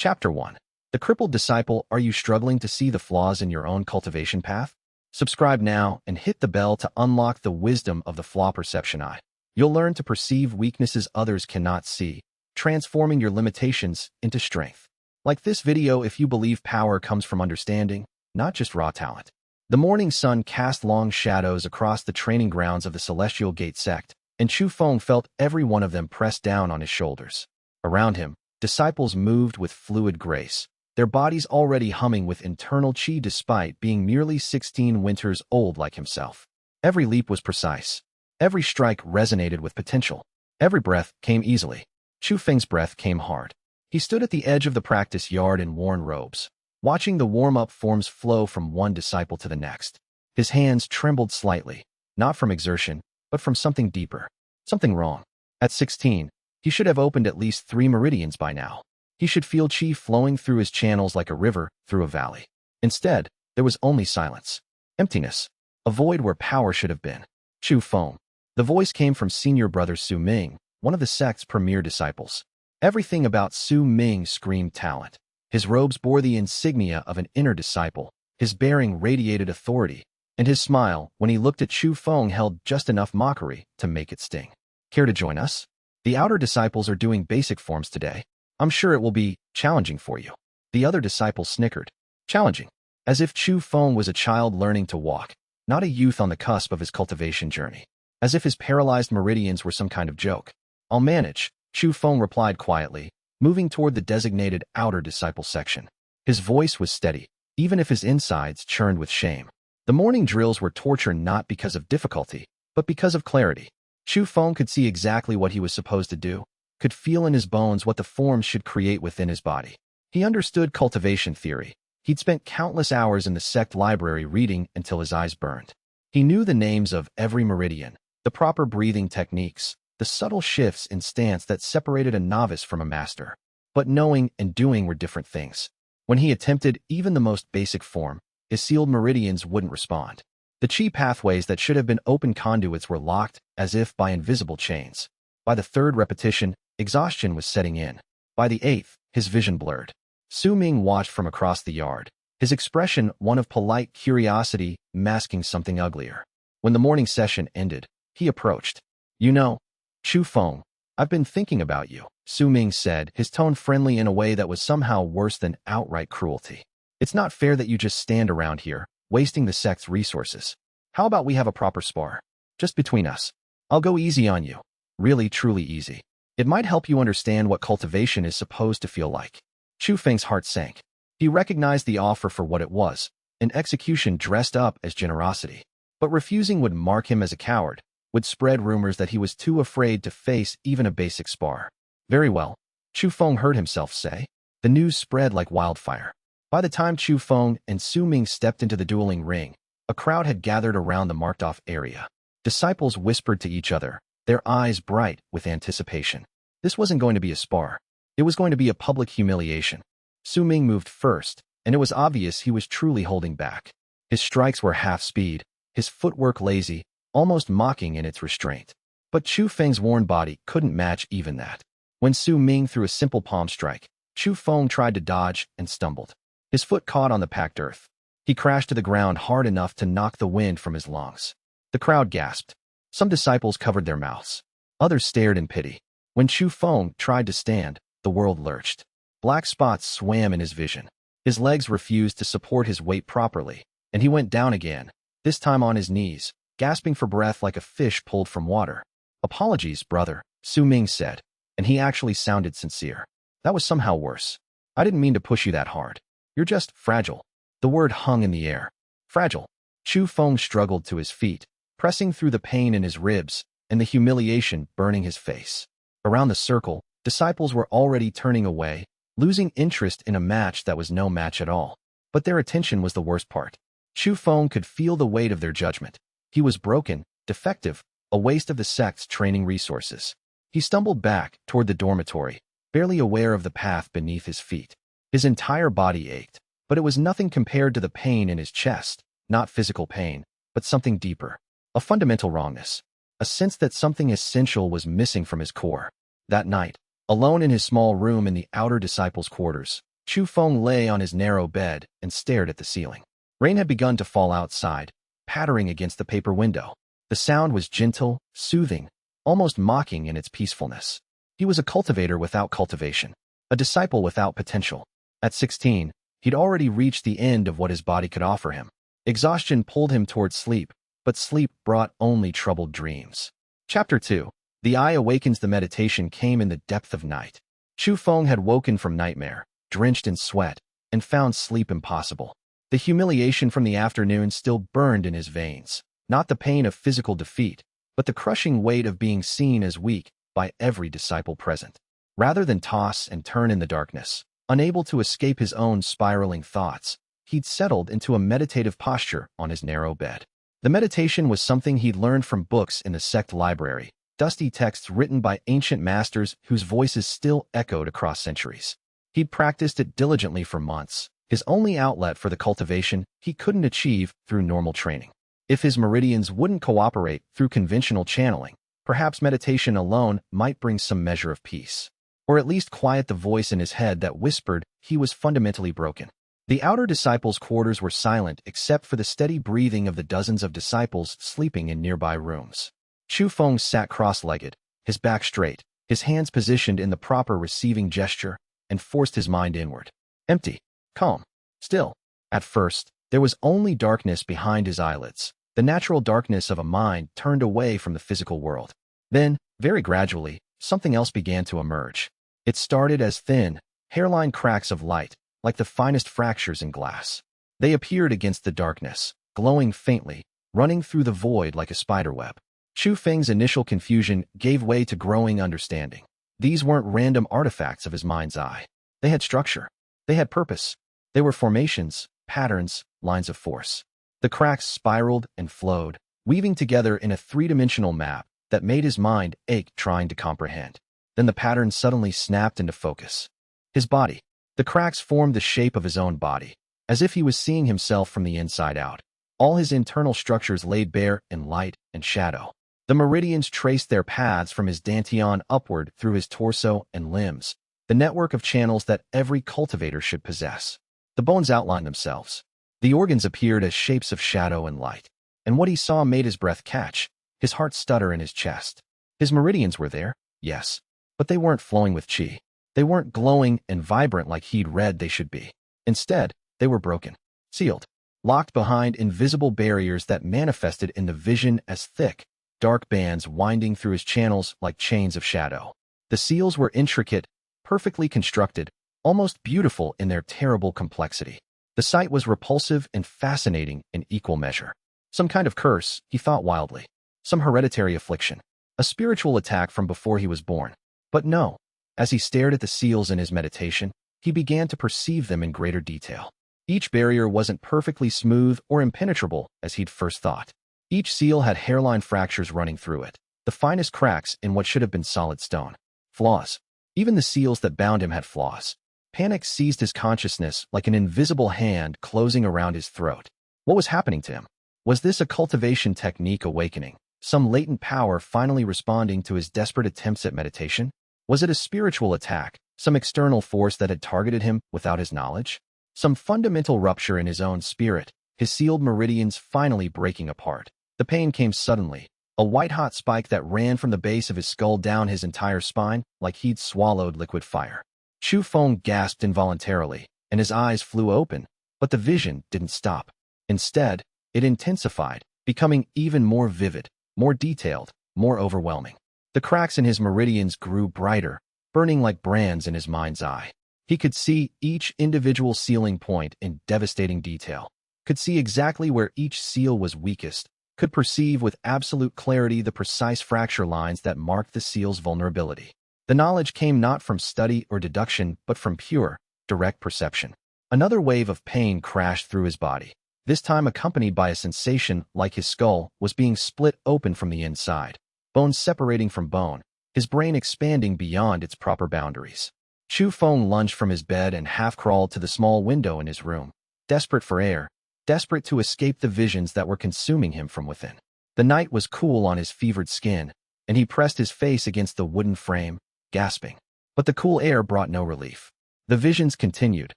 Chapter 1. The Crippled Disciple. Are you struggling to see the flaws in your own cultivation path? Subscribe now and hit the bell to unlock the wisdom of the Flaw Perception Eye. You'll learn to perceive weaknesses others cannot see, transforming your limitations into strength. Like this video if you believe power comes from understanding, not just raw talent. The morning sun cast long shadows across the training grounds of the Celestial Gate sect, and Chu Feng felt every one of them pressed down on his shoulders. Around him, disciples moved with fluid grace, their bodies already humming with internal chi despite being merely 16 winters old like himself. Every leap was precise. Every strike resonated with potential. Every breath came easily. Chu Feng's breath came hard. He stood at the edge of the practice yard in worn robes, watching the warm-up forms flow from one disciple to the next. His hands trembled slightly, not from exertion, but from something deeper, something wrong. At 16, he should have opened at least 3 meridians by now. He should feel chi flowing through his channels like a river through a valley. Instead, there was only silence, emptiness, a void where power should have been. Chu Feng. The voice came from senior brother Su Ming, one of the sect's premier disciples. Everything about Su Ming screamed talent. His robes bore the insignia of an inner disciple, his bearing radiated authority, and his smile, when he looked at Chu Feng, held just enough mockery to make it sting. Care to join us? The outer disciples are doing basic forms today. I'm sure it will be challenging for you. The other disciple snickered. Challenging? As if Chu Feng was a child learning to walk, not a youth on the cusp of his cultivation journey. As if his paralyzed meridians were some kind of joke. I'll manage, Chu Feng replied quietly, moving toward the designated outer disciple section. His voice was steady, even if his insides churned with shame. The morning drills were torture not because of difficulty, but because of clarity. Chu Feng could see exactly what he was supposed to do, could feel in his bones what the forms should create within his body. He understood cultivation theory. He'd spent countless hours in the sect library reading until his eyes burned. He knew the names of every meridian, the proper breathing techniques, the subtle shifts in stance that separated a novice from a master. But knowing and doing were different things. When he attempted even the most basic form, his sealed meridians wouldn't respond. The chi pathways that should have been open conduits were locked, as if by invisible chains. By the 3rd repetition, exhaustion was setting in. By the 8th, his vision blurred. Su Ming watched from across the yard, his expression one of polite curiosity masking something uglier. When the morning session ended, he approached. You know, Chu Feng, I've been thinking about you, Su Ming said, his tone friendly in a way that was somehow worse than outright cruelty. It's not fair that you just stand around here, wasting the sect's resources. How about we have a proper spar? Just between us. I'll go easy on you. Really, truly easy. It might help you understand what cultivation is supposed to feel like. Chu Feng's heart sank. He recognized the offer for what it was, an execution dressed up as generosity. But refusing would mark him as a coward, would spread rumors that he was too afraid to face even a basic spar. Very well, Chu Feng heard himself say. The news spread like wildfire. By the time Chu Feng and Su Ming stepped into the dueling ring, a crowd had gathered around the marked-off area. Disciples whispered to each other, their eyes bright with anticipation. This wasn't going to be a spar. It was going to be a public humiliation. Su Ming moved first, and it was obvious he was truly holding back. His strikes were half-speed, his footwork lazy, almost mocking in its restraint. But Chu Feng's worn body couldn't match even that. When Su Ming threw a simple palm strike, Chu Feng tried to dodge and stumbled. His foot caught on the packed earth. He crashed to the ground hard enough to knock the wind from his lungs. The crowd gasped. Some disciples covered their mouths. Others stared in pity. When Chu Feng tried to stand, the world lurched. Black spots swam in his vision. His legs refused to support his weight properly, and he went down again, this time on his knees, gasping for breath like a fish pulled from water. Apologies, brother, Su Ming said, and he actually sounded sincere. That was somehow worse. I didn't mean to push you that hard. You're just fragile. The word hung in the air. Fragile. Chu Feng struggled to his feet, pressing through the pain in his ribs and the humiliation burning his face. Around the circle, disciples were already turning away, losing interest in a match that was no match at all. But their attention was the worst part. Chu Feng could feel the weight of their judgment. He was broken, defective, a waste of the sect's training resources. He stumbled back toward the dormitory, barely aware of the path beneath his feet. His entire body ached, but it was nothing compared to the pain in his chest, not physical pain, but something deeper. A fundamental wrongness. A sense that something essential was missing from his core. That night, alone in his small room in the outer disciples' quarters, Chu Feng lay on his narrow bed and stared at the ceiling. Rain had begun to fall outside, pattering against the paper window. The sound was gentle, soothing, almost mocking in its peacefulness. He was a cultivator without cultivation, a disciple without potential. At 16, he'd already reached the end of what his body could offer him. Exhaustion pulled him towards sleep, but sleep brought only troubled dreams. Chapter 2. The Eye Awakens. The meditation came in the depth of night. Chu Feng had woken from nightmare, drenched in sweat, and found sleep impossible. The humiliation from the afternoon still burned in his veins, not the pain of physical defeat, but the crushing weight of being seen as weak by every disciple present. Rather than toss and turn in the darkness, unable to escape his own spiraling thoughts, he'd settled into a meditative posture on his narrow bed. The meditation was something he'd learned from books in the sect library, dusty texts written by ancient masters whose voices still echoed across centuries. He'd practiced it diligently for months, his only outlet for the cultivation he couldn't achieve through normal training. If his meridians wouldn't cooperate through conventional channeling, perhaps meditation alone might bring some measure of peace, or at least quiet the voice in his head that whispered he was fundamentally broken. The outer disciples' quarters were silent except for the steady breathing of the dozens of disciples sleeping in nearby rooms. Chu Feng sat cross-legged, his back straight, his hands positioned in the proper receiving gesture, and forced his mind inward. Empty, calm, still. At first, there was only darkness behind his eyelids, the natural darkness of a mind turned away from the physical world. Then, very gradually, something else began to emerge. It started as thin, hairline cracks of light, like the finest fractures in glass. They appeared against the darkness, glowing faintly, running through the void like a spiderweb. Chu Feng's initial confusion gave way to growing understanding. These weren't random artifacts of his mind's eye. They had structure. They had purpose. They were formations, patterns, lines of force. The cracks spiraled and flowed, weaving together in a three-dimensional map that made his mind ache trying to comprehend. Then the pattern suddenly snapped into focus. His body. The cracks formed the shape of his own body, as if he was seeing himself from the inside out. All his internal structures laid bare in light and shadow. The meridians traced their paths from his dantian upward through his torso and limbs, the network of channels that every cultivator should possess. The bones outlined themselves. The organs appeared as shapes of shadow and light. And what he saw made his breath catch, his heart stutter in his chest. His meridians were there, yes, but they weren't flowing with chi. They weren't glowing and vibrant like he'd read they should be. Instead, they were broken, sealed, locked behind invisible barriers that manifested in the vision as thick, dark bands winding through his channels like chains of shadow. The seals were intricate, perfectly constructed, almost beautiful in their terrible complexity. The sight was repulsive and fascinating in equal measure. Some kind of curse, he thought wildly. Some hereditary affliction. A spiritual attack from before he was born. But no. As he stared at the seals in his meditation, he began to perceive them in greater detail. Each barrier wasn't perfectly smooth or impenetrable as he'd first thought. Each seal had hairline fractures running through it, the finest cracks in what should have been solid stone. Flaws. Even the seals that bound him had flaws. Panic seized his consciousness like an invisible hand closing around his throat. What was happening to him? Was this a cultivation technique awakening, some latent power finally responding to his desperate attempts at meditation? Was it a spiritual attack, some external force that had targeted him without his knowledge? Some fundamental rupture in his own spirit, his sealed meridians finally breaking apart. The pain came suddenly, a white-hot spike that ran from the base of his skull down his entire spine like he'd swallowed liquid fire. Chu Feng gasped involuntarily, and his eyes flew open, but the vision didn't stop. Instead, it intensified, becoming even more vivid, more detailed, more overwhelming. The cracks in his meridians grew brighter, burning like brands in his mind's eye. He could see each individual sealing point in devastating detail, could see exactly where each seal was weakest, could perceive with absolute clarity the precise fracture lines that marked the seal's vulnerability. The knowledge came not from study or deduction, but from pure, direct perception. Another wave of pain crashed through his body, this time accompanied by a sensation like his skull was being split open from the inside, bone separating from bone, his brain expanding beyond its proper boundaries. Chu Feng lunged from his bed and half-crawled to the small window in his room, desperate for air, desperate to escape the visions that were consuming him from within. The night was cool on his fevered skin, and he pressed his face against the wooden frame, gasping. But the cool air brought no relief. The visions continued,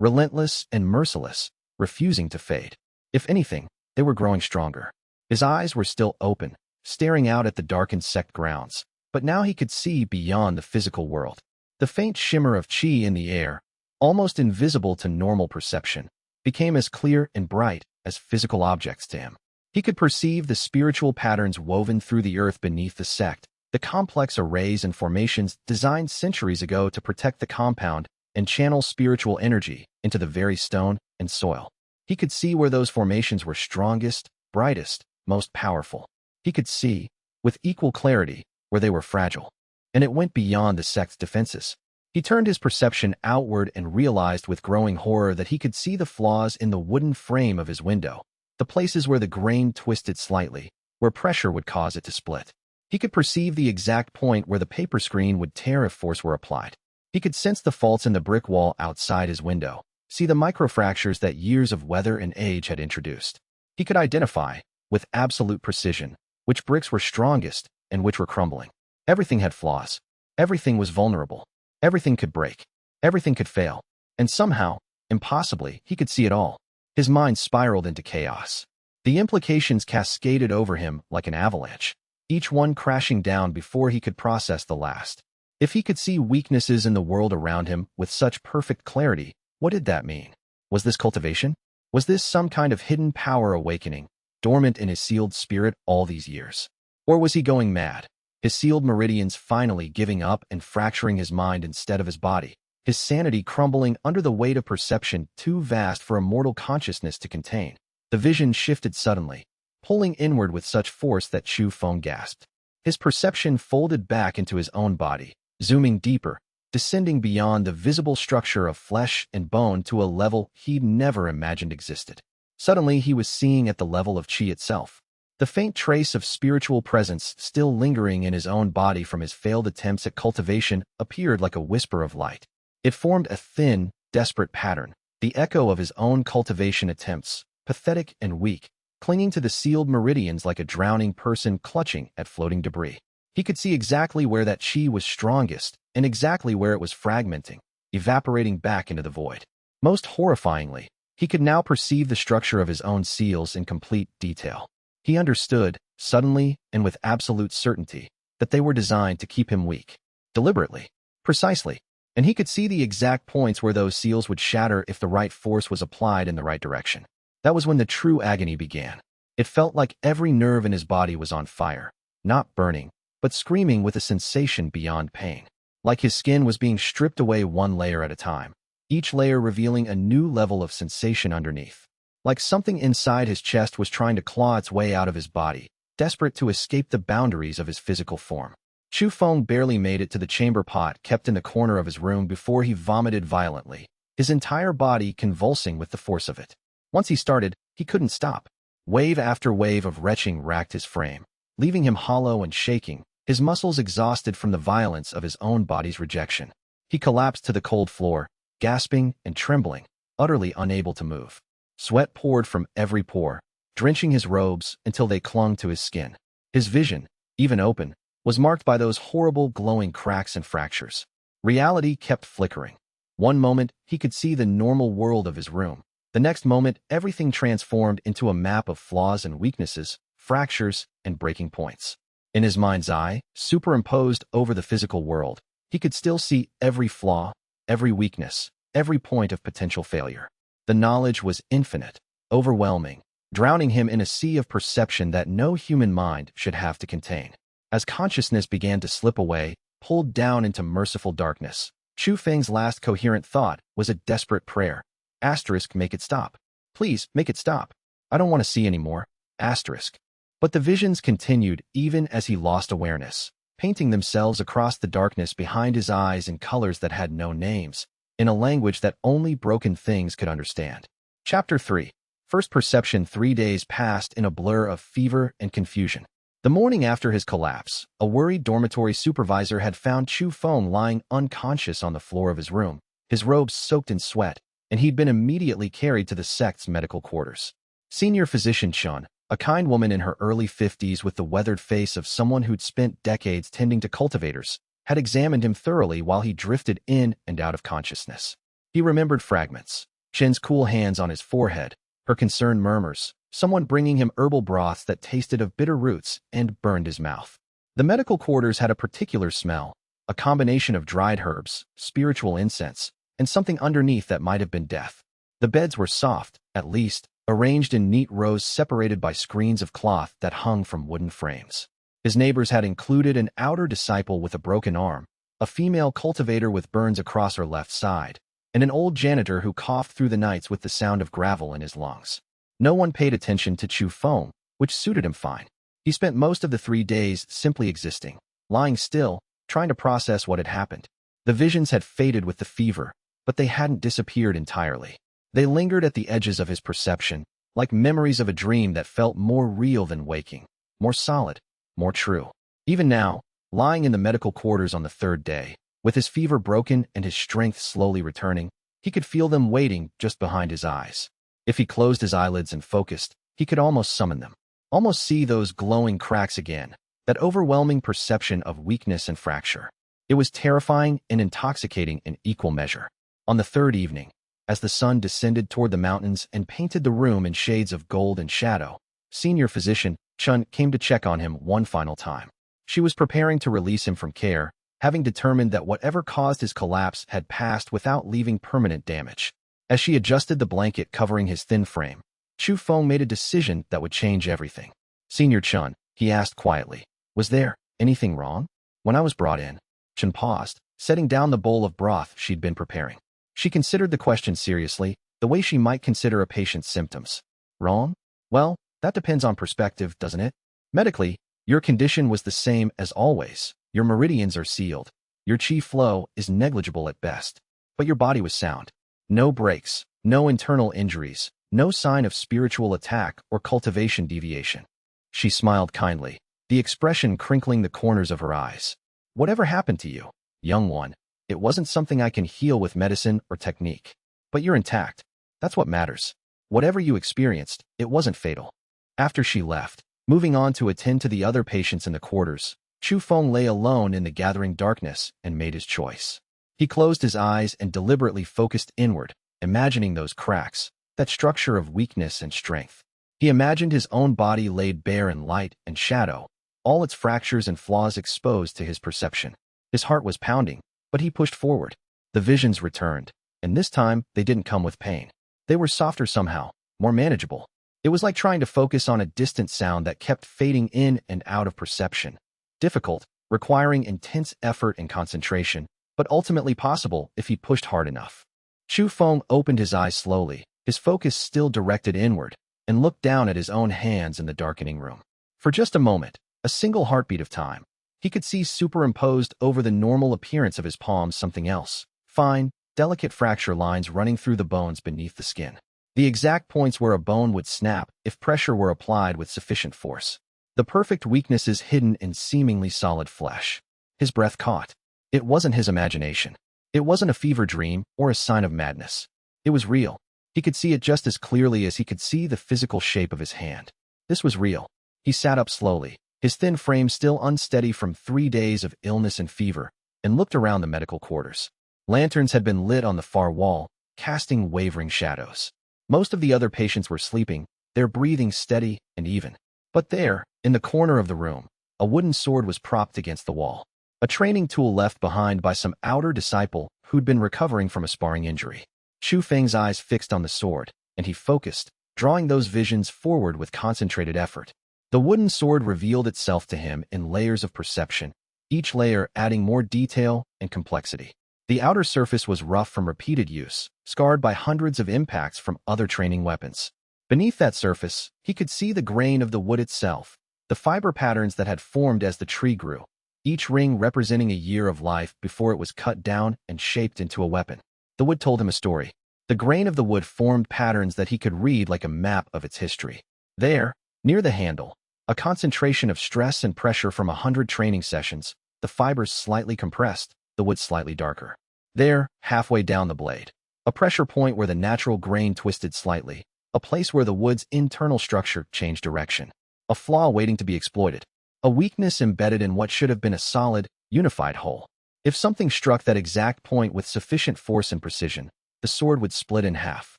relentless and merciless, refusing to fade. If anything, they were growing stronger. His eyes were still open, staring out at the darkened sect grounds, but now he could see beyond the physical world. The faint shimmer of qi in the air, almost invisible to normal perception, became as clear and bright as physical objects to him. He could perceive the spiritual patterns woven through the earth beneath the sect, the complex arrays and formations designed centuries ago to protect the compound and channel spiritual energy into the very stone and soil. He could see where those formations were strongest, brightest, most powerful. He could see, with equal clarity, where they were fragile. And it went beyond the sect's defenses. He turned his perception outward and realized with growing horror that he could see the flaws in the wooden frame of his window, the places where the grain twisted slightly, where pressure would cause it to split. He could perceive the exact point where the paper screen would tear if force were applied. He could sense the faults in the brick wall outside his window, see the microfractures that years of weather and age had introduced. He could identify, with absolute precision, which bricks were strongest and which were crumbling. Everything had flaws. Everything was vulnerable. Everything could break. Everything could fail. And somehow, impossibly, he could see it all. His mind spiraled into chaos. The implications cascaded over him like an avalanche, each one crashing down before he could process the last. If he could see weaknesses in the world around him with such perfect clarity, what did that mean? Was this cultivation? Was this some kind of hidden power awakening, dormant in his sealed spirit all these years? Or was he going mad, his sealed meridians finally giving up and fracturing his mind instead of his body, his sanity crumbling under the weight of perception too vast for a mortal consciousness to contain? The vision shifted suddenly, pulling inward with such force that Chu Feng gasped. His perception folded back into his own body, zooming deeper, descending beyond the visible structure of flesh and bone to a level he'd never imagined existed. Suddenly, he was seeing at the level of qi itself. The faint trace of spiritual presence still lingering in his own body from his failed attempts at cultivation appeared like a whisper of light. It formed a thin, desperate pattern, the echo of his own cultivation attempts, pathetic and weak, clinging to the sealed meridians like a drowning person clutching at floating debris. He could see exactly where that qi was strongest and exactly where it was fragmenting, evaporating back into the void. Most horrifyingly, he could now perceive the structure of his own seals in complete detail. He understood, suddenly and with absolute certainty, that they were designed to keep him weak. Deliberately. Precisely. And he could see the exact points where those seals would shatter if the right force was applied in the right direction. That was when the true agony began. It felt like every nerve in his body was on fire, not burning, but screaming with a sensation beyond pain. Like his skin was being stripped away one layer at a time, each layer revealing a new level of sensation underneath. Like something inside his chest was trying to claw its way out of his body, desperate to escape the boundaries of his physical form. Chu Feng barely made it to the chamber pot kept in the corner of his room before he vomited violently, his entire body convulsing with the force of it. Once he started, he couldn't stop. Wave after wave of retching racked his frame, leaving him hollow and shaking, his muscles exhausted from the violence of his own body's rejection. He collapsed to the cold floor, gasping and trembling, utterly unable to move. Sweat poured from every pore, drenching his robes until they clung to his skin. His vision, even open, was marked by those horrible glowing cracks and fractures. Reality kept flickering. One moment, he could see the normal world of his room. The next moment, everything transformed into a map of flaws and weaknesses, fractures and breaking points. In his mind's eye, superimposed over the physical world, he could still see every flaw, every weakness, every point of potential failure. The knowledge was infinite, overwhelming, drowning him in a sea of perception that no human mind should have to contain. As consciousness began to slip away, pulled down into merciful darkness, Chu Feng's last coherent thought was a desperate prayer. Asterisk, make it stop. Please, make it stop. I don't want to see anymore. Asterisk. But the visions continued even as he lost awareness, painting themselves across the darkness behind his eyes in colors that had no names, in a language that only broken things could understand. Chapter 3. First Perception. 3 days passed in a blur of fever and confusion. The morning after his collapse, a worried dormitory supervisor had found Chu Feng lying unconscious on the floor of his room, his robes soaked in sweat, and he'd been immediately carried to the sect's medical quarters. Senior physician Chun, a kind woman in her early 50s with the weathered face of someone who'd spent decades tending to cultivators, had examined him thoroughly while he drifted in and out of consciousness. He remembered fragments, Chen's cool hands on his forehead, her concerned murmurs, someone bringing him herbal broths that tasted of bitter roots and burned his mouth. The medical quarters had a particular smell, a combination of dried herbs, spiritual incense, and something underneath that might have been death. The beds were soft, at least, arranged in neat rows separated by screens of cloth that hung from wooden frames. His neighbors had included an outer disciple with a broken arm, a female cultivator with burns across her left side, and an old janitor who coughed through the nights with the sound of gravel in his lungs. No one paid attention to Chu Feng, which suited him fine. He spent most of the 3 days simply existing, lying still, trying to process what had happened. The visions had faded with the fever, but they hadn't disappeared entirely. They lingered at the edges of his perception, like memories of a dream that felt more real than waking, more solid, more true. Even now, lying in the medical quarters on the 3rd day, with his fever broken and his strength slowly returning, he could feel them waiting just behind his eyes. If he closed his eyelids and focused, he could almost summon them, almost see those glowing cracks again, that overwhelming perception of weakness and fracture. It was terrifying and intoxicating in equal measure. On the 3rd evening, as the sun descended toward the mountains and painted the room in shades of gold and shadow, senior physician Chun came to check on him one final time. She was preparing to release him from care, having determined that whatever caused his collapse had passed without leaving permanent damage. As she adjusted the blanket covering his thin frame, Chu Feng made a decision that would change everything. "Senior Chun," he asked quietly, "was there anything wrong?" When I was brought in, Chun paused, setting down the bowl of broth she'd been preparing. She considered the question seriously, the way she might consider a patient's symptoms. "Wrong? Well, that depends on perspective, doesn't it? Medically, your condition was the same as always. Your meridians are sealed. Your chi flow is negligible at best. But your body was sound. No breaks, no internal injuries, no sign of spiritual attack or cultivation deviation." She smiled kindly, the expression crinkling the corners of her eyes. "Whatever happened to you, young one, it wasn't something I can heal with medicine or technique. But you're intact. That's what matters. Whatever you experienced, it wasn't fatal." After she left, moving on to attend to the other patients in the quarters, Chu Feng lay alone in the gathering darkness and made his choice. He closed his eyes and deliberately focused inward, imagining those cracks, that structure of weakness and strength. He imagined his own body laid bare in light and shadow, all its fractures and flaws exposed to his perception. His heart was pounding, but he pushed forward. The visions returned, and this time they didn't come with pain. They were softer somehow, more manageable. It was like trying to focus on a distant sound that kept fading in and out of perception. Difficult, requiring intense effort and concentration, but ultimately possible if he pushed hard enough. Chu Feng opened his eyes slowly, his focus still directed inward, and looked down at his own hands in the darkening room. For just a moment, a single heartbeat of time, he could see superimposed over the normal appearance of his palms something else, fine, delicate fracture lines running through the bones beneath the skin. The exact points where a bone would snap if pressure were applied with sufficient force. The perfect weaknesses hidden in seemingly solid flesh. His breath caught. It wasn't his imagination. It wasn't a fever dream or a sign of madness. It was real. He could see it just as clearly as he could see the physical shape of his hand. This was real. He sat up slowly, his thin frame still unsteady from 3 days of illness and fever, and looked around the medical quarters. Lanterns had been lit on the far wall, casting wavering shadows. Most of the other patients were sleeping, their breathing steady and even. But there, in the corner of the room, a wooden sword was propped against the wall. A training tool left behind by some outer disciple who'd been recovering from a sparring injury. Chu Feng's eyes fixed on the sword, and he focused, drawing those visions forward with concentrated effort. The wooden sword revealed itself to him in layers of perception, each layer adding more detail and complexity. The outer surface was rough from repeated use, scarred by hundreds of impacts from other training weapons. Beneath that surface, he could see the grain of the wood itself, the fiber patterns that had formed as the tree grew, each ring representing a year of life before it was cut down and shaped into a weapon. The wood told him a story. The grain of the wood formed patterns that he could read like a map of its history. There, near the handle, a concentration of stress and pressure from 100 training sessions, the fibers slightly compressed, the wood slightly darker. There, halfway down the blade, a pressure point where the natural grain twisted slightly, a place where the wood's internal structure changed direction. A flaw waiting to be exploited. A weakness embedded in what should have been a solid, unified whole. If something struck that exact point with sufficient force and precision, the sword would split in half,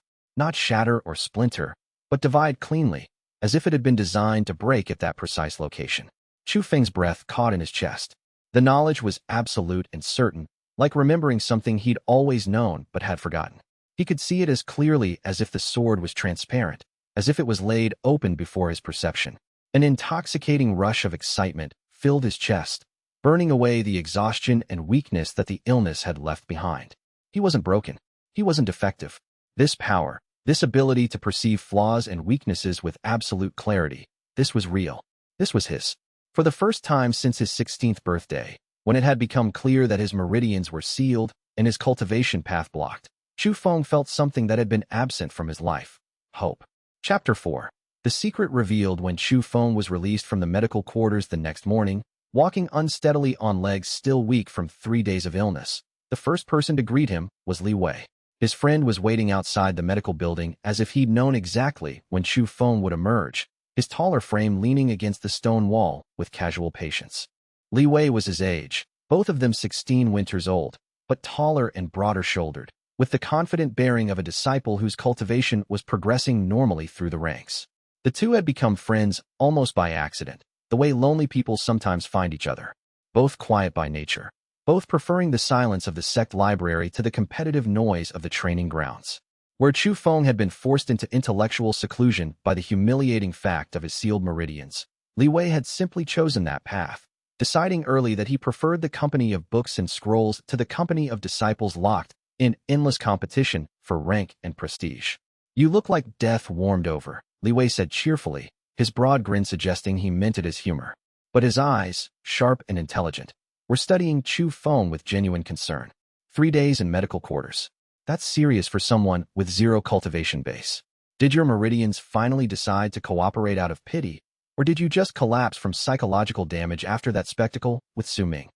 not shatter or splinter, but divide cleanly, as if it had been designed to break at that precise location. Chu Feng's breath caught in his chest. The knowledge was absolute and certain, like remembering something he'd always known but had forgotten. He could see it as clearly as if the sword was transparent, as if it was laid open before his perception. An intoxicating rush of excitement filled his chest, burning away the exhaustion and weakness that the illness had left behind. He wasn't broken. He wasn't defective. This power, this ability to perceive flaws and weaknesses with absolute clarity, this was real. This was his. For the first time since his 16th birthday, when it had become clear that his meridians were sealed and his cultivation path blocked, Chu Feng felt something that had been absent from his life: hope. Chapter 4. The secret revealed. When Chu Feng was released from the medical quarters the next morning, walking unsteadily on legs still weak from 3 days of illness, the first person to greet him was Li Wei. His friend was waiting outside the medical building as if he'd known exactly when Chu Feng would emerge, his taller frame leaning against the stone wall with casual patience. Li Wei was his age, both of them 16 winters old, but taller and broader-shouldered, with the confident bearing of a disciple whose cultivation was progressing normally through the ranks. The two had become friends almost by accident, the way lonely people sometimes find each other. Both quiet by nature, both preferring the silence of the sect library to the competitive noise of the training grounds. Where Chu Feng had been forced into intellectual seclusion by the humiliating fact of his sealed meridians, Li Wei had simply chosen that path, deciding early that he preferred the company of books and scrolls to the company of disciples locked in endless competition for rank and prestige. "You look like death warmed over," Li Wei said cheerfully, his broad grin suggesting he meant it as humor. But his eyes, sharp and intelligent, were studying Chu Feng with genuine concern. 3 days in medical quarters. That's serious for someone with zero cultivation base. Did your meridians finally decide to cooperate out of pity, or did you just collapse from psychological damage after that spectacle with Su Ming?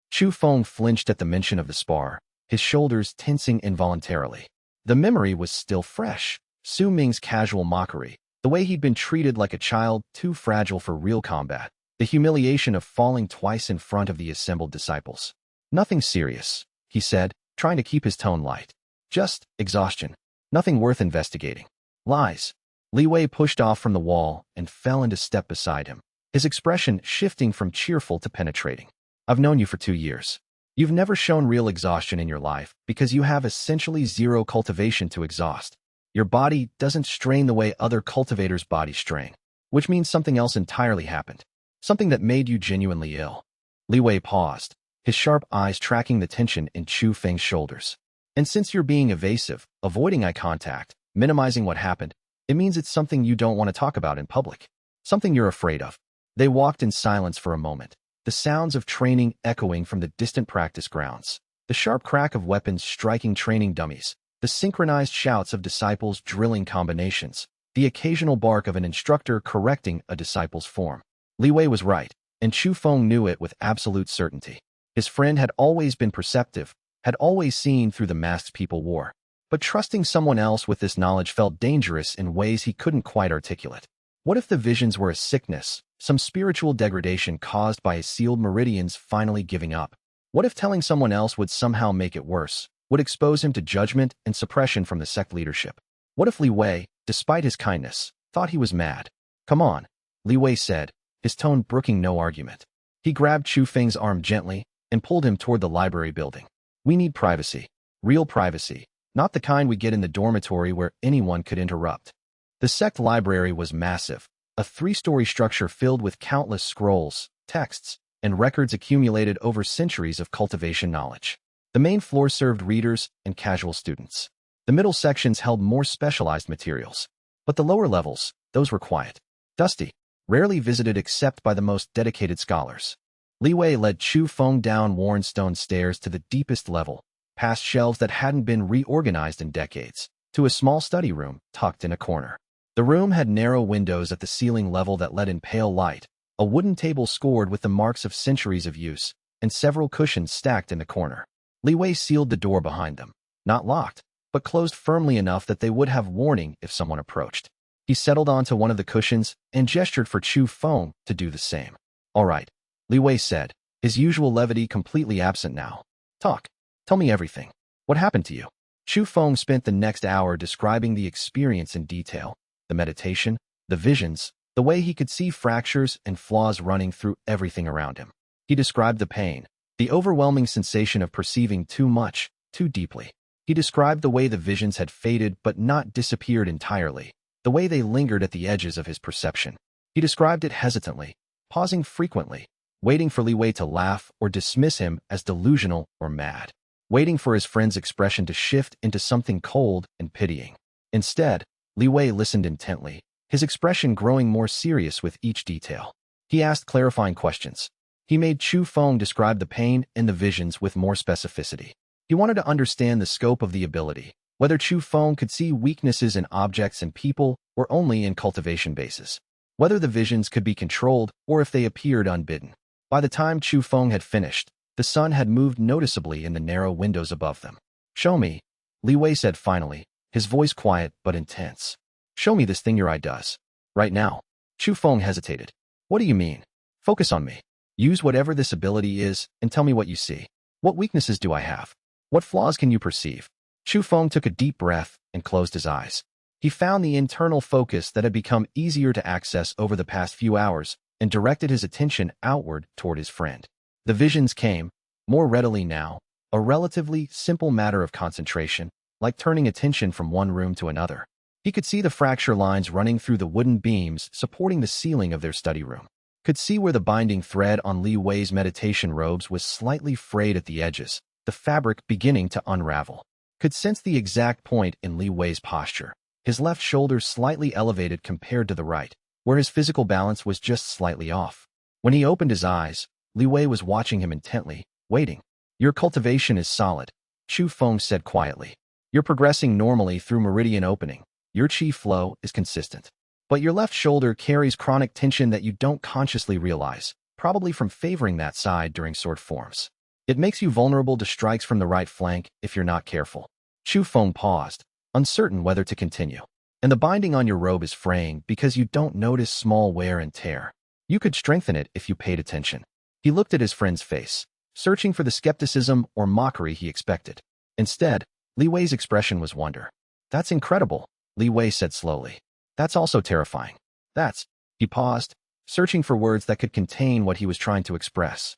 Chu Feng flinched at the mention of the spar, his shoulders tensing involuntarily. The memory was still fresh. Su Ming's casual mockery, the way he'd been treated like a child too fragile for real combat, the humiliation of falling twice in front of the assembled disciples. "Nothing serious," he said, trying to keep his tone light. "Just exhaustion. Nothing worth investigating." "Lies." Li Wei pushed off from the wall and fell into step beside him, his expression shifting from cheerful to penetrating. "I've known you for 2 years. You've never shown real exhaustion in your life because you have essentially zero cultivation to exhaust. Your body doesn't strain the way other cultivators' bodies strain, which means something else entirely happened. Something that made you genuinely ill." Li Wei paused, his sharp eyes tracking the tension in Chu Feng's shoulders. "And since you're being evasive, avoiding eye contact, minimizing what happened, it means it's something you don't want to talk about in public. Something you're afraid of." They walked in silence for a moment, the sounds of training echoing from the distant practice grounds, the sharp crack of weapons striking training dummies, the synchronized shouts of disciples drilling combinations, the occasional bark of an instructor correcting a disciple's form. Li Wei was right, and Chu Feng knew it with absolute certainty. His friend had always been perceptive, had always seen through the masks people wore. But trusting someone else with this knowledge felt dangerous in ways he couldn't quite articulate. What if the visions were a sickness, some spiritual degradation caused by his sealed meridians finally giving up? What if telling someone else would somehow make it worse, would expose him to judgment and suppression from the sect leadership? What if Li Wei, despite his kindness, thought he was mad? "Come on," Li Wei said, his tone brooking no argument. He grabbed Chu Feng's arm gently and pulled him toward the library building. "We need privacy. Real privacy. Not the kind we get in the dormitory where anyone could interrupt." The sect library was massive, a 3-story structure filled with countless scrolls, texts, and records accumulated over centuries of cultivation knowledge. The main floor served readers and casual students. The middle sections held more specialized materials. But the lower levels, those were quiet, dusty, rarely visited except by the most dedicated scholars. Li Wei led Chu Feng down worn stone stairs to the deepest level, past shelves that hadn't been reorganized in decades, to a small study room tucked in a corner. The room had narrow windows at the ceiling level that let in pale light, a wooden table scored with the marks of centuries of use, and several cushions stacked in the corner. Li Wei sealed the door behind them, not locked, but closed firmly enough that they would have warning if someone approached. He settled onto one of the cushions and gestured for Chu Feng to do the same. "All right," Li Wei said, his usual levity completely absent now. "Talk. Tell me everything. What happened to you?" Chu Feng spent the next hour describing the experience in detail, the meditation, the visions, the way he could see fractures and flaws running through everything around him. He described the pain, the overwhelming sensation of perceiving too much, too deeply. He described the way the visions had faded but not disappeared entirely, the way they lingered at the edges of his perception. He described it hesitantly, pausing frequently, waiting for Li Wei to laugh or dismiss him as delusional or mad, waiting for his friend's expression to shift into something cold and pitying. Instead, Li Wei listened intently, his expression growing more serious with each detail. He asked clarifying questions. He made Chu Feng describe the pain and the visions with more specificity. He wanted to understand the scope of the ability, whether Chu Feng could see weaknesses in objects and people or only in cultivation bases, whether the visions could be controlled or if they appeared unbidden. By the time Chu Feng had finished, the sun had moved noticeably in the narrow windows above them. "Show me," Li Wei said finally, his voice quiet but intense. "Show me this thing your eye does. Right now." Chu Feng hesitated. "What do you mean?" "Focus on me. Use whatever this ability is and tell me what you see. What weaknesses do I have? What flaws can you perceive?" Chu Feng took a deep breath and closed his eyes. He found the internal focus that had become easier to access over the past few hours and directed his attention outward toward his friend. The visions came, more readily now, a relatively simple matter of concentration, like turning attention from one room to another. He could see the fracture lines running through the wooden beams supporting the ceiling of their study room. Could see where the binding thread on Li Wei's meditation robes was slightly frayed at the edges, the fabric beginning to unravel. Could sense the exact point in Li Wei's posture, his left shoulder slightly elevated compared to the right, where his physical balance was just slightly off. When he opened his eyes, Li Wei was watching him intently, waiting. "Your cultivation is solid," Chu Feng said quietly. "You're progressing normally through meridian opening. Your chi flow is consistent. But your left shoulder carries chronic tension that you don't consciously realize, probably from favoring that side during sword forms. It makes you vulnerable to strikes from the right flank if you're not careful." Chu Feng paused, uncertain whether to continue. "And the binding on your robe is fraying because you don't notice small wear and tear. You could strengthen it if you paid attention." He looked at his friend's face, searching for the skepticism or mockery he expected. Instead, Li Wei's expression was wonder. "That's incredible," Li Wei said slowly. "That's also terrifying. That's..." He paused, searching for words that could contain what he was trying to express.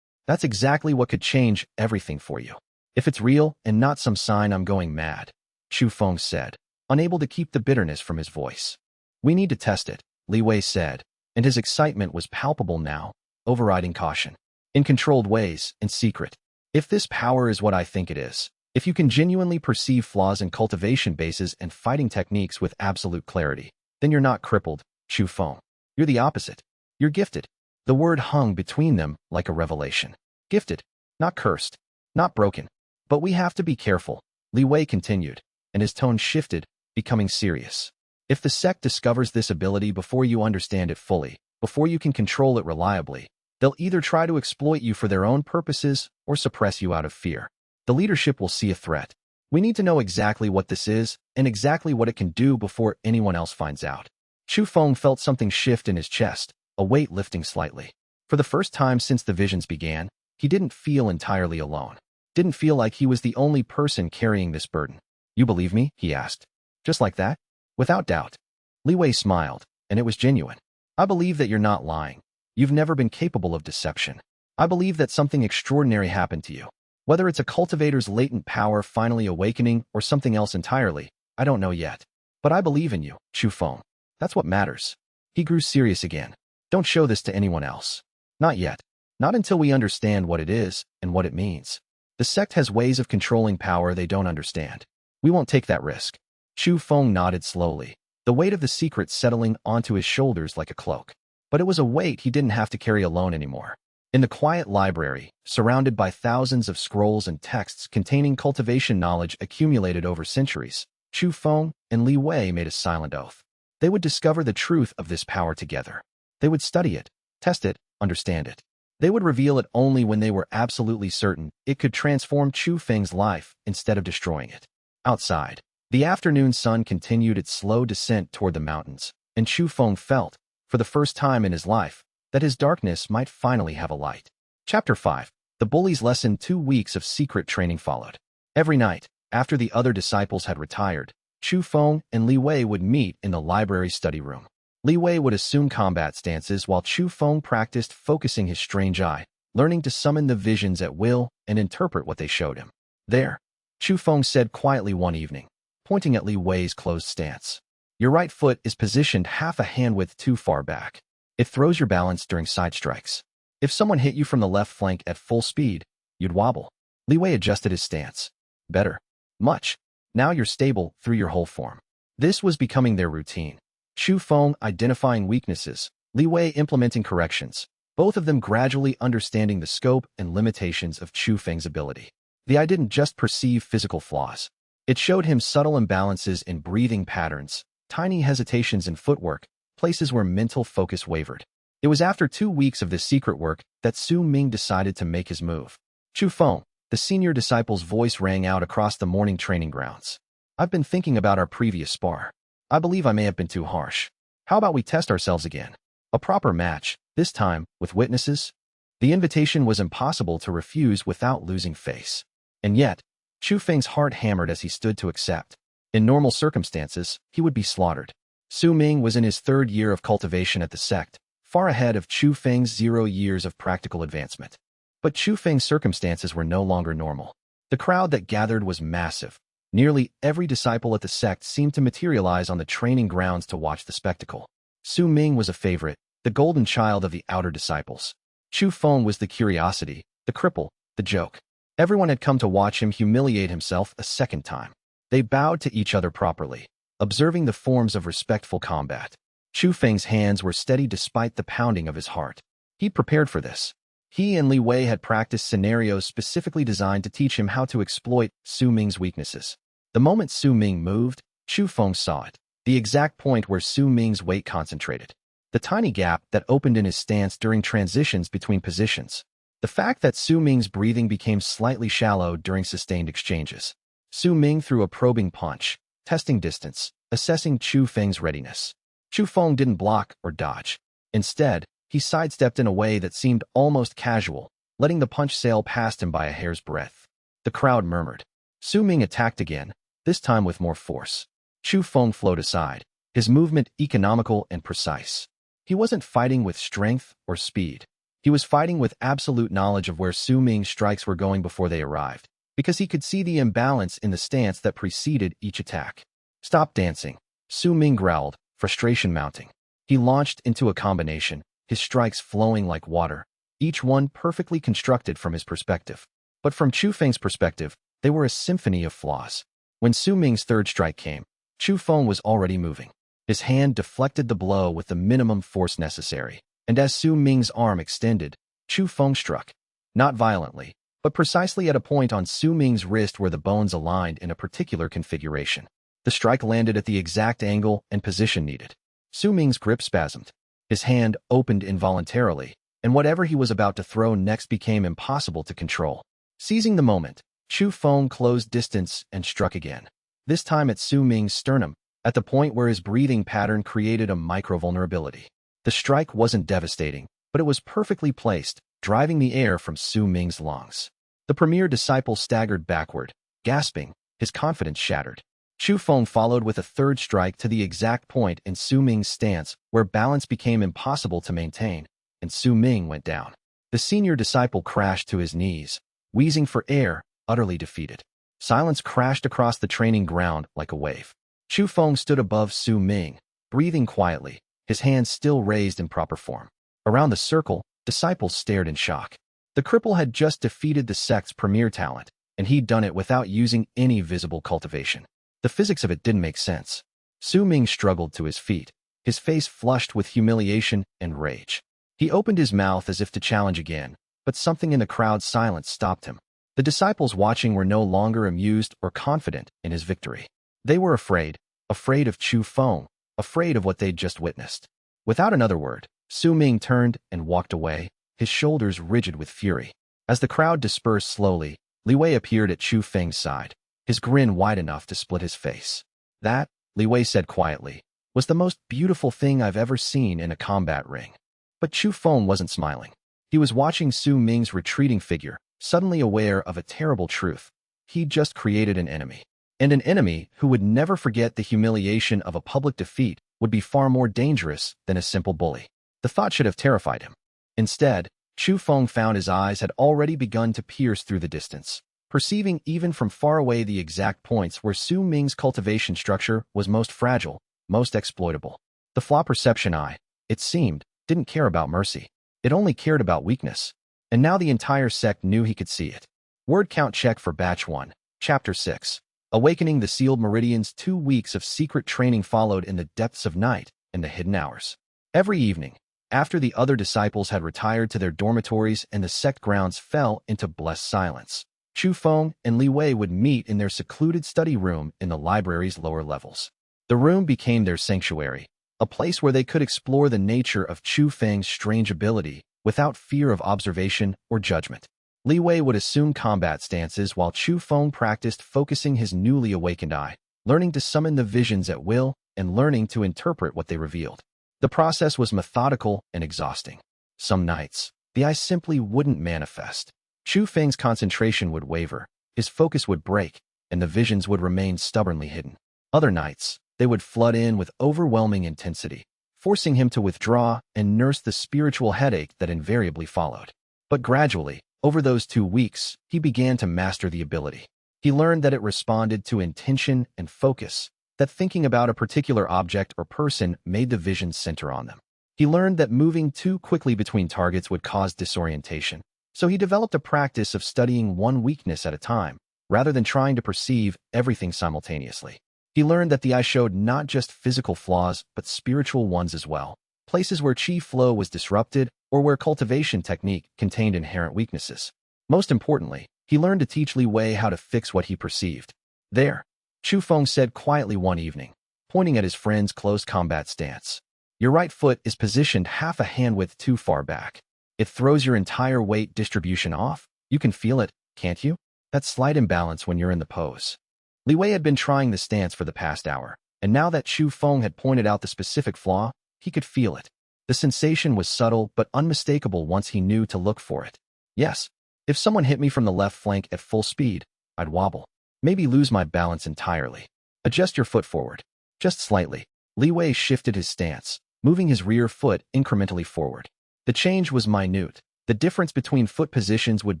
"That's exactly what could change everything for you. If it's real and not some sign I'm going mad," Chu Feng said, unable to keep the bitterness from his voice. "We need to test it," Li Wei said, and his excitement was palpable now, overriding caution. "In controlled ways, in secret. If this power is what I think it is, if you can genuinely perceive flaws in cultivation bases and fighting techniques with absolute clarity, then you're not crippled, Chu Feng. You're the opposite. You're gifted." The word hung between them like a revelation. Gifted, not cursed, not broken. "But we have to be careful," Li Wei continued, and his tone shifted, becoming serious. "If the sect discovers this ability before you understand it fully, before you can control it reliably, they'll either try to exploit you for their own purposes or suppress you out of fear. The leadership will see a threat. We need to know exactly what this is and exactly what it can do before anyone else finds out." Chu Feng felt something shift in his chest, a weight lifting slightly. For the first time since the visions began, he didn't feel entirely alone. Didn't feel like he was the only person carrying this burden. "You believe me?" he asked. "Just like that?" "Without doubt." Li Wei smiled, and it was genuine. "I believe that you're not lying. You've never been capable of deception. I believe that something extraordinary happened to you. Whether it's a cultivator's latent power finally awakening or something else entirely, I don't know yet. But I believe in you, Chu Feng. That's what matters." He grew serious again. "Don't show this to anyone else. Not yet. Not until we understand what it is and what it means. The sect has ways of controlling power they don't understand. We won't take that risk." Chu Feng nodded slowly, the weight of the secret settling onto his shoulders like a cloak. But it was a weight he didn't have to carry alone anymore. In the quiet library, surrounded by thousands of scrolls and texts containing cultivation knowledge accumulated over centuries, Chu Feng and Li Wei made a silent oath. They would discover the truth of this power together. They would study it, test it, understand it. They would reveal it only when they were absolutely certain it could transform Chu Feng's life instead of destroying it. Outside, the afternoon sun continued its slow descent toward the mountains, and Chu Feng felt, for the first time in his life, that his darkness might finally have a light. Chapter 5. The Bully's Lesson. 2 weeks of secret training followed. Every night, After the other disciples had retired, Chu Feng and Li Wei would meet in the library study room. Li Wei would assume combat stances while Chu Feng practiced focusing his strange eye, learning to summon the visions at will and interpret what they showed him. There, Chu Feng said quietly one evening, pointing at Li Wei's closed stance. Your right foot is positioned half a hand width too far back. It throws your balance during side strikes. If someone hit you from the left flank at full speed, you'd wobble. Li Wei adjusted his stance. Better. Much. Now you're stable through your whole form. This was becoming their routine. Chu Feng identifying weaknesses, Li Wei implementing corrections, both of them gradually understanding the scope and limitations of Chu Feng's ability. The eye didn't just perceive physical flaws. It showed him subtle imbalances in breathing patterns, tiny hesitations in footwork, places where mental focus wavered. It was after 2 weeks of this secret work that Su Ming decided to make his move. Chu Feng, the senior disciple's voice rang out across the morning training grounds. I've been thinking about our previous spar. I believe I may have been too harsh. How about we test ourselves again? A proper match, this time, with witnesses? The invitation was impossible to refuse without losing face. And yet, Chu Feng's heart hammered as he stood to accept. In normal circumstances, he would be slaughtered. Su Ming was in his 3rd year of cultivation at the sect, far ahead of Chu Feng's 0 years of practical advancement. But Chu Feng's circumstances were no longer normal. The crowd that gathered was massive. Nearly every disciple at the sect seemed to materialize on the training grounds to watch the spectacle. Su Ming was a favorite, the golden child of the outer disciples. Chu Feng was the curiosity, the cripple, the joke. Everyone had come to watch him humiliate himself a second time. They bowed to each other properly, observing the forms of respectful combat. Chu Feng's hands were steady despite the pounding of his heart. He prepared for this. He and Li Wei had practiced scenarios specifically designed to teach him how to exploit Su Ming's weaknesses. The moment Su Ming moved, Chu Feng saw it, the exact point where Su Ming's weight concentrated. The tiny gap that opened in his stance during transitions between positions. The fact that Su Ming's breathing became slightly shallow during sustained exchanges. Su Ming threw a probing punch, testing distance, assessing Chu Feng's readiness. Chu Feng didn't block or dodge. Instead, he sidestepped in a way that seemed almost casual, letting the punch sail past him by a hair's breadth. The crowd murmured. Su Ming attacked again, this time with more force. Chu Feng flowed aside, his movement economical and precise. He wasn't fighting with strength or speed. He was fighting with absolute knowledge of where Su Ming's strikes were going before they arrived, because he could see the imbalance in the stance that preceded each attack. Stop dancing, Su Ming growled, frustration mounting. He launched into a combination, his strikes flowing like water, each one perfectly constructed from his perspective. But from Chu Feng's perspective, they were a symphony of flaws. When Su Ming's 3rd strike came, Chu Feng was already moving. His hand deflected the blow with the minimum force necessary, and as Su Ming's arm extended, Chu Feng struck. Not violently, but precisely at a point on Su Ming's wrist where the bones aligned in a particular configuration. The strike landed at the exact angle and position needed. Su Ming's grip spasmed. His hand opened involuntarily, and whatever he was about to throw next became impossible to control. Seizing the moment, Chu Feng closed distance and struck again. This time at Su Ming's sternum, at the point where his breathing pattern created a micro-vulnerability. The strike wasn't devastating, but it was perfectly placed, driving the air from Su Ming's lungs. The premier disciple staggered backward, gasping, his confidence shattered. Chu Feng followed with a 3rd strike to the exact point in Su Ming's stance where balance became impossible to maintain, and Su Ming went down. The senior disciple crashed to his knees, wheezing for air, utterly defeated. Silence crashed across the training ground like a wave. Chu Feng stood above Su Ming, breathing quietly, his hands still raised in proper form. Around the circle, disciples stared in shock. The cripple had just defeated the sect's premier talent, and he'd done it without using any visible cultivation. The physics of it didn't make sense. Su Ming struggled to his feet, his face flushed with humiliation and rage. He opened his mouth as if to challenge again, but something in the crowd's silence stopped him. The disciples watching were no longer amused or confident in his victory. They were afraid of Chu Feng, afraid of what they'd just witnessed. Without another word, Su Ming turned and walked away, his shoulders rigid with fury. As the crowd dispersed slowly, Li Wei appeared at Chu Feng's side, his grin wide enough to split his face. That, Li Wei said quietly, was the most beautiful thing I've ever seen in a combat ring. But Chu Feng wasn't smiling. He was watching Su Ming's retreating figure, suddenly aware of a terrible truth. he'd just created an enemy. And an enemy who would never forget the humiliation of a public defeat would be far more dangerous than a simple bully. The thought should have terrified him. Instead, Chu Feng found his eyes had already begun to pierce through the distance, perceiving even from far away the exact points where Su Ming's cultivation structure was most fragile, most exploitable. The Flaw Perception Eye, it seemed, didn't care about mercy. It only cared about weakness. And now the entire sect knew he could see it. Word count check for Batch 1, Chapter 6. Awakening the Sealed Meridians. 2 weeks of secret training followed in the depths of night and the hidden hours. Every evening, after the other disciples had retired to their dormitories and the sect grounds fell into blessed silence, Chu Feng and Li Wei would meet in their secluded study room in the library's lower levels. The room became their sanctuary, a place where they could explore the nature of Chu Feng's strange ability without fear of observation or judgment. Li Wei would assume combat stances while Chu Feng practiced focusing his newly awakened eye, learning to summon the visions at will and learning to interpret what they revealed. The process was methodical and exhausting. Some nights, the eye simply wouldn't manifest. Chu Feng's concentration would waver, his focus would break, and the visions would remain stubbornly hidden. Other nights, they would flood in with overwhelming intensity, forcing him to withdraw and nurse the spiritual headache that invariably followed. But gradually, over those 2 weeks, he began to master the ability. He learned that it responded to intention and focus, that thinking about a particular object or person made the vision center on them. He learned that moving too quickly between targets would cause disorientation, so he developed a practice of studying one weakness at a time, rather than trying to perceive everything simultaneously. He learned that the eye showed not just physical flaws, but spiritual ones as well, places where chi flow was disrupted or where cultivation technique contained inherent weaknesses. Most importantly, he learned to teach Li Wei how to fix what he perceived. There, Chu Feng said quietly one evening, pointing at his friend's close combat stance. Your right foot is positioned half a hand width too far back. It throws your entire weight distribution off. You can feel it, can't you? That slight imbalance when you're in the pose. Li Wei had been trying the stance for the past hour, and now that Chu Feng had pointed out the specific flaw, he could feel it. The sensation was subtle but unmistakable once he knew to look for it. Yes, if someone hit me from the left flank at full speed, I'd wobble. Maybe lose my balance entirely. Adjust your foot forward. Just slightly. Li Wei shifted his stance, moving his rear foot incrementally forward. The change was minute. The difference between foot positions would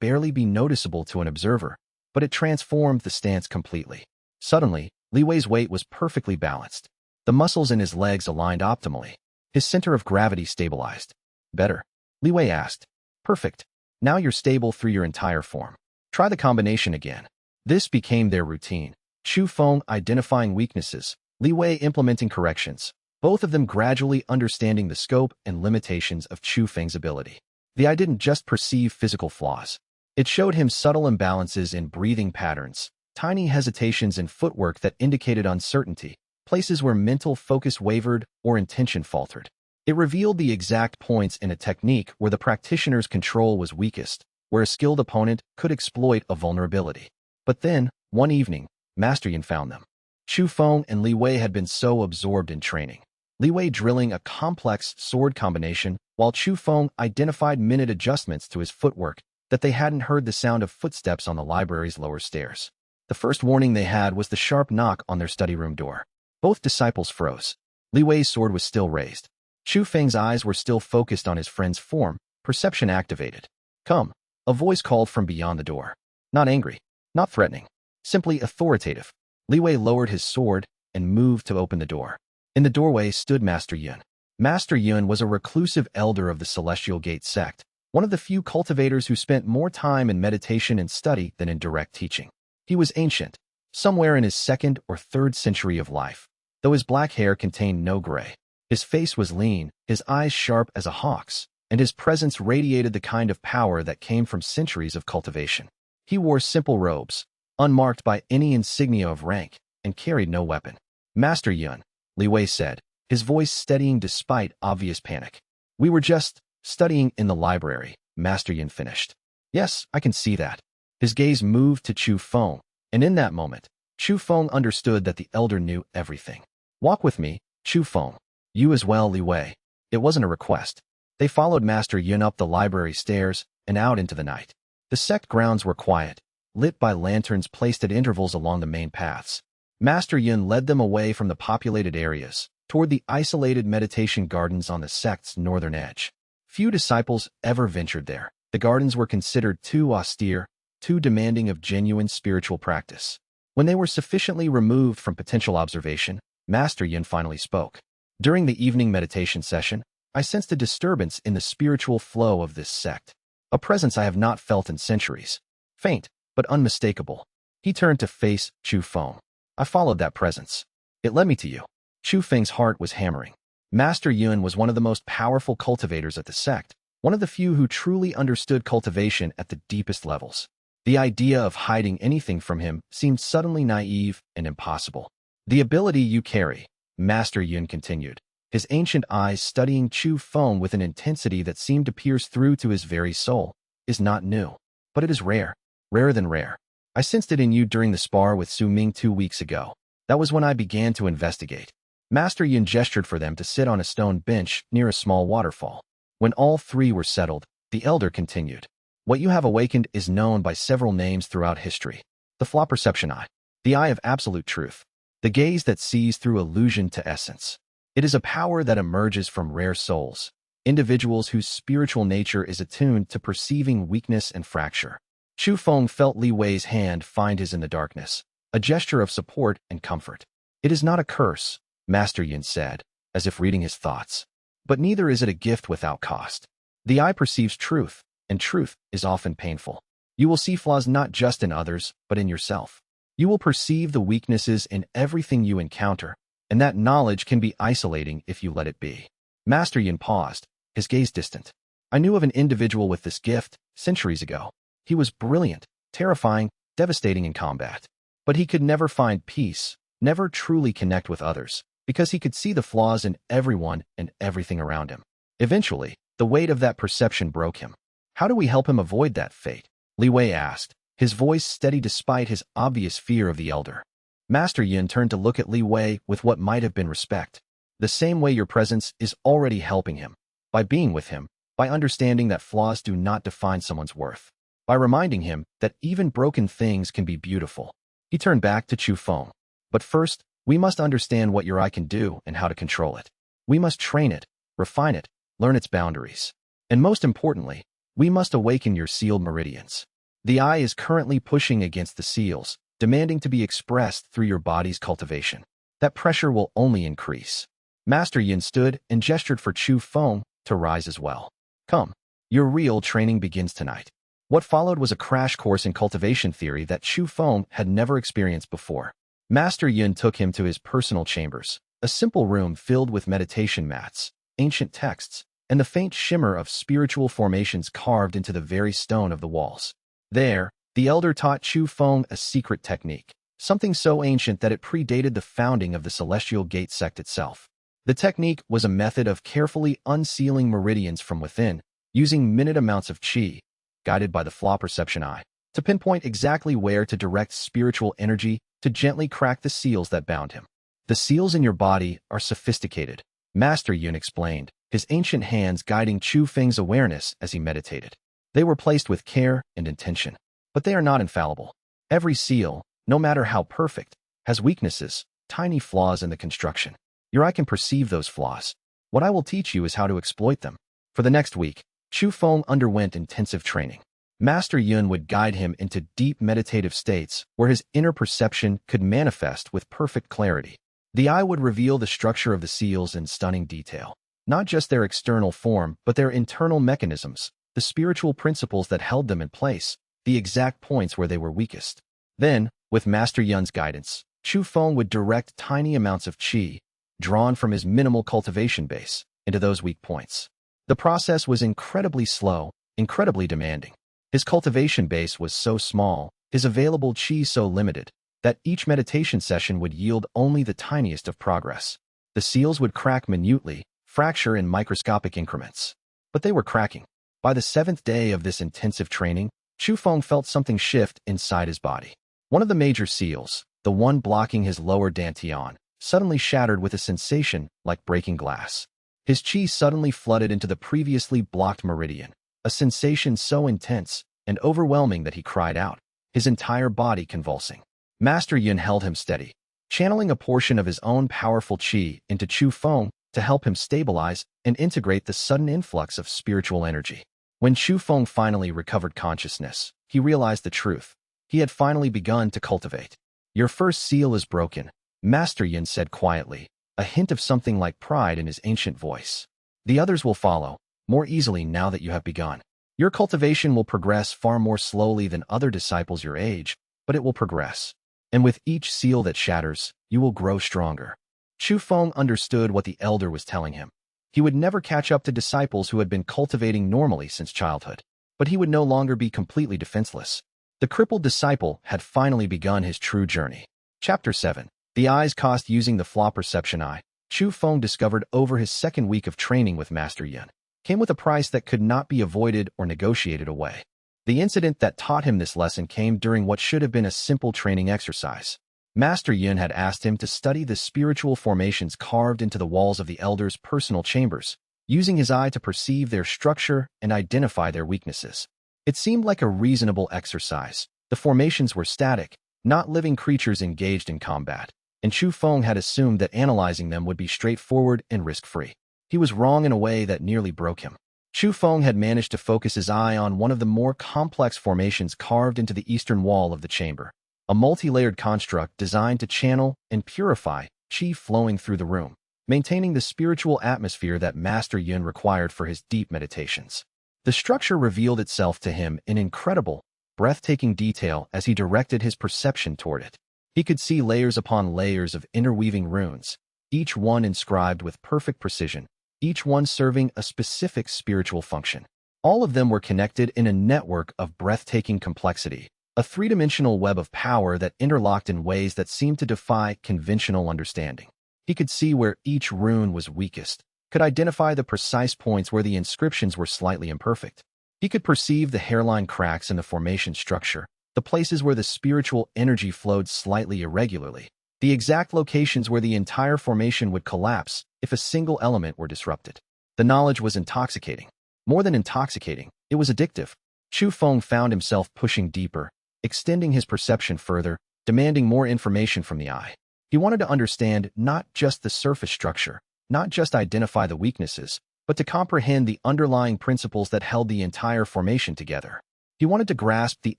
barely be noticeable to an observer, but it transformed the stance completely. Suddenly, Li Wei's weight was perfectly balanced. The muscles in his legs aligned optimally. His center of gravity stabilized. Better? Li Wei asked. Perfect. Now you're stable through your entire form. Try the combination again. This became their routine. Chu Feng identifying weaknesses, Li Wei implementing corrections, both of them gradually understanding the scope and limitations of Chu Feng's ability. The eye didn't just perceive physical flaws. It showed him subtle imbalances in breathing patterns, tiny hesitations in footwork that indicated uncertainty, places where mental focus wavered or intention faltered. It revealed the exact points in a technique where the practitioner's control was weakest, where a skilled opponent could exploit a vulnerability. But then, one evening, Master Yin found them. Chu Feng and Li Wei had been so absorbed in training. Li Wei drilling a complex sword combination, while Chu Feng identified minute adjustments to his footwork, that they hadn't heard the sound of footsteps on the library's lower stairs. The first warning they had was the sharp knock on their study room door. Both disciples froze. Li Wei's sword was still raised. Chu Feng's eyes were still focused on his friend's form, perception activated. Come, a voice called from beyond the door. Not angry, not threatening, simply authoritative. Li Wei lowered his sword and moved to open the door. In the doorway stood Master Yun. Master Yun was a reclusive elder of the Celestial Gate sect, one of the few cultivators who spent more time in meditation and study than in direct teaching. He was ancient, somewhere in his 2nd or 3rd century of life, though his black hair contained no gray. His face was lean, his eyes sharp as a hawk's, and his presence radiated the kind of power that came from centuries of cultivation. He wore simple robes, unmarked by any insignia of rank, and carried no weapon. Master Yun, Li Wei said, his voice steadying despite obvious panic. We were just studying in the library, Master Yun finished. Yes, I can see that. His gaze moved to Chu Feng, and in that moment, Chu Feng understood that the elder knew everything. Walk with me, Chu Feng. You as well, Li Wei. It wasn't a request. They followed Master Yun up the library stairs and out into the night. The sect grounds were quiet, lit by lanterns placed at intervals along the main paths. Master Yun led them away from the populated areas, toward the isolated meditation gardens on the sect's northern edge. Few disciples ever ventured there. The gardens were considered too austere, too demanding of genuine spiritual practice. When they were sufficiently removed from potential observation, Master Yin finally spoke. During the evening meditation session, I sensed a disturbance in the spiritual flow of this sect, a presence I have not felt in centuries. Faint, but unmistakable. He turned to face Chu Feng. I followed that presence. It led me to you. Chu Feng's heart was hammering. Master Yun was one of the most powerful cultivators at the sect, one of the few who truly understood cultivation at the deepest levels. The idea of hiding anything from him seemed suddenly naive and impossible. The ability you carry, Master Yun continued, his ancient eyes studying Chu Feng with an intensity that seemed to pierce through to his very soul, is not new. But it is rare, rarer than rare. I sensed it in you during the spar with Su Ming 2 weeks ago. That was when I began to investigate. Master Yun gestured for them to sit on a stone bench near a small waterfall. When all three were settled, the elder continued. What you have awakened is known by several names throughout history. The Flaw Perception Eye, the eye of absolute truth, the gaze that sees through illusion to essence. It is a power that emerges from rare souls, individuals whose spiritual nature is attuned to perceiving weakness and fracture. Chu Feng felt Li Wei's hand find his in the darkness, a gesture of support and comfort. It is not a curse, Master Yin said, as if reading his thoughts. But neither is it a gift without cost. The eye perceives truth, and truth is often painful. You will see flaws not just in others, but in yourself. You will perceive the weaknesses in everything you encounter, and that knowledge can be isolating if you let it be. Master Yin paused, his gaze distant. I knew of an individual with this gift centuries ago. He was brilliant, terrifying, devastating in combat. But he could never find peace, never truly connect with others, because he could see the flaws in everyone and everything around him. Eventually, the weight of that perception broke him. How do we help him avoid that fate? Li Wei asked, his voice steady despite his obvious fear of the elder. Master Yin turned to look at Li Wei with what might have been respect. The same way your presence is already helping him. By being with him, by understanding that flaws do not define someone's worth. By reminding him that even broken things can be beautiful. He turned back to Chu Feng. But first, we must understand what your eye can do and how to control it. We must train it, refine it, learn its boundaries. And most importantly, we must awaken your sealed meridians. The eye is currently pushing against the seals, demanding to be expressed through your body's cultivation. That pressure will only increase. Master Yin stood and gestured for Chu Feng to rise as well. Come, your real training begins tonight. What followed was a crash course in cultivation theory that Chu Feng had never experienced before. Master Yin took him to his personal chambers, a simple room filled with meditation mats, ancient texts, and the faint shimmer of spiritual formations carved into the very stone of the walls. There, the elder taught Chu Feng a secret technique, something so ancient that it predated the founding of the Celestial Gate sect itself. The technique was a method of carefully unsealing meridians from within, using minute amounts of qi, guided by the Flaw Perception Eye, to pinpoint exactly where to direct spiritual energy to gently crack the seals that bound him. The seals in your body are sophisticated, Master Yun explained, his ancient hands guiding Chu Feng's awareness as he meditated. They were placed with care and intention, but they are not infallible. Every seal, no matter how perfect, has weaknesses, tiny flaws in the construction. Your eye can perceive those flaws. What I will teach you is how to exploit them. For the next week, Chu Feng underwent intensive training. Master Yun would guide him into deep meditative states where his inner perception could manifest with perfect clarity. The eye would reveal the structure of the seals in stunning detail, not just their external form, but their internal mechanisms, the spiritual principles that held them in place, the exact points where they were weakest. Then, with Master Yun's guidance, Chu Feng would direct tiny amounts of qi, drawn from his minimal cultivation base, into those weak points. The process was incredibly slow, incredibly demanding. His cultivation base was so small, his available qi so limited, that each meditation session would yield only the tiniest of progress. The seals would crack minutely, fracture in microscopic increments. But they were cracking. By the 7th day of this intensive training, Chu Feng felt something shift inside his body. One of the major seals, the one blocking his lower dantian, suddenly shattered with a sensation like breaking glass. His qi suddenly flooded into the previously blocked meridian, a sensation so intense and overwhelming that he cried out. his entire body convulsing. Master Yin held him steady, channeling a portion of his own powerful qi into Chu Feng to help him stabilize and integrate the sudden influx of spiritual energy. When Chu Feng finally recovered consciousness, he realized the truth. He had finally begun to cultivate. "Your first seal is broken," Master Yin said quietly, a hint of something like pride in his ancient voice. "The others will follow, more easily now that you have begun. Your cultivation will progress far more slowly than other disciples your age, but it will progress. And with each seal that shatters, you will grow stronger." Chu Feng understood what the elder was telling him. He would never catch up to disciples who had been cultivating normally since childhood, but he would no longer be completely defenseless. The crippled disciple had finally begun his true journey. Chapter 7. The eyes cost using the Flaw Perception Eye, Chu Feng discovered over his second week of training with Master Yin, came with a price that could not be avoided or negotiated away. The incident that taught him this lesson came during what should have been a simple training exercise. Master Yin had asked him to study the spiritual formations carved into the walls of the elder's personal chambers, using his eye to perceive their structure and identify their weaknesses. It seemed like a reasonable exercise. The formations were static, not living creatures engaged in combat, and Chu Feng had assumed that analyzing them would be straightforward and risk-free. He was wrong in a way that nearly broke him. Chu Feng had managed to focus his eye on one of the more complex formations carved into the eastern wall of the chamber, a multi-layered construct designed to channel and purify qi flowing through the room, maintaining the spiritual atmosphere that Master Yin required for his deep meditations. The structure revealed itself to him in incredible, breathtaking detail as he directed his perception toward it. He could see layers upon layers of interweaving runes, each one inscribed with perfect precision, each one serving a specific spiritual function. All of them were connected in a network of breathtaking complexity, a three-dimensional web of power that interlocked in ways that seemed to defy conventional understanding. He could see where each rune was weakest, could identify the precise points where the inscriptions were slightly imperfect. He could perceive the hairline cracks in the formation structure, the places where the spiritual energy flowed slightly irregularly, the exact locations where the entire formation would collapse if a single element were disrupted. The knowledge was intoxicating. More than intoxicating, it was addictive. Chu Feng found himself pushing deeper, extending his perception further, demanding more information from the eye. He wanted to understand not just the surface structure, not just identify the weaknesses, but to comprehend the underlying principles that held the entire formation together. He wanted to grasp the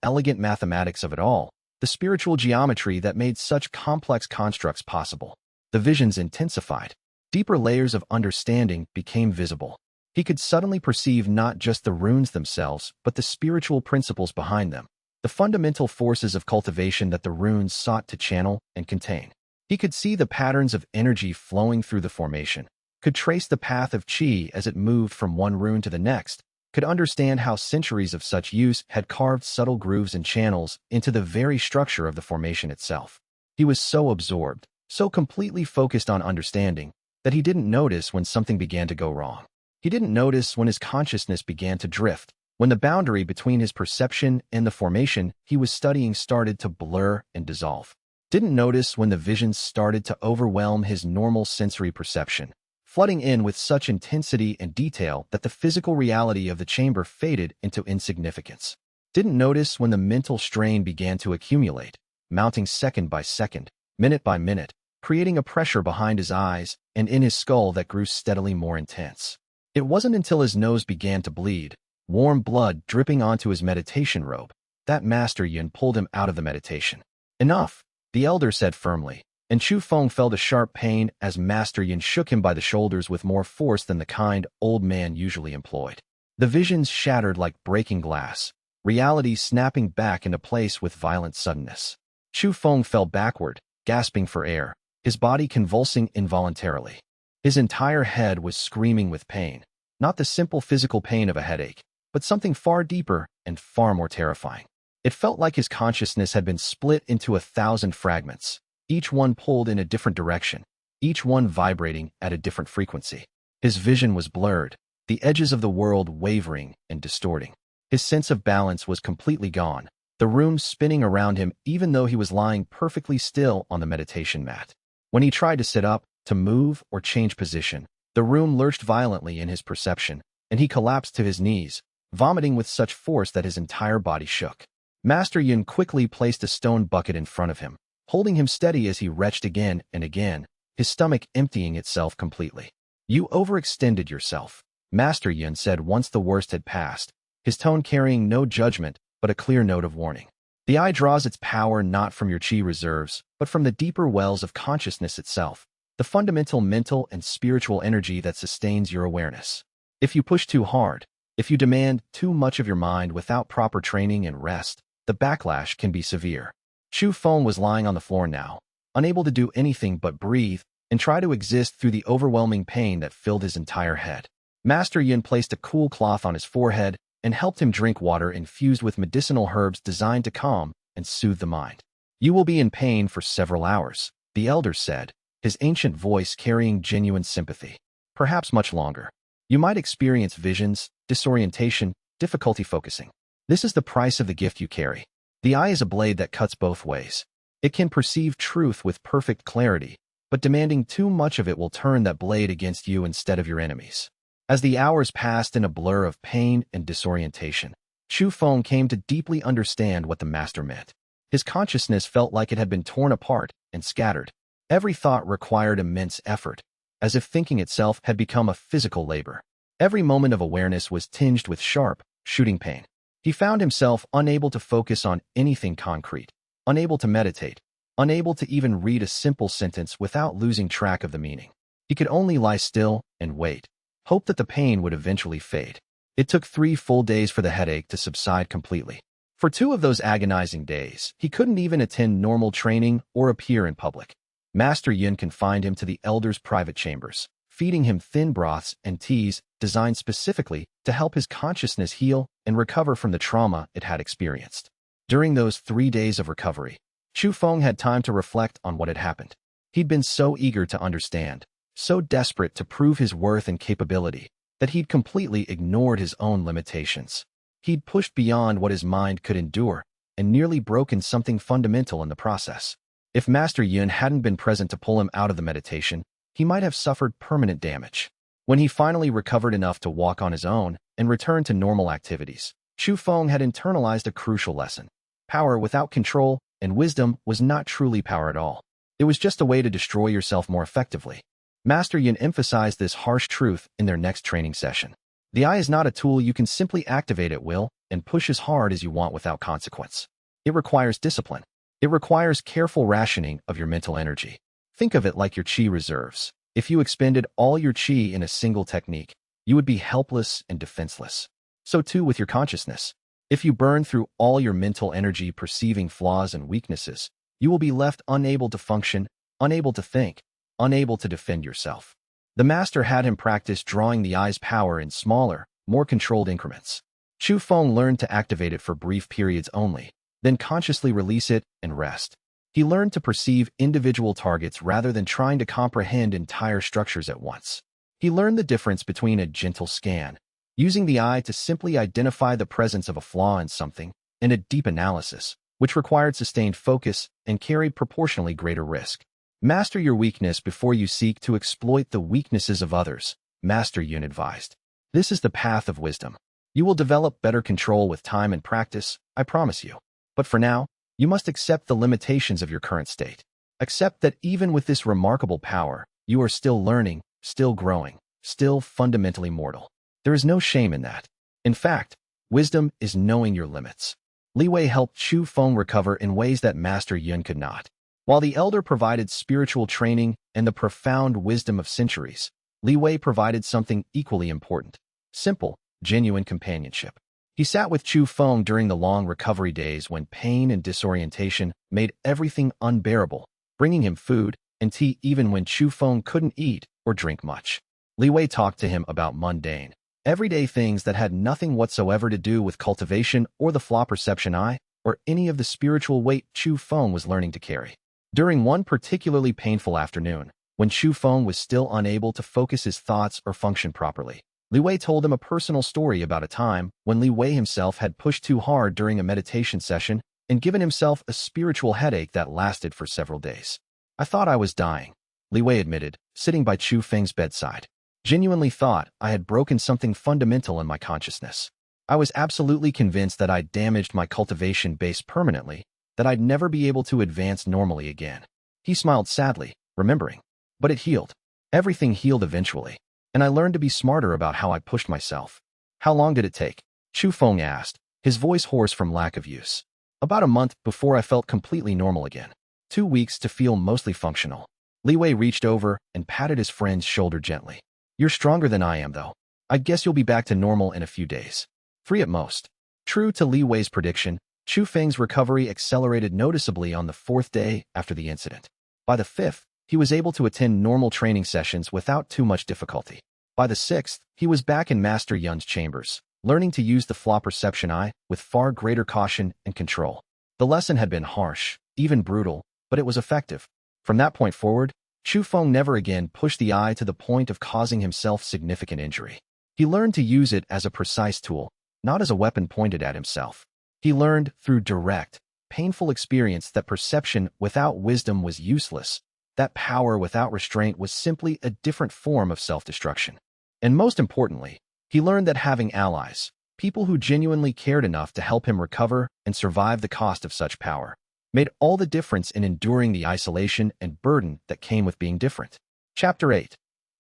elegant mathematics of it all, the spiritual geometry that made such complex constructs possible. The visions intensified. Deeper layers of understanding became visible. He could suddenly perceive not just the runes themselves, but the spiritual principles behind them, the fundamental forces of cultivation that the runes sought to channel and contain. He could see the patterns of energy flowing through the formation, could trace the path of qi as it moved from one rune to the next, could understand how centuries of such use had carved subtle grooves and channels into the very structure of the formation itself. He was so absorbed, so completely focused on understanding, that he didn't notice when something began to go wrong. He didn't notice when his consciousness began to drift, when the boundary between his perception and the formation he was studying started to blur and dissolve. Didn't notice when the visions started to overwhelm his normal sensory perception, flooding in with such intensity and detail that the physical reality of the chamber faded into insignificance. Didn't notice when the mental strain began to accumulate, mounting second by second, minute by minute, creating a pressure behind his eyes and in his skull that grew steadily more intense. It wasn't until his nose began to bleed, warm blood dripping onto his meditation robe, that Master Yin pulled him out of the meditation. "Enough," the elder said firmly, and Chu Feng felt a sharp pain as Master Yin shook him by the shoulders with more force than the kind old man usually employed. The visions shattered like breaking glass, reality snapping back into place with violent suddenness. Chu Feng fell backward, gasping for air, his body convulsing involuntarily. His entire head was screaming with pain, not the simple physical pain of a headache, but something far deeper and far more terrifying. It felt like his consciousness had been split into 1,000 fragments, each one pulled in a different direction, each one vibrating at a different frequency. His vision was blurred, the edges of the world wavering and distorting. His sense of balance was completely gone, the room spinning around him even though he was lying perfectly still on the meditation mat. When he tried to sit up, to move or change position, the room lurched violently in his perception, and he collapsed to his knees, vomiting with such force that his entire body shook. Master Yun quickly placed a stone bucket in front of him, holding him steady as he retched again and again, his stomach emptying itself completely. "You overextended yourself," Master Yun said once the worst had passed, his tone carrying no judgment but a clear note of warning. "The eye draws its power not from your chi reserves, but from the deeper wells of consciousness itself, the fundamental mental and spiritual energy that sustains your awareness. If you push too hard, if you demand too much of your mind without proper training and rest, the backlash can be severe." Chu Feng was lying on the floor now, unable to do anything but breathe and try to exist through the overwhelming pain that filled his entire head. Master Yin placed a cool cloth on his forehead and helped him drink water infused with medicinal herbs designed to calm and soothe the mind. "You will be in pain for several hours," the elder said, his ancient voice carrying genuine sympathy. "Perhaps much longer. You might experience visions, disorientation, difficulty focusing. This is the price of the gift you carry. The eye is a blade that cuts both ways. It can perceive truth with perfect clarity, but demanding too much of it will turn that blade against you instead of your enemies." As the hours passed in a blur of pain and disorientation, Chu Feng came to deeply understand what the master meant. His consciousness felt like it had been torn apart and scattered. Every thought required immense effort, as if thinking itself had become a physical labor. Every moment of awareness was tinged with sharp, shooting pain. He found himself unable to focus on anything concrete, unable to meditate, unable to even read a simple sentence without losing track of the meaning. He could only lie still and wait, hope that the pain would eventually fade. It took 3 full days for the headache to subside completely. For 2 of those agonizing days, he couldn't even attend normal training or appear in public. Master Yin confined him to the elder's private chambers, feeding him thin broths and teas designed specifically to help his consciousness heal and recover from the trauma it had experienced. During those 3 days of recovery, Chu Feng had time to reflect on what had happened. He'd been so eager to understand, so desperate to prove his worth and capability, that he'd completely ignored his own limitations. He'd pushed beyond what his mind could endure and nearly broken something fundamental in the process. If Master Yun hadn't been present to pull him out of the meditation, he might have suffered permanent damage. When he finally recovered enough to walk on his own and return to normal activities, Chu Feng had internalized a crucial lesson. Power without control and wisdom was not truly power at all. It was just a way to destroy yourself more effectively. Master Yin emphasized this harsh truth in their next training session. The eye is not a tool you can simply activate at will and push as hard as you want without consequence. It requires discipline. It requires careful rationing of your mental energy. Think of it like your chi reserves. If you expended all your chi in a single technique, you would be helpless and defenseless. So too with your consciousness. If you burn through all your mental energy perceiving flaws and weaknesses, you will be left unable to function, unable to think, unable to defend yourself. The master had him practice drawing the eye's power in smaller, more controlled increments. Chu Feng learned to activate it for brief periods only, then consciously release it and rest. He learned to perceive individual targets rather than trying to comprehend entire structures at once. He learned the difference between a gentle scan, using the eye to simply identify the presence of a flaw in something, and a deep analysis, which required sustained focus and carried proportionally greater risk. Master your weakness before you seek to exploit the weaknesses of others, Master Yun advised. This is the path of wisdom. You will develop better control with time and practice, I promise you. But for now, you must accept the limitations of your current state. Accept that even with this remarkable power, you are still learning, still growing, still fundamentally mortal. There is no shame in that. In fact, wisdom is knowing your limits. Li Wei helped Chu Feng recover in ways that Master Yun could not. While the elder provided spiritual training and the profound wisdom of centuries, Li Wei provided something equally important: simple, genuine companionship. He sat with Chu Feng during the long recovery days when pain and disorientation made everything unbearable, bringing him food and tea even when Chu Feng couldn't eat or drink much. Li Wei talked to him about mundane, everyday things that had nothing whatsoever to do with cultivation or the Flaw Perception Eye or any of the spiritual weight Chu Feng was learning to carry. During one particularly painful afternoon, when Chu Feng was still unable to focus his thoughts or function properly, Li Wei told him a personal story about a time when Li Wei himself had pushed too hard during a meditation session and given himself a spiritual headache that lasted for several days. "I thought I was dying," Li Wei admitted, sitting by Chu Feng's bedside. "Genuinely thought I had broken something fundamental in my consciousness. I was absolutely convinced that I'd damaged my cultivation base permanently, that I'd never be able to advance normally again. He smiled sadly, remembering. But it healed. Everything healed eventually, and I learned to be smarter about how I pushed myself. How long did it take? Chu Feng asked, his voice hoarse from lack of use. About a month before I felt completely normal again. 2 weeks to feel mostly functional. Li Wei reached over and patted his friend's shoulder gently. You're stronger than I am, though. I guess you'll be back to normal in a few days. 3 at most. True to Li Wei's prediction, Chu Feng's recovery accelerated noticeably on the 4th day after the incident. By the 5th, he was able to attend normal training sessions without too much difficulty. By the 6th, he was back in Master Yun's chambers, learning to use the Flaw Perception Eye with far greater caution and control. The lesson had been harsh, even brutal, but it was effective. From that point forward, Chu Feng never again pushed the eye to the point of causing himself significant injury. He learned to use it as a precise tool, not as a weapon pointed at himself. He learned through direct, painful experience that perception without wisdom was useless, that power without restraint was simply a different form of self-destruction. And most importantly, he learned that having allies, people who genuinely cared enough to help him recover and survive the cost of such power, made all the difference in enduring the isolation and burden that came with being different. Chapter 8.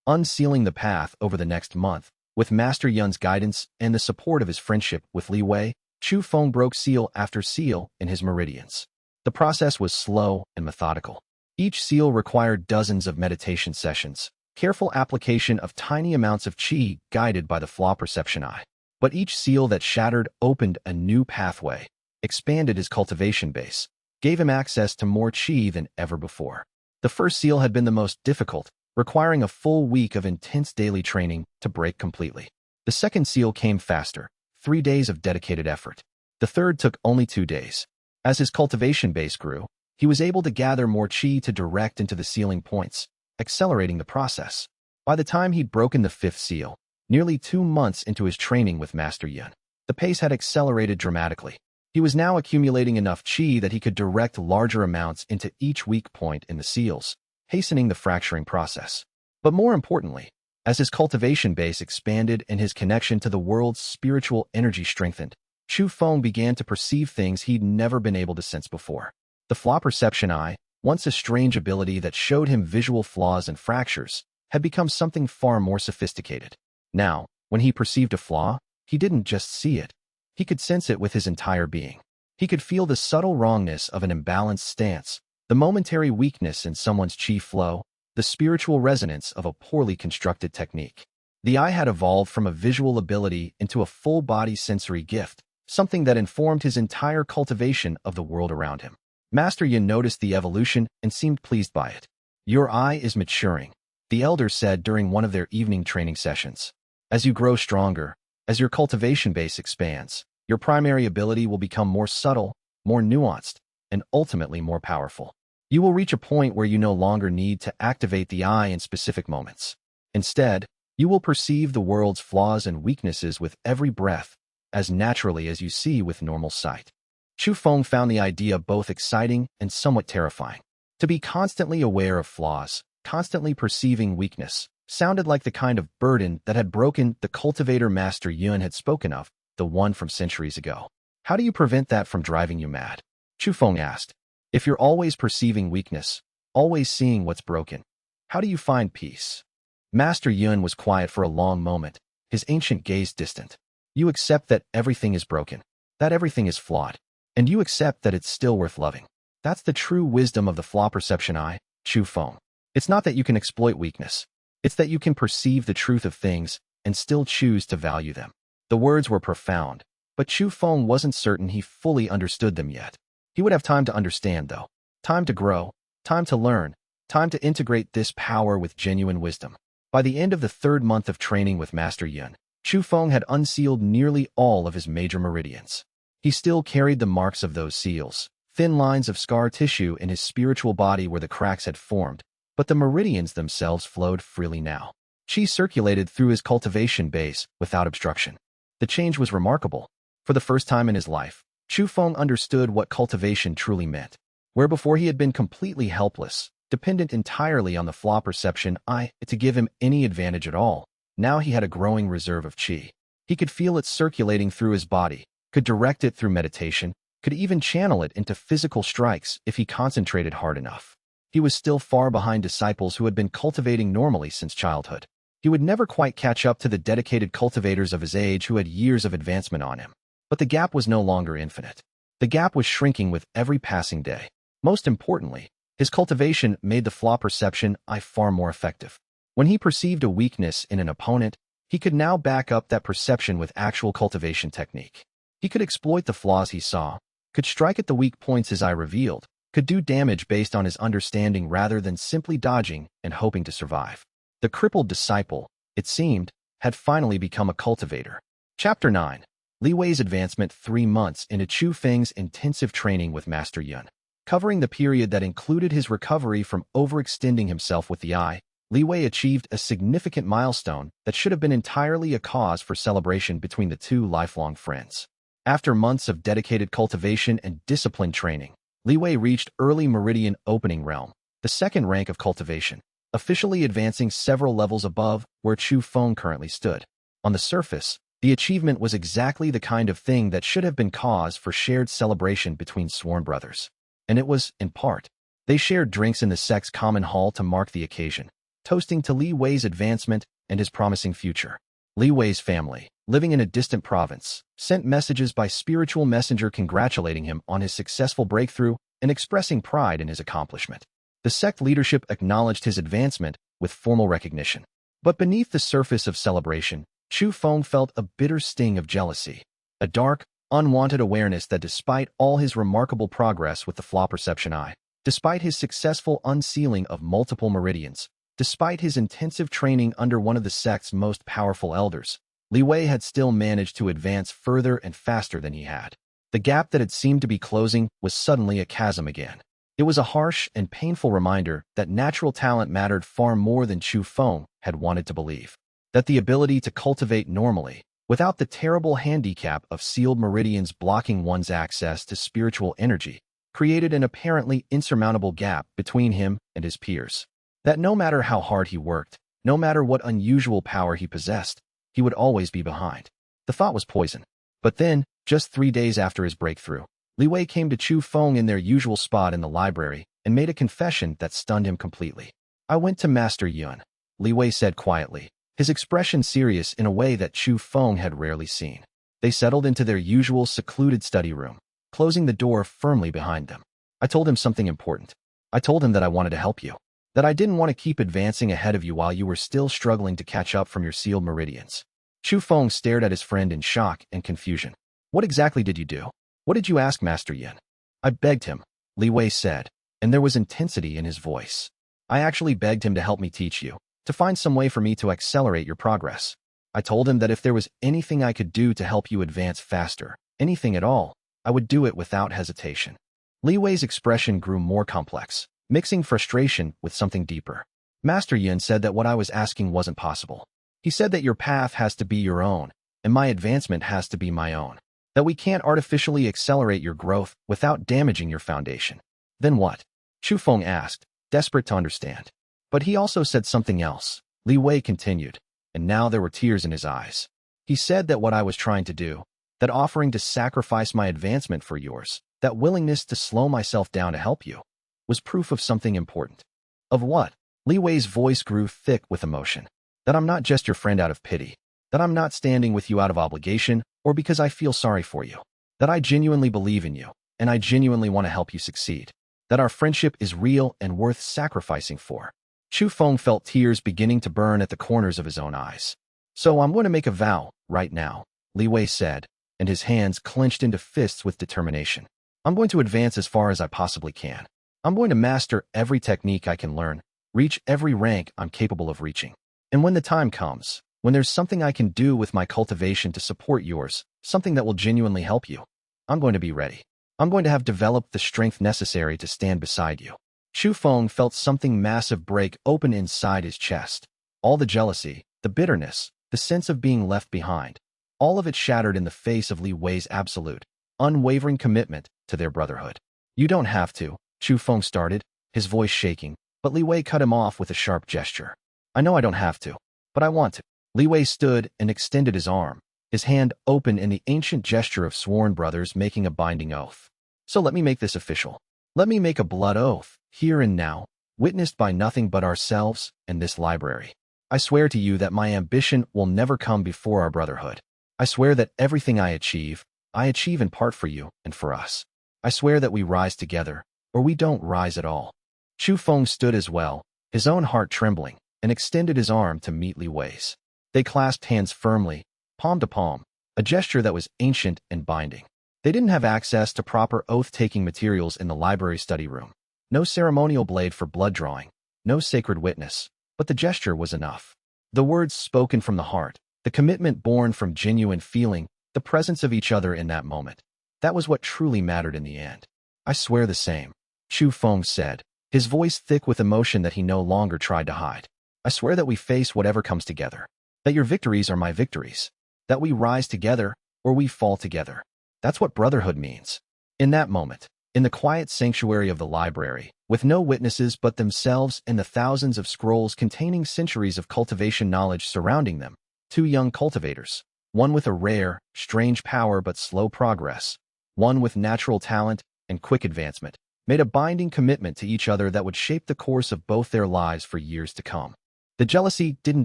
Unsealing the path. Over the next month, with Master Yun's guidance and the support of his friendship with Li Wei, Chu Feng broke seal after seal in his meridians. The process was slow and methodical. Each seal required dozens of meditation sessions, careful application of tiny amounts of qi guided by the Flaw Perception Eye. But each seal that shattered opened a new pathway, expanded his cultivation base, gave him access to more qi than ever before. The first seal had been the most difficult, requiring a full week of intense daily training to break completely. The second seal came faster, 3 days of dedicated effort. The third took only 2 days. As his cultivation base grew, he was able to gather more qi to direct into the sealing points, accelerating the process. By the time he'd broken the 5th seal, nearly 2 months into his training with Master Yun, the pace had accelerated dramatically. He was now accumulating enough qi that he could direct larger amounts into each weak point in the seals, hastening the fracturing process. But more importantly, as his cultivation base expanded and his connection to the world's spiritual energy strengthened, Chu Feng began to perceive things he'd never been able to sense before. The Flaw Perception Eye, once a strange ability that showed him visual flaws and fractures, had become something far more sophisticated. Now, when he perceived a flaw, he didn't just see it. He could sense it with his entire being. He could feel the subtle wrongness of an imbalanced stance, the momentary weakness in someone's qi flow, the spiritual resonance of a poorly constructed technique. The eye had evolved from a visual ability into a full-body sensory gift, something that informed his entire cultivation of the world around him. Master Yin noticed the evolution and seemed pleased by it. Your eye is maturing, the elder said during one of their evening training sessions. As you grow stronger, as your cultivation base expands, your primary ability will become more subtle, more nuanced, and ultimately more powerful. You will reach a point where you no longer need to activate the eye in specific moments. Instead, you will perceive the world's flaws and weaknesses with every breath, as naturally as you see with normal sight. Chu Feng found the idea both exciting and somewhat terrifying. To be constantly aware of flaws, constantly perceiving weakness, sounded like the kind of burden that had broken the cultivator Master Yun had spoken of, the one from centuries ago. How do you prevent that from driving you mad? Chu Feng asked. If you're always perceiving weakness, always seeing what's broken, how do you find peace? Master Yun was quiet for a long moment, his ancient gaze distant. You accept that everything is broken, that everything is flawed, and you accept that it's still worth loving. That's the true wisdom of the Flaw Perception Eye, Chu Feng. It's not that you can exploit weakness. It's that you can perceive the truth of things and still choose to value them. The words were profound, but Chu Feng wasn't certain he fully understood them yet. He would have time to understand, though. Time to grow, time to learn, time to integrate this power with genuine wisdom. By the end of the 3rd month of training with Master Yun, Chu Feng had unsealed nearly all of his major meridians. He still carried the marks of those seals, thin lines of scar tissue in his spiritual body where the cracks had formed, but the meridians themselves flowed freely now. Qi circulated through his cultivation base without obstruction. The change was remarkable. For the first time in his life, Chu Feng understood what cultivation truly meant. Where before he had been completely helpless, dependent entirely on the Flaw Perception Eye to give him any advantage at all, now he had a growing reserve of qi. He could feel it circulating through his body, could direct it through meditation, could even channel it into physical strikes if he concentrated hard enough. He was still far behind disciples who had been cultivating normally since childhood. He would never quite catch up to the dedicated cultivators of his age who had years of advancement on him. But the gap was no longer infinite. The gap was shrinking with every passing day. Most importantly, his cultivation made the Flaw Perception Eye far more effective. When he perceived a weakness in an opponent, he could now back up that perception with actual cultivation technique. He could exploit the flaws he saw, could strike at the weak points his eye revealed, could do damage based on his understanding rather than simply dodging and hoping to survive. The crippled disciple, it seemed, had finally become a cultivator. Chapter 9. Li Wei's advancement 3 months into Chu Feng's intensive training with Master Yun. Covering the period that included his recovery from overextending himself with the eye, Li Wei achieved a significant milestone that should have been entirely a cause for celebration between the two lifelong friends. After months of dedicated cultivation and disciplined training, Li Wei reached early meridian opening realm, the second rank of cultivation, officially advancing several levels above where Chu Feng currently stood. On the surface, the achievement was exactly the kind of thing that should have been cause for shared celebration between sworn brothers. And it was, in part. They shared drinks in the sect's common hall to mark the occasion, toasting to Li Wei's advancement and his promising future. Li Wei's family, living in a distant province, sent messages by spiritual messenger congratulating him on his successful breakthrough and expressing pride in his accomplishment. The sect leadership acknowledged his advancement with formal recognition. But beneath the surface of celebration, Chu Feng felt a bitter sting of jealousy, a dark, unwanted awareness that despite all his remarkable progress with the Flaw Perception Eye, despite his successful unsealing of multiple meridians, despite his intensive training under one of the sect's most powerful elders, Li Wei had still managed to advance further and faster than he had. The gap that had seemed to be closing was suddenly a chasm again. It was a harsh and painful reminder that natural talent mattered far more than Chu Feng had wanted to believe. That the ability to cultivate normally, without the terrible handicap of sealed meridians blocking one's access to spiritual energy, created an apparently insurmountable gap between him and his peers. That no matter how hard he worked, no matter what unusual power he possessed, he would always be behind. The thought was poison. But then, just 3 days after his breakthrough, Li Wei came to Chu Feng in their usual spot in the library and made a confession that stunned him completely. "I went to Master Yun," Li Wei said quietly, his expression serious in a way that Chu Feng had rarely seen. They settled into their usual secluded study room, closing the door firmly behind them. "I told him something important. I told him that I wanted to help you. That I didn't want to keep advancing ahead of you while you were still struggling to catch up from your sealed meridians." Chu Feng stared at his friend in shock and confusion. "What exactly did you do? What did you ask Master Yin?" "I begged him," Li Wei said, and there was intensity in his voice. "I actually begged him to help me teach you, to find some way for me to accelerate your progress. I told him that if there was anything I could do to help you advance faster, anything at all, I would do it without hesitation." Li Wei's expression grew more complex, mixing frustration with something deeper. "Master Yin said that what I was asking wasn't possible. He said that your path has to be your own, and my advancement has to be my own. That we can't artificially accelerate your growth without damaging your foundation." "Then what?" Chu Feng asked, desperate to understand. "But he also said something else," Li Wei continued, and now there were tears in his eyes. "He said that what I was trying to do, that offering to sacrifice my advancement for yours, that willingness to slow myself down to help you, was proof of something important." "Of what?" Li Wei's voice grew thick with emotion. "That I'm not just your friend out of pity. That I'm not standing with you out of obligation or because I feel sorry for you. That I genuinely believe in you, and I genuinely want to help you succeed. That our friendship is real and worth sacrificing for." Chu Feng felt tears beginning to burn at the corners of his own eyes. "So I'm going to make a vow, right now," Li Wei said, and his hands clenched into fists with determination. "I'm going to advance as far as I possibly can. I'm going to master every technique I can learn, reach every rank I'm capable of reaching. And when the time comes, when there's something I can do with my cultivation to support yours, something that will genuinely help you, I'm going to be ready. I'm going to have developed the strength necessary to stand beside you." Chu Feng felt something massive break open inside his chest. All the jealousy, the bitterness, the sense of being left behind, all of it shattered in the face of Li Wei's absolute, unwavering commitment to their brotherhood. "You don't have to," Chu Feng started, his voice shaking, but Li Wei cut him off with a sharp gesture. "I know I don't have to, but I want to." Li Wei stood and extended his arm, his hand open in the ancient gesture of sworn brothers making a binding oath. So let me make this official. Let me make a blood oath, here and now, witnessed by nothing but ourselves and this library. I swear to you that my ambition will never come before our brotherhood. I swear that everything I achieve in part for you and for us. I swear that we rise together, or we don't rise at all. Chu Feng stood as well, his own heart trembling, and extended his arm to meet Li Wei's. They clasped hands firmly, palm to palm, a gesture that was ancient and binding. They didn't have access to proper oath-taking materials in the library study room. No ceremonial blade for blood drawing, no sacred witness, but the gesture was enough. The words spoken from the heart, the commitment born from genuine feeling, the presence of each other in that moment. That was what truly mattered in the end. I swear the same, Chu Feng said, his voice thick with emotion that he no longer tried to hide. I swear that we face whatever comes together, that your victories are my victories, that we rise together or we fall together. That's what brotherhood means. In that moment, in the quiet sanctuary of the library, with no witnesses but themselves and the thousands of scrolls containing centuries of cultivation knowledge surrounding them, two young cultivators, one with a rare, strange power but slow progress, one with natural talent and quick advancement, made a binding commitment to each other that would shape the course of both their lives for years to come. The jealousy didn't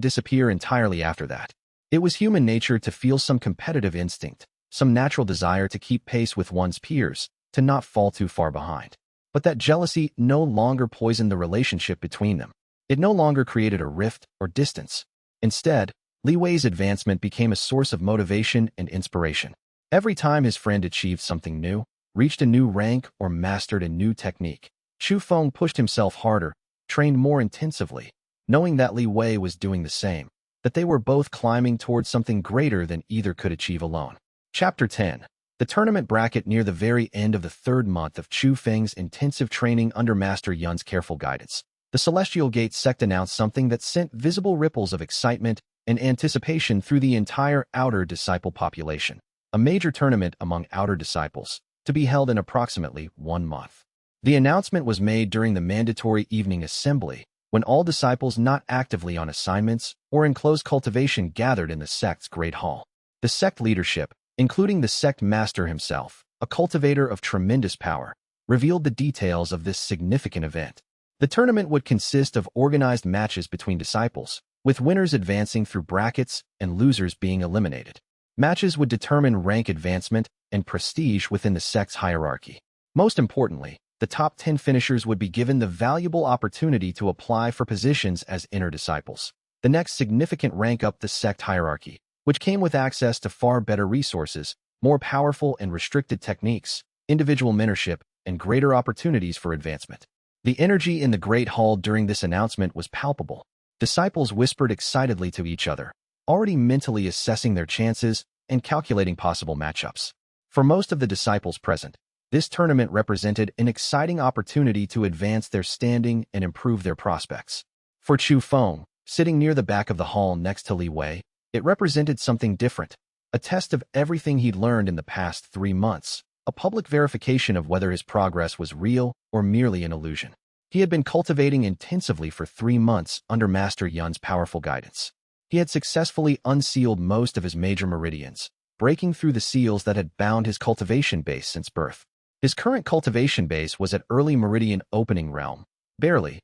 disappear entirely after that. It was human nature to feel some competitive instinct, some natural desire to keep pace with one's peers, to not fall too far behind. But that jealousy no longer poisoned the relationship between them. It no longer created a rift or distance. Instead, Li Wei's advancement became a source of motivation and inspiration. Every time his friend achieved something new, reached a new rank, or mastered a new technique, Chu Feng pushed himself harder, trained more intensively, knowing that Li Wei was doing the same, that they were both climbing towards something greater than either could achieve alone. Chapter 10. The tournament bracket. Near the very end of the third month of Chu Feng's intensive training under Master Yun's careful guidance, the Celestial Gate sect announced something that sent visible ripples of excitement and anticipation through the entire outer disciple population. A major tournament among outer disciples, to be held in approximately 1 month. The announcement was made during the mandatory evening assembly, when all disciples not actively on assignments or in close cultivation gathered in the sect's great hall. The sect leadership, including the sect master himself, a cultivator of tremendous power, revealed the details of this significant event. The tournament would consist of organized matches between disciples, with winners advancing through brackets and losers being eliminated. Matches would determine rank advancement and prestige within the sect's hierarchy. Most importantly, the top 10 finishers would be given the valuable opportunity to apply for positions as inner disciples, the next significant rank up the sect hierarchy, which came with access to far better resources, more powerful and restricted techniques, individual mentorship, and greater opportunities for advancement. The energy in the Great Hall during this announcement was palpable. Disciples whispered excitedly to each other, already mentally assessing their chances and calculating possible matchups. For most of the disciples present, this tournament represented an exciting opportunity to advance their standing and improve their prospects. For Chu Feng, sitting near the back of the hall next to Li Wei, it represented something different, a test of everything he'd learned in the past 3 months, a public verification of whether his progress was real or merely an illusion. He had been cultivating intensively for 3 months under Master Yun's powerful guidance. He had successfully unsealed most of his major meridians, breaking through the seals that had bound his cultivation base since birth. His current cultivation base was at early meridian opening realm, barely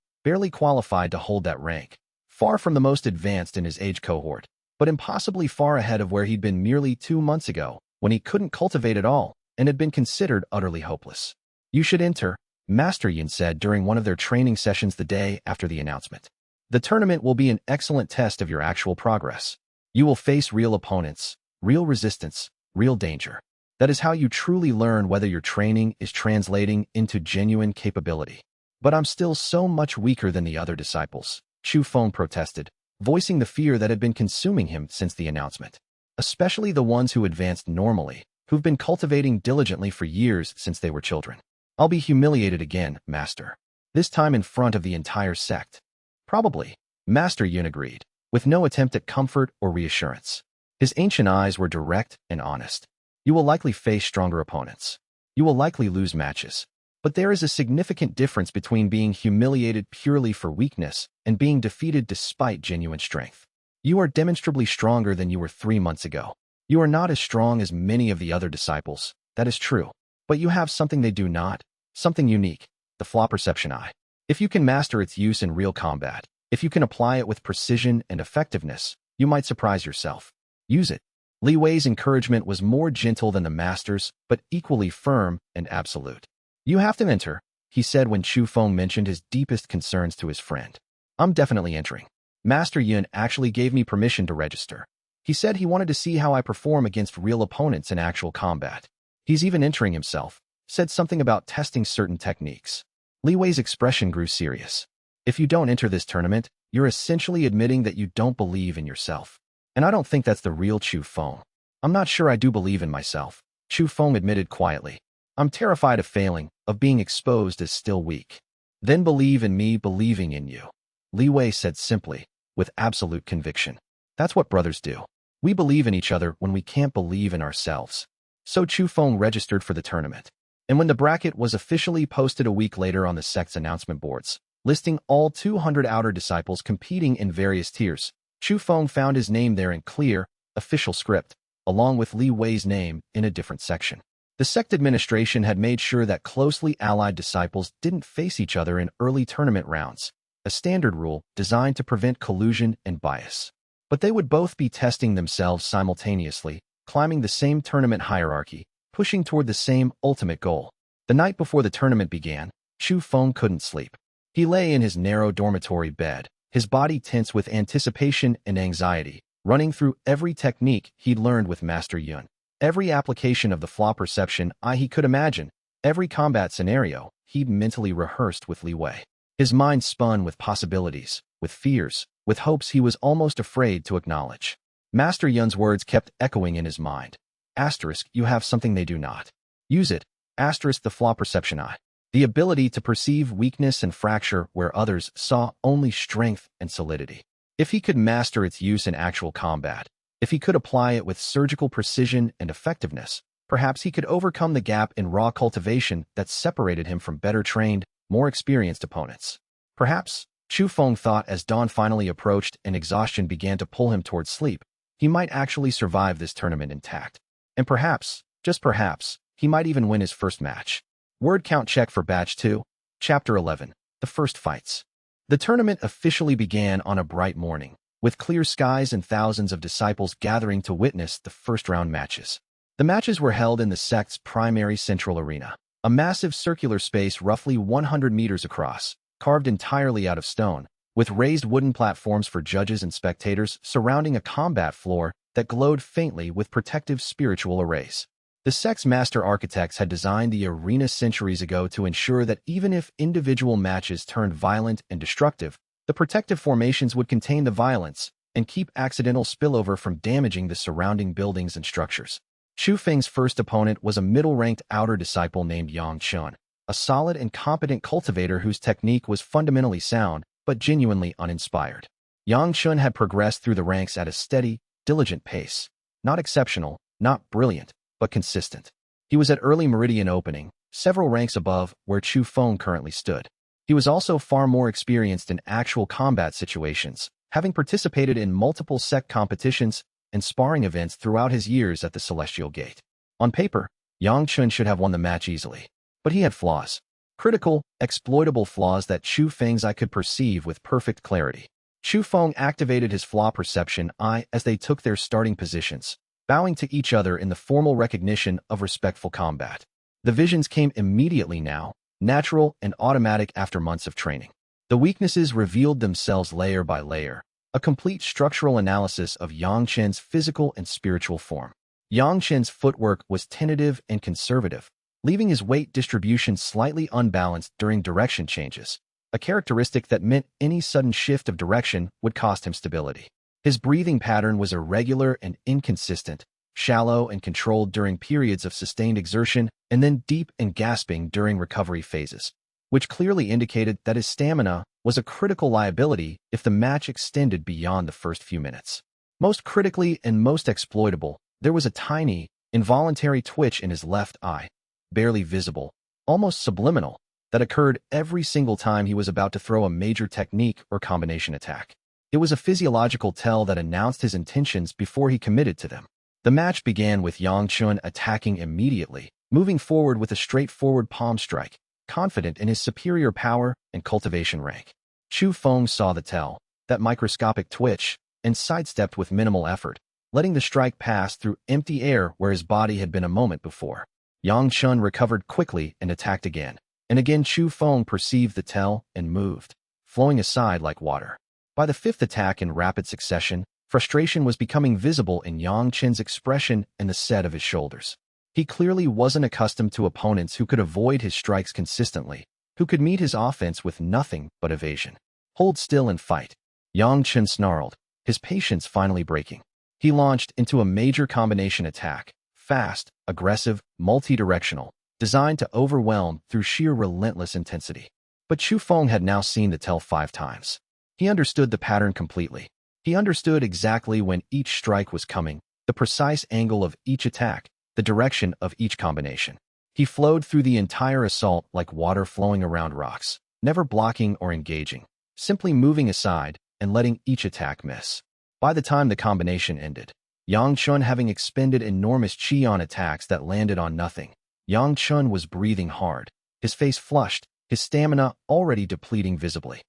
qualified to hold that rank, far from the most advanced in his age cohort, but impossibly far ahead of where he'd been merely 2 months ago, when he couldn't cultivate at all and had been considered utterly hopeless. You should enter, Master Yun said during one of their training sessions the day after the announcement. The tournament will be an excellent test of your actual progress. You will face real opponents, real resistance, real danger. That is how you truly learn whether your training is translating into genuine capability. But I'm still so much weaker than the other disciples, Chu Feng protested, voicing the fear that had been consuming him since the announcement. Especially the ones who advanced normally, who've been cultivating diligently for years since they were children. I'll be humiliated again, Master. This time in front of the entire sect. Probably, Master Yun agreed, with no attempt at comfort or reassurance. His ancient eyes were direct and honest. You will likely face stronger opponents. You will likely lose matches. But there is a significant difference between being humiliated purely for weakness and being defeated despite genuine strength. You are demonstrably stronger than you were 3 months ago. You are not as strong as many of the other disciples, that is true. But you have something they do not, something unique, the Flaw Perception Eye. If you can master its use in real combat, if you can apply it with precision and effectiveness, you might surprise yourself. Use it. Li Wei's encouragement was more gentle than the master's, but equally firm and absolute. You have to enter, he said when Chu Feng mentioned his deepest concerns to his friend. I'm definitely entering. Master Yun actually gave me permission to register. He said he wanted to see how I perform against real opponents in actual combat. He's even entering himself, said something about testing certain techniques. Li Wei's expression grew serious. If you don't enter this tournament, you're essentially admitting that you don't believe in yourself. And I don't think that's the real Chu Feng. I'm not sure I do believe in myself, Chu Feng admitted quietly. I'm terrified of failing, of being exposed as still weak. Then believe in me believing in you, Li Wei said simply, with absolute conviction. That's what brothers do. We believe in each other when we can't believe in ourselves. So Chu Feng registered for the tournament. And when the bracket was officially posted a week later on the sect's announcement boards, listing all 200 outer disciples competing in various tiers, Chu Feng found his name there in clear, official script, along with Li Wei's name in a different section. The sect administration had made sure that closely allied disciples didn't face each other in early tournament rounds, a standard rule designed to prevent collusion and bias. But they would both be testing themselves simultaneously, climbing the same tournament hierarchy, pushing toward the same ultimate goal. The night before the tournament began, Chu Feng couldn't sleep. He lay in his narrow dormitory bed, his body tense with anticipation and anxiety, running through every technique he'd learned with Master Yun, every application of the Flaw Perception Eye he could imagine, every combat scenario he'd mentally rehearsed with Li Wei. His mind spun with possibilities, with fears, with hopes he was almost afraid to acknowledge. Master Yun's words kept echoing in his mind. Asterisk, you have something they do not. Use it. Asterisk, the Flaw Perception Eye. The ability to perceive weakness and fracture where others saw only strength and solidity. If he could master its use in actual combat, if he could apply it with surgical precision and effectiveness, perhaps he could overcome the gap in raw cultivation that separated him from better trained, more experienced opponents. Perhaps, Chu Feng thought as dawn finally approached and exhaustion began to pull him towards sleep, he might actually survive this tournament intact. And perhaps, just perhaps, he might even win his first match. Word count check for Batch 2, Chapter 11, The First Fights. The tournament officially began on a bright morning, with clear skies and thousands of disciples gathering to witness the first-round matches. The matches were held in the sect's primary central arena, a massive circular space roughly 100 meters across, carved entirely out of stone, with raised wooden platforms for judges and spectators surrounding a combat floor that glowed faintly with protective spiritual arrays. The sect's master architects had designed the arena centuries ago to ensure that even if individual matches turned violent and destructive, the protective formations would contain the violence and keep accidental spillover from damaging the surrounding buildings and structures. Chu Feng's first opponent was a middle-ranked outer disciple named Yang Chun, a solid and competent cultivator whose technique was fundamentally sound but genuinely uninspired. Yang Chun had progressed through the ranks at a steady, diligent pace, not exceptional, not brilliant, but consistent. He was at early meridian opening, several ranks above where Chu Feng currently stood. He was also far more experienced in actual combat situations, having participated in multiple sect competitions and sparring events throughout his years at the Celestial Gate. On paper, Yang Chun should have won the match easily. But he had flaws. Critical, exploitable flaws that Chu Feng's eye could perceive with perfect clarity. Chu Feng activated his Flaw Perception Eye as they took their starting positions, bowing to each other in the formal recognition of respectful combat. The visions came immediately now, natural and automatic after months of training. The weaknesses revealed themselves layer by layer, a complete structural analysis of Yang Chen's physical and spiritual form. Yang Chen's footwork was tentative and conservative, leaving his weight distribution slightly unbalanced during direction changes, a characteristic that meant any sudden shift of direction would cost him stability. His breathing pattern was irregular and inconsistent, shallow and controlled during periods of sustained exertion, and then deep and gasping during recovery phases, which clearly indicated that his stamina was a critical liability if the match extended beyond the first few minutes. Most critically and most exploitable, there was a tiny, involuntary twitch in his left eye, barely visible, almost subliminal, that occurred every single time he was about to throw a major technique or combination attack. It was a physiological tell that announced his intentions before he committed to them. The match began with Yang Chun attacking immediately, moving forward with a straightforward palm strike, confident in his superior power and cultivation rank. Chu Feng saw the tell, that microscopic twitch, and sidestepped with minimal effort, letting the strike pass through empty air where his body had been a moment before. Yang Chun recovered quickly and attacked again. And again Chu Feng perceived the tell and moved, flowing aside like water. By the fifth attack in rapid succession, frustration was becoming visible in Yang Chun's expression and the set of his shoulders. He clearly wasn't accustomed to opponents who could avoid his strikes consistently, who could meet his offense with nothing but evasion. Hold still and fight. Yang Chun snarled, his patience finally breaking. He launched into a major combination attack, fast, aggressive, multi-directional, designed to overwhelm through sheer relentless intensity. But Chu Feng had now seen the tell 5 times. He understood the pattern completely. He understood exactly when each strike was coming, the precise angle of each attack, the direction of each combination. He flowed through the entire assault like water flowing around rocks, never blocking or engaging, simply moving aside and letting each attack miss. By the time the combination ended, Yang Chun having expended enormous chi on attacks that landed on nothing, Yang Chun was breathing hard, his face flushed, his stamina already depleting visibly.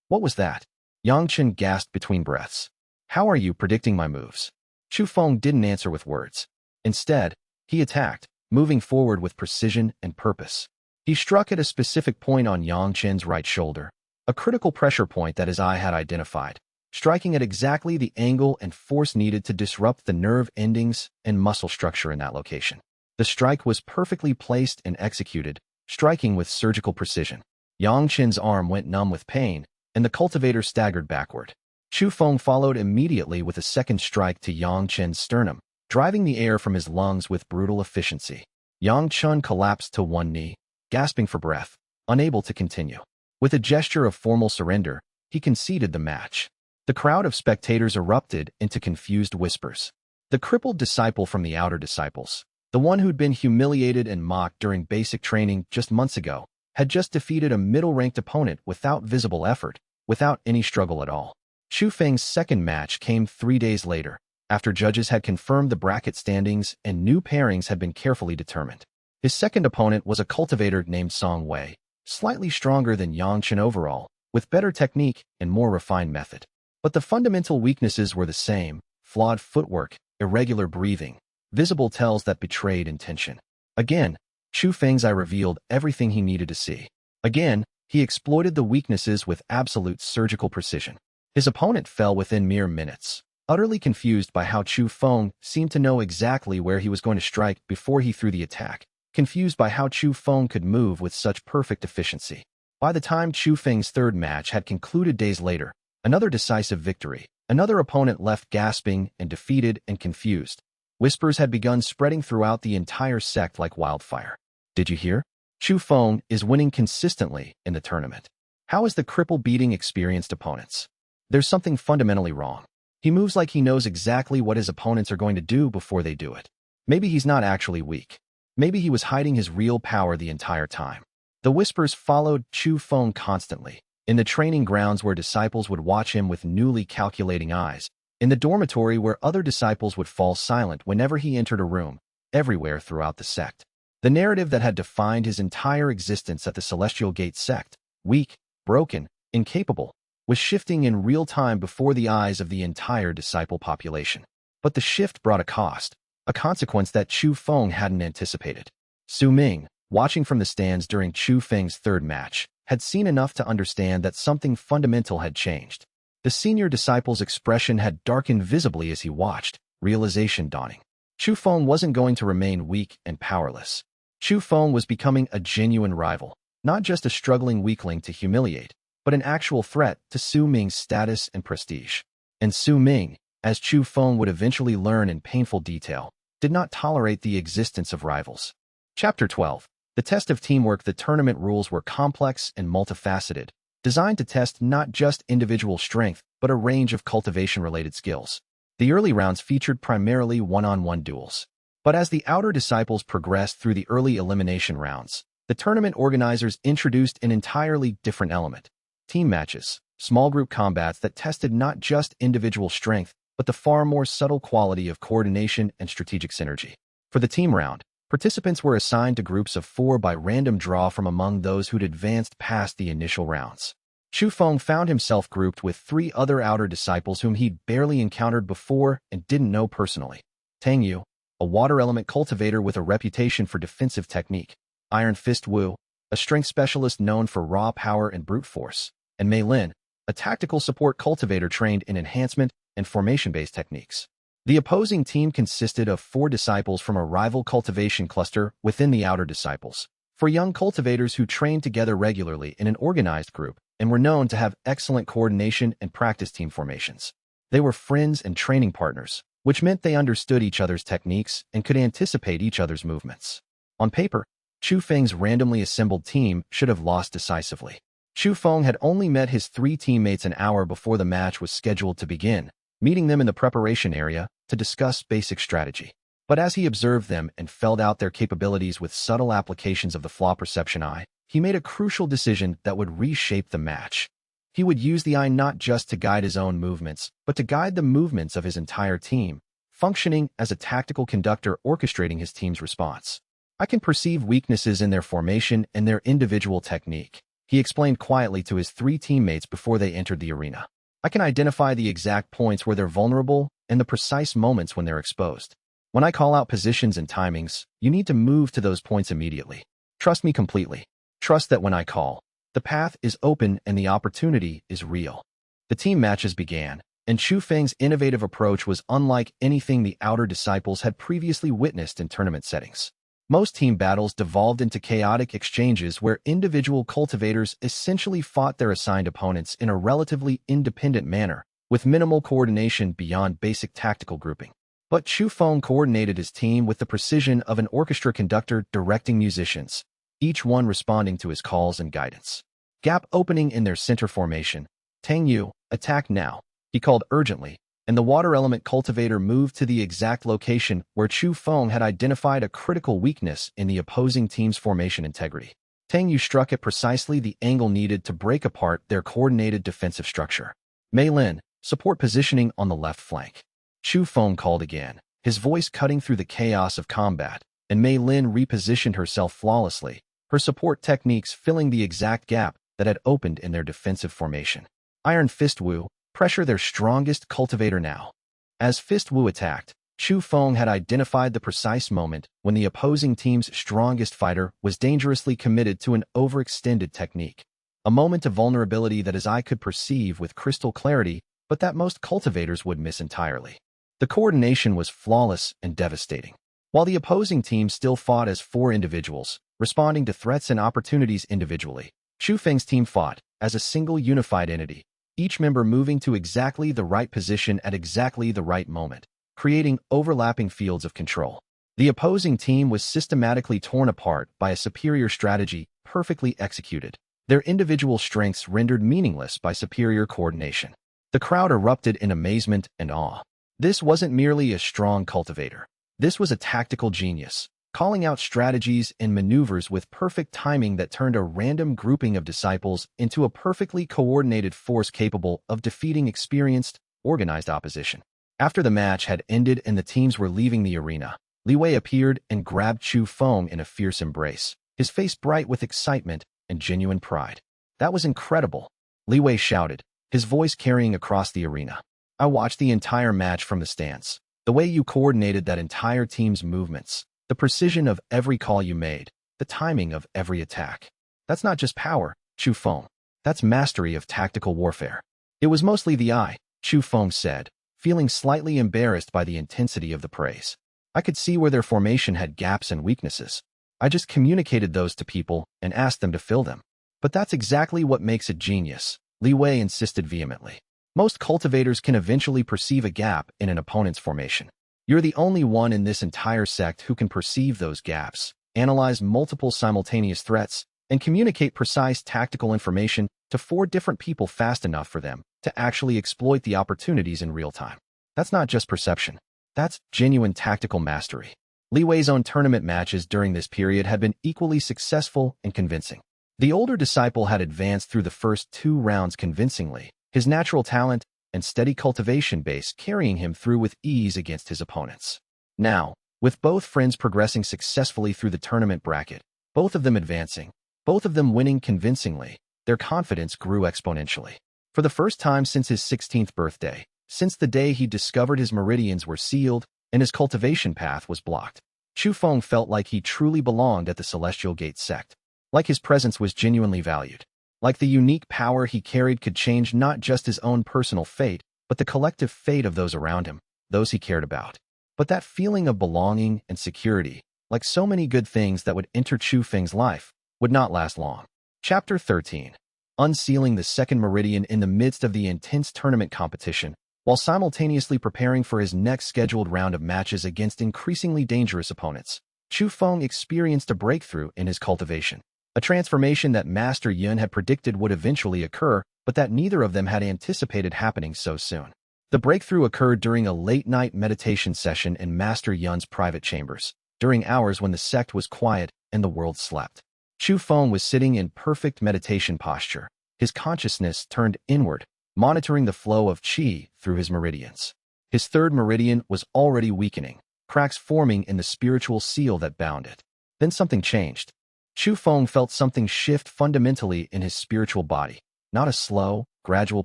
What was that? Yang Chun gasped between breaths. How are you predicting my moves? Chu Feng didn't answer with words. Instead, he attacked, moving forward with precision and purpose. He struck at a specific point on Yang Chun's right shoulder, a critical pressure point that his eye had identified, striking at exactly the angle and force needed to disrupt the nerve endings and muscle structure in that location. The strike was perfectly placed and executed, striking with surgical precision. Yang Chun's arm went numb with pain, and the cultivator staggered backward. Chu Feng followed immediately with a second strike to Yang Chun's sternum, driving the air from his lungs with brutal efficiency. Yang Chun collapsed to one knee, gasping for breath, unable to continue. With a gesture of formal surrender, he conceded the match. The crowd of spectators erupted into confused whispers. The crippled disciple from the outer disciples, the one who'd been humiliated and mocked during basic training just months ago, had just defeated a middle-ranked opponent without visible effort, without any struggle at all. Chu Feng's second match came 3 days later, after judges had confirmed the bracket standings and new pairings had been carefully determined. His second opponent was a cultivator named Song Wei, slightly stronger than Yang Chun overall, with better technique and more refined method. But the fundamental weaknesses were the same: flawed footwork, irregular breathing, visible tells that betrayed intention. Again, Chu Feng's eye revealed everything he needed to see. Again, he exploited the weaknesses with absolute surgical precision. His opponent fell within mere minutes, utterly confused by how Chu Feng seemed to know exactly where he was going to strike before he threw the attack, confused by how Chu Feng could move with such perfect efficiency. By the time Chu Feng's third match had concluded days later, another decisive victory, another opponent left gasping and defeated and confused. Whispers had begun spreading throughout the entire sect like wildfire. Did you hear? Chu Feng is winning consistently in the tournament. How is the cripple beating experienced opponents? There's something fundamentally wrong. He moves like he knows exactly what his opponents are going to do before they do it. Maybe he's not actually weak. Maybe he was hiding his real power the entire time. The whispers followed Chu Feng constantly, in the training grounds where disciples would watch him with newly calculating eyes, in the dormitory where other disciples would fall silent whenever he entered a room, everywhere throughout the sect. The narrative that had defined his entire existence at the Celestial Gate sect, weak, broken, incapable, was shifting in real time before the eyes of the entire disciple population. But the shift brought a cost, a consequence that Chu Feng hadn't anticipated. Su Ming, watching from the stands during Chu Feng's third match, had seen enough to understand that something fundamental had changed. The senior disciple's expression had darkened visibly as he watched, realization dawning. Chu Feng wasn't going to remain weak and powerless. Chu Feng was becoming a genuine rival, not just a struggling weakling to humiliate, but an actual threat to Su Ming's status and prestige. And Su Ming, as Chu Feng would eventually learn in painful detail, did not tolerate the existence of rivals. Chapter 12. The test of teamwork. The tournament rules were complex and multifaceted, designed to test not just individual strength, but a range of cultivation-related skills. The early rounds featured primarily one-on-one duels. But as the outer disciples progressed through the early elimination rounds, the tournament organizers introduced an entirely different element: team matches, small group combats that tested not just individual strength, but the far more subtle quality of coordination and strategic synergy. For the team round, participants were assigned to groups of 4 by random draw from among those who'd advanced past the initial rounds. Chu Feng found himself grouped with 3 other outer disciples whom he'd barely encountered before and didn't know personally. Tang Yu, a water element cultivator with a reputation for defensive technique; Iron Fist Wu, a strength specialist known for raw power and brute force; and Mei Lin, a tactical support cultivator trained in enhancement and formation-based techniques. The opposing team consisted of 4 disciples from a rival cultivation cluster within the outer disciples, 4 young cultivators who trained together regularly in an organized group and were known to have excellent coordination and practice team formations. They were friends and training partners, which meant they understood each other's techniques and could anticipate each other's movements. On paper, Chu Feng's randomly assembled team should have lost decisively. Chu Feng had only met his 3 teammates an hour before the match was scheduled to begin, meeting them in the preparation area to discuss basic strategy. But as he observed them and felt out their capabilities with subtle applications of the Flaw Perception Eye, he made a crucial decision that would reshape the match. He would use the eye not just to guide his own movements, but to guide the movements of his entire team, functioning as a tactical conductor orchestrating his team's response. I can perceive weaknesses in their formation and their individual technique, he explained quietly to his 3 teammates before they entered the arena. I can identify the exact points where they're vulnerable and the precise moments when they're exposed. When I call out positions and timings, you need to move to those points immediately. Trust me completely. Trust that when I call, the path is open and the opportunity is real. The team matches began, and Chu Feng's innovative approach was unlike anything the outer disciples had previously witnessed in tournament settings. Most team battles devolved into chaotic exchanges where individual cultivators essentially fought their assigned opponents in a relatively independent manner, with minimal coordination beyond basic tactical grouping. But Chu Feng coordinated his team with the precision of an orchestra conductor directing musicians, each one responding to his calls and guidance. Gap opening in their center formation. Tang Yu, attack now, he called urgently, and the water element cultivator moved to the exact location where Chu Feng had identified a critical weakness in the opposing team's formation integrity. Tang Yu struck at precisely the angle needed to break apart their coordinated defensive structure. Mei Lin, support positioning on the left flank. Chu Feng called again, his voice cutting through the chaos of combat, and Mei Lin repositioned herself flawlessly, her support techniques filling the exact gap that had opened in their defensive formation. Iron Fist Wu, pressure their strongest cultivator now. As Fist Wu attacked, Chu Feng had identified the precise moment when the opposing team's strongest fighter was dangerously committed to an overextended technique. A moment of vulnerability that his eye could perceive with crystal clarity, but that most cultivators would miss entirely. The coordination was flawless and devastating. While the opposing team still fought as 4 individuals, responding to threats and opportunities individually, Chu Feng's team fought as a single unified entity, each member moving to exactly the right position at exactly the right moment, creating overlapping fields of control. The opposing team was systematically torn apart by a superior strategy perfectly executed, their individual strengths rendered meaningless by superior coordination. The crowd erupted in amazement and awe. This wasn't merely a strong cultivator. This was a tactical genius, calling out strategies and maneuvers with perfect timing that turned a random grouping of disciples into a perfectly coordinated force capable of defeating experienced, organized opposition. After the match had ended and the teams were leaving the arena, Li Wei appeared and grabbed Chu Feng in a fierce embrace, his face bright with excitement and genuine pride. That was incredible, Li Wei shouted, his voice carrying across the arena. I watched the entire match from the stands. The way you coordinated that entire team's movements, the precision of every call you made, the timing of every attack. That's not just power, Chu Feng. That's mastery of tactical warfare. It was mostly the eye, Chu Feng said, feeling slightly embarrassed by the intensity of the praise. I could see where their formation had gaps and weaknesses. I just communicated those to people and asked them to fill them. But that's exactly what makes it genius, Li Wei insisted vehemently. Most cultivators can eventually perceive a gap in an opponent's formation. You're the only one in this entire sect who can perceive those gaps, analyze multiple simultaneous threats, and communicate precise tactical information to 4 different people fast enough for them to actually exploit the opportunities in real time. That's not just perception. That's genuine tactical mastery. Li Wei's own tournament matches during this period had been equally successful and convincing. The older disciple had advanced through the first 2 rounds convincingly, his natural talent and steady cultivation base carrying him through with ease against his opponents. Now, with both friends progressing successfully through the tournament bracket, both of them advancing, both of them winning convincingly, their confidence grew exponentially. For the first time since his 16th birthday, since the day he discovered his meridians were sealed and his cultivation path was blocked, Chu Feng felt like he truly belonged at the Celestial Gate sect. Like his presence was genuinely valued. Like the unique power he carried could change not just his own personal fate, but the collective fate of those around him, those he cared about. But that feeling of belonging and security, like so many good things that would enter Chu Feng's life, would not last long. Chapter 13. Unsealing the second meridian in the midst of the intense tournament competition, while simultaneously preparing for his next scheduled round of matches against increasingly dangerous opponents, Chu Feng experienced a breakthrough in his cultivation. A transformation that Master Yun had predicted would eventually occur, but that neither of them had anticipated happening so soon. The breakthrough occurred during a late-night meditation session in Master Yun's private chambers, during hours when the sect was quiet and the world slept. Chu Feng was sitting in perfect meditation posture, his consciousness turned inward, monitoring the flow of qi through his meridians. His third meridian was already weakening, cracks forming in the spiritual seal that bound it. Then something changed. Chu Feng felt something shift fundamentally in his spiritual body, not a slow, gradual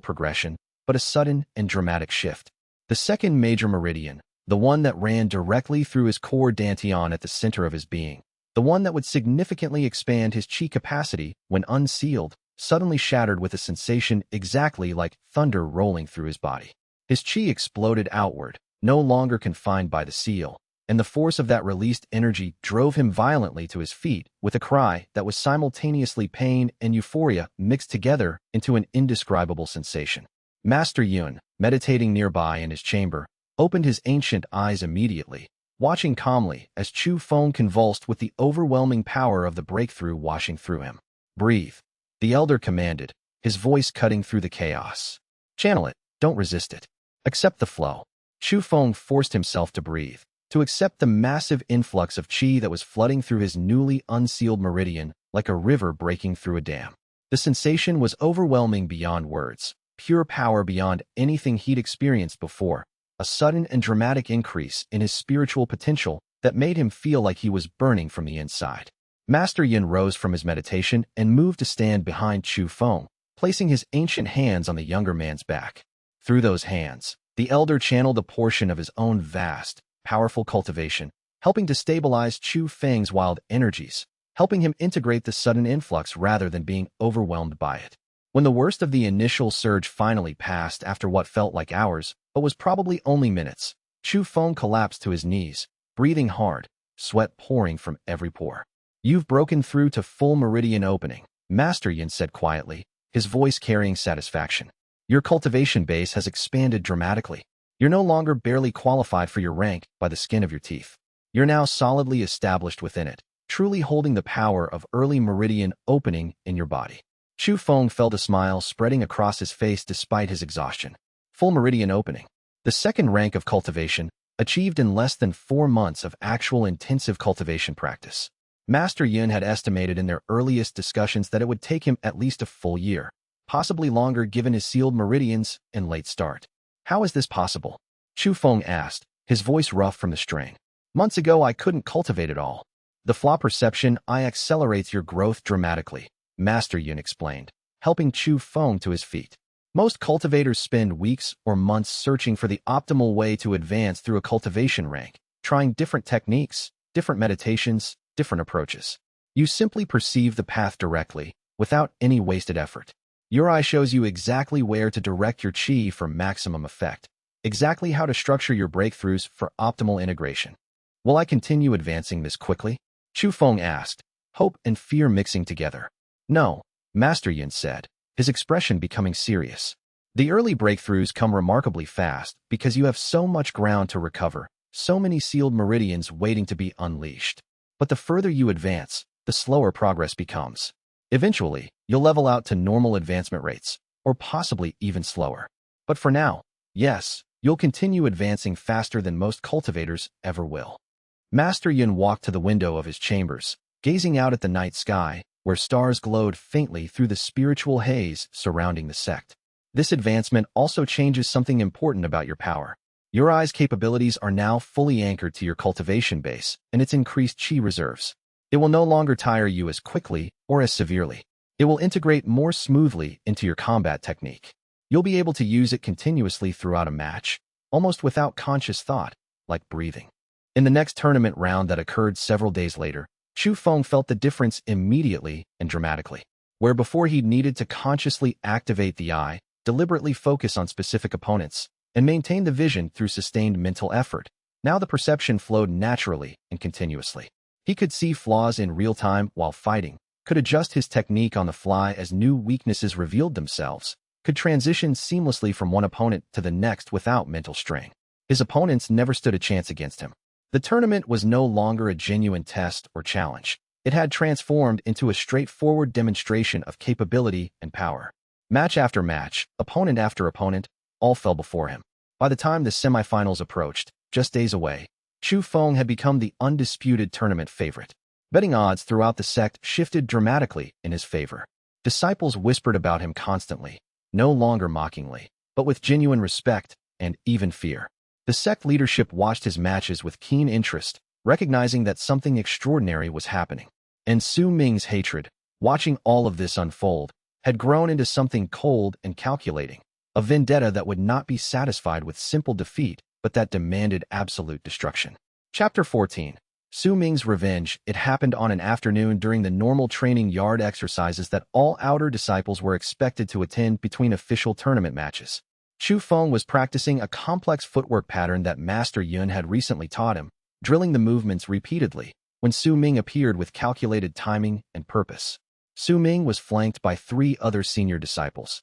progression, but a sudden and dramatic shift. The second major meridian, the one that ran directly through his core dantian at the center of his being, the one that would significantly expand his qi capacity when unsealed, suddenly shattered with a sensation exactly like thunder rolling through his body. His qi exploded outward, no longer confined by the seal, and the force of that released energy drove him violently to his feet with a cry that was simultaneously pain and euphoria mixed together into an indescribable sensation. Master Yun, meditating nearby in his chamber, opened his ancient eyes immediately, watching calmly as Chu Feng convulsed with the overwhelming power of the breakthrough washing through him. "Breathe," the elder commanded, his voice cutting through the chaos. "Channel it, don't resist it. Accept the flow." Chu Feng forced himself to breathe, to accept the massive influx of qi that was flooding through his newly unsealed meridian like a river breaking through a dam. The sensation was overwhelming beyond words, pure power beyond anything he'd experienced before, a sudden and dramatic increase in his spiritual potential that made him feel like he was burning from the inside. Master Yin rose from his meditation and moved to stand behind Chu Feng, placing his ancient hands on the younger man's back. Through those hands, the elder channeled a portion of his own vast, powerful cultivation, helping to stabilize Chu Feng's wild energies, helping him integrate the sudden influx rather than being overwhelmed by it. When the worst of the initial surge finally passed after what felt like hours, but was probably only minutes, Chu Feng collapsed to his knees, breathing hard, sweat pouring from every pore. "You've broken through to full meridian opening," Master Yin said quietly, his voice carrying satisfaction. "Your cultivation base has expanded dramatically. You're no longer barely qualified for your rank by the skin of your teeth. You're now solidly established within it, truly holding the power of early meridian opening in your body." Chu Feng felt a smile spreading across his face despite his exhaustion. Full meridian opening. The second rank of cultivation, achieved in less than 4 months of actual intensive cultivation practice. Master Yin had estimated in their earliest discussions that it would take him at least a full year, possibly longer given his sealed meridians and late start. "How is this possible?" Chu Feng asked, his voice rough from the strain. "Months ago I couldn't cultivate at all. The Flaw Perception Eye accelerates your growth dramatically," Master Yin explained, helping Chu Feng to his feet. "Most cultivators spend weeks or months searching for the optimal way to advance through a cultivation rank, trying different techniques, different meditations, different approaches. You simply perceive the path directly, without any wasted effort. Your eye shows you exactly where to direct your qi for maximum effect, exactly how to structure your breakthroughs for optimal integration." "Will I continue advancing this quickly?" Chu Feng asked, hope and fear mixing together. "No," Master Yin said, his expression becoming serious. "The early breakthroughs come remarkably fast because you have so much ground to recover, so many sealed meridians waiting to be unleashed. But the further you advance, the slower progress becomes. Eventually, you'll level out to normal advancement rates, or possibly even slower. But for now, yes, you'll continue advancing faster than most cultivators ever will." Master Yin walked to the window of his chambers, gazing out at the night sky, where stars glowed faintly through the spiritual haze surrounding the sect. This advancement also changes something important about your power. Your eye's capabilities are now fully anchored to your cultivation base and its increased chi reserves. It will no longer tire you as quickly or as severely. It will integrate more smoothly into your combat technique. You'll be able to use it continuously throughout a match, almost without conscious thought, like breathing. In the next tournament round that occurred several days later, Chu Feng felt the difference immediately and dramatically. Where before he'd needed to consciously activate the eye, deliberately focus on specific opponents, and maintain the vision through sustained mental effort, now the perception flowed naturally and continuously. He could see flaws in real time while fighting, could adjust his technique on the fly as new weaknesses revealed themselves, could transition seamlessly from one opponent to the next without mental strain. His opponents never stood a chance against him. The tournament was no longer a genuine test or challenge. It had transformed into a straightforward demonstration of capability and power. Match after match, opponent after opponent, all fell before him. By the time the semifinals approached, just days away, Chu Feng had become the undisputed tournament favorite. Betting odds throughout the sect shifted dramatically in his favor. Disciples whispered about him constantly, no longer mockingly, but with genuine respect and even fear. The sect leadership watched his matches with keen interest, recognizing that something extraordinary was happening. And Su Ming's hatred, watching all of this unfold, had grown into something cold and calculating, a vendetta that would not be satisfied with simple defeat, but that demanded absolute destruction. Chapter 14. Su Ming's Revenge. It happened on an afternoon during the normal training yard exercises that all outer disciples were expected to attend between official tournament matches. Chu Feng was practicing a complex footwork pattern that Master Yun had recently taught him, drilling the movements repeatedly, when Su Ming appeared with calculated timing and purpose. Su Ming was flanked by 3 other senior disciples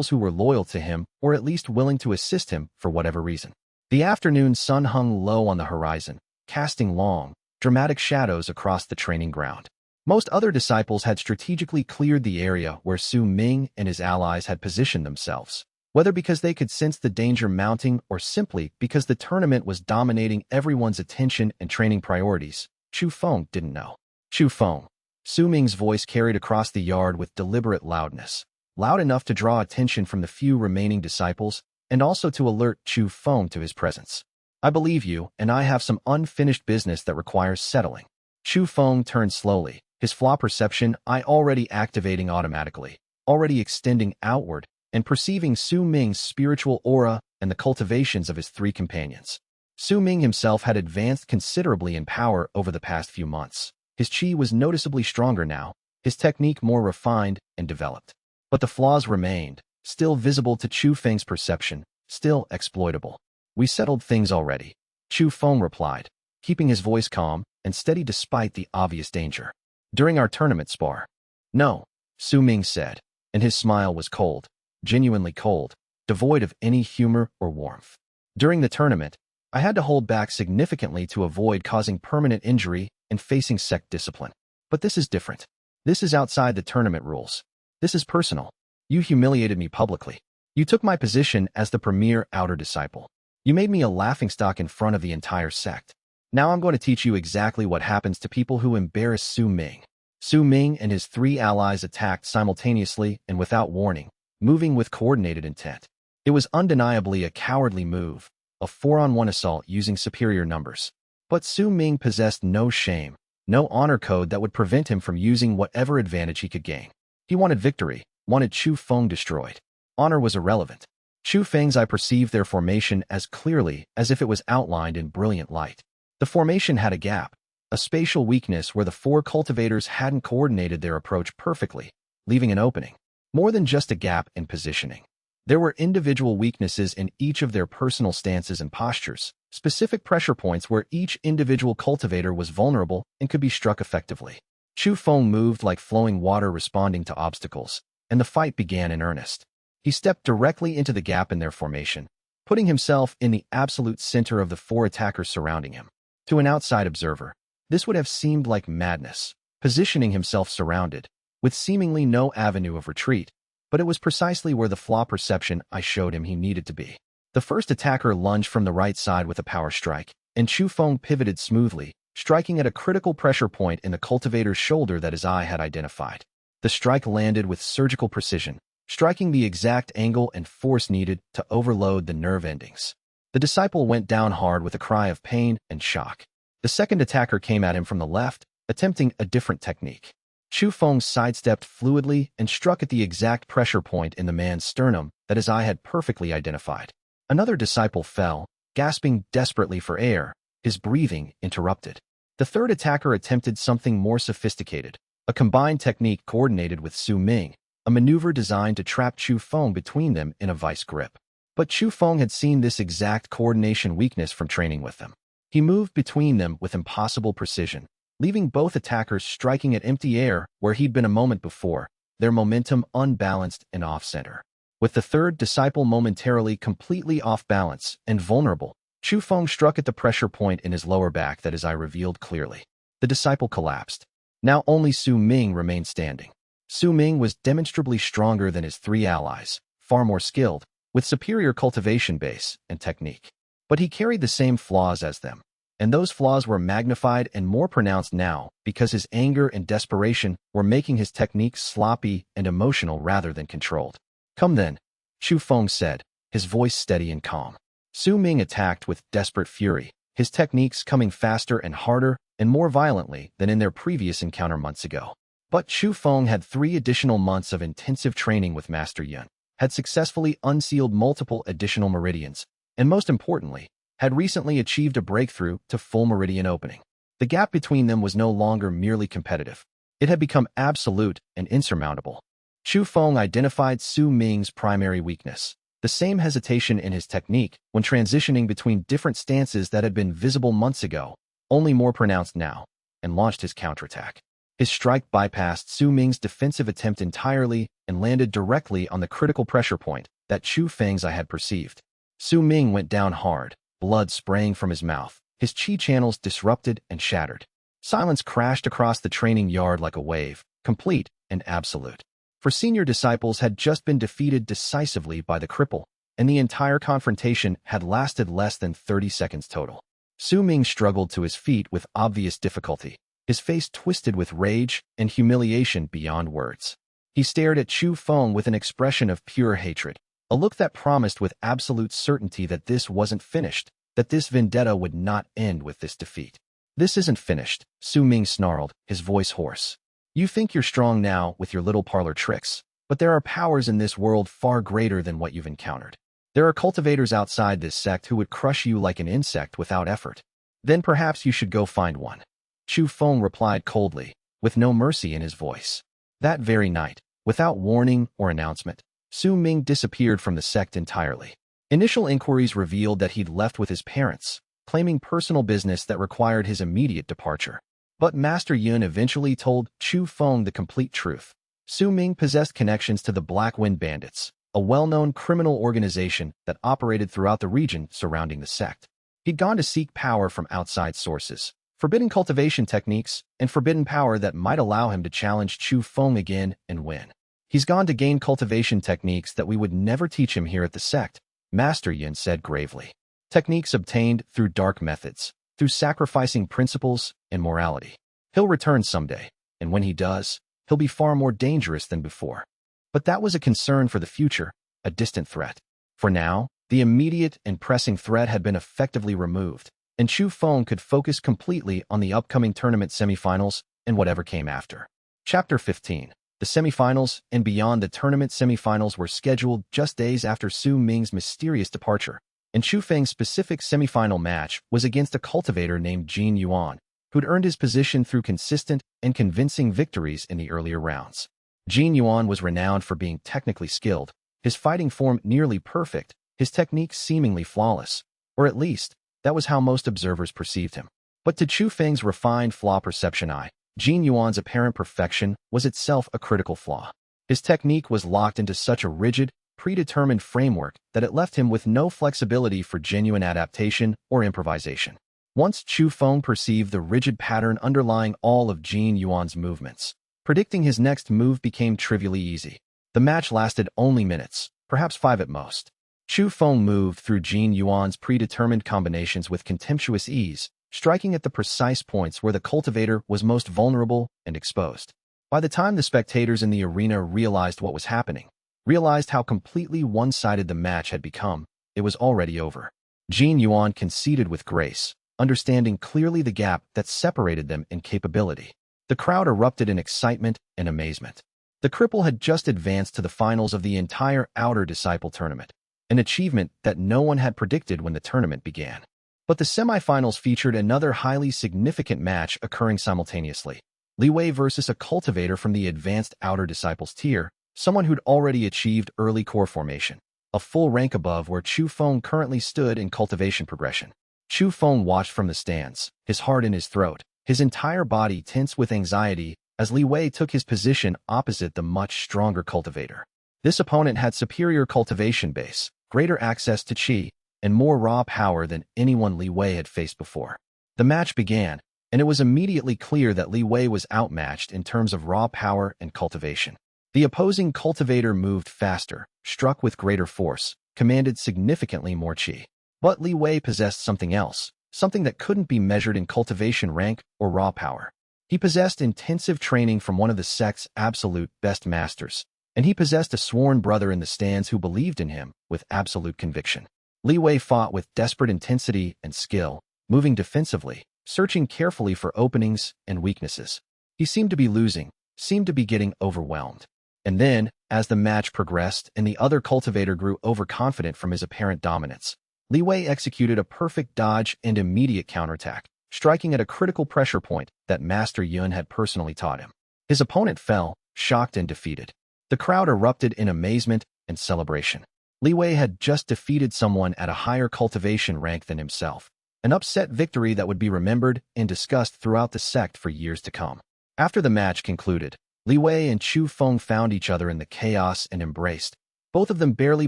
who were loyal to him or at least willing to assist him for whatever reason. The afternoon sun hung low on the horizon, casting long, dramatic shadows across the training ground. Most other disciples had strategically cleared the area where Su Ming and his allies had positioned themselves, whether because they could sense the danger mounting or simply because the tournament was dominating everyone's attention and training priorities. Chu Feng didn't know. Chu Feng. Su Ming's voice carried across the yard with deliberate loudness, loud enough to draw attention from the few remaining disciples and also to alert Chu Feng to his presence. I believe you, and I have some unfinished business that requires settling. Chu Feng turned slowly, his Flaw Perception Eye already activating automatically, already extending outward, and perceiving Su Ming's spiritual aura and the cultivations of his 3 companions. Su Ming himself had advanced considerably in power over the past few months. His chi was noticeably stronger now, his technique more refined and developed. But the flaws remained, still visible to Chu Feng's perception, still exploitable. We settled things already, Chu Feng replied, keeping his voice calm and steady despite the obvious danger. During our tournament spar. No, Su Ming said, and his smile was cold, genuinely cold, devoid of any humor or warmth. During the tournament, I had to hold back significantly to avoid causing permanent injury and facing sect discipline. But this is different. This is outside the tournament rules. This is personal. You humiliated me publicly. You took my position as the premier outer disciple. You made me a laughingstock in front of the entire sect. Now I'm going to teach you exactly what happens to people who embarrass Su Ming. Su Ming and his 3 allies attacked simultaneously and without warning, moving with coordinated intent. It was undeniably a cowardly move, a 4-on-1 assault using superior numbers. But Su Ming possessed no shame, no honor code that would prevent him from using whatever advantage he could gain. He wanted victory, wanted Chu Feng destroyed. Honor was irrelevant. Chu Feng's eye perceived their formation as clearly as if it was outlined in brilliant light. The formation had a gap, a spatial weakness where the 4 cultivators hadn't coordinated their approach perfectly, leaving an opening. More than just a gap in positioning. There were individual weaknesses in each of their personal stances and postures, specific pressure points where each individual cultivator was vulnerable and could be struck effectively. Chu Feng moved like flowing water responding to obstacles, and the fight began in earnest. He stepped directly into the gap in their formation, putting himself in the absolute center of the 4 attackers surrounding him. To an outside observer, this would have seemed like madness, positioning himself surrounded, with seemingly no avenue of retreat, but it was precisely where the Flaw Perception Eye showed him he needed to be. The first attacker lunged from the right side with a power strike, and Chu Feng pivoted smoothly, striking at a critical pressure point in the cultivator's shoulder that his eye had identified. The strike landed with surgical precision, striking the exact angle and force needed to overload the nerve endings. The disciple went down hard with a cry of pain and shock. The second attacker came at him from the left, attempting a different technique. Chu Feng sidestepped fluidly and struck at the exact pressure point in the man's sternum that his eye had perfectly identified. Another disciple fell, gasping desperately for air, his breathing interrupted. The third attacker attempted something more sophisticated, a combined technique coordinated with Su Ming, a maneuver designed to trap Chu Feng between them in a vice grip. But Chu Feng had seen this exact coordination weakness from training with them. He moved between them with impossible precision, leaving both attackers striking at empty air where he'd been a moment before, their momentum unbalanced and off-center. With the third disciple momentarily completely off-balance and vulnerable, Chu Feng struck at the pressure point in his lower back that his eye revealed clearly. The disciple collapsed. Now only Su Ming remained standing. Su Ming was demonstrably stronger than his three allies, far more skilled, with superior cultivation base and technique. But he carried the same flaws as them, and those flaws were magnified and more pronounced now because his anger and desperation were making his technique sloppy and emotional rather than controlled. "Come then," Chu Feng said, his voice steady and calm. Su Ming attacked with desperate fury, his techniques coming faster and harder and more violently than in their previous encounter months ago. But Chu Feng had 3 additional months of intensive training with Master Yun, had successfully unsealed multiple additional meridians, and most importantly, had recently achieved a breakthrough to full meridian opening. The gap between them was no longer merely competitive. It had become absolute and insurmountable. Chu Feng identified Su Ming's primary weakness, the same hesitation in his technique when transitioning between different stances that had been visible months ago, only more pronounced now, and launched his counterattack. His strike bypassed Su Ming's defensive attempt entirely and landed directly on the critical pressure point that Chu Feng's eye had perceived. Su Ming went down hard, blood spraying from his mouth, his qi channels disrupted and shattered. Silence crashed across the training yard like a wave, complete and absolute. For senior disciples had just been defeated decisively by the cripple, and the entire confrontation had lasted less than 30 seconds total. Su Ming struggled to his feet with obvious difficulty, his face twisted with rage and humiliation beyond words. He stared at Chu Feng with an expression of pure hatred, a look that promised with absolute certainty that this wasn't finished, that this vendetta would not end with this defeat. "This isn't finished," Su Ming snarled, his voice hoarse. "You think you're strong now with your little parlor tricks, but there are powers in this world far greater than what you've encountered. There are cultivators outside this sect who would crush you like an insect without effort. Then perhaps you should go find one." Chu Feng replied coldly, with no mercy in his voice. That very night, without warning or announcement, Su Ming disappeared from the sect entirely. Initial inquiries revealed that he'd left with his parents, claiming personal business that required his immediate departure. But Master Yun eventually told Chu Feng the complete truth. Su Ming possessed connections to the Black Wind Bandits, a well-known criminal organization that operated throughout the region surrounding the sect. He'd gone to seek power from outside sources, forbidden cultivation techniques, and forbidden power that might allow him to challenge Chu Feng again and win. "He's gone to gain cultivation techniques that we would never teach him here at the sect," Master Yin said gravely. "Techniques obtained through dark methods, through sacrificing principles and morality. He'll return someday, and when he does, he'll be far more dangerous than before." But that was a concern for the future, a distant threat. For now, the immediate and pressing threat had been effectively removed, and Chu Feng could focus completely on the upcoming tournament semifinals and whatever came after. Chapter 15. The semifinals and beyond. The tournament semifinals were scheduled just days after Su Ming's mysterious departure, and Chu Feng's specific semifinal match was against a cultivator named Jin Yuan, who'd earned his position through consistent and convincing victories in the earlier rounds. Jin Yuan was renowned for being technically skilled, his fighting form nearly perfect, his techniques seemingly flawless, or at least, that was how most observers perceived him. But to Chu Feng's refined Flaw Perception Eye, Jin Yuan's apparent perfection was itself a critical flaw. His technique was locked into such a rigid, predetermined framework that it left him with no flexibility for genuine adaptation or improvisation. Once Chu Feng perceived the rigid pattern underlying all of Jin Yuan's movements, predicting his next move became trivially easy. The match lasted only minutes, perhaps 5 at most. Chu Feng moved through Jin Yuan's predetermined combinations with contemptuous ease, striking at the precise points where the cultivator was most vulnerable and exposed. By the time the spectators in the arena realized what was happening, realized how completely one-sided the match had become. It was already over. Jin Yuan conceded with grace, understanding clearly the gap that separated them in capability. The crowd erupted in excitement and amazement. The cripple had just advanced to the finals of the entire Outer Disciple tournament, an achievement that no one had predicted when the tournament began. But the semifinals featured another highly significant match occurring simultaneously. Li Wei versus a cultivator from the advanced Outer Disciples tier, someone who'd already achieved early core formation, a full rank above where Chu Feng currently stood in cultivation progression. Chu Feng watched from the stands, his heart in his throat, his entire body tense with anxiety as Li Wei took his position opposite the much stronger cultivator. This opponent had superior cultivation base, greater access to qi, and more raw power than anyone Li Wei had faced before. The match began, and it was immediately clear that Li Wei was outmatched in terms of raw power and cultivation. The opposing cultivator moved faster, struck with greater force, commanded significantly more qi. But Li Wei possessed something else, something that couldn't be measured in cultivation rank or raw power. He possessed intensive training from one of the sect's absolute best masters, and he possessed a sworn brother in the stands who believed in him with absolute conviction. Li Wei fought with desperate intensity and skill, moving defensively, searching carefully for openings and weaknesses. He seemed to be losing, seemed to be getting overwhelmed. And then, as the match progressed and the other cultivator grew overconfident from his apparent dominance, Li Wei executed a perfect dodge and immediate counterattack, striking at a critical pressure point that Master Yun had personally taught him. His opponent fell, shocked and defeated. The crowd erupted in amazement and celebration. Li Wei had just defeated someone at a higher cultivation rank than himself, an upset victory that would be remembered and discussed throughout the sect for years to come. After the match concluded, Li Wei and Chu Feng found each other in the chaos and embraced, both of them barely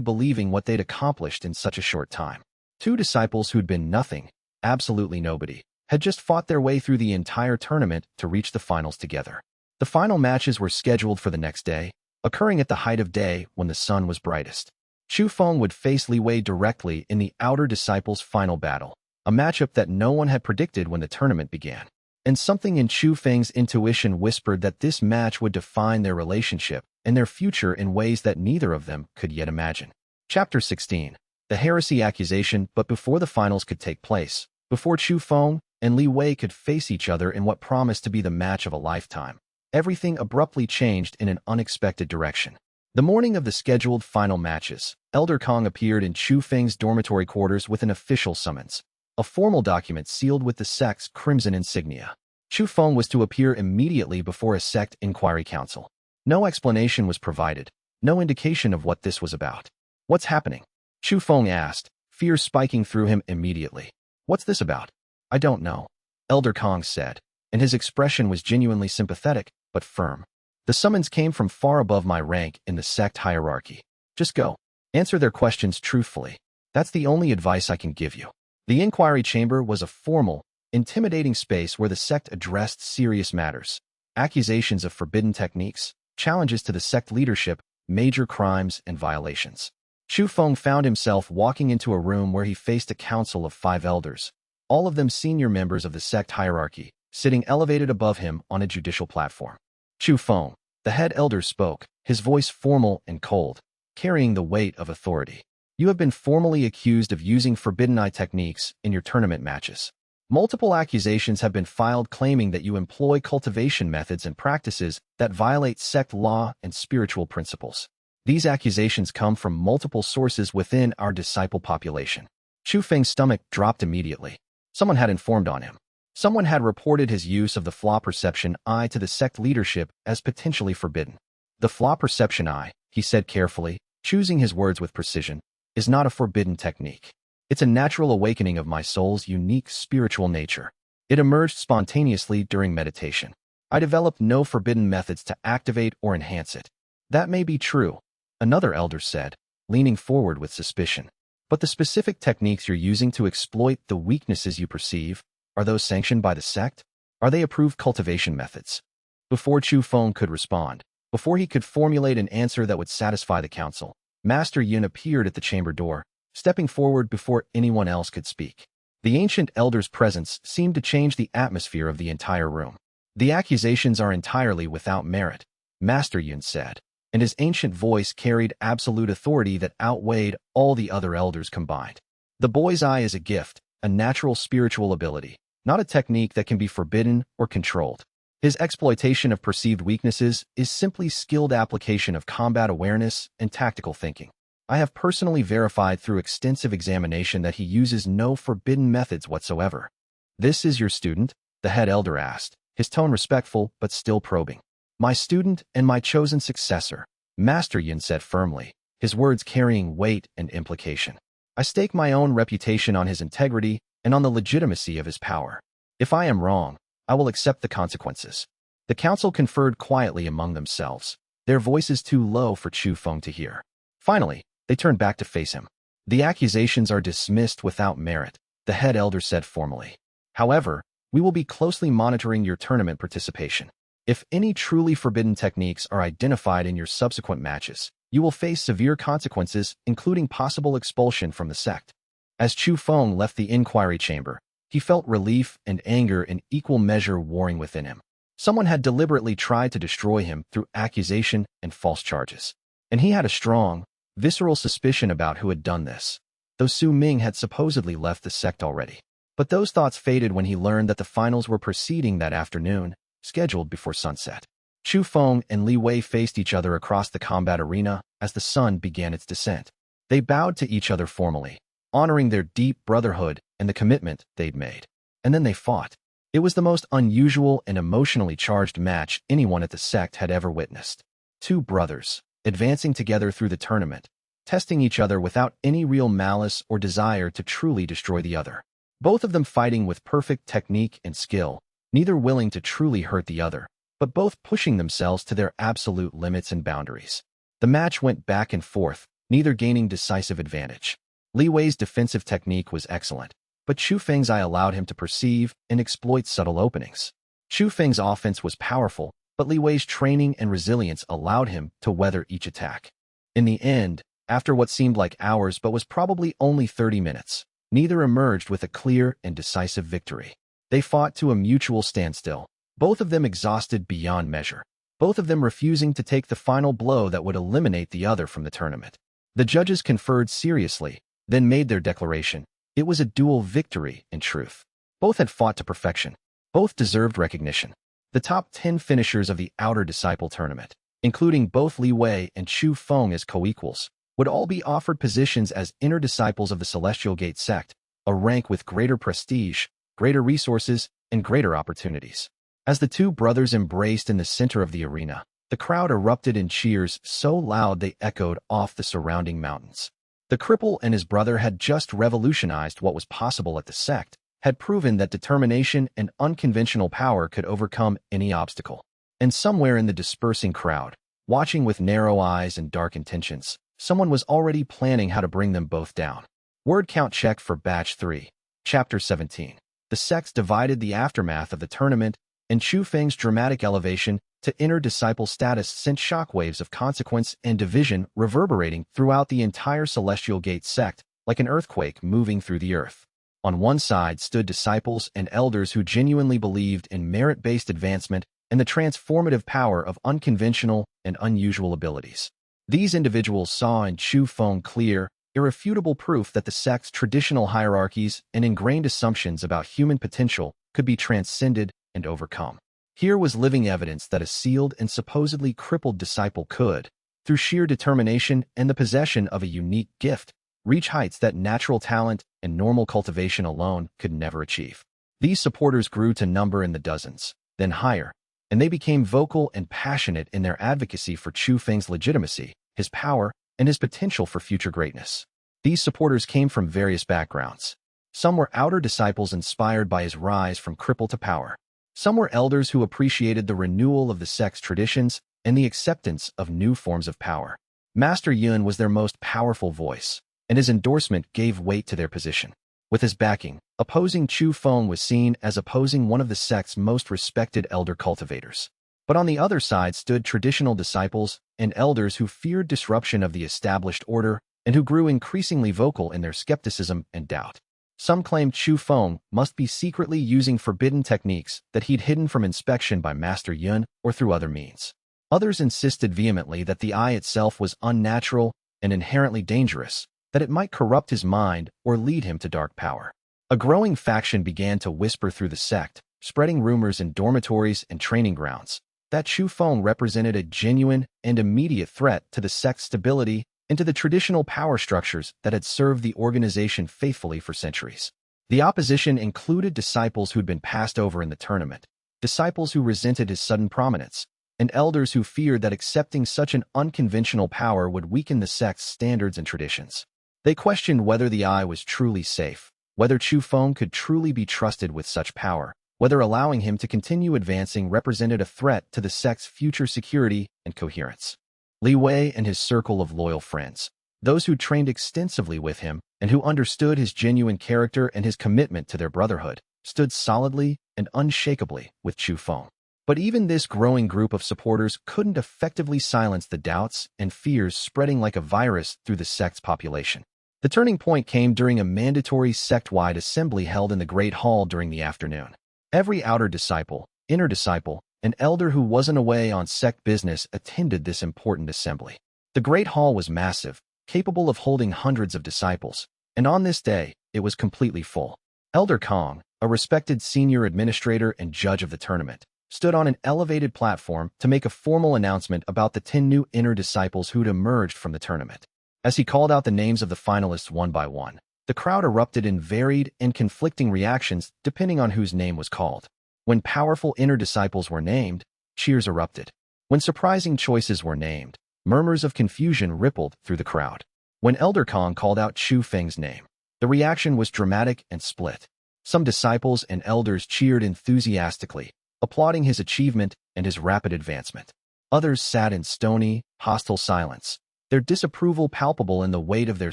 believing what they'd accomplished in such a short time. Two disciples who'd been nothing, absolutely nobody, had just fought their way through the entire tournament to reach the finals together. The final matches were scheduled for the next day, occurring at the height of day when the sun was brightest. Chu Feng would face Li Wei directly in the Outer Disciples' final battle, a matchup that no one had predicted when the tournament began. And something in Chu Feng's intuition whispered that this match would define their relationship and their future in ways that neither of them could yet imagine. Chapter 16. The Heresy Accusation. But before the finals could take place, before Chu Feng and Li Wei could face each other in what promised to be the match of a lifetime, everything abruptly changed in an unexpected direction. The morning of the scheduled final matches, Elder Kong appeared in Chu Feng's dormitory quarters with an official summons, a formal document sealed with the sect's crimson insignia. Chu Feng was to appear immediately before a sect inquiry council. No explanation was provided, no indication of what this was about. What's happening? Chu Feng asked, fear spiking through him immediately. What's this about? I don't know, Elder Kong said, and his expression was genuinely sympathetic, but firm. The summons came from far above my rank in the sect hierarchy. Just go. Answer their questions truthfully. That's the only advice I can give you. The inquiry chamber was a formal, intimidating space where the sect addressed serious matters, accusations of forbidden techniques, challenges to the sect leadership, major crimes and violations. Chu Feng found himself walking into a room where he faced a council of 5 elders, all of them senior members of the sect hierarchy, sitting elevated above him on a judicial platform. Chu Feng, the head elder, spoke, his voice formal and cold, carrying the weight of authority. You have been formally accused of using forbidden eye techniques in your tournament matches. Multiple accusations have been filed claiming that you employ cultivation methods and practices that violate sect law and spiritual principles. These accusations come from multiple sources within our disciple population. Chu Feng's stomach dropped immediately. Someone had informed on him. Someone had reported his use of the Flaw Perception Eye to the sect leadership as potentially forbidden. The Flaw Perception Eye, he said carefully, choosing his words with precision, is not a forbidden technique. It's a natural awakening of my soul's unique spiritual nature. It emerged spontaneously during meditation. I developed no forbidden methods to activate or enhance it. That may be true, another elder said, leaning forward with suspicion. But the specific techniques you're using to exploit the weaknesses you perceive, are those sanctioned by the sect? Are they approved cultivation methods? Before Chu Feng could respond, before he could formulate an answer that would satisfy the council, Master Yun appeared at the chamber door, stepping forward before anyone else could speak. The ancient elder's presence seemed to change the atmosphere of the entire room. The accusations are entirely without merit, Master Yun said. and his ancient voice carried absolute authority that outweighed all the other elders combined. The boy's eye is a gift, a natural spiritual ability, not a technique that can be forbidden or controlled. His exploitation of perceived weaknesses is simply skilled application of combat awareness and tactical thinking. I have personally verified through extensive examination that he uses no forbidden methods whatsoever. "This is your student?" the head elder asked, his tone respectful but still probing. "My student and my chosen successor," Master Yin said firmly, his words carrying weight and implication. "I stake my own reputation on his integrity and on the legitimacy of his power. If I am wrong, I will accept the consequences." The council conferred quietly among themselves, their voices too low for Chu Feng to hear. Finally, they turned back to face him. "The accusations are dismissed without merit," the head elder said formally. "However, we will be closely monitoring your tournament participation. If any truly forbidden techniques are identified in your subsequent matches, you will face severe consequences, including possible expulsion from the sect." As Chu Feng left the inquiry chamber, he felt relief and anger in equal measure warring within him. Someone had deliberately tried to destroy him through accusation and false charges, and he had a strong, visceral suspicion about who had done this, though Su Ming had supposedly left the sect already. But those thoughts faded when he learned that the finals were proceeding that afternoon, scheduled before sunset. Chu Feng and Li Wei faced each other across the combat arena as the sun began its descent. They bowed to each other formally, honoring their deep brotherhood and the commitment they'd made. And then they fought. It was the most unusual and emotionally charged match anyone at the sect had ever witnessed. Two brothers, advancing together through the tournament, testing each other without any real malice or desire to truly destroy the other. Both of them fighting with perfect technique and skill, neither willing to truly hurt the other, but both pushing themselves to their absolute limits and boundaries. The match went back and forth, neither gaining decisive advantage. Li Wei's defensive technique was excellent, but Chu Feng's eye allowed him to perceive and exploit subtle openings. Chu Feng's offense was powerful, but Li Wei's training and resilience allowed him to weather each attack. In the end, after what seemed like hours but was probably only 30 minutes, neither emerged with a clear and decisive victory. They fought to a mutual standstill, both of them exhausted beyond measure, both of them refusing to take the final blow that would eliminate the other from the tournament. The judges conferred seriously, then made their declaration. It was a dual victory, in truth. Both had fought to perfection. Both deserved recognition. The top 10 finishers of the Outer Disciple Tournament, including both Li Wei and Chu Feng as co-equals, would all be offered positions as inner disciples of the Celestial Gate sect, a rank with greater prestige, greater resources, and greater opportunities. As the two brothers embraced in the center of the arena, the crowd erupted in cheers so loud they echoed off the surrounding mountains. The cripple and his brother had just revolutionized what was possible at the sect, had proven that determination and unconventional power could overcome any obstacle. And somewhere in the dispersing crowd, watching with narrow eyes and dark intentions, someone was already planning how to bring them both down. Word count check for Batch 3. Chapter 17. The sects divided the aftermath of the tournament, and Chu Feng's dramatic elevation to inner disciple status sent shockwaves of consequence and division reverberating throughout the entire Celestial Gate sect, like an earthquake moving through the earth. On one side stood disciples and elders who genuinely believed in merit-based advancement and the transformative power of unconventional and unusual abilities. These individuals saw in Chu Feng clear, irrefutable proof that the sect's traditional hierarchies and ingrained assumptions about human potential could be transcended and overcome. Here was living evidence that a sealed and supposedly crippled disciple could, through sheer determination and the possession of a unique gift, reach heights that natural talent and normal cultivation alone could never achieve. These supporters grew to number in the dozens, then higher, and they became vocal and passionate in their advocacy for Chu Feng's legitimacy, his power, and his potential for future greatness. These supporters came from various backgrounds. Some were outer disciples inspired by his rise from cripple to power. Some were elders who appreciated the renewal of the sect's traditions and the acceptance of new forms of power. Master Yun was their most powerful voice, and his endorsement gave weight to their position. With his backing, opposing Chu Feng was seen as opposing one of the sect's most respected elder cultivators. But on the other side stood traditional disciples and elders who feared disruption of the established order and who grew increasingly vocal in their skepticism and doubt. Some claimed Chu Feng must be secretly using forbidden techniques that he'd hidden from inspection by Master Yun or through other means. Others insisted vehemently that the eye itself was unnatural and inherently dangerous, that it might corrupt his mind or lead him to dark power. A growing faction began to whisper through the sect, spreading rumors in dormitories and training grounds, that Chu Feng represented a genuine and immediate threat to the sect's stability and to the traditional power structures that had served the organization faithfully for centuries. The opposition included disciples who'd been passed over in the tournament, disciples who resented his sudden prominence, and elders who feared that accepting such an unconventional power would weaken the sect's standards and traditions. They questioned whether the eye was truly safe, whether Chu Feng could truly be trusted with such power, whether allowing him to continue advancing represented a threat to the sect's future security and coherence. Li Wei and his circle of loyal friends, those who trained extensively with him and who understood his genuine character and his commitment to their brotherhood, stood solidly and unshakably with Chu Feng. But even this growing group of supporters couldn't effectively silence the doubts and fears spreading like a virus through the sect's population. The turning point came during a mandatory sect-wide assembly held in the Great Hall during the afternoon. Every outer disciple, inner disciple, and elder who wasn't away on sect business attended this important assembly. The Great Hall was massive, capable of holding hundreds of disciples, and on this day, it was completely full. Elder Kong, a respected senior administrator and judge of the tournament, stood on an elevated platform to make a formal announcement about the 10 new inner disciples who'd emerged from the tournament. As he called out the names of the finalists one by one, the crowd erupted in varied and conflicting reactions depending on whose name was called. When powerful inner disciples were named, cheers erupted. When surprising choices were named, murmurs of confusion rippled through the crowd. When Elder Kong called out Chu Feng's name, the reaction was dramatic and split. Some disciples and elders cheered enthusiastically, applauding his achievement and his rapid advancement. Others sat in stony, hostile silence, their disapproval palpable in the weight of their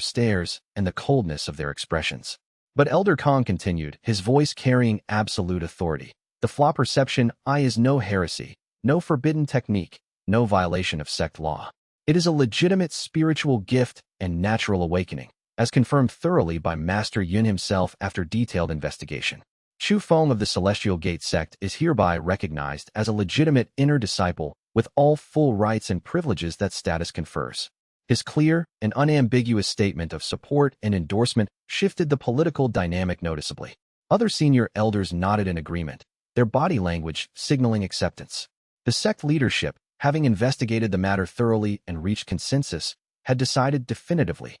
stares and the coldness of their expressions. But Elder Kong continued, his voice carrying absolute authority. The Flaw Perception Eye is no heresy, no forbidden technique, no violation of sect law. It is a legitimate spiritual gift and natural awakening, as confirmed thoroughly by Master Yun himself after detailed investigation. Chu Feng of the Celestial Gate sect is hereby recognized as a legitimate inner disciple with all full rights and privileges that status confers. His clear and unambiguous statement of support and endorsement shifted the political dynamic noticeably. Other senior elders nodded in agreement, their body language signaling acceptance. The sect leadership, having investigated the matter thoroughly and reached consensus, had decided definitively.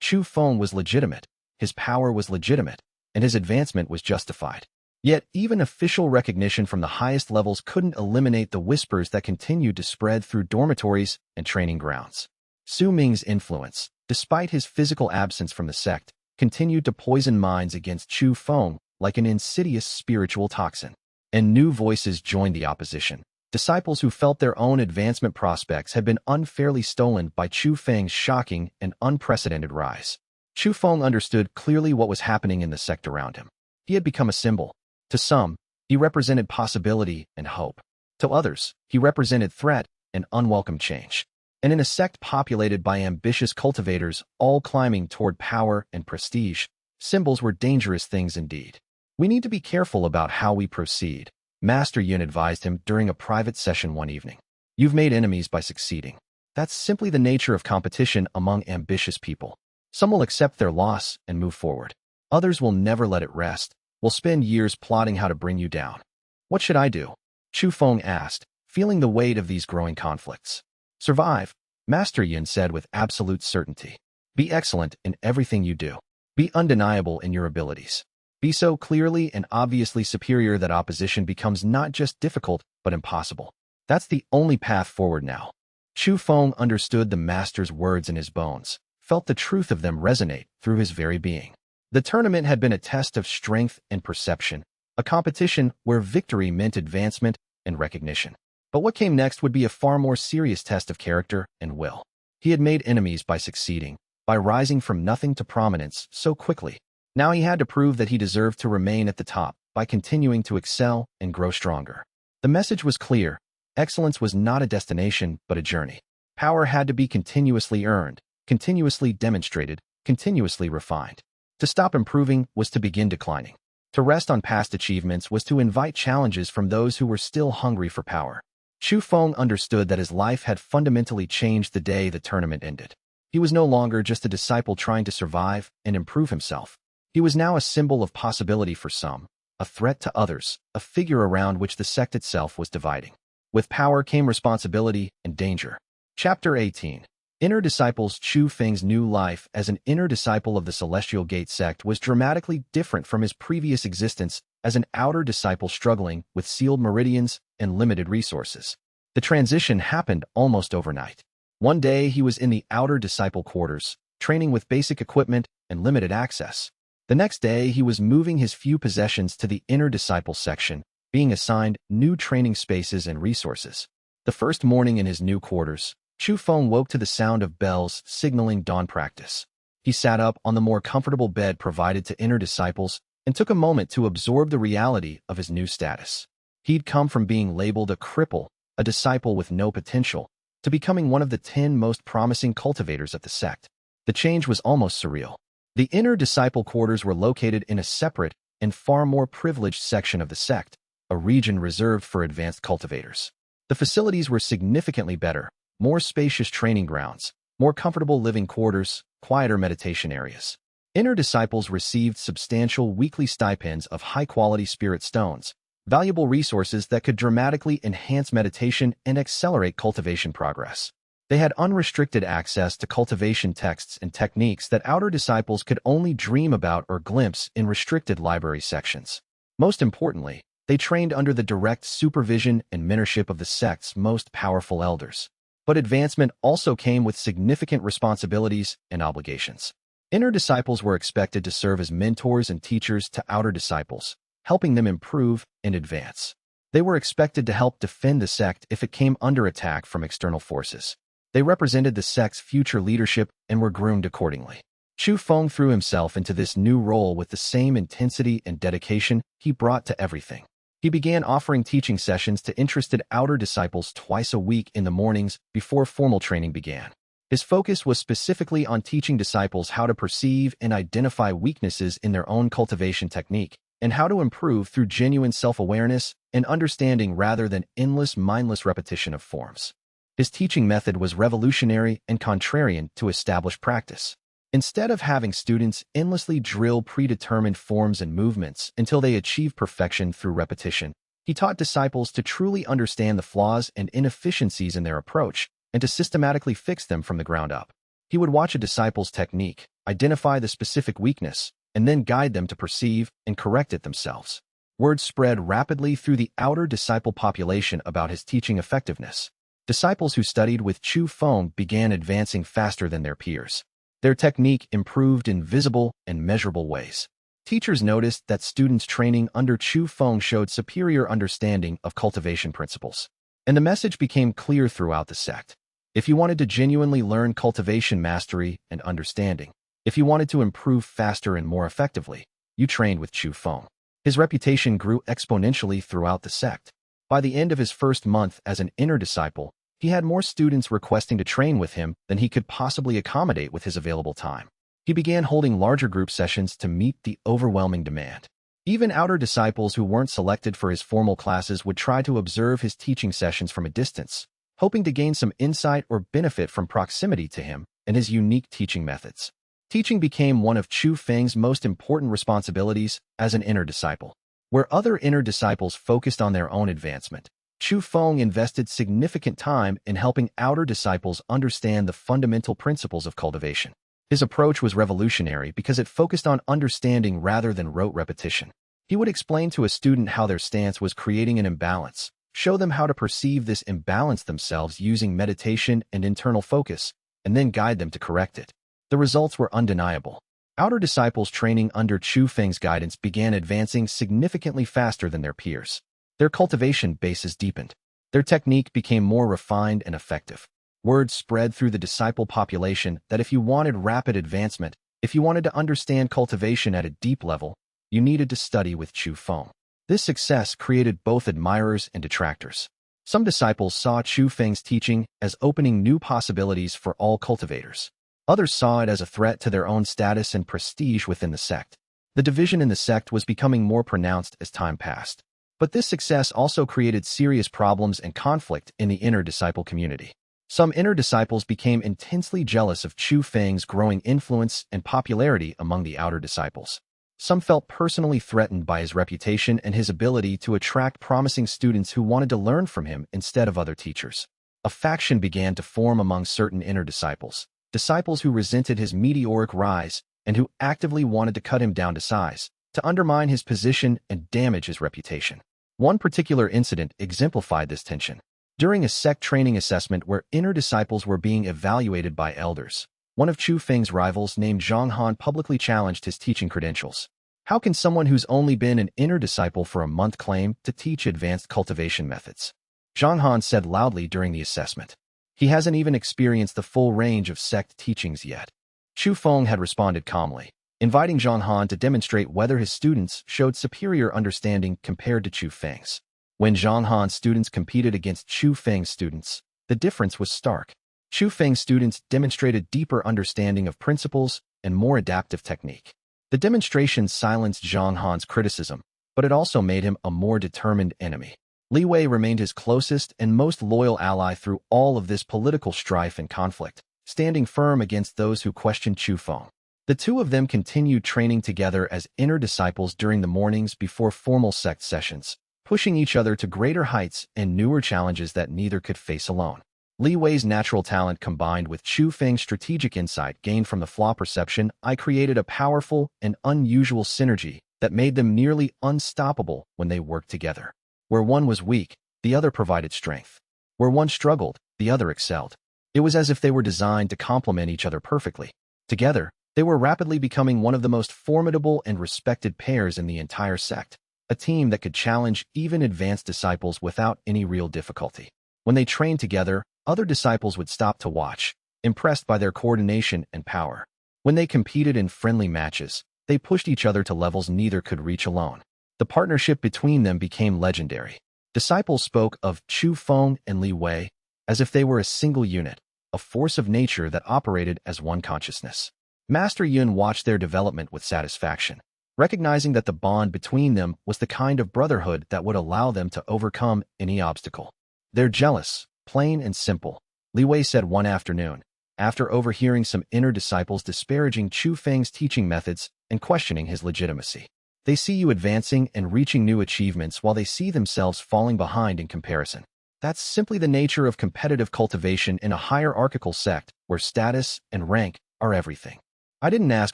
Chu Feng was legitimate, his power was legitimate, and his advancement was justified. Yet even official recognition from the highest levels couldn't eliminate the whispers that continued to spread through dormitories and training grounds. Su Ming's influence, despite his physical absence from the sect, continued to poison minds against Chu Feng like an insidious spiritual toxin. And new voices joined the opposition. Disciples who felt their own advancement prospects had been unfairly stolen by Chu Feng's shocking and unprecedented rise. Chu Feng understood clearly what was happening in the sect around him. He had become a symbol. To some, he represented possibility and hope. To others, he represented threat and unwelcome change. And in a sect populated by ambitious cultivators, all climbing toward power and prestige, symbols were dangerous things indeed. We need to be careful about how we proceed, Master Yun advised him during a private session one evening. You've made enemies by succeeding. That's simply the nature of competition among ambitious people. Some will accept their loss and move forward. Others will never let it rest, will spend years plotting how to bring you down. What should I do? Chu Feng asked, feeling the weight of these growing conflicts. Survive, Master Yun said with absolute certainty. Be excellent in everything you do. Be undeniable in your abilities. Be so clearly and obviously superior that opposition becomes not just difficult, but impossible. That's the only path forward now. Chu Feng understood the master's words in his bones, felt the truth of them resonate through his very being. The tournament had been a test of strength and perception, a competition where victory meant advancement and recognition. But what came next would be a far more serious test of character and will. He had made enemies by succeeding, by rising from nothing to prominence so quickly. Now he had to prove that he deserved to remain at the top by continuing to excel and grow stronger. The message was clear. Excellence was not a destination, but a journey. Power had to be continuously earned, continuously demonstrated, continuously refined. To stop improving was to begin declining. To rest on past achievements was to invite challenges from those who were still hungry for power. Chu Feng understood that his life had fundamentally changed the day the tournament ended. He was no longer just a disciple trying to survive and improve himself. He was now a symbol of possibility for some, a threat to others, a figure around which the sect itself was dividing. With power came responsibility and danger. Chapter 18. Inner Disciples. Chu Feng's new life as an inner disciple of the Celestial Gate sect was dramatically different from his previous existence as an outer disciple struggling with sealed meridians and limited resources. The transition happened almost overnight. One day he was in the outer disciple quarters, training with basic equipment and limited access. The next day he was moving his few possessions to the inner disciple section, being assigned new training spaces and resources. The first morning in his new quarters, Chu Feng woke to the sound of bells signaling dawn practice. He sat up on the more comfortable bed provided to inner disciples and took a moment to absorb the reality of his new status. He'd come from being labeled a cripple, a disciple with no potential, to becoming one of the 10 most promising cultivators of the sect. The change was almost surreal. The inner disciple quarters were located in a separate and far more privileged section of the sect, a region reserved for advanced cultivators. The facilities were significantly better, more spacious training grounds, more comfortable living quarters, quieter meditation areas. Inner disciples received substantial weekly stipends of high-quality spirit stones, valuable resources that could dramatically enhance meditation and accelerate cultivation progress. They had unrestricted access to cultivation texts and techniques that outer disciples could only dream about or glimpse in restricted library sections. Most importantly, they trained under the direct supervision and mentorship of the sect's most powerful elders. But advancement also came with significant responsibilities and obligations. Inner disciples were expected to serve as mentors and teachers to outer disciples, helping them improve and advance. They were expected to help defend the sect if it came under attack from external forces. They represented the sect's future leadership and were groomed accordingly. Chu Feng threw himself into this new role with the same intensity and dedication he brought to everything. He began offering teaching sessions to interested outer disciples twice a week in the mornings before formal training began. His focus was specifically on teaching disciples how to perceive and identify weaknesses in their own cultivation technique, and how to improve through genuine self-awareness and understanding rather than endless, mindless repetition of forms. His teaching method was revolutionary and contrarian to established practice. Instead of having students endlessly drill predetermined forms and movements until they achieve perfection through repetition, he taught disciples to truly understand the flaws and inefficiencies in their approach and to systematically fix them from the ground up. He would watch a disciple's technique, identify the specific weakness, and then guide them to perceive and correct it themselves. Word spread rapidly through the outer disciple population about his teaching effectiveness. Disciples who studied with Chu Feng began advancing faster than their peers. Their technique improved in visible and measurable ways. Teachers noticed that students training under Chu Feng showed superior understanding of cultivation principles. And the message became clear throughout the sect. If you wanted to genuinely learn cultivation mastery and understanding, if you wanted to improve faster and more effectively, you trained with Chu Feng. His reputation grew exponentially throughout the sect. By the end of his first month as an inner disciple, he had more students requesting to train with him than he could possibly accommodate with his available time. He began holding larger group sessions to meet the overwhelming demand. Even outer disciples who weren't selected for his formal classes would try to observe his teaching sessions from a distance, hoping to gain some insight or benefit from proximity to him and his unique teaching methods. Teaching became one of Chu Feng's most important responsibilities as an inner disciple. Where other inner disciples focused on their own advancement, Chu Feng invested significant time in helping outer disciples understand the fundamental principles of cultivation. His approach was revolutionary because it focused on understanding rather than rote repetition. He would explain to a student how their stance was creating an imbalance, show them how to perceive this imbalance themselves using meditation and internal focus, and then guide them to correct it. The results were undeniable. Outer disciples training under Chu Feng's guidance began advancing significantly faster than their peers. Their cultivation bases deepened. Their technique became more refined and effective. Word spread through the disciple population that if you wanted rapid advancement, if you wanted to understand cultivation at a deep level, you needed to study with Chu Feng. This success created both admirers and detractors. Some disciples saw Chu Feng's teaching as opening new possibilities for all cultivators. Others saw it as a threat to their own status and prestige within the sect. The division in the sect was becoming more pronounced as time passed. But this success also created serious problems and conflict in the inner disciple community. Some inner disciples became intensely jealous of Chu Feng's growing influence and popularity among the outer disciples. Some felt personally threatened by his reputation and his ability to attract promising students who wanted to learn from him instead of other teachers. A faction began to form among certain inner disciples, disciples who resented his meteoric rise and who actively wanted to cut him down to size, to undermine his position and damage his reputation. One particular incident exemplified this tension. During a sect training assessment where inner disciples were being evaluated by elders, one of Chu Feng's rivals named Zhang Han publicly challenged his teaching credentials. How can someone who's only been an inner disciple for a month claim to teach advanced cultivation methods? Zhang Han said loudly during the assessment. He hasn't even experienced the full range of sect teachings yet. Chu Feng had responded calmly, inviting Zhang Han to demonstrate whether his students showed superior understanding compared to Chu Feng's. When Zhang Han's students competed against Chu Feng's students, the difference was stark. Chu Feng's students demonstrated deeper understanding of principles and more adaptive technique. The demonstration silenced Zhang Han's criticism, but it also made him a more determined enemy. Li Wei remained his closest and most loyal ally through all of this political strife and conflict, standing firm against those who questioned Chu Feng. The two of them continued training together as inner disciples during the mornings before formal sect sessions, pushing each other to greater heights and newer challenges that neither could face alone. Li Wei's natural talent combined with Chu Feng's strategic insight gained from the Flaw Perception Eye created a powerful and unusual synergy that made them nearly unstoppable when they worked together. Where one was weak, the other provided strength. Where one struggled, the other excelled. It was as if they were designed to complement each other perfectly. Together, they were rapidly becoming one of the most formidable and respected pairs in the entire sect, a team that could challenge even advanced disciples without any real difficulty. When they trained together, other disciples would stop to watch, impressed by their coordination and power. When they competed in friendly matches, they pushed each other to levels neither could reach alone. The partnership between them became legendary. Disciples spoke of Chu Feng and Li Wei as if they were a single unit, a force of nature that operated as one consciousness. Master Yun watched their development with satisfaction, recognizing that the bond between them was the kind of brotherhood that would allow them to overcome any obstacle. "They're jealous, plain and simple," Li Wei said one afternoon, after overhearing some inner disciples disparaging Chu Feng's teaching methods and questioning his legitimacy. "They see you advancing and reaching new achievements while they see themselves falling behind in comparison. That's simply the nature of competitive cultivation in a hierarchical sect where status and rank are everything." "I didn't ask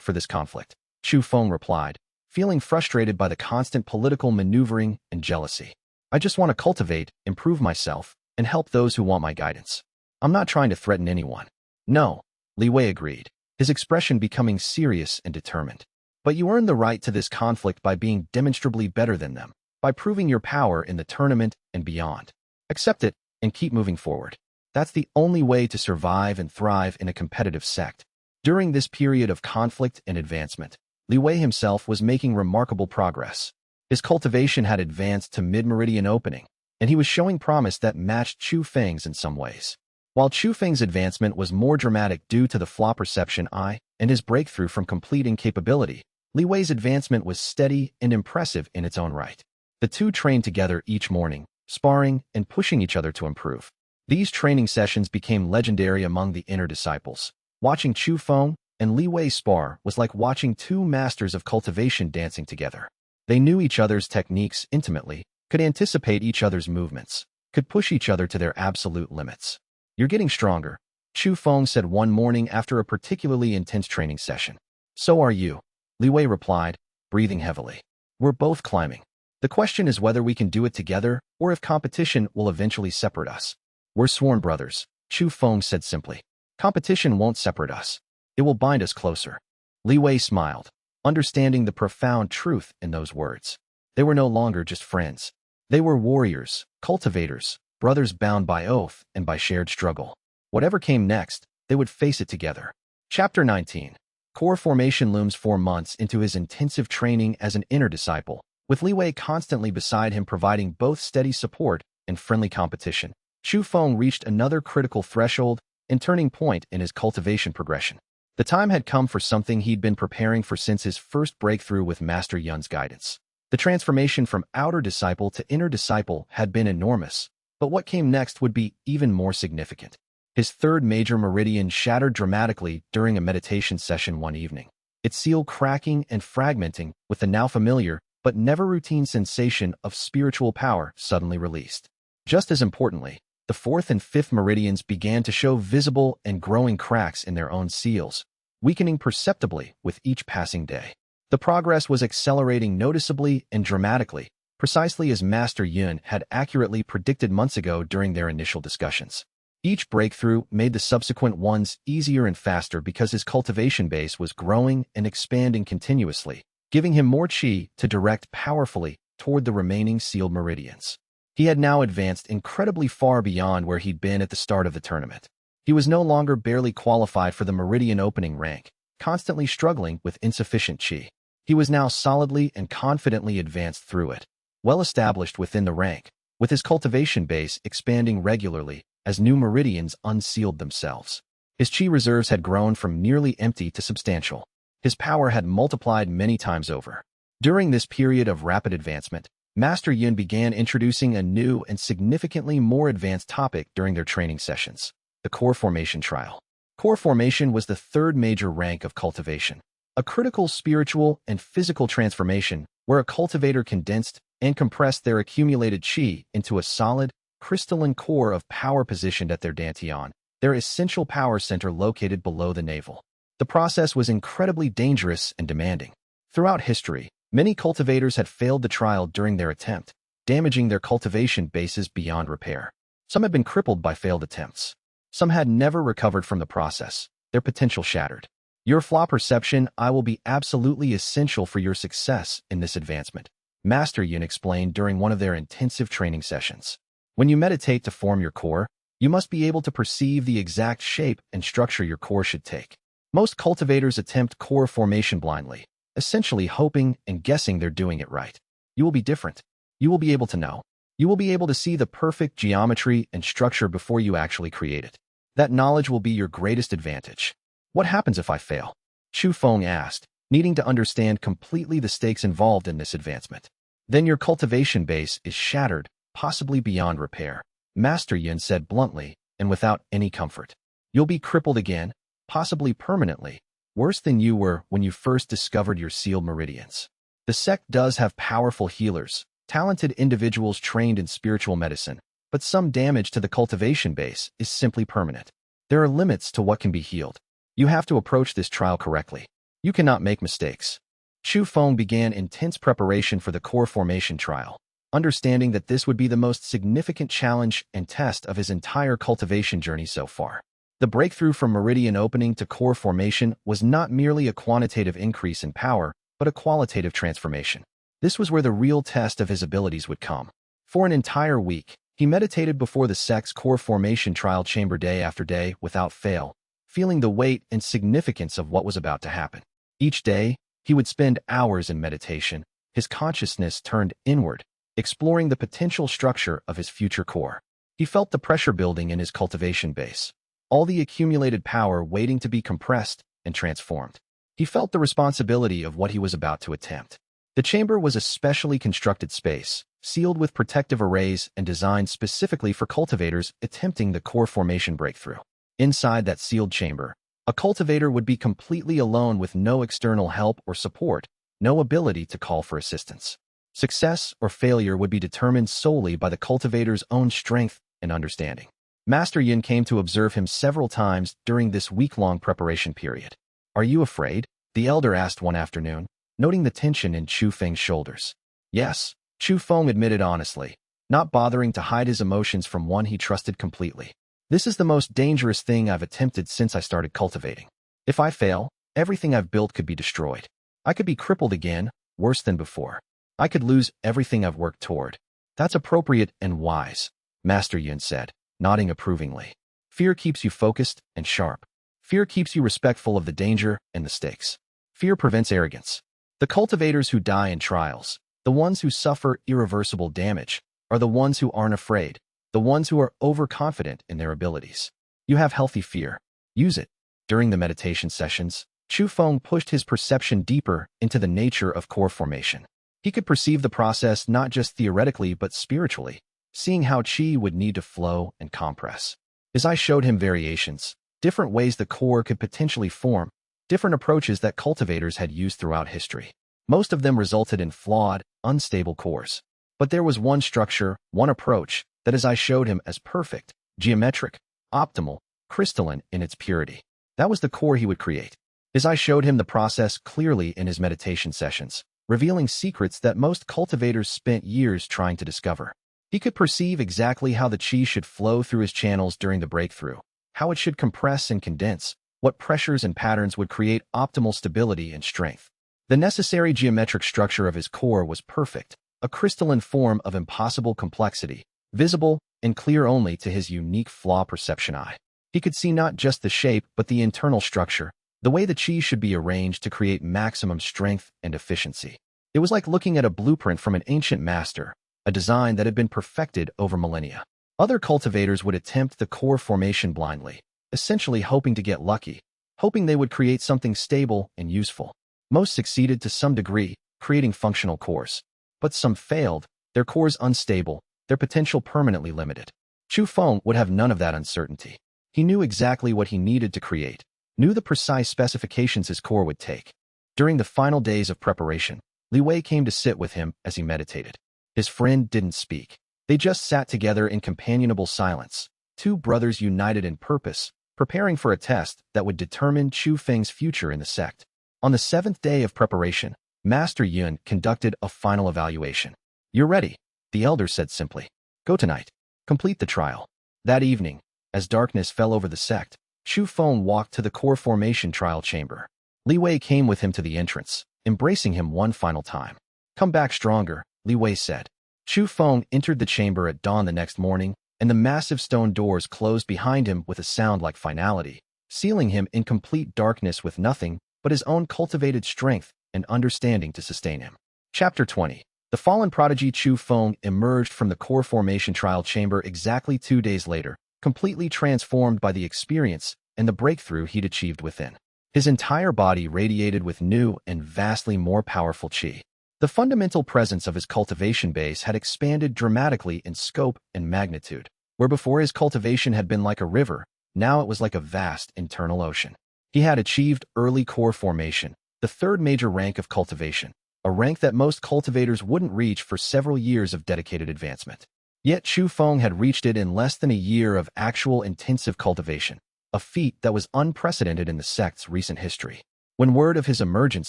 for this conflict," Chu Feng replied, feeling frustrated by the constant political maneuvering and jealousy. "I just want to cultivate, improve myself, and help those who want my guidance. I'm not trying to threaten anyone." "No," Li Wei agreed, his expression becoming serious and determined. "But you earned the right to this conflict by being demonstrably better than them, by proving your power in the tournament and beyond. Accept it and keep moving forward. That's the only way to survive and thrive in a competitive sect." During this period of conflict and advancement, Li Wei himself was making remarkable progress. His cultivation had advanced to mid-meridian opening, and he was showing promise that matched Chu Feng's in some ways. While Chu Feng's advancement was more dramatic due to the Flaw Perception Eye and his breakthrough from complete incapability, Li Wei's advancement was steady and impressive in its own right. The two trained together each morning, sparring and pushing each other to improve. These training sessions became legendary among the inner disciples. Watching Chu Feng and Li Wei spar was like watching two masters of cultivation dancing together. They knew each other's techniques intimately, could anticipate each other's movements, could push each other to their absolute limits. "You're getting stronger," Chu Feng said one morning after a particularly intense training session. "So are you," Li Wei replied, breathing heavily. "We're both climbing. The question is whether we can do it together or if competition will eventually separate us." "We're sworn brothers," Chu Feng said simply. "Competition won't separate us. It will bind us closer." Li Wei smiled, understanding the profound truth in those words. They were no longer just friends. They were warriors, cultivators, brothers bound by oath and by shared struggle. Whatever came next, they would face it together. Chapter 19. Core formation looms 4 months into his intensive training as an inner disciple, with Li Wei constantly beside him providing both steady support and friendly competition. Chu Feng reached another critical threshold and turning point in his cultivation progression. The time had come for something he'd been preparing for since his first breakthrough with Master Yun's guidance. The transformation from outer disciple to inner disciple had been enormous, but what came next would be even more significant. His third major meridian shattered dramatically during a meditation session one evening, its seal cracking and fragmenting with the now familiar but never routine sensation of spiritual power suddenly released. Just as importantly, the fourth and fifth meridians began to show visible and growing cracks in their own seals, weakening perceptibly with each passing day. The progress was accelerating noticeably and dramatically, precisely as Master Yun had accurately predicted months ago during their initial discussions. Each breakthrough made the subsequent ones easier and faster because his cultivation base was growing and expanding continuously, giving him more qi to direct powerfully toward the remaining sealed meridians. He had now advanced incredibly far beyond where he'd been at the start of the tournament. He was no longer barely qualified for the meridian opening rank, constantly struggling with insufficient qi. He was now solidly and confidently advanced through it, well established within the rank, with his cultivation base expanding regularly as new meridians unsealed themselves. His qi reserves had grown from nearly empty to substantial. His power had multiplied many times over. During this period of rapid advancement, Master Yun began introducing a new and significantly more advanced topic during their training sessions: the core formation trial. Core formation was the third major rank of cultivation, a critical spiritual and physical transformation where a cultivator condensed and compressed their accumulated qi into a solid, crystalline core of power positioned at their dantian, their essential power center located below the navel. The process was incredibly dangerous and demanding. Throughout history, many cultivators had failed the trial during their attempt, damaging their cultivation bases beyond repair. Some had been crippled by failed attempts. Some had never recovered from the process, their potential shattered. Your Flaw Perception Eye will be absolutely essential for your success in this advancement, Master Yun explained during one of their intensive training sessions. When you meditate to form your core, you must be able to perceive the exact shape and structure your core should take. Most cultivators attempt core formation blindly, essentially hoping and guessing they're doing it right. You will be different. You will be able to know. You will be able to see the perfect geometry and structure before you actually create it. That knowledge will be your greatest advantage. What happens if I fail? Chu Feng asked, needing to understand completely the stakes involved in this advancement. Then your cultivation base is shattered, possibly beyond repair, Master Yun said bluntly and without any comfort. You'll be crippled again, possibly permanently, worse than you were when you first discovered your sealed meridians. The sect does have powerful healers, talented individuals trained in spiritual medicine, but some damage to the cultivation base is simply permanent. There are limits to what can be healed. You have to approach this trial correctly. You cannot make mistakes. Chu Feng began intense preparation for the core formation trial, understanding that this would be the most significant challenge and test of his entire cultivation journey so far. The breakthrough from meridian opening to core formation was not merely a quantitative increase in power, but a qualitative transformation. This was where the real test of his abilities would come. For an entire week, he meditated before the sect's core formation trial chamber day after day without fail, feeling the weight and significance of what was about to happen. Each day, he would spend hours in meditation, his consciousness turned inward, exploring the potential structure of his future core. He felt the pressure building in his cultivation base, all the accumulated power waiting to be compressed and transformed. He felt the responsibility of what he was about to attempt. The chamber was a specially constructed space, sealed with protective arrays and designed specifically for cultivators attempting the core formation breakthrough. Inside that sealed chamber, a cultivator would be completely alone with no external help or support, no ability to call for assistance. Success or failure would be determined solely by the cultivator's own strength and understanding. Master Yin came to observe him several times during this week-long preparation period. "Are you afraid?" the elder asked one afternoon, noting the tension in Chu Feng's shoulders. "Yes," Chu Feng admitted honestly, not bothering to hide his emotions from one he trusted completely. "This is the most dangerous thing I've attempted since I started cultivating. If I fail, everything I've built could be destroyed. I could be crippled again, worse than before. I could lose everything I've worked toward." "That's appropriate and wise," Master Yin said, nodding approvingly. "Fear keeps you focused and sharp. Fear keeps you respectful of the danger and the stakes. Fear prevents arrogance. The cultivators who die in trials, the ones who suffer irreversible damage, are the ones who aren't afraid, the ones who are overconfident in their abilities. You have healthy fear. Use it." During the meditation sessions, Chu Feng pushed his perception deeper into the nature of core formation. He could perceive the process not just theoretically but spiritually, seeing how qi would need to flow and compress. His eyes showed him variations, different ways the core could potentially form, different approaches that cultivators had used throughout history. Most of them resulted in flawed, unstable cores. But there was one structure, one approach, that his eyes showed him as perfect, geometric, optimal, crystalline in its purity. That was the core he would create. His eyes showed him the process clearly in his meditation sessions, revealing secrets that most cultivators spent years trying to discover. He could perceive exactly how the qi should flow through his channels during the breakthrough, how it should compress and condense, what pressures and patterns would create optimal stability and strength. The necessary geometric structure of his core was perfect, a crystalline form of impossible complexity, visible and clear only to his unique flaw perception eye. He could see not just the shape but the internal structure, the way the qi should be arranged to create maximum strength and efficiency. It was like looking at a blueprint from an ancient master, a design that had been perfected over millennia. Other cultivators would attempt the core formation blindly, essentially hoping to get lucky, hoping they would create something stable and useful. Most succeeded to some degree, creating functional cores. But some failed, their cores unstable, their potential permanently limited. Chu Feng would have none of that uncertainty. He knew exactly what he needed to create, knew the precise specifications his core would take. During the final days of preparation, Li Wei came to sit with him as he meditated. His friend didn't speak. They just sat together in companionable silence, two brothers united in purpose, preparing for a test that would determine Chu Feng's future in the sect. On the 7th day of preparation, Master Yun conducted a final evaluation. "You're ready," the elder said simply. "Go tonight. Complete the trial." That evening, as darkness fell over the sect, Chu Feng walked to the core formation trial chamber. Li Wei came with him to the entrance, embracing him one final time. "Come back stronger," Li Wei said. Chu Feng entered the chamber at dawn the next morning, and the massive stone doors closed behind him with a sound like finality, sealing him in complete darkness with nothing but his own cultivated strength and understanding to sustain him. Chapter 20. The fallen prodigy Chu Feng emerged from the core formation trial chamber exactly 2 days later, completely transformed by the experience and the breakthrough he'd achieved within. His entire body radiated with new and vastly more powerful qi. The fundamental presence of his cultivation base had expanded dramatically in scope and magnitude. Where before his cultivation had been like a river, now it was like a vast internal ocean. He had achieved early core formation, the third major rank of cultivation, a rank that most cultivators wouldn't reach for several years of dedicated advancement. Yet Chu Feng had reached it in less than a year of actual intensive cultivation, a feat that was unprecedented in the sect's recent history. When word of his emergence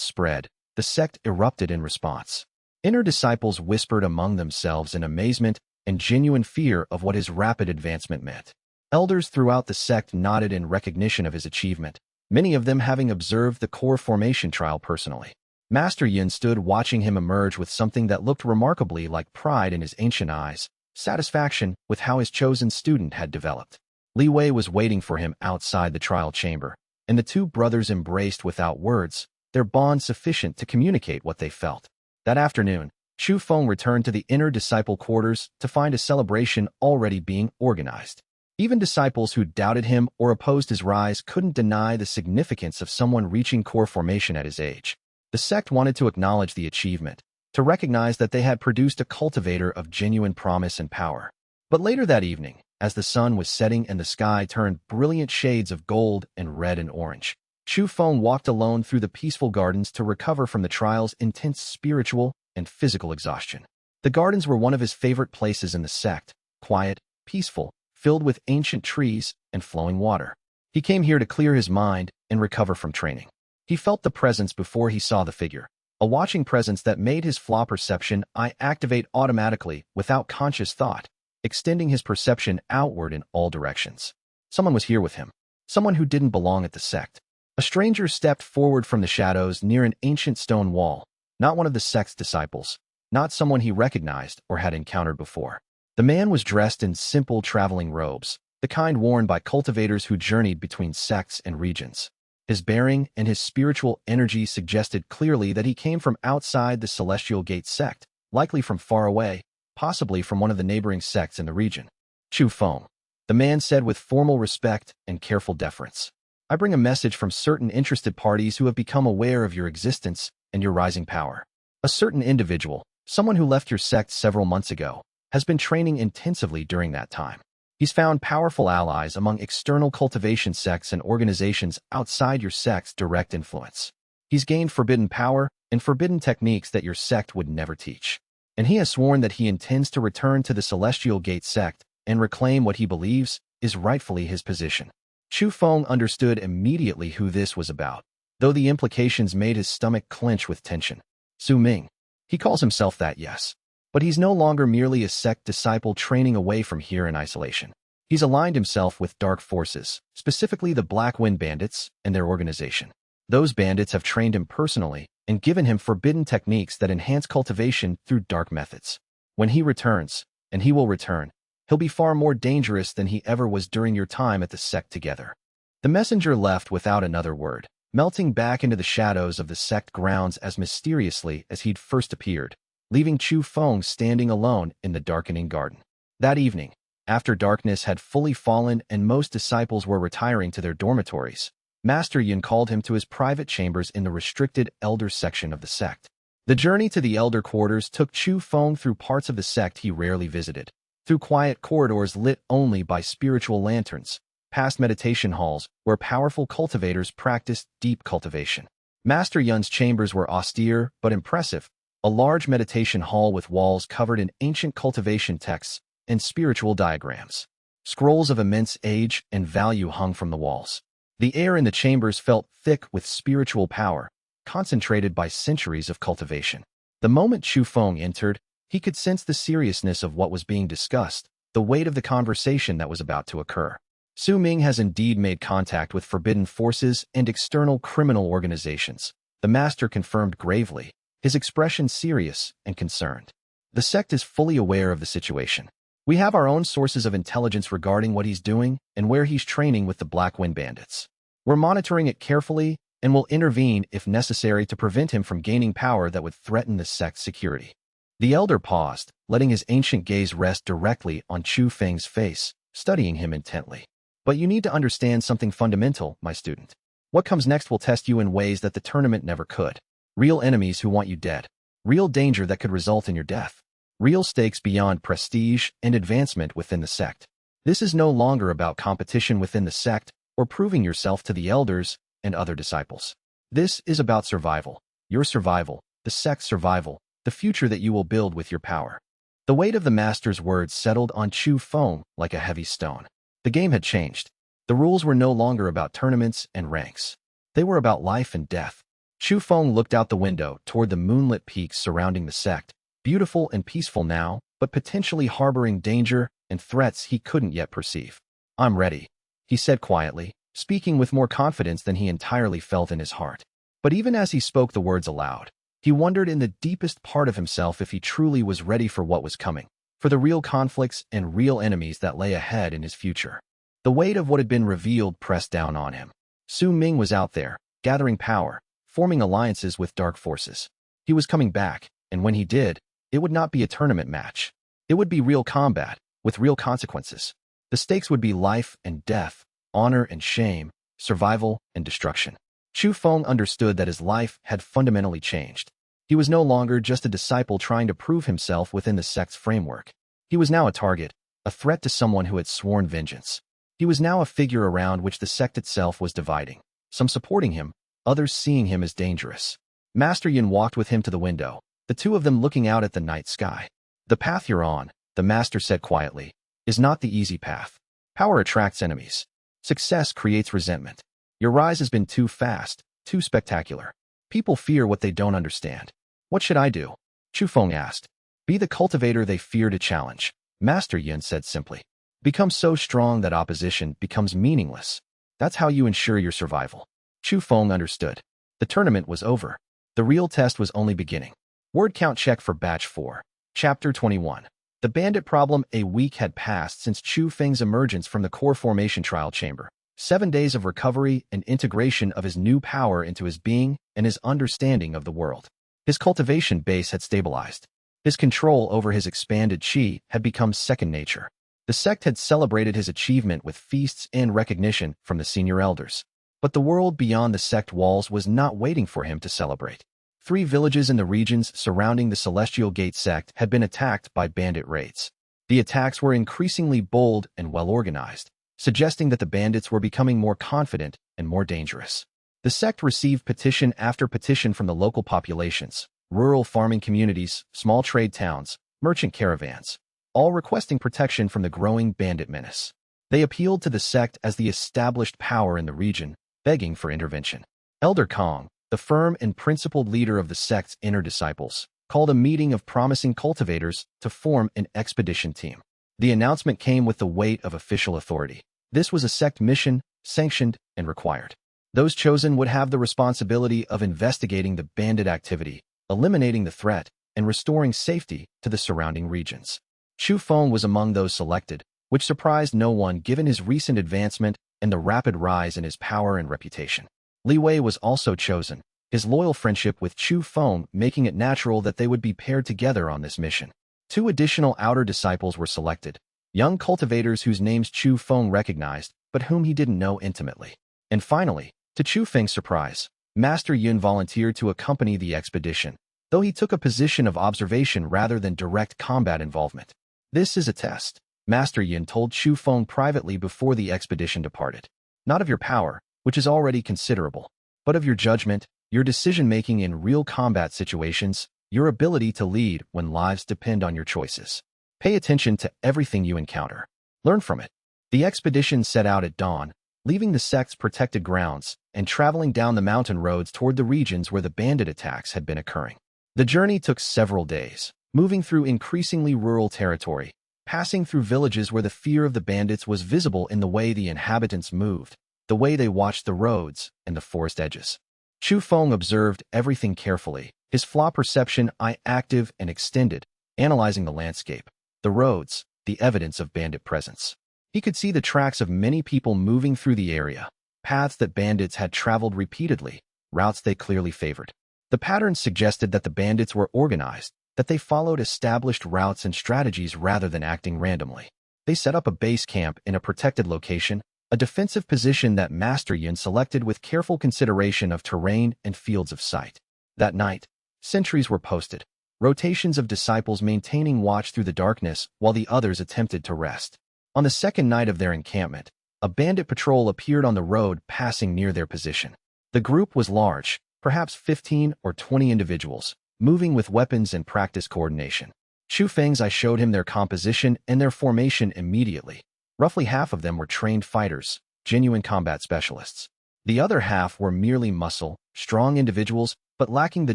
spread, the sect erupted in response. Inner disciples whispered among themselves in amazement and genuine fear of what his rapid advancement meant. Elders throughout the sect nodded in recognition of his achievement, many of them having observed the core formation trial personally. Master Yin stood watching him emerge with something that looked remarkably like pride in his ancient eyes, satisfaction with how his chosen student had developed. Li Wei was waiting for him outside the trial chamber, and the two brothers embraced without words, their bond sufficient to communicate what they felt. That afternoon, Chu Feng returned to the inner disciple quarters to find a celebration already being organized. Even disciples who doubted him or opposed his rise couldn't deny the significance of someone reaching core formation at his age. The sect wanted to acknowledge the achievement, to recognize that they had produced a cultivator of genuine promise and power. But later that evening, as the sun was setting and the sky turned brilliant shades of gold and red and orange, Chu Feng walked alone through the peaceful gardens to recover from the trial's intense spiritual and physical exhaustion. The gardens were one of his favorite places in the sect, quiet, peaceful, filled with ancient trees and flowing water. He came here to clear his mind and recover from training. He felt the presence before he saw the figure, a watching presence that made his flaw perception eye activate automatically without conscious thought, extending his perception outward in all directions. Someone was here with him, someone who didn't belong at the sect. A stranger stepped forward from the shadows near an ancient stone wall, not one of the sect's disciples, not someone he recognized or had encountered before. The man was dressed in simple traveling robes, the kind worn by cultivators who journeyed between sects and regions. His bearing and his spiritual energy suggested clearly that he came from outside the Celestial Gate sect, likely from far away, possibly from one of the neighboring sects in the region. "Chu Feng," the man said with formal respect and careful deference. "I bring a message from certain interested parties who have become aware of your existence and your rising power. A certain individual, someone who left your sect several months ago, has been training intensively during that time. He's found powerful allies among external cultivation sects and organizations outside your sect's direct influence. He's gained forbidden power and forbidden techniques that your sect would never teach. And he has sworn that he intends to return to the Celestial Gate sect and reclaim what he believes is rightfully his position. Chu Feng understood immediately who this was about, though the implications made his stomach clench with tension. Su Ming. He calls himself that, yes. But he's no longer merely a sect disciple training away from here in isolation. He's aligned himself with dark forces, specifically the Black Wind Bandits and their organization. Those bandits have trained him personally and given him forbidden techniques that enhance cultivation through dark methods. When he returns, and he will return, he'll be far more dangerous than he ever was during your time at the sect together. The messenger left without another word, melting back into the shadows of the sect grounds as mysteriously as he'd first appeared, leaving Chu Feng standing alone in the darkening garden. That evening, after darkness had fully fallen and most disciples were retiring to their dormitories, Master Yin called him to his private chambers in the restricted elder section of the sect. The journey to the elder quarters took Chu Feng through parts of the sect he rarely visited, through quiet corridors lit only by spiritual lanterns, past meditation halls where powerful cultivators practiced deep cultivation. Master Yun's chambers were austere but impressive, a large meditation hall with walls covered in ancient cultivation texts and spiritual diagrams. Scrolls of immense age and value hung from the walls. The air in the chambers felt thick with spiritual power, concentrated by centuries of cultivation. The moment Chu Feng entered, he could sense the seriousness of what was being discussed, the weight of the conversation that was about to occur. Su Ming has indeed made contact with forbidden forces and external criminal organizations, the master confirmed gravely, his expression serious and concerned. The sect is fully aware of the situation. We have our own sources of intelligence regarding what he's doing and where he's training with the Black Wind Bandits. We're monitoring it carefully and will intervene if necessary to prevent him from gaining power that would threaten the sect's security. The elder paused, letting his ancient gaze rest directly on Chu Feng's face, studying him intently. But you need to understand something fundamental, my student. What comes next will test you in ways that the tournament never could. Real enemies who want you dead. Real danger that could result in your death. Real stakes beyond prestige and advancement within the sect. This is no longer about competition within the sect or proving yourself to the elders and other disciples. This is about survival. Your survival, the sect's survival, the future that you will build with your power. The weight of the master's words settled on Chu Feng like a heavy stone. The game had changed. The rules were no longer about tournaments and ranks. They were about life and death. Chu Feng looked out the window toward the moonlit peaks surrounding the sect, beautiful and peaceful now, but potentially harboring danger and threats he couldn't yet perceive. I'm ready, he said quietly, speaking with more confidence than he entirely felt in his heart. But even as he spoke the words aloud, he wondered in the deepest part of himself if he truly was ready for what was coming, for the real conflicts and real enemies that lay ahead in his future. The weight of what had been revealed pressed down on him. Su Ming was out there, gathering power, forming alliances with dark forces. He was coming back, and when he did, it would not be a tournament match. It would be real combat, with real consequences. The stakes would be life and death, honor and shame, survival and destruction. Chu Feng understood that his life had fundamentally changed. He was no longer just a disciple trying to prove himself within the sect's framework. He was now a target, a threat to someone who had sworn vengeance. He was now a figure around which the sect itself was dividing, some supporting him, others seeing him as dangerous. Master Yin walked with him to the window, the two of them looking out at the night sky. The path you're on, the master said quietly, is not the easy path. Power attracts enemies. Success creates resentment. Your rise has been too fast, too spectacular. People fear what they don't understand. What should I do? Chu Feng asked. Be the cultivator they fear to challenge, Master Yin said simply. Become so strong that opposition becomes meaningless. That's how you ensure your survival. Chu Feng understood. The tournament was over. The real test was only beginning. Word count check for Batch 4. Chapter 21. The bandit problem. A week had passed since Chu Feng's emergence from the core formation trial chamber. 7 days of recovery and integration of his new power into his being and his understanding of the world. His cultivation base had stabilized. His control over his expanded qi had become second nature. The sect had celebrated his achievement with feasts and recognition from the senior elders. But the world beyond the sect walls was not waiting for him to celebrate. 3 villages in the regions surrounding the Celestial Gate sect had been attacked by bandit raids. The attacks were increasingly bold and well-organized, suggesting that the bandits were becoming more confident and more dangerous. The sect received petition after petition from the local populations, rural farming communities, small trade towns, merchant caravans, all requesting protection from the growing bandit menace. They appealed to the sect as the established power in the region, begging for intervention. Elder Kong, the firm and principled leader of the sect's inner disciples, called a meeting of promising cultivators to form an expedition team. The announcement came with the weight of official authority. This was a sect mission, sanctioned and required. Those chosen would have the responsibility of investigating the bandit activity, eliminating the threat, and restoring safety to the surrounding regions. Chu Feng was among those selected, which surprised no one given his recent advancement and the rapid rise in his power and reputation. Li Wei was also chosen, his loyal friendship with Chu Feng making it natural that they would be paired together on this mission. 2 additional outer disciples were selected, young cultivators whose names Chu Feng recognized, but whom he didn't know intimately. And finally, to Chu Feng's surprise, Master Yun volunteered to accompany the expedition, though he took a position of observation rather than direct combat involvement. This is a test, Master Yun told Chu Feng privately before the expedition departed. Not of your power, which is already considerable, but of your judgment, your decision-making in real combat situations, your ability to lead when lives depend on your choices. Pay attention to everything you encounter. Learn from it. The expedition set out at dawn, leaving the sect's protected grounds and traveling down the mountain roads toward the regions where the bandit attacks had been occurring. The journey took several days, moving through increasingly rural territory, passing through villages where the fear of the bandits was visible in the way the inhabitants moved, the way they watched the roads and the forest edges. Chu Feng observed everything carefully, his Flaw Perception Eye active and extended, analyzing the landscape, the roads, the evidence of bandit presence. He could see the tracks of many people moving through the area, paths that bandits had traveled repeatedly, routes they clearly favored. The patterns suggested that the bandits were organized, that they followed established routes and strategies rather than acting randomly. They set up a base camp in a protected location, a defensive position that Master Yin selected with careful consideration of terrain and fields of sight. That night, sentries were posted, rotations of disciples maintaining watch through the darkness while the others attempted to rest. On the second night of their encampment, a bandit patrol appeared on the road passing near their position. The group was large, perhaps 15 or 20 individuals, moving with weapons and practice coordination. Chu Feng's eye showed him their composition and their formation immediately. Roughly half of them were trained fighters, genuine combat specialists. The other half were merely muscle, strong individuals, but lacking the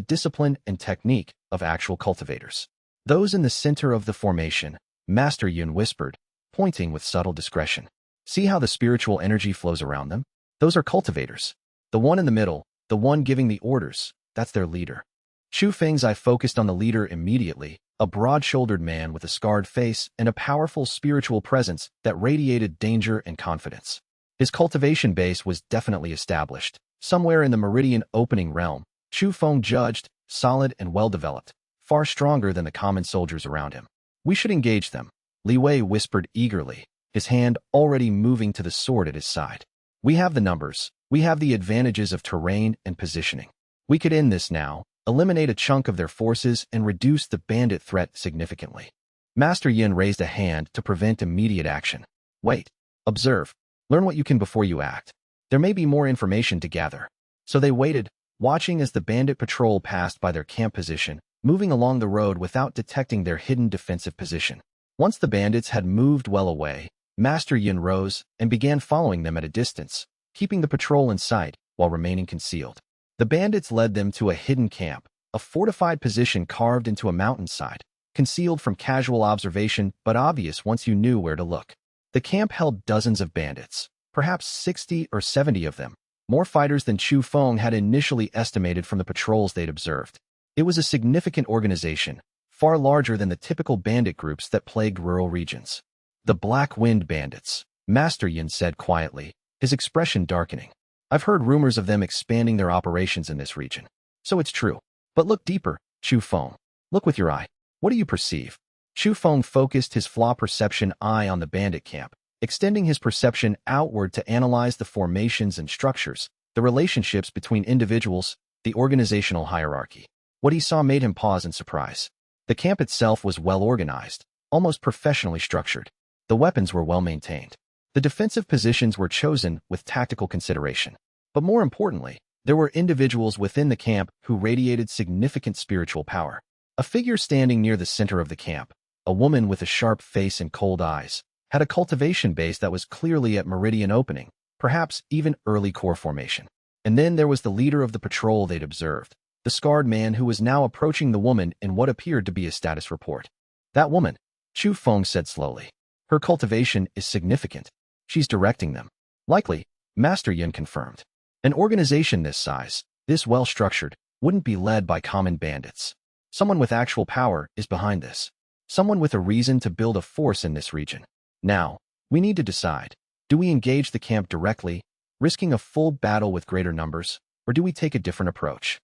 discipline and technique of actual cultivators. Those in the center of the formation, Master Yun whispered, pointing with subtle discretion. See how the spiritual energy flows around them? Those are cultivators. The one in the middle, the one giving the orders, that's their leader. Chu Feng's eye focused on the leader immediately, a broad-shouldered man with a scarred face and a powerful spiritual presence that radiated danger and confidence. His cultivation base was definitely established, somewhere in the meridian opening realm. Chu Feng judged, solid and well-developed, far stronger than the common soldiers around him. We should engage them, Li Wei whispered eagerly, his hand already moving to the sword at his side. We have the numbers, we have the advantages of terrain and positioning. We could end this now, eliminate a chunk of their forces and reduce the bandit threat significantly. Master Yin raised a hand to prevent immediate action. Wait, observe, learn what you can before you act. There may be more information to gather. So they waited, watching as the bandit patrol passed by their camp position, moving along the road without detecting their hidden defensive position. Once the bandits had moved well away, Master Yin rose and began following them at a distance, keeping the patrol in sight while remaining concealed. The bandits led them to a hidden camp, a fortified position carved into a mountainside, concealed from casual observation but obvious once you knew where to look. The camp held dozens of bandits, perhaps 60 or 70 of them, more fighters than Chu Feng had initially estimated from the patrols they'd observed. It was a significant organization, far larger than the typical bandit groups that plagued rural regions. The Black Wind Bandits, Master Yin said quietly, his expression darkening. I've heard rumors of them expanding their operations in this region. So it's true. But look deeper, Chu Feng. Look with your eye. What do you perceive? Chu Feng focused his Flaw Perception Eye on the bandit camp, extending his perception outward to analyze the formations and structures, the relationships between individuals, the organizational hierarchy. What he saw made him pause in surprise. The camp itself was well organized, almost professionally structured. The weapons were well maintained. The defensive positions were chosen with tactical consideration. But more importantly, there were individuals within the camp who radiated significant spiritual power. A figure standing near the center of the camp, a woman with a sharp face and cold eyes, had a cultivation base that was clearly at meridian opening, perhaps even early core formation. And then there was the leader of the patrol they'd observed, the scarred man who was now approaching the woman in what appeared to be a status report. That woman, Chu Feng said slowly. Her cultivation is significant. She's directing them. Likely, Master Yin confirmed. An organization this size, this well-structured, wouldn't be led by common bandits. Someone with actual power is behind this. Someone with a reason to build a force in this region. Now, we need to decide. Do we engage the camp directly, risking a full battle with greater numbers, or do we take a different approach?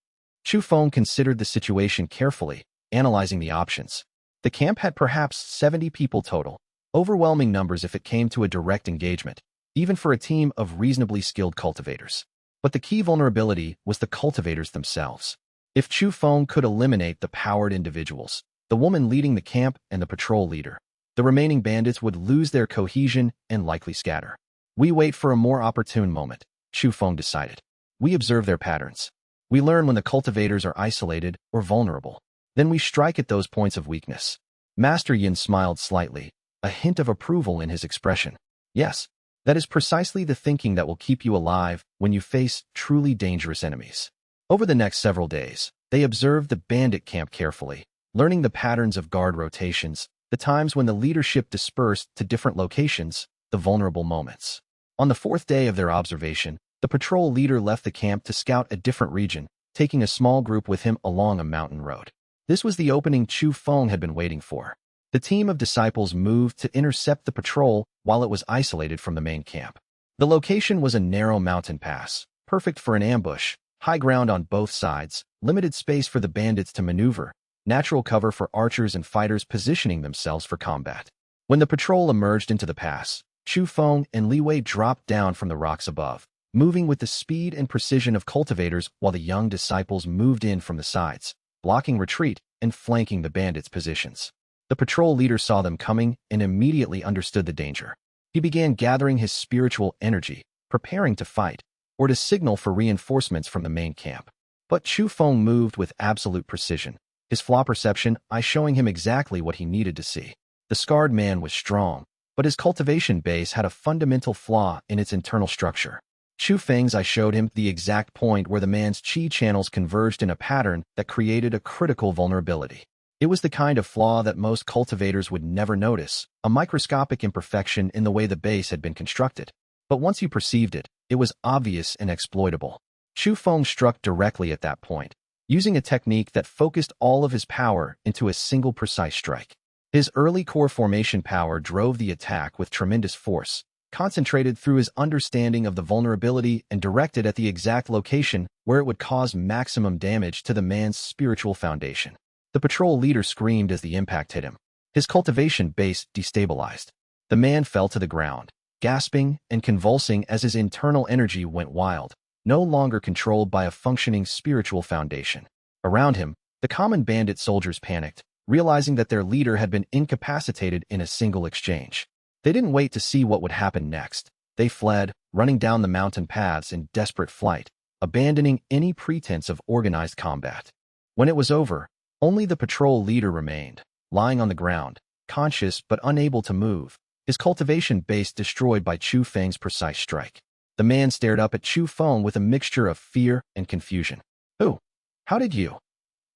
Chu Feng considered the situation carefully, analyzing the options. The camp had perhaps 70 people total, overwhelming numbers if it came to a direct engagement, even for a team of reasonably skilled cultivators. But the key vulnerability was the cultivators themselves. If Chu Feng could eliminate the powered individuals, the woman leading the camp and the patrol leader, the remaining bandits would lose their cohesion and likely scatter. We wait for a more opportune moment, Chu Feng decided. We observe their patterns. We learn when the cultivators are isolated or vulnerable. Then we strike at those points of weakness. Master Yin smiled slightly, a hint of approval in his expression. Yes, that is precisely the thinking that will keep you alive when you face truly dangerous enemies. Over the next several days, they observed the bandit camp carefully, learning the patterns of guard rotations, the times when the leadership dispersed to different locations, the vulnerable moments. On the fourth day of their observation, the patrol leader left the camp to scout a different region, taking a small group with him along a mountain road. This was the opening Chu Feng had been waiting for. The team of disciples moved to intercept the patrol while it was isolated from the main camp. The location was a narrow mountain pass, perfect for an ambush, high ground on both sides, limited space for the bandits to maneuver, natural cover for archers and fighters positioning themselves for combat. When the patrol emerged into the pass, Chu Feng and Li Wei dropped down from the rocks above, moving with the speed and precision of cultivators while the young disciples moved in from the sides, blocking retreat and flanking the bandits' positions. The patrol leader saw them coming and immediately understood the danger. He began gathering his spiritual energy, preparing to fight, or to signal for reinforcements from the main camp. But Chu Feng moved with absolute precision, his Flaw Perception Eye showing him exactly what he needed to see. The scarred man was strong, but his cultivation base had a fundamental flaw in its internal structure. Chu Feng's eye showed him the exact point where the man's qi channels converged in a pattern that created a critical vulnerability. It was the kind of flaw that most cultivators would never notice, a microscopic imperfection in the way the base had been constructed. But once you perceived it, it was obvious and exploitable. Chu Feng struck directly at that point, using a technique that focused all of his power into a single precise strike. His early core formation power drove the attack with tremendous force, concentrated through his understanding of the vulnerability and directed at the exact location where it would cause maximum damage to the man's spiritual foundation. The patrol leader screamed as the impact hit him. His cultivation base destabilized. The man fell to the ground, gasping and convulsing as his internal energy went wild, no longer controlled by a functioning spiritual foundation. Around him, the common bandit soldiers panicked, realizing that their leader had been incapacitated in a single exchange. They didn't wait to see what would happen next. They fled, running down the mountain paths in desperate flight, abandoning any pretense of organized combat. When it was over, only the patrol leader remained, lying on the ground, conscious but unable to move, his cultivation base destroyed by Chu Feng's precise strike. The man stared up at Chu Feng with a mixture of fear and confusion. "Who? How did you?"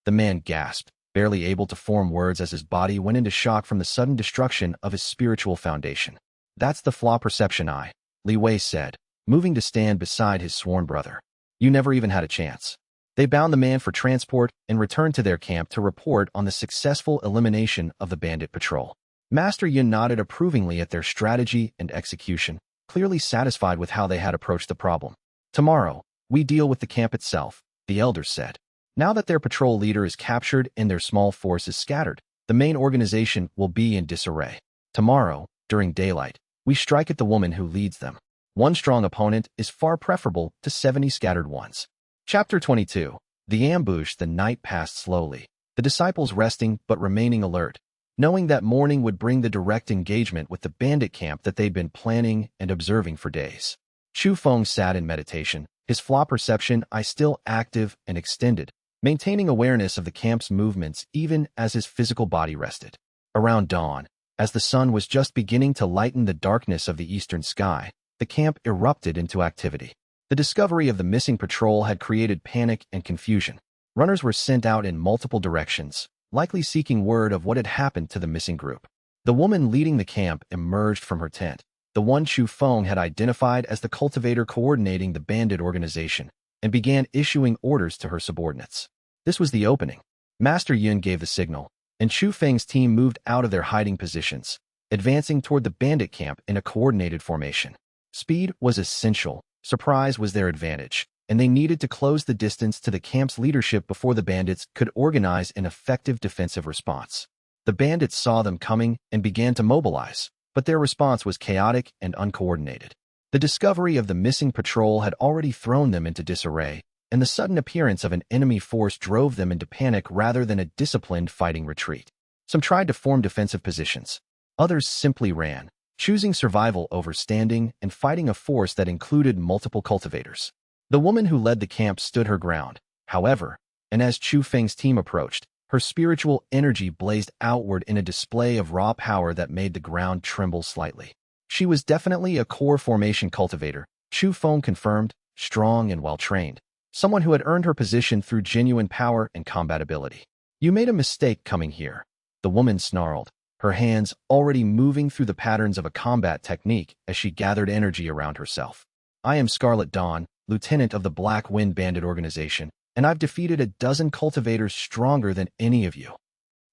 The man gasped, barely able to form words as his body went into shock from the sudden destruction of his spiritual foundation. "That's the Flaw Perception Eye," Li Wei said, moving to stand beside his sworn brother. "You never even had a chance." They bound the man for transport and returned to their camp to report on the successful elimination of the bandit patrol. Master Yin nodded approvingly at their strategy and execution, clearly satisfied with how they had approached the problem. "Tomorrow, we deal with the camp itself," the elders said. "Now that their patrol leader is captured and their small force is scattered, the main organization will be in disarray. Tomorrow, during daylight, we strike at the woman who leads them. One strong opponent is far preferable to 70 scattered ones." Chapter 22. The night passed slowly, the disciples resting but remaining alert, knowing that morning would bring the direct engagement with the bandit camp that they'd been planning and observing for days. Chu Feng sat in meditation, his flaw perception eye still active and extended, maintaining awareness of the camp's movements even as his physical body rested. Around dawn, as the sun was just beginning to lighten the darkness of the eastern sky, the camp erupted into activity. The discovery of the missing patrol had created panic and confusion. Runners were sent out in multiple directions, likely seeking word of what had happened to the missing group. The woman leading the camp emerged from her tent, the one Chu Feng had identified as the cultivator coordinating the bandit organization, and began issuing orders to her subordinates. This was the opening. Master Yun gave the signal, and Chu Feng's team moved out of their hiding positions, advancing toward the bandit camp in a coordinated formation. Speed was essential, surprise was their advantage, and they needed to close the distance to the camp's leadership before the bandits could organize an effective defensive response. The bandits saw them coming and began to mobilize, but their response was chaotic and uncoordinated. The discovery of the missing patrol had already thrown them into disarray, and the sudden appearance of an enemy force drove them into panic rather than a disciplined fighting retreat. Some tried to form defensive positions. Others simply ran, choosing survival over standing and fighting a force that included multiple cultivators. The woman who led the camp stood her ground, however, and as Chu Feng's team approached, her spiritual energy blazed outward in a display of raw power that made the ground tremble slightly. She was definitely a core formation cultivator, Chu Feng confirmed, strong and well-trained, someone who had earned her position through genuine power and combat ability. "You made a mistake coming here," the woman snarled, her hands already moving through the patterns of a combat technique as she gathered energy around herself. "I am Scarlet Dawn, lieutenant of the Black Wind Bandit organization, and I've defeated a dozen cultivators stronger than any of you."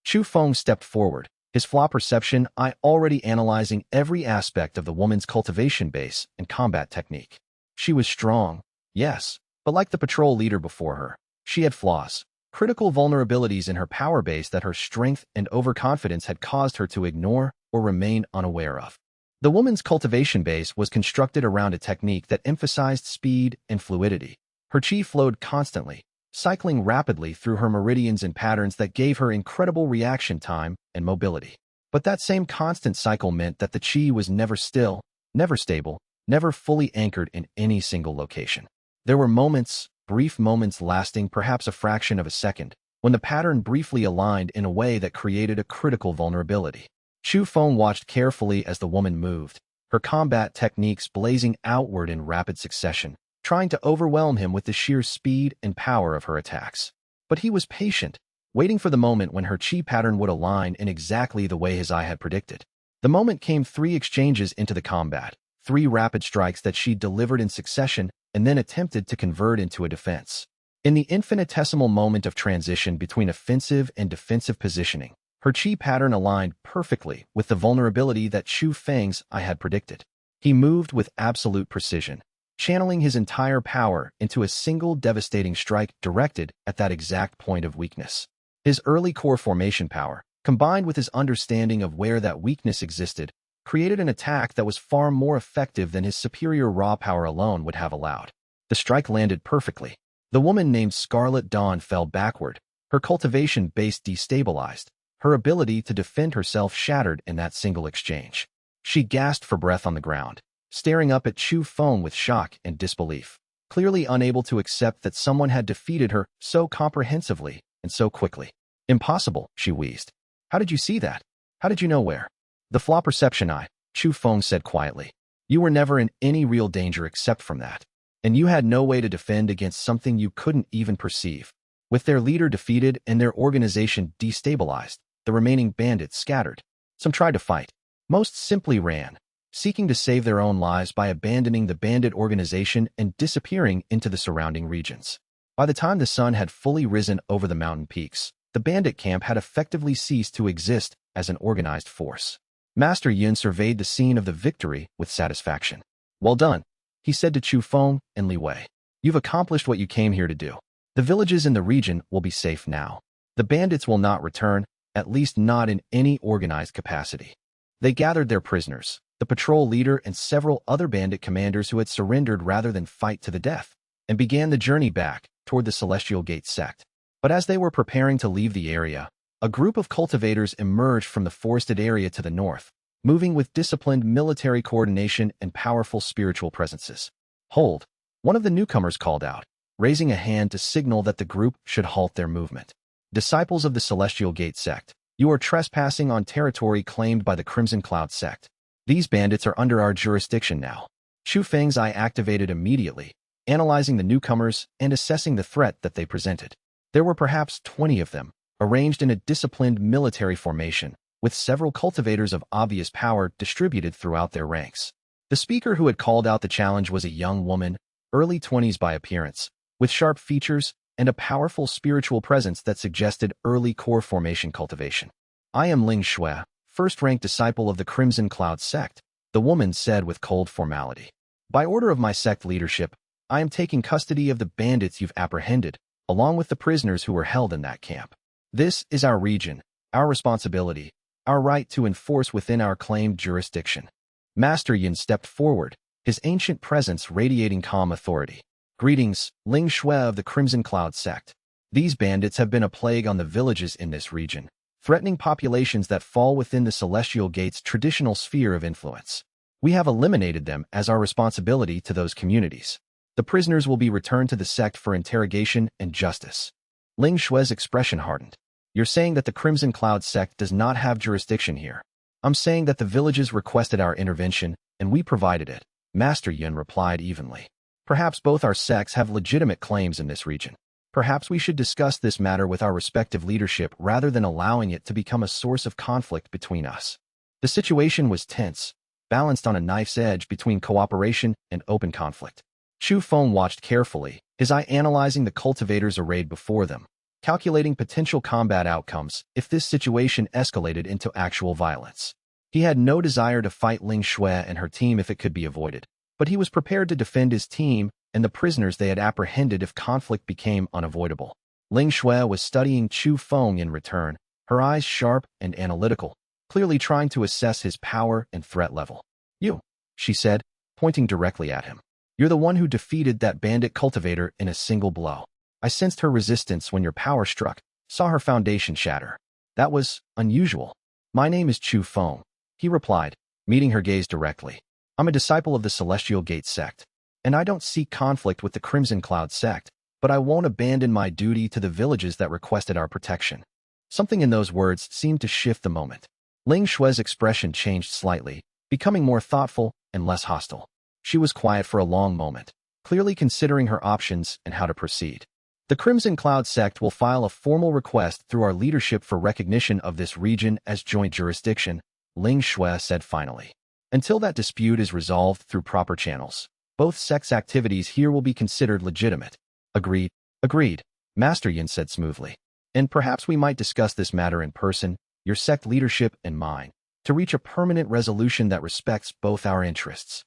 Chu Feng stepped forward, his flaw perception eye already analyzing every aspect of the woman's cultivation base and combat technique. She was strong, yes, but like the patrol leader before her, she had flaws, critical vulnerabilities in her power base that her strength and overconfidence had caused her to ignore or remain unaware of. The woman's cultivation base was constructed around a technique that emphasized speed and fluidity. Her chi flowed constantly, cycling rapidly through her meridians in patterns that gave her incredible reaction time and mobility. But that same constant cycle meant that the chi was never still, never stable, never fully anchored in any single location. There were moments, brief moments lasting perhaps a fraction of a second, when the pattern briefly aligned in a way that created a critical vulnerability. Chu Feng watched carefully as the woman moved, her combat techniques blazing outward in rapid succession, trying to overwhelm him with the sheer speed and power of her attacks. But he was patient, waiting for the moment when her chi pattern would align in exactly the way his eye had predicted. The moment came 3 exchanges into the combat, 3 rapid strikes that she delivered in succession and then attempted to convert into a defense. In the infinitesimal moment of transition between offensive and defensive positioning, her chi pattern aligned perfectly with the vulnerability that Chu Feng's eye had predicted. He moved with absolute precision, channeling his entire power into a single devastating strike directed at that exact point of weakness. His early core formation power, combined with his understanding of where that weakness existed, created an attack that was far more effective than his superior raw power alone would have allowed. The strike landed perfectly. The woman named Scarlet Dawn fell backward, her cultivation base destabilized, her ability to defend herself shattered in that single exchange. She gasped for breath on the ground, staring up at Chu Feng with shock and disbelief, clearly unable to accept that someone had defeated her so comprehensively and so quickly. "Impossible," she wheezed. "How did you see that? How did you know where?" "The Flaw Perception Eye," Chu Feng said quietly. "You were never in any real danger except from that. And you had no way to defend against something you couldn't even perceive." With their leader defeated and their organization destabilized, the remaining bandits scattered. Some tried to fight. Most simply ran, seeking to save their own lives by abandoning the bandit organization and disappearing into the surrounding regions. By the time the sun had fully risen over the mountain peaks, the bandit camp had effectively ceased to exist as an organized force. Master Yun surveyed the scene of the victory with satisfaction. "Well done," he said to Chu Feng and Li Wei. "You've accomplished what you came here to do. The villages in the region will be safe now. The bandits will not return, at least not in any organized capacity." They gathered their prisoners, the patrol leader and several other bandit commanders who had surrendered rather than fight to the death, and began the journey back, toward the Celestial Gate sect. But as they were preparing to leave the area, a group of cultivators emerged from the forested area to the north, moving with disciplined military coordination and powerful spiritual presences. "Hold," one of the newcomers called out, raising a hand to signal that the group should halt their movement. "Disciples of the Celestial Gate sect, you are trespassing on territory claimed by the Crimson Cloud sect. These bandits are under our jurisdiction now." Chu Feng's eye activated immediately, analyzing the newcomers and assessing the threat that they presented. There were perhaps 20 of them, arranged in a disciplined military formation, with several cultivators of obvious power distributed throughout their ranks. The speaker who had called out the challenge was a young woman, early 20s by appearance, with sharp features and a powerful spiritual presence that suggested early core formation cultivation. "I am Ling Shui, first-ranked disciple of the Crimson Cloud sect," the woman said with cold formality. "By order of my sect leadership, I am taking custody of the bandits you've apprehended, along with the prisoners who were held in that camp. This is our region, our responsibility, our right to enforce within our claimed jurisdiction." Master Yin stepped forward, his ancient presence radiating calm authority. "Greetings, Ling Shui of the Crimson Cloud sect. These bandits have been a plague on the villages in this region, threatening populations that fall within the Celestial Gate's traditional sphere of influence. We have eliminated them as our responsibility to those communities. The prisoners will be returned to the sect for interrogation and justice." Ling Shui's expression hardened. "You're saying that the Crimson Cloud sect does not have jurisdiction here?" "I'm saying that the villages requested our intervention, and we provided it," Master Yin replied evenly. "Perhaps both our sects have legitimate claims in this region. Perhaps we should discuss this matter with our respective leadership rather than allowing it to become a source of conflict between us." The situation was tense, balanced on a knife's edge between cooperation and open conflict. Chu Feng watched carefully, his eye analyzing the cultivators arrayed before them, calculating potential combat outcomes if this situation escalated into actual violence. He had no desire to fight Ling Shui and her team if it could be avoided, but he was prepared to defend his team and the prisoners they had apprehended if conflict became unavoidable. Ling Shui was studying Chu Feng in return, her eyes sharp and analytical, clearly trying to assess his power and threat level. "You," she said, pointing directly at him. "You're the one who defeated that bandit cultivator in a single blow. I sensed her resistance when your power struck, saw her foundation shatter. That was unusual." "My name is Chu Feng," he replied, meeting her gaze directly. "I'm a disciple of the Celestial Gate sect, and I don't seek conflict with the Crimson Cloud sect, but I won't abandon my duty to the villages that requested our protection." Something in those words seemed to shift the moment. Ling Shui's expression changed slightly, becoming more thoughtful and less hostile. She was quiet for a long moment, clearly considering her options and how to proceed. "The Crimson Cloud sect will file a formal request through our leadership for recognition of this region as joint jurisdiction," Ling Shui said finally. "Until that dispute is resolved through proper channels, both sects' activities here will be considered legitimate." "Agreed, agreed," Master Yin said smoothly. "And perhaps we might discuss this matter in person, your sect leadership and mine, to reach a permanent resolution that respects both our interests."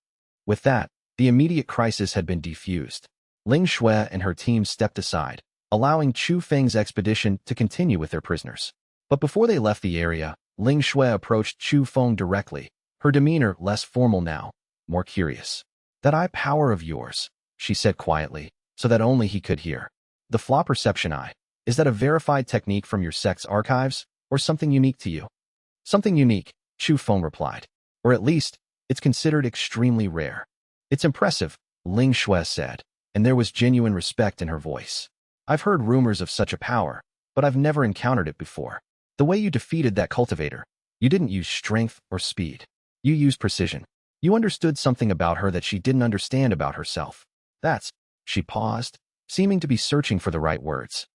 With that, the immediate crisis had been defused. Ling Shui and her team stepped aside, allowing Chu Feng's expedition to continue with their prisoners. But before they left the area, Ling Shui approached Chu Feng directly, her demeanor less formal now, more curious. "That eye power of yours," she said quietly, so that only he could hear. "The Flaw Perception Eye, is that a verified technique from your sect's archives, or something unique to you?" "Something unique," Chu Feng replied. "Or at least, it's considered extremely rare." "It's impressive," Ling Shui said, and there was genuine respect in her voice. "I've heard rumors of such a power, but I've never encountered it before. The way you defeated that cultivator, you didn't use strength or speed. You used precision. You understood something about her that she didn't understand about herself. That's," she paused, seeming to be searching for the right words.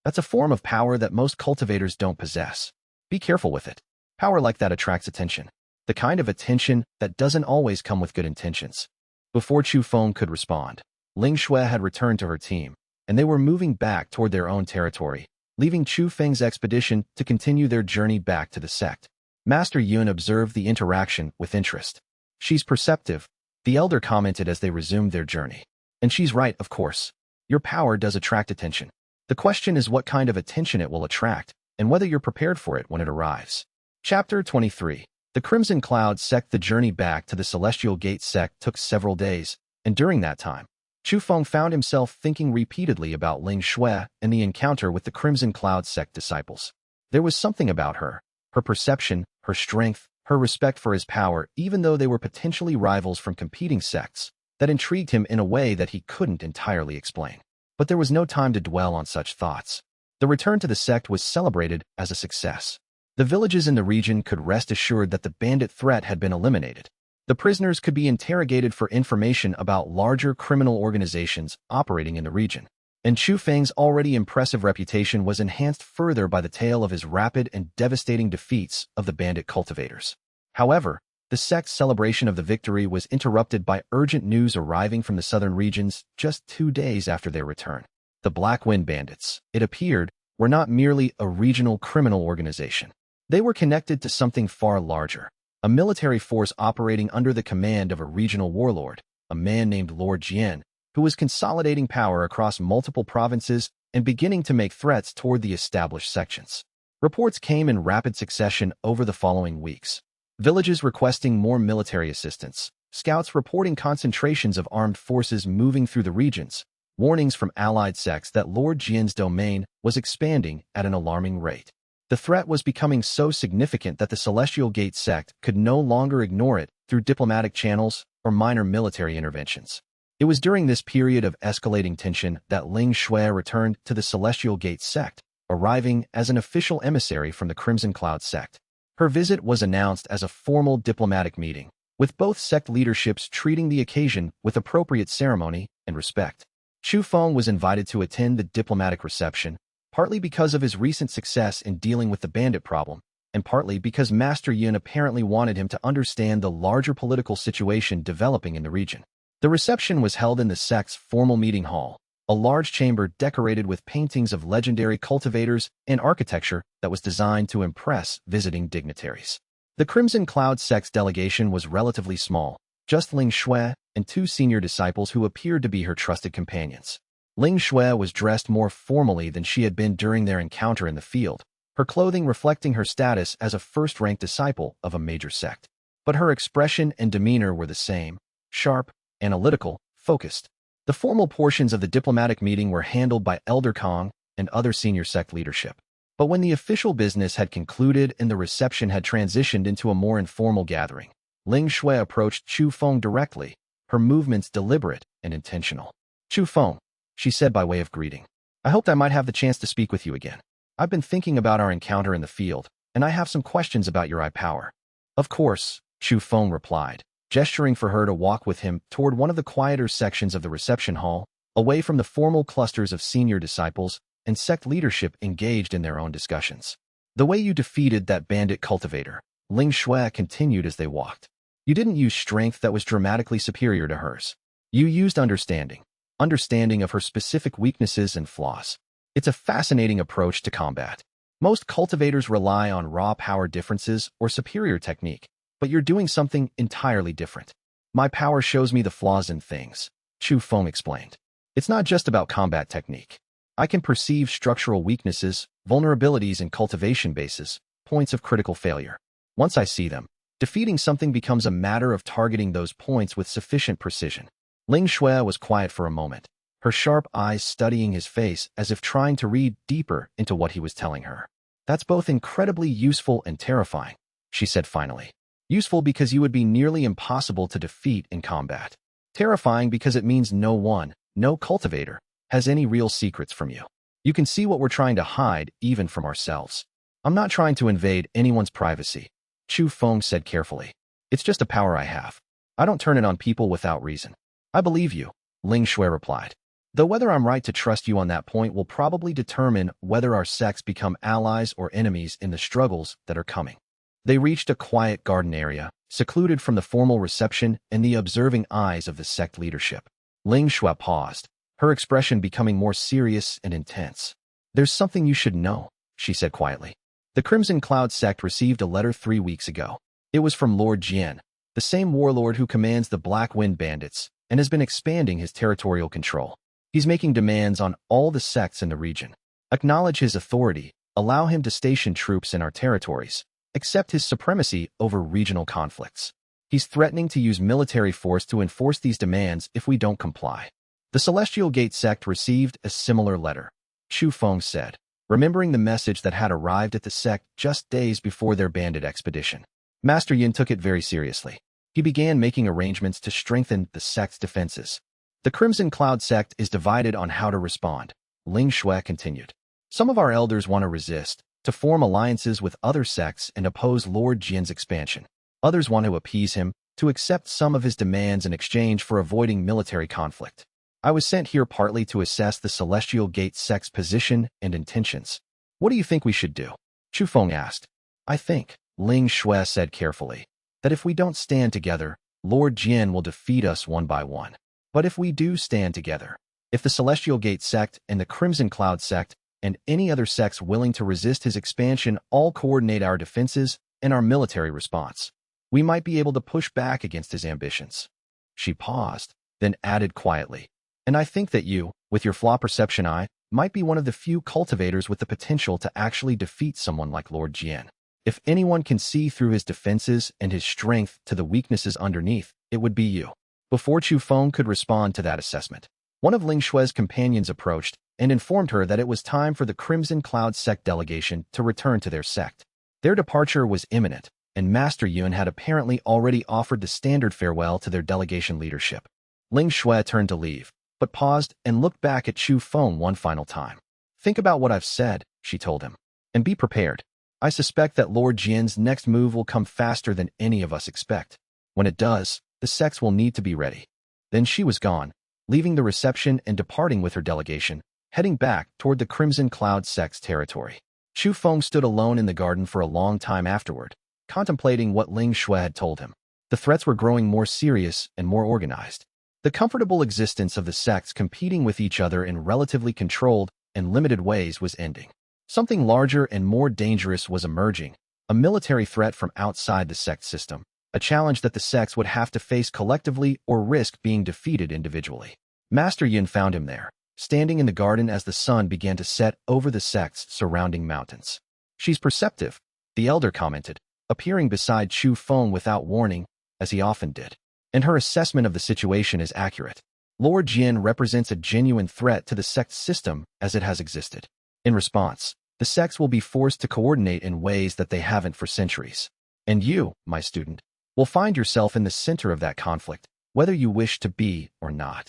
"That's a form of power that most cultivators don't possess. Be careful with it. Power like that attracts attention. The kind of attention that doesn't always come with good intentions." Before Chu Feng could respond, Ling Shui had returned to her team, and they were moving back toward their own territory, leaving Chu Feng's expedition to continue their journey back to the sect. Master Yun observed the interaction with interest. "She's perceptive," the elder commented as they resumed their journey. "And she's right, of course. Your power does attract attention. The question is what kind of attention it will attract, and whether you're prepared for it when it arrives." Chapter 23. The Crimson Cloud sect. The journey back to the Celestial Gate sect took several days, and during that time, Chu Feng found himself thinking repeatedly about Ling Shui and the encounter with the Crimson Cloud sect disciples. There was something about her perception, her strength, her respect for his power, even though they were potentially rivals from competing sects, that intrigued him in a way that he couldn't entirely explain. But there was no time to dwell on such thoughts. The return to the sect was celebrated as a success. The villages in the region could rest assured that the bandit threat had been eliminated. The prisoners could be interrogated for information about larger criminal organizations operating in the region. And Chu Feng's already impressive reputation was enhanced further by the tale of his rapid and devastating defeats of the bandit cultivators. However, the sect's celebration of the victory was interrupted by urgent news arriving from the southern regions just 2 days after their return. The Black Wind Bandits, it appeared, were not merely a regional criminal organization. They were connected to something far larger. A military force operating under the command of a regional warlord, a man named Lord Jian, who was consolidating power across multiple provinces and beginning to make threats toward the established sections. Reports came in rapid succession over the following weeks. Villages requesting more military assistance, scouts reporting concentrations of armed forces moving through the regions, warnings from allied sects that Lord Jian's domain was expanding at an alarming rate. The threat was becoming so significant that the Celestial Gate sect could no longer ignore it through diplomatic channels or minor military interventions. It was during this period of escalating tension that Ling Shui returned to the Celestial Gate sect, arriving as an official emissary from the Crimson Cloud sect. Her visit was announced as a formal diplomatic meeting, with both sect leaderships treating the occasion with appropriate ceremony and respect. Chu Feng was invited to attend the diplomatic reception, partly because of his recent success in dealing with the bandit problem, and partly because Master Yun apparently wanted him to understand the larger political situation developing in the region. The reception was held in the sect's formal meeting hall, a large chamber decorated with paintings of legendary cultivators and architecture that was designed to impress visiting dignitaries. The Crimson Cloud sect's delegation was relatively small, just Ling Shui and 2 senior disciples who appeared to be her trusted companions. Ling Shui was dressed more formally than she had been during their encounter in the field, her clothing reflecting her status as a first-ranked disciple of a major sect. But her expression and demeanor were the same, sharp, analytical, focused. The formal portions of the diplomatic meeting were handled by Elder Kong and other senior sect leadership. But when the official business had concluded and the reception had transitioned into a more informal gathering, Ling Shui approached Chu Feng directly, her movements deliberate and intentional. "Chu Feng," she said by way of greeting, "I hoped I might have the chance to speak with you again. I've been thinking about our encounter in the field, and I have some questions about your eye power." "Of course," Chu Feng replied, gesturing for her to walk with him toward one of the quieter sections of the reception hall, away from the formal clusters of senior disciples and sect leadership engaged in their own discussions. "The way you defeated that bandit cultivator," Ling Shui continued as they walked. "You didn't use strength that was dramatically superior to hers. You used understanding of her specific weaknesses and flaws. It's a fascinating approach to combat. Most cultivators rely on raw power differences or superior technique, but you're doing something entirely different. My power shows me the flaws in things," Chu Feng explained. "It's not just about combat technique. I can perceive structural weaknesses, vulnerabilities in cultivation bases, points of critical failure. Once I see them, defeating something becomes a matter of targeting those points with sufficient precision." Ling Shui was quiet for a moment, her sharp eyes studying his face as if trying to read deeper into what he was telling her. "That's both incredibly useful and terrifying," she said finally. "Useful because you would be nearly impossible to defeat in combat. Terrifying because it means no cultivator, has any real secrets from you. You can see what we're trying to hide even from ourselves." "I'm not trying to invade anyone's privacy," Chu Feng said carefully. "It's just a power I have. I don't turn it on people without reason." "I believe you," Ling Shui replied. "Though whether I'm right to trust you on that point will probably determine whether our sects become allies or enemies in the struggles that are coming." They reached a quiet garden area, secluded from the formal reception and the observing eyes of the sect leadership. Ling Shui paused, her expression becoming more serious and intense. "There's something you should know," she said quietly. "The Crimson Cloud sect received a letter 3 weeks ago. It was from Lord Jian, the same warlord who commands the Black Wind Bandits, and has been expanding his territorial control. He's making demands on all the sects in the region. Acknowledge his authority, allow him to station troops in our territories, accept his supremacy over regional conflicts. He's threatening to use military force to enforce these demands if we don't comply." The Celestial Gate sect received a similar letter, Chu Feng said, remembering the message that had arrived at the sect just days before their bandit expedition. Master Yin took it very seriously. He began making arrangements to strengthen the sect's defenses. The Crimson Cloud sect is divided on how to respond, Ling Shui continued. Some of our elders want to resist, to form alliances with other sects and oppose Lord Jin's expansion. Others want to appease him, to accept some of his demands in exchange for avoiding military conflict. I was sent here partly to assess the Celestial Gate sect's position and intentions. What do you think we should do? Chu Feng asked. I think, Ling Shui said carefully, that if we don't stand together, Lord Jin will defeat us one by one. But if we do stand together, if the Celestial Gate sect and the Crimson Cloud sect and any other sects willing to resist his expansion all coordinate our defenses and our military response, we might be able to push back against his ambitions. She paused, then added quietly, and I think that you, with your Flaw Perception Eye, might be one of the few cultivators with the potential to actually defeat someone like Lord Jian. If anyone can see through his defenses and his strength to the weaknesses underneath, it would be you. Before Chu Feng could respond to that assessment, one of Ling Shui's companions approached and informed her that it was time for the Crimson Cloud sect delegation to return to their sect. Their departure was imminent, and Master Yun had apparently already offered the standard farewell to their delegation leadership. Ling Shui turned to leave, but paused and looked back at Chu Feng one final time. Think about what I've said, she told him, and be prepared. I suspect that Lord Jin's next move will come faster than any of us expect. When it does, the sects will need to be ready. Then she was gone, leaving the reception and departing with her delegation, heading back toward the Crimson Cloud sect's territory. Chu Feng stood alone in the garden for a long time afterward, contemplating what Ling Shui had told him. The threats were growing more serious and more organized. The comfortable existence of the sects competing with each other in relatively controlled and limited ways was ending. Something larger and more dangerous was emerging, a military threat from outside the sect system, a challenge that the sects would have to face collectively or risk being defeated individually. Master Yin found him there, standing in the garden as the sun began to set over the sect's surrounding mountains. She's perceptive, the elder commented, appearing beside Chu Feng without warning, as he often did. And her assessment of the situation is accurate. Lord Jin represents a genuine threat to the sect system as it has existed. In response, the sects will be forced to coordinate in ways that they haven't for centuries. And you, my student, will find yourself in the center of that conflict, whether you wish to be or not.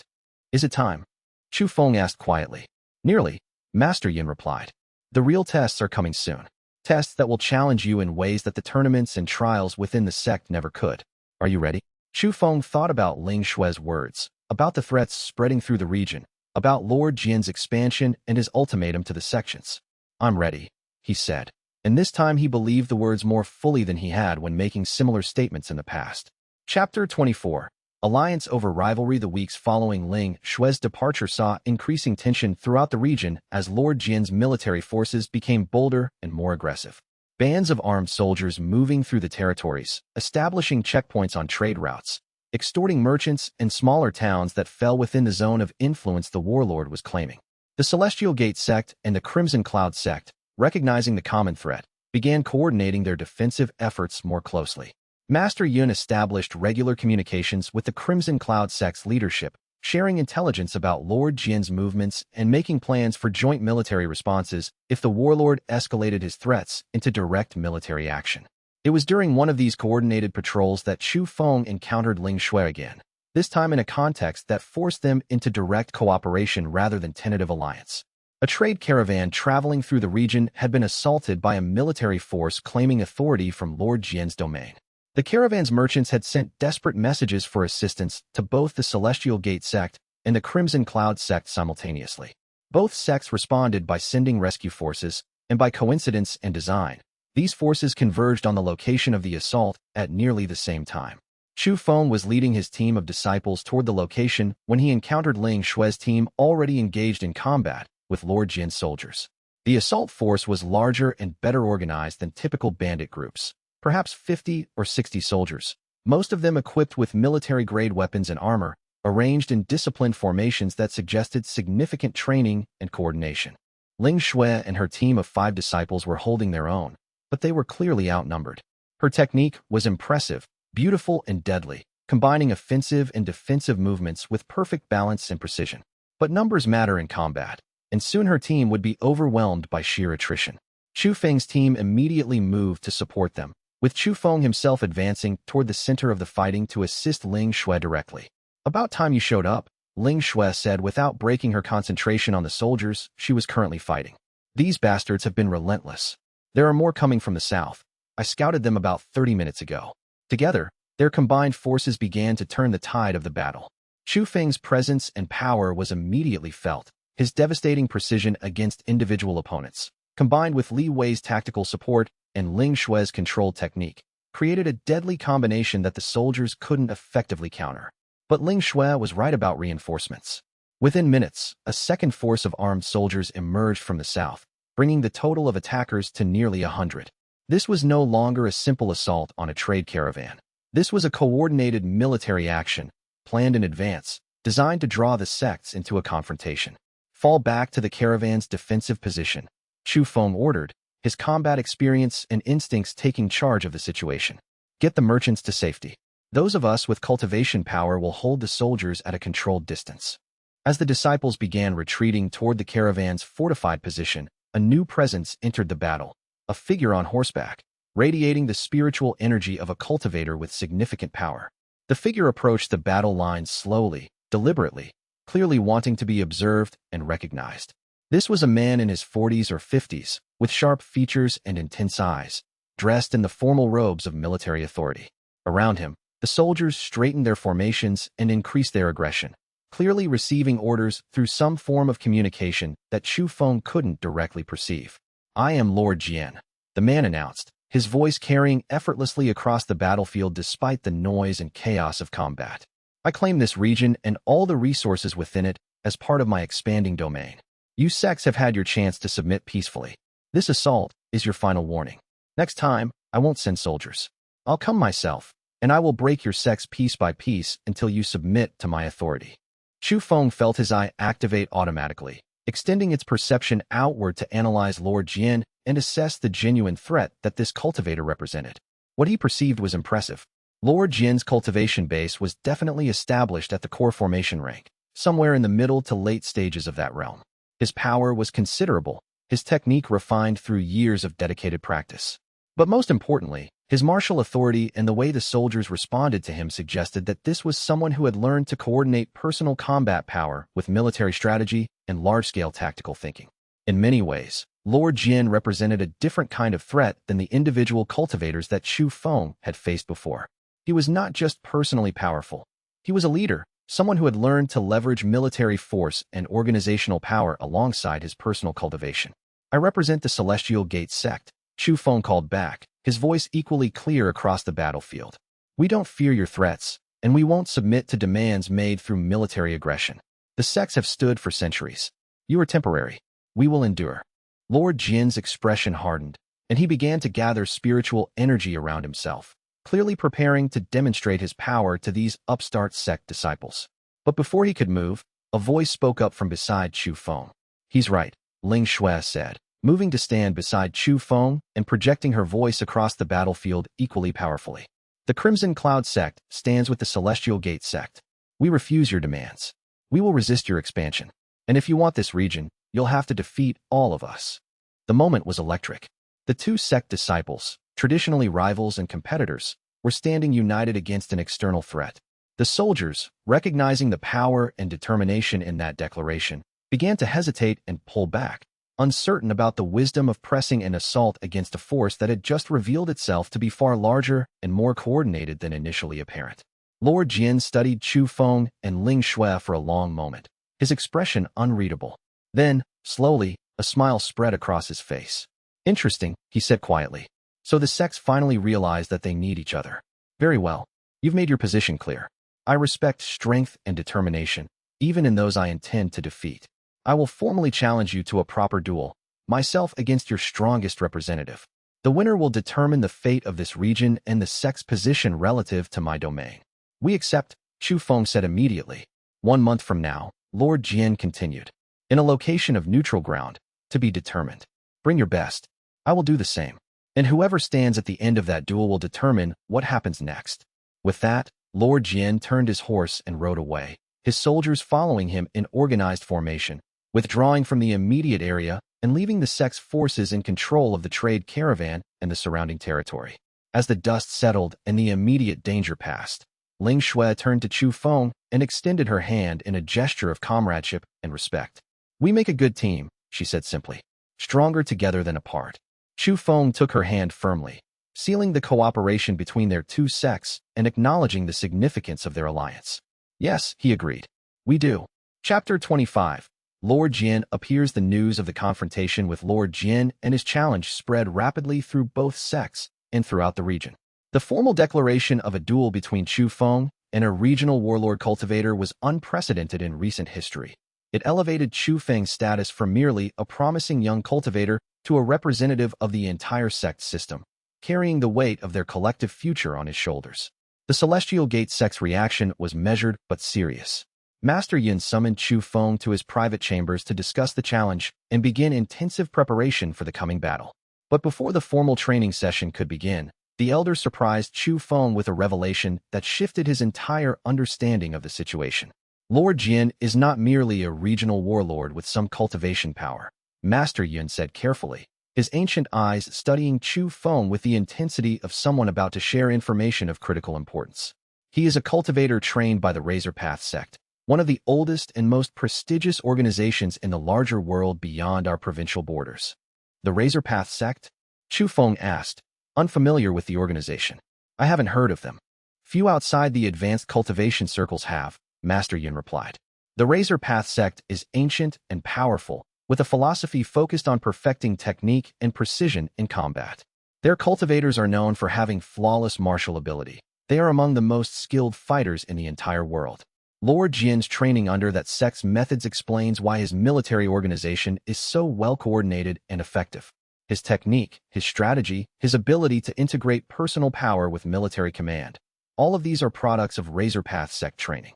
Is it time? Chu Feng asked quietly. Nearly, Master Yin replied. The real tests are coming soon. Tests that will challenge you in ways that the tournaments and trials within the sect never could. Are you ready? Chu Feng thought about Ling Shui's words, about the threats spreading through the region, about Lord Jin's expansion and his ultimatum to the sections. I'm ready, he said, and this time he believed the words more fully than he had when making similar statements in the past. Chapter 24. Alliance over rivalry. The weeks following Ling Shui's departure saw increasing tension throughout the region as Lord Jin's military forces became bolder and more aggressive. Bands of armed soldiers moving through the territories, establishing checkpoints on trade routes, extorting merchants and smaller towns that fell within the zone of influence the warlord was claiming. The Celestial Gate sect and the Crimson Cloud sect, recognizing the common threat, began coordinating their defensive efforts more closely. Master Yun established regular communications with the Crimson Cloud sect's leadership, sharing intelligence about Lord Jin's movements and making plans for joint military responses if the warlord escalated his threats into direct military action. It was during one of these coordinated patrols that Chu Feng encountered Ling Shui again, this time in a context that forced them into direct cooperation rather than tentative alliance. A trade caravan traveling through the region had been assaulted by a military force claiming authority from Lord Jin's domain. The caravan's merchants had sent desperate messages for assistance to both the Celestial Gate sect and the Crimson Cloud sect simultaneously. Both sects responded by sending rescue forces, and by coincidence and design, these forces converged on the location of the assault at nearly the same time. Chu Feng was leading his team of disciples toward the location when he encountered Ling Shui's team already engaged in combat with Lord Jin's soldiers. The assault force was larger and better organized than typical bandit groups, perhaps 50 or 60 soldiers, most of them equipped with military-grade weapons and armor, arranged in disciplined formations that suggested significant training and coordination. Ling Shui and her team of 5 disciples were holding their own, but they were clearly outnumbered. Her technique was impressive, beautiful and deadly, combining offensive and defensive movements with perfect balance and precision. But numbers matter in combat, and soon her team would be overwhelmed by sheer attrition. Chu Feng's team immediately moved to support them, with Chu Feng himself advancing toward the center of the fighting to assist Ling Shui directly. "About time you showed up," Ling Shui said without breaking her concentration on the soldiers she was currently fighting. "These bastards have been relentless. There are more coming from the south. I scouted them about 30 minutes ago." Together, their combined forces began to turn the tide of the battle. Chu Feng's presence and power was immediately felt, his devastating precision against individual opponents, combined with Li Wei's tactical support and Ling Shui's controlled technique, created a deadly combination that the soldiers couldn't effectively counter. But Ling Shui was right about reinforcements. Within minutes, a second force of armed soldiers emerged from the south, bringing the total of attackers to nearly 100. This was no longer a simple assault on a trade caravan. This was a coordinated military action, planned in advance, designed to draw the sects into a confrontation. "Fall back to the caravan's defensive position," Chu Feng ordered, his combat experience and instincts taking charge of the situation. "Get the merchants to safety. Those of us with cultivation power will hold the soldiers at a controlled distance." As the disciples began retreating toward the caravan's fortified position, a new presence entered the battle, a figure on horseback, radiating the spiritual energy of a cultivator with significant power. The figure approached the battle line slowly, deliberately, clearly wanting to be observed and recognized. This was a man in his 40s or 50s, with sharp features and intense eyes, dressed in the formal robes of military authority. Around him, the soldiers straightened their formations and increased their aggression, clearly receiving orders through some form of communication that Chu Feng couldn't directly perceive. "I am Lord Jian," the man announced, his voice carrying effortlessly across the battlefield despite the noise and chaos of combat. "I claim this region and all the resources within it as part of my expanding domain. You sects have had your chance to submit peacefully. This assault is your final warning. Next time, I won't send soldiers. I'll come myself, and I will break your sects piece by piece until you submit to my authority." Chu Feng felt his eye activate automatically, extending its perception outward to analyze Lord Jian and assess the genuine threat that this cultivator represented. What he perceived was impressive. Lord Jian's cultivation base was definitely established at the core formation rank, somewhere in the middle to late stages of that realm. His power was considerable, his technique refined through years of dedicated practice. But most importantly, his martial authority and the way the soldiers responded to him suggested that this was someone who had learned to coordinate personal combat power with military strategy and large-scale tactical thinking. In many ways, Lord Jian represented a different kind of threat than the individual cultivators that Chu Feng had faced before. He was not just personally powerful. He was a leader, someone who had learned to leverage military force and organizational power alongside his personal cultivation. "I represent the Celestial Gate sect," Chu Feng called back, his voice equally clear across the battlefield. "We don't fear your threats, and we won't submit to demands made through military aggression. The sects have stood for centuries. You are temporary. We will endure." Lord Jin's expression hardened, and he began to gather spiritual energy around himself, clearly preparing to demonstrate his power to these upstart sect disciples. But before he could move, a voice spoke up from beside Chu Feng. "He's right," Ling Shui said, moving to stand beside Chu Feng and projecting her voice across the battlefield equally powerfully. "The Crimson Cloud sect stands with the Celestial Gate sect. We refuse your demands. We will resist your expansion. And if you want this region, you'll have to defeat all of us." The moment was electric. The two sect disciples, traditionally rivals and competitors, were standing united against an external threat. The soldiers, recognizing the power and determination in that declaration, began to hesitate and pull back, uncertain about the wisdom of pressing an assault against a force that had just revealed itself to be far larger and more coordinated than initially apparent. Lord Jian studied Chu Feng and Ling Shui for a long moment, his expression unreadable. Then, slowly, a smile spread across his face. "Interesting," he said quietly. "So the sects finally realize that they need each other. Very well. You've made your position clear. I respect strength and determination, even in those I intend to defeat. I will formally challenge you to a proper duel, myself against your strongest representative. The winner will determine the fate of this region and the sect's position relative to my domain." "We accept," Chu Feng said immediately. 1 month from now, Lord Jian continued. "In a location of neutral ground, to be determined. Bring your best. I will do the same. And whoever stands at the end of that duel will determine what happens next." With that, Lord Jian turned his horse and rode away, his soldiers following him in organized formation, withdrawing from the immediate area and leaving the sect's forces in control of the trade caravan and the surrounding territory. As the dust settled and the immediate danger passed, Ling Shui turned to Chu Feng and extended her hand in a gesture of comradeship and respect. "We make a good team," she said simply, "stronger together than apart." Chu Feng took her hand firmly, sealing the cooperation between their two sects and acknowledging the significance of their alliance. "Yes," he agreed. "We do." Chapter 25. Lord Jin appears. The news of the confrontation with Lord Jin and his challenge spread rapidly through both sects and throughout the region. The formal declaration of a duel between Chu Feng and a regional warlord cultivator was unprecedented in recent history. It elevated Chu Feng's status from merely a promising young cultivator to a representative of the entire sect system, carrying the weight of their collective future on his shoulders. The Celestial Gate sect's reaction was measured but serious. Master Yun summoned Chu Feng to his private chambers to discuss the challenge and begin intensive preparation for the coming battle. But before the formal training session could begin, the elder surprised Chu Feng with a revelation that shifted his entire understanding of the situation. Lord Jin is not merely a regional warlord with some cultivation power, Master Yun said carefully, his ancient eyes studying Chu Feng with the intensity of someone about to share information of critical importance. He is a cultivator trained by the Razor Path sect, one of the oldest and most prestigious organizations in the larger world beyond our provincial borders. The Razor Path sect? Chu Feng asked, unfamiliar with the organization. "I haven't heard of them. Few outside the advanced cultivation circles have," Master Yun replied. The Razor Path sect is ancient and powerful, with a philosophy focused on perfecting technique and precision in combat. Their cultivators are known for having flawless martial ability. They are among the most skilled fighters in the entire world. Lord Jin's training under that sect's methods explains why his military organization is so well-coordinated and effective. His technique, his strategy, his ability to integrate personal power with military command. All of these are products of Razor Path sect training.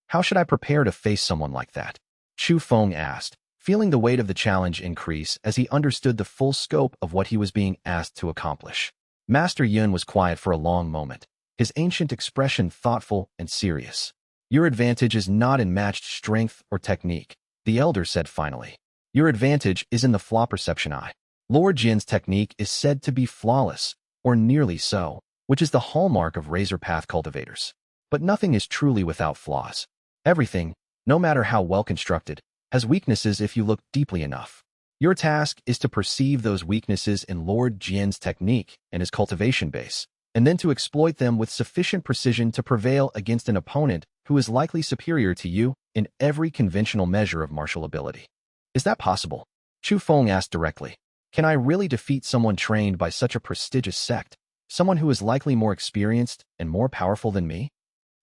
"How should I prepare to face someone like that?" Chu Feng asked, feeling the weight of the challenge increase as he understood the full scope of what he was being asked to accomplish. Master Yun was quiet for a long moment, his ancient expression thoughtful and serious. "Your advantage is not in matched strength or technique," the elder said finally. "Your advantage is in the Flaw Perception Eye. Lord Jin's technique is said to be flawless, or nearly so, which is the hallmark of Razor Path cultivators. But nothing is truly without flaws. Everything, no matter how well constructed, has weaknesses if you look deeply enough. Your task is to perceive those weaknesses in Lord Jin's technique and his cultivation base, and then to exploit them with sufficient precision to prevail against an opponent who is likely superior to you in every conventional measure of martial ability." "Is that possible?" Chu Feng asked directly. "Can I really defeat someone trained by such a prestigious sect? Someone who is likely more experienced and more powerful than me?"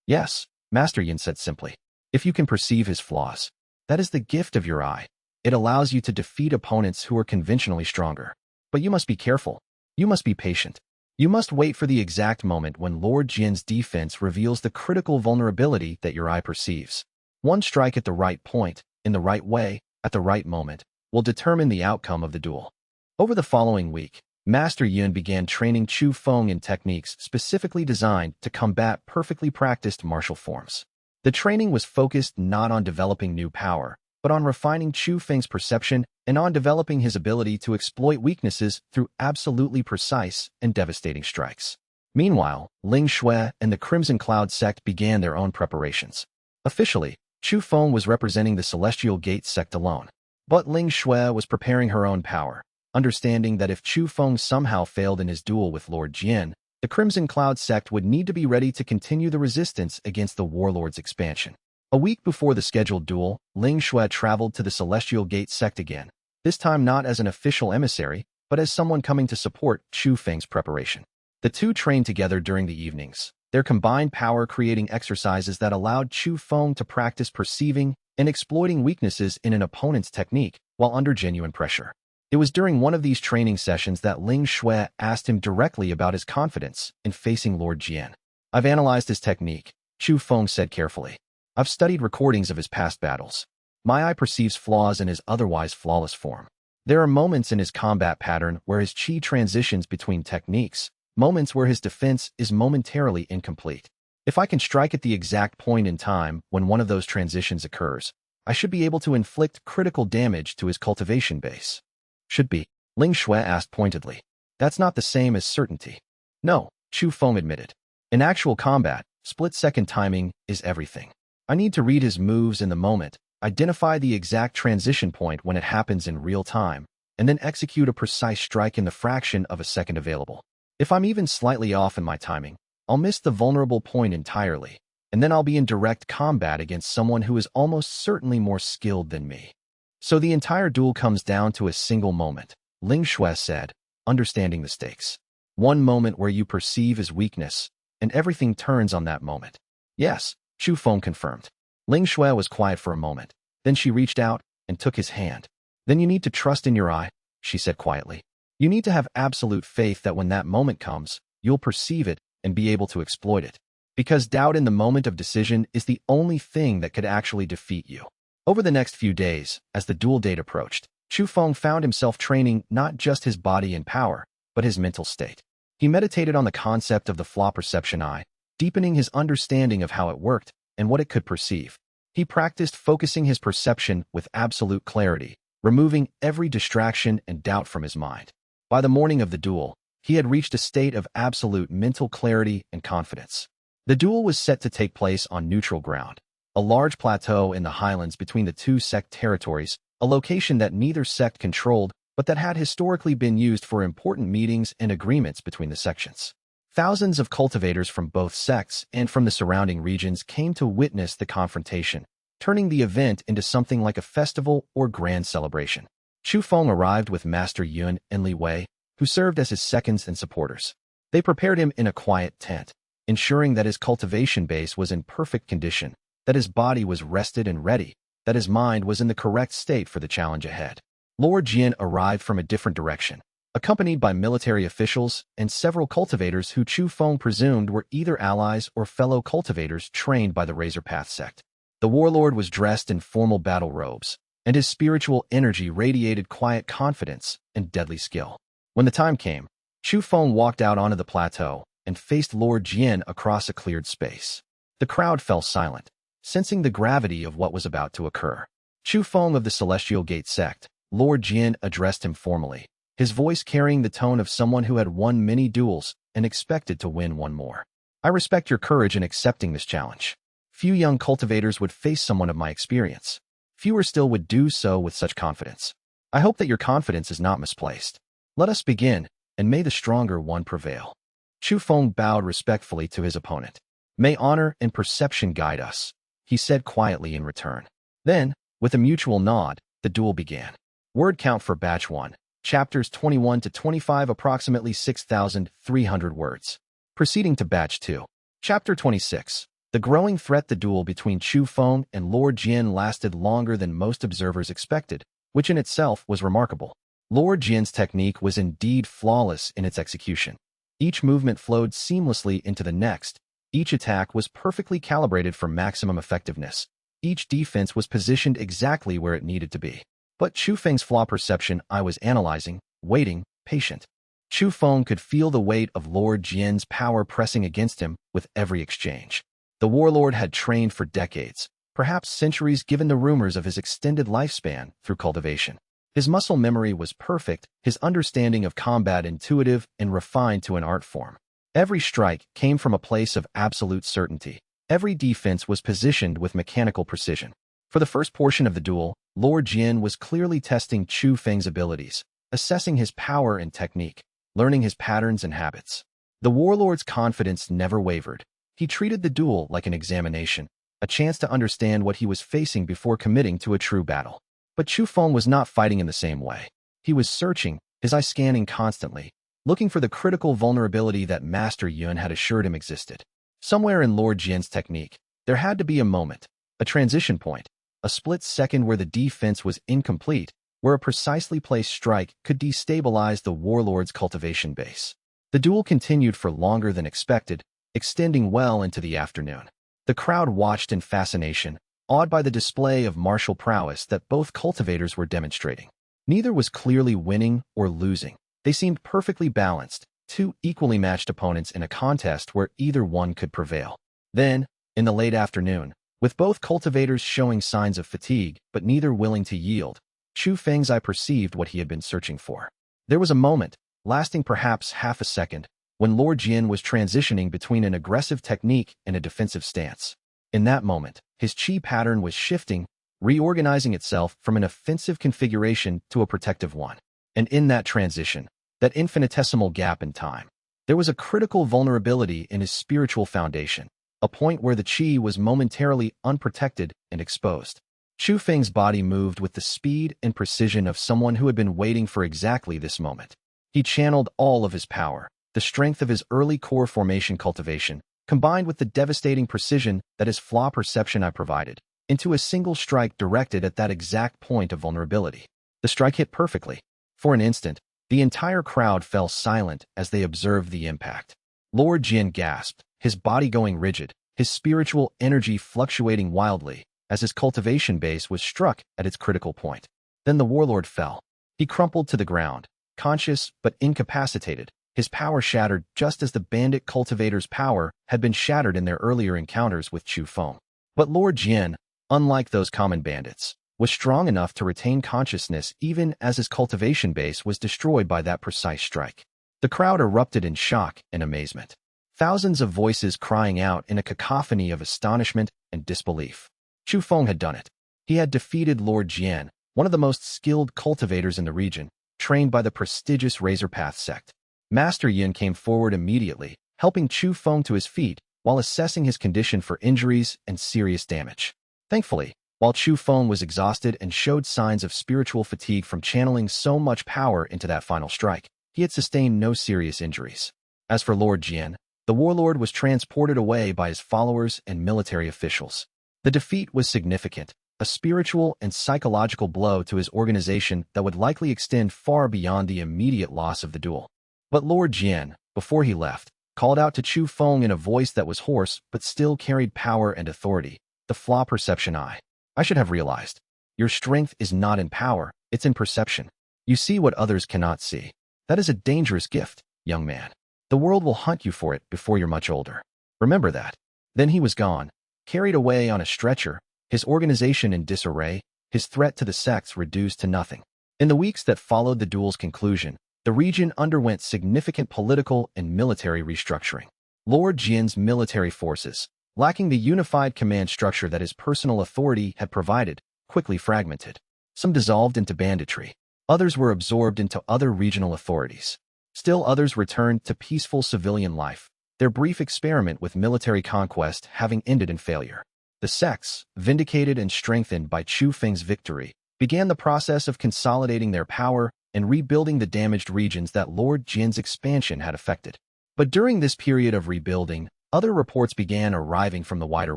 "Yes," Master Yin said simply. "If you can perceive his flaws, that is the gift of your eye. It allows you to defeat opponents who are conventionally stronger. But you must be careful. You must be patient. You must wait for the exact moment when Lord Jin's defense reveals the critical vulnerability that your eye perceives. One strike at the right point, in the right way, at the right moment, will determine the outcome of the duel." Over the following week, Master Yun began training Chu Feng in techniques specifically designed to combat perfectly practiced martial forms. The training was focused not on developing new power, but on refining Chu Feng's perception and on developing his ability to exploit weaknesses through absolutely precise and devastating strikes. Meanwhile, Ling Shui and the Crimson Cloud sect began their own preparations. Officially, Chu Feng was representing the Celestial Gate sect alone. But Ling Shui was preparing her own power, understanding that if Chu Feng somehow failed in his duel with Lord Jin, the Crimson Cloud sect would need to be ready to continue the resistance against the warlord's expansion. A week before the scheduled duel, Ling Shui traveled to the Celestial Gate sect again, this time not as an official emissary, but as someone coming to support Chu Feng's preparation. The two trained together during the evenings, their combined power creating exercises that allowed Chu Feng to practice perceiving and exploiting weaknesses in an opponent's technique while under genuine pressure. It was during one of these training sessions that Ling Shui asked him directly about his confidence in facing Lord Jian. "I've analyzed his technique," Chu Feng said carefully. "I've studied recordings of his past battles. My eye perceives flaws in his otherwise flawless form. There are moments in his combat pattern where his chi transitions between techniques, moments where his defense is momentarily incomplete. If I can strike at the exact point in time when one of those transitions occurs, I should be able to inflict critical damage to his cultivation base. Should be, Ling Shui asked pointedly. That's not the same as certainty. No, Chu Feng admitted. In actual combat, split-second timing is everything. I need to read his moves in the moment, identify the exact transition point when it happens in real time, and then execute a precise strike in the fraction of a second available. If I'm even slightly off in my timing, I'll miss the vulnerable point entirely, and then I'll be in direct combat against someone who is almost certainly more skilled than me. So the entire duel comes down to a single moment, Ling Shui said, understanding the stakes. One moment where you perceive as weakness, and everything turns on that moment. Yes, Chu Feng confirmed. Ling Shui was quiet for a moment. Then she reached out and took his hand. Then you need to trust in your eye, she said quietly. You need to have absolute faith that when that moment comes, you'll perceive it and be able to exploit it. Because doubt in the moment of decision is the only thing that could actually defeat you. Over the next few days, as the duel date approached, Chu Feng found himself training not just his body and power, but his mental state. He meditated on the concept of the Flaw Perception Eye, deepening his understanding of how it worked and what it could perceive. He practiced focusing his perception with absolute clarity, removing every distraction and doubt from his mind. By the morning of the duel, he had reached a state of absolute mental clarity and confidence. The duel was set to take place on neutral ground, a large plateau in the highlands between the two sect territories, a location that neither sect controlled but that had historically been used for important meetings and agreements between the sections. Thousands of cultivators from both sects and from the surrounding regions came to witness the confrontation, turning the event into something like a festival or grand celebration. Chu Feng arrived with Master Yun and Li Wei, who served as his seconds and supporters. They prepared him in a quiet tent, ensuring that his cultivation base was in perfect condition, that his body was rested and ready, that his mind was in the correct state for the challenge ahead. Lord Jian arrived from a different direction, accompanied by military officials and several cultivators who Chu Feng presumed were either allies or fellow cultivators trained by the Razor Path sect. The warlord was dressed in formal battle robes, and his spiritual energy radiated quiet confidence and deadly skill. When the time came, Chu Feng walked out onto the plateau and faced Lord Jian across a cleared space. The crowd fell silent, sensing the gravity of what was about to occur. Chu Feng of the Celestial Gate sect, Lord Jian addressed him formally, his voice carrying the tone of someone who had won many duels and expected to win one more. I respect your courage in accepting this challenge. Few young cultivators would face someone of my experience. Fewer still would do so with such confidence. I hope that your confidence is not misplaced. Let us begin, and may the stronger one prevail. Chu Feng bowed respectfully to his opponent. May honor and perception guide us, he said quietly in return. Then, with a mutual nod, the duel began. Word count for Batch 1, Chapters 21 to 25, approximately 6,300 words. Proceeding to Batch 2, Chapter 26. The growing threat. The duel between Chu Feng and Lord Jian lasted longer than most observers expected, which in itself was remarkable. Lord Jian's technique was indeed flawless in its execution. Each movement flowed seamlessly into the next. Each attack was perfectly calibrated for maximum effectiveness. Each defense was positioned exactly where it needed to be. But Chu Feng's Flaw Perception Eye was analyzing, waiting, patient. Chu Feng could feel the weight of Lord Jian's power pressing against him with every exchange. The warlord had trained for decades, perhaps centuries given the rumors of his extended lifespan through cultivation. His muscle memory was perfect, his understanding of combat intuitive and refined to an art form. Every strike came from a place of absolute certainty. Every defense was positioned with mechanical precision. For the first portion of the duel, Lord Jian was clearly testing Chu Feng's abilities, assessing his power and technique, learning his patterns and habits. The warlord's confidence never wavered. He treated the duel like an examination, a chance to understand what he was facing before committing to a true battle. But Chu Feng was not fighting in the same way. He was searching, his eye scanning constantly, looking for the critical vulnerability that Master Yun had assured him existed. Somewhere in Lord Jian's technique, there had to be a moment, a transition point, a split second where the defense was incomplete, where a precisely placed strike could destabilize the warlord's cultivation base. The duel continued for longer than expected, extending well into the afternoon. The crowd watched in fascination, awed by the display of martial prowess that both cultivators were demonstrating. Neither was clearly winning or losing. They seemed perfectly balanced, two equally matched opponents in a contest where either one could prevail. Then, in the late afternoon, with both cultivators showing signs of fatigue but neither willing to yield, Chu Feng's eye perceived what he had been searching for. There was a moment, lasting perhaps half a second, when Lord Jian was transitioning between an aggressive technique and a defensive stance. In that moment, his chi pattern was shifting, reorganizing itself from an offensive configuration to a protective one. And in that transition, that infinitesimal gap in time, there was a critical vulnerability in his spiritual foundation, a point where the chi was momentarily unprotected and exposed. Chu Feng's body moved with the speed and precision of someone who had been waiting for exactly this moment. He channeled all of his power, the strength of his early core formation cultivation, combined with the devastating precision that his Flaw Perception Eye provided, into a single strike directed at that exact point of vulnerability. The strike hit perfectly. For an instant, the entire crowd fell silent as they observed the impact. Lord Jian gasped, his body going rigid, his spiritual energy fluctuating wildly, as his cultivation base was struck at its critical point. Then the warlord fell. He crumpled to the ground, conscious but incapacitated, his power shattered just as the bandit cultivator's power had been shattered in their earlier encounters with Chu Feng. But Lord Jian, unlike those common bandits, was strong enough to retain consciousness even as his cultivation base was destroyed by that precise strike. The crowd erupted in shock and amazement, thousands of voices crying out in a cacophony of astonishment and disbelief. Chu Feng had done it. He had defeated Lord Jian, one of the most skilled cultivators in the region, trained by the prestigious Razor Path sect. Master Yin came forward immediately, helping Chu Feng to his feet while assessing his condition for injuries and serious damage. Thankfully, while Chu Feng was exhausted and showed signs of spiritual fatigue from channeling so much power into that final strike, he had sustained no serious injuries. As for Lord Jian, the warlord was transported away by his followers and military officials. The defeat was significant, a spiritual and psychological blow to his organization that would likely extend far beyond the immediate loss of the duel. But Lord Jian, before he left, called out to Chu Feng in a voice that was hoarse but still carried power and authority, the Flaw Perception Eye. I should have realized. Your strength is not in power, it's in perception. You see what others cannot see. That is a dangerous gift, young man. The world will hunt you for it before you're much older. Remember that. Then he was gone, carried away on a stretcher, his organization in disarray, his threat to the sects reduced to nothing. In the weeks that followed the duel's conclusion, the region underwent significant political and military restructuring. Lord Jian's military forces, lacking the unified command structure that his personal authority had provided, quickly fragmented. Some dissolved into banditry. Others were absorbed into other regional authorities. Still others returned to peaceful civilian life, their brief experiment with military conquest having ended in failure. The sects, vindicated and strengthened by Chu Feng's victory, began the process of consolidating their power and rebuilding the damaged regions that Lord Jian's expansion had affected. But during this period of rebuilding, other reports began arriving from the wider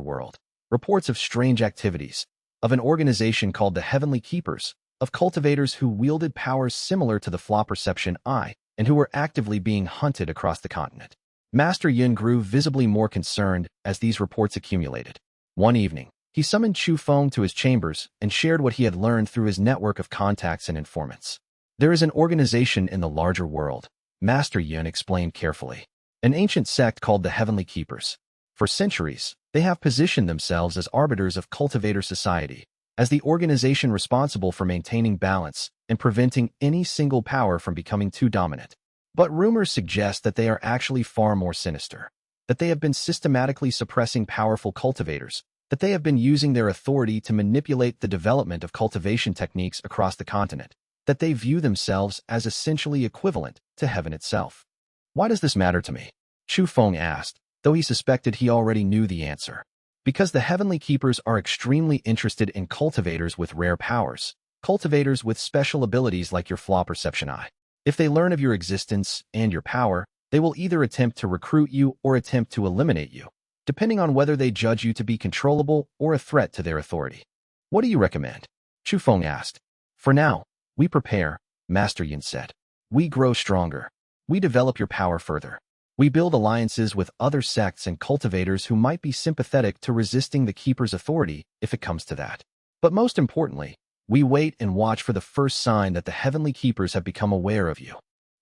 world. Reports of strange activities, of an organization called the Heavenly Keepers, of cultivators who wielded powers similar to the Flaw Perception Eye and who were actively being hunted across the continent. Master Yin grew visibly more concerned as these reports accumulated. One evening, he summoned Chu Feng to his chambers and shared what he had learned through his network of contacts and informants. There is an organization in the larger world, Master Yin explained carefully. An ancient sect called the Heavenly Keepers. For centuries, they have positioned themselves as arbiters of cultivator society, as the organization responsible for maintaining balance and preventing any single power from becoming too dominant. But rumors suggest that they are actually far more sinister, that they have been systematically suppressing powerful cultivators, that they have been using their authority to manipulate the development of cultivation techniques across the continent, that they view themselves as essentially equivalent to heaven itself. Why does this matter to me? Chu Feng asked, though he suspected he already knew the answer. Because the Heavenly Keepers are extremely interested in cultivators with rare powers, cultivators with special abilities like your Flaw Perception Eye. If they learn of your existence and your power, they will either attempt to recruit you or attempt to eliminate you, depending on whether they judge you to be controllable or a threat to their authority. What do you recommend? Chu Feng asked. For now, we prepare, Master Yin said. We grow stronger. We develop your power further. We build alliances with other sects and cultivators who might be sympathetic to resisting the Keeper's authority if it comes to that. But most importantly, we wait and watch for the first sign that the Heavenly Keepers have become aware of you.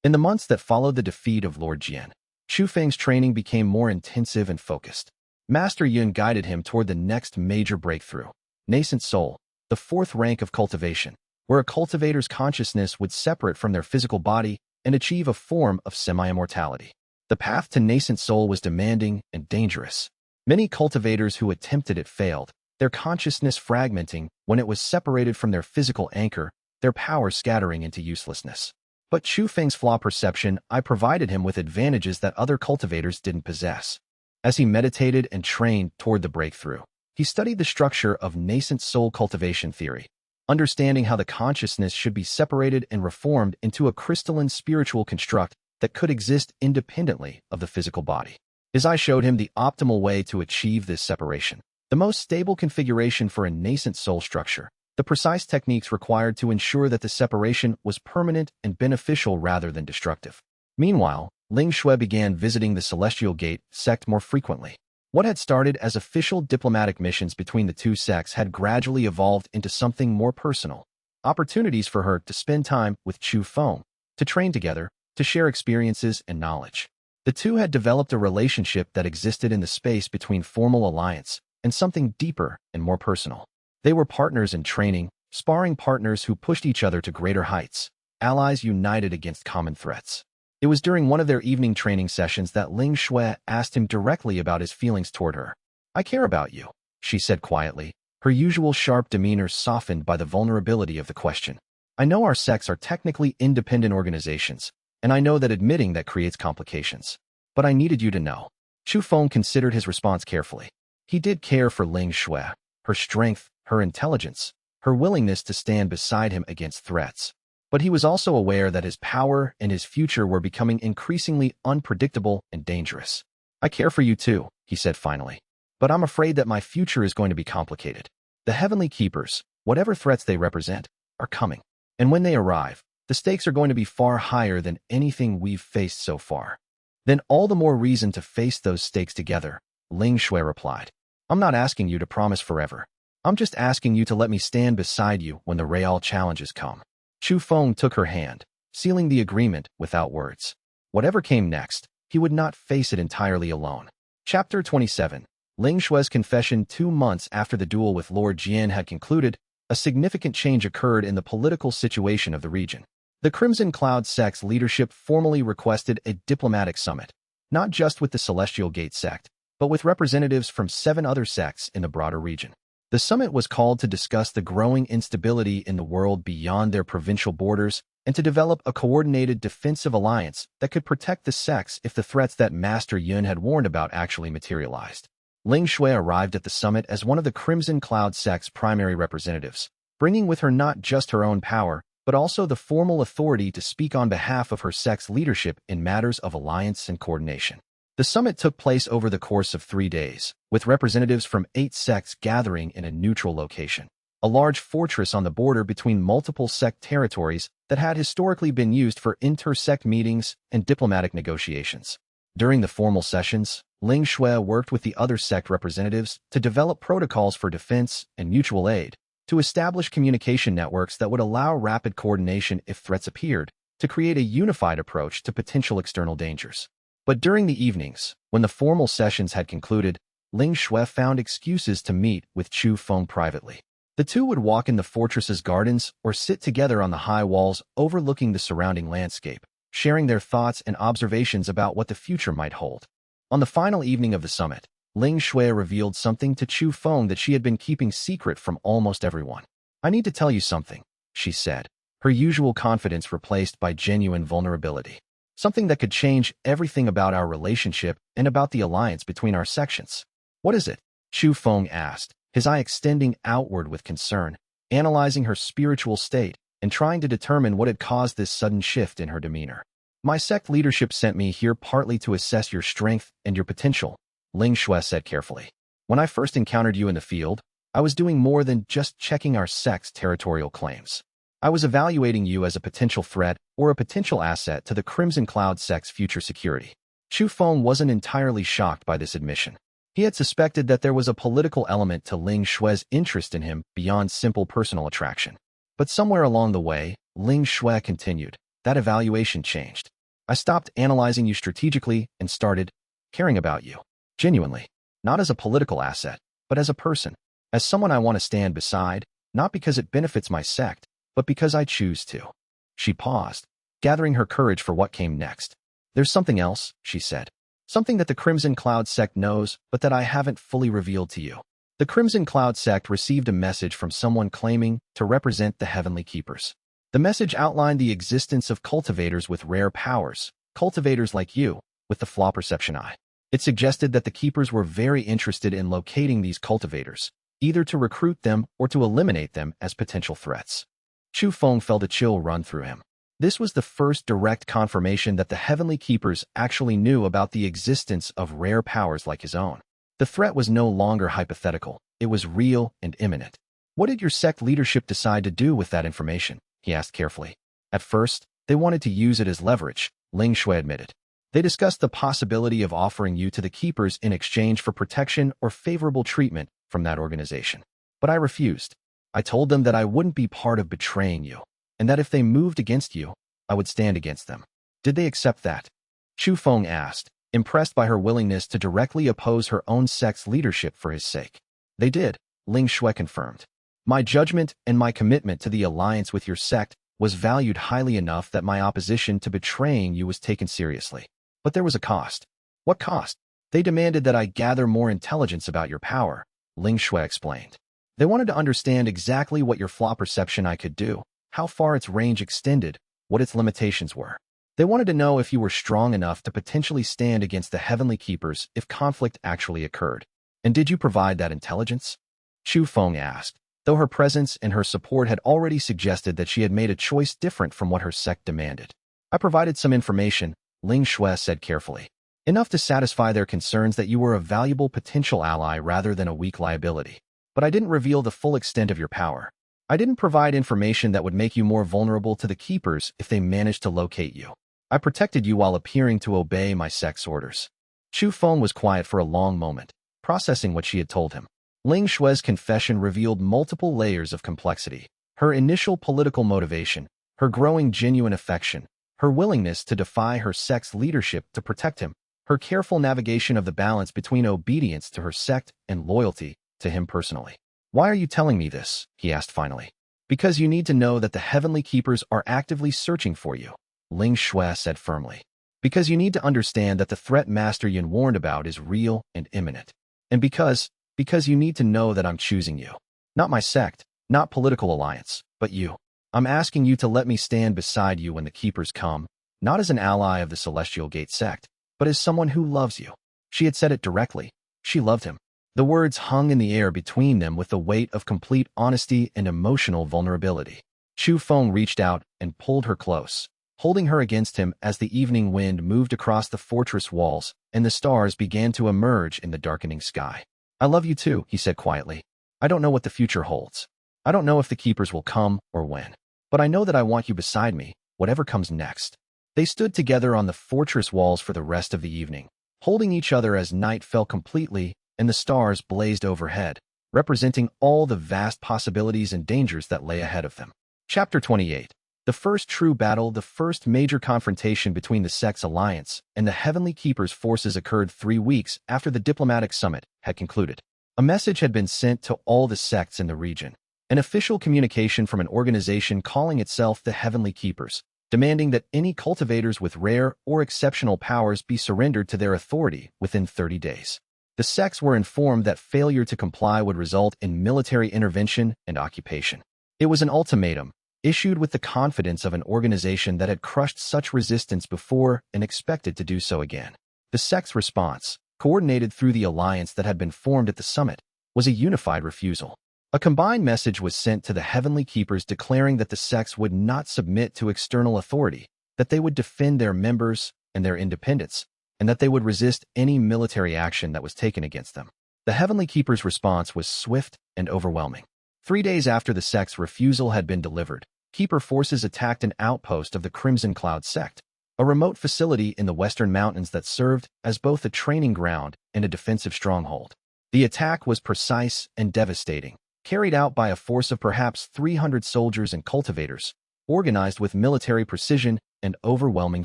In the months that followed the defeat of Lord Jian, Chu Feng's training became more intensive and focused. Master Yun guided him toward the next major breakthrough, nascent soul, the fourth rank of cultivation, where a cultivator's consciousness would separate from their physical body and achieve a form of semi-immortality. The path to nascent soul was demanding and dangerous. Many cultivators who attempted it failed, their consciousness fragmenting when it was separated from their physical anchor, their power scattering into uselessness. But Chu Feng's Flaw Perception Eye provided him with advantages that other cultivators didn't possess. As he meditated and trained toward the breakthrough, he studied the structure of nascent soul cultivation theory, understanding how the consciousness should be separated and reformed into a crystalline spiritual construct that could exist independently of the physical body. His eye showed him the optimal way to achieve this separation, the most stable configuration for a nascent soul structure, the precise techniques required to ensure that the separation was permanent and beneficial rather than destructive. Meanwhile, Ling Shui began visiting the Celestial Gate sect more frequently. What had started as official diplomatic missions between the two sects had gradually evolved into something more personal. Opportunities for her to spend time with Chu Feng, to train together, to share experiences and knowledge. The two had developed a relationship that existed in the space between formal alliance and something deeper and more personal. They were partners in training, sparring partners who pushed each other to greater heights, allies united against common threats. It was during one of their evening training sessions that Ling Shui asked him directly about his feelings toward her. "I care about you," she said quietly, her usual sharp demeanor softened by the vulnerability of the question. "I know our sects are technically independent organizations, and I know that admitting that creates complications. But I needed you to know." Chu Feng considered his response carefully. He did care for Ling Shui, her strength, her intelligence, her willingness to stand beside him against threats. But he was also aware that his power and his future were becoming increasingly unpredictable and dangerous. "I care for you too," he said finally. "But I'm afraid that my future is going to be complicated. The Heavenly Keepers, whatever threats they represent, are coming. And when they arrive, the stakes are going to be far higher than anything we've faced so far." "Then all the more reason to face those stakes together," Ling Shui replied. "I'm not asking you to promise forever. I'm just asking you to let me stand beside you when the real challenges come." Chu Feng took her hand, sealing the agreement without words. Whatever came next, he would not face it entirely alone. Chapter 27. Ling Shui's confession. 2 months after the duel with Lord Jian had concluded, a significant change occurred in the political situation of the region. The Crimson Cloud sect's leadership formally requested a diplomatic summit, not just with the Celestial Gate sect, but with representatives from 7 other sects in the broader region. The summit was called to discuss the growing instability in the world beyond their provincial borders and to develop a coordinated defensive alliance that could protect the sects if the threats that Master Yun had warned about actually materialized. Ling Shui arrived at the summit as one of the Crimson Cloud sect's primary representatives, bringing with her not just her own power, but also the formal authority to speak on behalf of her sect's leadership in matters of alliance and coordination. The summit took place over the course of 3 days, with representatives from 8 sects gathering in a neutral location, a large fortress on the border between multiple sect territories that had historically been used for inter-sect meetings and diplomatic negotiations. During the formal sessions, Ling Shui worked with the other sect representatives to develop protocols for defense and mutual aid, to establish communication networks that would allow rapid coordination if threats appeared, to create a unified approach to potential external dangers. But during the evenings, when the formal sessions had concluded, Ling Shui found excuses to meet with Chu Feng privately. The two would walk in the fortress's gardens or sit together on the high walls overlooking the surrounding landscape, sharing their thoughts and observations about what the future might hold. On the final evening of the summit, Ling Shui revealed something to Chu Feng that she had been keeping secret from almost everyone. "I need to tell you something," she said, her usual confidence replaced by genuine vulnerability. "Something that could change everything about our relationship and about the alliance between our sections." "What is it?" Chu Feng asked, his eye extending outward with concern, analyzing her spiritual state and trying to determine what had caused this sudden shift in her demeanor. "My sect leadership sent me here partly to assess your strength and your potential," Ling Shui said carefully. "When I first encountered you in the field, I was doing more than just checking our sect's territorial claims. I was evaluating you as a potential threat or a potential asset to the Crimson Cloud sect's future security." Chu Feng wasn't entirely shocked by this admission. He had suspected that there was a political element to Ling Shui's interest in him beyond simple personal attraction. But somewhere along the way, Ling Shui continued, "That evaluation changed. I stopped analyzing you strategically and started caring about you. Genuinely." not as a political asset, but as a person, as someone I want to stand beside, not because it benefits my sect, but because I choose to. She paused, gathering her courage for what came next. There's something else, she said. Something that the Crimson Cloud sect knows, but that I haven't fully revealed to you. The Crimson Cloud sect received a message from someone claiming to represent the Heavenly Keepers. The message outlined the existence of cultivators with rare powers, cultivators like you, with the Flaw Perception Eye. It suggested that the Keepers were very interested in locating these cultivators, either to recruit them or to eliminate them as potential threats. Chu Feng felt a chill run through him. This was the first direct confirmation that the Heavenly Keepers actually knew about the existence of rare powers like his own. The threat was no longer hypothetical, it was real and imminent. What did your sect leadership decide to do with that information? He asked carefully. At first, they wanted to use it as leverage, Ling Shui admitted. They discussed the possibility of offering you to the Keepers in exchange for protection or favorable treatment from that organization. But I refused. I told them that I wouldn't be part of betraying you, and that if they moved against you, I would stand against them. Did they accept that? Chu Feng asked, impressed by her willingness to directly oppose her own sect's leadership for his sake. They did, Ling Shui confirmed. My judgment and my commitment to the alliance with your sect was valued highly enough that my opposition to betraying you was taken seriously. But there was a cost. What cost? They demanded that I gather more intelligence about your power, Ling Shui explained. They wanted to understand exactly what your Flaw Perception Eye could do, how far its range extended, what its limitations were. They wanted to know if you were strong enough to potentially stand against the Heavenly Keepers if conflict actually occurred. And did you provide that intelligence? Chu Feng asked, though her presence and her support had already suggested that she had made a choice different from what her sect demanded. I provided some information, Ling Shui said carefully. Enough to satisfy their concerns that you were a valuable potential ally rather than a weak liability. But I didn't reveal the full extent of your power. I didn't provide information that would make you more vulnerable to the Keepers if they managed to locate you. I protected you while appearing to obey my sect's orders. Chu Feng was quiet for a long moment, processing what she had told him. Ling Shui's confession revealed multiple layers of complexity. Her initial political motivation, her growing genuine affection, her willingness to defy her sect's leadership to protect him, her careful navigation of the balance between obedience to her sect and loyalty to him personally. Why are you telling me this? He asked finally. Because you need to know that the Heavenly Keepers are actively searching for you, Ling Shui said firmly. Because you need to understand that the threat Master Yin warned about is real and imminent. And because you need to know that I'm choosing you. Not my sect, not political alliance, but you. I'm asking you to let me stand beside you when the Keepers come, not as an ally of the Celestial Gate sect, but as someone who loves you. She had said it directly. She loved him. The words hung in the air between them with the weight of complete honesty and emotional vulnerability. Chu Feng reached out and pulled her close, holding her against him as the evening wind moved across the fortress walls and the stars began to emerge in the darkening sky. I love you too, he said quietly. I don't know what the future holds. I don't know if the Keepers will come or when. But I know that I want you beside me, whatever comes next. They stood together on the fortress walls for the rest of the evening, holding each other as night fell completely and the stars blazed overhead, representing all the vast possibilities and dangers that lay ahead of them. Chapter 28. The first true battle, the first major confrontation between the sect's alliance and the Heavenly Keepers' forces occurred 3 weeks after the diplomatic summit had concluded. A message had been sent to all the sects in the region, an official communication from an organization calling itself the Heavenly Keepers, demanding that any cultivators with rare or exceptional powers be surrendered to their authority within 30 days. The sects were informed that failure to comply would result in military intervention and occupation. It was an ultimatum, issued with the confidence of an organization that had crushed such resistance before and expected to do so again. The sect's response, coordinated through the alliance that had been formed at the summit, was a unified refusal. A combined message was sent to the Heavenly Keepers declaring that the sects would not submit to external authority, that they would defend their members and their independence, and that they would resist any military action that was taken against them. The Heavenly Keepers' response was swift and overwhelming. 3 days after the sect's refusal had been delivered, Keeper forces attacked an outpost of the Crimson Cloud sect, a remote facility in the western mountains that served as both a training ground and a defensive stronghold. The attack was precise and devastating, carried out by a force of perhaps 300 soldiers and cultivators, organized with military precision and overwhelming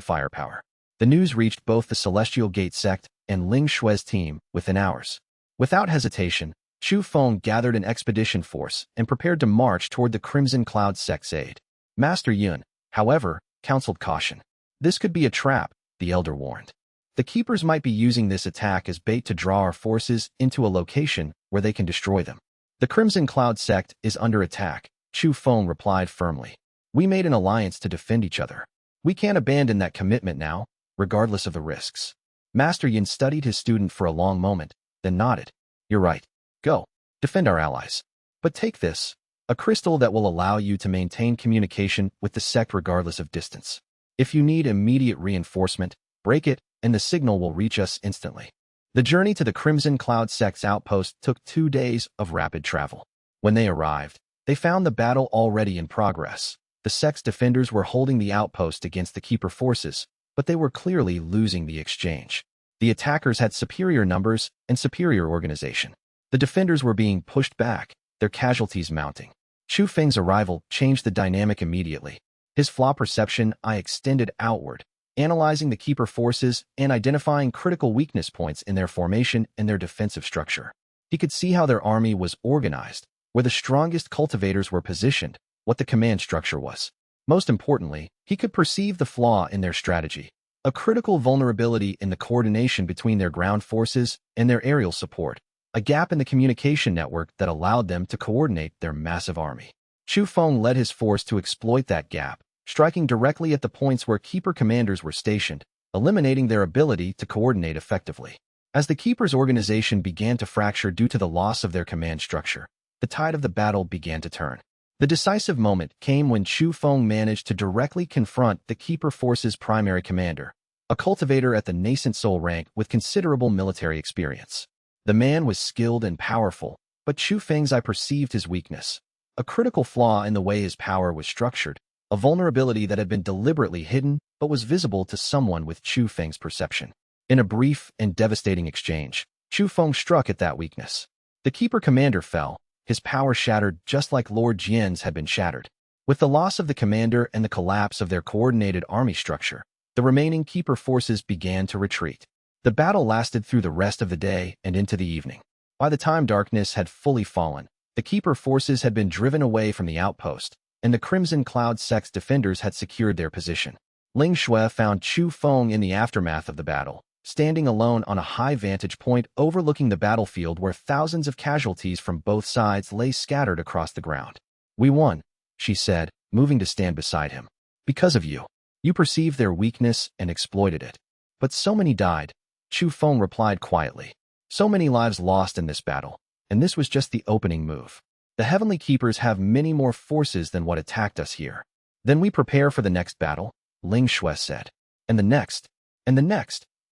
firepower. The news reached both the Celestial Gate sect and Ling Shui's team within hours. Without hesitation, Chu Feng gathered an expedition force and prepared to march toward the Crimson Cloud sect's aid. Master Yun, however, counseled caution. This could be a trap, the elder warned. The keepers might be using this attack as bait to draw our forces into a location where they can destroy them. The Crimson Cloud sect is under attack, Chu Feng replied firmly. We made an alliance to defend each other. We can't abandon that commitment now, regardless of the risks. Master Yin studied his student for a long moment, then nodded. You're right. Go. Defend our allies. But take this, a crystal that will allow you to maintain communication with the sect regardless of distance. If you need immediate reinforcement, break it, and the signal will reach us instantly. The journey to the Crimson Cloud sect's outpost took 2 days of rapid travel. When they arrived, they found the battle already in progress. The sect's defenders were holding the outpost against the keeper forces, but they were clearly losing the exchange. The attackers had superior numbers and superior organization. The defenders were being pushed back, their casualties mounting. Chu Feng's arrival changed the dynamic immediately. His Flaw Perception Eye extended outward, analyzing the keeper forces and identifying critical weakness points in their formation and their defensive structure. He could see how their army was organized, where the strongest cultivators were positioned, what the command structure was. Most importantly, he could perceive the flaw in their strategy, a critical vulnerability in the coordination between their ground forces and their aerial support, a gap in the communication network that allowed them to coordinate their massive army. Chu Feng led his force to exploit that gap, striking directly at the points where keeper commanders were stationed, eliminating their ability to coordinate effectively. As the keeper's organization began to fracture due to the loss of their command structure, the tide of the battle began to turn. The decisive moment came when Chu Feng managed to directly confront the keeper force's primary commander, a cultivator at the nascent soul rank with considerable military experience. The man was skilled and powerful, but Chu Feng's eye perceived his weakness, a critical flaw in the way his power was structured, a vulnerability that had been deliberately hidden but was visible to someone with Chu Feng's perception. In a brief and devastating exchange, Chu Feng struck at that weakness. The keeper commander fell, his power shattered just like Lord Jian's had been shattered. With the loss of the commander and the collapse of their coordinated army structure, the remaining keeper forces began to retreat. The battle lasted through the rest of the day and into the evening. By the time darkness had fully fallen, the keeper forces had been driven away from the outpost, and the Crimson Cloud sect's defenders had secured their position. Ling Shui found Chu Feng in the aftermath of the battle, standing alone on a high vantage point overlooking the battlefield where thousands of casualties from both sides lay scattered across the ground. We won, she said, moving to stand beside him. Because of you. You perceived their weakness and exploited it. But so many died, Chu Feng replied quietly. So many lives lost in this battle, and this was just the opening move. The Heavenly Keepers have many more forces than what attacked us here. Then we prepare for the next battle, Ling Shui said. And the next,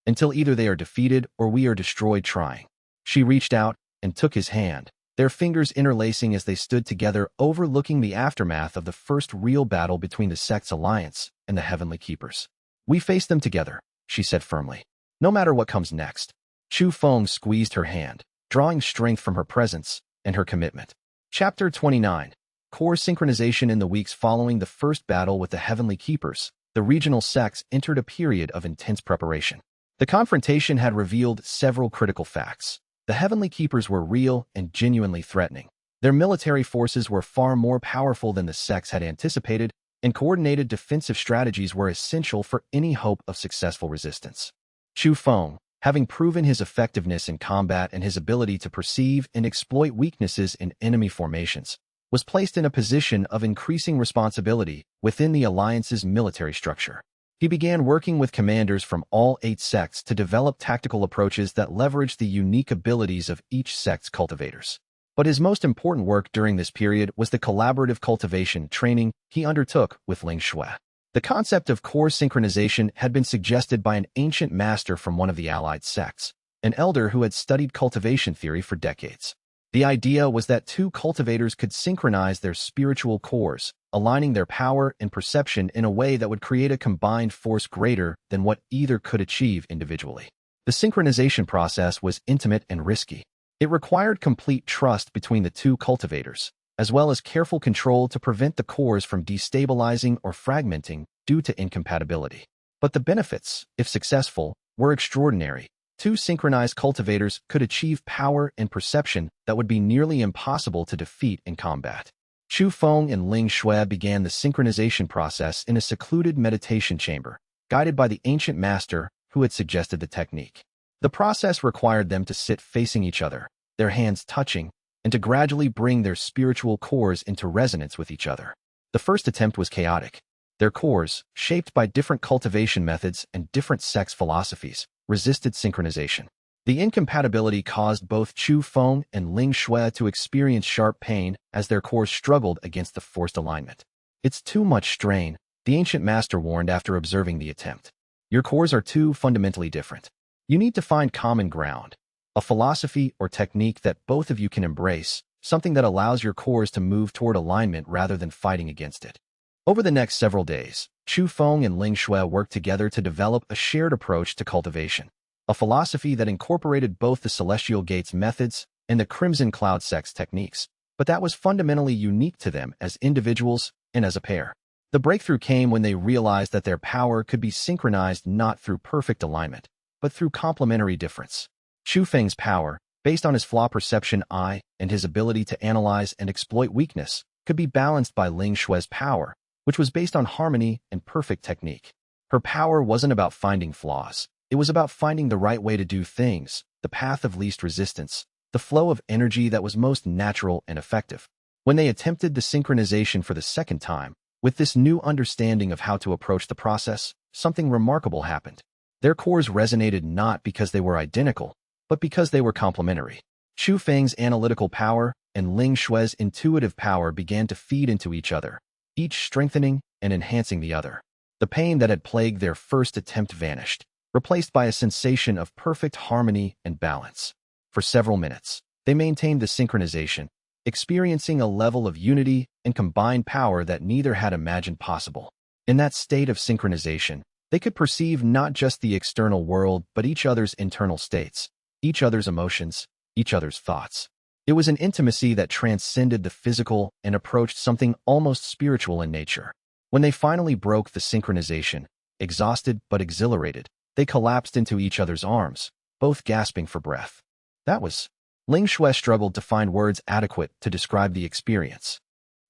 until either they are defeated or we are destroyed trying. She reached out and took his hand, their fingers interlacing as they stood together overlooking the aftermath of the first real battle between the sect's alliance and the Heavenly Keepers. We face them together, she said firmly. No matter what comes next. Chu Feng squeezed her hand, drawing strength from her presence and her commitment. Chapter 29. Core synchronization. In the weeks following the first battle with the Heavenly Keepers, the regional sects entered a period of intense preparation. The confrontation had revealed several critical facts. The Heavenly Keepers were real and genuinely threatening. Their military forces were far more powerful than the sects had anticipated, and coordinated defensive strategies were essential for any hope of successful resistance. Chu Feng, having proven his effectiveness in combat and his ability to perceive and exploit weaknesses in enemy formations, was placed in a position of increasing responsibility within the alliance's military structure. He began working with commanders from all 8 sects to develop tactical approaches that leveraged the unique abilities of each sect's cultivators. But his most important work during this period was the collaborative cultivation training he undertook with Ling Shui. The concept of core synchronization had been suggested by an ancient master from one of the allied sects, an elder who had studied cultivation theory for decades. The idea was that 2 cultivators could synchronize their spiritual cores, aligning their power and perception in a way that would create a combined force greater than what either could achieve individually. The synchronization process was intimate and risky. It required complete trust between the 2 cultivators, as well as careful control to prevent the cores from destabilizing or fragmenting due to incompatibility. But the benefits, if successful, were extraordinary. Two synchronized cultivators could achieve power and perception that would be nearly impossible to defeat in combat. Chu Feng and Ling Shui began the synchronization process in a secluded meditation chamber, guided by the ancient master who had suggested the technique. The process required them to sit facing each other, their hands touching, and to gradually bring their spiritual cores into resonance with each other. The first attempt was chaotic. Their cores, shaped by different cultivation methods and different sects' philosophies, resisted synchronization. The incompatibility caused both Chu Feng and Ling Shui to experience sharp pain as their cores struggled against the forced alignment. "It's too much strain," the ancient master warned after observing the attempt. "Your cores are too fundamentally different. You need to find common ground, a philosophy or technique that both of you can embrace, something that allows your cores to move toward alignment rather than fighting against it." Over the next several days, Chu Feng and Ling Shui worked together to develop a shared approach to cultivation, a philosophy that incorporated both the Celestial Gates methods and the Crimson Cloud sect's techniques, but that was fundamentally unique to them as individuals and as a pair. The breakthrough came when they realized that their power could be synchronized not through perfect alignment, but through complementary difference. Chu Feng's power, based on his Flaw Perception Eye and his ability to analyze and exploit weakness, could be balanced by Ling Shui's power, which was based on harmony and perfect technique. Her power wasn't about finding flaws. It was about finding the right way to do things, the path of least resistance, the flow of energy that was most natural and effective. When they attempted the synchronization for the second time, with this new understanding of how to approach the process, something remarkable happened. Their cores resonated not because they were identical, but because they were complementary. Chu Feng's analytical power and Ling Shui's intuitive power began to feed into each other, each strengthening and enhancing the other. The pain that had plagued their first attempt vanished, replaced by a sensation of perfect harmony and balance. For several minutes, they maintained the synchronization, experiencing a level of unity and combined power that neither had imagined possible. In that state of synchronization, they could perceive not just the external world but each other's internal states, each other's emotions, each other's thoughts. It was an intimacy that transcended the physical and approached something almost spiritual in nature. When they finally broke the synchronization, exhausted but exhilarated, they collapsed into each other's arms, both gasping for breath. That was. Ling Shui struggled to find words adequate to describe the experience.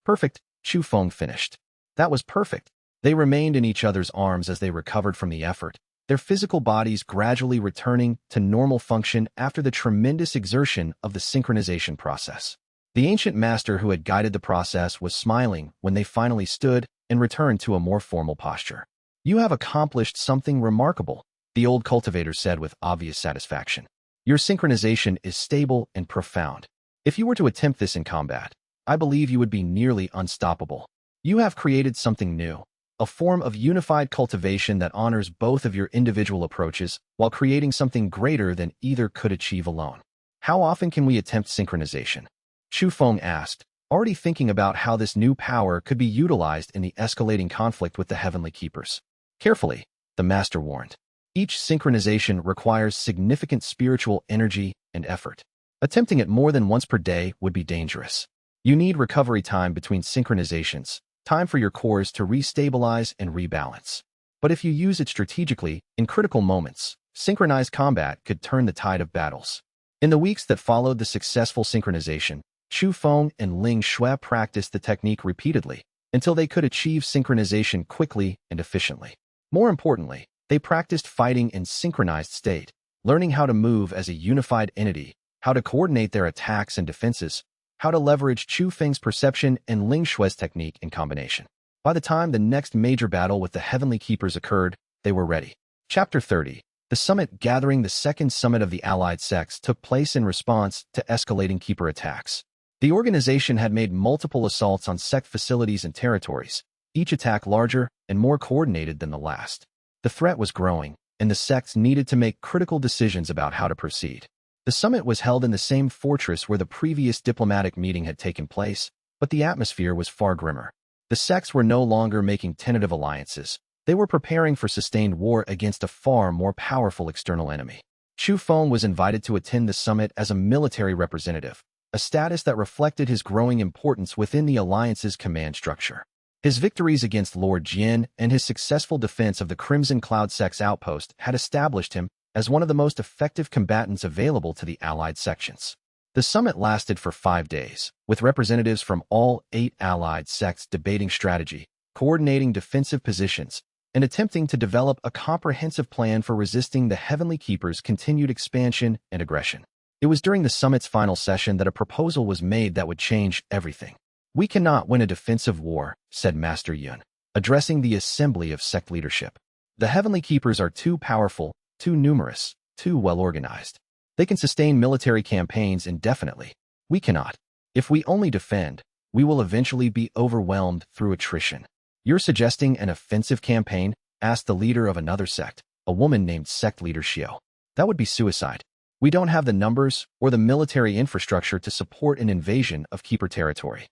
"Perfect," Chu Feng finished. "That was perfect." They remained in each other's arms as they recovered from the effort, their physical bodies gradually returning to normal function after the tremendous exertion of the synchronization process. The ancient master who had guided the process was smiling when they finally stood and returned to a more formal posture. "You have accomplished something remarkable," the old cultivator said with obvious satisfaction. "Your synchronization is stable and profound. If you were to attempt this in combat, I believe you would be nearly unstoppable. You have created something new, a form of unified cultivation that honors both of your individual approaches while creating something greater than either could achieve alone." "How often can we attempt synchronization?" Chu Feng asked, already thinking about how this new power could be utilized in the escalating conflict with the Heavenly Keepers. "Carefully," the master warned. "Each synchronization requires significant spiritual energy and effort. Attempting it more than once per day would be dangerous. You need recovery time between synchronizations, time for your cores to restabilize and rebalance. But if you use it strategically, in critical moments, synchronized combat could turn the tide of battles." In the weeks that followed the successful synchronization, Chu Feng and Ling Shui practiced the technique repeatedly until they could achieve synchronization quickly and efficiently. More importantly, they practiced fighting in synchronized state, learning how to move as a unified entity, how to coordinate their attacks and defenses, how to leverage Chu Feng's perception and Ling Shui's technique in combination. By the time the next major battle with the Heavenly Keepers occurred, they were ready. Chapter 30. The summit gathering. The second summit of the allied sects took place in response to escalating Keeper attacks. The organization had made multiple assaults on sect facilities and territories, each attack larger and more coordinated than the last. The threat was growing, and the sects needed to make critical decisions about how to proceed. The summit was held in the same fortress where the previous diplomatic meeting had taken place, but the atmosphere was far grimmer. The sects were no longer making tentative alliances. They were preparing for sustained war against a far more powerful external enemy. Chu Feng was invited to attend the summit as a military representative, a status that reflected his growing importance within the alliance's command structure. His victories against Lord Jin and his successful defense of the Crimson Cloud sect's outpost had established him as one of the most effective combatants available to the allied sections. The summit lasted for 5 days, with representatives from all 8 allied sects debating strategy, coordinating defensive positions, and attempting to develop a comprehensive plan for resisting the Heavenly Keeper's continued expansion and aggression. It was during the summit's final session that a proposal was made that would change everything. "We cannot win a defensive war," said Master Yun, addressing the assembly of sect leadership. "The Heavenly Keepers are too powerful, too numerous, too well-organized. They can sustain military campaigns indefinitely. We cannot. If we only defend, we will eventually be overwhelmed through attrition." "You're suggesting an offensive campaign?" asked the leader of another sect, a woman named Sect Leader Xiao. "That would be suicide. We don't have the numbers or the military infrastructure to support an invasion of Keeper territory."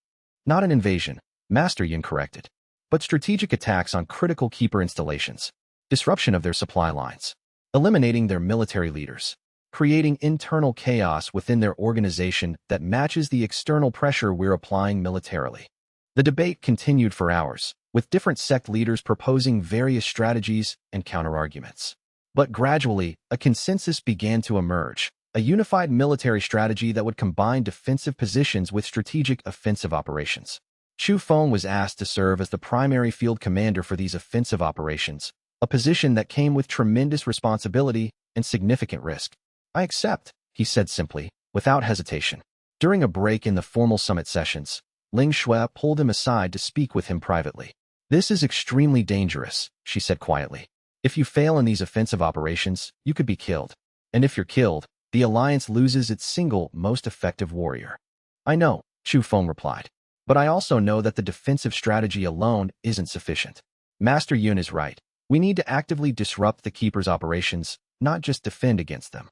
"Not an invasion," Master Yin corrected, "but strategic attacks on critical Keeper installations, disruption of their supply lines, eliminating their military leaders, creating internal chaos within their organization that matches the external pressure we're applying militarily." The debate continued for hours, with different sect leaders proposing various strategies and counterarguments. But gradually, a consensus began to emerge, a unified military strategy that would combine defensive positions with strategic offensive operations. Chu Feng was asked to serve as the primary field commander for these offensive operations, a position that came with tremendous responsibility and significant risk. "I accept," he said simply, without hesitation. During a break in the formal summit sessions, Ling Shui pulled him aside to speak with him privately. "This is extremely dangerous," she said quietly. "If you fail in these offensive operations, you could be killed. And if you're killed, the Alliance loses its single most effective warrior." "I know," Chu Feng replied. "But I also know that the defensive strategy alone isn't sufficient. Master Yun is right. We need to actively disrupt the Keeper's operations, not just defend against them."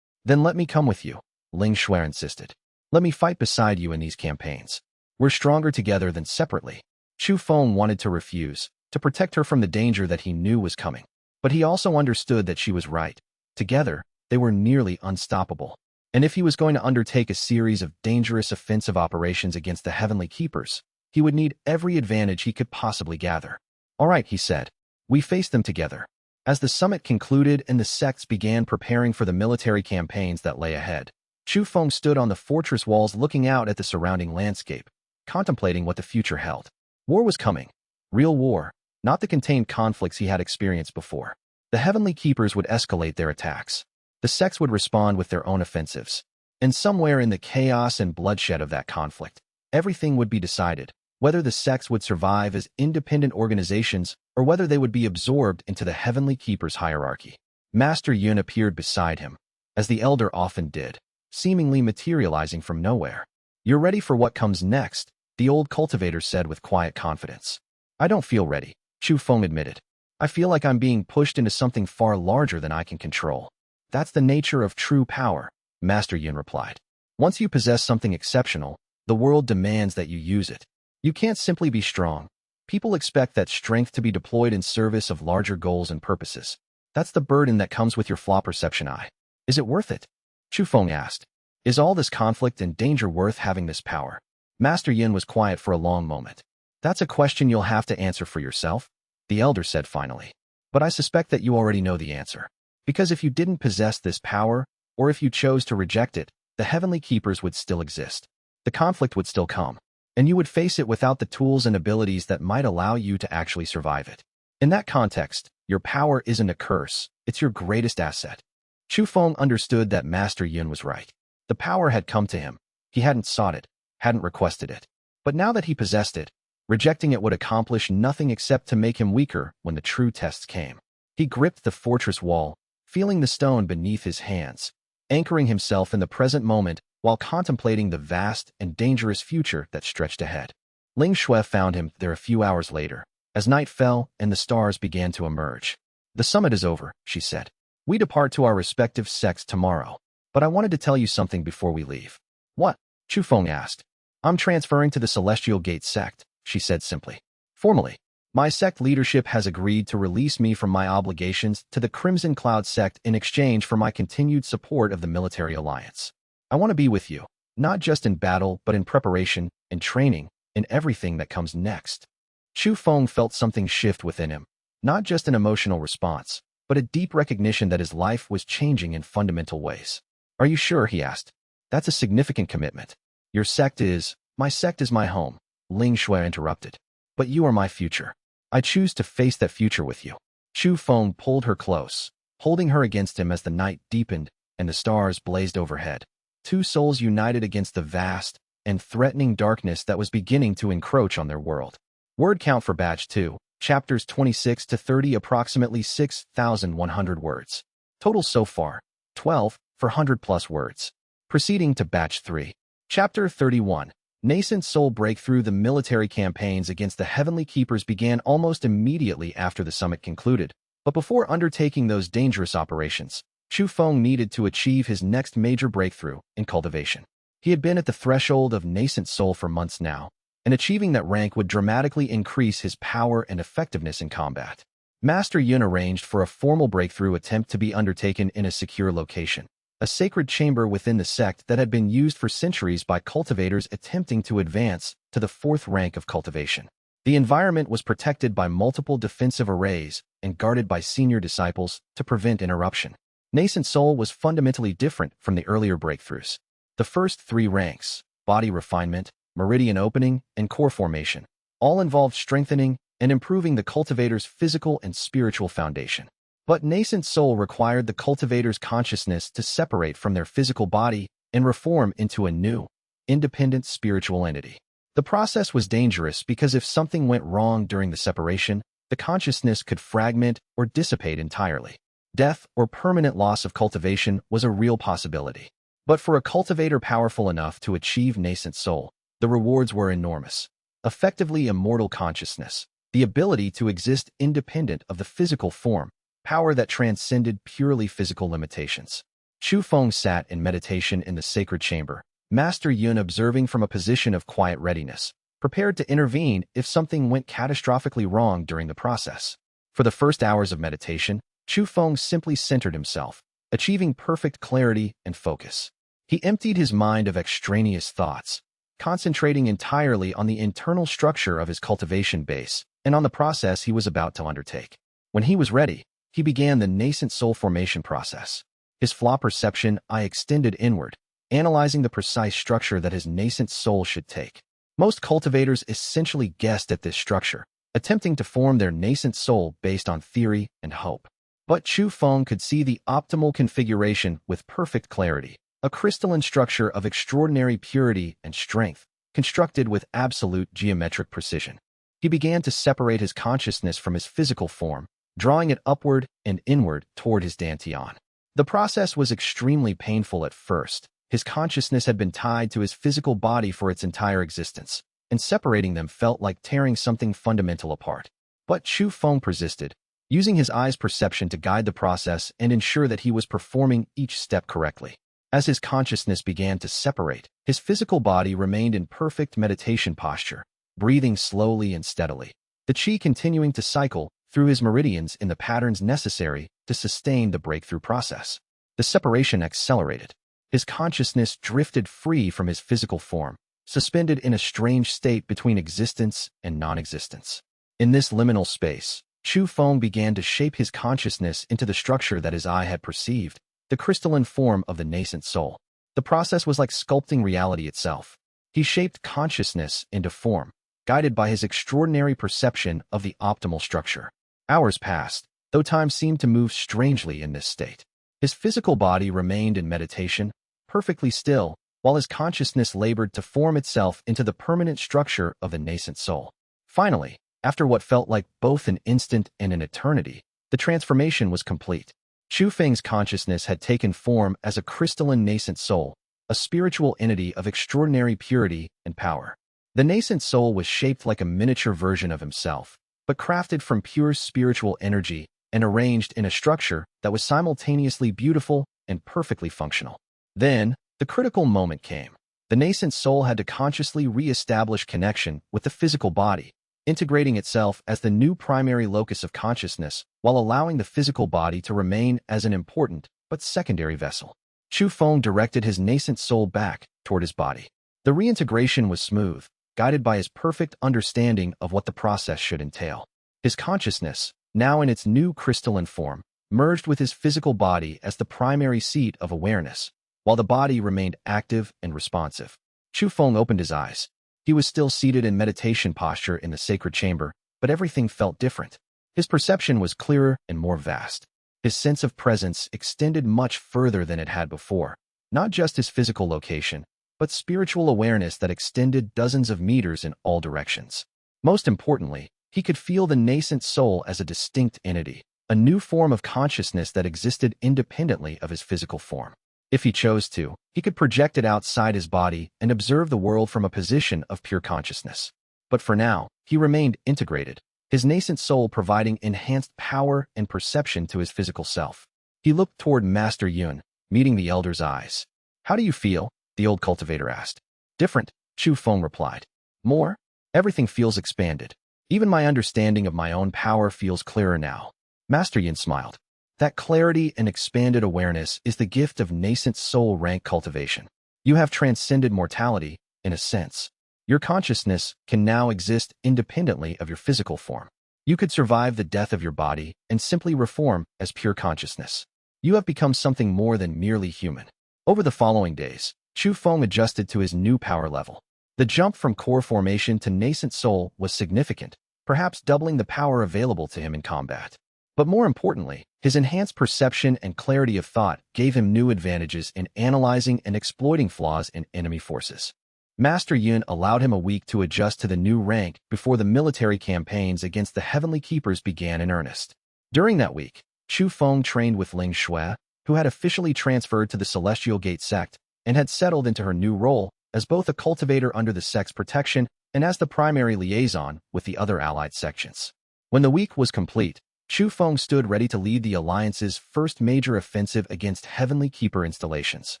"Then let me come with you," Ling Shui insisted. "Let me fight beside you in these campaigns. We're stronger together than separately." Chu Feng wanted to refuse, to protect her from the danger that he knew was coming. But he also understood that she was right. Together, they were nearly unstoppable. And if he was going to undertake a series of dangerous offensive operations against the Heavenly Keepers, he would need every advantage he could possibly gather. "All right," he said. "We face them together." As the summit concluded and the sects began preparing for the military campaigns that lay ahead, Chu Feng stood on the fortress walls looking out at the surrounding landscape, contemplating what the future held. War was coming. Real war, not the contained conflicts he had experienced before. The Heavenly Keepers would escalate their attacks. The sects would respond with their own offensives. And somewhere in the chaos and bloodshed of that conflict, everything would be decided, whether the sects would survive as independent organizations or whether they would be absorbed into the Heavenly Keeper's hierarchy. Master Yun appeared beside him, as the elder often did, seemingly materializing from nowhere. "You're ready for what comes next," the old cultivator said with quiet confidence. "I don't feel ready," Chu Feng admitted. "I feel like I'm being pushed into something far larger than I can control." "That's the nature of true power," Master Yun replied. "Once you possess something exceptional, the world demands that you use it. You can't simply be strong. People expect that strength to be deployed in service of larger goals and purposes. That's the burden that comes with your Flaw Perception Eye. Is it worth it?" Chu Feng asked. "Is all this conflict and danger worth having this power?" Master Yin was quiet for a long moment. "That's a question you'll have to answer for yourself," the elder said finally. "But I suspect that you already know the answer. Because if you didn't possess this power, or if you chose to reject it, the Heavenly Keepers would still exist. The conflict would still come, and you would face it without the tools and abilities that might allow you to actually survive it. In that context, your power isn't a curse, it's your greatest asset." Chu Feng understood that Master Yun was right. The power had come to him. He hadn't sought it, hadn't requested it. But now that he possessed it, rejecting it would accomplish nothing except to make him weaker when the true tests came. He gripped the fortress wall, feeling the stone beneath his hands, anchoring himself in the present moment while contemplating the vast and dangerous future that stretched ahead. Ling Shui found him there a few hours later, as night fell and the stars began to emerge. "The summit is over," she said. "We depart to our respective sects tomorrow. But I wanted to tell you something before we leave." "What?" Chu Feng asked. "I'm transferring to the Celestial Gate sect," she said simply. "Formally, my sect leadership has agreed to release me from my obligations to the Crimson Cloud sect in exchange for my continued support of the military alliance. I want to be with you, not just in battle but in preparation, in training, in everything that comes next." Chu Feng felt something shift within him, not just an emotional response, but a deep recognition that his life was changing in fundamental ways. "Are you sure?" he asked. "That's a significant commitment." "Your sect is..." "My sect is my home," Ling Shui interrupted. "But you are my future. I choose to face that future with you." Chu Feng pulled her close, holding her against him as the night deepened and the stars blazed overhead. Two souls united against the vast and threatening darkness that was beginning to encroach on their world. Word count for Batch 2, chapters 26 to 30, approximately 6,100 words. Total so far, 12 for 100-plus words. Proceeding to Batch 3. Chapter 31. Nascent Soul Breakthrough. The military campaigns against the Heavenly Keepers began almost immediately after the summit concluded, but before undertaking those dangerous operations, Chu Feng needed to achieve his next major breakthrough in cultivation. He had been at the threshold of Nascent Soul for months now, and achieving that rank would dramatically increase his power and effectiveness in combat. Master Yun arranged for a formal breakthrough attempt to be undertaken in a secure location, a sacred chamber within the sect that had been used for centuries by cultivators attempting to advance to the 4th rank of cultivation. The environment was protected by multiple defensive arrays and guarded by senior disciples to prevent interruption. Nascent Soul was fundamentally different from the earlier breakthroughs. The first 3 ranks, body refinement, meridian opening, and core formation, all involved strengthening and improving the cultivator's physical and spiritual foundation. But Nascent Soul required the cultivator's consciousness to separate from their physical body and reform into a new, independent spiritual entity. The process was dangerous because if something went wrong during the separation, the consciousness could fragment or dissipate entirely. Death or permanent loss of cultivation was a real possibility. But for a cultivator powerful enough to achieve Nascent Soul, the rewards were enormous. Effectively immortal consciousness, the ability to exist independent of the physical form, power that transcended purely physical limitations. Chu Feng sat in meditation in the sacred chamber, Master Yun observing from a position of quiet readiness, prepared to intervene if something went catastrophically wrong during the process. For the first hours of meditation, Chu Feng simply centered himself, achieving perfect clarity and focus. He emptied his mind of extraneous thoughts, concentrating entirely on the internal structure of his cultivation base and on the process he was about to undertake. When he was ready, he began the nascent soul formation process. His Flaw Perception Eye extended inward, analyzing the precise structure that his nascent soul should take. Most cultivators essentially guessed at this structure, attempting to form their nascent soul based on theory and hope. But Chu Feng could see the optimal configuration with perfect clarity, a crystalline structure of extraordinary purity and strength, constructed with absolute geometric precision. He began to separate his consciousness from his physical form, drawing it upward and inward toward his dantian. The process was extremely painful at first. His consciousness had been tied to his physical body for its entire existence, and separating them felt like tearing something fundamental apart. But Chu Feng persisted, using his eye's perception to guide the process and ensure that he was performing each step correctly. As his consciousness began to separate, his physical body remained in perfect meditation posture, breathing slowly and steadily, the qi continuing to cycle through his meridians in the patterns necessary to sustain the breakthrough process. The separation accelerated. His consciousness drifted free from his physical form, suspended in a strange state between existence and non-existence. In this liminal space, Chu Feng began to shape his consciousness into the structure that his eye had perceived, the crystalline form of the nascent soul. The process was like sculpting reality itself. He shaped consciousness into form, guided by his extraordinary perception of the optimal structure. Hours passed, though time seemed to move strangely in this state. His physical body remained in meditation, perfectly still, while his consciousness labored to form itself into the permanent structure of the nascent soul. Finally, after what felt like both an instant and an eternity, the transformation was complete. Chu Feng's consciousness had taken form as a crystalline nascent soul, a spiritual entity of extraordinary purity and power. The nascent soul was shaped like a miniature version of himself, but crafted from pure spiritual energy and arranged in a structure that was simultaneously beautiful and perfectly functional. Then, the critical moment came. The nascent soul had to consciously re-establish connection with the physical body, integrating itself as the new primary locus of consciousness while allowing the physical body to remain as an important but secondary vessel. Chu Feng directed his nascent soul back toward his body. The reintegration was smooth, guided by his perfect understanding of what the process should entail. His consciousness, now in its new crystalline form, merged with his physical body as the primary seat of awareness, while the body remained active and responsive. Chu Feng opened his eyes. He was still seated in meditation posture in the sacred chamber, but everything felt different. His perception was clearer and more vast. His sense of presence extended much further than it had before, not just his physical location, but spiritual awareness that extended dozens of meters in all directions. Most importantly, he could feel the nascent soul as a distinct entity, a new form of consciousness that existed independently of his physical form. If he chose to, he could project it outside his body and observe the world from a position of pure consciousness. But for now, he remained integrated, his nascent soul providing enhanced power and perception to his physical self. He looked toward Master Yun, meeting the elder's eyes. "How do you feel?" the old cultivator asked. "Different," Chu Feng replied. "More? Everything feels expanded. Even my understanding of my own power feels clearer now." Master Yin smiled. That clarity and expanded awareness is the gift of nascent soul rank cultivation. You have transcended mortality, in a sense. Your consciousness can now exist independently of your physical form. You could survive the death of your body and simply reform as pure consciousness. You have become something more than merely human. Over the following days, Chu Feng adjusted to his new power level. The jump from core formation to nascent soul was significant, perhaps doubling the power available to him in combat. But more importantly, his enhanced perception and clarity of thought gave him new advantages in analyzing and exploiting flaws in enemy forces. Master Yun allowed him a week to adjust to the new rank before the military campaigns against the Heavenly Keepers began in earnest. During that week, Chu Feng trained with Ling Shui, who had officially transferred to the Celestial Gate sect and had settled into her new role as both a cultivator under the sect's protection and as the primary liaison with the other allied sections. When the week was complete, Chu Feng stood ready to lead the Alliance's first major offensive against Heavenly Keeper installations.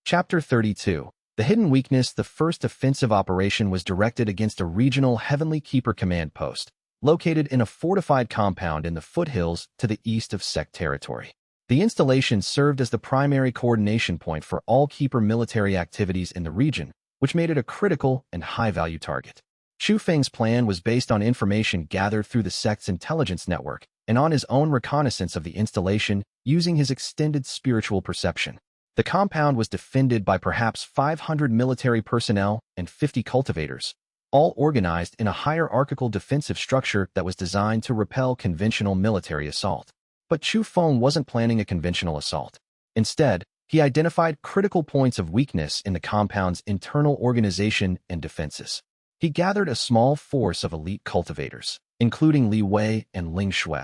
Chapter 32. The Hidden Weakness. The first offensive operation was directed against a regional Heavenly Keeper command post, located in a fortified compound in the foothills to the east of sect territory. The installation served as the primary coordination point for all Keeper military activities in the region, which made it a critical and high-value target. Chu Feng's plan was based on information gathered through the sect's intelligence network and on his own reconnaissance of the installation using his extended spiritual perception. The compound was defended by perhaps 500 military personnel and 50 cultivators, all organized in a hierarchical defensive structure that was designed to repel conventional military assault. But Chu Feng wasn't planning a conventional assault. Instead, he identified critical points of weakness in the compound's internal organization and defenses. He gathered a small force of elite cultivators, including Li Wei and Ling Shui,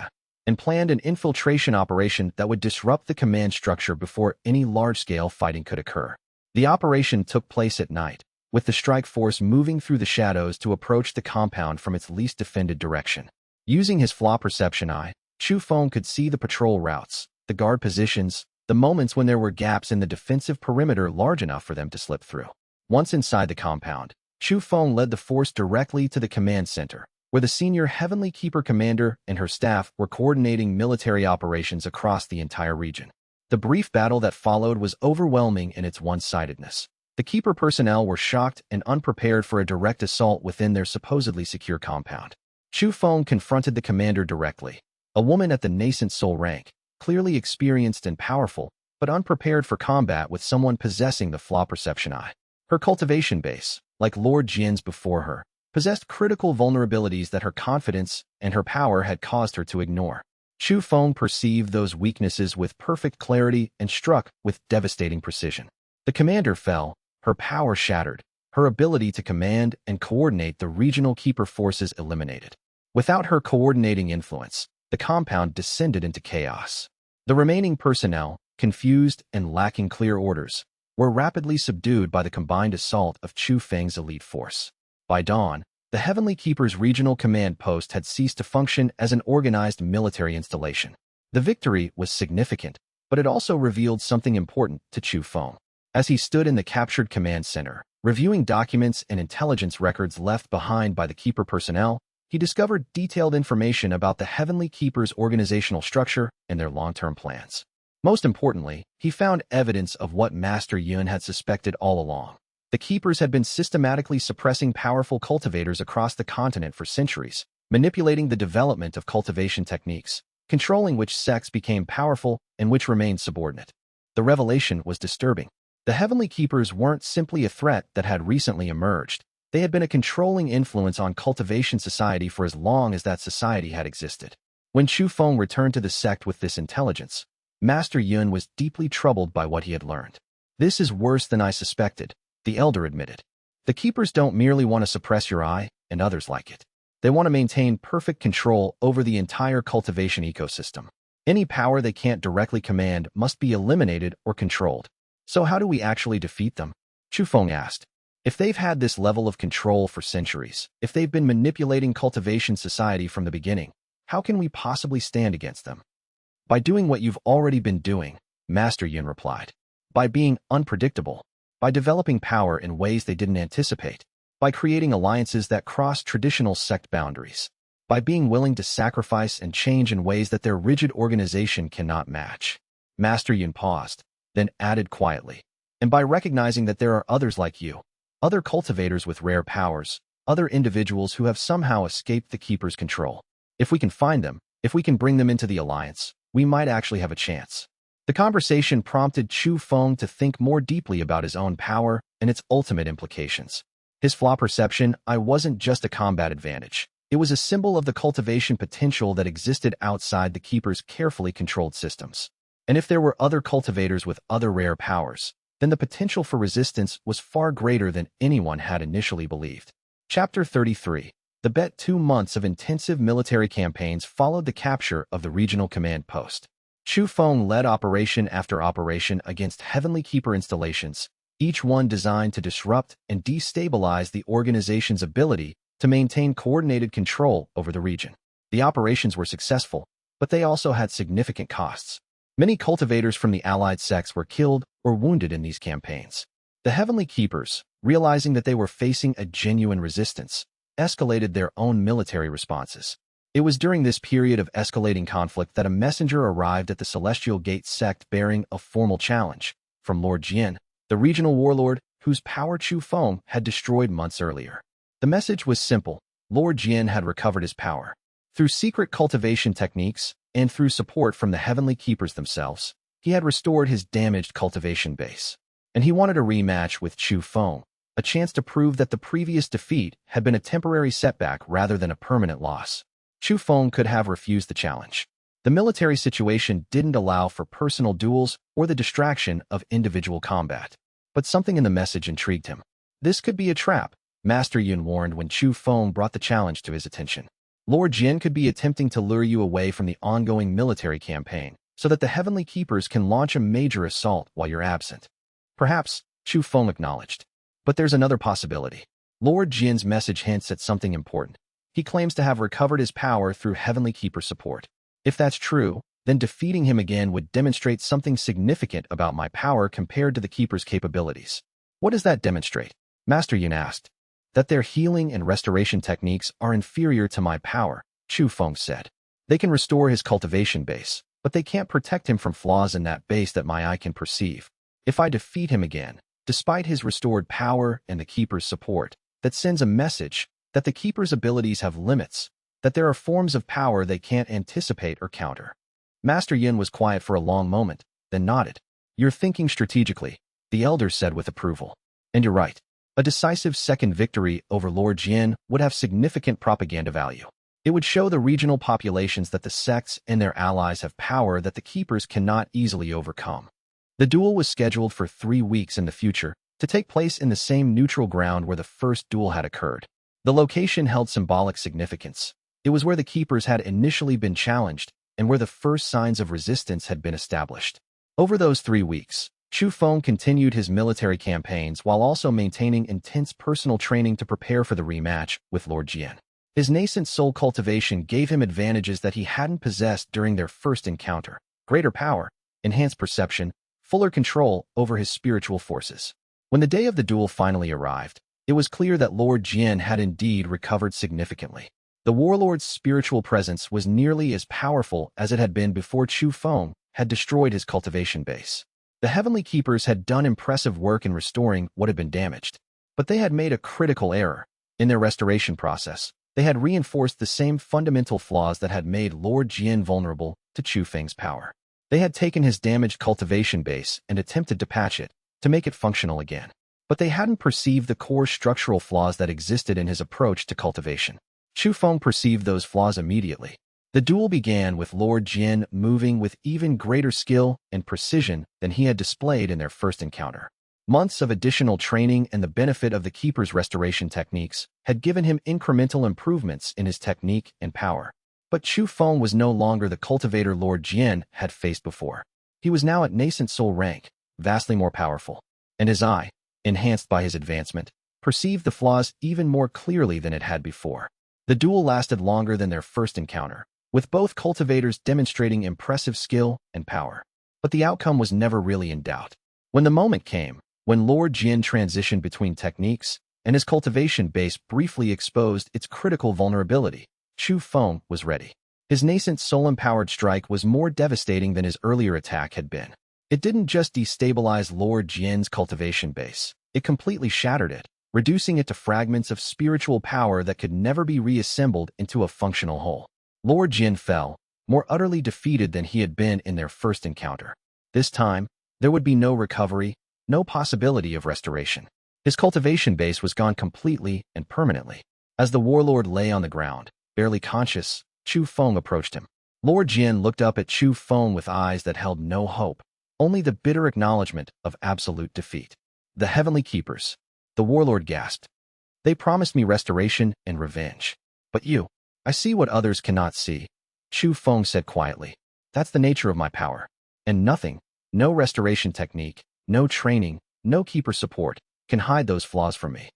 and planned an infiltration operation that would disrupt the command structure before any large-scale fighting could occur. The operation took place at night, with the strike force moving through the shadows to approach the compound from its least defended direction. Using his Flaw Perception Eye, Chu Feng could see the patrol routes, the guard positions, the moments when there were gaps in the defensive perimeter large enough for them to slip through. Once inside the compound, Chu Feng led the force directly to the command center, where the senior Heavenly Keeper commander and her staff were coordinating military operations across the entire region. The brief battle that followed was overwhelming in its one-sidedness. The Keeper personnel were shocked and unprepared for a direct assault within their supposedly secure compound. Chu Feng confronted the commander directly, a woman at the nascent soul rank, clearly experienced and powerful, but unprepared for combat with someone possessing the Flaw Perception Eye. Her cultivation base, like Lord Jin's before her, possessed critical vulnerabilities that her confidence and her power had caused her to ignore. Chu Feng perceived those weaknesses with perfect clarity and struck with devastating precision. The commander fell, her power shattered, her ability to command and coordinate the regional Keeper forces eliminated. Without her coordinating influence, the compound descended into chaos. The remaining personnel, confused and lacking clear orders, were rapidly subdued by the combined assault of Chu Feng's elite force. By dawn, the Heavenly Keeper's regional command post had ceased to function as an organized military installation. The victory was significant, but it also revealed something important to Chu Feng. As he stood in the captured command center, reviewing documents and intelligence records left behind by the Keeper personnel, he discovered detailed information about the Heavenly Keeper's organizational structure and their long-term plans. Most importantly, he found evidence of what Master Yun had suspected all along. The Keepers had been systematically suppressing powerful cultivators across the continent for centuries, manipulating the development of cultivation techniques, controlling which sects became powerful and which remained subordinate. The revelation was disturbing. The Heavenly Keepers weren't simply a threat that had recently emerged. They had been a controlling influence on cultivation society for as long as that society had existed. When Chu Feng returned to the sect with this intelligence, Master Yun was deeply troubled by what he had learned. "This is worse than I suspected," the elder admitted. "The Keepers don't merely want to suppress your eye and others like it. They want to maintain perfect control over the entire cultivation ecosystem. Any power they can't directly command must be eliminated or controlled." "So how do we actually defeat them?" Chu Feng asked. "If they've had this level of control for centuries, if they've been manipulating cultivation society from the beginning, how can we possibly stand against them?" "By doing what you've already been doing," Master Yun replied. "By being unpredictable, by developing power in ways they didn't anticipate, by creating alliances that cross traditional sect boundaries, by being willing to sacrifice and change in ways that their rigid organization cannot match." Master Yun paused, then added quietly, "And by recognizing that there are others like you, other cultivators with rare powers, other individuals who have somehow escaped the Keeper's control. If we can find them, if we can bring them into the alliance, we might actually have a chance." The conversation prompted Chu Feng to think more deeply about his own power and its ultimate implications. His Flaw Perception Eye wasn't just a combat advantage. It was a symbol of the cultivation potential that existed outside the Keeper's carefully controlled systems. And if there were other cultivators with other rare powers, then the potential for resistance was far greater than anyone had initially believed. Chapter 33. The bet. 2 months of intensive military campaigns followed the capture of the regional command post. Chu Feng led operation after operation against Heavenly Keeper installations, each one designed to disrupt and destabilize the organization's ability to maintain coordinated control over the region. The operations were successful, but they also had significant costs. Many cultivators from the allied sects were killed or wounded in these campaigns. The Heavenly Keepers, realizing that they were facing a genuine resistance, escalated their own military responses. It was during this period of escalating conflict that a messenger arrived at the Celestial Gate sect bearing a formal challenge from Lord Jian, the regional warlord whose power Chu Feng had destroyed months earlier. The message was simple: Lord Jian had recovered his power. Through secret cultivation techniques and through support from the Heavenly Keepers themselves, he had restored his damaged cultivation base. And he wanted a rematch with Chu Feng, a chance to prove that the previous defeat had been a temporary setback rather than a permanent loss. Chu Feng could have refused the challenge. The military situation didn't allow for personal duels or the distraction of individual combat. But something in the message intrigued him. This could be a trap, Master Yun warned when Chu Feng brought the challenge to his attention. Lord Jian could be attempting to lure you away from the ongoing military campaign, so that the Heavenly Keepers can launch a major assault while you're absent. Perhaps, Chu Feng acknowledged. But there's another possibility. Lord Jian's message hints at something important. He claims to have recovered his power through Heavenly Keeper support. If that's true, then defeating him again would demonstrate something significant about my power compared to the Keeper's capabilities. What does that demonstrate? Master Yun asked. That their healing and restoration techniques are inferior to my power, Chu Feng said. They can restore his cultivation base, but they can't protect him from flaws in that base that my eye can perceive. If I defeat him again, despite his restored power and the Keeper's support, that sends a message that the Keeper's abilities have limits, that there are forms of power they can't anticipate or counter. Master Yin was quiet for a long moment, then nodded. "You're thinking strategically," the elder said with approval. "And you're right. A decisive second victory over Lord Jian would have significant propaganda value. It would show the regional populations that the sects and their allies have power that the Keepers cannot easily overcome." The duel was scheduled for 3 weeks in the future, to take place in the same neutral ground where the first duel had occurred. The location held symbolic significance. It was where the Keepers had initially been challenged and where the first signs of resistance had been established. Over those 3 weeks, Chu Feng continued his military campaigns while also maintaining intense personal training to prepare for the rematch with Lord Jian. His nascent soul cultivation gave him advantages that he hadn't possessed during their first encounter: greater power, enhanced perception, fuller control over his spiritual forces. When the day of the duel finally arrived, it was clear that Lord Jian had indeed recovered significantly. The warlord's spiritual presence was nearly as powerful as it had been before Chu Feng had destroyed his cultivation base. The Heavenly Keepers had done impressive work in restoring what had been damaged, but they had made a critical error. In their restoration process, They had reinforced the same fundamental flaws that had made Lord Jian vulnerable to Chu Feng's power. They had taken his damaged cultivation base and attempted to patch it, to make it functional again. But they hadn't perceived the core structural flaws that existed in his approach to cultivation. Chu Feng perceived those flaws immediately. The duel began with Lord Jian moving with even greater skill and precision than he had displayed in their first encounter. Months of additional training and the benefit of the Keeper's restoration techniques had given him incremental improvements in his technique and power. But Chu Feng was no longer the cultivator Lord Jian had faced before. He was now at nascent soul rank, vastly more powerful. And his eye, enhanced by his advancement, perceived the flaws even more clearly than it had before. The duel lasted longer than their first encounter, with both cultivators demonstrating impressive skill and power. But the outcome was never really in doubt. When the moment came, when Lord Jian transitioned between techniques, and his cultivation base briefly exposed its critical vulnerability, Chu Feng was ready. His nascent soul-empowered strike was more devastating than his earlier attack had been. It didn't just destabilize Lord Jian's cultivation base, it completely shattered it, reducing it to fragments of spiritual power that could never be reassembled into a functional whole. Lord Jian fell, more utterly defeated than he had been in their first encounter. This time, there would be no recovery, no possibility of restoration. His cultivation base was gone completely and permanently. As the warlord lay on the ground, barely conscious, Chu Feng approached him. Lord Jian looked up at Chu Feng with eyes that held no hope, only the bitter acknowledgement of absolute defeat. The Heavenly Keepers, the warlord gasped. They promised me restoration and revenge. But you, I see what others cannot see, Chu Feng said quietly. That's the nature of my power. And nothing, no restoration technique, no training, no keeper support, can hide those flaws from me.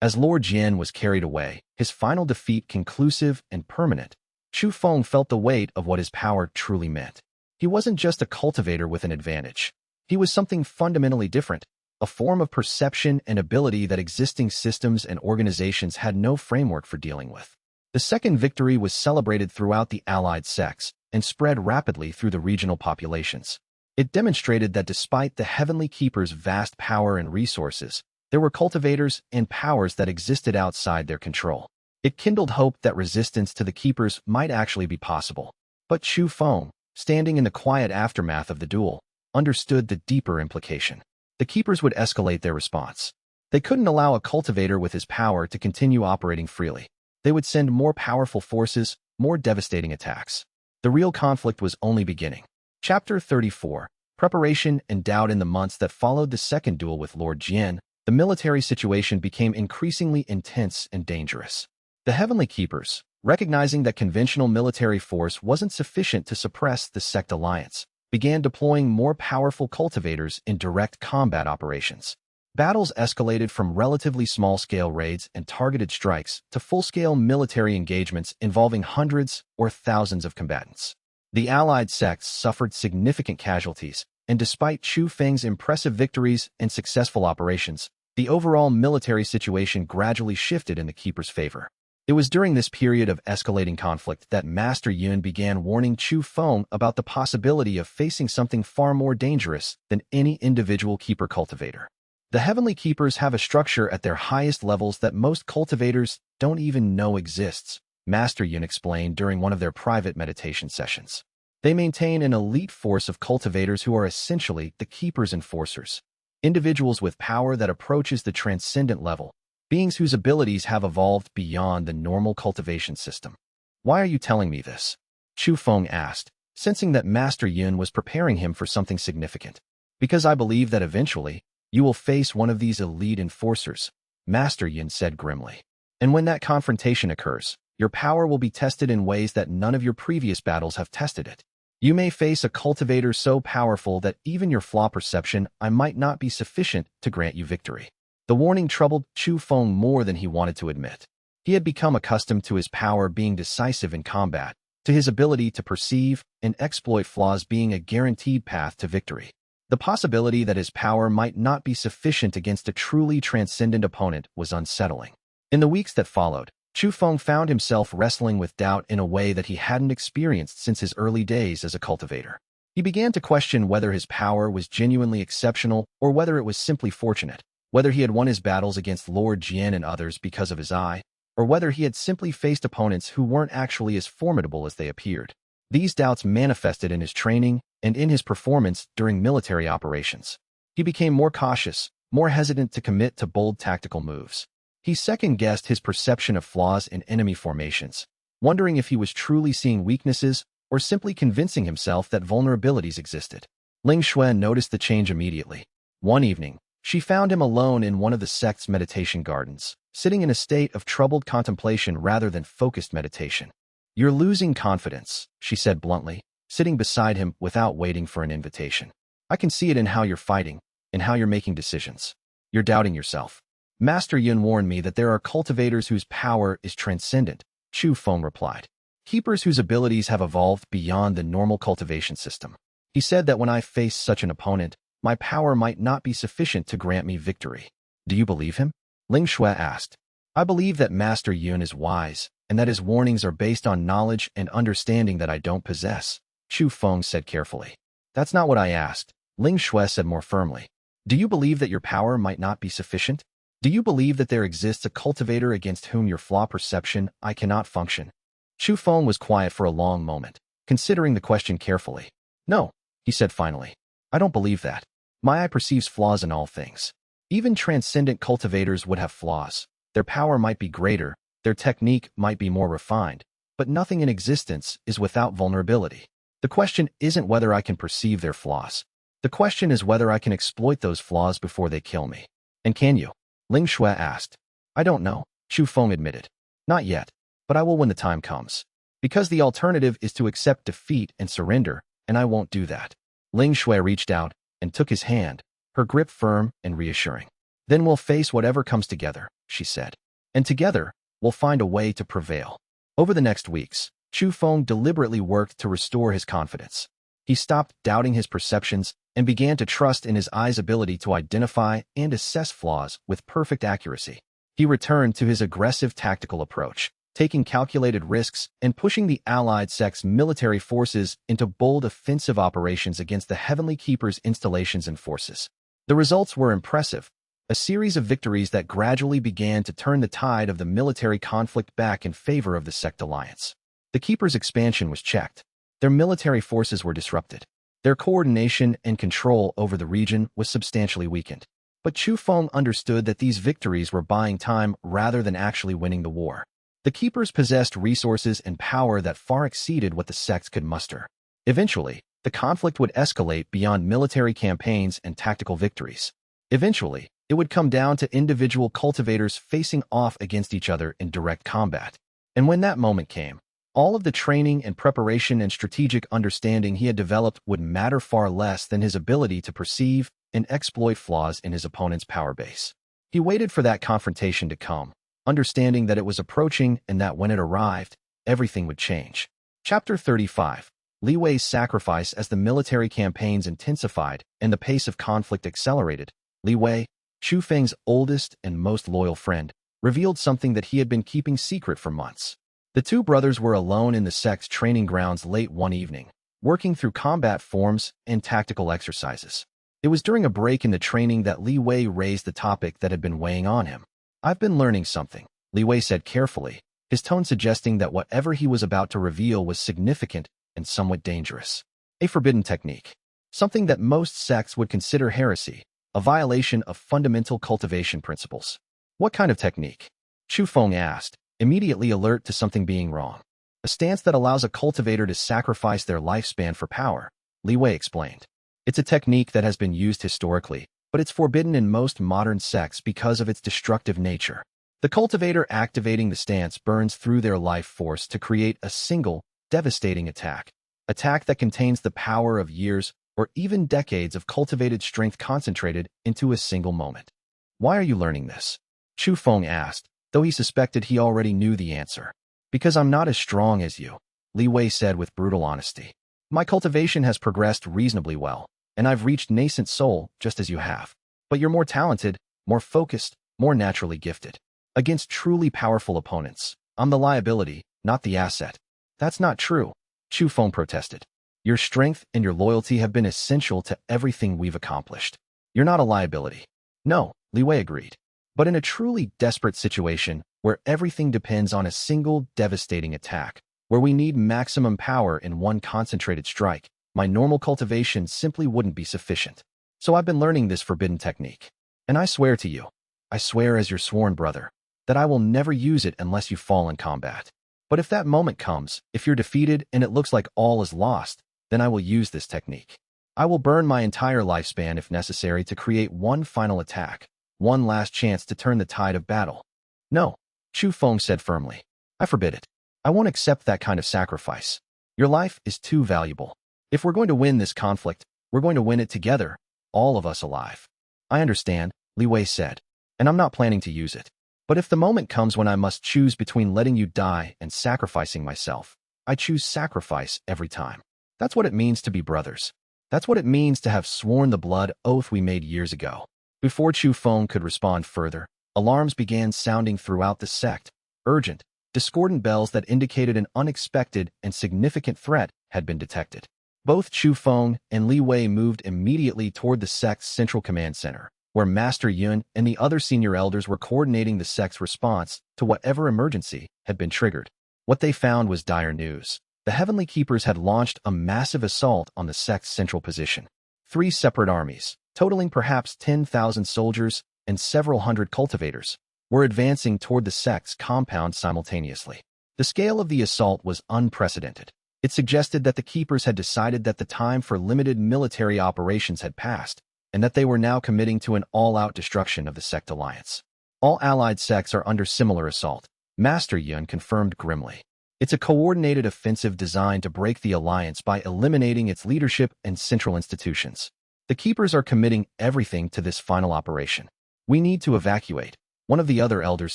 As Lord Jian was carried away, his final defeat conclusive and permanent, Chu Feng felt the weight of what his power truly meant. He wasn't just a cultivator with an advantage. He was something fundamentally different, a form of perception and ability that existing systems and organizations had no framework for dealing with. The second victory was celebrated throughout the allied sects and spread rapidly through the regional populations. It demonstrated that despite the Heavenly Keeper's vast power and resources, there were cultivators and powers that existed outside their control. It kindled hope that resistance to the Keepers might actually be possible. But Chu Feng, standing in the quiet aftermath of the duel, understood the deeper implication. The Keepers would escalate their response. They couldn't allow a cultivator with his power to continue operating freely. They would send more powerful forces, more devastating attacks. The real conflict was only beginning. Chapter 34. Preparation and doubt. In the months that followed the second duel with Lord Jian, the military situation became increasingly intense and dangerous. The Heavenly Keepers, recognizing that conventional military force wasn't sufficient to suppress the sect alliance, began deploying more powerful cultivators in direct combat operations. Battles escalated from relatively small-scale raids and targeted strikes to full-scale military engagements involving hundreds or thousands of combatants. The allied sects suffered significant casualties, and despite Chu Feng's impressive victories and successful operations, the overall military situation gradually shifted in the Keeper's favor. It was during this period of escalating conflict that Master Yun began warning Chu Feng about the possibility of facing something far more dangerous than any individual Keeper cultivator. The Heavenly Keepers have a structure at their highest levels that most cultivators don't even know exists, Master Yun explained during one of their private meditation sessions. They maintain an elite force of cultivators who are essentially the Keeper's enforcers, individuals with power that approaches the transcendent level, beings whose abilities have evolved beyond the normal cultivation system. Why are you telling me this? Chu Feng asked, sensing that Master Yun was preparing him for something significant. Because I believe that eventually, you will face one of these elite enforcers, Master Yun said grimly. And when that confrontation occurs, your power will be tested in ways that none of your previous battles have tested it. You may face a cultivator so powerful that even your flaw perception eye might not be sufficient to grant you victory. The warning troubled Chu Feng more than he wanted to admit. He had become accustomed to his power being decisive in combat, to his ability to perceive and exploit flaws being a guaranteed path to victory. The possibility that his power might not be sufficient against a truly transcendent opponent was unsettling. In the weeks that followed, Chu Feng found himself wrestling with doubt in a way that he hadn't experienced since his early days as a cultivator. He began to question whether his power was genuinely exceptional or whether it was simply fortunate, whether he had won his battles against Lord Jian and others because of his eye, or whether he had simply faced opponents who weren't actually as formidable as they appeared. These doubts manifested in his training and in his performance during military operations. He became more cautious, more hesitant to commit to bold tactical moves. He second-guessed his perception of flaws in enemy formations, wondering if he was truly seeing weaknesses or simply convincing himself that vulnerabilities existed. Ling Shui noticed the change immediately. One evening, she found him alone in one of the sect's meditation gardens, sitting in a state of troubled contemplation rather than focused meditation. "You're losing confidence," she said bluntly, sitting beside him without waiting for an invitation. "I can see it in how you're fighting, in how you're making decisions. You're doubting yourself." "Master Yun warned me that there are cultivators whose power is transcendent," Chu Feng replied. "Keepers whose abilities have evolved beyond the normal cultivation system. He said that when I face such an opponent, my power might not be sufficient to grant me victory." "Do you believe him?" Ling Shui asked. "I believe that Master Yun is wise, and that his warnings are based on knowledge and understanding that I don't possess," Chu Feng said carefully. "That's not what I asked," Ling Shui said more firmly. "Do you believe that your power might not be sufficient? Do you believe that there exists a cultivator against whom your flaw perception eye cannot function?" Chu Feng was quiet for a long moment, considering the question carefully. "No," he said finally. "I don't believe that. My eye perceives flaws in all things. Even transcendent cultivators would have flaws. Their power might be greater, their technique might be more refined, but nothing in existence is without vulnerability. The question isn't whether I can perceive their flaws. The question is whether I can exploit those flaws before they kill me." "And can you?" Ling Shui asked. "I don't know," Chu Feng admitted. "Not yet, but I will when the time comes. Because the alternative is to accept defeat and surrender, and I won't do that." Ling Shui reached out and took his hand, her grip firm and reassuring. "Then we'll face whatever comes together," she said. "And together, we'll find a way to prevail." Over the next weeks, Chu Feng deliberately worked to restore his confidence. He stopped doubting his perceptions and began to trust in his eye's ability to identify and assess flaws with perfect accuracy. He returned to his aggressive tactical approach, taking calculated risks and pushing the allied sect's military forces into bold offensive operations against the Heavenly Keeper's installations and forces. The results were impressive, a series of victories that gradually began to turn the tide of the military conflict back in favor of the sect alliance. The Keeper's expansion was checked. Their military forces were disrupted. Their coordination and control over the region was substantially weakened. But Chu Feng understood that these victories were buying time rather than actually winning the war. The Keepers possessed resources and power that far exceeded what the sect could muster. Eventually, the conflict would escalate beyond military campaigns and tactical victories. Eventually, it would come down to individual cultivators facing off against each other in direct combat. And when that moment came, all of the training and preparation and strategic understanding he had developed would matter far less than his ability to perceive and exploit flaws in his opponent's power base. He waited for that confrontation to come, understanding that it was approaching and that when it arrived, everything would change. Chapter 35. Li Wei's sacrifice. As the military campaigns intensified and the pace of conflict accelerated, Li Wei, Chu Feng's oldest and most loyal friend, revealed something that he had been keeping secret for months. The two brothers were alone in the sect's training grounds late one evening, working through combat forms and tactical exercises. It was during a break in the training that Li Wei raised the topic that had been weighing on him. "I've been learning something," Li Wei said carefully, his tone suggesting that whatever he was about to reveal was significant and somewhat dangerous. "A forbidden technique. Something that most sects would consider heresy, a violation of fundamental cultivation principles." "What kind of technique?" Chu Feng asked, immediately alert to something being wrong. "A stance that allows a cultivator to sacrifice their lifespan for power," Li Wei explained. "It's a technique that has been used historically, but it's forbidden in most modern sects because of its destructive nature. The cultivator activating the stance burns through their life force to create a single, devastating attack that contains the power of years or even decades of cultivated strength concentrated into a single moment." "Why are you learning this?" Chu Feng asked, though he suspected he already knew the answer. "Because I'm not as strong as you," Li Wei said with brutal honesty. "My cultivation has progressed reasonably well, and I've reached nascent soul just as you have. But you're more talented, more focused, more naturally gifted. Against truly powerful opponents, I'm the liability, not the asset." "That's not true," Chu Feng protested. "Your strength and your loyalty have been essential to everything we've accomplished. You're not a liability." "No," Li Wei agreed. "But in a truly desperate situation, where everything depends on a single devastating attack, where we need maximum power in one concentrated strike, my normal cultivation simply wouldn't be sufficient. So I've been learning this forbidden technique. And I swear to you, I swear as your sworn brother, that I will never use it unless you fall in combat. But if that moment comes, if you're defeated and it looks like all is lost, then I will use this technique. I will burn my entire lifespan if necessary to create one final attack, one last chance to turn the tide of battle. No, Chu Feng said firmly. I forbid it. I won't accept that kind of sacrifice. Your life is too valuable. If we're going to win this conflict, we're going to win it together, all of us alive. I understand, Li Wei said, and I'm not planning to use it. But if the moment comes when I must choose between letting you die and sacrificing myself, I choose sacrifice every time. That's what it means to be brothers. That's what it means to have sworn the blood oath we made years ago. Before Chu Feng could respond further, alarms began sounding throughout the sect, urgent, discordant bells that indicated an unexpected and significant threat had been detected. Both Chu Feng and Li Wei moved immediately toward the sect's central command center, where Master Yun and the other senior elders were coordinating the sect's response to whatever emergency had been triggered. What they found was dire news. The Heavenly Keepers had launched a massive assault on the sect's central position. 3 separate armies, totaling perhaps 10,000 soldiers and several hundred cultivators, were advancing toward the sect's compound simultaneously. The scale of the assault was unprecedented. It suggested that the Keepers had decided that the time for limited military operations had passed, and that they were now committing to an all-out destruction of the sect alliance. All allied sects are under similar assault, Master Yun confirmed grimly. It's a coordinated offensive designed to break the alliance by eliminating its leadership and central institutions. The Keepers are committing everything to this final operation. We need to evacuate, one of the other elders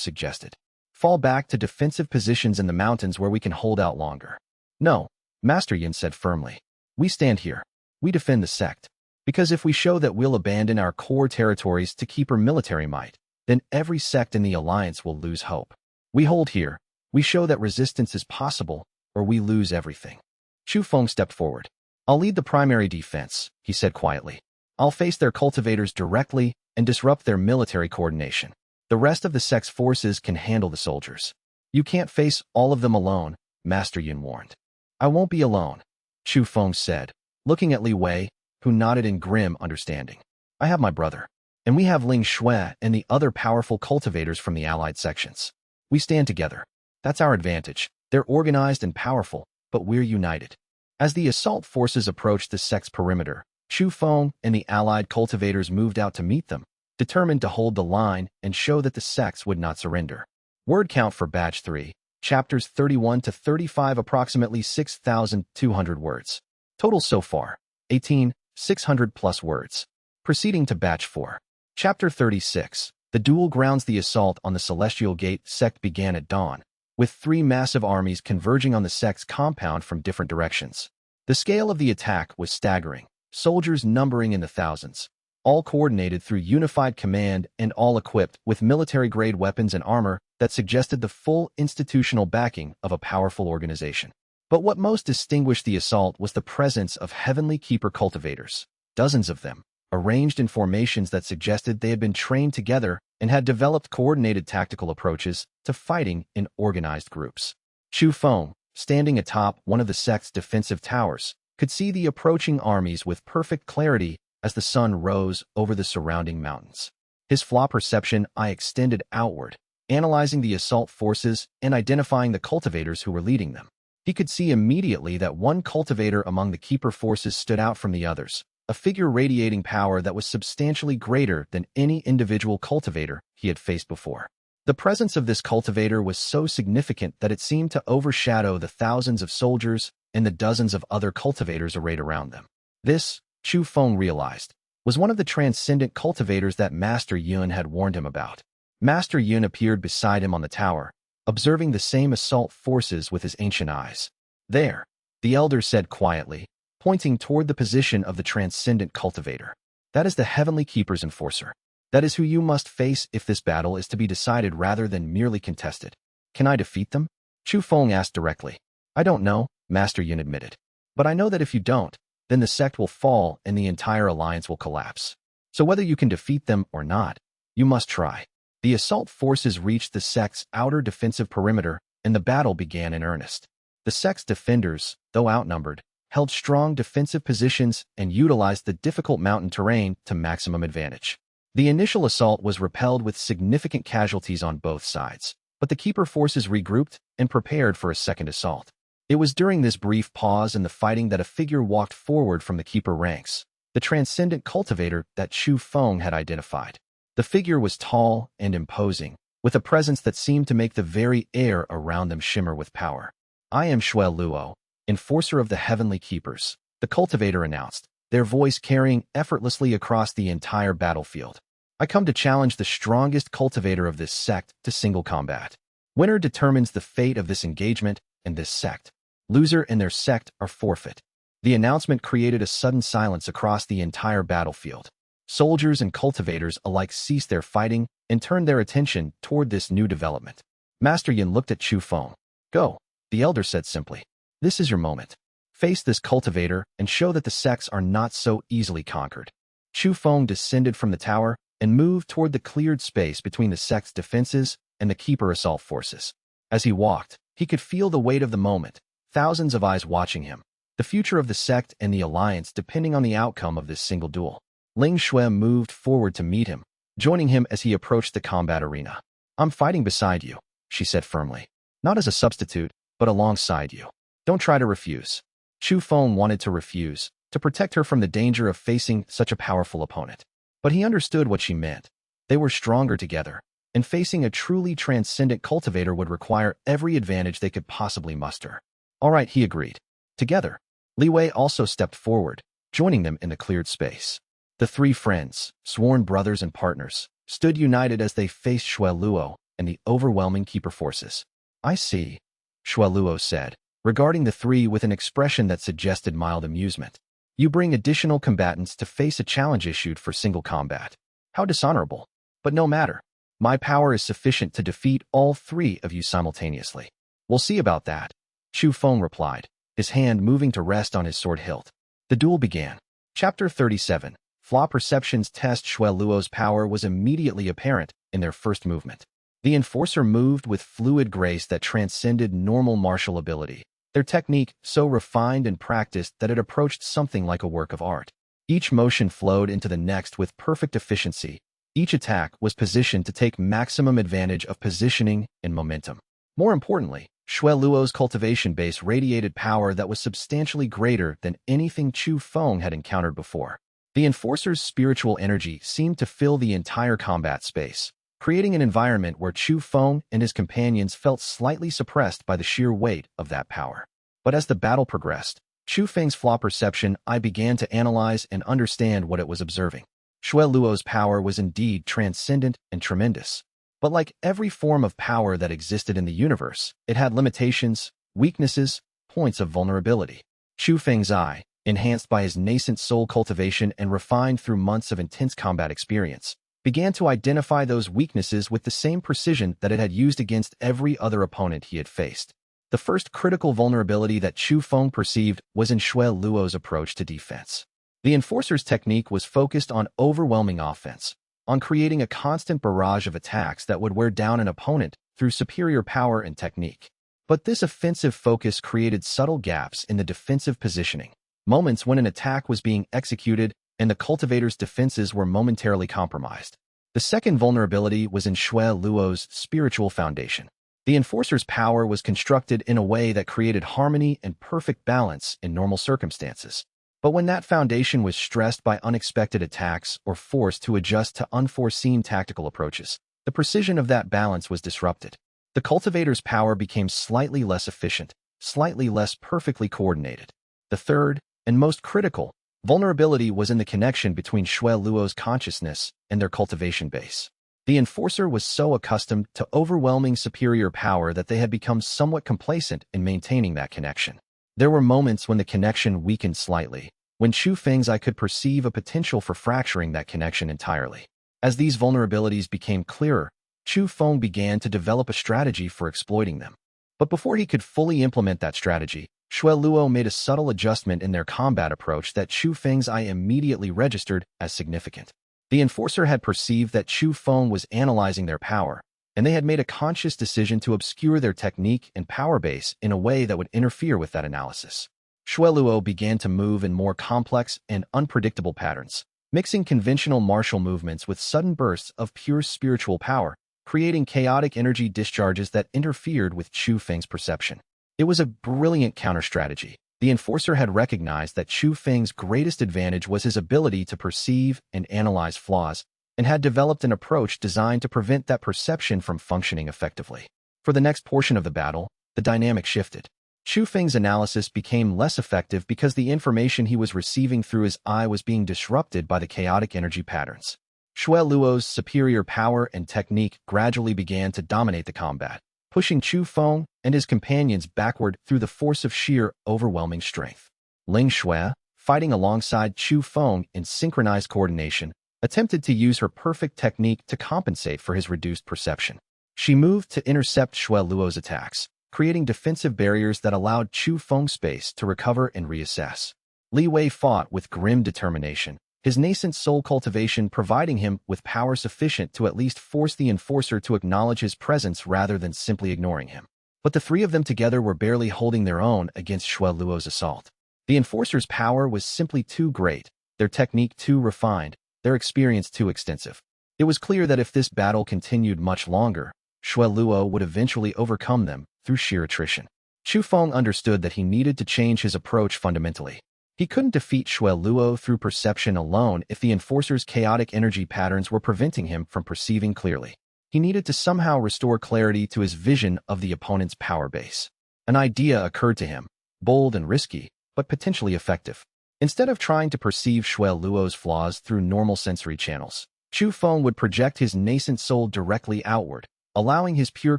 suggested. Fall back to defensive positions in the mountains where we can hold out longer. No, Master Yin said firmly. We stand here. We defend the sect. Because if we show that we'll abandon our core territories to Keeper military might, then every sect in the alliance will lose hope. We hold here. We show that resistance is possible, or we lose everything. Chu Feng stepped forward. I'll lead the primary defense, he said quietly. I'll face their cultivators directly and disrupt their military coordination. The rest of the sect's forces can handle the soldiers. You can't face all of them alone, Master Yun warned. I won't be alone, Chu Feng said, looking at Li Wei, who nodded in grim understanding. I have my brother, and we have Ling Shui and the other powerful cultivators from the allied sections. We stand together. That's our advantage. They're organized and powerful, but we're united. As the assault forces approached the sect's perimeter, Chu Feng and the allied cultivators moved out to meet them, determined to hold the line and show that the sects would not surrender. Word count for Batch 3, Chapters 31 to 35, approximately 6,200 words. Total so far, 18,600 plus words. Proceeding to Batch 4. Chapter 36. The duel grounds. The assault on the Celestial Gate sect began at dawn, with 3 massive armies converging on the sect's compound from different directions. The scale of the attack was staggering, soldiers numbering in the thousands, all coordinated through unified command and all equipped with military-grade weapons and armor that suggested the full institutional backing of a powerful organization. But what most distinguished the assault was the presence of Heavenly Keeper cultivators, dozens of them, arranged in formations that suggested they had been trained together and had developed coordinated tactical approaches to fighting in organized groups. Chu Feng, standing atop one of the sect's defensive towers, could see the approaching armies with perfect clarity as the sun rose over the surrounding mountains. His Flaw Perception Eye extended outward, analyzing the assault forces and identifying the cultivators who were leading them. He could see immediately that one cultivator among the Keeper forces stood out from the others, a figure radiating power that was substantially greater than any individual cultivator he had faced before. The presence of this cultivator was so significant that it seemed to overshadow the thousands of soldiers and the dozens of other cultivators arrayed around them. This, Chu Feng realized, was one of the transcendent cultivators that Master Yun had warned him about. Master Yun appeared beside him on the tower, observing the same assault forces with his ancient eyes. There, the elder said quietly, pointing toward the position of the transcendent cultivator. That is the Heavenly Keeper's enforcer. That is who you must face if this battle is to be decided rather than merely contested. Can I defeat them? Chu Feng asked directly. I don't know, Master Yun admitted. But I know that if you don't, then the sect will fall and the entire alliance will collapse. So whether you can defeat them or not, you must try. The assault forces reached the sect's outer defensive perimeter, and the battle began in earnest. The sect's defenders, though outnumbered, held strong defensive positions and utilized the difficult mountain terrain to maximum advantage. The initial assault was repelled with significant casualties on both sides, but the keeper forces regrouped and prepared for a second assault. It was during this brief pause in the fighting that a figure walked forward from the keeper ranks, the transcendent cultivator that Chu Feng had identified. The figure was tall and imposing, with a presence that seemed to make the very air around them shimmer with power. "I am Shui Luo, enforcer of the heavenly keepers," the cultivator announced, their voice carrying effortlessly across the entire battlefield. "I come to challenge the strongest cultivator of this sect to single combat. Winner determines the fate of this engagement and this sect. Loser and their sect are forfeit." The announcement created a sudden silence across the entire battlefield. Soldiers and cultivators alike ceased their fighting and turned their attention toward this new development. Master Yin looked at Chu Feng. "Go," the elder said simply. "This is your moment. Face this cultivator and show that the sects are not so easily conquered." Chu Feng descended from the tower and moved toward the cleared space between the sect's defenses and the keeper assault forces. As he walked, he could feel the weight of the moment, thousands of eyes watching him, the future of the sect and the alliance depending on the outcome of this single duel. Ling Shui moved forward to meet him, joining him as he approached the combat arena. "I'm fighting beside you," she said firmly. "Not as a substitute, but alongside you. Don't try to refuse." Chu Feng wanted to refuse, to protect her from the danger of facing such a powerful opponent. But he understood what she meant. They were stronger together, and facing a truly transcendent cultivator would require every advantage they could possibly muster. "All right," he agreed. Together, Li Wei also stepped forward, joining them in the cleared space. The three friends, sworn brothers and partners, stood united as they faced Shui Luo and the overwhelming keeper forces. "I see," Shui Luo said, regarding the three with an expression that suggested mild amusement. "You bring additional combatants to face a challenge issued for single combat. How dishonorable. But no matter. My power is sufficient to defeat all three of you simultaneously." "We'll see about that," Chu Feng replied, his hand moving to rest on his sword hilt. The duel began. Chapter 37. Flaw Perception's test. Shui Luo's power was immediately apparent in their first movement. The enforcer moved with fluid grace that transcended normal martial ability, their technique so refined and practiced that it approached something like a work of art. Each motion flowed into the next with perfect efficiency. Each attack was positioned to take maximum advantage of positioning and momentum. More importantly, Shui Luo's cultivation base radiated power that was substantially greater than anything Chu Feng had encountered before. The enforcer's spiritual energy seemed to fill the entire combat space, creating an environment where Chu Feng and his companions felt slightly suppressed by the sheer weight of that power. But as the battle progressed, Chu Feng's Flaw Perception Eye began to analyze and understand what it was observing. Shui Luo's power was indeed transcendent and tremendous. But like every form of power that existed in the universe, it had limitations, weaknesses, points of vulnerability. Chu Feng's eye, enhanced by his nascent soul cultivation and refined through months of intense combat experience, began to identify those weaknesses with the same precision that it had used against every other opponent he had faced. The first critical vulnerability that Chu Feng perceived was in Shui Luo's approach to defense. The enforcer's technique was focused on overwhelming offense, on creating a constant barrage of attacks that would wear down an opponent through superior power and technique. But this offensive focus created subtle gaps in the defensive positioning, moments when an attack was being executed and the cultivator's defenses were momentarily compromised. The second vulnerability was in Shui Luo's spiritual foundation. The enforcer's power was constructed in a way that created harmony and perfect balance in normal circumstances. But when that foundation was stressed by unexpected attacks or forced to adjust to unforeseen tactical approaches, the precision of that balance was disrupted. The cultivator's power became slightly less efficient, slightly less perfectly coordinated. The third, and most critical, vulnerability was in the connection between Shui Luo's consciousness and their cultivation base. The enforcer was so accustomed to overwhelming superior power that they had become somewhat complacent in maintaining that connection. There were moments when the connection weakened slightly, when Chu Feng's eye could perceive a potential for fracturing that connection entirely. As these vulnerabilities became clearer, Chu Feng began to develop a strategy for exploiting them. But before he could fully implement that strategy, Shui Luo made a subtle adjustment in their combat approach that Chu Feng's eye immediately registered as significant. The enforcer had perceived that Chu Feng was analyzing their power, and they had made a conscious decision to obscure their technique and power base in a way that would interfere with that analysis. Shueluo began to move in more complex and unpredictable patterns, mixing conventional martial movements with sudden bursts of pure spiritual power, creating chaotic energy discharges that interfered with Chu Feng's perception. It was a brilliant counter-strategy. The enforcer had recognized that Chu Feng's greatest advantage was his ability to perceive and analyze flaws, and had developed an approach designed to prevent that perception from functioning effectively. For the next portion of the battle, the dynamic shifted. Chu Feng's analysis became less effective because the information he was receiving through his eye was being disrupted by the chaotic energy patterns. Shueluo's superior power and technique gradually began to dominate the combat, pushing Chu Feng and his companions backward through the force of sheer, overwhelming strength. Ling Xue, fighting alongside Chu Feng in synchronized coordination, attempted to use her perfect technique to compensate for his reduced perception. She moved to intercept Shueluo's attacks, creating defensive barriers that allowed Chu Feng space to recover and reassess. Li Wei fought with grim determination, his nascent soul cultivation providing him with power sufficient to at least force the enforcer to acknowledge his presence rather than simply ignoring him. But the three of them together were barely holding their own against Shueluo's assault. The enforcer's power was simply too great, their technique too refined, their experience too extensive. It was clear that if this battle continued much longer, Shueluo would eventually overcome them through sheer attrition. Chu Feng understood that he needed to change his approach fundamentally. He couldn't defeat Shueluo through perception alone if the enforcer's chaotic energy patterns were preventing him from perceiving clearly. He needed to somehow restore clarity to his vision of the opponent's power base. An idea occurred to him, bold and risky, but potentially effective. Instead of trying to perceive Shueluo's flaws through normal sensory channels, Chu Feng would project his nascent soul directly outward, allowing his pure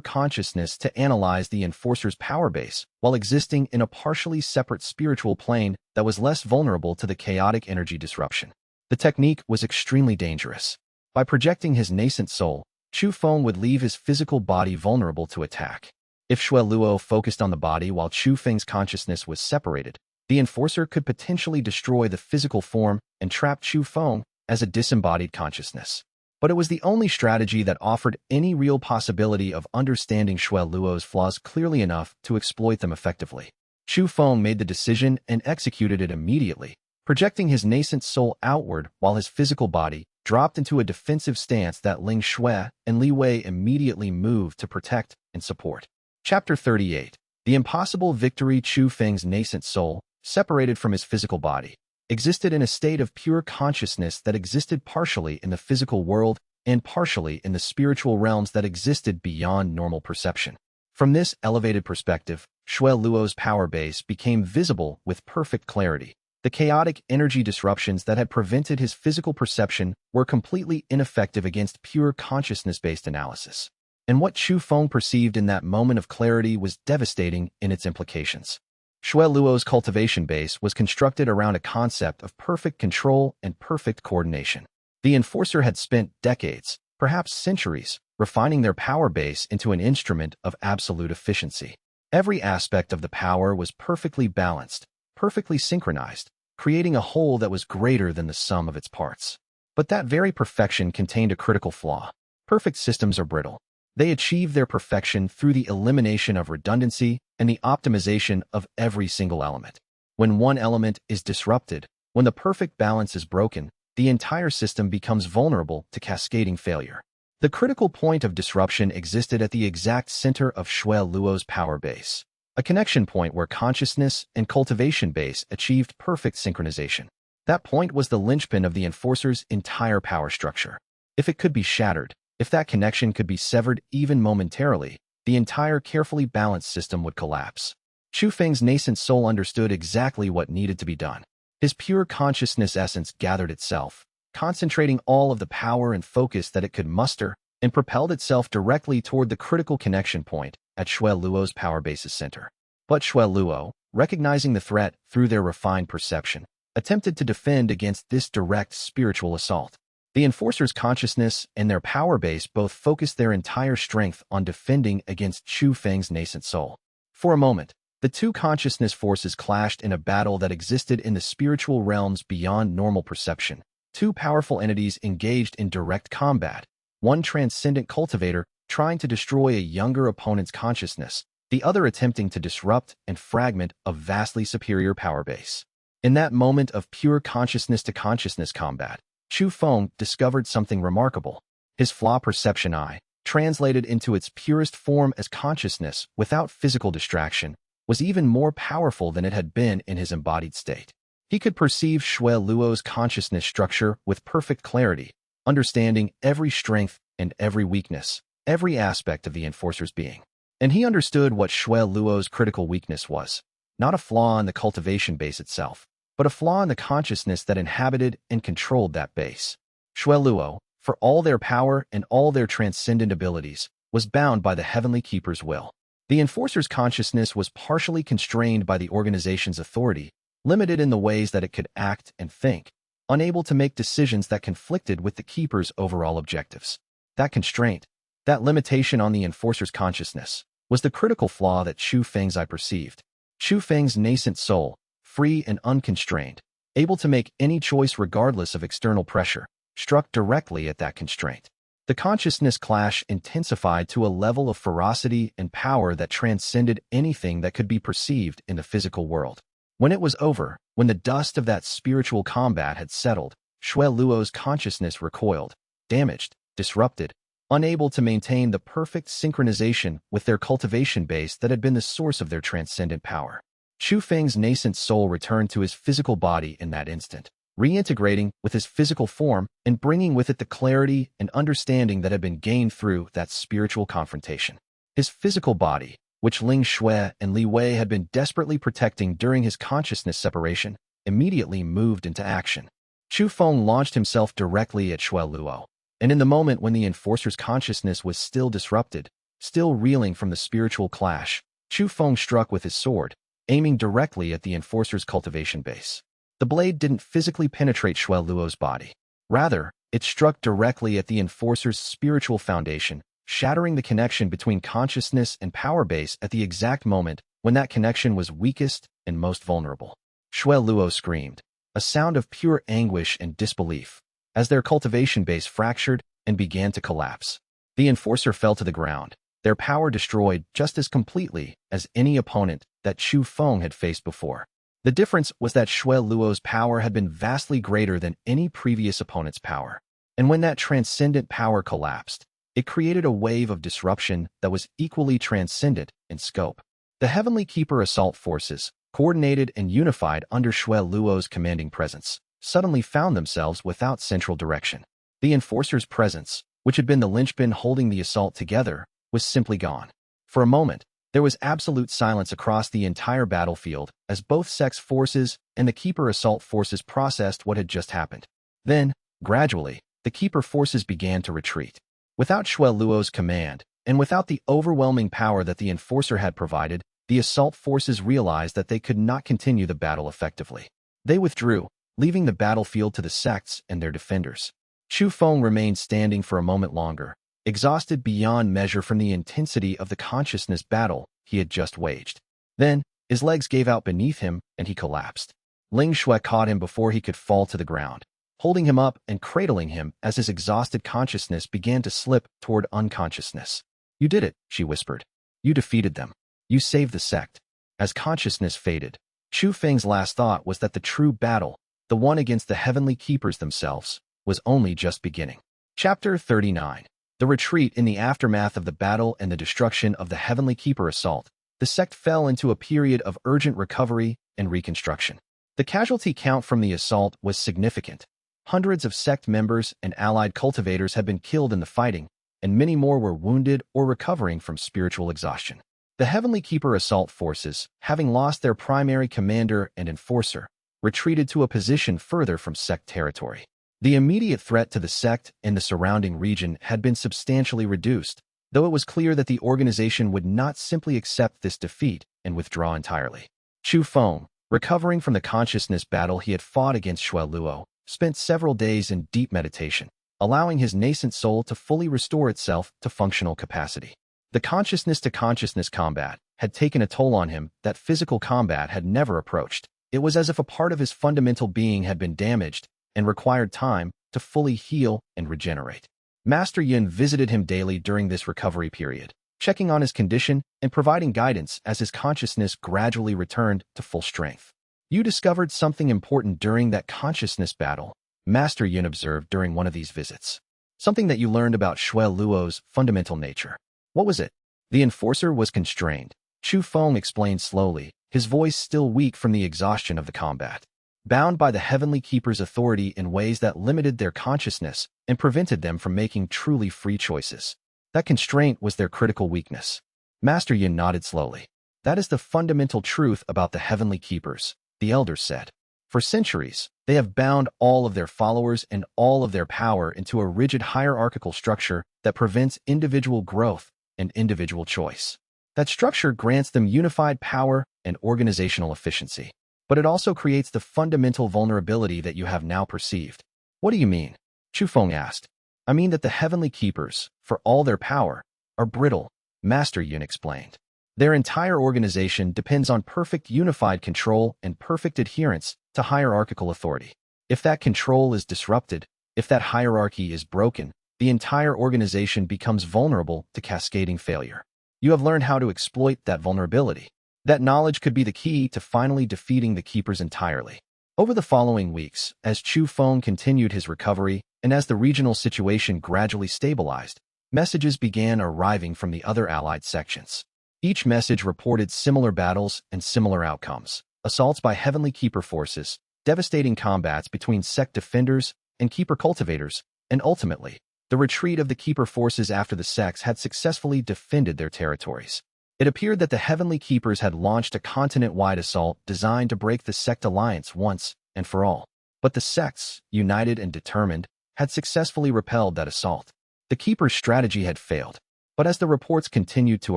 consciousness to analyze the enforcer's power base while existing in a partially separate spiritual plane that was less vulnerable to the chaotic energy disruption. The technique was extremely dangerous. By projecting his nascent soul, Chu Feng would leave his physical body vulnerable to attack. If Shueluo focused on the body while Chu Feng's consciousness was separated, the enforcer could potentially destroy the physical form and trap Chu Feng as a disembodied consciousness. But it was the only strategy that offered any real possibility of understanding Shueluo's flaws clearly enough to exploit them effectively. Chu Feng made the decision and executed it immediately, projecting his nascent soul outward while his physical body dropped into a defensive stance that Ling Xue and Li Wei immediately moved to protect and support. Chapter 38. The impossible victory. Chu Feng's nascent soul, separated from his physical body, existed in a state of pure consciousness that existed partially in the physical world and partially in the spiritual realms that existed beyond normal perception. From this elevated perspective, Shueluo's power base became visible with perfect clarity. The chaotic energy disruptions that had prevented his physical perception were completely ineffective against pure consciousness-based analysis. And what Chu Feng perceived in that moment of clarity was devastating in its implications. Shueluo's cultivation base was constructed around a concept of perfect control and perfect coordination. The enforcer had spent decades, perhaps centuries, refining their power base into an instrument of absolute efficiency. Every aspect of the power was perfectly balanced, perfectly synchronized, creating a whole that was greater than the sum of its parts. But that very perfection contained a critical flaw. Perfect systems are brittle. They achieve their perfection through the elimination of redundancy and the optimization of every single element. When one element is disrupted, when the perfect balance is broken, the entire system becomes vulnerable to cascading failure. The critical point of disruption existed at the exact center of Shueluo's power base, a connection point where consciousness and cultivation base achieved perfect synchronization. That point was the linchpin of the enforcer's entire power structure. If it could be shattered, if that connection could be severed even momentarily, the entire carefully balanced system would collapse. Chu Feng's nascent soul understood exactly what needed to be done. His pure consciousness essence gathered itself, concentrating all of the power and focus that it could muster, and propelled itself directly toward the critical connection point at Shueluo's power base's center. But Shueluo, recognizing the threat through their refined perception, attempted to defend against this direct spiritual assault. The enforcer's consciousness and their power base both focused their entire strength on defending against Chu Feng's nascent soul. For a moment, the two consciousness forces clashed in a battle that existed in the spiritual realms beyond normal perception, Two powerful entities engaged in direct combat, one transcendent cultivator trying to destroy a younger opponent's consciousness, the other attempting to disrupt and fragment a vastly superior power base. In that moment of pure consciousness-to-consciousness combat, Chu Feng discovered something remarkable. His Flaw Perception Eye, translated into its purest form as consciousness without physical distraction, was even more powerful than it had been in his embodied state. He could perceive Shui Luo's consciousness structure with perfect clarity, understanding every strength and every weakness, every aspect of the Enforcer's being. And he understood what Shui Luo's critical weakness was, not a flaw in the cultivation base itself, but a flaw in the consciousness that inhabited and controlled that base. Shui Luo, for all their power and all their transcendent abilities, was bound by the Heavenly Keeper's will. The Enforcer's consciousness was partially constrained by the organization's authority, limited in the ways that it could act and think, unable to make decisions that conflicted with the Keeper's overall objectives. That constraint, that limitation on the Enforcer's consciousness, was the critical flaw that Chu Feng's eye perceived. Chu Feng's nascent soul, free and unconstrained, able to make any choice regardless of external pressure, struck directly at that constraint. The consciousness clash intensified to a level of ferocity and power that transcended anything that could be perceived in the physical world. When it was over, when the dust of that spiritual combat had settled, Shui Luo's consciousness recoiled, damaged, disrupted, unable to maintain the perfect synchronization with their cultivation base that had been the source of their transcendent power. Chu Feng's nascent soul returned to his physical body in that instant, reintegrating with his physical form and bringing with it the clarity and understanding that had been gained through that spiritual confrontation. His physical body, which Ling Shui and Li Wei had been desperately protecting during his consciousness separation, immediately moved into action. Chu Feng launched himself directly at Shui Luo, and in the moment when the Enforcer's consciousness was still disrupted, still reeling from the spiritual clash, Chu Feng struck with his sword, aiming directly at the Enforcer's cultivation base. The blade didn't physically penetrate Shui Luo's body. Rather, it struck directly at the Enforcer's spiritual foundation, shattering the connection between consciousness and power base at the exact moment when that connection was weakest and most vulnerable. Shui Luo screamed, a sound of pure anguish and disbelief, as their cultivation base fractured and began to collapse. The Enforcer fell to the ground, their power destroyed just as completely as any opponent that Chu Feng had faced before. The difference was that Shui Luo's power had been vastly greater than any previous opponent's power. And when that transcendent power collapsed, it created a wave of disruption that was equally transcendent in scope. The Heavenly Keeper assault forces, coordinated and unified under Shui Luo's commanding presence, suddenly found themselves without central direction. The Enforcer's presence, which had been the linchpin holding the assault together, was simply gone. For a moment, there was absolute silence across the entire battlefield as both sect's forces and the Keeper assault forces processed what had just happened. Then, gradually, the Keeper forces began to retreat. Without Shui Luo's command, and without the overwhelming power that the Enforcer had provided, the assault forces realized that they could not continue the battle effectively. They withdrew, leaving the battlefield to the sects and their defenders. Chu Feng remained standing for a moment longer, exhausted beyond measure from the intensity of the consciousness battle he had just waged. Then, his legs gave out beneath him and he collapsed. Ling Shui caught him before he could fall to the ground, holding him up and cradling him as his exhausted consciousness began to slip toward unconsciousness. "You did it," she whispered. "You defeated them. You saved the sect." As consciousness faded, Chu Feng's last thought was that the true battle, the one against the Heavenly Keepers themselves, was only just beginning. Chapter 39. The retreat. In the aftermath of the battle and the destruction of the Heavenly Keeper assault, the sect fell into a period of urgent recovery and reconstruction. The casualty count from the assault was significant. Hundreds of sect members and allied cultivators had been killed in the fighting, and many more were wounded or recovering from spiritual exhaustion. The Heavenly Keeper assault forces, having lost their primary commander and enforcer, retreated to a position further from sect territory. The immediate threat to the sect and the surrounding region had been substantially reduced, though it was clear that the organization would not simply accept this defeat and withdraw entirely. Chu Feng, recovering from the consciousness battle he had fought against Shui Luo, spent several days in deep meditation, allowing his nascent soul to fully restore itself to functional capacity. The consciousness-to-consciousness combat had taken a toll on him that physical combat had never approached. It was as if a part of his fundamental being had been damaged, and required time to fully heal and regenerate. Master Yin visited him daily during this recovery period, checking on his condition and providing guidance as his consciousness gradually returned to full strength. You discovered something important during that consciousness battle, Master Yin observed during one of these visits. Something that you learned about Shui Luo's fundamental nature. What was it? The enforcer was constrained. Chu Feng explained slowly, his voice still weak from the exhaustion of the combat. Bound by the Heavenly Keeper's authority in ways that limited their consciousness and prevented them from making truly free choices. That constraint was their critical weakness. Master Yin nodded slowly. That is the fundamental truth about the Heavenly Keepers, the elders said. For centuries, they have bound all of their followers and all of their power into a rigid hierarchical structure that prevents individual growth and individual choice. That structure grants them unified power and organizational efficiency. But it also creates the fundamental vulnerability that you have now perceived. What do you mean? Chu Feng asked. I mean that the Heavenly Keepers, for all their power, are brittle, Master Yin explained. Their entire organization depends on perfect unified control and perfect adherence to hierarchical authority. If that control is disrupted, if that hierarchy is broken, the entire organization becomes vulnerable to cascading failure. You have learned how to exploit that vulnerability. That knowledge could be the key to finally defeating the Keepers entirely. Over the following weeks, as Chu Feng continued his recovery and as the regional situation gradually stabilized, messages began arriving from the other allied sections. Each message reported similar battles and similar outcomes: assaults by Heavenly Keeper forces, devastating combats between sect defenders and Keeper cultivators, and ultimately, the retreat of the Keeper forces after the sects had successfully defended their territories. It appeared that the Heavenly Keepers had launched a continent-wide assault designed to break the sect alliance once and for all. But the sects, united and determined, had successfully repelled that assault. The Keepers' strategy had failed. But as the reports continued to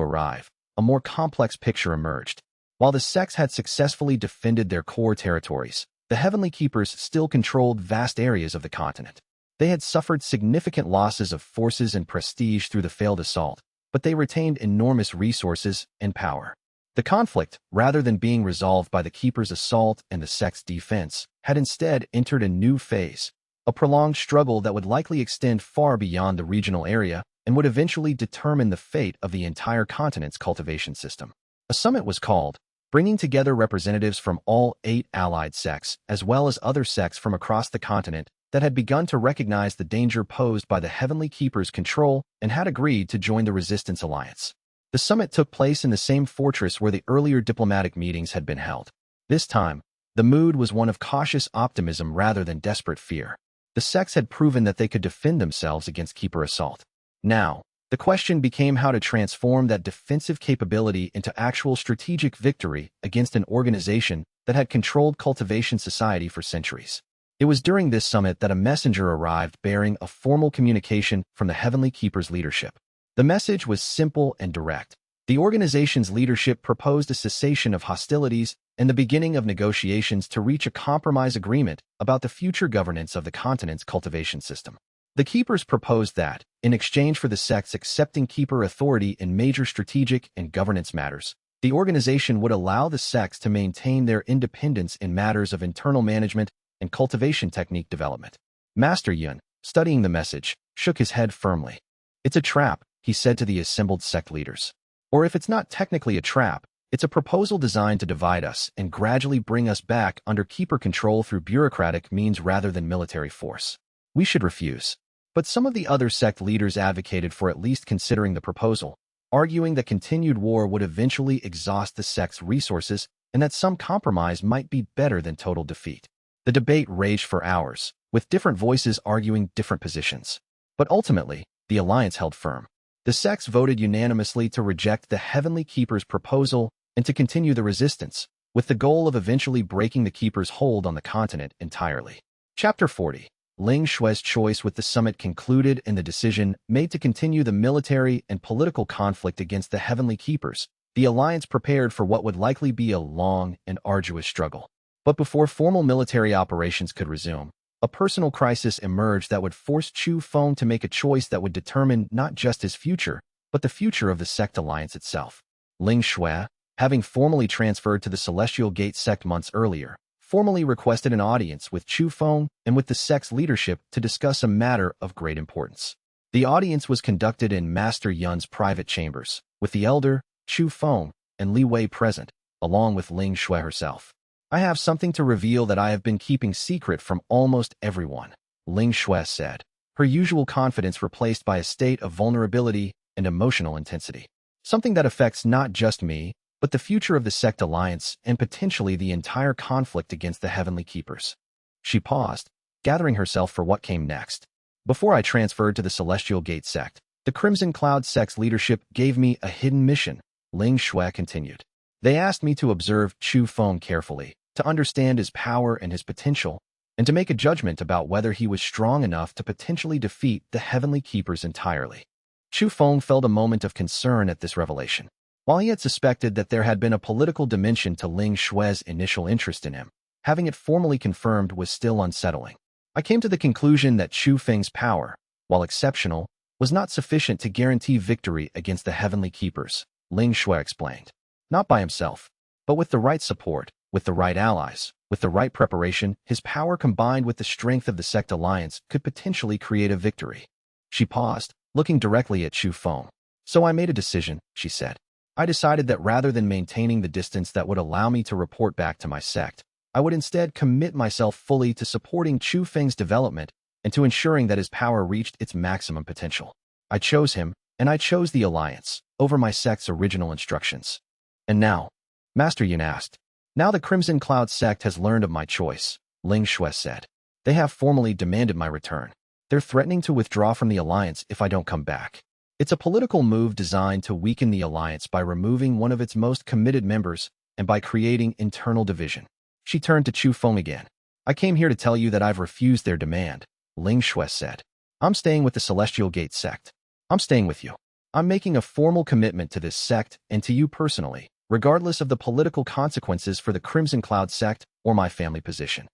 arrive, a more complex picture emerged. While the sects had successfully defended their core territories, the Heavenly Keepers still controlled vast areas of the continent. They had suffered significant losses of forces and prestige through the failed assault, but they retained enormous resources and power. The conflict, rather than being resolved by the Keepers' assault and the sect's defense, had instead entered a new phase, a prolonged struggle that would likely extend far beyond the regional area and would eventually determine the fate of the entire continent's cultivation system. A summit was called, bringing together representatives from all 8 allied sects, as well as other sects from across the continent that had begun to recognize the danger posed by the Heavenly Keeper's control and had agreed to join the Resistance Alliance. The summit took place in the same fortress where the earlier diplomatic meetings had been held. This time, the mood was one of cautious optimism rather than desperate fear. The sects had proven that they could defend themselves against Keeper assault. Now, the question became how to transform that defensive capability into actual strategic victory against an organization that had controlled cultivation society for centuries. It was during this summit that a messenger arrived bearing a formal communication from the Heavenly Keeper's leadership. The message was simple and direct. The organization's leadership proposed a cessation of hostilities and the beginning of negotiations to reach a compromise agreement about the future governance of the continent's cultivation system. The Keepers proposed that, in exchange for the sects accepting Keeper authority in major strategic and governance matters, the organization would allow the sects to maintain their independence in matters of internal management and cultivation technique development. Master Yun, studying the message, shook his head firmly. It's a trap, he said to the assembled sect leaders. Or if it's not technically a trap, it's a proposal designed to divide us and gradually bring us back under Keeper control through bureaucratic means rather than military force. We should refuse. But some of the other sect leaders advocated for at least considering the proposal, arguing that continued war would eventually exhaust the sect's resources and that some compromise might be better than total defeat. The debate raged for hours, with different voices arguing different positions. But ultimately, the alliance held firm. The sects voted unanimously to reject the Heavenly Keeper's proposal and to continue the resistance, with the goal of eventually breaking the Keeper's hold on the continent entirely. Chapter 40. Ling Shui's choice with the summit concluded in the decision made to continue the military and political conflict against the Heavenly Keepers. The alliance prepared for what would likely be a long and arduous struggle. But before formal military operations could resume, a personal crisis emerged that would force Chu Feng to make a choice that would determine not just his future, but the future of the sect alliance itself. Ling Shui, having formally transferred to the Celestial Gate sect months earlier, formally requested an audience with Chu Feng and with the sect's leadership to discuss a matter of great importance. The audience was conducted in Master Yun's private chambers, with the elder, Chu Feng, and Li Wei present, along with Ling Shui herself. I have something to reveal that I have been keeping secret from almost everyone, Ling Shui said, her usual confidence replaced by a state of vulnerability and emotional intensity. Something that affects not just me, but the future of the sect alliance and potentially the entire conflict against the Heavenly Keepers. She paused, gathering herself for what came next. Before I transferred to the Celestial Gate sect, the Crimson Cloud sect's leadership gave me a hidden mission, Ling Shui continued. They asked me to observe Chu Feng carefully, to understand his power and his potential, and to make a judgment about whether he was strong enough to potentially defeat the Heavenly Keepers entirely. Chu Feng felt a moment of concern at this revelation. While he had suspected that there had been a political dimension to Ling Shui's initial interest in him, having it formally confirmed was still unsettling. I came to the conclusion that Chu Feng's power, while exceptional, was not sufficient to guarantee victory against the Heavenly Keepers, Ling Shui explained. Not by himself, but with the right support, with the right allies, with the right preparation, his power combined with the strength of the sect alliance could potentially create a victory. She paused, looking directly at Chu Feng. So I made a decision, she said. I decided that rather than maintaining the distance that would allow me to report back to my sect, I would instead commit myself fully to supporting Chu Feng's development and to ensuring that his power reached its maximum potential. I chose him, and I chose the alliance, over my sect's original instructions. And now, Master Yun asked. Now the Crimson Cloud sect has learned of my choice, Ling Shui said. They have formally demanded my return. They're threatening to withdraw from the alliance if I don't come back. It's a political move designed to weaken the alliance by removing one of its most committed members and by creating internal division. She turned to Chu Feng again. I came here to tell you that I've refused their demand, Ling Shui said. I'm staying with the Celestial Gate sect. I'm staying with you. I'm making a formal commitment to this sect and to you personally, regardless of the political consequences for the Crimson Cloud sect or my family position.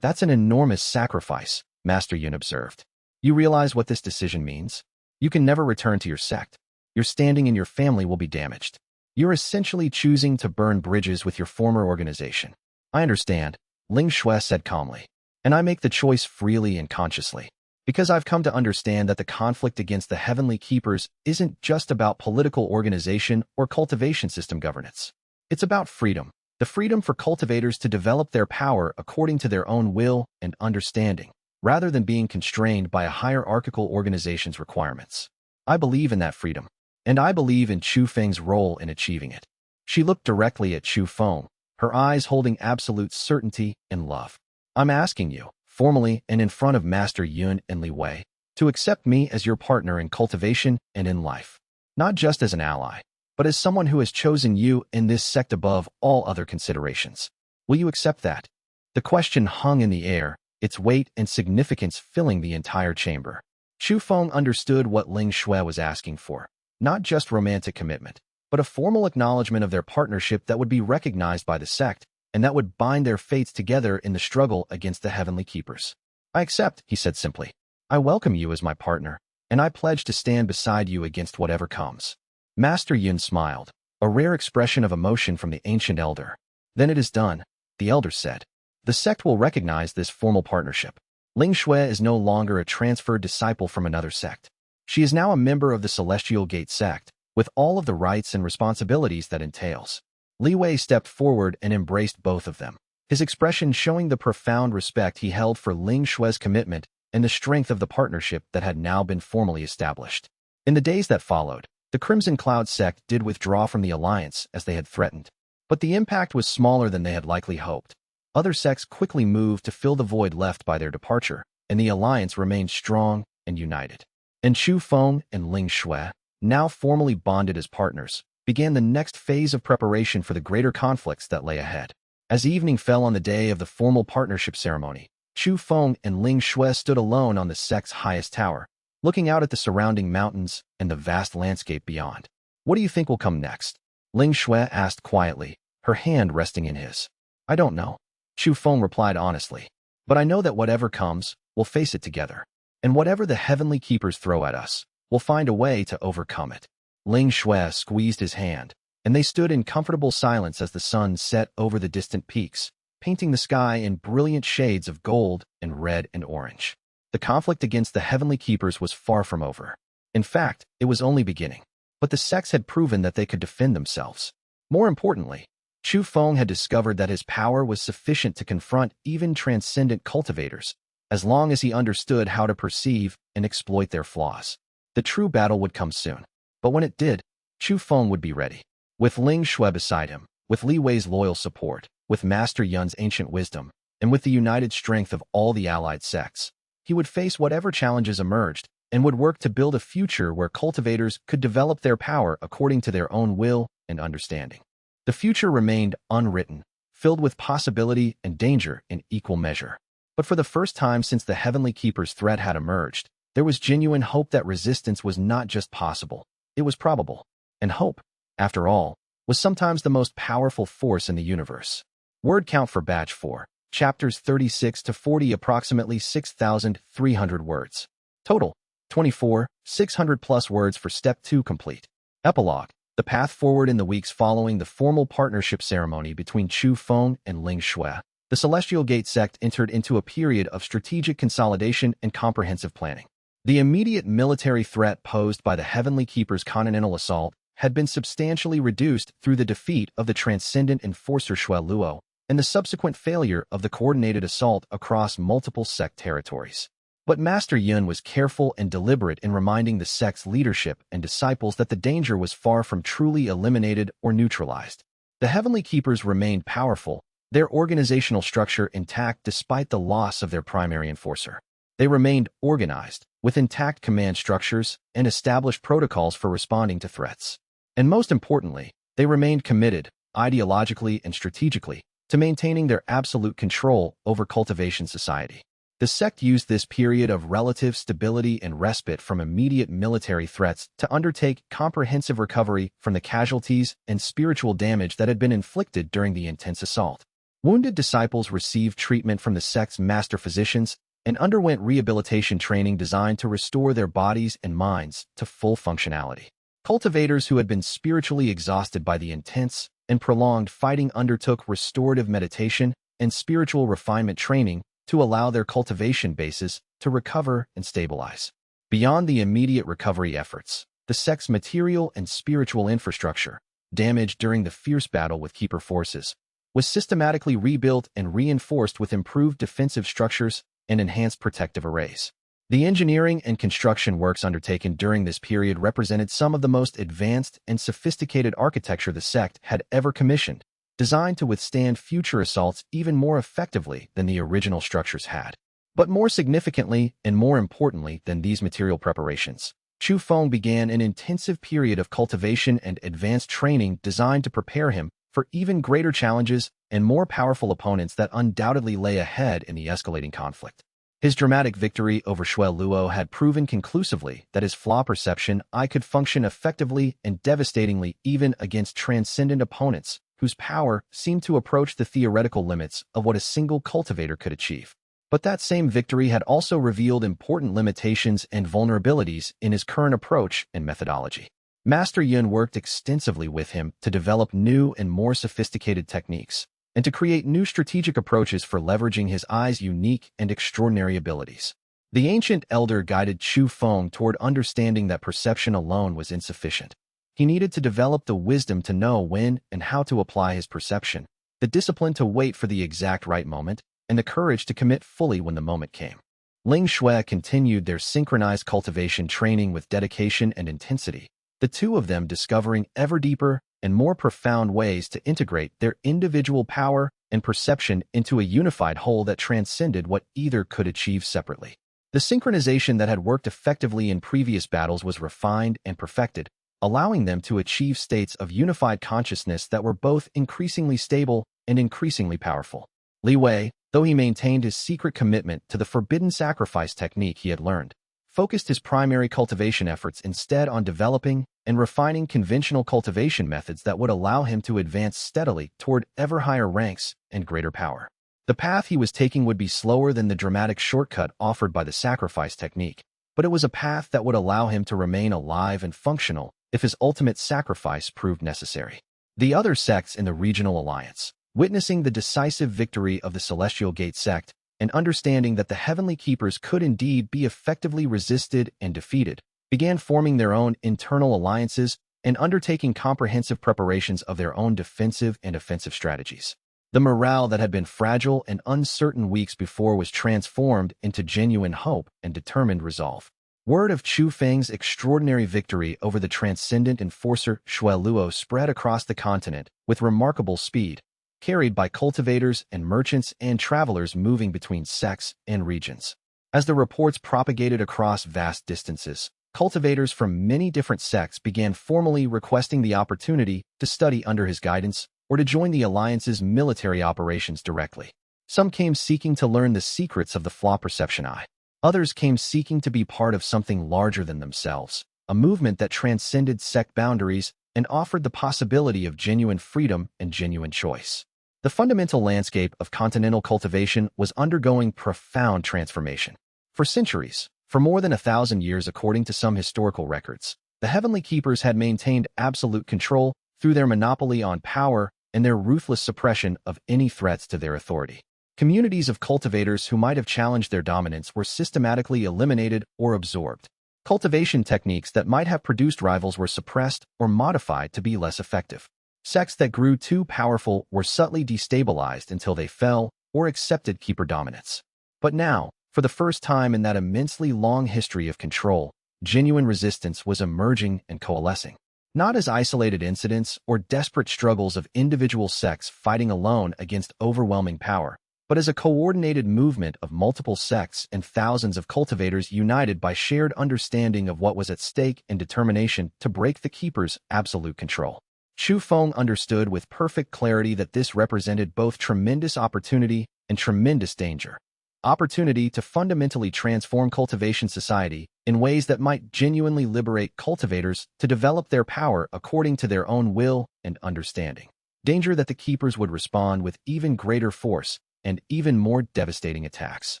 That's an enormous sacrifice, Master Yun observed. You realize what this decision means? You can never return to your sect. Your standing in your family will be damaged. You're essentially choosing to burn bridges with your former organization. I understand, Ling Shui said calmly. And I make the choice freely and consciously. Because I've come to understand that the conflict against the Heavenly Keepers isn't just about political organization or cultivation system governance. It's about freedom. The freedom for cultivators to develop their power according to their own will and understanding, rather than being constrained by a hierarchical organization's requirements. I believe in that freedom, and I believe in Chu Feng's role in achieving it. She looked directly at Chu Feng, her eyes holding absolute certainty and love. I'm asking you, formally and in front of Master Yun and Li Wei, to accept me as your partner in cultivation and in life. Not just as an ally, but as someone who has chosen you in this sect above all other considerations. Will you accept that? The question hung in the air, its weight and significance filling the entire chamber. Chu Feng understood what Ling Shui was asking for, not just romantic commitment, but a formal acknowledgement of their partnership that would be recognized by the sect, and that would bind their fates together in the struggle against the Heavenly Keepers. I accept, he said simply. I welcome you as my partner, and I pledge to stand beside you against whatever comes. Master Yun smiled, a rare expression of emotion from the ancient elder. Then it is done, the elder said. The sect will recognize this formal partnership. Ling Shui is no longer a transferred disciple from another sect. She is now a member of the Celestial Gate sect, with all of the rights and responsibilities that entails. Li Wei stepped forward and embraced both of them, his expression showing the profound respect he held for Ling Shui's commitment and the strength of the partnership that had now been formally established. In the days that followed, the Crimson Cloud sect did withdraw from the alliance as they had threatened, but the impact was smaller than they had likely hoped. Other sects quickly moved to fill the void left by their departure, and the alliance remained strong and united. And Chu Feng and Ling Shui, now formally bonded as partners, began the next phase of preparation for the greater conflicts that lay ahead. As evening fell on the day of the formal partnership ceremony, Chu Feng and Ling Shui stood alone on the sect's highest tower, looking out at the surrounding mountains and the vast landscape beyond. What do you think will come next? Ling Shui asked quietly, her hand resting in his. I don't know, Chu Feng replied honestly. But I know that whatever comes, we'll face it together. And whatever the Heavenly Keepers throw at us, we'll find a way to overcome it. Ling Shui squeezed his hand, and they stood in comfortable silence as the sun set over the distant peaks, painting the sky in brilliant shades of gold and red and orange. The conflict against the Heavenly Keepers was far from over. In fact, it was only beginning. But the sects had proven that they could defend themselves. More importantly, Chu Feng had discovered that his power was sufficient to confront even transcendent cultivators, as long as he understood how to perceive and exploit their flaws. The true battle would come soon. But when it did, Chu Feng would be ready. With Ling Shui beside him, with Li Wei's loyal support, with Master Yun's ancient wisdom, and with the united strength of all the allied sects, he would face whatever challenges emerged and would work to build a future where cultivators could develop their power according to their own will and understanding. The future remained unwritten, filled with possibility and danger in equal measure. But for the first time since the Heavenly Keeper's threat had emerged, there was genuine hope that resistance was not just possible, it was probable. And hope, after all, was sometimes the most powerful force in the universe. Word count for Batch 4, Chapters 36 to 40, approximately 6,300 words. Total, 24, 600 plus words for Step 2 complete. Epilogue. The path forward. In the weeks following the formal partnership ceremony between Chu Feng and Ling Shui, the Celestial Gate sect entered into a period of strategic consolidation and comprehensive planning. The immediate military threat posed by the Heavenly Keeper's continental assault had been substantially reduced through the defeat of the transcendent enforcer Shui Luo and the subsequent failure of the coordinated assault across multiple sect territories. But Master Yun was careful and deliberate in reminding the sect's leadership and disciples that the danger was far from truly eliminated or neutralized. The Heavenly Keepers remained powerful, their organizational structure intact despite the loss of their primary enforcer. They remained organized, with intact command structures and established protocols for responding to threats. And most importantly, they remained committed, ideologically and strategically, to maintaining their absolute control over cultivation society. The sect used this period of relative stability and respite from immediate military threats to undertake comprehensive recovery from the casualties and spiritual damage that had been inflicted during the intense assault. Wounded disciples received treatment from the sect's master physicians and underwent rehabilitation training designed to restore their bodies and minds to full functionality. Cultivators who had been spiritually exhausted by the intense and prolonged fighting undertook restorative meditation and spiritual refinement training to allow their cultivation bases to recover and stabilize. Beyond the immediate recovery efforts, the sect's material and spiritual infrastructure, damaged during the fierce battle with Keeper forces, was systematically rebuilt and reinforced with improved defensive structures and enhanced protective arrays. The engineering and construction works undertaken during this period represented some of the most advanced and sophisticated architecture the sect had ever commissioned, designed to withstand future assaults even more effectively than the original structures had. But more significantly and more importantly than these material preparations, Chu Feng began an intensive period of cultivation and advanced training designed to prepare him for even greater challenges and more powerful opponents that undoubtedly lay ahead in the escalating conflict. His dramatic victory over Shui Luo had proven conclusively that his Flaw Perception Eye could function effectively and devastatingly even against transcendent opponents whose power seemed to approach the theoretical limits of what a single cultivator could achieve. But that same victory had also revealed important limitations and vulnerabilities in his current approach and methodology. Master Yun worked extensively with him to develop new and more sophisticated techniques, and to create new strategic approaches for leveraging his eye's unique and extraordinary abilities. The ancient elder guided Chu Feng toward understanding that perception alone was insufficient. He needed to develop the wisdom to know when and how to apply his perception, the discipline to wait for the exact right moment, and the courage to commit fully when the moment came. Ling Shui continued their synchronized cultivation training with dedication and intensity, the two of them discovering ever deeper and more profound ways to integrate their individual power and perception into a unified whole that transcended what either could achieve separately. The synchronization that had worked effectively in previous battles was refined and perfected, allowing them to achieve states of unified consciousness that were both increasingly stable and increasingly powerful. Li Wei, though he maintained his secret commitment to the forbidden sacrifice technique he had learned, focused his primary cultivation efforts instead on developing and refining conventional cultivation methods that would allow him to advance steadily toward ever higher ranks and greater power. The path he was taking would be slower than the dramatic shortcut offered by the sacrifice technique, but it was a path that would allow him to remain alive and functional if his ultimate sacrifice proved necessary. The other sects in the regional alliance, Witnessing the decisive victory of the Celestial Gate sect, and understanding that the Heavenly Keepers could indeed be effectively resisted and defeated, began forming their own internal alliances and undertaking comprehensive preparations of their own defensive and offensive strategies. The morale that had been fragile and uncertain weeks before was transformed into genuine hope and determined resolve. Word of Chu Feng's extraordinary victory over the transcendent enforcer Shui Luo spread across the continent with remarkable speed, carried by cultivators and merchants and travelers moving between sects and regions. As the reports propagated across vast distances, cultivators from many different sects began formally requesting the opportunity to study under his guidance or to join the Alliance's military operations directly. Some came seeking to learn the secrets of the Flaw Perception Eye. Others came seeking to be part of something larger than themselves, a movement that transcended sect boundaries and offered the possibility of genuine freedom and genuine choice. The fundamental landscape of continental cultivation was undergoing profound transformation. For centuries, for more than 1,000 years according to some historical records, the Heavenly Keepers had maintained absolute control through their monopoly on power and their ruthless suppression of any threats to their authority. Communities of cultivators who might have challenged their dominance were systematically eliminated or absorbed. Cultivation techniques that might have produced rivals were suppressed or modified to be less effective. Sects that grew too powerful were subtly destabilized until they fell or accepted keeper dominance. But now, for the first time in that immensely long history of control, genuine resistance was emerging and coalescing. Not as isolated incidents or desperate struggles of individual sects fighting alone against overwhelming power, but as a coordinated movement of multiple sects and thousands of cultivators united by shared understanding of what was at stake and determination to break the Keeper's absolute control. Chu Feng understood with perfect clarity that this represented both tremendous opportunity and tremendous danger. Opportunity to fundamentally transform cultivation society in ways that might genuinely liberate cultivators to develop their power according to their own will and understanding. Danger that the Keepers would respond with even greater force and even more devastating attacks.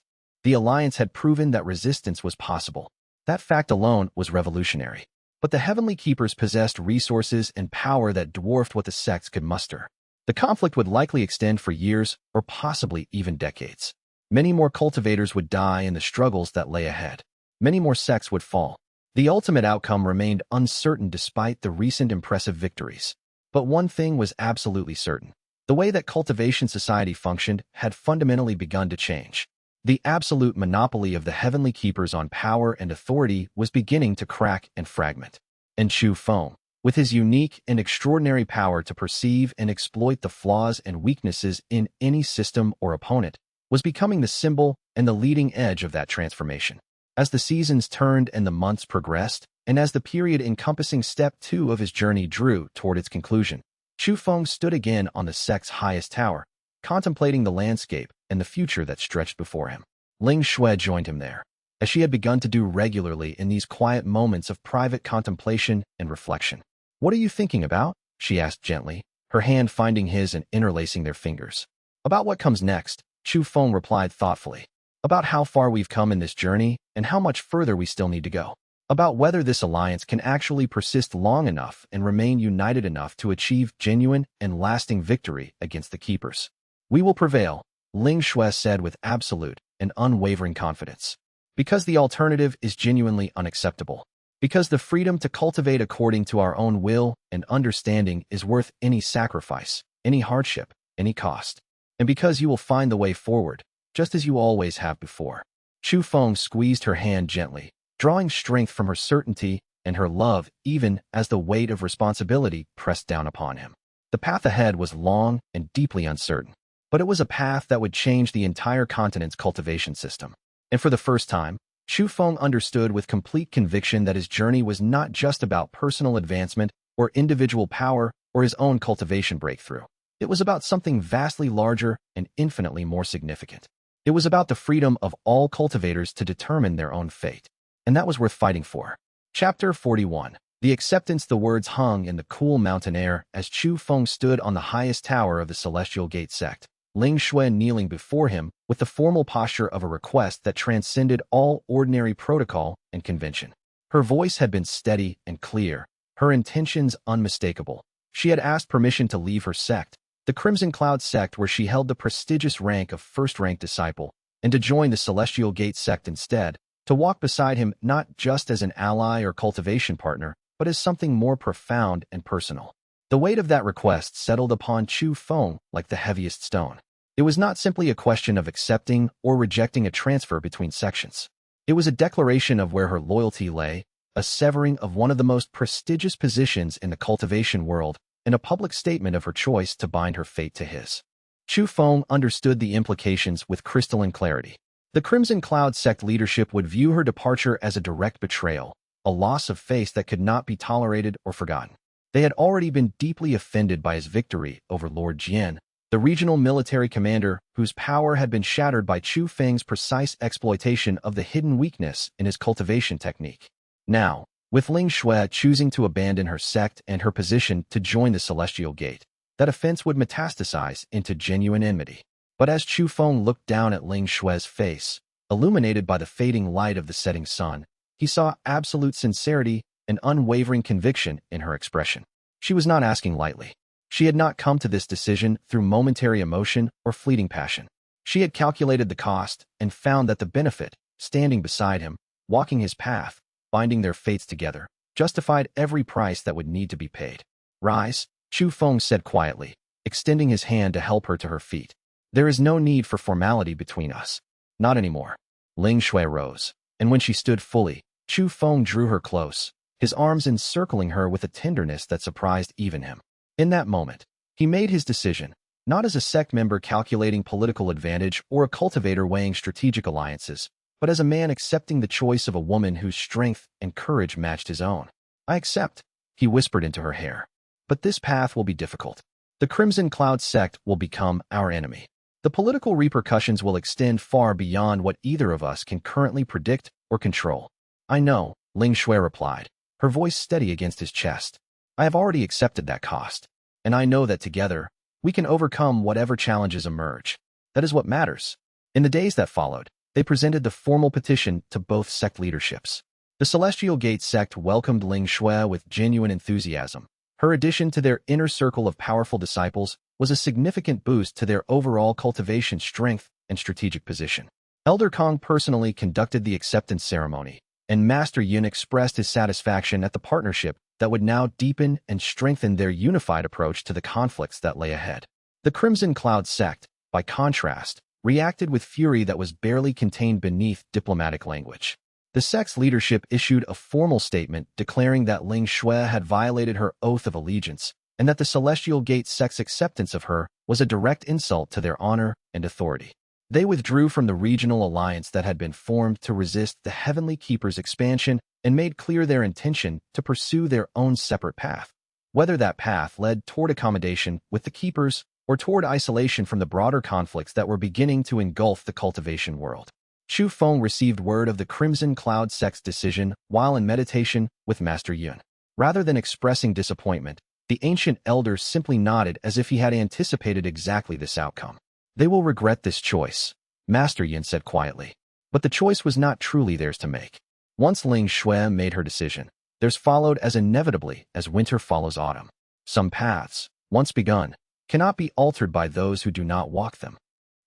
The Alliance had proven that resistance was possible. That fact alone was revolutionary. But the Heavenly Keepers possessed resources and power that dwarfed what the sects could muster. The conflict would likely extend for years or possibly even decades. Many more cultivators would die in the struggles that lay ahead. Many more sects would fall. The ultimate outcome remained uncertain despite the recent impressive victories. But one thing was absolutely certain. The way that cultivation society functioned had fundamentally begun to change. The absolute monopoly of the Heavenly Keepers on power and authority was beginning to crack and fragment. And Chu Feng, with his unique and extraordinary power to perceive and exploit the flaws and weaknesses in any system or opponent, was becoming the symbol and the leading edge of that transformation. As the seasons turned and the months progressed, and as the period encompassing Step 2 of his journey drew toward its conclusion, Chu Feng stood again on the sect's highest tower, contemplating the landscape and the future that stretched before him. Ling Shui joined him there, as she had begun to do regularly in these quiet moments of private contemplation and reflection. "What are you thinking about?" she asked gently, her hand finding his and interlacing their fingers. "About what comes next," Chu Feng replied thoughtfully. "About how far we've come in this journey and how much further we still need to go. About whether this alliance can actually persist long enough and remain united enough to achieve genuine and lasting victory against the Keepers." "We will prevail," Ling Shui said with absolute and unwavering confidence. "Because the alternative is genuinely unacceptable. Because the freedom to cultivate according to our own will and understanding is worth any sacrifice, any hardship, any cost. And because you will find the way forward, just as you always have before." Chu Feng squeezed her hand gently, drawing strength from her certainty and her love even as the weight of responsibility pressed down upon him. The path ahead was long and deeply uncertain, but it was a path that would change the entire continent's cultivation system. And for the first time, Chu Feng understood with complete conviction that his journey was not just about personal advancement or individual power or his own cultivation breakthrough. It was about something vastly larger and infinitely more significant. It was about the freedom of all cultivators to determine their own fate. And that was worth fighting for. Chapter 41. The acceptance. The words hung in the cool mountain air as Chu Feng stood on the highest tower of the Celestial Gate sect, Ling Shui kneeling before him with the formal posture of a request that transcended all ordinary protocol and convention. Her voice had been steady and clear, her intentions unmistakable. She had asked permission to leave her sect, the Crimson Cloud sect, where she held the prestigious rank of first-rank disciple, and to join the Celestial Gate sect instead, to walk beside him not just as an ally or cultivation partner, but as something more profound and personal. The weight of that request settled upon Chu Feng like the heaviest stone. It was not simply a question of accepting or rejecting a transfer between sections. It was a declaration of where her loyalty lay, a severing of one of the most prestigious positions in the cultivation world, and a public statement of her choice to bind her fate to his. Chu Feng understood the implications with crystalline clarity. The Crimson Cloud sect leadership would view her departure as a direct betrayal, a loss of face that could not be tolerated or forgotten. They had already been deeply offended by his victory over Lord Jian, the regional military commander whose power had been shattered by Chu Feng's precise exploitation of the hidden weakness in his cultivation technique. Now, with Ling Xue choosing to abandon her sect and her position to join the Celestial Gate, that offense would metastasize into genuine enmity. But as Chu Feng looked down at Ling Xue's face, illuminated by the fading light of the setting sun, he saw absolute sincerity and unwavering conviction in her expression. She was not asking lightly. She had not come to this decision through momentary emotion or fleeting passion. She had calculated the cost and found that the benefit, standing beside him, walking his path, binding their fates together, justified every price that would need to be paid. "Rise," Chu Feng said quietly, extending his hand to help her to her feet. "There is no need for formality between us. Not anymore." Ling Xue rose, and when she stood fully, Chu Feng drew her close, his arms encircling her with a tenderness that surprised even him. In that moment, he made his decision, not as a sect member calculating political advantage or a cultivator weighing strategic alliances, but as a man accepting the choice of a woman whose strength and courage matched his own. "I accept," he whispered into her hair. "But this path will be difficult. The Crimson Cloud sect will become our enemy. The political repercussions will extend far beyond what either of us can currently predict or control." "I know," Ling Xue replied, her voice steady against his chest. "I have already accepted that cost, and I know that together, we can overcome whatever challenges emerge. That is what matters." In the days that followed, they presented the formal petition to both sect leaderships. The Celestial Gate sect welcomed Ling Xue with genuine enthusiasm. Her addition to their inner circle of powerful disciples was a significant boost to their overall cultivation strength and strategic position. Elder Kong personally conducted the acceptance ceremony, and Master Yun expressed his satisfaction at the partnership that would now deepen and strengthen their unified approach to the conflicts that lay ahead. The Crimson Cloud sect, by contrast, reacted with fury that was barely contained beneath diplomatic language. The sect's leadership issued a formal statement declaring that Ling Xue had violated her oath of allegiance and that the Celestial Gate sect's acceptance of her was a direct insult to their honor and authority. They withdrew from the regional alliance that had been formed to resist the Heavenly Keeper's expansion and made clear their intention to pursue their own separate path. Whether that path led toward accommodation with the Keepers or toward isolation from the broader conflicts that were beginning to engulf the cultivation world. Chu Feng received word of the Crimson Cloud sect's decision while in meditation with Master Yun. Rather than expressing disappointment, the ancient elder simply nodded as if he had anticipated exactly this outcome. "They will regret this choice," Master Yin said quietly. But the choice was not truly theirs to make. Once Ling Xue made her decision, theirs followed as inevitably as winter follows autumn. Some paths, once begun, cannot be altered by those who do not walk them.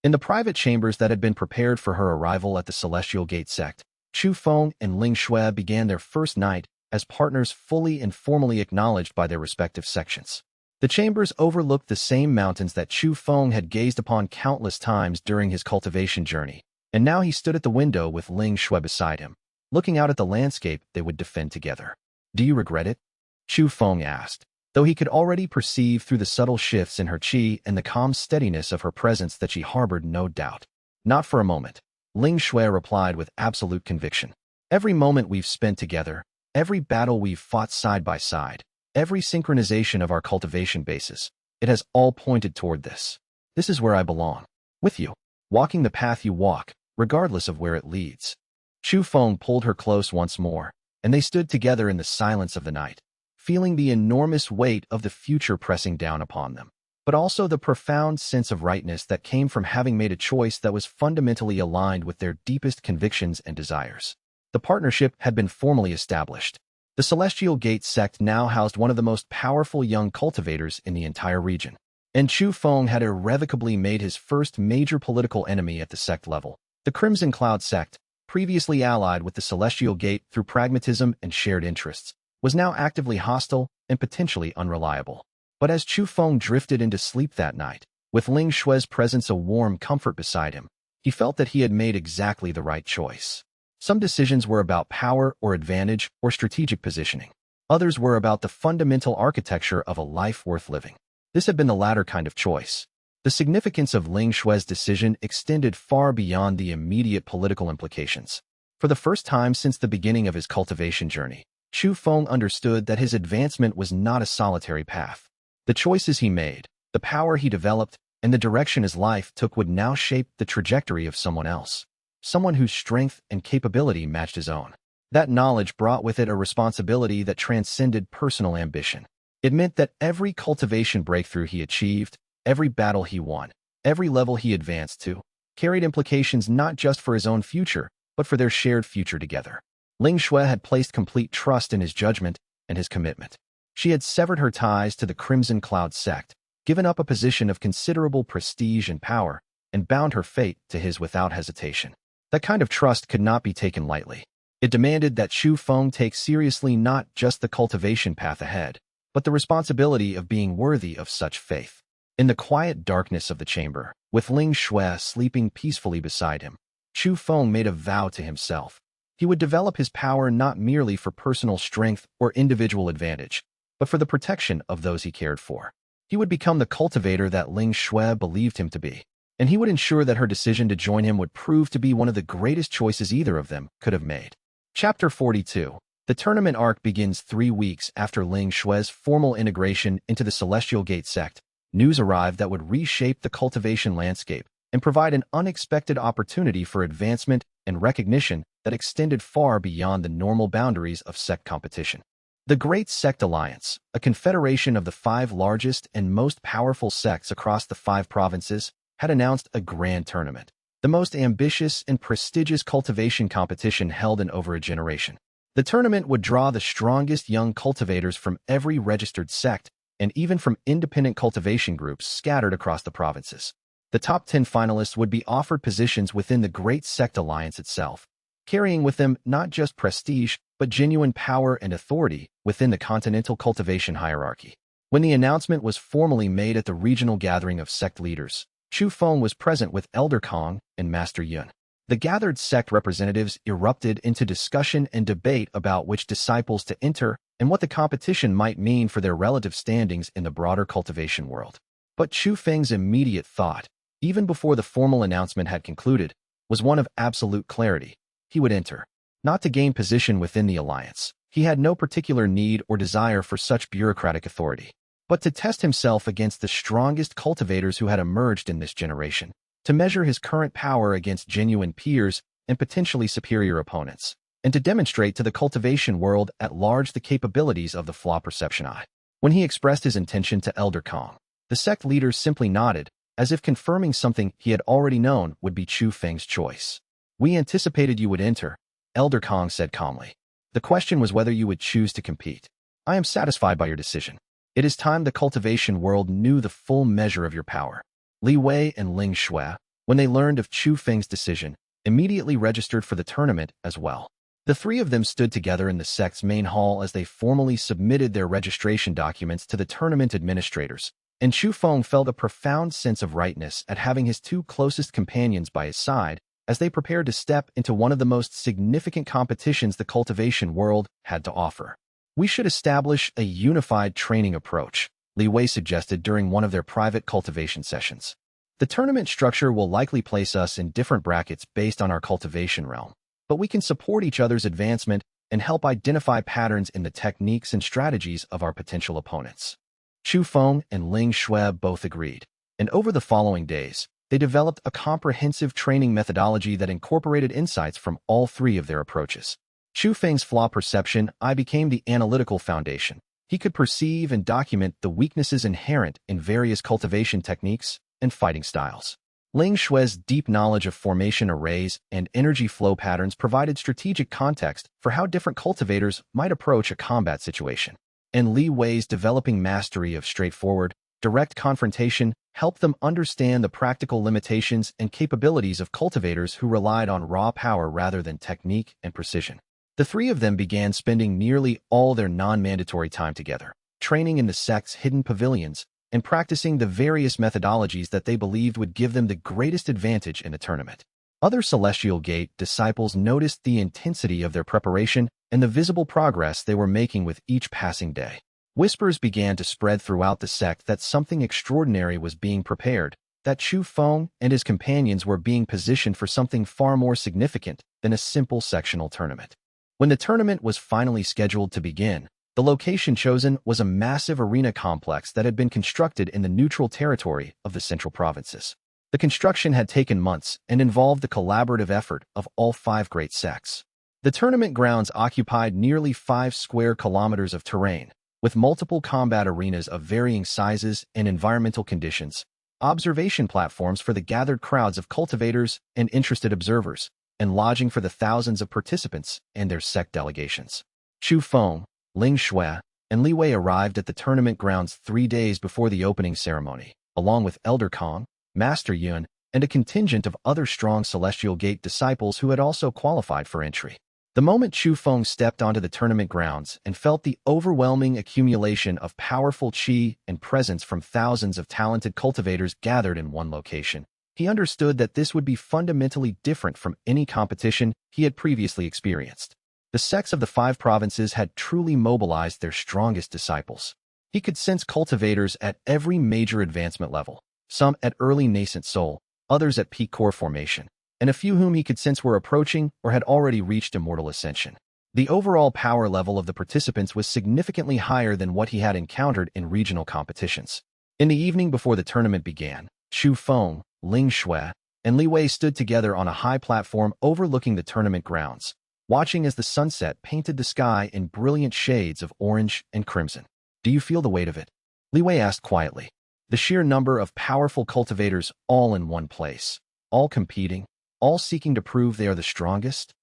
In the private chambers that had been prepared for her arrival at the Celestial Gate sect, Chu Feng and Ling Xue began their first night as partners fully and formally acknowledged by their respective sections. The chambers overlooked the same mountains that Chu Feng had gazed upon countless times during his cultivation journey, and now he stood at the window with Ling Xue beside him, looking out at the landscape they would defend together. "Do you regret it?" Chu Feng asked, though he could already perceive through the subtle shifts in her qi and the calm steadiness of her presence that she harbored no doubt. "Not for a moment," Ling Xue replied with absolute conviction. "Every moment we've spent together, every battle we've fought side by side, every synchronization of our cultivation bases, it has all pointed toward this. This is where I belong. With you, walking the path you walk, regardless of where it leads." Chu Feng pulled her close once more, and they stood together in the silence of the night, feeling the enormous weight of the future pressing down upon them, but also the profound sense of rightness that came from having made a choice that was fundamentally aligned with their deepest convictions and desires. The partnership had been formally established. The Celestial Gate sect now housed one of the most powerful young cultivators in the entire region. and Chu Feng had irrevocably made his first major political enemy at the sect level. The Crimson Cloud sect, previously allied with the Celestial Gate through pragmatism and shared interests, was now actively hostile and potentially unreliable. But as Chu Feng drifted into sleep that night, with Ling Xue's presence a warm comfort beside him, he felt that he had made exactly the right choice. Some decisions were about power or advantage or strategic positioning. Others were about the fundamental architecture of a life worth living. This had been the latter kind of choice. The significance of Ling Xue's decision extended far beyond the immediate political implications. For the first time since the beginning of his cultivation journey, Chu Feng understood that his advancement was not a solitary path. The choices he made, the power he developed, and the direction his life took would now shape the trajectory of someone else, someone whose strength and capability matched his own. That knowledge brought with it a responsibility that transcended personal ambition. It meant that every cultivation breakthrough he achieved, every battle he won, every level he advanced to, carried implications not just for his own future, but for their shared future together. Ling Xue had placed complete trust in his judgment and his commitment. She had severed her ties to the Crimson Cloud sect, given up a position of considerable prestige and power, and bound her fate to his without hesitation. That kind of trust could not be taken lightly. It demanded that Chu Feng take seriously not just the cultivation path ahead, but the responsibility of being worthy of such faith. In the quiet darkness of the chamber, with Ling Xue sleeping peacefully beside him, Chu Feng made a vow to himself. He would develop his power not merely for personal strength or individual advantage, but for the protection of those he cared for. He would become the cultivator that Ling Xue believed him to be, and he would ensure that her decision to join him would prove to be one of the greatest choices either of them could have made. Chapter 42. The tournament arc begins 3 weeks after Ling Xue's formal integration into the Celestial Gate sect. News arrived that would reshape the cultivation landscape and provide an unexpected opportunity for advancement and recognition that extended far beyond the normal boundaries of sect competition. The Great Sect Alliance, a confederation of the 5 largest and most powerful sects across the 5 provinces, had announced a grand tournament, the most ambitious and prestigious cultivation competition held in over a generation. The tournament would draw the strongest young cultivators from every registered sect and even from independent cultivation groups scattered across the provinces. The top 10 finalists would be offered positions within the Great Sect Alliance itself, carrying with them not just prestige, but genuine power and authority within the continental cultivation hierarchy. When the announcement was formally made at the regional gathering of sect leaders, Chu Feng was present with Elder Kong and Master Yun. The gathered sect representatives erupted into discussion and debate about which disciples to enter and what the competition might mean for their relative standings in the broader cultivation world. But Chu Feng's immediate thought, even before the formal announcement had concluded, was one of absolute clarity. He would enter, not to gain position within the alliance. He had no particular need or desire for such bureaucratic authority, but to test himself against the strongest cultivators who had emerged in this generation, to measure his current power against genuine peers and potentially superior opponents, and to demonstrate to the cultivation world at large the capabilities of the Flaw Perception Eye. When he expressed his intention to Elder Kong, the sect leader simply nodded, as if confirming something he had already known would be Chu Feng's choice. "We anticipated you would enter," Elder Kong said calmly. "The question was whether you would choose to compete. I am satisfied by your decision. It is time the cultivation world knew the full measure of your power." Li Wei and Ling Xue, when they learned of Chu Feng's decision, immediately registered for the tournament as well. The 3 of them stood together in the sect's main hall as they formally submitted their registration documents to the tournament administrators, and Chu Feng felt a profound sense of rightness at having his 2 closest companions by his side as they prepared to step into one of the most significant competitions the cultivation world had to offer. "We should establish a unified training approach," Li Wei suggested during one of their private cultivation sessions. "The tournament structure will likely place us in different brackets based on our cultivation realm, but we can support each other's advancement and help identify patterns in the techniques and strategies of our potential opponents." Chu Feng and Ling Xue both agreed, and over the following days, they developed a comprehensive training methodology that incorporated insights from all 3 of their approaches. Chu Feng's Flaw Perception Eye became the analytical foundation. He could perceive and document the weaknesses inherent in various cultivation techniques and fighting styles. Ling Xue's deep knowledge of formation arrays and energy flow patterns provided strategic context for how different cultivators might approach a combat situation. And Li Wei's developing mastery of straightforward, Direct confrontation helped them understand the practical limitations and capabilities of cultivators who relied on raw power rather than technique and precision. The three of them began spending nearly all their non-mandatory time together, training in the sect's hidden pavilions and practicing the various methodologies that they believed would give them the greatest advantage in the tournament. Other Celestial Gate disciples noticed the intensity of their preparation and the visible progress they were making with each passing day. Whispers began to spread throughout the sect that something extraordinary was being prepared, that Chu Feng and his companions were being positioned for something far more significant than a simple sectional tournament. When the tournament was finally scheduled to begin, the location chosen was a massive arena complex that had been constructed in the neutral territory of the central provinces. The construction had taken months and involved the collaborative effort of all 5 great sects. The tournament grounds occupied nearly 5 square kilometers of terrain, with multiple combat arenas of varying sizes and environmental conditions, observation platforms for the gathered crowds of cultivators and interested observers, and lodging for the thousands of participants and their sect delegations. Chu Feng, Ling Shui, and Li Wei arrived at the tournament grounds 3 days before the opening ceremony, along with Elder Kong, Master Yun, and a contingent of other strong Celestial Gate disciples who had also qualified for entry. The moment Chu Feng stepped onto the tournament grounds and felt the overwhelming accumulation of powerful qi and presence from thousands of talented cultivators gathered in one location, he understood that this would be fundamentally different from any competition he had previously experienced. The sects of the 5 provinces had truly mobilized their strongest disciples. He could sense cultivators at every major advancement level, some at early nascent soul, others at peak core formation, and a few whom he could sense were approaching or had already reached immortal ascension. The overall power level of the participants was significantly higher than what he had encountered in regional competitions. In the evening before the tournament began, Chu Feng, Ling Shui, and Li Wei stood together on a high platform overlooking the tournament grounds, watching as the sunset painted the sky in brilliant shades of orange and crimson. "Do you feel the weight of it?" Li Wei asked quietly. The sheer number of powerful cultivators all in one place, all competing, all seeking to prove they are the strongest?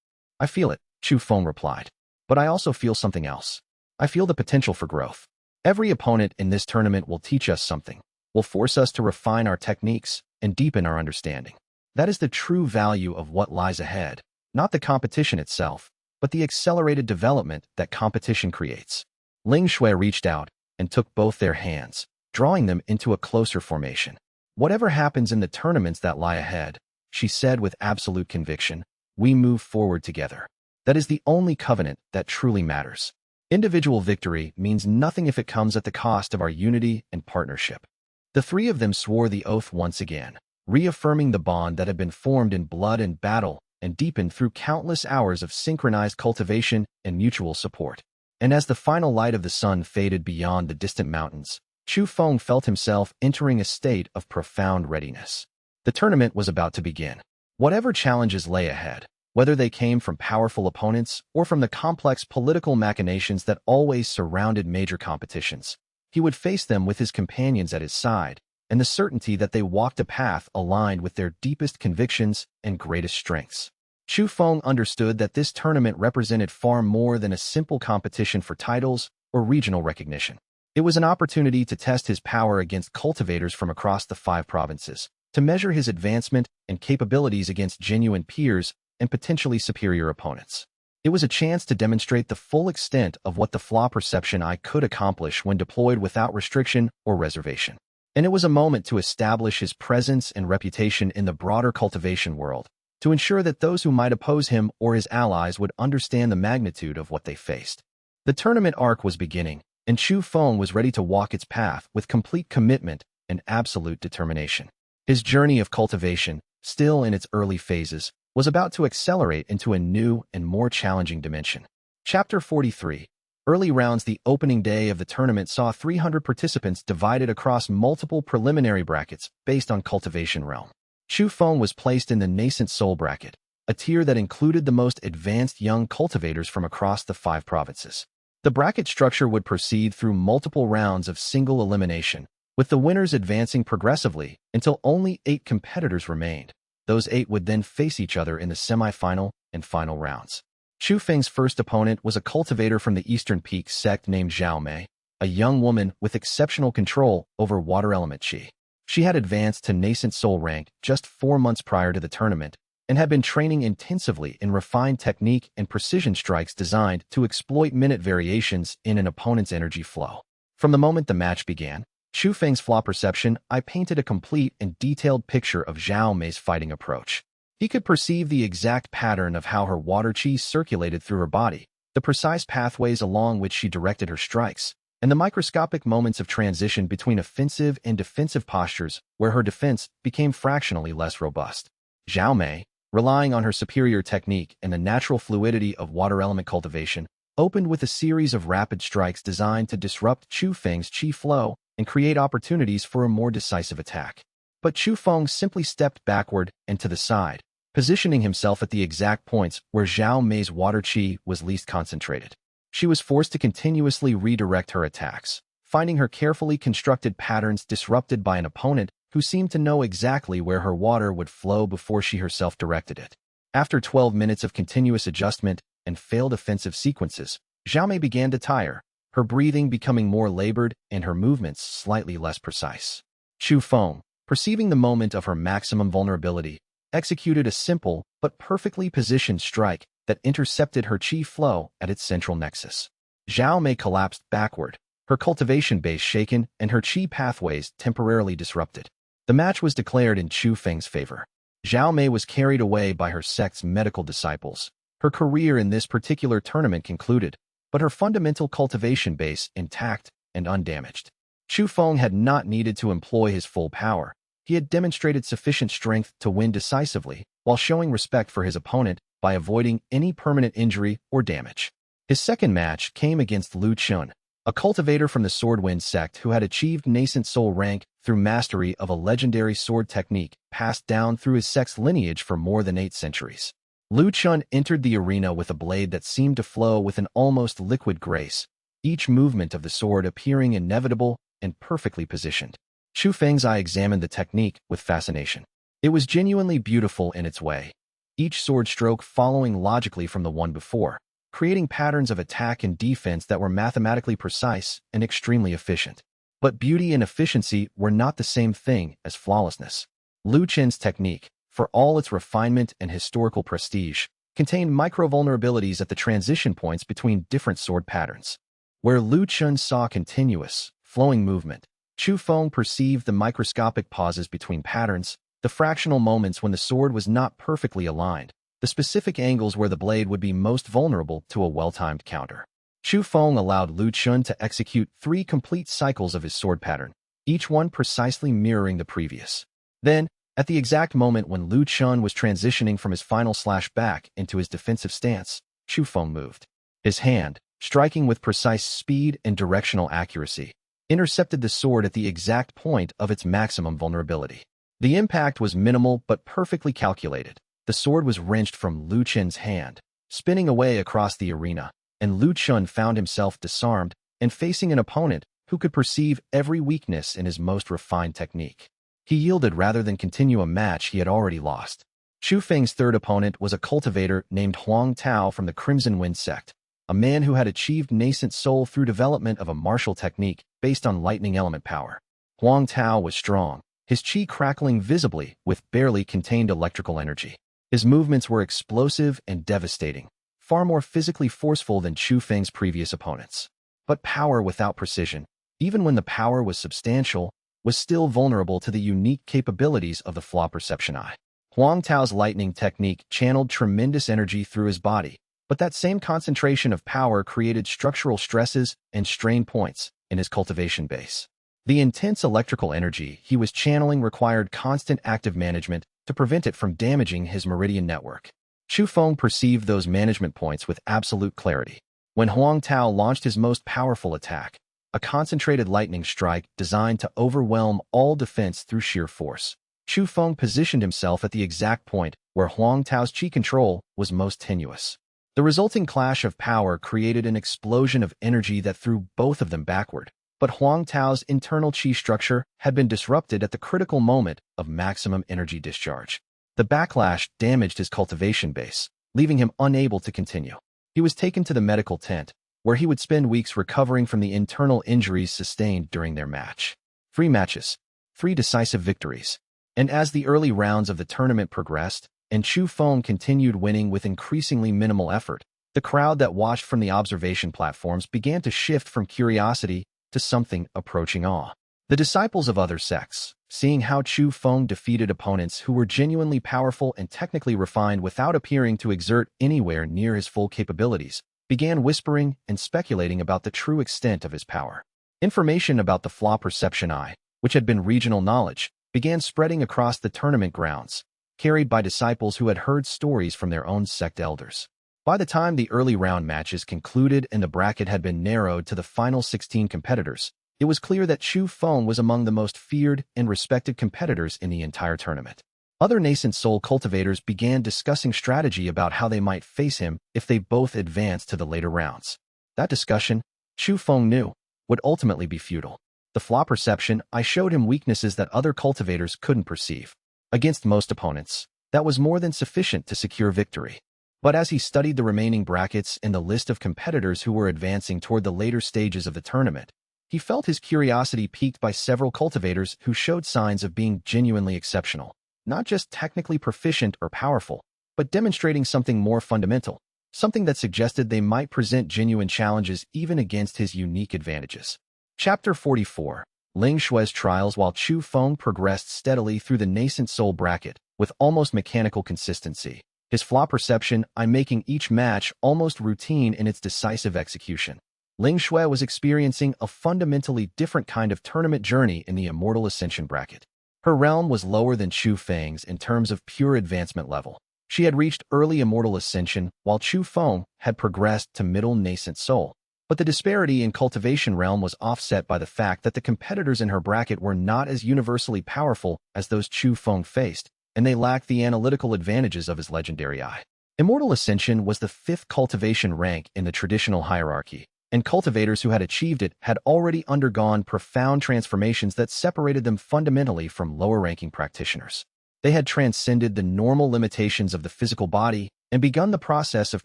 "I feel it," Chu Feng replied. "But I also feel something else. I feel the potential for growth. Every opponent in this tournament will teach us something, will force us to refine our techniques and deepen our understanding. That is the true value of what lies ahead, not the competition itself, but the accelerated development that competition creates." Ling Shui reached out and took both their hands, drawing them into a closer formation. "Whatever happens in the tournaments that lie ahead," she said with absolute conviction, "we move forward together. That is the only covenant that truly matters. Individual victory means nothing if it comes at the cost of our unity and partnership." The 3 of them swore the oath once again, reaffirming the bond that had been formed in blood and battle and deepened through countless hours of synchronized cultivation and mutual support. And as the final light of the sun faded beyond the distant mountains, Chu Feng felt himself entering a state of profound readiness. The tournament was about to begin. Whatever challenges lay ahead, whether they came from powerful opponents or from the complex political machinations that always surrounded major competitions, he would face them with his companions at his side, and the certainty that they walked a path aligned with their deepest convictions and greatest strengths. Chu Feng understood that this tournament represented far more than a simple competition for titles or regional recognition. It was an opportunity to test his power against cultivators from across the 5 provinces, to measure his advancement and capabilities against genuine peers and potentially superior opponents. It was a chance to demonstrate the full extent of what the Flaw Perception Eye could accomplish when deployed without restriction or reservation. And it was a moment to establish his presence and reputation in the broader cultivation world, to ensure that those who might oppose him or his allies would understand the magnitude of what they faced. The tournament arc was beginning, and Chu Feng was ready to walk its path with complete commitment and absolute determination. His journey of cultivation, still in its early phases, was about to accelerate into a new and more challenging dimension. Chapter 43. Early rounds. The opening day of the tournament saw 300 participants divided across multiple preliminary brackets based on cultivation realm. Chu Feng was placed in the nascent soul bracket, a tier that included the most advanced young cultivators from across the 5 provinces. The bracket structure would proceed through multiple rounds of single elimination, with the winners advancing progressively until only 8 competitors remained. Those 8 would then face each other in the semi-final and final rounds. Chu Feng's first opponent was a cultivator from the Eastern Peak sect named Zhao Mei, a young woman with exceptional control over water element chi. She had advanced to nascent soul rank just 4 months prior to the tournament and had been training intensively in refined technique and precision strikes designed to exploit minute variations in an opponent's energy flow. From the moment the match began, Chu Feng's Flaw Perception Eye painted a complete and detailed picture of Zhao Mei's fighting approach. He could perceive the exact pattern of how her water chi circulated through her body, the precise pathways along which she directed her strikes, and the microscopic moments of transition between offensive and defensive postures where her defense became fractionally less robust. Zhao Mei, relying on her superior technique and the natural fluidity of water element cultivation, opened with a series of rapid strikes designed to disrupt Chu Feng's chi flow and create opportunities for a more decisive attack. But Chu Feng simply stepped backward and to the side, positioning himself at the exact points where Zhao Mei's water chi was least concentrated. She was forced to continuously redirect her attacks, finding her carefully constructed patterns disrupted by an opponent who seemed to know exactly where her water would flow before she herself directed it. After 12 minutes of continuous adjustment and failed offensive sequences, Zhao Mei began to tire, her breathing becoming more labored and her movements slightly less precise. Chu Feng, perceiving the moment of her maximum vulnerability, executed a simple but perfectly positioned strike that intercepted her chi flow at its central nexus. Zhao Mei collapsed backward, her cultivation base shaken and her chi pathways temporarily disrupted. The match was declared in Chu Feng's favor. Zhao Mei was carried away by her sect's medical disciples. Her career in this particular tournament concluded, but her fundamental cultivation base intact and undamaged. Chu Feng had not needed to employ his full power. He had demonstrated sufficient strength to win decisively while showing respect for his opponent by avoiding any permanent injury or damage. His second match came against Lu Chun, a cultivator from the Swordwind sect who had achieved nascent soul rank through mastery of a legendary sword technique passed down through his sect's lineage for more than 8 centuries. Lu Chun entered the arena with a blade that seemed to flow with an almost liquid grace, each movement of the sword appearing inevitable and perfectly positioned. Chu Feng's eye examined the technique with fascination. It was genuinely beautiful in its way, each sword stroke following logically from the one before, creating patterns of attack and defense that were mathematically precise and extremely efficient. But beauty and efficiency were not the same thing as flawlessness. Lu Chun's technique, for all its refinement and historical prestige, contained micro-vulnerabilities at the transition points between different sword patterns. Where Lu Chun saw continuous, flowing movement, Chu Feng perceived the microscopic pauses between patterns, the fractional moments when the sword was not perfectly aligned, the specific angles where the blade would be most vulnerable to a well-timed counter. Chu Feng allowed Lu Chun to execute 3 complete cycles of his sword pattern, each one precisely mirroring the previous. Then, at the exact moment when Lu Chun was transitioning from his final slash back into his defensive stance, Chu Feng moved. His hand, striking with precise speed and directional accuracy, intercepted the sword at the exact point of its maximum vulnerability. The impact was minimal but perfectly calculated. The sword was wrenched from Lu Chun's hand, spinning away across the arena, and Lu Chun found himself disarmed and facing an opponent who could perceive every weakness in his most refined technique. He yielded rather than continue a match he had already lost. Chu Feng's third opponent was a cultivator named Huang Tao from the Crimson Wind sect, a man who had achieved nascent soul through development of a martial technique based on lightning element power. Huang Tao was strong, his chi crackling visibly with barely contained electrical energy. His movements were explosive and devastating, far more physically forceful than Chu Feng's previous opponents. But power without precision, even when the power was substantial, was still vulnerable to the unique capabilities of the Flaw Perception Eye. Huang Tao's lightning technique channeled tremendous energy through his body, but that same concentration of power created structural stresses and strain points in his cultivation base. The intense electrical energy he was channeling required constant active management to prevent it from damaging his meridian network. Chu Feng perceived those management points with absolute clarity. When Huang Tao launched his most powerful attack, a concentrated lightning strike designed to overwhelm all defense through sheer force, Chu Feng positioned himself at the exact point where Huang Tao's chi control was most tenuous. The resulting clash of power created an explosion of energy that threw both of them backward, but Huang Tao's internal chi structure had been disrupted at the critical moment of maximum energy discharge. The backlash damaged his cultivation base, leaving him unable to continue. He was taken to the medical tent, where he would spend weeks recovering from the internal injuries sustained during their match. 3 matches, 3 decisive victories. And as the early rounds of the tournament progressed, and Chu Feng continued winning with increasingly minimal effort, the crowd that watched from the observation platforms began to shift from curiosity to something approaching awe. The disciples of other sects, seeing how Chu Feng defeated opponents who were genuinely powerful and technically refined without appearing to exert anywhere near his full capabilities, began whispering and speculating about the true extent of his power. Information about the Flaw Perception Eye, which had been regional knowledge, began spreading across the tournament grounds, carried by disciples who had heard stories from their own sect elders. By the time the early round matches concluded and the bracket had been narrowed to the final 16 competitors, it was clear that Chu Feng was among the most feared and respected competitors in the entire tournament. Other nascent soul cultivators began discussing strategy about how they might face him if they both advanced to the later rounds. That discussion, Chu Feng knew, would ultimately be futile. The Flaw Perception Eye showed him weaknesses that other cultivators couldn't perceive. Against most opponents, that was more than sufficient to secure victory. But as he studied the remaining brackets and the list of competitors who were advancing toward the later stages of the tournament, he felt his curiosity piqued by several cultivators who showed signs of being genuinely exceptional, not just technically proficient or powerful, but demonstrating something more fundamental, something that suggested they might present genuine challenges even against his unique advantages. Chapter 44. Ling Xue's Trials. While Chu Feng progressed steadily through the nascent soul bracket with almost mechanical consistency, his Flaw Perception Eye making each match almost routine in its decisive execution, Ling Xue was experiencing a fundamentally different kind of tournament journey in the Immortal Ascension bracket. Her realm was lower than Chu Feng's in terms of pure advancement level. She had reached early Immortal Ascension, while Chu Feng had progressed to middle Nascent Soul. But the disparity in cultivation realm was offset by the fact that the competitors in her bracket were not as universally powerful as those Chu Feng faced, and they lacked the analytical advantages of his legendary eye. Immortal Ascension was the 5th cultivation rank in the traditional hierarchy, and cultivators who had achieved it had already undergone profound transformations that separated them fundamentally from lower-ranking practitioners. They had transcended the normal limitations of the physical body and begun the process of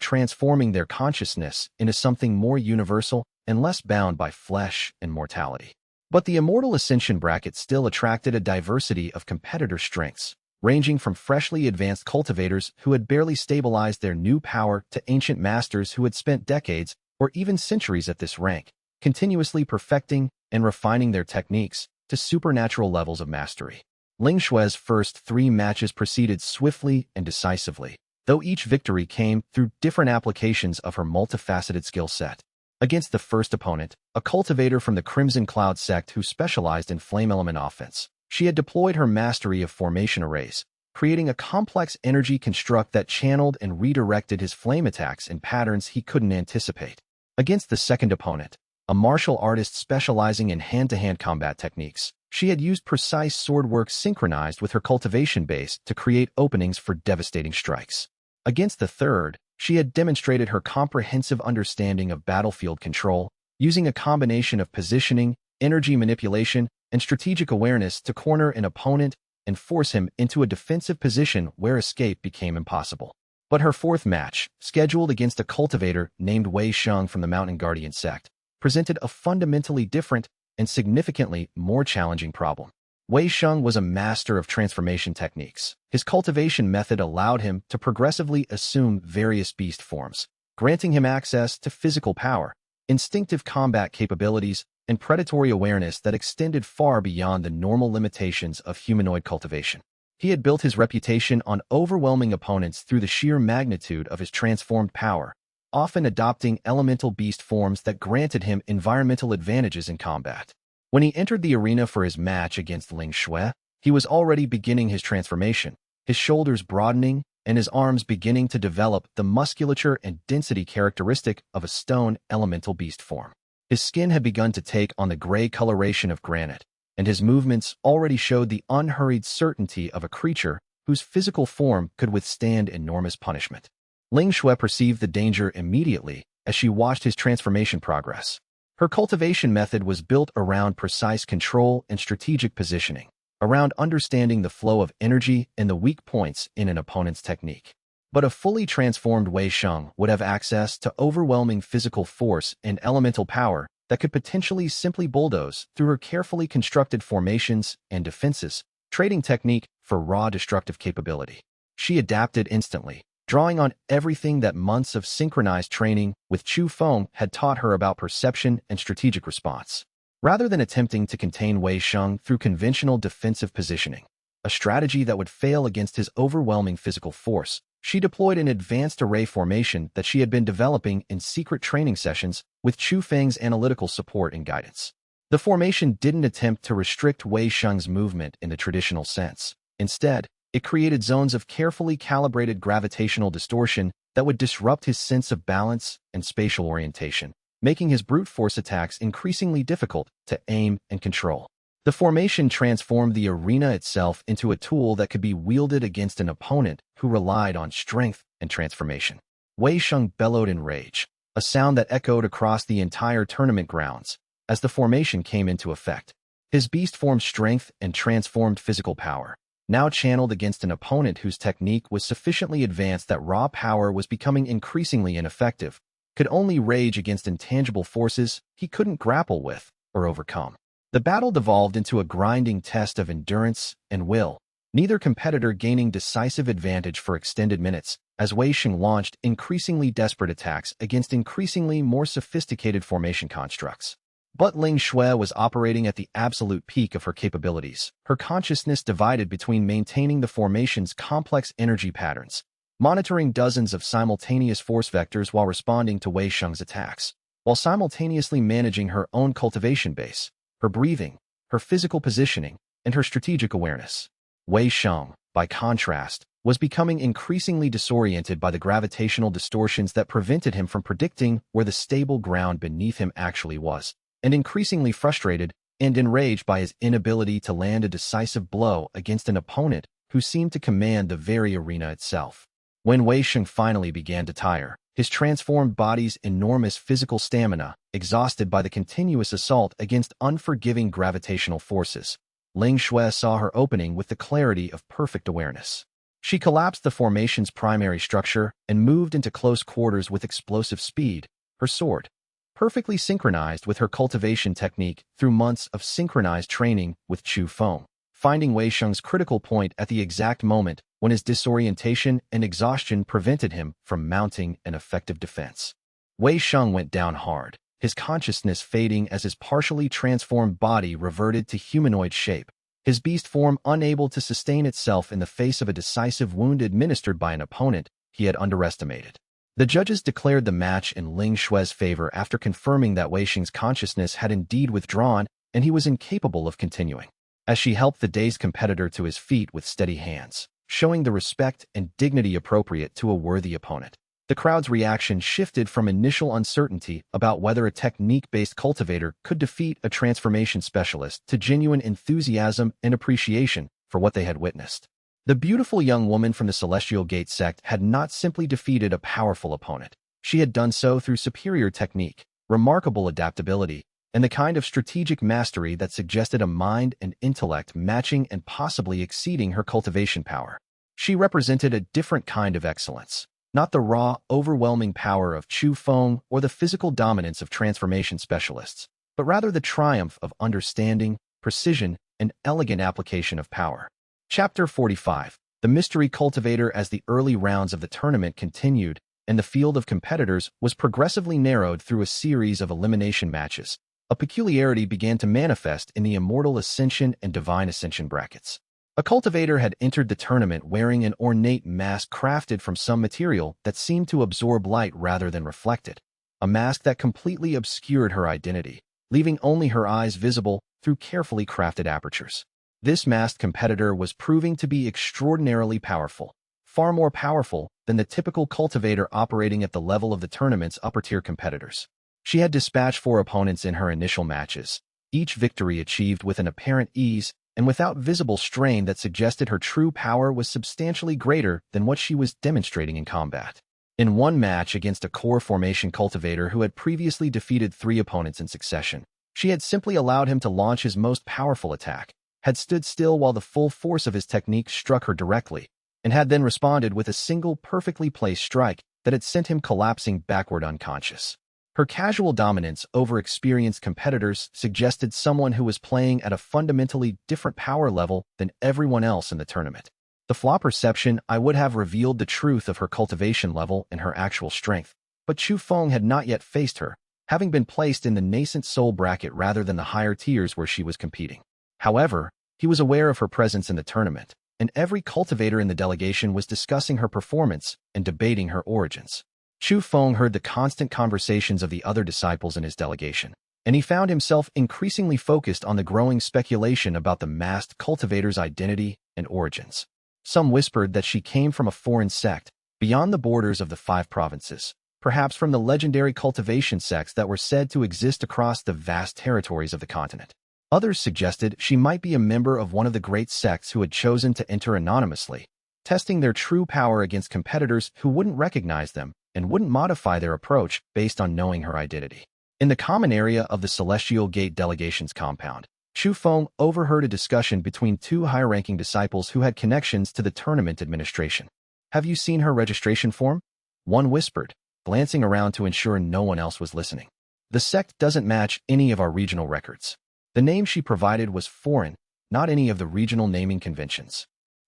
transforming their consciousness into something more universal and less bound by flesh and mortality. But the Immortal Ascension bracket still attracted a diversity of competitor strengths, ranging from freshly advanced cultivators who had barely stabilized their new power to ancient masters who had spent decades or even centuries at this rank, continuously perfecting and refining their techniques to supernatural levels of mastery. Ling Xue's first 3 matches proceeded swiftly and decisively, though each victory came through different applications of her multifaceted skill set. Against the first opponent, a cultivator from the Crimson Cloud sect who specialized in flame element offense, she had deployed her mastery of formation arrays, creating a complex energy construct that channeled and redirected his flame attacks in patterns he couldn't anticipate. Against the second opponent, a martial artist specializing in hand-to-hand combat techniques, she had used precise sword work synchronized with her cultivation base to create openings for devastating strikes. Against the third, she had demonstrated her comprehensive understanding of battlefield control, using a combination of positioning, energy manipulation, and strategic awareness to corner an opponent and force him into a defensive position where escape became impossible. But her fourth match, scheduled against a cultivator named Wei Sheng from the Mountain Guardian sect, presented a fundamentally different and significantly more challenging problem. Wei Sheng was a master of transformation techniques. His cultivation method allowed him to progressively assume various beast forms, granting him access to physical power, instinctive combat capabilities, and predatory awareness that extended far beyond the normal limitations of humanoid cultivation. He had built his reputation on overwhelming opponents through the sheer magnitude of his transformed power, often adopting elemental beast forms that granted him environmental advantages in combat. When he entered the arena for his match against Ling Xue, he was already beginning his transformation, his shoulders broadening and his arms beginning to develop the musculature and density characteristic of a stone elemental beast form. His skin had begun to take on the gray coloration of granite, and his movements already showed the unhurried certainty of a creature whose physical form could withstand enormous punishment. Ling Xue perceived the danger immediately as she watched his transformation progress. Her cultivation method was built around precise control and strategic positioning, around understanding the flow of energy and the weak points in an opponent's technique. But a fully transformed Wei Sheng would have access to overwhelming physical force and elemental power that could potentially simply bulldoze through her carefully constructed formations and defenses, trading technique for raw destructive capability. She adapted instantly, drawing on everything that months of synchronized training with Chu Feng had taught her about perception and strategic response. Rather than attempting to contain Wei Sheng through conventional defensive positioning, a strategy that would fail against his overwhelming physical force, she deployed an advanced array formation that she had been developing in secret training sessions with Chu Feng's analytical support and guidance. The formation didn't attempt to restrict Wei Sheng's movement in the traditional sense. Instead, it created zones of carefully calibrated gravitational distortion that would disrupt his sense of balance and spatial orientation, making his brute force attacks increasingly difficult to aim and control. The formation transformed the arena itself into a tool that could be wielded against an opponent who relied on strength and transformation. Wei Sheng bellowed in rage, a sound that echoed across the entire tournament grounds as the formation came into effect. His beast formed strength and transformed physical power, now channeled against an opponent whose technique was sufficiently advanced that raw power was becoming increasingly ineffective, could only rage against intangible forces he couldn't grapple with or overcome. The battle devolved into a grinding test of endurance and will, neither competitor gaining decisive advantage for extended minutes, as Wei Sheng launched increasingly desperate attacks against increasingly more sophisticated formation constructs. But Ling Shui was operating at the absolute peak of her capabilities, her consciousness divided between maintaining the formation's complex energy patterns, monitoring dozens of simultaneous force vectors while responding to Wei Sheng's attacks, while simultaneously managing her own cultivation base, her breathing, her physical positioning, and her strategic awareness. Wei Sheng, by contrast, was becoming increasingly disoriented by the gravitational distortions that prevented him from predicting where the stable ground beneath him actually was, and increasingly frustrated and enraged by his inability to land a decisive blow against an opponent who seemed to command the very arena itself. When Wei Sheng finally began to tire, his transformed body's enormous physical stamina, exhausted by the continuous assault against unforgiving gravitational forces, Ling Shui saw her opening with the clarity of perfect awareness. She collapsed the formation's primary structure and moved into close quarters with explosive speed, her sword, perfectly synchronized with her cultivation technique through months of synchronized training with Chu Feng, finding Wei Sheng's critical point at the exact moment when his disorientation and exhaustion prevented him from mounting an effective defense. Wei Sheng went down hard, his consciousness fading as his partially transformed body reverted to humanoid shape, his beast form unable to sustain itself in the face of a decisive wound administered by an opponent he had underestimated. The judges declared the match in Ling Shui's favor after confirming that Wei Sheng's consciousness had indeed withdrawn and he was incapable of continuing, as she helped the dazed competitor to his feet with steady hands, showing the respect and dignity appropriate to a worthy opponent. The crowd's reaction shifted from initial uncertainty about whether a technique-based cultivator could defeat a transformation specialist to genuine enthusiasm and appreciation for what they had witnessed. The beautiful young woman from the Celestial Gate sect had not simply defeated a powerful opponent. She had done so through superior technique, remarkable adaptability, and the kind of strategic mastery that suggested a mind and intellect matching and possibly exceeding her cultivation power. She represented a different kind of excellence, not the raw, overwhelming power of Chu Feng or the physical dominance of transformation specialists, but rather the triumph of understanding, precision, and elegant application of power. Chapter 45. The Mystery Cultivator. As the early rounds of the tournament continued, and the field of competitors was progressively narrowed through a series of elimination matches, a peculiarity began to manifest in the Immortal Ascension and Divine Ascension brackets. A cultivator had entered the tournament wearing an ornate mask crafted from some material that seemed to absorb light rather than reflect it, a mask that completely obscured her identity, leaving only her eyes visible through carefully crafted apertures. This masked competitor was proving to be extraordinarily powerful, far more powerful than the typical cultivator operating at the level of the tournament's upper-tier competitors. She had dispatched 4 opponents in her initial matches, each victory achieved with an apparent ease and without visible strain that suggested her true power was substantially greater than what she was demonstrating in combat. In one match against a core formation cultivator who had previously defeated 3 opponents in succession, she had simply allowed him to launch his most powerful attack, had stood still while the full force of his technique struck her directly, and had then responded with a single perfectly placed strike that had sent him collapsing backward unconscious. Her casual dominance over experienced competitors suggested someone who was playing at a fundamentally different power level than everyone else in the tournament. The Flaw Perception Eye would have revealed the truth of her cultivation level and her actual strength, but Chu Feng had not yet faced her, having been placed in the nascent soul bracket rather than the higher tiers where she was competing. However, he was aware of her presence in the tournament, and every cultivator in the delegation was discussing her performance and debating her origins. Chu Feng heard the constant conversations of the other disciples in his delegation, and he found himself increasingly focused on the growing speculation about the masked cultivator's identity and origins. Some whispered that she came from a foreign sect, beyond the borders of the 5 provinces, perhaps from the legendary cultivation sects that were said to exist across the vast territories of the continent. Others suggested she might be a member of one of the great sects who had chosen to enter anonymously, testing their true power against competitors who wouldn't recognize them and wouldn't modify their approach based on knowing her identity. In the common area of the Celestial Gate delegation's compound, Chu Feng overheard a discussion between 2 high-ranking disciples who had connections to the tournament administration. "Have you seen her registration form?" one whispered, glancing around to ensure no one else was listening. "The sect doesn't match any of our regional records." The name she provided was foreign, not any of the regional naming conventions.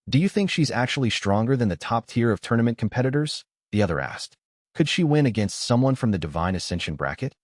"Do you think she's actually stronger than the top tier of tournament competitors?" the other asked. "Could she win against someone from the Divine Ascension bracket?"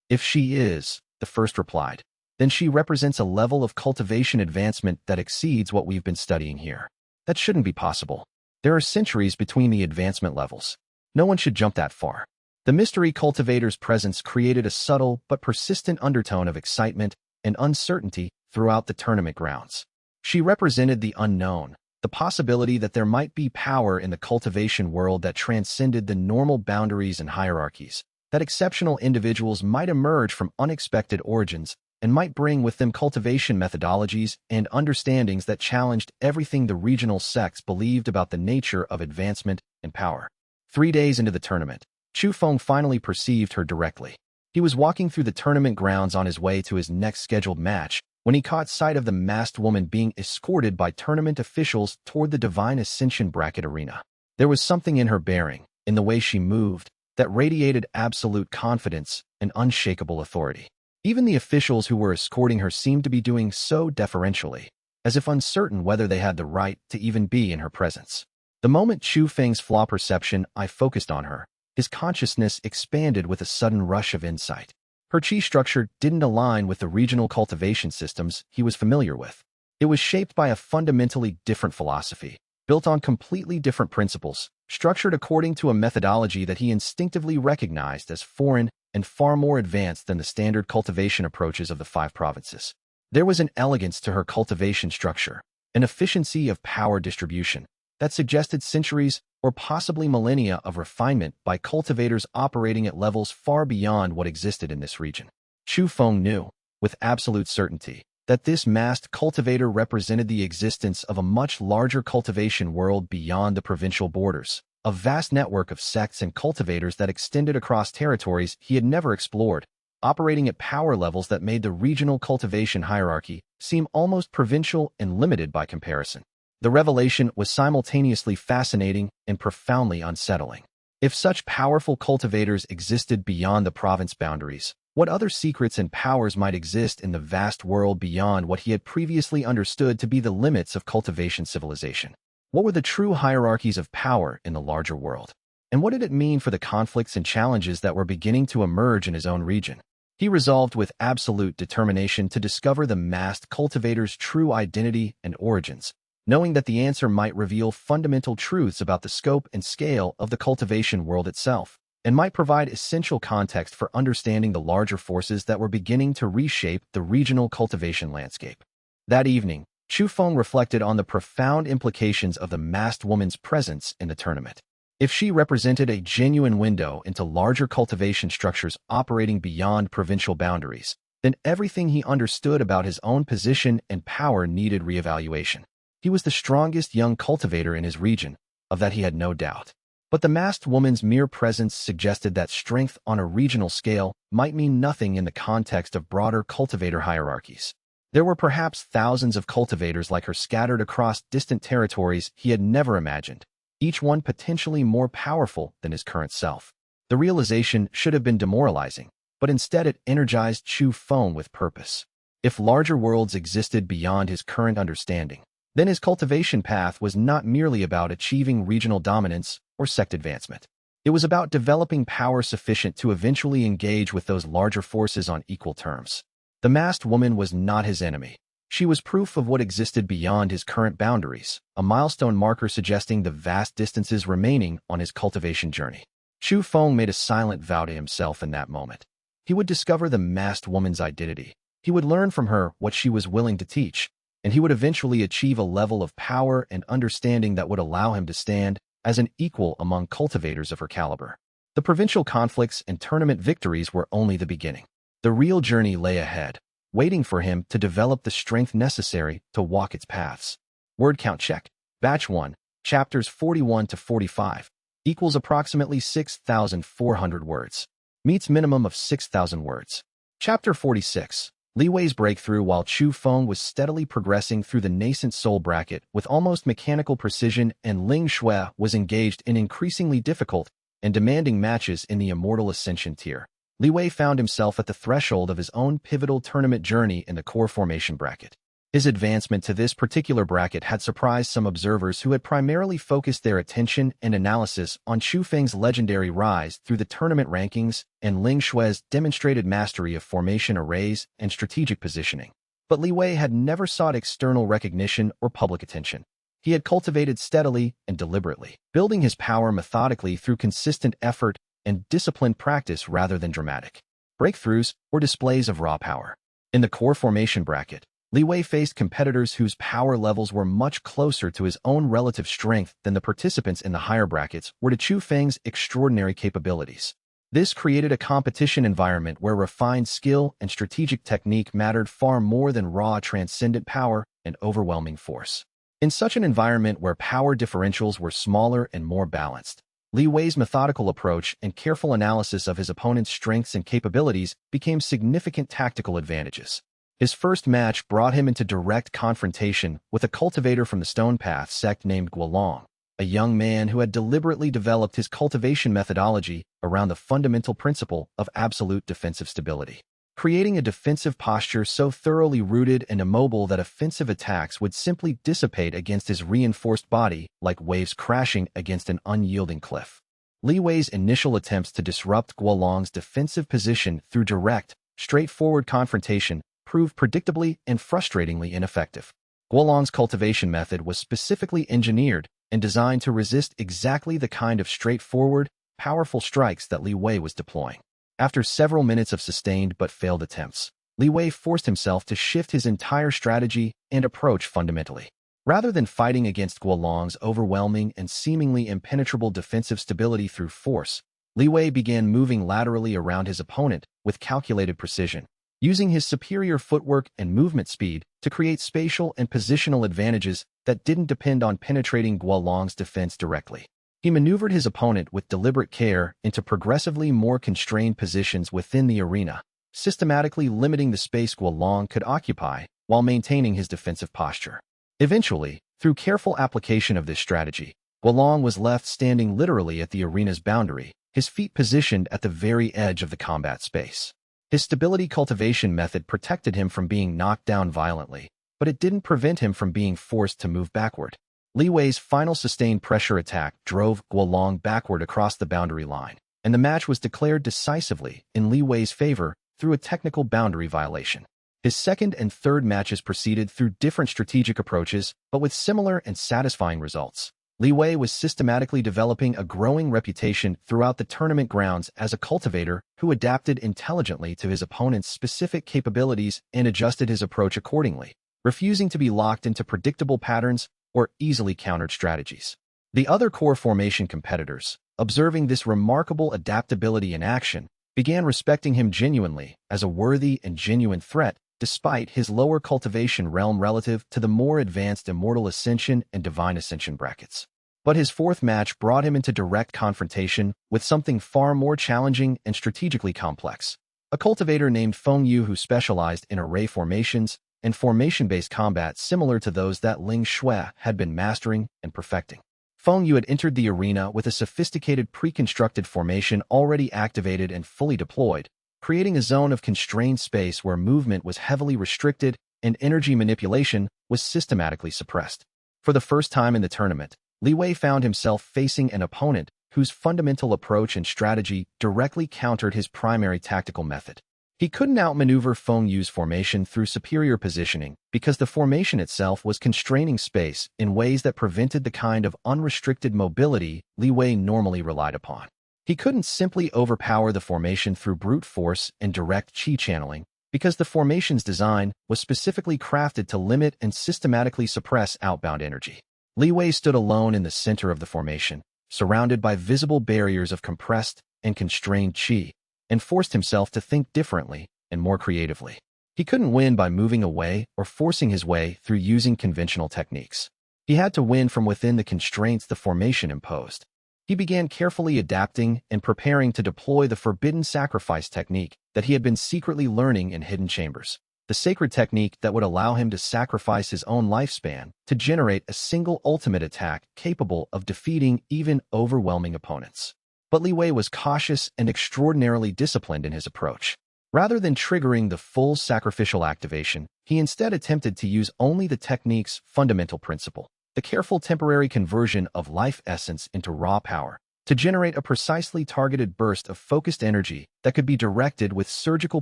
"If she is," the first replied, "then she represents a level of cultivation advancement that exceeds what we've been studying here. That shouldn't be possible. There are centuries between the advancement levels. No one should jump that far." The mystery cultivator's presence created a subtle but persistent undertone of excitement and uncertainty throughout the tournament grounds. She represented the unknown, the possibility that there might be power in the cultivation world that transcended the normal boundaries and hierarchies, that exceptional individuals might emerge from unexpected origins and might bring with them cultivation methodologies and understandings that challenged everything the regional sects believed about the nature of advancement and power. 3 days into the tournament, Chu Feng finally perceived her directly. He was walking through the tournament grounds on his way to his next scheduled match when he caught sight of the masked woman being escorted by tournament officials toward the Divine Ascension bracket arena. There was something in her bearing, in the way she moved, that radiated absolute confidence and unshakable authority. Even the officials who were escorting her seemed to be doing so deferentially, as if uncertain whether they had the right to even be in her presence. The moment Chu Feng's Flaw Perception Eye focused on her, his consciousness expanded with a sudden rush of insight. Her chi structure didn't align with the regional cultivation systems he was familiar with. It was shaped by a fundamentally different philosophy, built on completely different principles, structured according to a methodology that he instinctively recognized as foreign and far more advanced than the standard cultivation approaches of the 5 provinces. There was an elegance to her cultivation structure, an efficiency of power distribution, that suggested centuries or possibly millennia of refinement by cultivators operating at levels far beyond what existed in this region. Chu Feng knew, with absolute certainty, that this masked cultivator represented the existence of a much larger cultivation world beyond the provincial borders, a vast network of sects and cultivators that extended across territories he had never explored, operating at power levels that made the regional cultivation hierarchy seem almost provincial and limited by comparison. The revelation was simultaneously fascinating and profoundly unsettling. If such powerful cultivators existed beyond the province boundaries, what other secrets and powers might exist in the vast world beyond what he had previously understood to be the limits of cultivation civilization? What were the true hierarchies of power in the larger world? And what did it mean for the conflicts and challenges that were beginning to emerge in his own region? He resolved with absolute determination to discover the masked cultivator's true identity and origins, knowing that the answer might reveal fundamental truths about the scope and scale of the cultivation world itself, and might provide essential context for understanding the larger forces that were beginning to reshape the regional cultivation landscape. That evening, Chu Feng reflected on the profound implications of the masked woman's presence in the tournament. If she represented a genuine window into larger cultivation structures operating beyond provincial boundaries, then everything he understood about his own position and power needed reevaluation. He was the strongest young cultivator in his region, of that he had no doubt. But the masked woman's mere presence suggested that strength on a regional scale might mean nothing in the context of broader cultivator hierarchies. There were perhaps thousands of cultivators like her scattered across distant territories he had never imagined, each one potentially more powerful than his current self. The realization should have been demoralizing, but instead it energized Chu Feng with purpose. If larger worlds existed beyond his current understanding, then his cultivation path was not merely about achieving regional dominance or sect advancement. It was about developing power sufficient to eventually engage with those larger forces on equal terms. The masked woman was not his enemy. She was proof of what existed beyond his current boundaries, a milestone marker suggesting the vast distances remaining on his cultivation journey. Chu Feng made a silent vow to himself in that moment. He would discover the masked woman's identity. He would learn from her what she was willing to teach, and he would eventually achieve a level of power and understanding that would allow him to stand as an equal among cultivators of her caliber. The provincial conflicts and tournament victories were only the beginning. The real journey lay ahead, waiting for him to develop the strength necessary to walk its paths. Word count check. Batch 1, chapters 41 to 45, equals approximately 6,400 words. Meets minimum of 6,000 words. Chapter 46. Li Wei's breakthrough. While Chu Feng was steadily progressing through the nascent soul bracket with almost mechanical precision, and Ling Shui was engaged in increasingly difficult and demanding matches in the Immortal Ascension tier, Li Wei found himself at the threshold of his own pivotal tournament journey in the core formation bracket. His advancement to this particular bracket had surprised some observers who had primarily focused their attention and analysis on Chu Feng's legendary rise through the tournament rankings and Ling Shui's demonstrated mastery of formation arrays and strategic positioning. But Li Wei had never sought external recognition or public attention. He had cultivated steadily and deliberately, building his power methodically through consistent effort and disciplined practice rather than dramatic breakthroughs or displays of raw power. In the core formation bracket, Li Wei faced competitors whose power levels were much closer to his own relative strength than the participants in the higher brackets were to Chu Feng's extraordinary capabilities. This created a competition environment where refined skill and strategic technique mattered far more than raw transcendent power and overwhelming force. In such an environment where power differentials were smaller and more balanced, Li Wei's methodical approach and careful analysis of his opponent's strengths and capabilities became significant tactical advantages. His first match brought him into direct confrontation with a cultivator from the Stone Path sect named Guolong, a young man who had deliberately developed his cultivation methodology around the fundamental principle of absolute defensive stability, creating a defensive posture so thoroughly rooted and immobile that offensive attacks would simply dissipate against his reinforced body like waves crashing against an unyielding cliff. Li Wei's initial attempts to disrupt Guolong's defensive position through direct, straightforward confrontation proved predictably and frustratingly ineffective. Guolong's cultivation method was specifically engineered and designed to resist exactly the kind of straightforward, powerful strikes that Li Wei was deploying. After several minutes of sustained but failed attempts, Li Wei forced himself to shift his entire strategy and approach fundamentally. Rather than fighting against Guolong's overwhelming and seemingly impenetrable defensive stability through force, Li Wei began moving laterally around his opponent with calculated precision, using his superior footwork and movement speed to create spatial and positional advantages that didn't depend on penetrating Guolong's defense directly. He maneuvered his opponent with deliberate care into progressively more constrained positions within the arena, systematically limiting the space Guolong could occupy while maintaining his defensive posture. Eventually, through careful application of this strategy, Guolong was left standing literally at the arena's boundary, his feet positioned at the very edge of the combat space. His stability cultivation method protected him from being knocked down violently, but it didn't prevent him from being forced to move backward. Li Wei's final sustained pressure attack drove Guolong backward across the boundary line, and the match was declared decisively in Li Wei's favor through a technical boundary violation. His second and third matches proceeded through different strategic approaches, but with similar and satisfying results. Li Wei was systematically developing a growing reputation throughout the tournament grounds as a cultivator who adapted intelligently to his opponent's specific capabilities and adjusted his approach accordingly, refusing to be locked into predictable patterns or easily countered strategies. The other core formation competitors, observing this remarkable adaptability in action, began respecting him genuinely as a worthy and genuine threat despite his lower cultivation realm relative to the more advanced Immortal Ascension and Divine Ascension brackets. But his fourth match brought him into direct confrontation with something far more challenging and strategically complex, a cultivator named Feng Yu who specialized in array formations and formation-based combat similar to those that Ling Shui had been mastering and perfecting. Feng Yu had entered the arena with a sophisticated pre-constructed formation already activated and fully deployed, creating a zone of constrained space where movement was heavily restricted and energy manipulation was systematically suppressed. For the first time in the tournament, Li Wei found himself facing an opponent whose fundamental approach and strategy directly countered his primary tactical method. He couldn't outmaneuver Feng Yu's formation through superior positioning because the formation itself was constraining space in ways that prevented the kind of unrestricted mobility Li Wei normally relied upon. He couldn't simply overpower the formation through brute force and direct qi channeling because the formation's design was specifically crafted to limit and systematically suppress outbound energy. Li Wei stood alone in the center of the formation, surrounded by visible barriers of compressed and constrained qi, and forced himself to think differently and more creatively. He couldn't win by moving away or forcing his way through using conventional techniques. He had to win from within the constraints the formation imposed. He began carefully adapting and preparing to deploy the forbidden sacrifice technique that he had been secretly learning in hidden chambers. The sacred technique that would allow him to sacrifice his own lifespan to generate a single ultimate attack capable of defeating even overwhelming opponents. But Li Wei was cautious and extraordinarily disciplined in his approach. Rather than triggering the full sacrificial activation, he instead attempted to use only the technique's fundamental principle, the careful temporary conversion of life essence into raw power, to generate a precisely targeted burst of focused energy that could be directed with surgical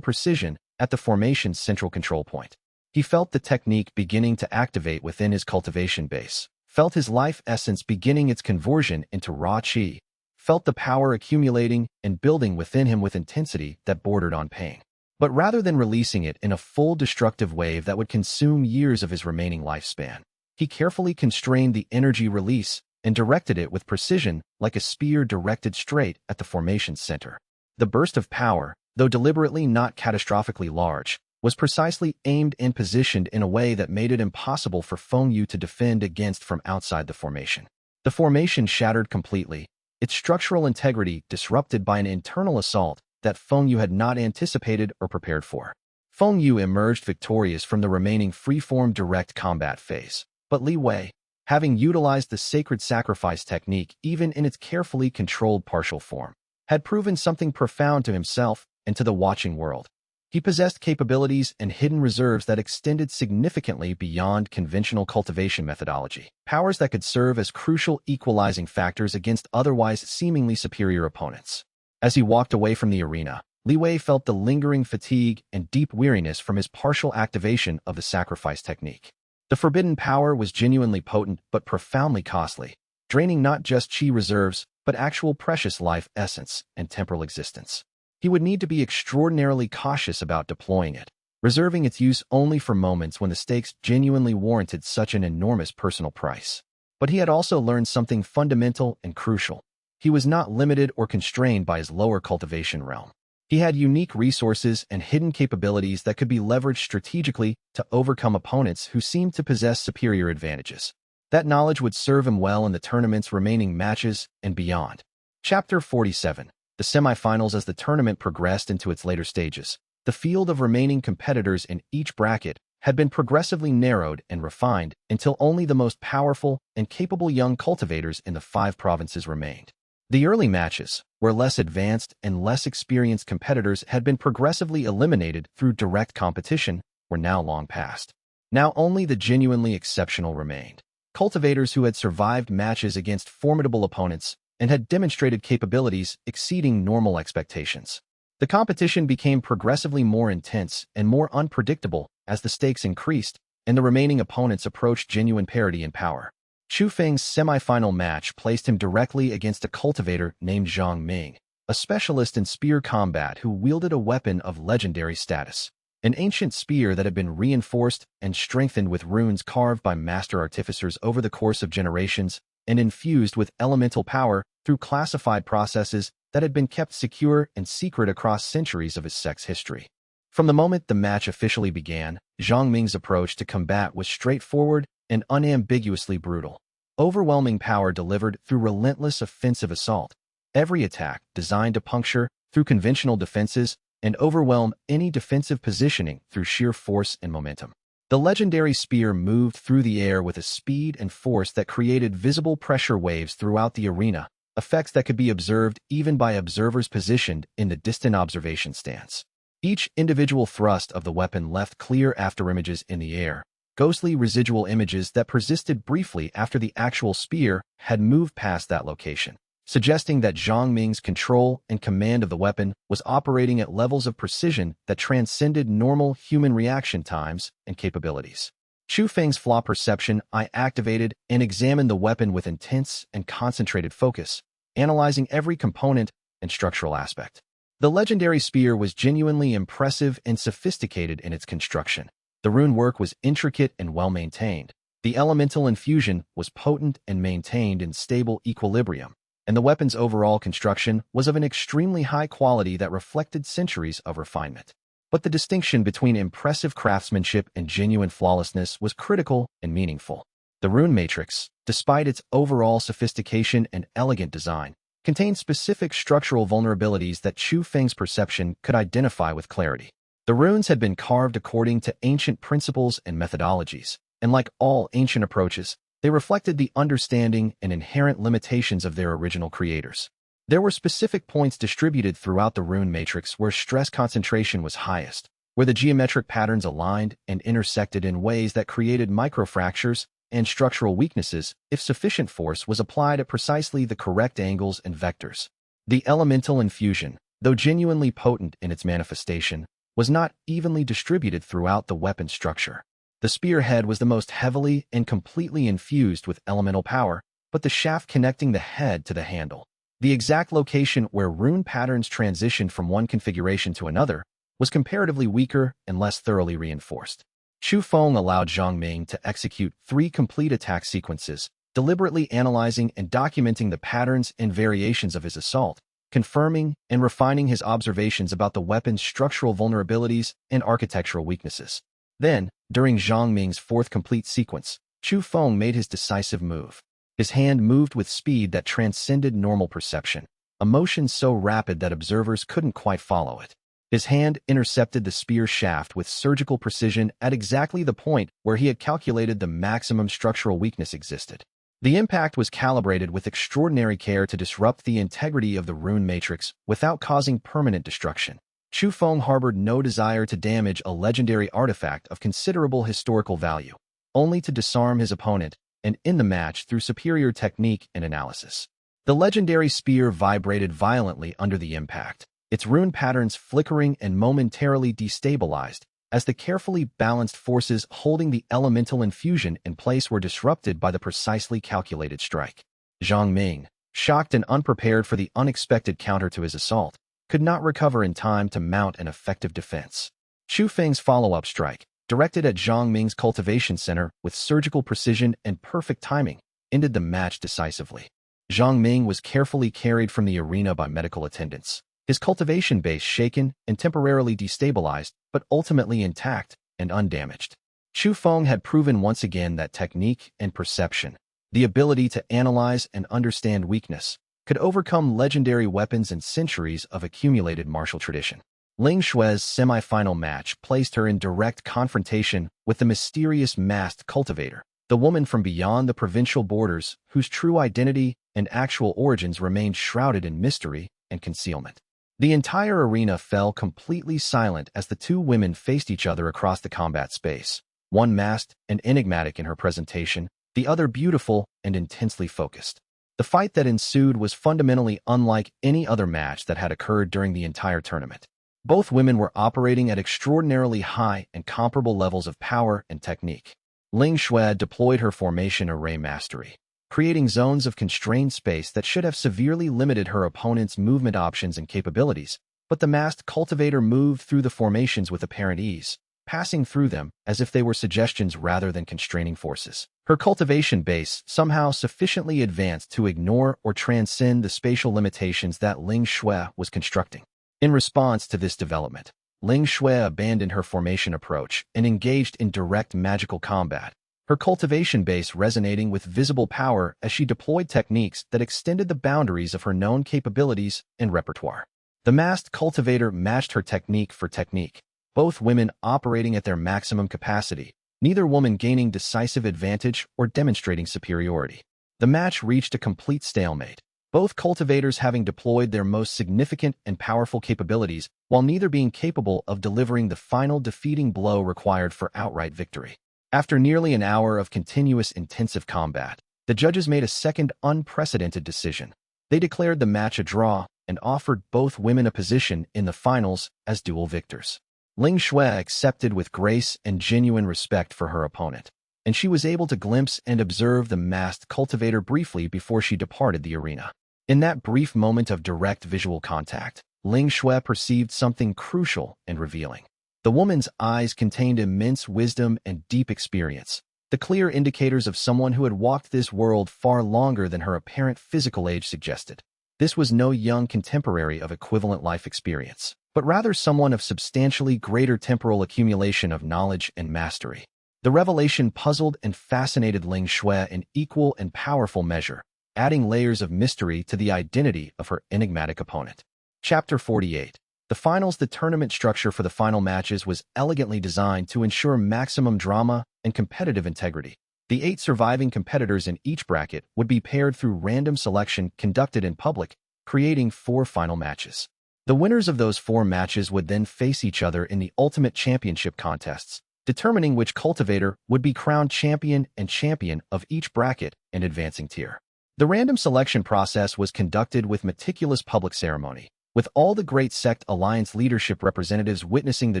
precision at the formation's central control point. He felt the technique beginning to activate within his cultivation base, felt his life essence beginning its conversion into raw qi, felt the power accumulating and building within him with intensity that bordered on pain. But rather than releasing it in a full destructive wave that would consume years of his remaining lifespan, he carefully constrained the energy release and directed it with precision like a spear directed straight at the formation's center. The burst of power, though deliberately not catastrophically large, was precisely aimed and positioned in a way that made it impossible for Feng Yu to defend against from outside the formation. The formation shattered completely, its structural integrity disrupted by an internal assault that Feng Yu had not anticipated or prepared for. Feng Yu emerged victorious from the remaining free-form direct combat phase. But Li Wei, having utilized the sacred sacrifice technique even in its carefully controlled partial form, had proven something profound to himself and to the watching world. He possessed capabilities and hidden reserves that extended significantly beyond conventional cultivation methodology, powers that could serve as crucial equalizing factors against otherwise seemingly superior opponents. As he walked away from the arena, Li Wei felt the lingering fatigue and deep weariness from his partial activation of the sacrifice technique. The forbidden power was genuinely potent but profoundly costly, draining not just qi reserves, but actual precious life essence and temporal existence. He would need to be extraordinarily cautious about deploying it, reserving its use only for moments when the stakes genuinely warranted such an enormous personal price. But he had also learned something fundamental and crucial. He was not limited or constrained by his lower cultivation realm. He had unique resources and hidden capabilities that could be leveraged strategically to overcome opponents who seemed to possess superior advantages. That knowledge would serve him well in the tournament's remaining matches and beyond. Chapter 47. The semifinals. As the tournament progressed into its later stages, the field of remaining competitors in each bracket had been progressively narrowed and refined until only the most powerful and capable young cultivators in the 5 provinces remained. The early matches, where less advanced and less experienced competitors had been progressively eliminated through direct competition, were now long past. Now only the genuinely exceptional remained. Cultivators who had survived matches against formidable opponents and had demonstrated capabilities exceeding normal expectations. The competition became progressively more intense and more unpredictable as the stakes increased and the remaining opponents approached genuine parity in power. Chu Feng's semi-final match placed him directly against a cultivator named Zhang Ming, a specialist in spear combat who wielded a weapon of legendary status, an ancient spear that had been reinforced and strengthened with runes carved by master artificers over the course of generations and infused with elemental power through classified processes that had been kept secure and secret across centuries of his sect's history. From the moment the match officially began, Zhang Ming's approach to combat was straightforward and unambiguously brutal. Overwhelming power delivered through relentless offensive assault. Every attack designed to puncture through conventional defenses and overwhelm any defensive positioning through sheer force and momentum. The legendary spear moved through the air with a speed and force that created visible pressure waves throughout the arena, effects that could be observed even by observers positioned in the distant observation stance. Each individual thrust of the weapon left clear afterimages in the air, ghostly residual images that persisted briefly after the actual spear had moved past that location, suggesting that Zhang Ming's control and command of the weapon was operating at levels of precision that transcended normal human reaction times and capabilities. Chu Feng's Flaw Perception Eye activated and examined the weapon with intense and concentrated focus, analyzing every component and structural aspect. The legendary spear was genuinely impressive and sophisticated in its construction. The rune work was intricate and well-maintained. The elemental infusion was potent and maintained in stable equilibrium, and the weapon's overall construction was of an extremely high quality that reflected centuries of refinement. But the distinction between impressive craftsmanship and genuine flawlessness was critical and meaningful. The rune matrix, despite its overall sophistication and elegant design, contained specific structural vulnerabilities that Chu Feng's perception could identify with clarity. The runes had been carved according to ancient principles and methodologies, and like all ancient approaches, they reflected the understanding and inherent limitations of their original creators. There were specific points distributed throughout the rune matrix where stress concentration was highest, where the geometric patterns aligned and intersected in ways that created microfractures and structural weaknesses if sufficient force was applied at precisely the correct angles and vectors. The elemental infusion, though genuinely potent in its manifestation, was not evenly distributed throughout the weapon structure. The spearhead was the most heavily and completely infused with elemental power, but the shaft connecting the head to the handle, the exact location where rune patterns transitioned from one configuration to another, was comparatively weaker and less thoroughly reinforced. Chu Feng allowed Zhang Ming to execute 3 complete attack sequences, deliberately analyzing and documenting the patterns and variations of his assault, confirming and refining his observations about the weapon's structural vulnerabilities and architectural weaknesses. Then, during Zhang Ming's 4th complete sequence, Chu Feng made his decisive move. His hand moved with speed that transcended normal perception, a motion so rapid that observers couldn't quite follow it. His hand intercepted the spear shaft with surgical precision at exactly the point where he had calculated the maximum structural weakness existed. The impact was calibrated with extraordinary care to disrupt the integrity of the rune matrix without causing permanent destruction. Chu Feng harbored no desire to damage a legendary artifact of considerable historical value, only to disarm his opponent and end the match through superior technique and analysis. The legendary spear vibrated violently under the impact, its rune patterns flickering and momentarily destabilized as the carefully balanced forces holding the elemental infusion in place were disrupted by the precisely calculated strike. Zhang Ming, shocked and unprepared for the unexpected counter to his assault, could not recover in time to mount an effective defense. Chu Feng's follow-up strike, directed at Zhang Ming's cultivation center with surgical precision and perfect timing, ended the match decisively. Zhang Ming was carefully carried from the arena by medical attendants, his cultivation base shaken and temporarily destabilized, but ultimately intact and undamaged. Chu Feng had proven once again that technique and perception, the ability to analyze and understand weakness, could overcome legendary weapons and centuries of accumulated martial tradition. Ling Xue's semi-final match placed her in direct confrontation with the mysterious masked cultivator, the woman from beyond the provincial borders whose true identity and actual origins remained shrouded in mystery and concealment. The entire arena fell completely silent as the 2 women faced each other across the combat space, one masked and enigmatic in her presentation, the other beautiful and intensely focused. The fight that ensued was fundamentally unlike any other match that had occurred during the entire tournament. Both women were operating at extraordinarily high and comparable levels of power and technique. Ling Xue deployed her formation array mastery, creating zones of constrained space that should have severely limited her opponent's movement options and capabilities, but the masked cultivator moved through the formations with apparent ease, passing through them as if they were suggestions rather than constraining forces. Her cultivation base somehow sufficiently advanced to ignore or transcend the spatial limitations that Ling Xue was constructing. In response to this development, Ling Xue abandoned her formation approach and engaged in direct magical combat, her cultivation base resonating with visible power as she deployed techniques that extended the boundaries of her known capabilities and repertoire. The masked cultivator matched her technique for technique, both women operating at their maximum capacity, neither woman gaining decisive advantage or demonstrating superiority. The match reached a complete stalemate, both cultivators having deployed their most significant and powerful capabilities, while neither being capable of delivering the final defeating blow required for outright victory. After nearly an hour of continuous intensive combat, the judges made a second unprecedented decision. They declared the match a draw and offered both women a position in the finals as dual victors. Ling Shui accepted with grace and genuine respect for her opponent, and she was able to glimpse and observe the masked cultivator briefly before she departed the arena. In that brief moment of direct visual contact, Ling Shui perceived something crucial and revealing. The woman's eyes contained immense wisdom and deep experience, the clear indicators of someone who had walked this world far longer than her apparent physical age suggested. This was no young contemporary of equivalent life experience, but rather someone of substantially greater temporal accumulation of knowledge and mastery. The revelation puzzled and fascinated Ling Shui in equal and powerful measure, adding layers of mystery to the identity of her enigmatic opponent. Chapter 48. The finals. The tournament structure for the final matches was elegantly designed to ensure maximum drama and competitive integrity. The 8 surviving competitors in each bracket would be paired through random selection conducted in public, creating 4 final matches. The winners of those 4 matches would then face each other in the ultimate championship contests, determining which cultivator would be crowned champion and champion of each bracket and advancing tier. The random selection process was conducted with meticulous public ceremony, with all the Great Sect Alliance leadership representatives witnessing the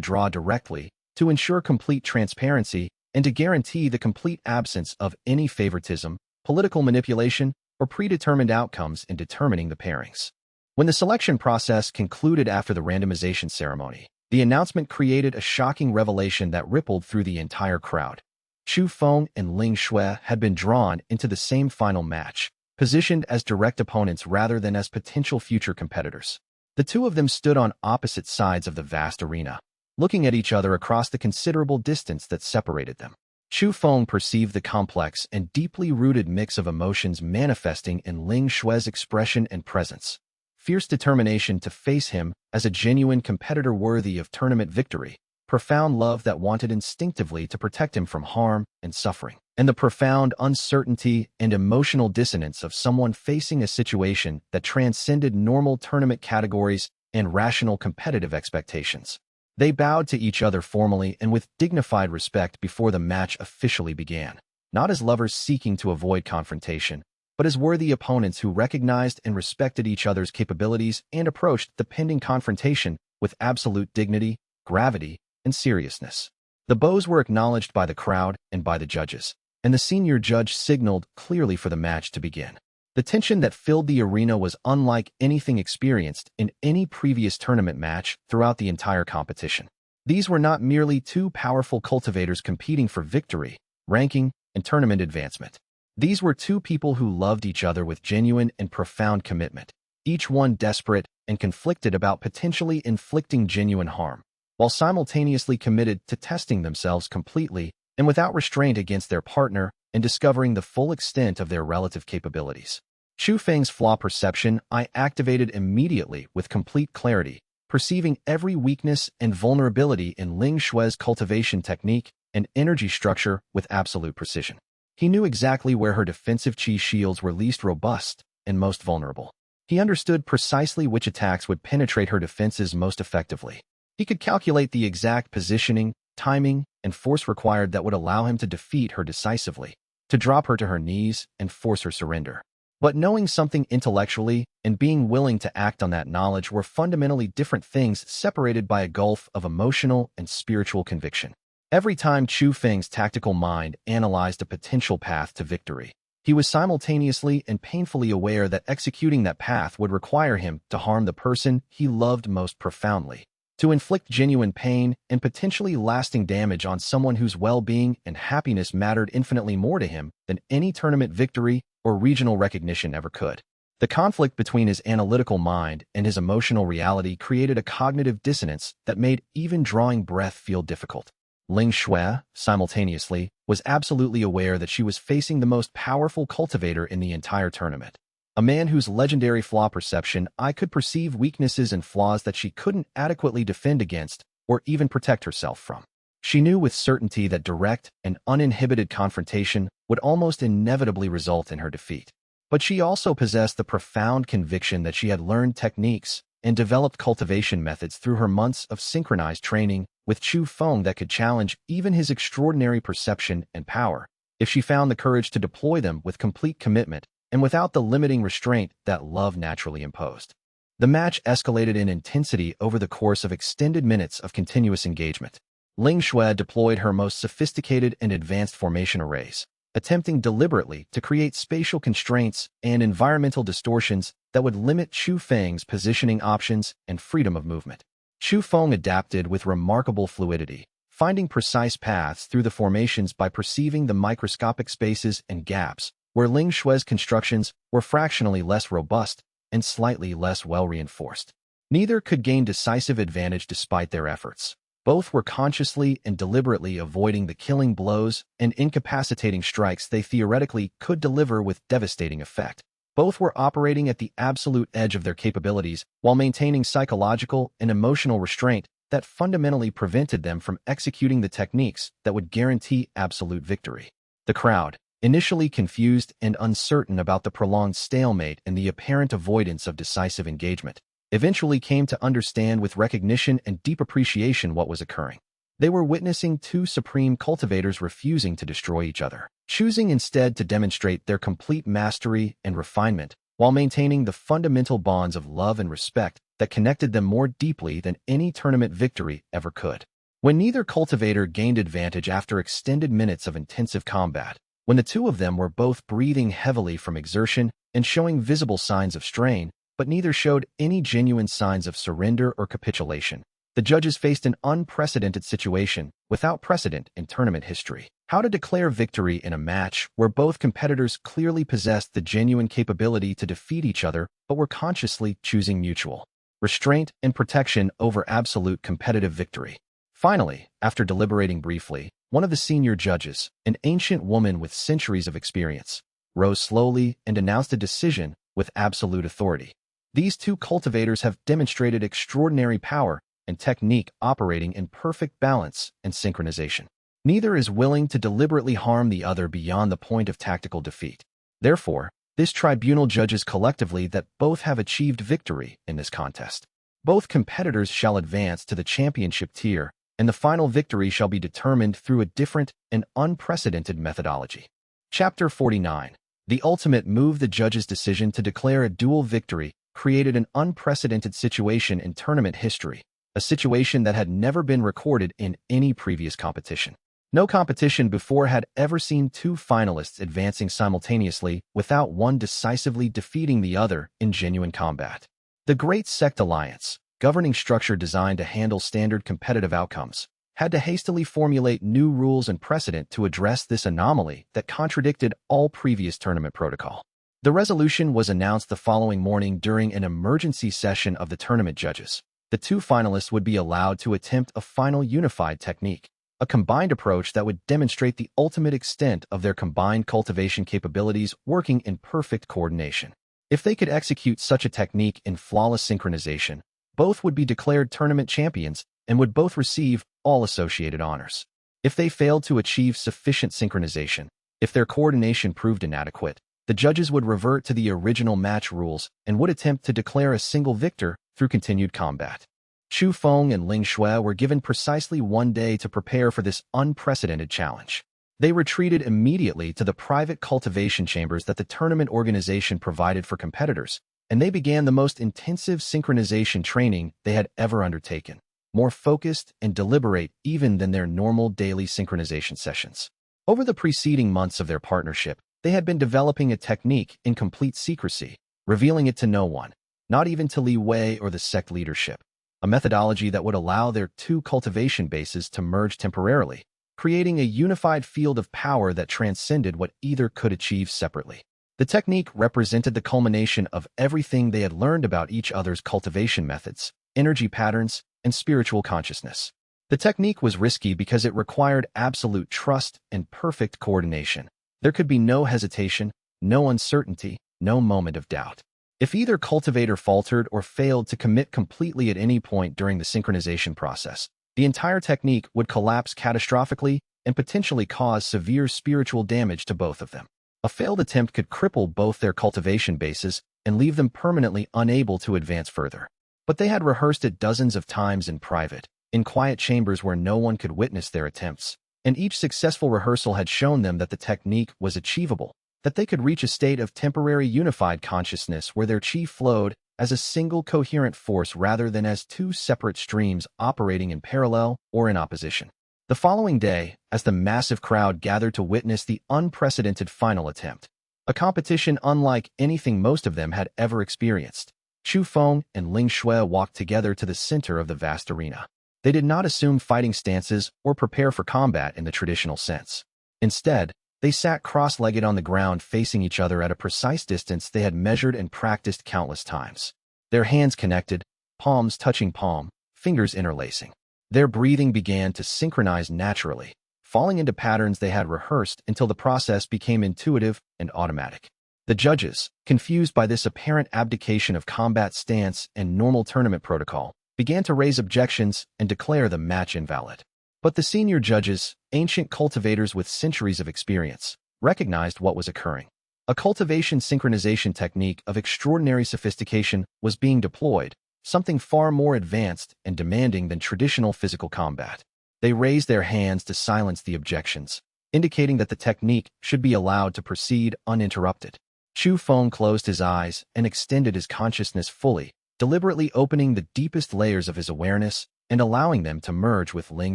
draw directly to ensure complete transparency and to guarantee the complete absence of any favoritism, political manipulation, or predetermined outcomes in determining the pairings. When the selection process concluded after the randomization ceremony, the announcement created a shocking revelation that rippled through the entire crowd. Chu Feng and Ling Shui had been drawn into the same final match, positioned as direct opponents rather than as potential future competitors. The two of them stood on opposite sides of the vast arena, looking at each other across the considerable distance that separated them. Chu Feng perceived the complex and deeply rooted mix of emotions manifesting in Ling Shui's expression and presence. Fierce determination to face him as a genuine competitor worthy of tournament victory, profound love that wanted instinctively to protect him from harm and suffering, and the profound uncertainty and emotional dissonance of someone facing a situation that transcended normal tournament categories and rational competitive expectations. They bowed to each other formally and with dignified respect before the match officially began, not as lovers seeking to avoid confrontation, but as worthy opponents who recognized and respected each other's capabilities and approached the pending confrontation with absolute dignity, gravity, and seriousness. The bows were acknowledged by the crowd and by the judges, and the senior judge signaled clearly for the match to begin. The tension that filled the arena was unlike anything experienced in any previous tournament match throughout the entire competition. These were not merely 2 powerful cultivators competing for victory, ranking, and tournament advancement. These were 2 people who loved each other with genuine and profound commitment, each one desperate and conflicted about potentially inflicting genuine harm, while simultaneously committed to testing themselves completely and without restraint against their partner and discovering the full extent of their relative capabilities. Chu Feng's Flaw Perception Eye activated immediately with complete clarity, perceiving every weakness and vulnerability in Ling Shui's cultivation technique and energy structure with absolute precision. He knew exactly where her defensive chi shields were least robust and most vulnerable. He understood precisely which attacks would penetrate her defenses most effectively. He could calculate the exact positioning, timing, and force required that would allow him to defeat her decisively, to drop her to her knees and force her surrender. But knowing something intellectually and being willing to act on that knowledge were fundamentally different things separated by a gulf of emotional and spiritual conviction. Every time Chu Feng's tactical mind analyzed a potential path to victory, he was simultaneously and painfully aware that executing that path would require him to harm the person he loved most profoundly, to inflict genuine pain and potentially lasting damage on someone whose well-being and happiness mattered infinitely more to him than any tournament victory or regional recognition ever could. The conflict between his analytical mind and his emotional reality created a cognitive dissonance that made even drawing breath feel difficult. Ling Shui, simultaneously, was absolutely aware that she was facing the most powerful cultivator in the entire tournament. A man whose legendary Flaw Perception Eye could perceive weaknesses and flaws that she couldn't adequately defend against or even protect herself from. She knew with certainty that direct and uninhibited confrontation would almost inevitably result in her defeat. But she also possessed the profound conviction that she had learned techniques and developed cultivation methods through her months of synchronized training with Chu Feng that could challenge even his extraordinary perception and power, if she found the courage to deploy them with complete commitment and without the limiting restraint that love naturally imposed. The match escalated in intensity over the course of extended minutes of continuous engagement. Ling Shui deployed her most sophisticated and advanced formation arrays, attempting deliberately to create spatial constraints and environmental distortions that would limit Chu Feng's positioning options and freedom of movement. Chu Feng adapted with remarkable fluidity, finding precise paths through the formations by perceiving the microscopic spaces and gaps, where Ling Shui's constructions were fractionally less robust and slightly less well-reinforced. Neither could gain decisive advantage despite their efforts. Both were consciously and deliberately avoiding the killing blows and incapacitating strikes they theoretically could deliver with devastating effect. Both were operating at the absolute edge of their capabilities while maintaining psychological and emotional restraint that fundamentally prevented them from executing the techniques that would guarantee absolute victory. The crowd, initially confused and uncertain about the prolonged stalemate and the apparent avoidance of decisive engagement, eventually came to understand with recognition and deep appreciation what was occurring. They were witnessing two supreme cultivators refusing to destroy each other, choosing instead to demonstrate their complete mastery and refinement while maintaining the fundamental bonds of love and respect that connected them more deeply than any tournament victory ever could. When neither cultivator gained advantage after extended minutes of intensive combat, when the two of them were both breathing heavily from exertion and showing visible signs of strain, but neither showed any genuine signs of surrender or capitulation, the judges faced an unprecedented situation without precedent in tournament history. How to declare victory in a match where both competitors clearly possessed the genuine capability to defeat each other but were consciously choosing mutual restraint and protection over absolute competitive victory. Finally, after deliberating briefly, one of the senior judges, an ancient woman with centuries of experience, rose slowly and announced a decision with absolute authority. These two cultivators have demonstrated extraordinary power and technique operating in perfect balance and synchronization. Neither is willing to deliberately harm the other beyond the point of tactical defeat. Therefore, this tribunal judges collectively that both have achieved victory in this contest. Both competitors shall advance to the championship tier, and the final victory shall be determined through a different and unprecedented methodology. Chapter 49. The ultimate move. The judge's decision to declare a dual victory created an unprecedented situation in tournament history, a situation that had never been recorded in any previous competition. No competition before had ever seen two finalists advancing simultaneously without one decisively defeating the other in genuine combat. The Great Sect Alliance, governing structure designed to handle standard competitive outcomes, had to hastily formulate new rules and precedent to address this anomaly that contradicted all previous tournament protocol. The resolution was announced the following morning during an emergency session of the tournament judges. The two finalists would be allowed to attempt a final unified technique, a combined approach that would demonstrate the ultimate extent of their combined cultivation capabilities working in perfect coordination. If they could execute such a technique in flawless synchronization, both would be declared tournament champions and would both receive all associated honors. If they failed to achieve sufficient synchronization, if their coordination proved inadequate, the judges would revert to the original match rules and would attempt to declare a single victor through continued combat. Chu Feng and Ling Shui were given precisely 1 day to prepare for this unprecedented challenge. They retreated immediately to the private cultivation chambers that the tournament organization provided for competitors, and they began the most intensive synchronization training they had ever undertaken, more focused and deliberate even than their normal daily synchronization sessions. Over the preceding months of their partnership, they had been developing a technique in complete secrecy, revealing it to no one, not even to Li Wei or the sect leadership, a methodology that would allow their two cultivation bases to merge temporarily, creating a unified field of power that transcended what either could achieve separately. The technique represented the culmination of everything they had learned about each other's cultivation methods, energy patterns, and spiritual consciousness. The technique was risky because it required absolute trust and perfect coordination. There could be no hesitation, no uncertainty, no moment of doubt. If either cultivator faltered or failed to commit completely at any point during the synchronization process, the entire technique would collapse catastrophically and potentially cause severe spiritual damage to both of them. A failed attempt could cripple both their cultivation bases and leave them permanently unable to advance further. But they had rehearsed it dozens of times in private, in quiet chambers where no one could witness their attempts, and each successful rehearsal had shown them that the technique was achievable, that they could reach a state of temporary unified consciousness where their chi flowed as a single coherent force rather than as two separate streams operating in parallel or in opposition. The following day, as the massive crowd gathered to witness the unprecedented final attempt, a competition unlike anything most of them had ever experienced, Chu Feng and Ling Shui walked together to the center of the vast arena. They did not assume fighting stances or prepare for combat in the traditional sense. Instead, they sat cross-legged on the ground facing each other at a precise distance they had measured and practiced countless times. Their hands connected, palms touching palm, fingers interlacing. Their breathing began to synchronize naturally, falling into patterns they had rehearsed until the process became intuitive and automatic. The judges, confused by this apparent abdication of combat stance and normal tournament protocol, began to raise objections and declare the match invalid. But the senior judges, ancient cultivators with centuries of experience, recognized what was occurring. A cultivation synchronization technique of extraordinary sophistication was being deployed, something far more advanced and demanding than traditional physical combat. They raised their hands to silence the objections, indicating that the technique should be allowed to proceed uninterrupted. Chu Feng closed his eyes and extended his consciousness fully, deliberately opening the deepest layers of his awareness and allowing them to merge with Ling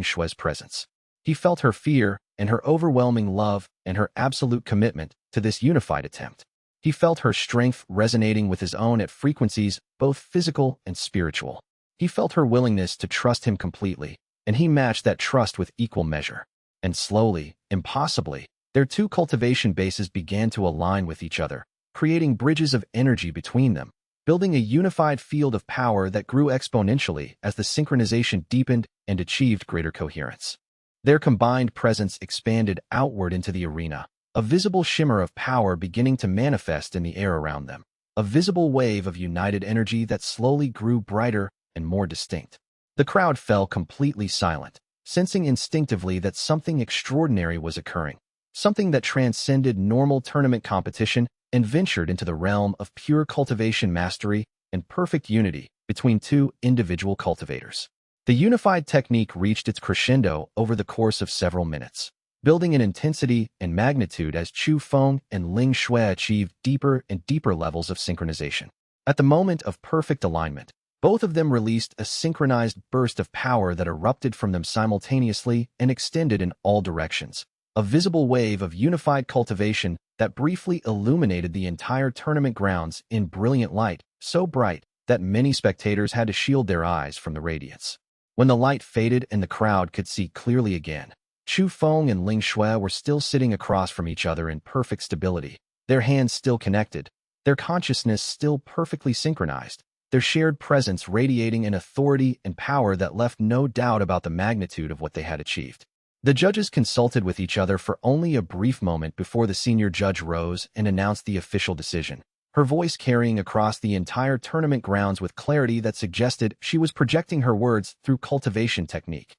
Shui's presence. He felt her fear and her overwhelming love and her absolute commitment to this unified attempt. He felt her strength resonating with his own at frequencies both physical and spiritual. He felt her willingness to trust him completely, and he matched that trust with equal measure. And slowly, impossibly, their two cultivation bases began to align with each other, creating bridges of energy between them, building a unified field of power that grew exponentially as the synchronization deepened and achieved greater coherence. Their combined presence expanded outward into the arena, a visible shimmer of power beginning to manifest in the air around them, a visible wave of united energy that slowly grew brighter and more distinct. The crowd fell completely silent, sensing instinctively that something extraordinary was occurring, something that transcended normal tournament competition and ventured into the realm of pure cultivation mastery and perfect unity between two individual cultivators. The unified technique reached its crescendo over the course of several minutes, building in intensity and magnitude as Chu Feng and Ling Shui achieved deeper and deeper levels of synchronization. At the moment of perfect alignment, both of them released a synchronized burst of power that erupted from them simultaneously and extended in all directions, a visible wave of unified cultivation that briefly illuminated the entire tournament grounds in brilliant light, so bright that many spectators had to shield their eyes from the radiance. When the light faded and the crowd could see clearly again, Chu Feng and Ling Shui were still sitting across from each other in perfect stability, their hands still connected, their consciousness still perfectly synchronized, their shared presence radiating an authority and power that left no doubt about the magnitude of what they had achieved. The judges consulted with each other for only a brief moment before the senior judge rose and announced the official decision, her voice carrying across the entire tournament grounds with clarity that suggested she was projecting her words through cultivation technique.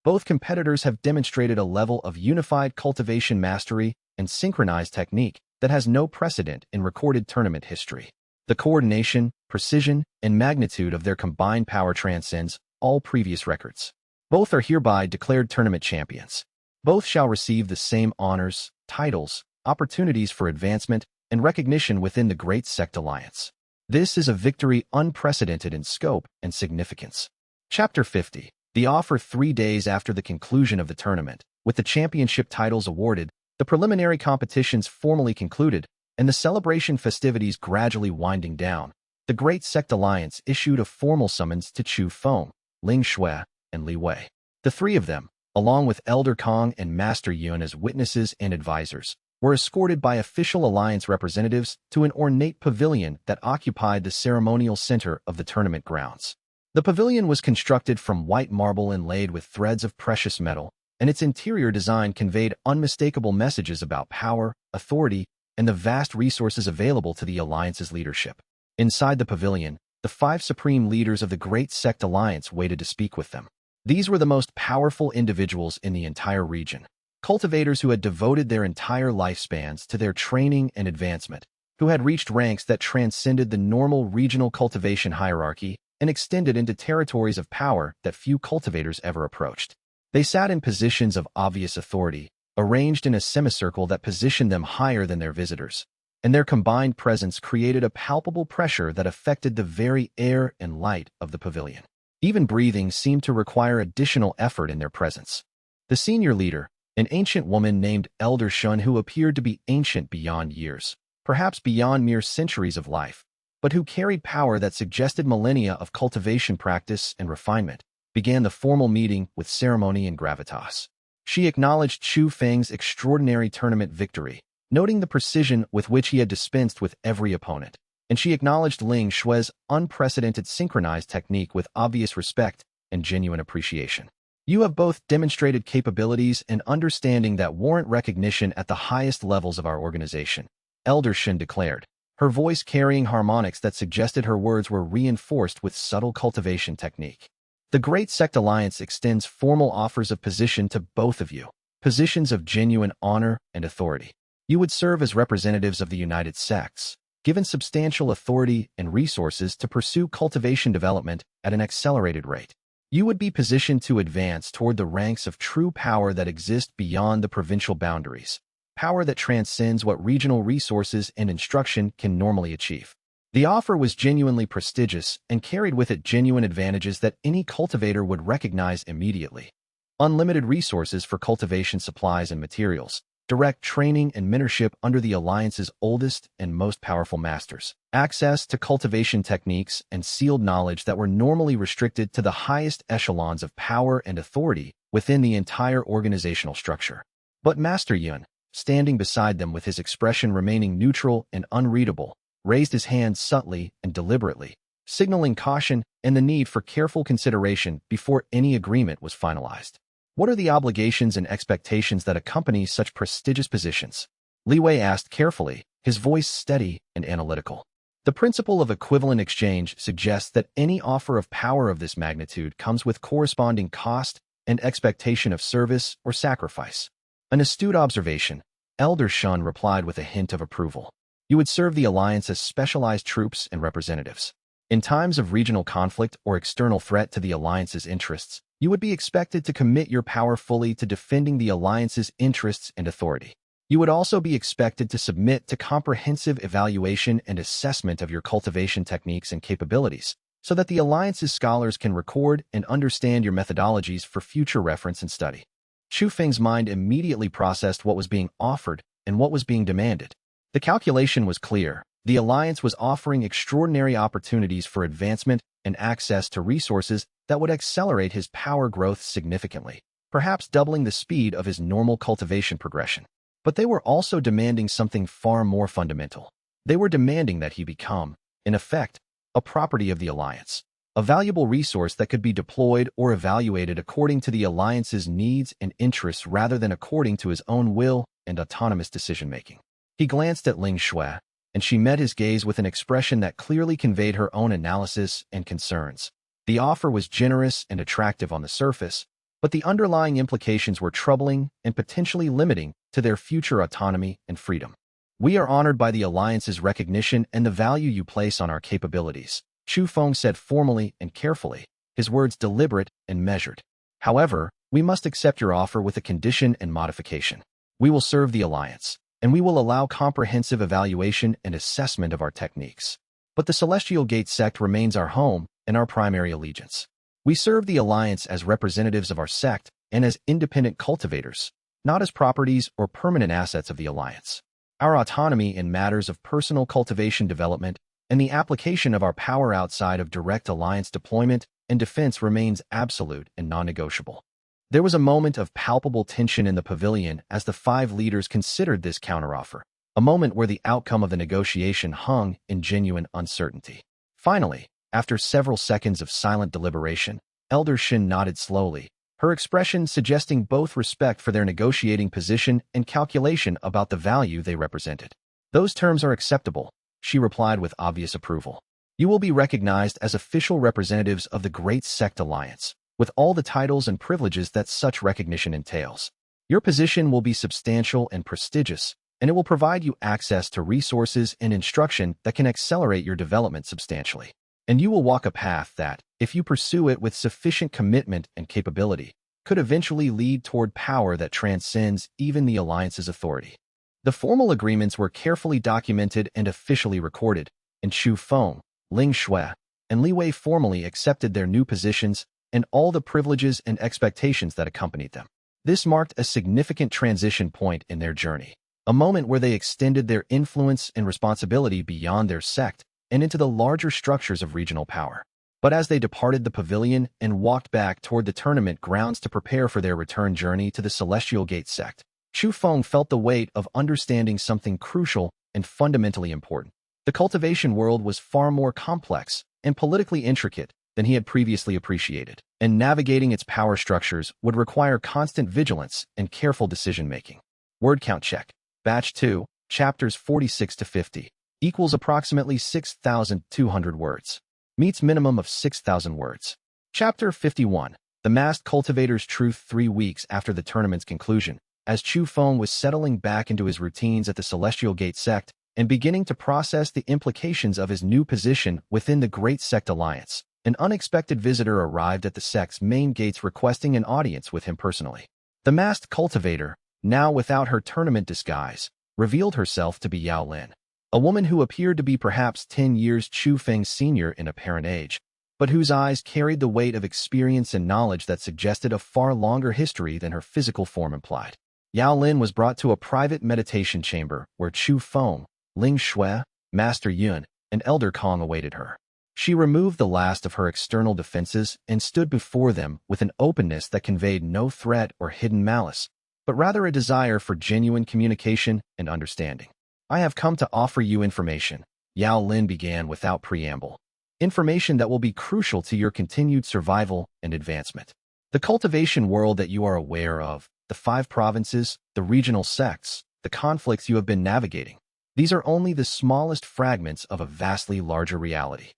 Both competitors have demonstrated a level of unified cultivation mastery and synchronized technique that has no precedent in recorded tournament history. The coordination, precision, and magnitude of their combined power transcends all previous records. Both are hereby declared tournament champions. Both shall receive the same honors, titles, opportunities for advancement, and recognition within the Great Sect Alliance. This is a victory unprecedented in scope and significance. Chapter 50. The offer 3 days after the conclusion of the tournament, with the championship titles awarded, the preliminary competitions formally concluded, and the celebration festivities gradually winding down, the Great Sect Alliance issued a formal summons to Chu Feng, Ling Shui, and Li Wei. The three of them, along with Elder Kong and Master Yun as witnesses and advisors, were escorted by official alliance representatives to an ornate pavilion that occupied the ceremonial center of the tournament grounds. The pavilion was constructed from white marble inlaid with threads of precious metal, and its interior design conveyed unmistakable messages about power, authority, and the vast resources available to the alliance's leadership. Inside the pavilion, the 5 supreme leaders of the Great Sect Alliance waited to speak with them. These were the most powerful individuals in the entire region, cultivators who had devoted their entire lifespans to their training and advancement, who had reached ranks that transcended the normal regional cultivation hierarchy and extended into territories of power that few cultivators ever approached. They sat in positions of obvious authority, arranged in a semicircle that positioned them higher than their visitors, and their combined presence created a palpable pressure that affected the very air and light of the pavilion. Even breathing seemed to require additional effort in their presence. The senior leader, an ancient woman named Elder Shun, who appeared to be ancient beyond years, perhaps beyond mere centuries of life, but who carried power that suggested millennia of cultivation practice and refinement, began the formal meeting with ceremony and gravitas. She acknowledged Chu Feng's extraordinary tournament victory, noting the precision with which he had dispensed with every opponent, and she acknowledged Ling Shue's unprecedented synchronized technique with obvious respect and genuine appreciation. You have both demonstrated capabilities and understanding that warrant recognition at the highest levels of our organization, Elder Shin declared, her voice carrying harmonics that suggested her words were reinforced with subtle cultivation technique. The Great Sect Alliance extends formal offers of position to both of you, positions of genuine honor and authority. You would serve as representatives of the United Sects, given substantial authority and resources to pursue cultivation development at an accelerated rate. You would be positioned to advance toward the ranks of true power that exist beyond the provincial boundaries, power that transcends what regional resources and instruction can normally achieve. The offer was genuinely prestigious and carried with it genuine advantages that any cultivator would recognize immediately. Unlimited resources for cultivation supplies and materials, direct training and mentorship under the Alliance's oldest and most powerful masters, access to cultivation techniques and sealed knowledge that were normally restricted to the highest echelons of power and authority within the entire organizational structure. But Master Yun, standing beside them with his expression remaining neutral and unreadable, raised his hand subtly and deliberately, signaling caution and the need for careful consideration before any agreement was finalized. What are the obligations and expectations that accompany such prestigious positions? Li Wei asked carefully, his voice steady and analytical. The principle of equivalent exchange suggests that any offer of power of this magnitude comes with corresponding cost and expectation of service or sacrifice. An astute observation, Elder Shun replied with a hint of approval. You would serve the Alliance as specialized troops and representatives. In times of regional conflict or external threat to the Alliance's interests, you would be expected to commit your power fully to defending the Alliance's interests and authority. You would also be expected to submit to comprehensive evaluation and assessment of your cultivation techniques and capabilities, so that the Alliance's scholars can record and understand your methodologies for future reference and study. Chu Feng's mind immediately processed what was being offered and what was being demanded. The calculation was clear. The Alliance was offering extraordinary opportunities for advancement and access to resources that would accelerate his power growth significantly, perhaps doubling the speed of his normal cultivation progression. But they were also demanding something far more fundamental. They were demanding that he become, in effect, a property of the Alliance, a valuable resource that could be deployed or evaluated according to the Alliance's needs and interests rather than according to his own will and autonomous decision-making. He glanced at Ling Shui, and she met his gaze with an expression that clearly conveyed her own analysis and concerns. The offer was generous and attractive on the surface, but the underlying implications were troubling and potentially limiting to their future autonomy and freedom. We are honored by the Alliance's recognition and the value you place on our capabilities, Chu Feng said formally and carefully, his words deliberate and measured. However, we must accept your offer with a condition and modification. We will serve the Alliance, and we will allow comprehensive evaluation and assessment of our techniques. But the Celestial Gate sect remains our home and our primary allegiance. We serve the Alliance as representatives of our sect and as independent cultivators, not as properties or permanent assets of the Alliance. Our autonomy in matters of personal cultivation development and the application of our power outside of direct Alliance deployment and defense remains absolute and non-negotiable. There was a moment of palpable tension in the pavilion as the 5 leaders considered this counteroffer, a moment where the outcome of the negotiation hung in genuine uncertainty. Finally, after several seconds of silent deliberation, Elder Shin nodded slowly, her expression suggesting both respect for their negotiating position and calculation about the value they represented. Those terms are acceptable, she replied with obvious approval. You will be recognized as official representatives of the Great Sect Alliance, with all the titles and privileges that such recognition entails. Your position will be substantial and prestigious, and it will provide you access to resources and instruction that can accelerate your development substantially. And you will walk a path that, if you pursue it with sufficient commitment and capability, could eventually lead toward power that transcends even the Alliance's authority. The formal agreements were carefully documented and officially recorded, and Chu Feng, Ling Shui, and Li Wei formally accepted their new positions and all the privileges and expectations that accompanied them. This marked a significant transition point in their journey, a moment where they extended their influence and responsibility beyond their sect and into the larger structures of regional power. But as they departed the pavilion and walked back toward the tournament grounds to prepare for their return journey to the Celestial Gate sect, Chu Feng felt the weight of understanding something crucial and fundamentally important. The cultivation world was far more complex and politically intricate than he had previously appreciated, and navigating its power structures would require constant vigilance and careful decision-making. Word count check. Batch 2, chapters 46 to 50, equals approximately 6,200 words. Meets minimum of 6,000 words. Chapter 51, The Masked Cultivator's Truth 3 weeks after the tournament's conclusion, as Chu Feng was settling back into his routines at the Celestial Gate sect and beginning to process the implications of his new position within the Great Sect Alliance, an unexpected visitor arrived at the sect's main gates requesting an audience with him personally. The Masked Cultivator, now without her tournament disguise, revealed herself to be Yao Lin, a woman who appeared to be perhaps 10 years Chu Feng's senior in apparent age, but whose eyes carried the weight of experience and knowledge that suggested a far longer history than her physical form implied. Yao Lin was brought to a private meditation chamber where Chu Feng, Ling Shui, Master Yun, and Elder Kong awaited her. She removed the last of her external defenses and stood before them with an openness that conveyed no threat or hidden malice, but rather a desire for genuine communication and understanding. I have come to offer you information, Yao Lin began without preamble. Information that will be crucial to your continued survival and advancement. The cultivation world that you are aware of, the 5 provinces, the regional sects, the conflicts you have been navigating. These are only the smallest fragments of a vastly larger reality.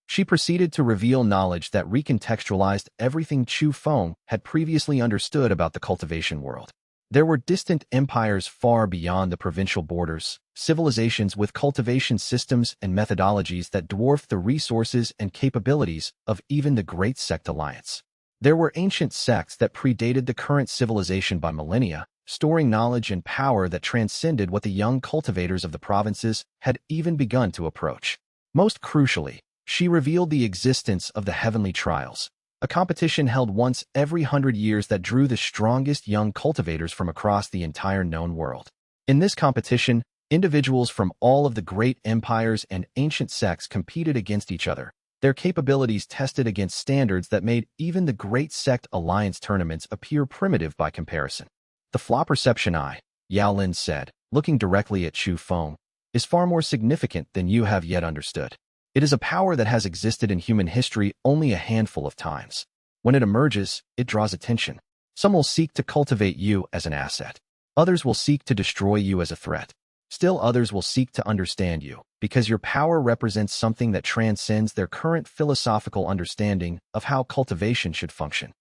She proceeded to reveal knowledge that recontextualized everything Chu Feng had previously understood about the cultivation world. There were distant empires far beyond the provincial borders, civilizations with cultivation systems and methodologies that dwarfed the resources and capabilities of even the Great Sect Alliance. There were ancient sects that predated the current civilization by millennia, storing knowledge and power that transcended what the young cultivators of the provinces had even begun to approach. Most crucially, she revealed the existence of the Heavenly Trials, a competition held once every 100 years that drew the strongest young cultivators from across the entire known world. In this competition, individuals from all of the great empires and ancient sects competed against each other, their capabilities tested against standards that made even the Great Sect Alliance tournaments appear primitive by comparison. The Flaw Perception Eye, Yao Lin said, looking directly at Chu Feng, is far more significant than you have yet understood. It is a power that has existed in human history only a handful of times. When it emerges, it draws attention. Some will seek to cultivate you as an asset. Others will seek to destroy you as a threat. Still others will seek to understand you, because your power represents something that transcends their current philosophical understanding of how cultivation should function.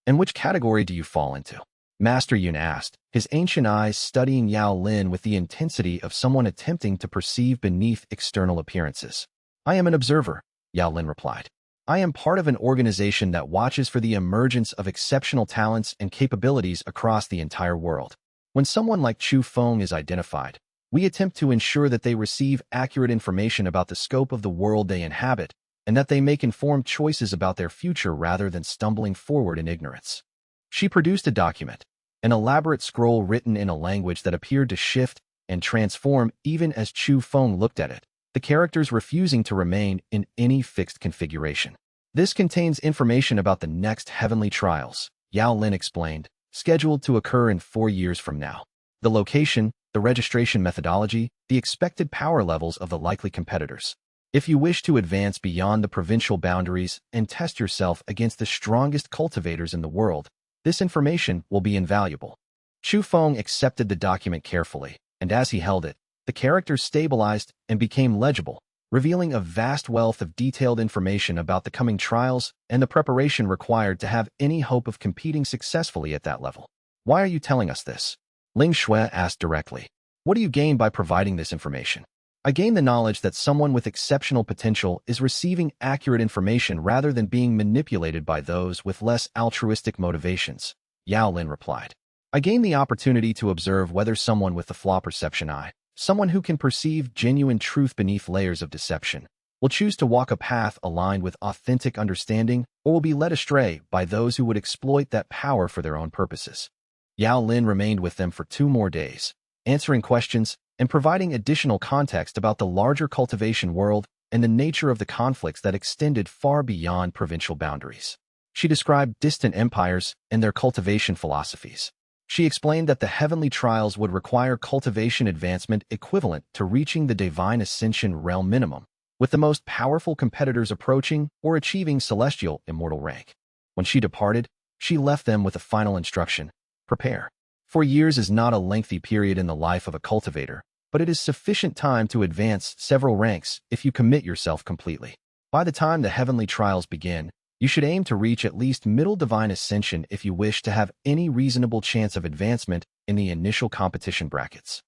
And which category do you fall into? Master Yun asked, his ancient eyes studying Yao Lin with the intensity of someone attempting to perceive beneath external appearances. I am an observer, Yao Lin replied. I am part of an organization that watches for the emergence of exceptional talents and capabilities across the entire world. When someone like Chu Feng is identified, we attempt to ensure that they receive accurate information about the scope of the world they inhabit, and that they make informed choices about their future rather than stumbling forward in ignorance. She produced a document, an elaborate scroll written in a language that appeared to shift and transform even as Chu Feng looked at it, the characters refusing to remain in any fixed configuration. This contains information about the next Heavenly Trials, Yao Lin explained, scheduled to occur in 4 years from now. The location, the registration methodology, the expected power levels of the likely competitors. If you wish to advance beyond the provincial boundaries and test yourself against the strongest cultivators in the world, this information will be invaluable. Chu Feng accepted the document carefully, and as he held it, the characters stabilized and became legible, revealing a vast wealth of detailed information about the coming trials and the preparation required to have any hope of competing successfully at that level. Why are you telling us this? Ling Shui asked directly. What do you gain by providing this information? I gain the knowledge that someone with exceptional potential is receiving accurate information rather than being manipulated by those with less altruistic motivations, Yao Lin replied. I gain the opportunity to observe whether someone with the Flaw Perception Eye, someone who can perceive genuine truth beneath layers of deception, will choose to walk a path aligned with authentic understanding or will be led astray by those who would exploit that power for their own purposes. Yao Lin remained with them for 2 more days, answering questions and providing additional context about the larger cultivation world and the nature of the conflicts that extended far beyond provincial boundaries. She described distant empires and their cultivation philosophies. She explained that the heavenly trials would require cultivation advancement equivalent to reaching the divine ascension realm minimum, with the most powerful competitors approaching or achieving celestial immortal rank. When she departed, she left them with a final instruction: prepare. 4 years is not a lengthy period in the life of a cultivator, but it is sufficient time to advance several ranks if you commit yourself completely. By the time the heavenly trials begin, you should aim to reach at least middle divine ascension if you wish to have any reasonable chance of advancement in the initial competition brackets.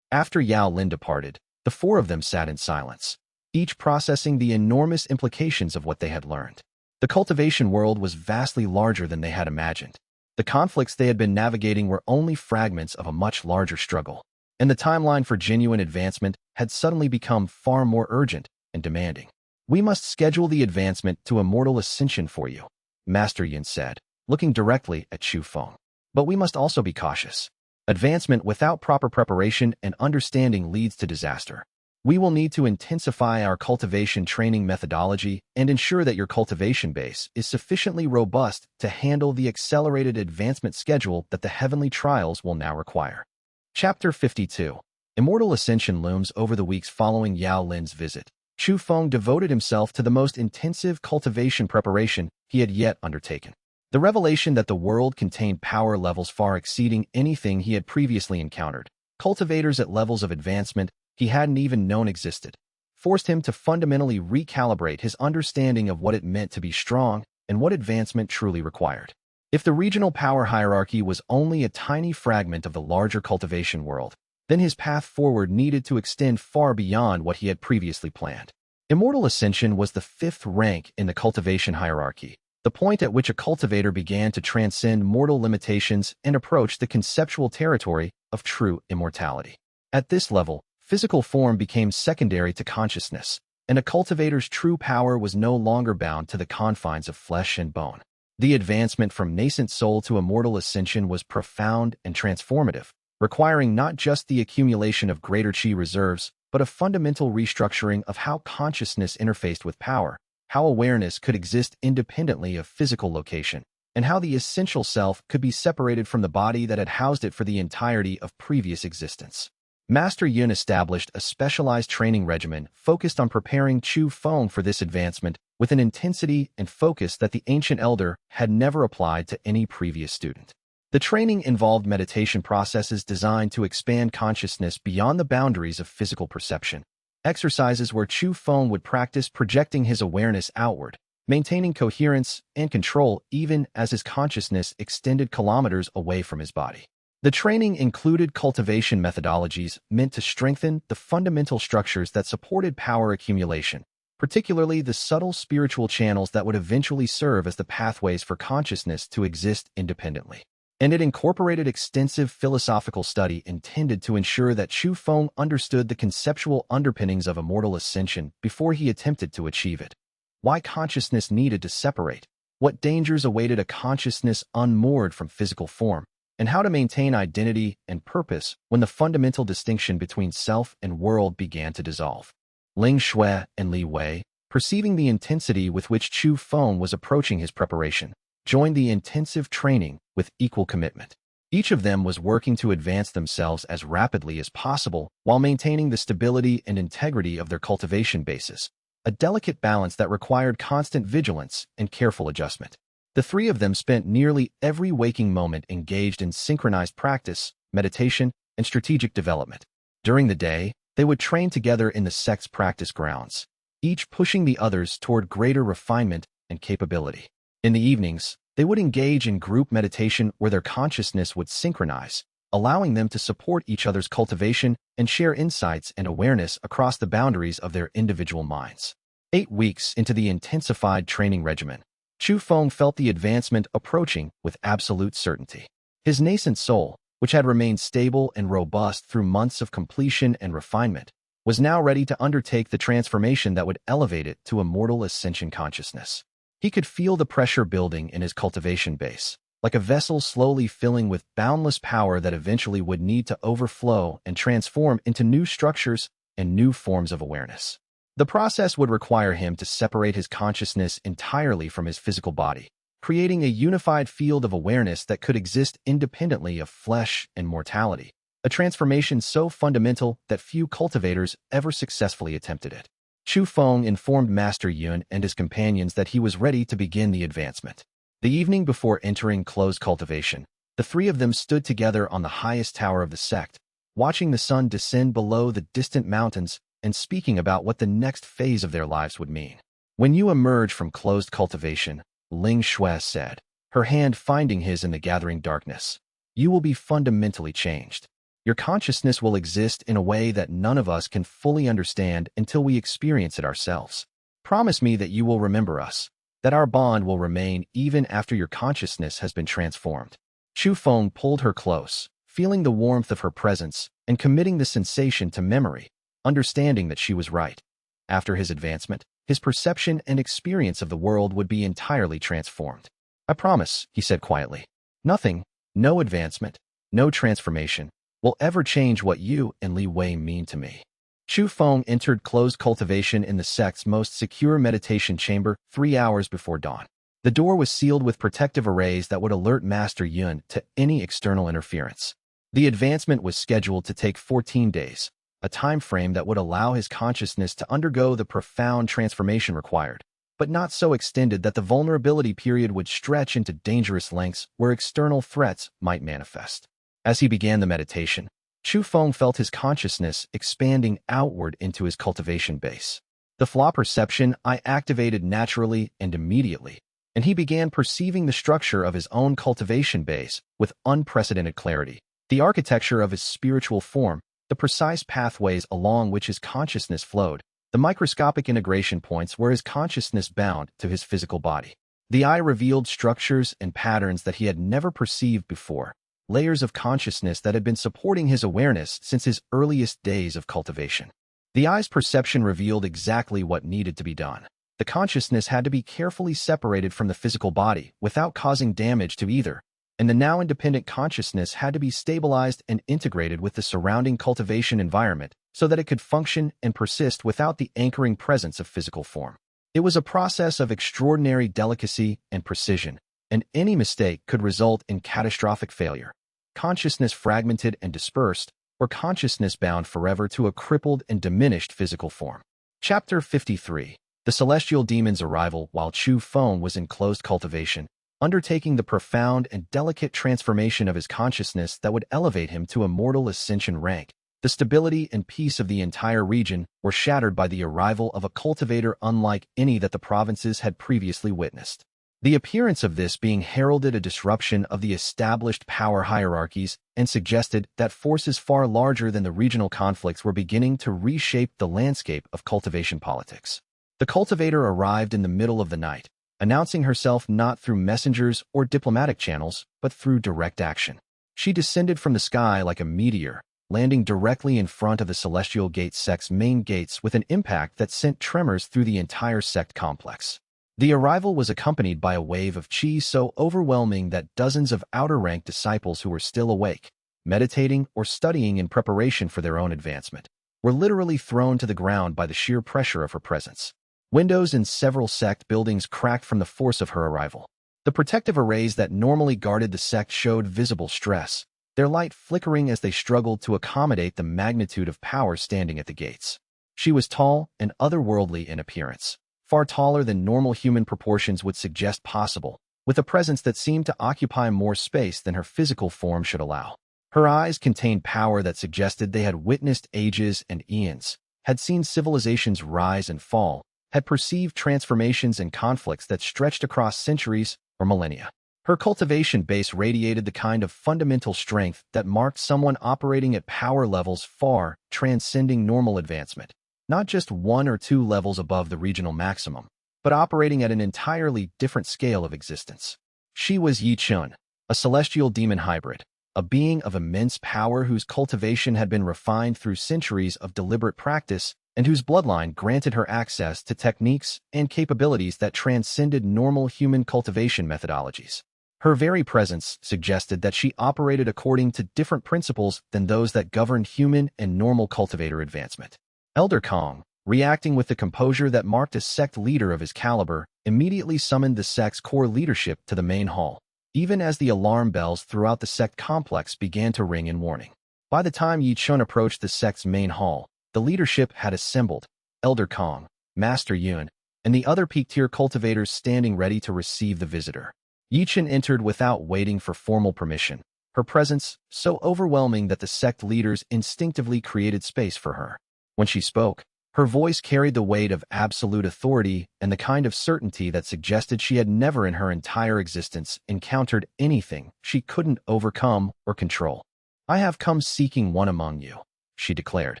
After Yao Lin departed, the 4 of them sat in silence, each processing the enormous implications of what they had learned. The cultivation world was vastly larger than they had imagined. The conflicts they had been navigating were only fragments of a much larger struggle, and the timeline for genuine advancement had suddenly become far more urgent and demanding. We must schedule the advancement to immortal ascension for you, Master Yin said, looking directly at Chu Feng. But we must also be cautious. Advancement without proper preparation and understanding leads to disaster. We will need to intensify our cultivation training methodology and ensure that your cultivation base is sufficiently robust to handle the accelerated advancement schedule that the heavenly trials will now require. Chapter 52. Immortal Ascension looms over the weeks following Yao Lin's visit. Chu Feng devoted himself to the most intensive cultivation preparation he had yet undertaken. The revelation that the world contained power levels far exceeding anything he had previously encountered, cultivators at levels of advancement he hadn't even known existed, forced him to fundamentally recalibrate his understanding of what it meant to be strong and what advancement truly required. If the regional power hierarchy was only a tiny fragment of the larger cultivation world, then his path forward needed to extend far beyond what he had previously planned. Immortal Ascension was the 5th rank in the cultivation hierarchy, the point at which a cultivator began to transcend mortal limitations and approach the conceptual territory of true immortality. At this level, physical form became secondary to consciousness, and a cultivator's true power was no longer bound to the confines of flesh and bone. The advancement from nascent soul to immortal ascension was profound and transformative, requiring not just the accumulation of greater chi reserves, but a fundamental restructuring of how consciousness interfaced with power, how awareness could exist independently of physical location, and how the essential self could be separated from the body that had housed it for the entirety of previous existence. Master Yun established a specialized training regimen focused on preparing Chu Feng for this advancement with an intensity and focus that the ancient elder had never applied to any previous student. The training involved meditation processes designed to expand consciousness beyond the boundaries of physical perception, exercises where Chu Feng would practice projecting his awareness outward, maintaining coherence and control even as his consciousness extended kilometers away from his body. The training included cultivation methodologies meant to strengthen the fundamental structures that supported power accumulation, particularly the subtle spiritual channels that would eventually serve as the pathways for consciousness to exist independently. And it incorporated extensive philosophical study intended to ensure that Chu Feng understood the conceptual underpinnings of immortal ascension before he attempted to achieve it. Why consciousness needed to separate, what dangers awaited a consciousness unmoored from physical form, and how to maintain identity and purpose when the fundamental distinction between self and world began to dissolve. Ling Shui and Li Wei, perceiving the intensity with which Chu Feng was approaching his preparation, joined the intensive training with equal commitment. Each of them was working to advance themselves as rapidly as possible while maintaining the stability and integrity of their cultivation bases, a delicate balance that required constant vigilance and careful adjustment. The 3 of them spent nearly every waking moment engaged in synchronized practice, meditation, and strategic development. During the day, they would train together in the sect's practice grounds, each pushing the others toward greater refinement and capability. In the evenings, they would engage in group meditation where their consciousness would synchronize, allowing them to support each other's cultivation and share insights and awareness across the boundaries of their individual minds. 8 weeks into the intensified training regimen, Chu Feng felt the advancement approaching with absolute certainty. His nascent soul, which had remained stable and robust through months of completion and refinement, was now ready to undertake the transformation that would elevate it to immortal ascension consciousness. He could feel the pressure building in his cultivation base, like a vessel slowly filling with boundless power that eventually would need to overflow and transform into new structures and new forms of awareness. The process would require him to separate his consciousness entirely from his physical body, creating a unified field of awareness that could exist independently of flesh and mortality, a transformation so fundamental that few cultivators ever successfully attempted it. Chu Feng informed Master Yun and his companions that he was ready to begin the advancement. The evening before entering closed cultivation, the three of them stood together on the highest tower of the sect, watching the sun descend below the distant mountains and speaking about what the next phase of their lives would mean. When you emerge from closed cultivation, Ling Shui said, her hand finding his in the gathering darkness, you will be fundamentally changed. Your consciousness will exist in a way that none of us can fully understand until we experience it ourselves. Promise me that you will remember us, that our bond will remain even after your consciousness has been transformed. Chu Feng pulled her close, feeling the warmth of her presence and committing the sensation to memory, understanding that she was right. After his advancement, his perception and experience of the world would be entirely transformed. I promise, he said quietly. Nothing, no advancement, no transformation, will ever change what you and Li Wei mean to me. Chu Feng entered closed cultivation in the sect's most secure meditation chamber 3 hours before dawn. The door was sealed with protective arrays that would alert Master Yun to any external interference. The advancement was scheduled to take 14 days, a time frame that would allow his consciousness to undergo the profound transformation required, but not so extended that the vulnerability period would stretch into dangerous lengths where external threats might manifest. As he began the meditation, Chu Feng felt his consciousness expanding outward into his cultivation base. The Flaw Perception Eye activated naturally and immediately, and he began perceiving the structure of his own cultivation base with unprecedented clarity. The architecture of his spiritual form, the precise pathways along which his consciousness flowed, the microscopic integration points where his consciousness bound to his physical body. The eye revealed structures and patterns that he had never perceived before, layers of consciousness that had been supporting his awareness since his earliest days of cultivation. The eye's perception revealed exactly what needed to be done. The consciousness had to be carefully separated from the physical body without causing damage to either, and the now independent consciousness had to be stabilized and integrated with the surrounding cultivation environment so that it could function and persist without the anchoring presence of physical form. It was a process of extraordinary delicacy and precision, and any mistake could result in catastrophic failure. Consciousness fragmented and dispersed, or consciousness bound forever to a crippled and diminished physical form. Chapter 53. The Celestial Demon's Arrival. While Chu Feng was in closed cultivation, undertaking the profound and delicate transformation of his consciousness that would elevate him to immortal ascension rank, the stability and peace of the entire region were shattered by the arrival of a cultivator unlike any that the provinces had previously witnessed. The appearance of this being heralded a disruption of the established power hierarchies and suggested that forces far larger than the regional conflicts were beginning to reshape the landscape of cultivation politics. The cultivator arrived in the middle of the night, announcing herself not through messengers or diplomatic channels, but through direct action. She descended from the sky like a meteor, landing directly in front of the Celestial Gate sect's main gates with an impact that sent tremors through the entire sect complex. The arrival was accompanied by a wave of chi so overwhelming that dozens of outer-rank disciples who were still awake, meditating or studying in preparation for their own advancement, were literally thrown to the ground by the sheer pressure of her presence. Windows in several sect buildings cracked from the force of her arrival. The protective arrays that normally guarded the sect showed visible stress, their light flickering as they struggled to accommodate the magnitude of power standing at the gates. She was tall and otherworldly in appearance, far taller than normal human proportions would suggest possible, with a presence that seemed to occupy more space than her physical form should allow. Her eyes contained power that suggested they had witnessed ages and eons, had seen civilizations rise and fall, had perceived transformations and conflicts that stretched across centuries or millennia. Her cultivation base radiated the kind of fundamental strength that marked someone operating at power levels far transcending normal advancement, not just 1 or 2 levels above the regional maximum, but operating at an entirely different scale of existence. She was Yi Chun, a celestial demon hybrid, a being of immense power whose cultivation had been refined through centuries of deliberate practice and whose bloodline granted her access to techniques and capabilities that transcended normal human cultivation methodologies. Her very presence suggested that she operated according to different principles than those that governed human and normal cultivator advancement. Elder Kong, reacting with the composure that marked a sect leader of his caliber, immediately summoned the sect's core leadership to the main hall, even as the alarm bells throughout the sect complex began to ring in warning. By the time Yi Chun approached the sect's main hall, the leadership had assembled, Elder Kong, Master Yun, and the other peak-tier cultivators standing ready to receive the visitor. Yi Chun entered without waiting for formal permission, her presence so overwhelming that the sect leaders instinctively created space for her. When she spoke, her voice carried the weight of absolute authority and the kind of certainty that suggested she had never in her entire existence encountered anything she couldn't overcome or control. "I have come seeking one among you," she declared,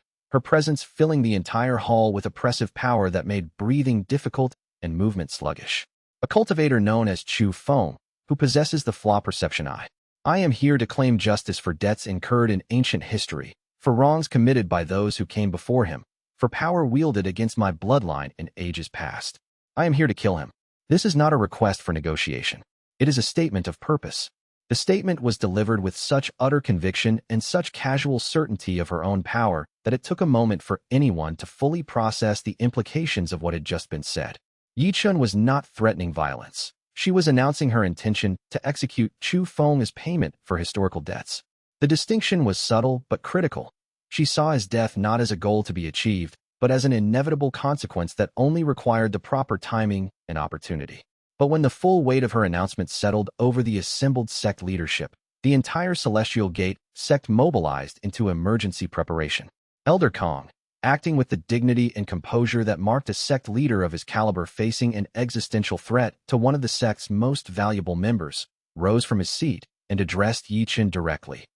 her presence filling the entire hall with oppressive power that made breathing difficult and movement sluggish. A cultivator known as Chu Feng, who possesses the Flaw Perception Eye. "I am here to claim justice for debts incurred in ancient history, for wrongs committed by those who came before him, for power wielded against my bloodline in ages past. I am here to kill him." This is not a request for negotiation. It is a statement of purpose. The statement was delivered with such utter conviction and such casual certainty of her own power that it took a moment for anyone to fully process the implications of what had just been said. Yi Chun was not threatening violence. She was announcing her intention to execute Chu Feng as payment for historical debts. The distinction was subtle but critical. She saw his death not as a goal to be achieved, but as an inevitable consequence that only required the proper timing and opportunity. But when the full weight of her announcement settled over the assembled sect leadership, the entire Celestial Gate sect mobilized into emergency preparation. Elder Kong, acting with the dignity and composure that marked a sect leader of his caliber facing an existential threat to one of the sect's most valuable members, rose from his seat and addressed Yi Chun directly.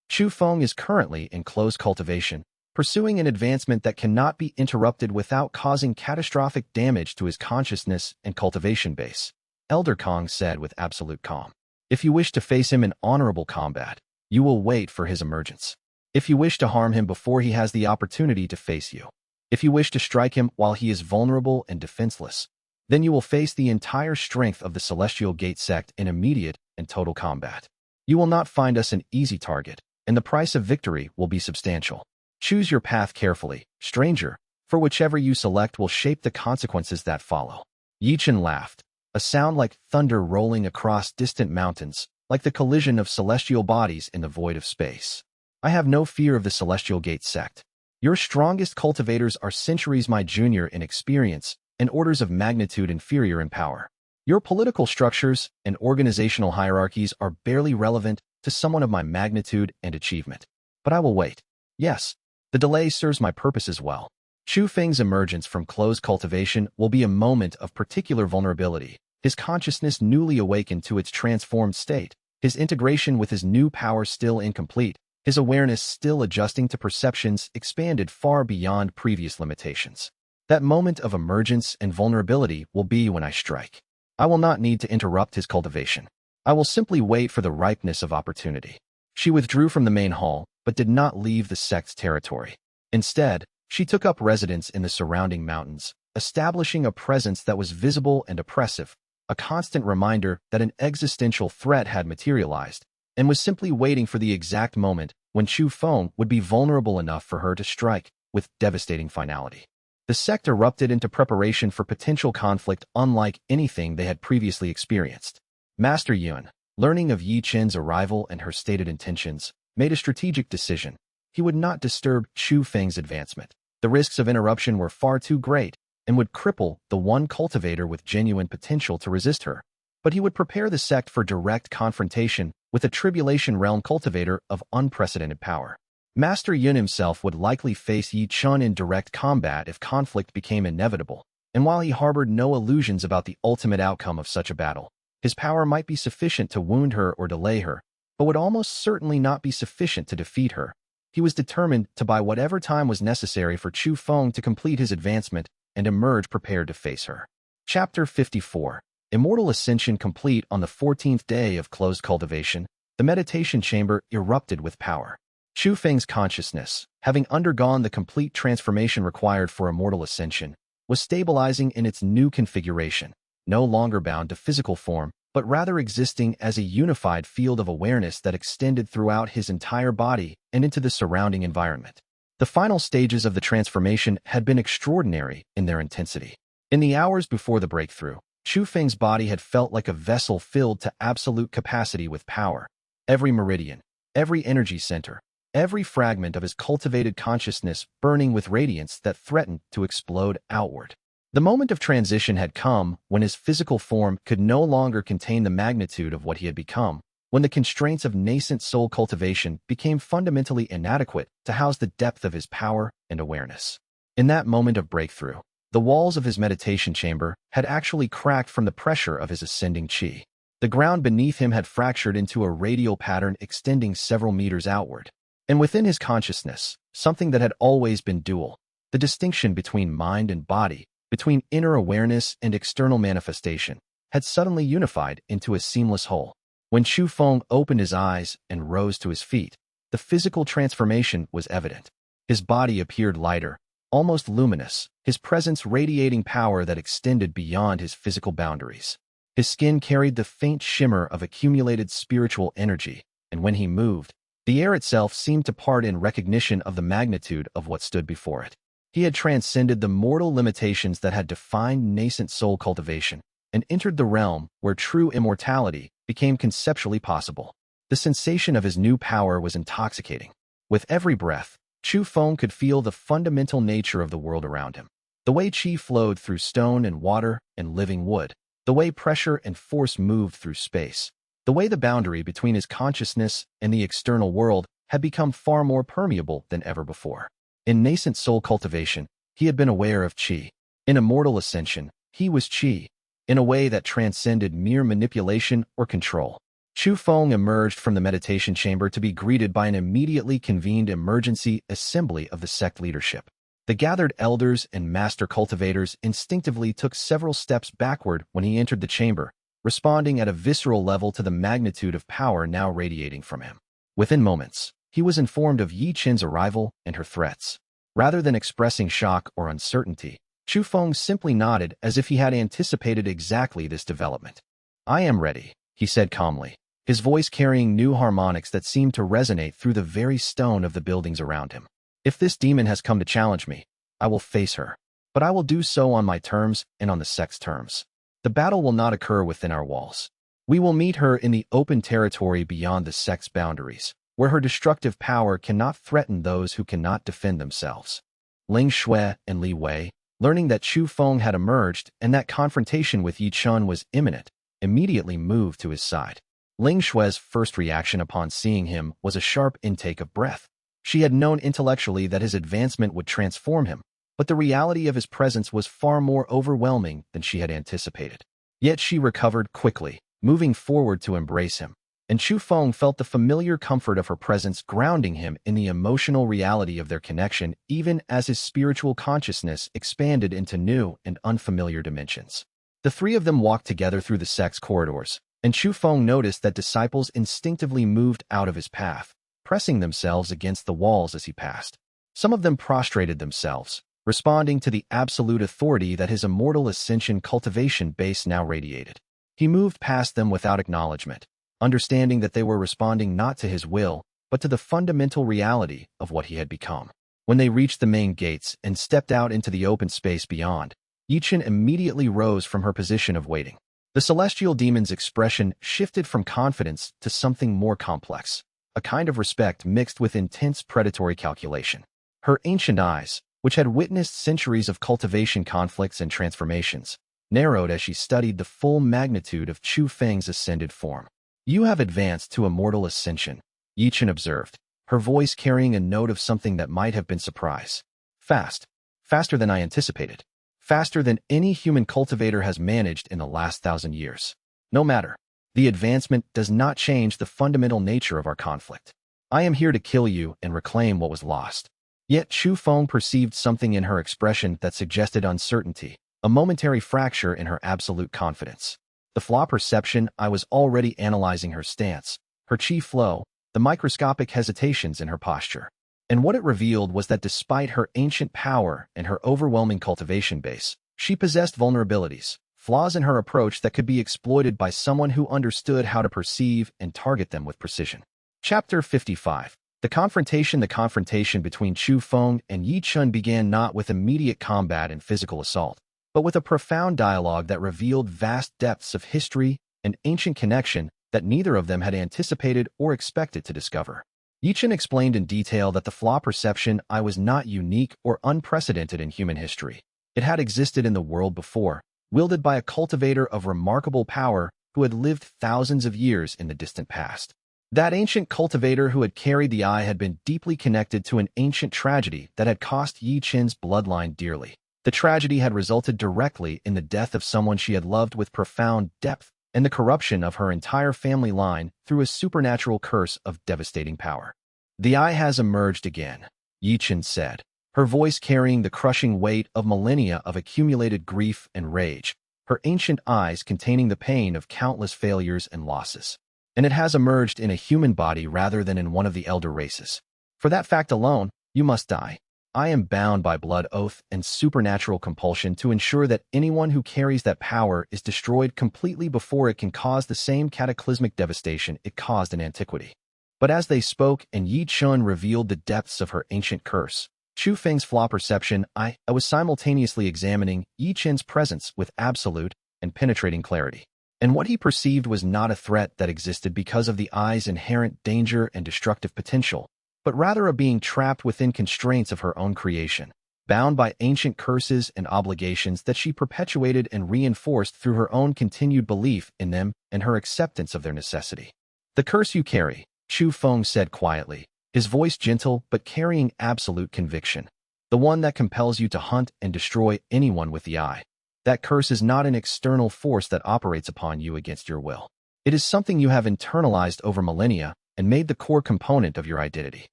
"Chu Feng is currently in close cultivation, pursuing an advancement that cannot be interrupted without causing catastrophic damage to his consciousness and cultivation base," Elder Kong said with absolute calm. "If you wish to face him in honorable combat, you will wait for his emergence. If you wish to harm him before he has the opportunity to face you, if you wish to strike him while he is vulnerable and defenseless, then you will face the entire strength of the Celestial Gate sect in immediate and total combat. You will not find us an easy target, and the price of victory will be substantial. Choose your path carefully, stranger, for whichever you select will shape the consequences that follow." Yi Chun laughed, a sound like thunder rolling across distant mountains, like the collision of celestial bodies in the void of space. "I have no fear of the Celestial Gate sect. Your strongest cultivators are centuries my junior in experience and orders of magnitude inferior in power. Your political structures and organizational hierarchies are barely relevant to someone of my magnitude and achievement. But I will wait. Yes, the delay serves my purpose as well." Chu Feng's emergence from closed cultivation will be a moment of particular vulnerability, his consciousness newly awakened to its transformed state, his integration with his new power still incomplete, his awareness still adjusting to perceptions expanded far beyond previous limitations. That moment of emergence and vulnerability will be when I strike. I will not need to interrupt his cultivation. I will simply wait for the ripeness of opportunity. She withdrew from the main hall, but did not leave the sect's territory. Instead, she took up residence in the surrounding mountains, establishing a presence that was visible and oppressive, a constant reminder that an existential threat had materialized, and was simply waiting for the exact moment when Chu Feng would be vulnerable enough for her to strike with devastating finality. The sect erupted into preparation for potential conflict unlike anything they had previously experienced. Master Yun, learning of Yi Chun's arrival and her stated intentions, made a strategic decision. He would not disturb Chu Feng's advancement. The risks of interruption were far too great and would cripple the one cultivator with genuine potential to resist her. But he would prepare the sect for direct confrontation with a Tribulation Realm cultivator of unprecedented power. Master Yun himself would likely face Yi Chun in direct combat if conflict became inevitable, And while he harbored no illusions about the ultimate outcome of such a battle, his power might be sufficient to wound her or delay her, but would almost certainly not be sufficient to defeat her. He was determined to buy whatever time was necessary for Chu Feng to complete his advancement and emerge prepared to face her. Chapter 54. Immortal Ascension complete. On the 14th day of closed cultivation, the meditation chamber erupted with power. Chu Feng's consciousness, having undergone the complete transformation required for immortal ascension, was stabilizing in its new configuration, no longer bound to physical form, but rather existing as a unified field of awareness that extended throughout his entire body and into the surrounding environment. The final stages of the transformation had been extraordinary in their intensity. In the hours before the breakthrough, Chu Feng's body had felt like a vessel filled to absolute capacity with power. Every meridian, every energy center, every fragment of his cultivated consciousness burning with radiance that threatened to explode outward. The moment of transition had come when his physical form could no longer contain the magnitude of what he had become, when the constraints of nascent soul cultivation became fundamentally inadequate to house the depth of his power and awareness. In that moment of breakthrough, the walls of his meditation chamber had actually cracked from the pressure of his ascending qi. The ground beneath him had fractured into a radial pattern extending several meters outward. And within his consciousness, something that had always been dual, the distinction between mind and body, between inner awareness and external manifestation, had suddenly unified into a seamless whole. When Chu Feng opened his eyes and rose to his feet, the physical transformation was evident. His body appeared lighter, almost luminous, his presence radiating power that extended beyond his physical boundaries. His skin carried the faint shimmer of accumulated spiritual energy, and when he moved, the air itself seemed to part in recognition of the magnitude of what stood before it. He had transcended the mortal limitations that had defined nascent soul cultivation and entered the realm where true immortality became conceptually possible. The sensation of his new power was intoxicating. With every breath, Chu Feng could feel the fundamental nature of the world around him. The way qi flowed through stone and water and living wood. The way pressure and force moved through space. The way the boundary between his consciousness and the external world had become far more permeable than ever before. In nascent soul cultivation, he had been aware of qi. In immortal ascension, he was qi, in a way that transcended mere manipulation or control. Chu Feng emerged from the meditation chamber to be greeted by an immediately convened emergency assembly of the sect leadership. The gathered elders and master cultivators instinctively took several steps backward when he entered the chamber, responding at a visceral level to the magnitude of power now radiating from him. Within moments, he was informed of Yi Qin's arrival and her threats. Rather than expressing shock or uncertainty, Chu Feng simply nodded as if he had anticipated exactly this development. "I am ready," he said calmly, his voice carrying new harmonics that seemed to resonate through the very stone of the buildings around him. "If this demon has come to challenge me, I will face her. But I will do so on my terms and on the sect's terms. The battle will not occur within our walls. We will meet her in the open territory beyond the sect's boundaries, where her destructive power cannot threaten those who cannot defend themselves." Ling Shui and Li Wei, learning that Chu Feng had emerged and that confrontation with Yi Qin was imminent, immediately moved to his side. Ling Shui's first reaction upon seeing him was a sharp intake of breath. She had known intellectually that his advancement would transform him, but the reality of his presence was far more overwhelming than she had anticipated. Yet she recovered quickly, moving forward to embrace him, and Chu Feng felt the familiar comfort of her presence grounding him in the emotional reality of their connection even as his spiritual consciousness expanded into new and unfamiliar dimensions. The three of them walked together through the sect's corridors, and Chu Feng noticed that disciples instinctively moved out of his path, pressing themselves against the walls as he passed. Some of them prostrated themselves, responding to the absolute authority that his immortal ascension cultivation base now radiated. He moved past them without acknowledgement, understanding that they were responding not to his will, but to the fundamental reality of what he had become. When they reached the main gates and stepped out into the open space beyond, Yi Qin immediately rose from her position of waiting. The celestial demon's expression shifted from confidence to something more complex, a kind of respect mixed with intense predatory calculation. Her ancient eyes, which had witnessed centuries of cultivation conflicts and transformations, narrowed as she studied the full magnitude of Chu Feng's ascended form. "You have advanced to immortal ascension," Yi Qin observed, her voice carrying a note of something that might have been surprise. "Fast. Faster than I anticipated." faster than any human cultivator has managed in the last 1,000 years. No matter. The advancement does not change the fundamental nature of our conflict. I am here to kill you and reclaim what was lost. Yet Chu Feng perceived something in her expression that suggested uncertainty, a momentary fracture in her absolute confidence. The Flaw Perception Eye was already analyzing her stance, her chi flow, the microscopic hesitations in her posture. And what it revealed was that despite her ancient power and her overwhelming cultivation base, she possessed vulnerabilities, flaws in her approach that could be exploited by someone who understood how to perceive and target them with precision. Chapter 55. The confrontation between Chu Feng and Yi Chun began not with immediate combat and physical assault, but with a profound dialogue that revealed vast depths of history and ancient connection that neither of them had anticipated or expected to discover. Yi Chun explained in detail that the Flaw Perception Eye was not unique or unprecedented in human history. It had existed in the world before, wielded by a cultivator of remarkable power who had lived thousands of years in the distant past. That ancient cultivator who had carried the eye had been deeply connected to an ancient tragedy that had cost Yi Chun's bloodline dearly. The tragedy had resulted directly in the death of someone she had loved with profound depth and the corruption of her entire family line through a supernatural curse of devastating power. The eye has emerged again, Yi Chun said, her voice carrying the crushing weight of millennia of accumulated grief and rage, her ancient eyes containing the pain of countless failures and losses. And it has emerged in a human body rather than in one of the elder races. For that fact alone, you must die. I am bound by blood oath and supernatural compulsion to ensure that anyone who carries that power is destroyed completely before it can cause the same cataclysmic devastation it caused in antiquity. But as they spoke and Yi Chun revealed the depths of her ancient curse, Chu Feng's Flaw Perception Eye was simultaneously examining Yi Chun's presence with absolute and penetrating clarity. And what he perceived was not a threat that existed because of the eye's inherent danger and destructive potential, but rather a being trapped within constraints of her own creation, bound by ancient curses and obligations that she perpetuated and reinforced through her own continued belief in them and her acceptance of their necessity. The curse you carry, Chu Feng said quietly, his voice gentle but carrying absolute conviction. The one that compels you to hunt and destroy anyone with the eye. That curse is not an external force that operates upon you against your will. It is something you have internalized over millennia and made the core component of your identity.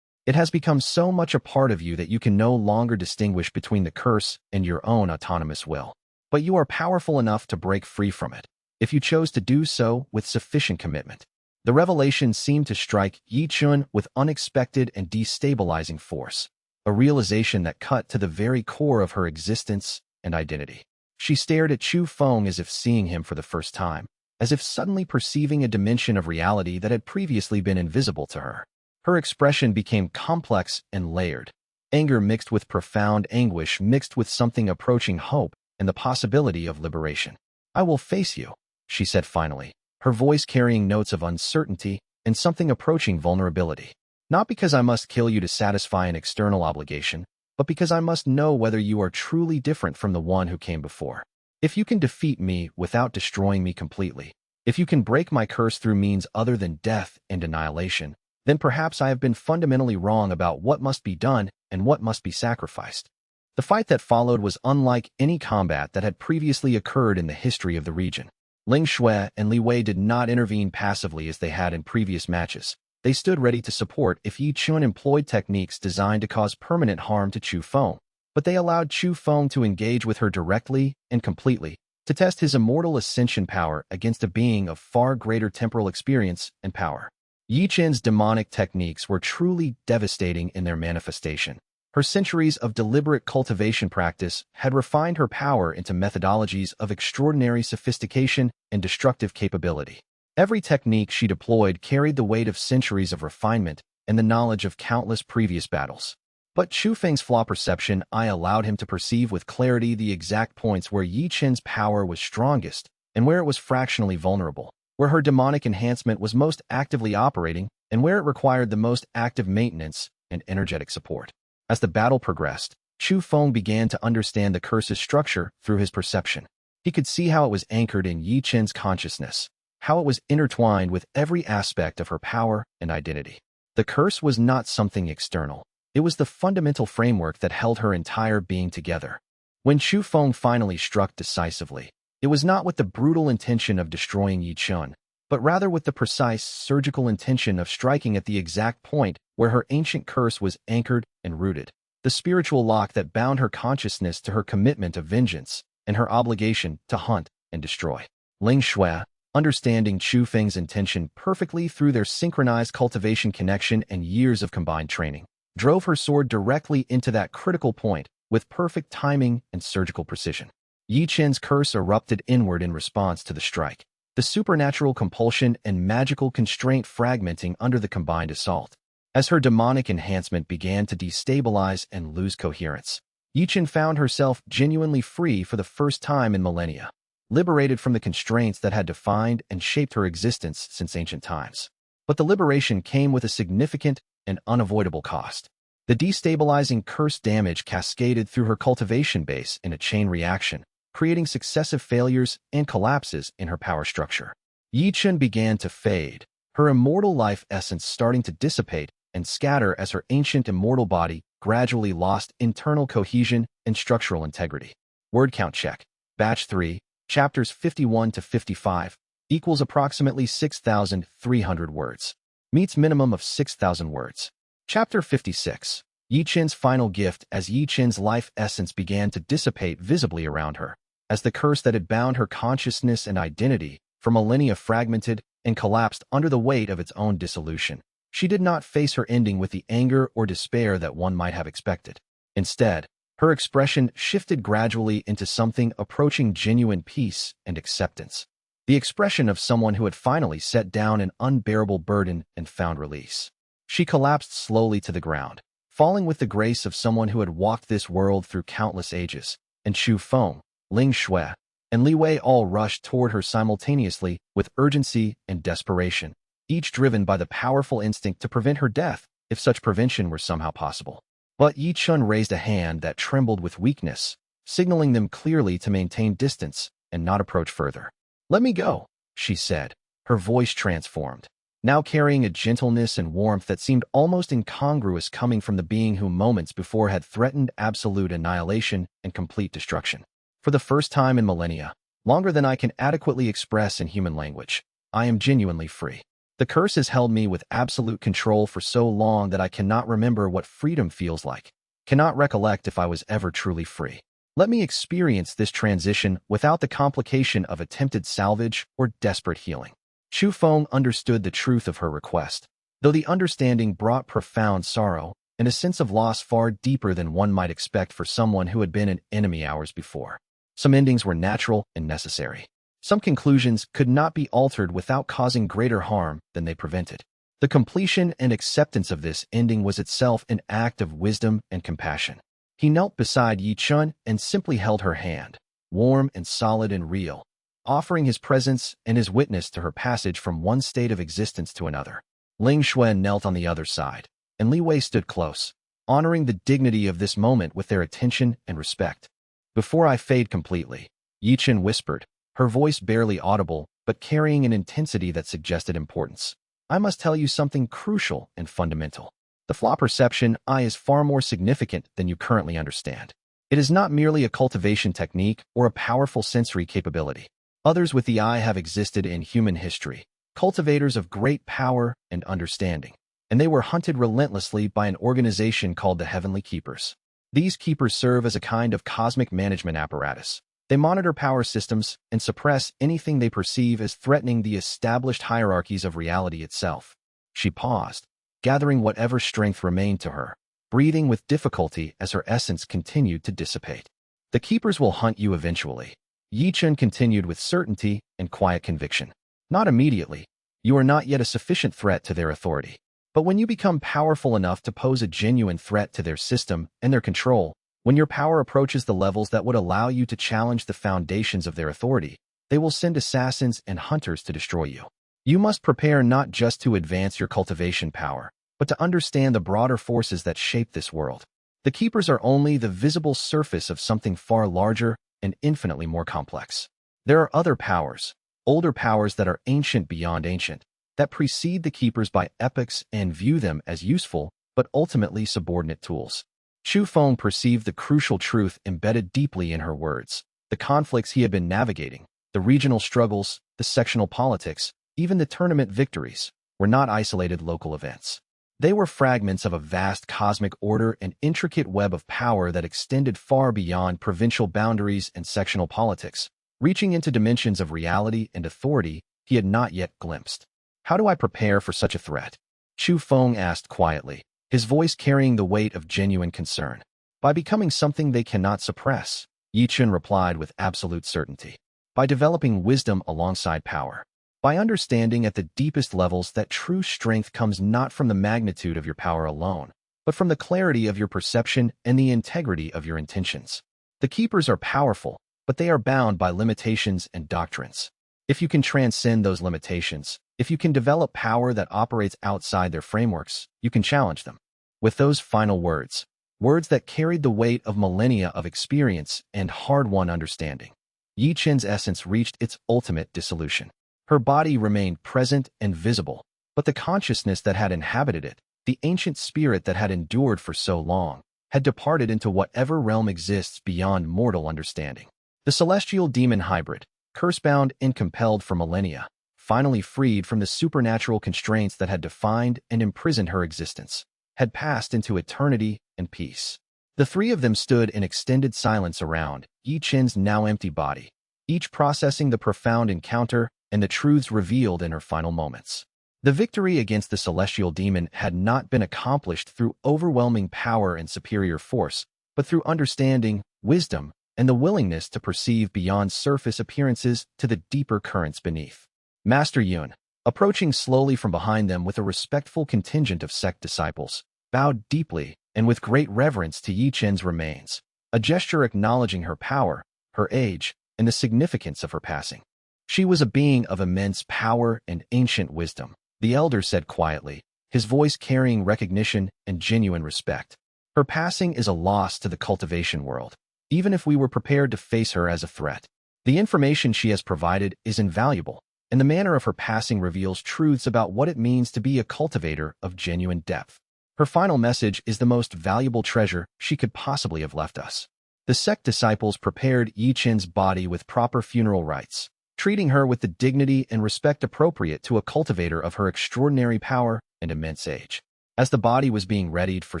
It has become so much a part of you that you can no longer distinguish between the curse and your own autonomous will. But you are powerful enough to break free from it, if you chose to do so with sufficient commitment. The revelation seemed to strike Yi Chun with unexpected and destabilizing force, a realization that cut to the very core of her existence and identity. She stared at Chu Feng as if seeing him for the first time, as if suddenly perceiving a dimension of reality that had previously been invisible to her. Her expression became complex and layered, anger mixed with profound anguish mixed with something approaching hope and the possibility of liberation. I will face you, she said finally, her voice carrying notes of uncertainty and something approaching vulnerability. Not because I must kill you to satisfy an external obligation, but because I must know whether you are truly different from the one who came before. If you can defeat me without destroying me completely, if you can break my curse through means other than death and annihilation, then perhaps I have been fundamentally wrong about what must be done and what must be sacrificed. The fight that followed was unlike any combat that had previously occurred in the history of the region. Ling Shui and Li Wei did not intervene passively as they had in previous matches. They stood ready to support if Yi Chun employed techniques designed to cause permanent harm to Chu Feng. But they allowed Chu Feng to engage with her directly and completely, to test his immortal ascension power against a being of far greater temporal experience and power. Yi Chun's demonic techniques were truly devastating in their manifestation. Her centuries of deliberate cultivation practice had refined her power into methodologies of extraordinary sophistication and destructive capability. Every technique she deployed carried the weight of centuries of refinement and the knowledge of countless previous battles. But Chu Feng's Flaw Perception Eye allowed him to perceive with clarity the exact points where Yi Chun's power was strongest and where it was fractionally vulnerable, where her demonic enhancement was most actively operating and where it required the most active maintenance and energetic support. As the battle progressed, Chu Feng began to understand the curse's structure through his perception. He could see how it was anchored in Yi Chun's consciousness, how it was intertwined with every aspect of her power and identity. The curse was not something external. It was the fundamental framework that held her entire being together. When Chu Feng finally struck decisively, it was not with the brutal intention of destroying Yi Chun, but rather with the precise, surgical intention of striking at the exact point where her ancient curse was anchored and rooted, the spiritual lock that bound her consciousness to her commitment of vengeance and her obligation to hunt and destroy. Ling Shui, understanding Chu Feng's intention perfectly through their synchronized cultivation connection and years of combined training, drove her sword directly into that critical point with perfect timing and surgical precision. Yi Chen's curse erupted inward in response to the strike, the supernatural compulsion and magical constraint fragmenting under the combined assault. As her demonic enhancement began to destabilize and lose coherence, Yi Chen found herself genuinely free for the first time in millennia, liberated from the constraints that had defined and shaped her existence since ancient times. But the liberation came with a significant and unavoidable cost. The destabilizing curse damage cascaded through her cultivation base in a chain reaction, creating successive failures and collapses in her power structure. Yi Chen began to fade, her immortal life essence starting to dissipate and scatter as her ancient immortal body gradually lost internal cohesion and structural integrity. Word count check. Batch 3, chapters 51 to 55, equals approximately 6,300 words. Meets minimum of 6,000 words. Chapter 56. Yi Chen's final gift. As Yi Chen's life essence began to dissipate visibly around her, as the curse that had bound her consciousness and identity for millennia fragmented and collapsed under the weight of its own dissolution, she did not face her ending with the anger or despair that one might have expected. Instead, her expression shifted gradually into something approaching genuine peace and acceptance, the expression of someone who had finally set down an unbearable burden and found release. She collapsed slowly to the ground, falling with the grace of someone who had walked this world through countless ages, and Chu Feng, Ling Shui, and Li Wei all rushed toward her simultaneously with urgency and desperation, each driven by the powerful instinct to prevent her death, if such prevention were somehow possible. But Yi Chun raised a hand that trembled with weakness, signaling them clearly to maintain distance and not approach further. "Let me go," she said, her voice transformed, now carrying a gentleness and warmth that seemed almost incongruous coming from the being who moments before had threatened absolute annihilation and complete destruction. For the first time in millennia, longer than I can adequately express in human language, I am genuinely free. The curse has held me with absolute control for so long that I cannot remember what freedom feels like, cannot recollect if I was ever truly free. Let me experience this transition without the complication of attempted salvage or desperate healing. Chu Feng understood the truth of her request, though the understanding brought profound sorrow and a sense of loss far deeper than one might expect for someone who had been an enemy hours before. Some endings were natural and necessary. Some conclusions could not be altered without causing greater harm than they prevented. The completion and acceptance of this ending was itself an act of wisdom and compassion. He knelt beside Yi Chun and simply held her hand, warm and solid and real, offering his presence and his witness to her passage from one state of existence to another. Ling Shui knelt on the other side, and Li Wei stood close, honoring the dignity of this moment with their attention and respect. "Before I fade completely," Yi Chen whispered, her voice barely audible but carrying an intensity that suggested importance, "I must tell you something crucial and fundamental. The Flaw Perception Eye is far more significant than you currently understand. It is not merely a cultivation technique or a powerful sensory capability. Others with the eye have existed in human history, cultivators of great power and understanding, and they were hunted relentlessly by an organization called the Heavenly Keepers. These keepers serve as a kind of cosmic management apparatus. They monitor power systems and suppress anything they perceive as threatening the established hierarchies of reality itself." She paused, gathering whatever strength remained to her, breathing with difficulty as her essence continued to dissipate. "The keepers will hunt you eventually," Yi Chun continued with certainty and quiet conviction. "Not immediately. You are not yet a sufficient threat to their authority. But when you become powerful enough to pose a genuine threat to their system and their control, when your power approaches the levels that would allow you to challenge the foundations of their authority, they will send assassins and hunters to destroy you. You must prepare not just to advance your cultivation power, but to understand the broader forces that shape this world. The keepers are only the visible surface of something far larger and infinitely more complex. There are other powers, older powers that are ancient beyond ancient, that precede the keepers by epochs and view them as useful but ultimately subordinate tools. Chu Feng perceived the crucial truth embedded deeply in her words. The conflicts he had been navigating, the regional struggles, the sectional politics, even the tournament victories, were not isolated local events. They were fragments of a vast cosmic order and intricate web of power that extended far beyond provincial boundaries and sectional politics, reaching into dimensions of reality and authority he had not yet glimpsed. How do I prepare for such a threat? Chu Feng asked quietly, his voice carrying the weight of genuine concern. By becoming something they cannot suppress, Yi Chen replied with absolute certainty. By developing wisdom alongside power. By understanding at the deepest levels that true strength comes not from the magnitude of your power alone, but from the clarity of your perception and the integrity of your intentions. The keepers are powerful, but they are bound by limitations and doctrines. If you can transcend those limitations, if you can develop power that operates outside their frameworks, you can challenge them. With those final words, words that carried the weight of millennia of experience and hard-won understanding, Yi Chen's essence reached its ultimate dissolution. Her body remained present and visible, but the consciousness that had inhabited it, the ancient spirit that had endured for so long, had departed into whatever realm exists beyond mortal understanding. The celestial demon hybrid, curse-bound and compelled for millennia, finally freed from the supernatural constraints that had defined and imprisoned her existence, had passed into eternity and peace. The three of them stood in extended silence around Yi Chen's now empty body, each processing the profound encounter and the truths revealed in her final moments. The victory against the celestial demon had not been accomplished through overwhelming power and superior force, but through understanding, wisdom, and the willingness to perceive beyond surface appearances to the deeper currents beneath. Master Yun, approaching slowly from behind them with a respectful contingent of sect disciples, bowed deeply and with great reverence to Yi Chen's remains, a gesture acknowledging her power, her age, and the significance of her passing. She was a being of immense power and ancient wisdom, the elder said quietly, his voice carrying recognition and genuine respect. Her passing is a loss to the cultivation world, even if we were prepared to face her as a threat. The information she has provided is invaluable, and the manner of her passing reveals truths about what it means to be a cultivator of genuine depth. Her final message is the most valuable treasure she could possibly have left us. The sect disciples prepared Yi Chen's body with proper funeral rites, treating her with the dignity and respect appropriate to a cultivator of her extraordinary power and immense age. As the body was being readied for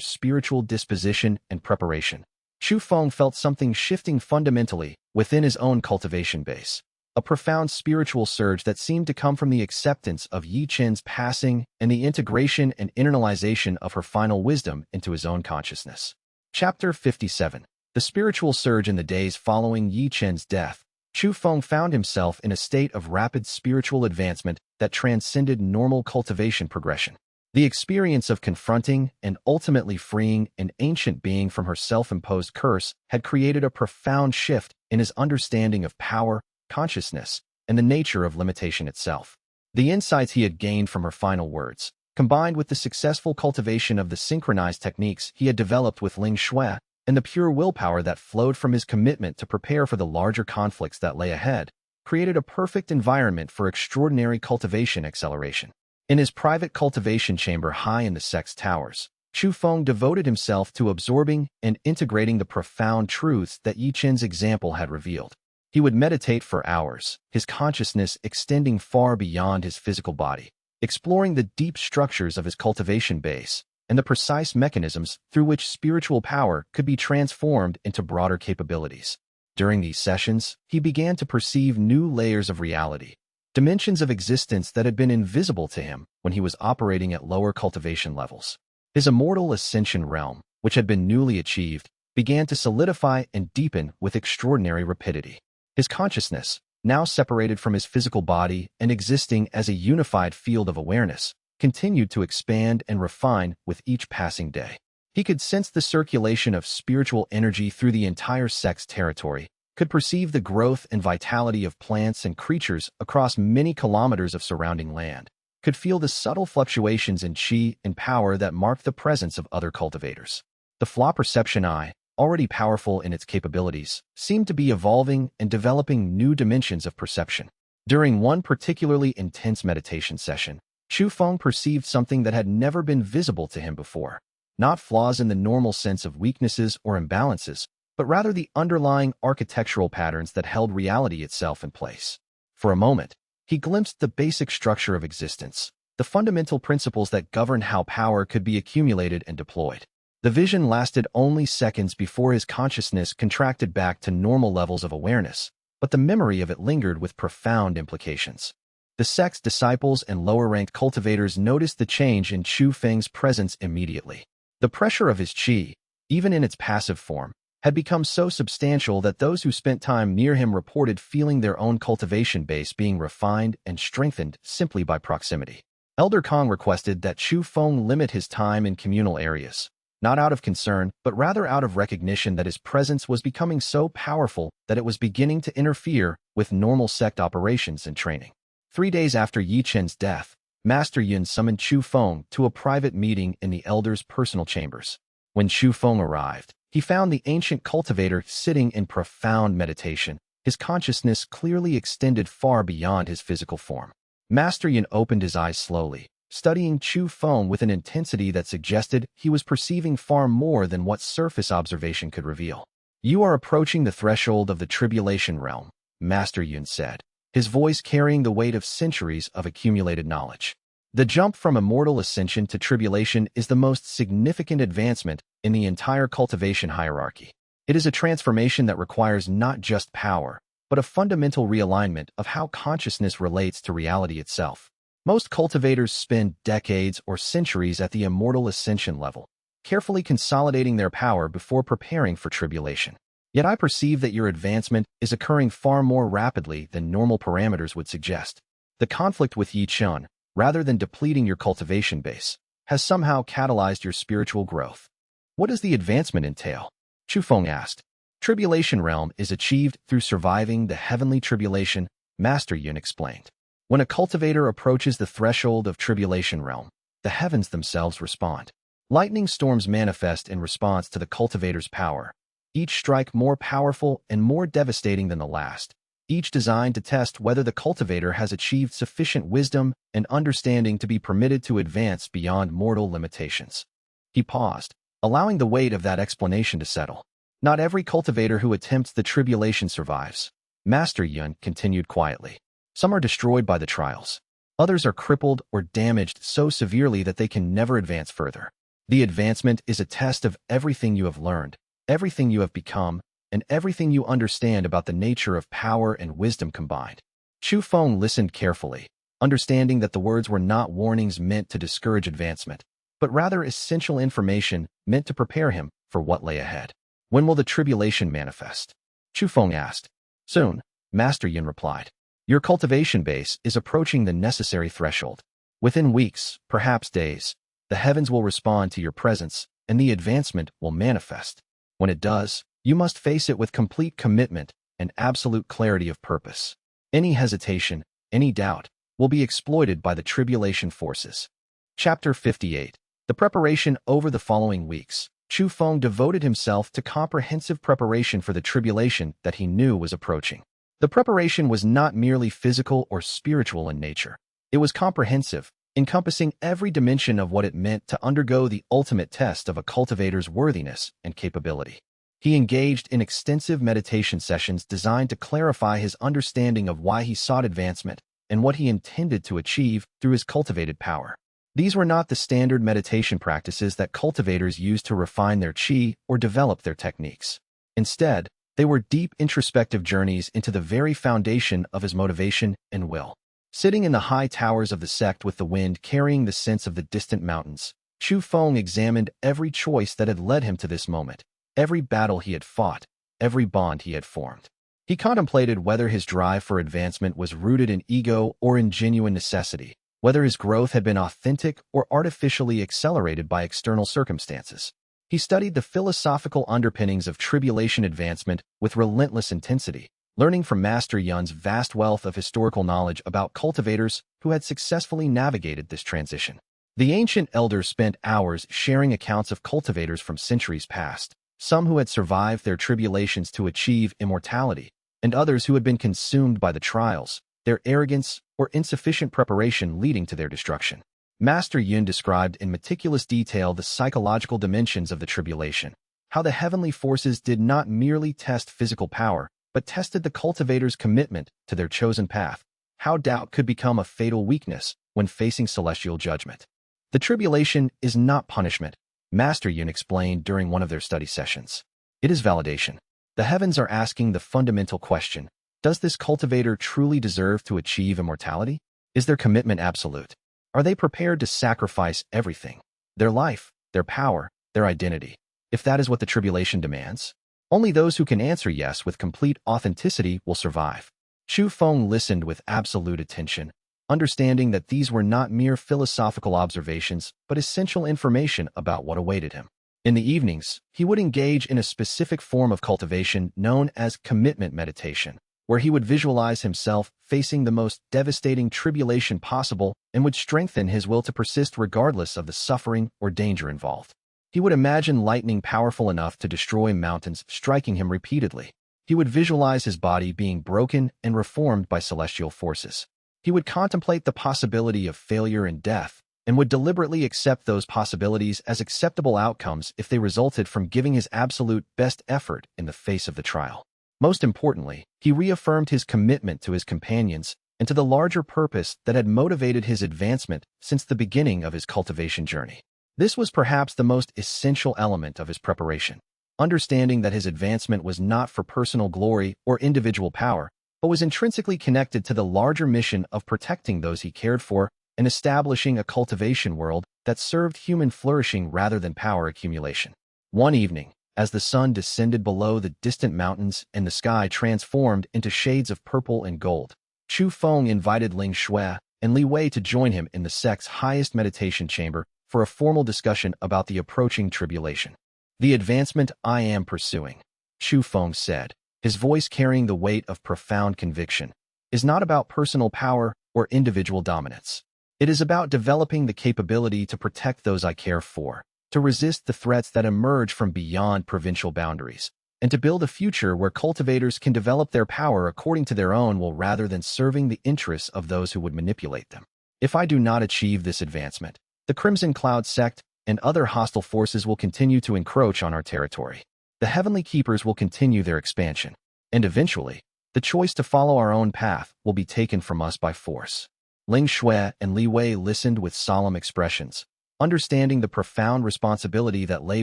spiritual disposition and preparation, Chu Feng felt something shifting fundamentally within his own cultivation base, a profound spiritual surge that seemed to come from the acceptance of Yi Chen's passing and the integration and internalization of her final wisdom into his own consciousness. Chapter 57. The spiritual surge. In the days following Yi Chen's death, Chu Feng found himself in a state of rapid spiritual advancement that transcended normal cultivation progression. The experience of confronting and ultimately freeing an ancient being from her self-imposed curse had created a profound shift in his understanding of power, consciousness, and the nature of limitation itself. The insights he had gained from her final words, combined with the successful cultivation of the synchronized techniques he had developed with Ling Shui, and the pure willpower that flowed from his commitment to prepare for the larger conflicts that lay ahead, created a perfect environment for extraordinary cultivation acceleration. In his private cultivation chamber high in the sect's towers, Chu Feng devoted himself to absorbing and integrating the profound truths that Yi Chen's example had revealed. He would meditate for hours, his consciousness extending far beyond his physical body, exploring the deep structures of his cultivation base, and the precise mechanisms through which spiritual power could be transformed into broader capabilities. During these sessions, he began to perceive new layers of reality, dimensions of existence that had been invisible to him when he was operating at lower cultivation levels. His immortal ascension realm, which had been newly achieved, began to solidify and deepen with extraordinary rapidity. His consciousness, now separated from his physical body and existing as a unified field of awareness, continued to expand and refine with each passing day. He could sense the circulation of spiritual energy through the entire sect's territory, could perceive the growth and vitality of plants and creatures across many kilometers of surrounding land, could feel the subtle fluctuations in qi and power that marked the presence of other cultivators. The Flaw Perception Eye, already powerful in its capabilities, seemed to be evolving and developing new dimensions of perception. During one particularly intense meditation session, Chu Feng perceived something that had never been visible to him before. not flaws in the normal sense of weaknesses or imbalances, but rather the underlying architectural patterns that held reality itself in place. For a moment, he glimpsed the basic structure of existence, the fundamental principles that govern how power could be accumulated and deployed. The vision lasted only seconds before his consciousness contracted back to normal levels of awareness, but the memory of it lingered with profound implications. The sect's disciples and lower-ranked cultivators noticed the change in Chu Feng's presence immediately. The pressure of his qi, even in its passive form, had become so substantial that those who spent time near him reported feeling their own cultivation base being refined and strengthened simply by proximity. Elder Kong requested that Chu Feng limit his time in communal areas, not out of concern, but rather out of recognition that his presence was becoming so powerful that it was beginning to interfere with normal sect operations and training. 3 days after Yi Chen's death, Master Yun summoned Chu Feng to a private meeting in the elder's personal chambers. When Chu Feng arrived, he found the ancient cultivator sitting in profound meditation, his consciousness clearly extended far beyond his physical form. Master Yun opened his eyes slowly, studying Chu Feng with an intensity that suggested he was perceiving far more than what surface observation could reveal. "You are approaching the threshold of the tribulation realm," Master Yun said, his voice carrying the weight of centuries of accumulated knowledge. "The jump from immortal ascension to tribulation is the most significant advancement in the entire cultivation hierarchy. It is a transformation that requires not just power, but a fundamental realignment of how consciousness relates to reality itself. Most cultivators spend decades or centuries at the immortal ascension level, carefully consolidating their power before preparing for tribulation. Yet I perceive that your advancement is occurring far more rapidly than normal parameters would suggest. The conflict with Yi Chen, rather than depleting your cultivation base, has somehow catalyzed your spiritual growth. What does the advancement entail?" Chu Feng asked. "Tribulation realm is achieved through surviving the heavenly tribulation," Master Yun explained. "When a cultivator approaches the threshold of tribulation realm, the heavens themselves respond. Lightning storms manifest in response to the cultivator's power, each strike more powerful and more devastating than the last, each designed to test whether the cultivator has achieved sufficient wisdom and understanding to be permitted to advance beyond mortal limitations." He paused, allowing the weight of that explanation to settle. "Not every cultivator who attempts the tribulation survives," Master Yun continued quietly. "Some are destroyed by the trials. Others are crippled or damaged so severely that they can never advance further. The advancement is a test of everything you have learned, everything you have become, and everything you understand about the nature of power and wisdom combined." Chu Feng listened carefully, understanding that the words were not warnings meant to discourage advancement, but rather essential information meant to prepare him for what lay ahead. "When will the tribulation manifest?" Chu Feng asked. "Soon," Master Yin replied. "Your cultivation base is approaching the necessary threshold. Within weeks, perhaps days, the heavens will respond to your presence, and the advancement will manifest. When it does, you must face it with complete commitment and absolute clarity of purpose. Any hesitation, any doubt, will be exploited by the tribulation forces." Chapter 58. The preparation. Over the following weeks, Chu Feng devoted himself to comprehensive preparation for the tribulation that he knew was approaching. The preparation was not merely physical or spiritual in nature. It was comprehensive, encompassing every dimension of what it meant to undergo the ultimate test of a cultivator's worthiness and capability. He engaged in extensive meditation sessions designed to clarify his understanding of why he sought advancement and what he intended to achieve through his cultivated power. These were not the standard meditation practices that cultivators use to refine their qi or develop their techniques. Instead, they were deep introspective journeys into the very foundation of his motivation and will. Sitting in the high towers of the sect with the wind carrying the sense of the distant mountains, Chu Feng examined every choice that had led him to this moment, every battle he had fought, every bond he had formed. He contemplated whether his drive for advancement was rooted in ego or in genuine necessity, whether his growth had been authentic or artificially accelerated by external circumstances. He studied the philosophical underpinnings of tribulation advancement with relentless intensity, learning from Master Yun's vast wealth of historical knowledge about cultivators who had successfully navigated this transition. The ancient elders spent hours sharing accounts of cultivators from centuries past, some who had survived their tribulations to achieve immortality, and others who had been consumed by the trials, their arrogance, or insufficient preparation leading to their destruction. Master Yun described in meticulous detail the psychological dimensions of the tribulation, how the heavenly forces did not merely test physical power, but tested the cultivator's commitment to their chosen path, how doubt could become a fatal weakness when facing celestial judgment. The tribulation is not punishment, Master Yun explained during one of their study sessions. It is validation. The heavens are asking the fundamental question, does this cultivator truly deserve to achieve immortality? Is their commitment absolute? Are they prepared to sacrifice everything? Their life, their power, their identity? If that is what the tribulation demands, only those who can answer yes with complete authenticity will survive. Chu Feng listened with absolute attention, understanding that these were not mere philosophical observations, but essential information about what awaited him. In the evenings, he would engage in a specific form of cultivation known as commitment meditation, where he would visualize himself facing the most devastating tribulation possible and would strengthen his will to persist regardless of the suffering or danger involved. He would imagine lightning powerful enough to destroy mountains, striking him repeatedly. He would visualize his body being broken and reformed by celestial forces. He would contemplate the possibility of failure and death, and would deliberately accept those possibilities as acceptable outcomes if they resulted from giving his absolute best effort in the face of the trial. Most importantly, he reaffirmed his commitment to his companions and to the larger purpose that had motivated his advancement since the beginning of his cultivation journey. This was perhaps the most essential element of his preparation, understanding that his advancement was not for personal glory or individual power, but was intrinsically connected to the larger mission of protecting those he cared for and establishing a cultivation world that served human flourishing rather than power accumulation. One evening, as the sun descended below the distant mountains and the sky transformed into shades of purple and gold, Chu Feng invited Ling Shui and Li Wei to join him in the sect's highest meditation chamber for a formal discussion about the approaching tribulation. The advancement I am pursuing, Chu Feng said, his voice carrying the weight of profound conviction, is not about personal power or individual dominance. It is about developing the capability to protect those I care for, to resist the threats that emerge from beyond provincial boundaries, and to build a future where cultivators can develop their power according to their own will rather than serving the interests of those who would manipulate them. If I do not achieve this advancement, the Crimson Cloud sect and other hostile forces will continue to encroach on our territory. The Heavenly Keepers will continue their expansion, and eventually, the choice to follow our own path will be taken from us by force. Ling Shui and Li Wei listened with solemn expressions, understanding the profound responsibility that lay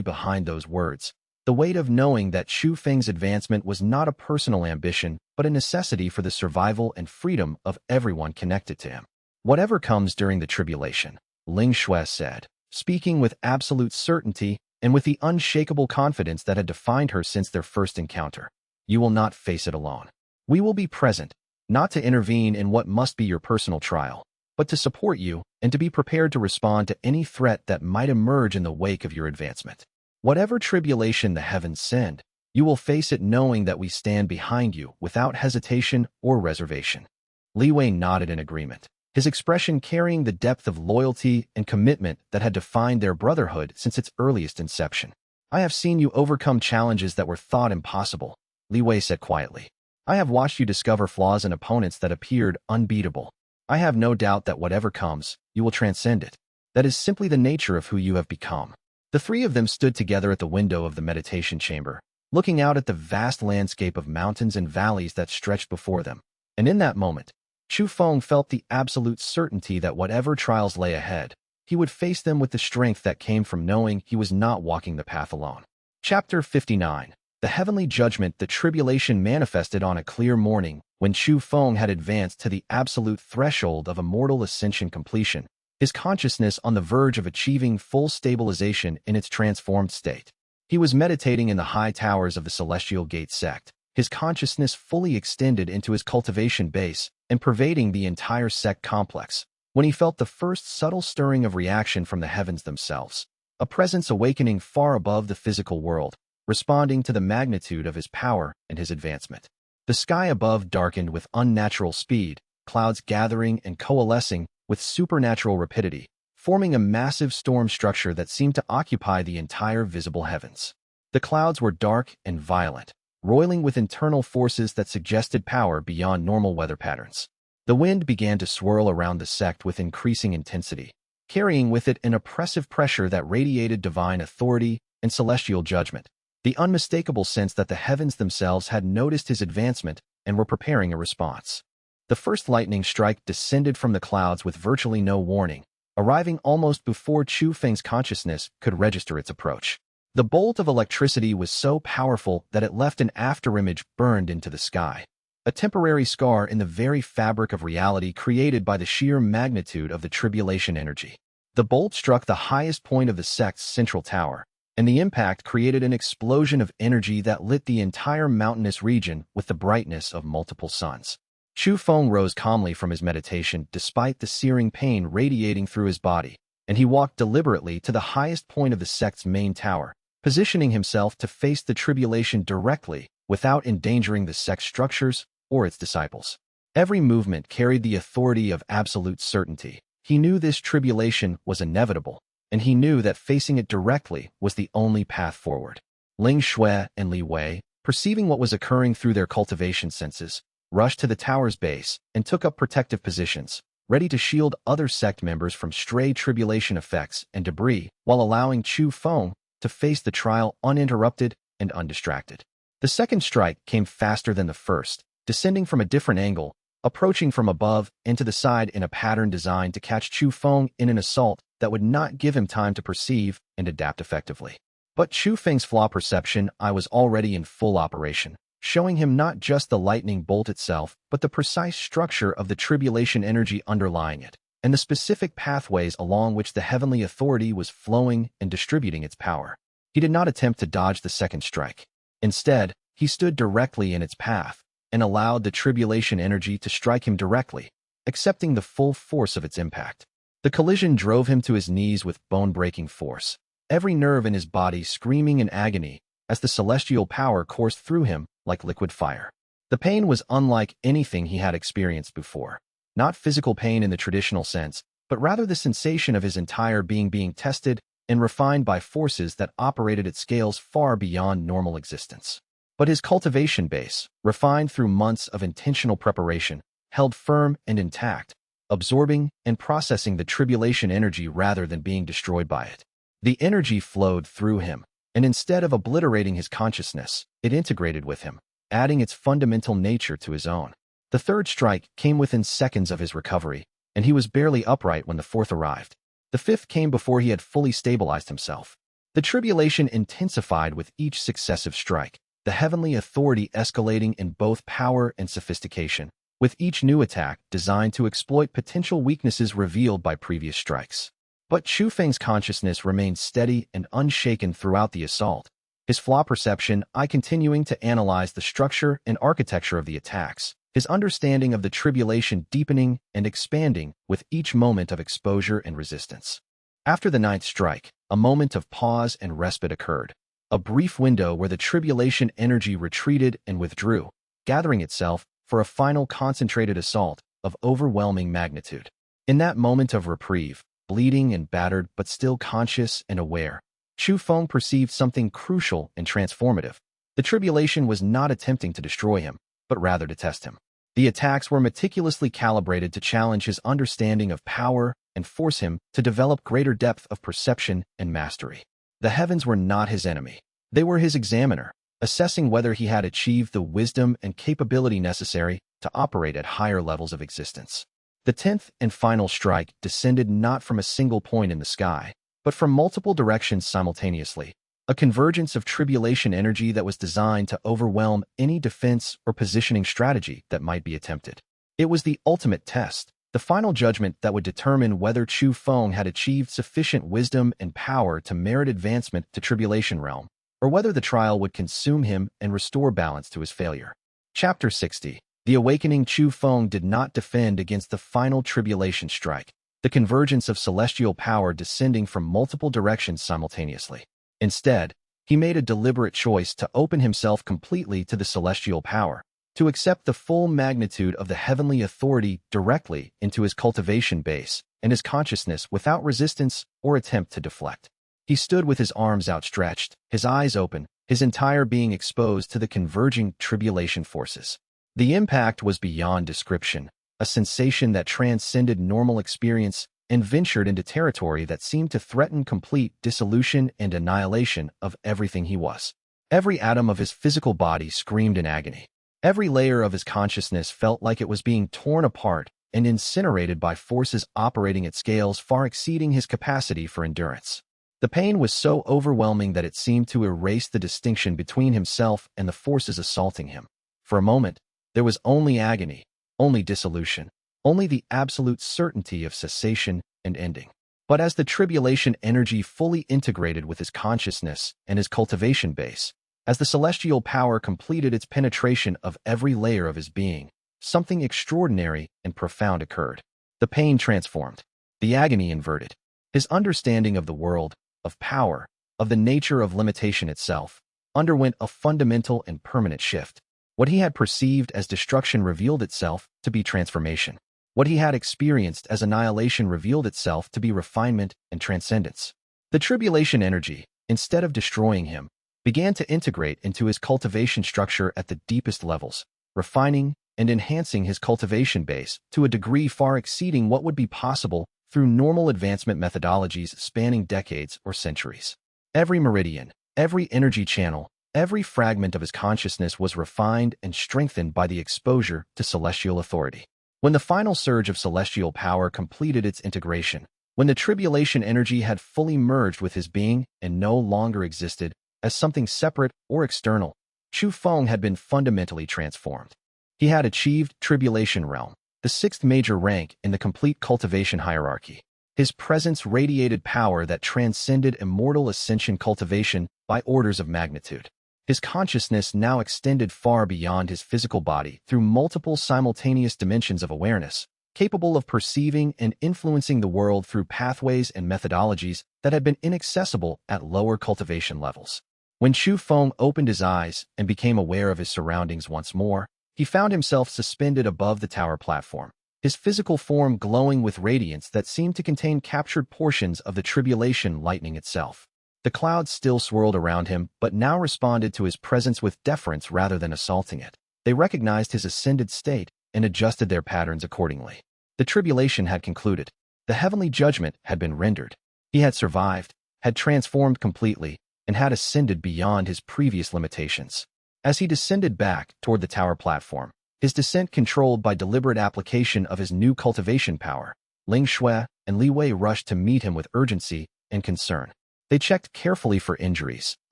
behind those words, the weight of knowing that Chu Feng's advancement was not a personal ambition, but a necessity for the survival and freedom of everyone connected to him. Whatever comes during the tribulation, Ling Shui said, speaking with absolute certainty and with the unshakable confidence that had defined her since their first encounter, you will not face it alone. We will be present, not to intervene in what must be your personal trial, but to support you and to be prepared to respond to any threat that might emerge in the wake of your advancement. Whatever tribulation the heavens send, you will face it knowing that we stand behind you without hesitation or reservation. Li Wei nodded in agreement, his expression carrying the depth of loyalty and commitment that had defined their brotherhood since its earliest inception. I have seen you overcome challenges that were thought impossible, Li Wei said quietly. I have watched you discover flaws in opponents that appeared unbeatable. I have no doubt that whatever comes, you will transcend it. That is simply the nature of who you have become. The three of them stood together at the window of the meditation chamber, looking out at the vast landscape of mountains and valleys that stretched before them. And in that moment, Chu Feng felt the absolute certainty that whatever trials lay ahead, he would face them with the strength that came from knowing he was not walking the path alone. Chapter 59. The Heavenly Judgment. The tribulation manifested on a clear morning when Chu Feng had advanced to the absolute threshold of immortal ascension completion, his consciousness on the verge of achieving full stabilization in its transformed state. He was meditating in the high towers of the Celestial Gate sect, his consciousness fully extended into his cultivation base and pervading the entire sect complex, when he felt the first subtle stirring of reaction from the heavens themselves, a presence awakening far above the physical world, responding to the magnitude of his power and his advancement. The sky above darkened with unnatural speed, clouds gathering and coalescing with supernatural rapidity, forming a massive storm structure that seemed to occupy the entire visible heavens. The clouds were dark and violent, roiling with internal forces that suggested power beyond normal weather patterns. The wind began to swirl around the sect with increasing intensity, carrying with it an oppressive pressure that radiated divine authority and celestial judgment. The unmistakable sense that the heavens themselves had noticed his advancement and were preparing a response. The first lightning strike descended from the clouds with virtually no warning, arriving almost before Chu Feng's consciousness could register its approach. The bolt of electricity was so powerful that it left an afterimage burned into the sky, a temporary scar in the very fabric of reality created by the sheer magnitude of the tribulation energy. The bolt struck the highest point of the sect's central tower, and the impact created an explosion of energy that lit the entire mountainous region with the brightness of multiple suns. Chu Feng rose calmly from his meditation despite the searing pain radiating through his body, and he walked deliberately to the highest point of the sect's main tower, positioning himself to face the tribulation directly without endangering the sect's structures or its disciples. Every movement carried the authority of absolute certainty. He knew this tribulation was inevitable, and he knew that facing it directly was the only path forward. Ling Shui and Li Wei, perceiving what was occurring through their cultivation senses, rushed to the tower's base and took up protective positions, ready to shield other sect members from stray tribulation effects and debris while allowing Chu Feng to face the trial uninterrupted and undistracted. The second strike came faster than the first, descending from a different angle, approaching from above and to the side in a pattern designed to catch Chu Feng in an assault that would not give him time to perceive and adapt effectively. But Chu Feng's Flaw Perception Eye was already in full operation, showing him not just the lightning bolt itself, but the precise structure of the tribulation energy underlying it, and the specific pathways along which the heavenly authority was flowing and distributing its power. He did not attempt to dodge the second strike. Instead, he stood directly in its path and allowed the tribulation energy to strike him directly, accepting the full force of its impact. The collision drove him to his knees with bone-breaking force, every nerve in his body screaming in agony as the celestial power coursed through him like liquid fire. The pain was unlike anything he had experienced before. Not physical pain in the traditional sense, but rather the sensation of his entire being tested and refined by forces that operated at scales far beyond normal existence. But his cultivation base, refined through months of intentional preparation, held firm and intact, absorbing and processing the tribulation energy rather than being destroyed by it. The energy flowed through him, and instead of obliterating his consciousness, it integrated with him, adding its fundamental nature to his own. The third strike came within seconds of his recovery, and he was barely upright when the fourth arrived. The fifth came before he had fully stabilized himself. The tribulation intensified with each successive strike, the heavenly authority escalating in both power and sophistication, with each new attack designed to exploit potential weaknesses revealed by previous strikes. But Chu Feng's consciousness remained steady and unshaken throughout the assault, his Flaw Perception Eye continuing to analyze the structure and architecture of the attacks, his understanding of the tribulation deepening and expanding with each moment of exposure and resistance. After the ninth strike, a moment of pause and respite occurred, a brief window where the tribulation energy retreated and withdrew, gathering itself for a final concentrated assault of overwhelming magnitude. In that moment of reprieve, bleeding and battered but still conscious and aware, Chu Feng perceived something crucial and transformative. The tribulation was not attempting to destroy him, but rather to test him. The attacks were meticulously calibrated to challenge his understanding of power and force him to develop greater depth of perception and mastery. The heavens were not his enemy. They were his examiner, assessing whether he had achieved the wisdom and capability necessary to operate at higher levels of existence. The 10th and final strike descended not from a single point in the sky, but from multiple directions simultaneously, a convergence of tribulation energy that was designed to overwhelm any defense or positioning strategy that might be attempted. It was the ultimate test, the final judgment that would determine whether Chu Feng had achieved sufficient wisdom and power to merit advancement to Tribulation Realm, or whether the trial would consume him and restore balance to his failure. Chapter 60. The awakening. Chu Feng did not defend against the final tribulation strike, the convergence of celestial power descending from multiple directions simultaneously. Instead, he made a deliberate choice to open himself completely to the celestial power, to accept the full magnitude of the heavenly authority directly into his cultivation base and his consciousness without resistance or attempt to deflect. He stood with his arms outstretched, his eyes open, his entire being exposed to the converging tribulation forces. The impact was beyond description, a sensation that transcended normal experience and ventured into territory that seemed to threaten complete dissolution and annihilation of everything he was. Every atom of his physical body screamed in agony. Every layer of his consciousness felt like it was being torn apart and incinerated by forces operating at scales far exceeding his capacity for endurance. The pain was so overwhelming that it seemed to erase the distinction between himself and the forces assaulting him. For a moment, there was only agony, only dissolution, only the absolute certainty of cessation and ending. But as the tribulation energy fully integrated with his consciousness and his cultivation base, as the celestial power completed its penetration of every layer of his being, something extraordinary and profound occurred. The pain transformed, the agony inverted. His understanding of the world, of power, of the nature of limitation itself, underwent a fundamental and permanent shift. What he had perceived as destruction revealed itself to be transformation. What he had experienced as annihilation revealed itself to be refinement and transcendence. The tribulation energy, instead of destroying him, began to integrate into his cultivation structure at the deepest levels, refining and enhancing his cultivation base to a degree far exceeding what would be possible through normal advancement methodologies spanning decades or centuries. Every meridian, every energy channel, every fragment of his consciousness was refined and strengthened by the exposure to celestial authority. When the final surge of celestial power completed its integration, when the tribulation energy had fully merged with his being and no longer existed as something separate or external, Chu Feng had been fundamentally transformed. He had achieved tribulation realm, the sixth major rank in the complete cultivation hierarchy. His presence radiated power that transcended immortal ascension cultivation by orders of magnitude. His consciousness now extended far beyond his physical body through multiple simultaneous dimensions of awareness, capable of perceiving and influencing the world through pathways and methodologies that had been inaccessible at lower cultivation levels. When Chu Feng opened his eyes and became aware of his surroundings once more, he found himself suspended above the tower platform, his physical form glowing with radiance that seemed to contain captured portions of the tribulation lightning itself. The clouds still swirled around him, but now responded to his presence with deference rather than assaulting it. They recognized his ascended state and adjusted their patterns accordingly. The tribulation had concluded. The heavenly judgment had been rendered. He had survived, had transformed completely, and had ascended beyond his previous limitations. As he descended back toward the tower platform, his descent controlled by deliberate application of his new cultivation power, Ling Shui and Li Wei rushed to meet him with urgency and concern. They checked carefully for injuries,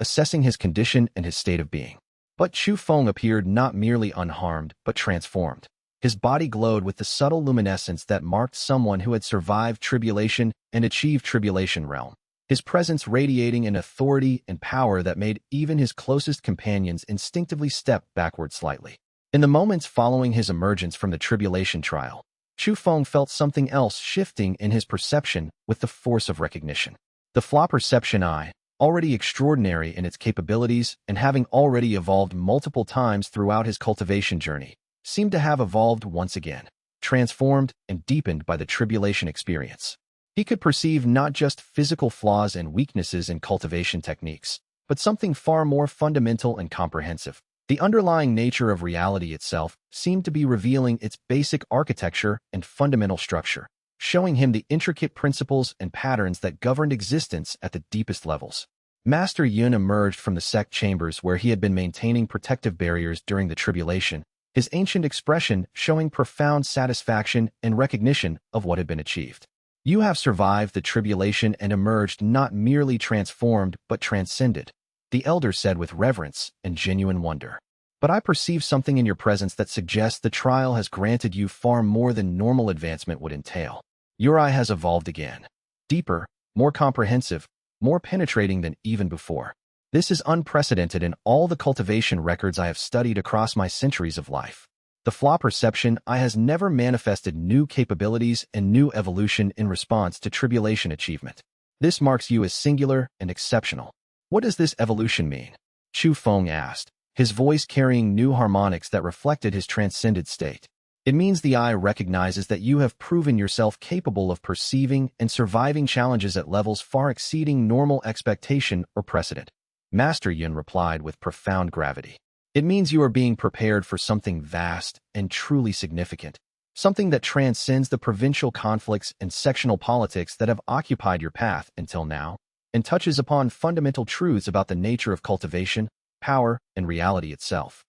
assessing his condition and his state of being. But Chu Feng appeared not merely unharmed, but transformed. His body glowed with the subtle luminescence that marked someone who had survived tribulation and achieved tribulation realm. His presence radiating an authority and power that made even his closest companions instinctively step backward slightly. In the moments following his emergence from the tribulation trial, Chu Feng felt something else shifting in his perception with the force of recognition. The Flaw Perception Eye, already extraordinary in its capabilities and having already evolved multiple times throughout his cultivation journey, seemed to have evolved once again, transformed and deepened by the tribulation experience. He could perceive not just physical flaws and weaknesses in cultivation techniques, but something far more fundamental and comprehensive. The underlying nature of reality itself seemed to be revealing its basic architecture and fundamental structure, showing him the intricate principles and patterns that governed existence at the deepest levels. Master Yun emerged from the sect chambers where he had been maintaining protective barriers during the tribulation, his ancient expression showing profound satisfaction and recognition of what had been achieved. You have survived the tribulation and emerged not merely transformed but transcended, the elder said with reverence and genuine wonder. But I perceive something in your presence that suggests the trial has granted you far more than normal advancement would entail. Your eye has evolved again. Deeper, more comprehensive, more penetrating than even before. This is unprecedented in all the cultivation records I have studied across my centuries of life. The Flaw Perception Eye has never manifested new capabilities and new evolution in response to tribulation achievement. This marks you as singular and exceptional. What does this evolution mean? Chu Feng asked, his voice carrying new harmonics that reflected his transcended state. It means the eye recognizes that you have proven yourself capable of perceiving and surviving challenges at levels far exceeding normal expectation or precedent. Master Yun replied with profound gravity. It means you are being prepared for something vast and truly significant. something that transcends the provincial conflicts and sectional politics that have occupied your path until now, and touches upon fundamental truths about the nature of cultivation, power, and reality itself.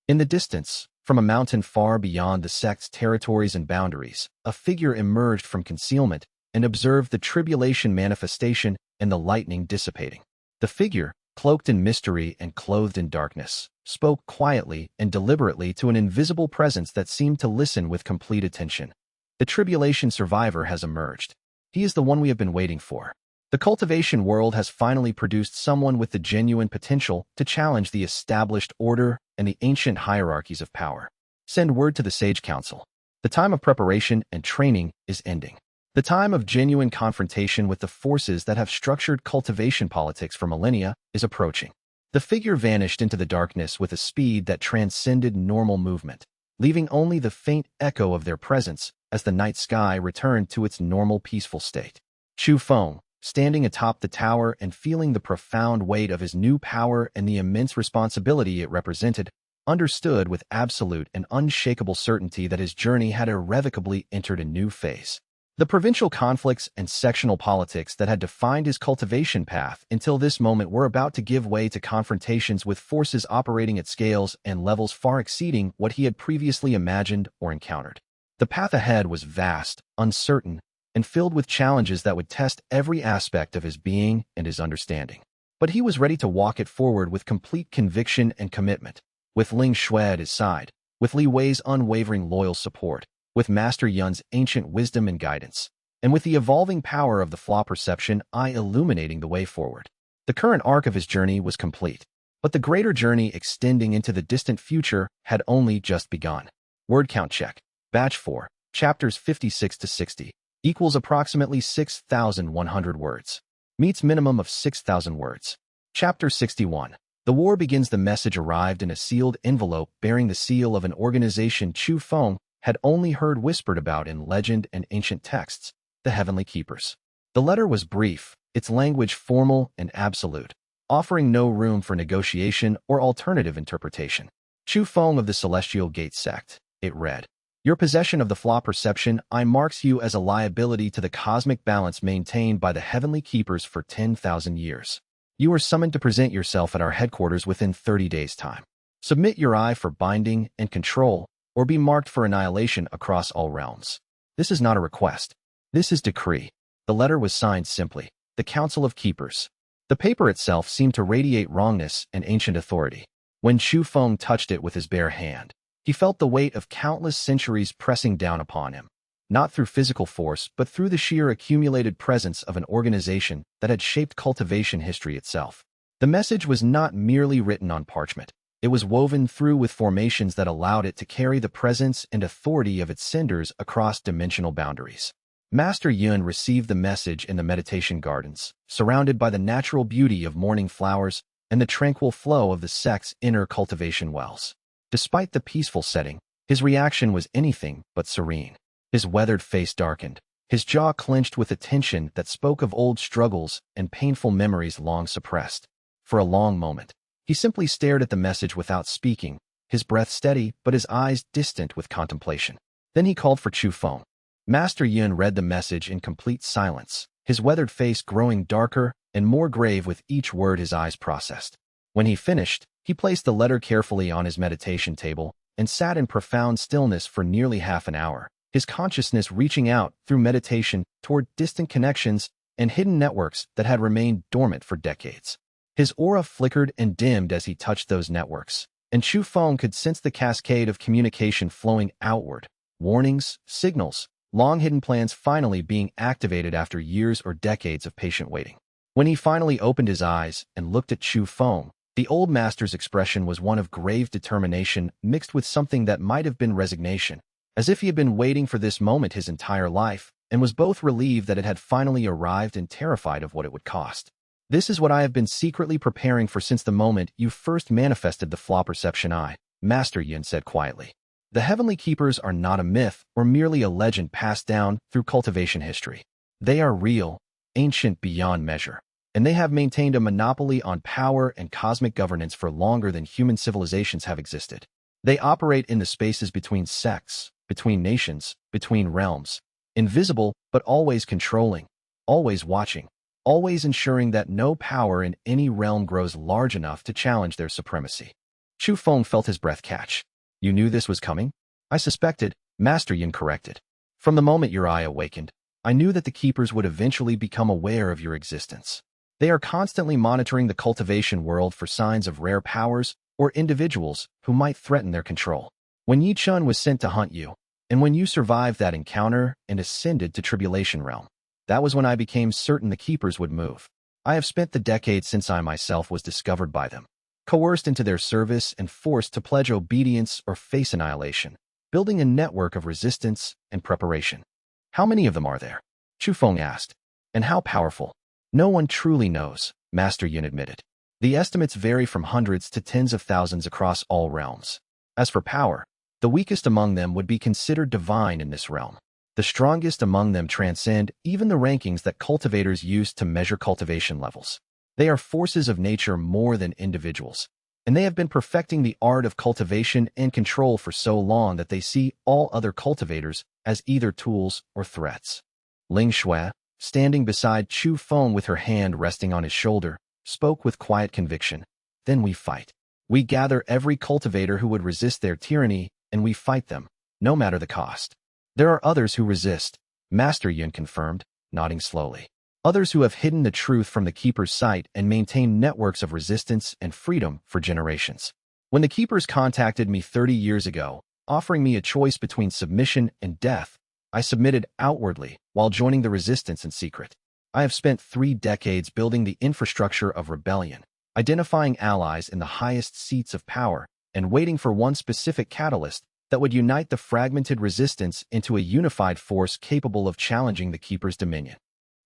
In the distance, from a mountain far beyond the sect's territories and boundaries, a figure emerged from concealment and observed the tribulation manifestation and the lightning dissipating. The figure, cloaked in mystery and clothed in darkness, spoke quietly and deliberately to an invisible presence that seemed to listen with complete attention. The tribulation survivor has emerged. He is the one we have been waiting for. The cultivation world has finally produced someone with the genuine potential to challenge the established order and the ancient hierarchies of power. Send word to the Sage Council. The time of preparation and training is ending. The time of genuine confrontation with the forces that have structured cultivation politics for millennia is approaching. The figure vanished into the darkness with a speed that transcended normal movement, leaving only the faint echo of their presence as the night sky returned to its normal peaceful state. Chu Feng, standing atop the tower and feeling the profound weight of his new power and the immense responsibility it represented, understood with absolute and unshakable certainty that his journey had irrevocably entered a new phase. The provincial conflicts and sectional politics that had defined his cultivation path until this moment were about to give way to confrontations with forces operating at scales and levels far exceeding what he had previously imagined or encountered. The path ahead was vast, uncertain, and filled with challenges that would test every aspect of his being and his understanding. But he was ready to walk it forward with complete conviction and commitment, with Ling Shui at his side, with Li Wei's unwavering loyal support, with Master Yun's ancient wisdom and guidance, and with the evolving power of the Flaw Perception Eye illuminating the way forward. The current arc of his journey was complete, but the greater journey extending into the distant future had only just begun. Word count check. Batch 4, chapters 56 to 60, equals approximately 6,100 words. Meets minimum of 6,000 words. Chapter 61. The war begins. The message arrived in a sealed envelope bearing the seal of an organization Chu Feng had only heard whispered about in legend and ancient texts, the Heavenly Keepers. The letter was brief, its language formal and absolute, offering no room for negotiation or alternative interpretation. Chu Feng of the Celestial Gate sect, it read. Your possession of the Flaw Perception Eye marks you as a liability to the cosmic balance maintained by the Heavenly Keepers for 10,000 years. You are summoned to present yourself at our headquarters within 30 days' time. Submit your eye for binding and control, or be marked for annihilation across all realms. This is not a request. This is decree. The letter was signed simply, the Council of Keepers. The paper itself seemed to radiate wrongness and ancient authority. When Chu Feng touched it with his bare hand, he felt the weight of countless centuries pressing down upon him, not through physical force, but through the sheer accumulated presence of an organization that had shaped cultivation history itself. The message was not merely written on parchment. It was woven through with formations that allowed it to carry the presence and authority of its senders across dimensional boundaries. Master Yun received the message in the meditation gardens, surrounded by the natural beauty of morning flowers and the tranquil flow of the sect's inner cultivation wells. Despite the peaceful setting, his reaction was anything but serene. His weathered face darkened, his jaw clenched with a tension that spoke of old struggles and painful memories long suppressed. For a long moment, he simply stared at the message without speaking, his breath steady but his eyes distant with contemplation. Then he called for Chu Feng. Master Yun read the message in complete silence, his weathered face growing darker and more grave with each word his eyes processed. When he finished, he placed the letter carefully on his meditation table and sat in profound stillness for nearly half an hour, his consciousness reaching out through meditation toward distant connections and hidden networks that had remained dormant for decades. His aura flickered and dimmed as he touched those networks, and Chu Feng could sense the cascade of communication flowing outward, warnings, signals, long-hidden plans finally being activated after years or decades of patient waiting. When he finally opened his eyes and looked at Chu Feng, the old master's expression was one of grave determination mixed with something that might have been resignation, as if he had been waiting for this moment his entire life and was both relieved that it had finally arrived and terrified of what it would cost. This is what I have been secretly preparing for since the moment you first manifested the Flaw Perception Eye, Master Yun said quietly. The Heavenly Keepers are not a myth or merely a legend passed down through cultivation history. They are real, ancient beyond measure, and they have maintained a monopoly on power and cosmic governance for longer than human civilizations have existed. They operate in the spaces between sects, between nations, between realms. Invisible, but always controlling, always watching, always ensuring that no power in any realm grows large enough to challenge their supremacy. Chu Feng felt his breath catch. You knew this was coming? I suspected, Master Yin corrected. From the moment your eye awakened, I knew that the keepers would eventually become aware of your existence. They are constantly monitoring the cultivation world for signs of rare powers or individuals who might threaten their control. When Yi Chun was sent to hunt you, and when you survived that encounter and ascended to Tribulation Realm, that was when I became certain the keepers would move. I have spent the decades since I myself was discovered by them, coerced into their service and forced to pledge obedience or face annihilation, building a network of resistance and preparation. How many of them are there? Chu Feng asked. And how powerful? No one truly knows, Master Yin admitted. The estimates vary from hundreds to tens of thousands across all realms. As for power, the weakest among them would be considered divine in this realm. The strongest among them transcend even the rankings that cultivators use to measure cultivation levels. They are forces of nature more than individuals, and they have been perfecting the art of cultivation and control for so long that they see all other cultivators as either tools or threats. Ling Shui, standing beside Chu Feng with her hand resting on his shoulder, spoke with quiet conviction. Then we fight. We gather every cultivator who would resist their tyranny, and we fight them, no matter the cost. There are others who resist, Master Yin confirmed, nodding slowly. Others who have hidden the truth from the Keeper's sight and maintain networks of resistance and freedom for generations. When the Keepers contacted me 30 years ago, offering me a choice between submission and death, I submitted outwardly while joining the resistance in secret. I have spent 3 decades building the infrastructure of rebellion, identifying allies in the highest seats of power, and waiting for one specific catalyst that would unite the fragmented resistance into a unified force capable of challenging the Keeper's dominion.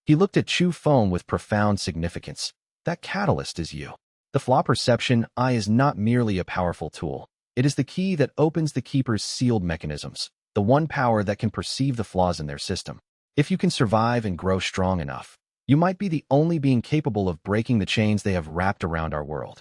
He looked at Chu Feng with profound significance. That catalyst is you. The Flaw Perception Eye is not merely a powerful tool. It is the key that opens the Keeper's sealed mechanisms, the one power that can perceive the flaws in their system. If you can survive and grow strong enough, you might be the only being capable of breaking the chains they have wrapped around our world.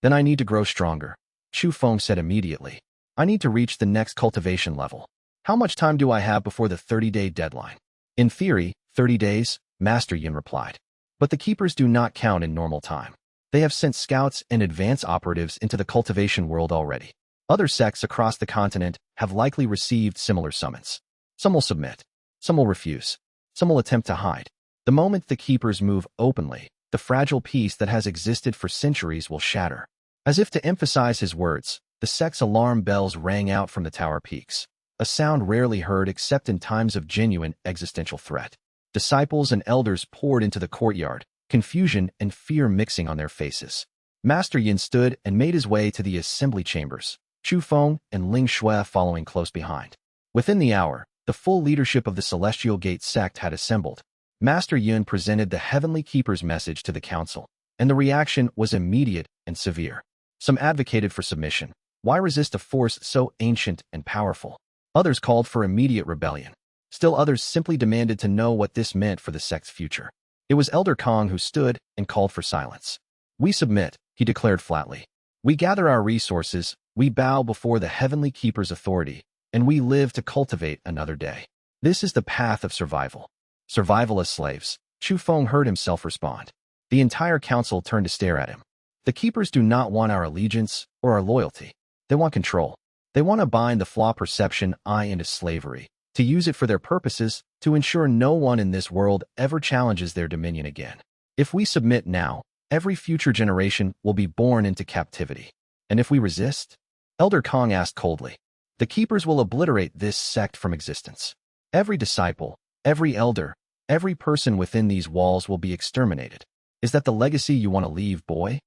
Then I need to grow stronger, Chu Feng said immediately. I need to reach the next cultivation level. How much time do I have before the 30-day deadline? In theory, 30 days, Master Yin replied. But the Keepers do not count in normal time. They have sent scouts and advance operatives into the cultivation world already. Other sects across the continent have likely received similar summons. Some will submit. Some will refuse. Some will attempt to hide. The moment the Keepers move openly, the fragile peace that has existed for centuries will shatter. As if to emphasize his words, the sect's alarm bells rang out from the tower peaks, a sound rarely heard except in times of genuine existential threat. Disciples and elders poured into the courtyard, confusion and fear mixing on their faces. Master Yin stood and made his way to the assembly chambers, Chu Feng and Ling Shui following close behind. Within the hour, the full leadership of the Celestial Gate sect had assembled. Master Yin presented the Heavenly Keeper's message to the council, and the reaction was immediate and severe. Some advocated for submission. Why resist a force so ancient and powerful? Others called for immediate rebellion. Still others simply demanded to know what this meant for the sect's future. It was Elder Kong who stood and called for silence. We submit, he declared flatly. We gather our resources, we bow before the Heavenly Keeper's authority, and we live to cultivate another day. This is the path of survival. Survival as slaves, Chu Feng heard himself respond. The entire council turned to stare at him. The Keepers do not want our allegiance or our loyalty. They want control. They want to bind the Flaw Perception Eye into slavery, to use it for their purposes, to ensure no one in this world ever challenges their dominion again. If we submit now, every future generation will be born into captivity. And if we resist? Elder Kong asked coldly. The Keepers will obliterate this sect from existence. Every disciple, every elder, every person within these walls will be exterminated. Is that the legacy you want to leave, boy?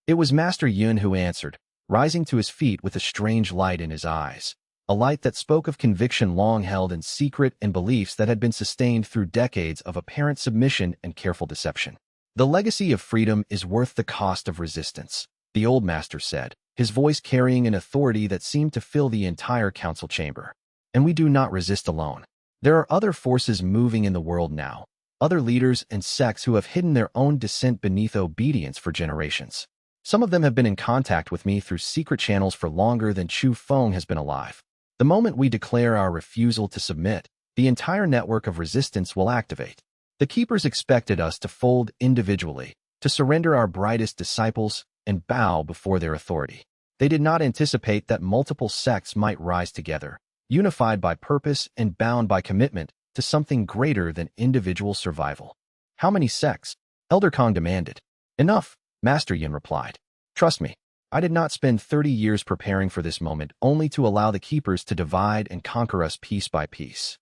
It was Master Yun who answered, rising to his feet with a strange light in his eyes, a light that spoke of conviction long held in secret and beliefs that had been sustained through decades of apparent submission and careful deception. The legacy of freedom is worth the cost of resistance, the old master said, his voice carrying an authority that seemed to fill the entire council chamber. And we do not resist alone. There are other forces moving in the world now, other leaders and sects who have hidden their own descent beneath obedience for generations. Some of them have been in contact with me through secret channels for longer than Chu Feng has been alive. The moment we declare our refusal to submit, the entire network of resistance will activate. The keepers expected us to fold individually, to surrender our brightest disciples, and bow before their authority. They did not anticipate that multiple sects might rise together, unified by purpose and bound by commitment to something greater than individual survival. How many sects? Elder Kong demanded. Enough, Master Yin replied. Trust me, I did not spend 30 years preparing for this moment only to allow the keepers to divide and conquer us piece by piece.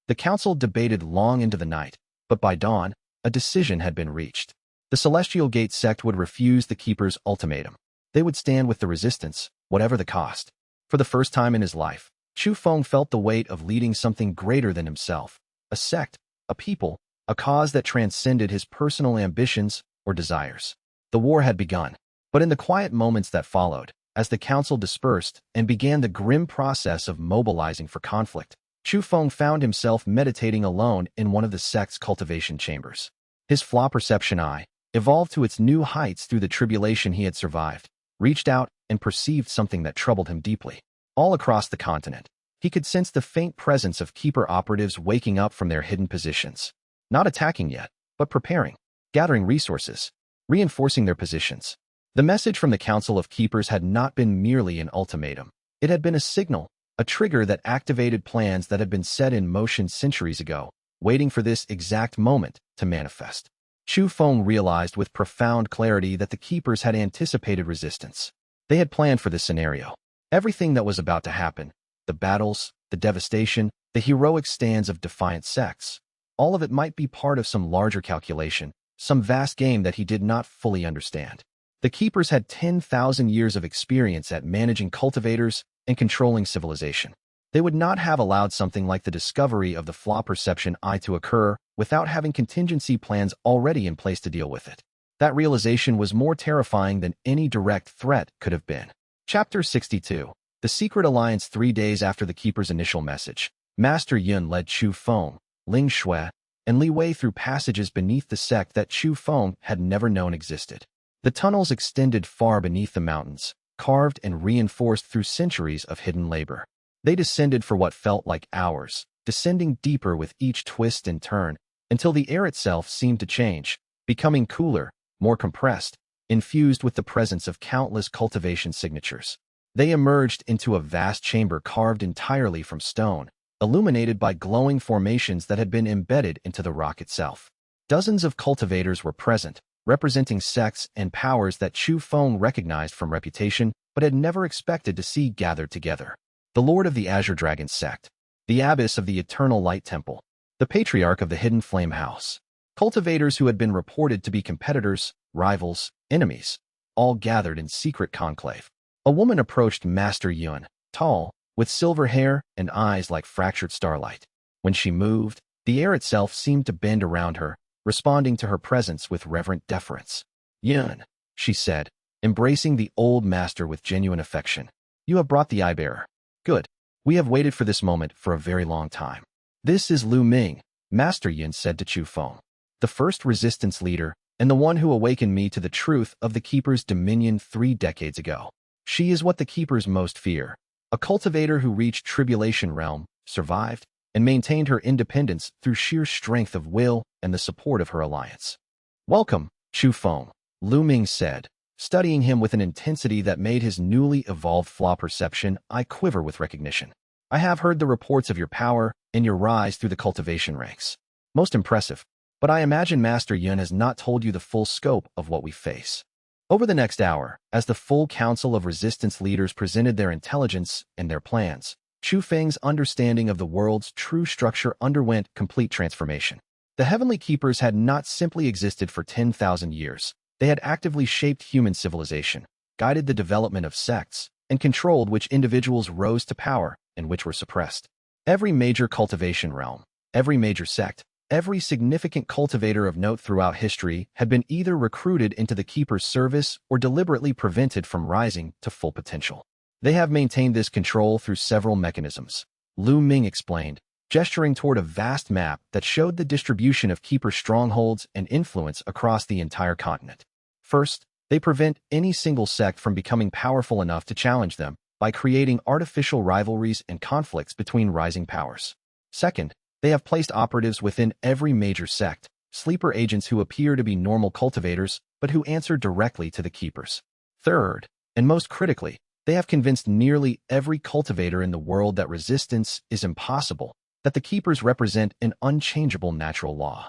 The council debated long into the night, but by dawn, a decision had been reached. The Celestial Gate sect would refuse the keepers' ultimatum. They would stand with the resistance, whatever the cost. For the first time in his life, Chu Feng felt the weight of leading something greater than himself, a sect, a people, a cause that transcended his personal ambitions or desires. The war had begun, but in the quiet moments that followed, as the council dispersed and began the grim process of mobilizing for conflict, Chu Feng found himself meditating alone in one of the sect's cultivation chambers. His Flaw Perception Eye, evolved to its new heights through the tribulation he had survived, reached out and perceived something that troubled him deeply. All across the continent, he could sense the faint presence of keeper operatives waking up from their hidden positions. Not attacking yet, but preparing, gathering resources, reinforcing their positions. The message from the Council of Keepers had not been merely an ultimatum. It had been a signal, a trigger that activated plans that had been set in motion centuries ago, waiting for this exact moment to manifest. Chu Feng realized with profound clarity that the Keepers had anticipated resistance. They had planned for this scenario. Everything that was about to happen, the battles, the devastation, the heroic stands of defiant sects, all of it might be part of some larger calculation, some vast game that he did not fully understand. The Keepers had 10,000 years of experience at managing cultivators and controlling civilization. They would not have allowed something like the discovery of the Flaw Perception Eye to occur without having contingency plans already in place to deal with it. That realization was more terrifying than any direct threat could have been. Chapter 62. The Secret Alliance. 3 days after the Keeper's initial message, Master Yun led Chu Feng, Ling Shui, and Li Wei through passages beneath the sect that Chu Feng had never known existed. The tunnels extended far beneath the mountains, carved and reinforced through centuries of hidden labor. They descended for what felt like hours, descending deeper with each twist and turn, until the air itself seemed to change, becoming cooler, more compressed, infused with the presence of countless cultivation signatures. They emerged into a vast chamber carved entirely from stone, illuminated by glowing formations that had been embedded into the rock itself. Dozens of cultivators were present, representing sects and powers that Chu Feng recognized from reputation but had never expected to see gathered together. The Lord of the Azure Dragon sect, the Abbess of the Eternal Light Temple, the Patriarch of the Hidden Flame House, cultivators who had been reported to be competitors, rivals, enemies, all gathered in secret conclave. A woman approached Master Yun, tall, with silver hair and eyes like fractured starlight. When she moved, the air itself seemed to bend around her, responding to her presence with reverent deference. Yun, she said, embracing the old master with genuine affection. You have brought the eye-bearer. Good. We have waited for this moment for a very long time. This is Lu Ming, Master Yin said to Chu Feng, the first resistance leader and the one who awakened me to the truth of the Keeper's dominion 3 decades ago. She is what the Keepers most fear, a cultivator who reached Tribulation Realm, survived, and maintained her independence through sheer strength of will and the support of her alliance. Welcome, Chu Feng, Lu Ming said, studying him with an intensity that made his newly evolved Flaw Perception Eye quiver with recognition. I have heard the reports of your power and your rise through the cultivation ranks. Most impressive, but I imagine Master Yun has not told you the full scope of what we face. Over the next hour, as the full council of resistance leaders presented their intelligence and their plans, Chu Feng's understanding of the world's true structure underwent complete transformation. The Heavenly Keepers had not simply existed for 10,000 years. They had actively shaped human civilization, guided the development of sects, and controlled which individuals rose to power and which were suppressed. Every major cultivation realm, every major sect, every significant cultivator of note throughout history had been either recruited into the Keeper's service or deliberately prevented from rising to full potential. They have maintained this control through several mechanisms, Lu Ming explained, gesturing toward a vast map that showed the distribution of Keeper strongholds and influence across the entire continent. First, they prevent any single sect from becoming powerful enough to challenge them, by creating artificial rivalries and conflicts between rising powers. Second, they have placed operatives within every major sect, sleeper agents who appear to be normal cultivators but who answer directly to the keepers. Third, and most critically, they have convinced nearly every cultivator in the world that resistance is impossible, that the keepers represent an unchangeable natural law.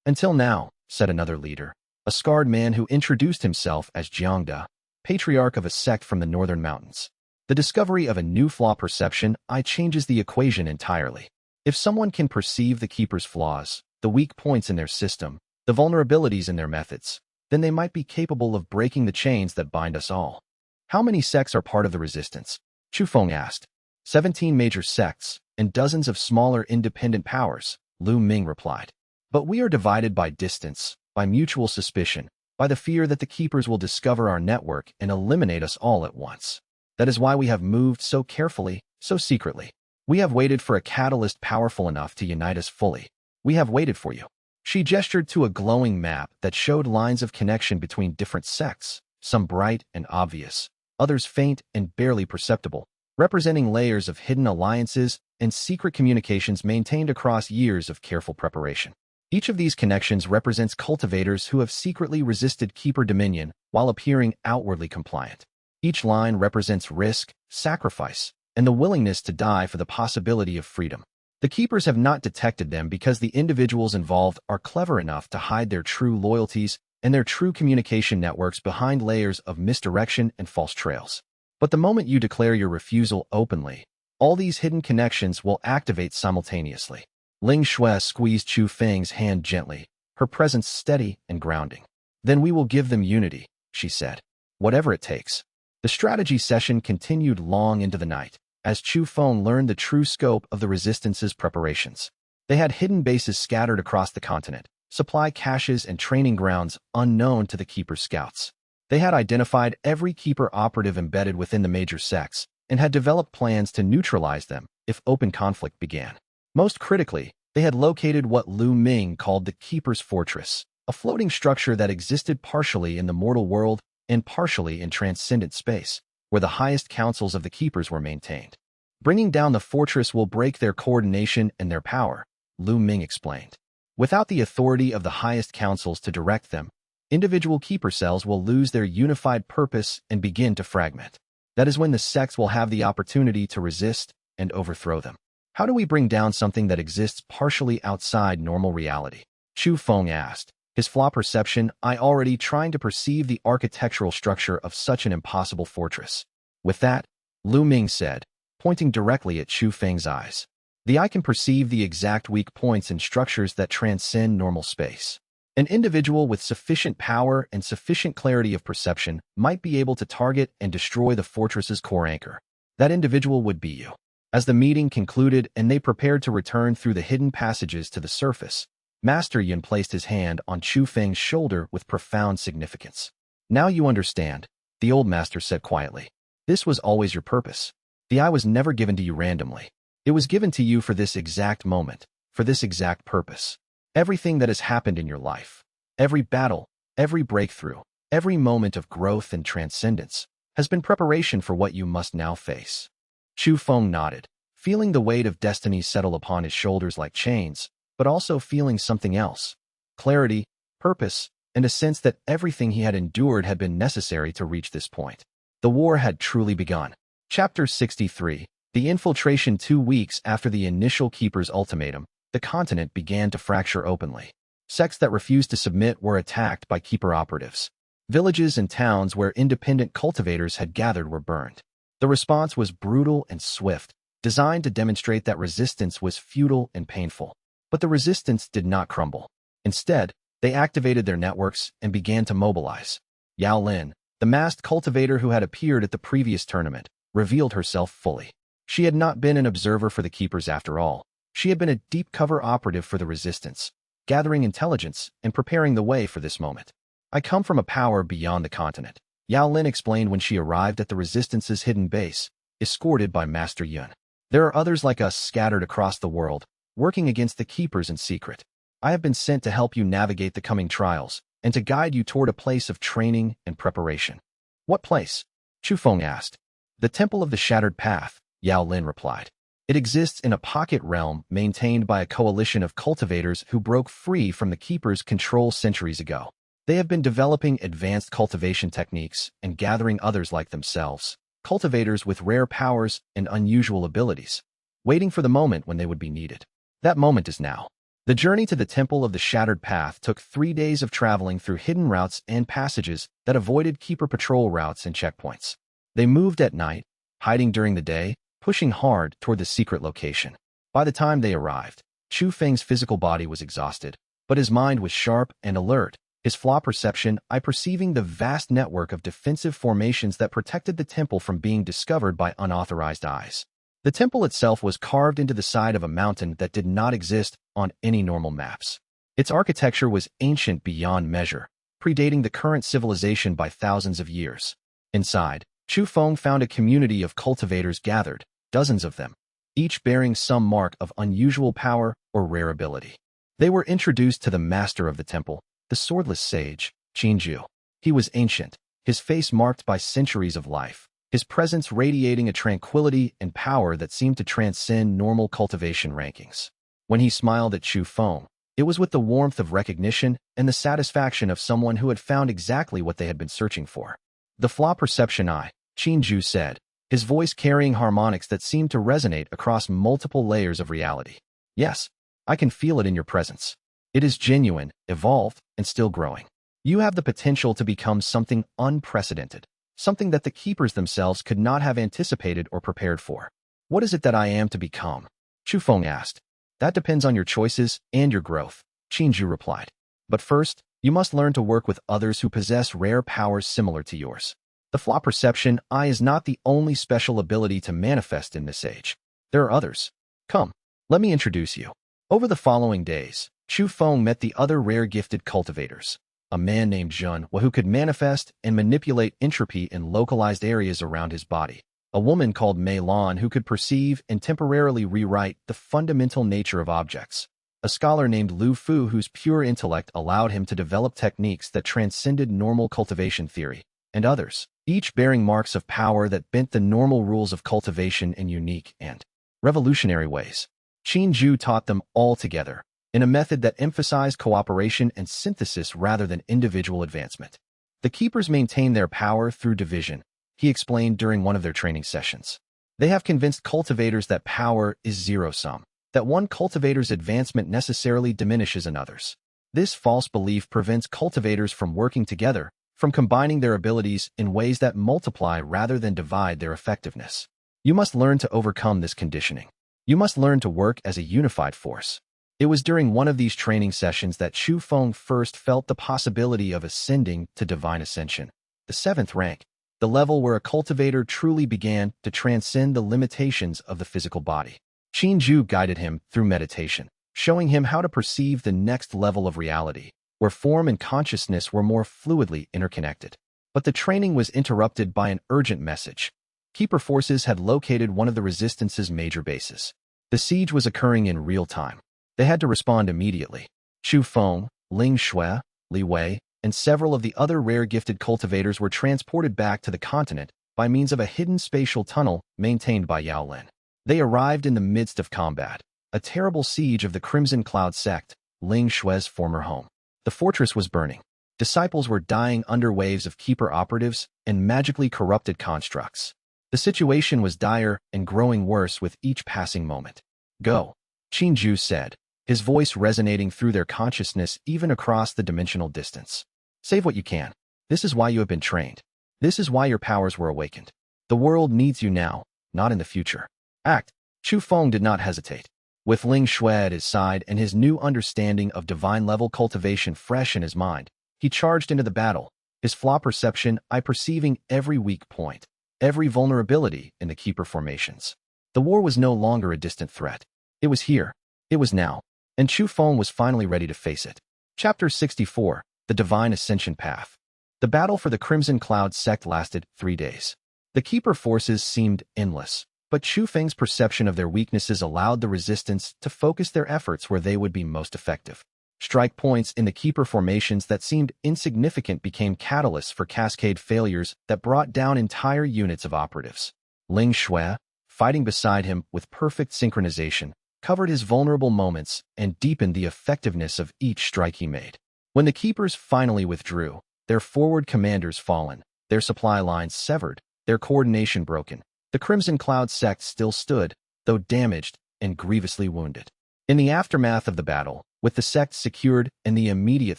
Until now, said another leader, a scarred man who introduced himself as Jiangda, patriarch of a sect from the northern mountains. The discovery of a new flaw perception eye changes the equation entirely. If someone can perceive the keeper's flaws, the weak points in their system, the vulnerabilities in their methods, then they might be capable of breaking the chains that bind us all. How many sects are part of the resistance? Chu Feng asked. 17 major sects and dozens of smaller independent powers, Lu Ming replied. But we are divided by distance, by mutual suspicion, by the fear that the keepers will discover our network and eliminate us all at once. That is why we have moved so carefully, so secretly. We have waited for a catalyst powerful enough to unite us fully. We have waited for you. She gestured to a glowing map that showed lines of connection between different sects, some bright and obvious, others faint and barely perceptible, representing layers of hidden alliances and secret communications maintained across years of careful preparation. Each of these connections represents cultivators who have secretly resisted keeper dominion while appearing outwardly compliant. Each line represents risk, sacrifice, and the willingness to die for the possibility of freedom. The keepers have not detected them because the individuals involved are clever enough to hide their true loyalties and their true communication networks behind layers of misdirection and false trails. But the moment you declare your refusal openly, all these hidden connections will activate simultaneously. Ling Shui squeezed Chu Feng's hand gently, her presence steady and grounding. Then we will give them unity, she said. Whatever it takes. The strategy session continued long into the night, as Chu Feng learned the true scope of the resistance's preparations. They had hidden bases scattered across the continent, supply caches and training grounds unknown to the keeper scouts. They had identified every keeper operative embedded within the major sects and had developed plans to neutralize them if open conflict began. Most critically, they had located what Lu Ming called the Keeper's Fortress, a floating structure that existed partially in the mortal world and partially in transcendent space, where the highest councils of the Keepers were maintained. Bringing down the fortress will break their coordination and their power, Lu Ming explained. Without the authority of the highest councils to direct them, individual Keeper cells will lose their unified purpose and begin to fragment. That is when the sects will have the opportunity to resist and overthrow them. How do we bring down something that exists partially outside normal reality? Chu Feng asked, his flaw perception eye already trying to perceive the architectural structure of such an impossible fortress. With that, Lu Ming said, pointing directly at Chu Feng's eyes. The eye can perceive the exact weak points in structures that transcend normal space. An individual with sufficient power and sufficient clarity of perception might be able to target and destroy the fortress's core anchor. That individual would be you. As the meeting concluded and they prepared to return through the hidden passages to the surface, Master Yun placed his hand on Chu Feng's shoulder with profound significance. Now you understand, the old master said quietly. This was always your purpose. The eye was never given to you randomly. It was given to you for this exact moment, for this exact purpose. Everything that has happened in your life, every battle, every breakthrough, every moment of growth and transcendence, has been preparation for what you must now face. Chu Feng nodded, feeling the weight of destiny settle upon his shoulders like chains, but also feeling something else. Clarity, purpose, and a sense that everything he had endured had been necessary to reach this point. The war had truly begun. Chapter 63. The infiltration. 2 weeks after the initial Keeper's ultimatum, the continent began to fracture openly. Sects that refused to submit were attacked by Keeper operatives. Villages and towns where independent cultivators had gathered were burned. The response was brutal and swift, designed to demonstrate that resistance was futile and painful. But the resistance did not crumble. Instead, they activated their networks and began to mobilize. Yao Lin, the masked cultivator who had appeared at the previous tournament, revealed herself fully. She had not been an observer for the Keepers after all. She had been a deep-cover operative for the resistance, gathering intelligence and preparing the way for this moment. I come from a power beyond the continent, Yao Lin explained when she arrived at the resistance's hidden base, escorted by Master Yun. There are others like us scattered across the world, working against the Keepers in secret. I have been sent to help you navigate the coming trials and to guide you toward a place of training and preparation. What place? Chu Feng asked. The Temple of the Shattered Path, Yao Lin replied. It exists in a pocket realm maintained by a coalition of cultivators who broke free from the Keeper's control centuries ago. They have been developing advanced cultivation techniques and gathering others like themselves, cultivators with rare powers and unusual abilities, waiting for the moment when they would be needed. That moment is now. The journey to the Temple of the Shattered Path took 3 days of traveling through hidden routes and passages that avoided Keeper patrol routes and checkpoints. They moved at night, hiding during the day, pushing hard toward the secret location. By the time they arrived, Chu Feng's physical body was exhausted, but his mind was sharp and alert, his Flaw Perception Eye perceiving the vast network of defensive formations that protected the temple from being discovered by unauthorized eyes. The temple itself was carved into the side of a mountain that did not exist on any normal maps. Its architecture was ancient beyond measure, predating the current civilization by thousands of years. Inside, Chu Feng found a community of cultivators gathered, dozens of them, each bearing some mark of unusual power or rare ability. They were introduced to the master of the temple, the swordless sage, Xianxia. He was ancient, his face marked by centuries of life, his presence radiating a tranquility and power that seemed to transcend normal cultivation rankings. When he smiled at Chu Feng, it was with the warmth of recognition and the satisfaction of someone who had found exactly what they had been searching for. The Flaw Perception Eye, Xianxia said, his voice carrying harmonics that seemed to resonate across multiple layers of reality. Yes, I can feel it in your presence. It is genuine, evolved, and still growing. You have the potential to become something unprecedented, something that the Keepers themselves could not have anticipated or prepared for. What is it that I am to become? Chu Feng asked. That depends on your choices and your growth, Xianxia replied. But first, you must learn to work with others who possess rare powers similar to yours. The Flaw Perception Eye is not the only special ability to manifest in this age. There are others. Come, let me introduce you. Over the following days, Chu Feng met the other rare gifted cultivators. A man named Zhen who could manifest and manipulate entropy in localized areas around his body. A woman called Mei Lan who could perceive and temporarily rewrite the fundamental nature of objects. A scholar named Lu Fu whose pure intellect allowed him to develop techniques that transcended normal cultivation theory, and others, each bearing marks of power that bent the normal rules of cultivation in unique and revolutionary ways. Xianxia taught them all together, in a method that emphasized cooperation and synthesis rather than individual advancement. The Keepers maintain their power through division, he explained during one of their training sessions. They have convinced cultivators that power is zero-sum, that one cultivator's advancement necessarily diminishes another's. This false belief prevents cultivators from working together, from combining their abilities in ways that multiply rather than divide their effectiveness. You must learn to overcome this conditioning. You must learn to work as a unified force. It was during one of these training sessions that Chu Feng first felt the possibility of ascending to divine ascension, the 7th rank, the level where a cultivator truly began to transcend the limitations of the physical body. Xianxia guided him through meditation, showing him how to perceive the next level of reality, where form and consciousness were more fluidly interconnected. But the training was interrupted by an urgent message. Keeper forces had located one of the Resistance's major bases. The siege was occurring in real time. They had to respond immediately. Chu Feng, Ling Shui, Li Wei, and several of the other rare gifted cultivators were transported back to the continent by means of a hidden spatial tunnel maintained by Yao Lin. They arrived in the midst of combat, a terrible siege of the Crimson Cloud sect, Ling Shui's former home. The fortress was burning. Disciples were dying under waves of Keeper operatives and magically corrupted constructs. The situation was dire and growing worse with each passing moment. Go, Xianxia said, his voice resonating through their consciousness even across the dimensional distance. Save what you can. This is why you have been trained. This is why your powers were awakened. The world needs you now, not in the future. Act. Chu Feng did not hesitate. With Ling Shui at his side and his new understanding of divine-level cultivation fresh in his mind, he charged into the battle, his Flaw Perception Eye perceiving every weak point, every vulnerability in the Keeper formations. The war was no longer a distant threat. It was here. It was now. And Chu Feng was finally ready to face it. Chapter 64, The Divine Ascension Path. The battle for the Crimson Cloud sect lasted 3 days. The Keeper forces seemed endless, but Chu Feng's perception of their weaknesses allowed the resistance to focus their efforts where they would be most effective. Strike points in the Keeper formations that seemed insignificant became catalysts for cascade failures that brought down entire units of operatives. Ling Shui, fighting beside him with perfect synchronization, covered his vulnerable moments and deepened the effectiveness of each strike he made. When the keepers finally withdrew, their forward commanders fallen, their supply lines severed, their coordination broken, the Crimson Cloud sect still stood, though damaged and grievously wounded. In the aftermath of the battle, with the sect secured and the immediate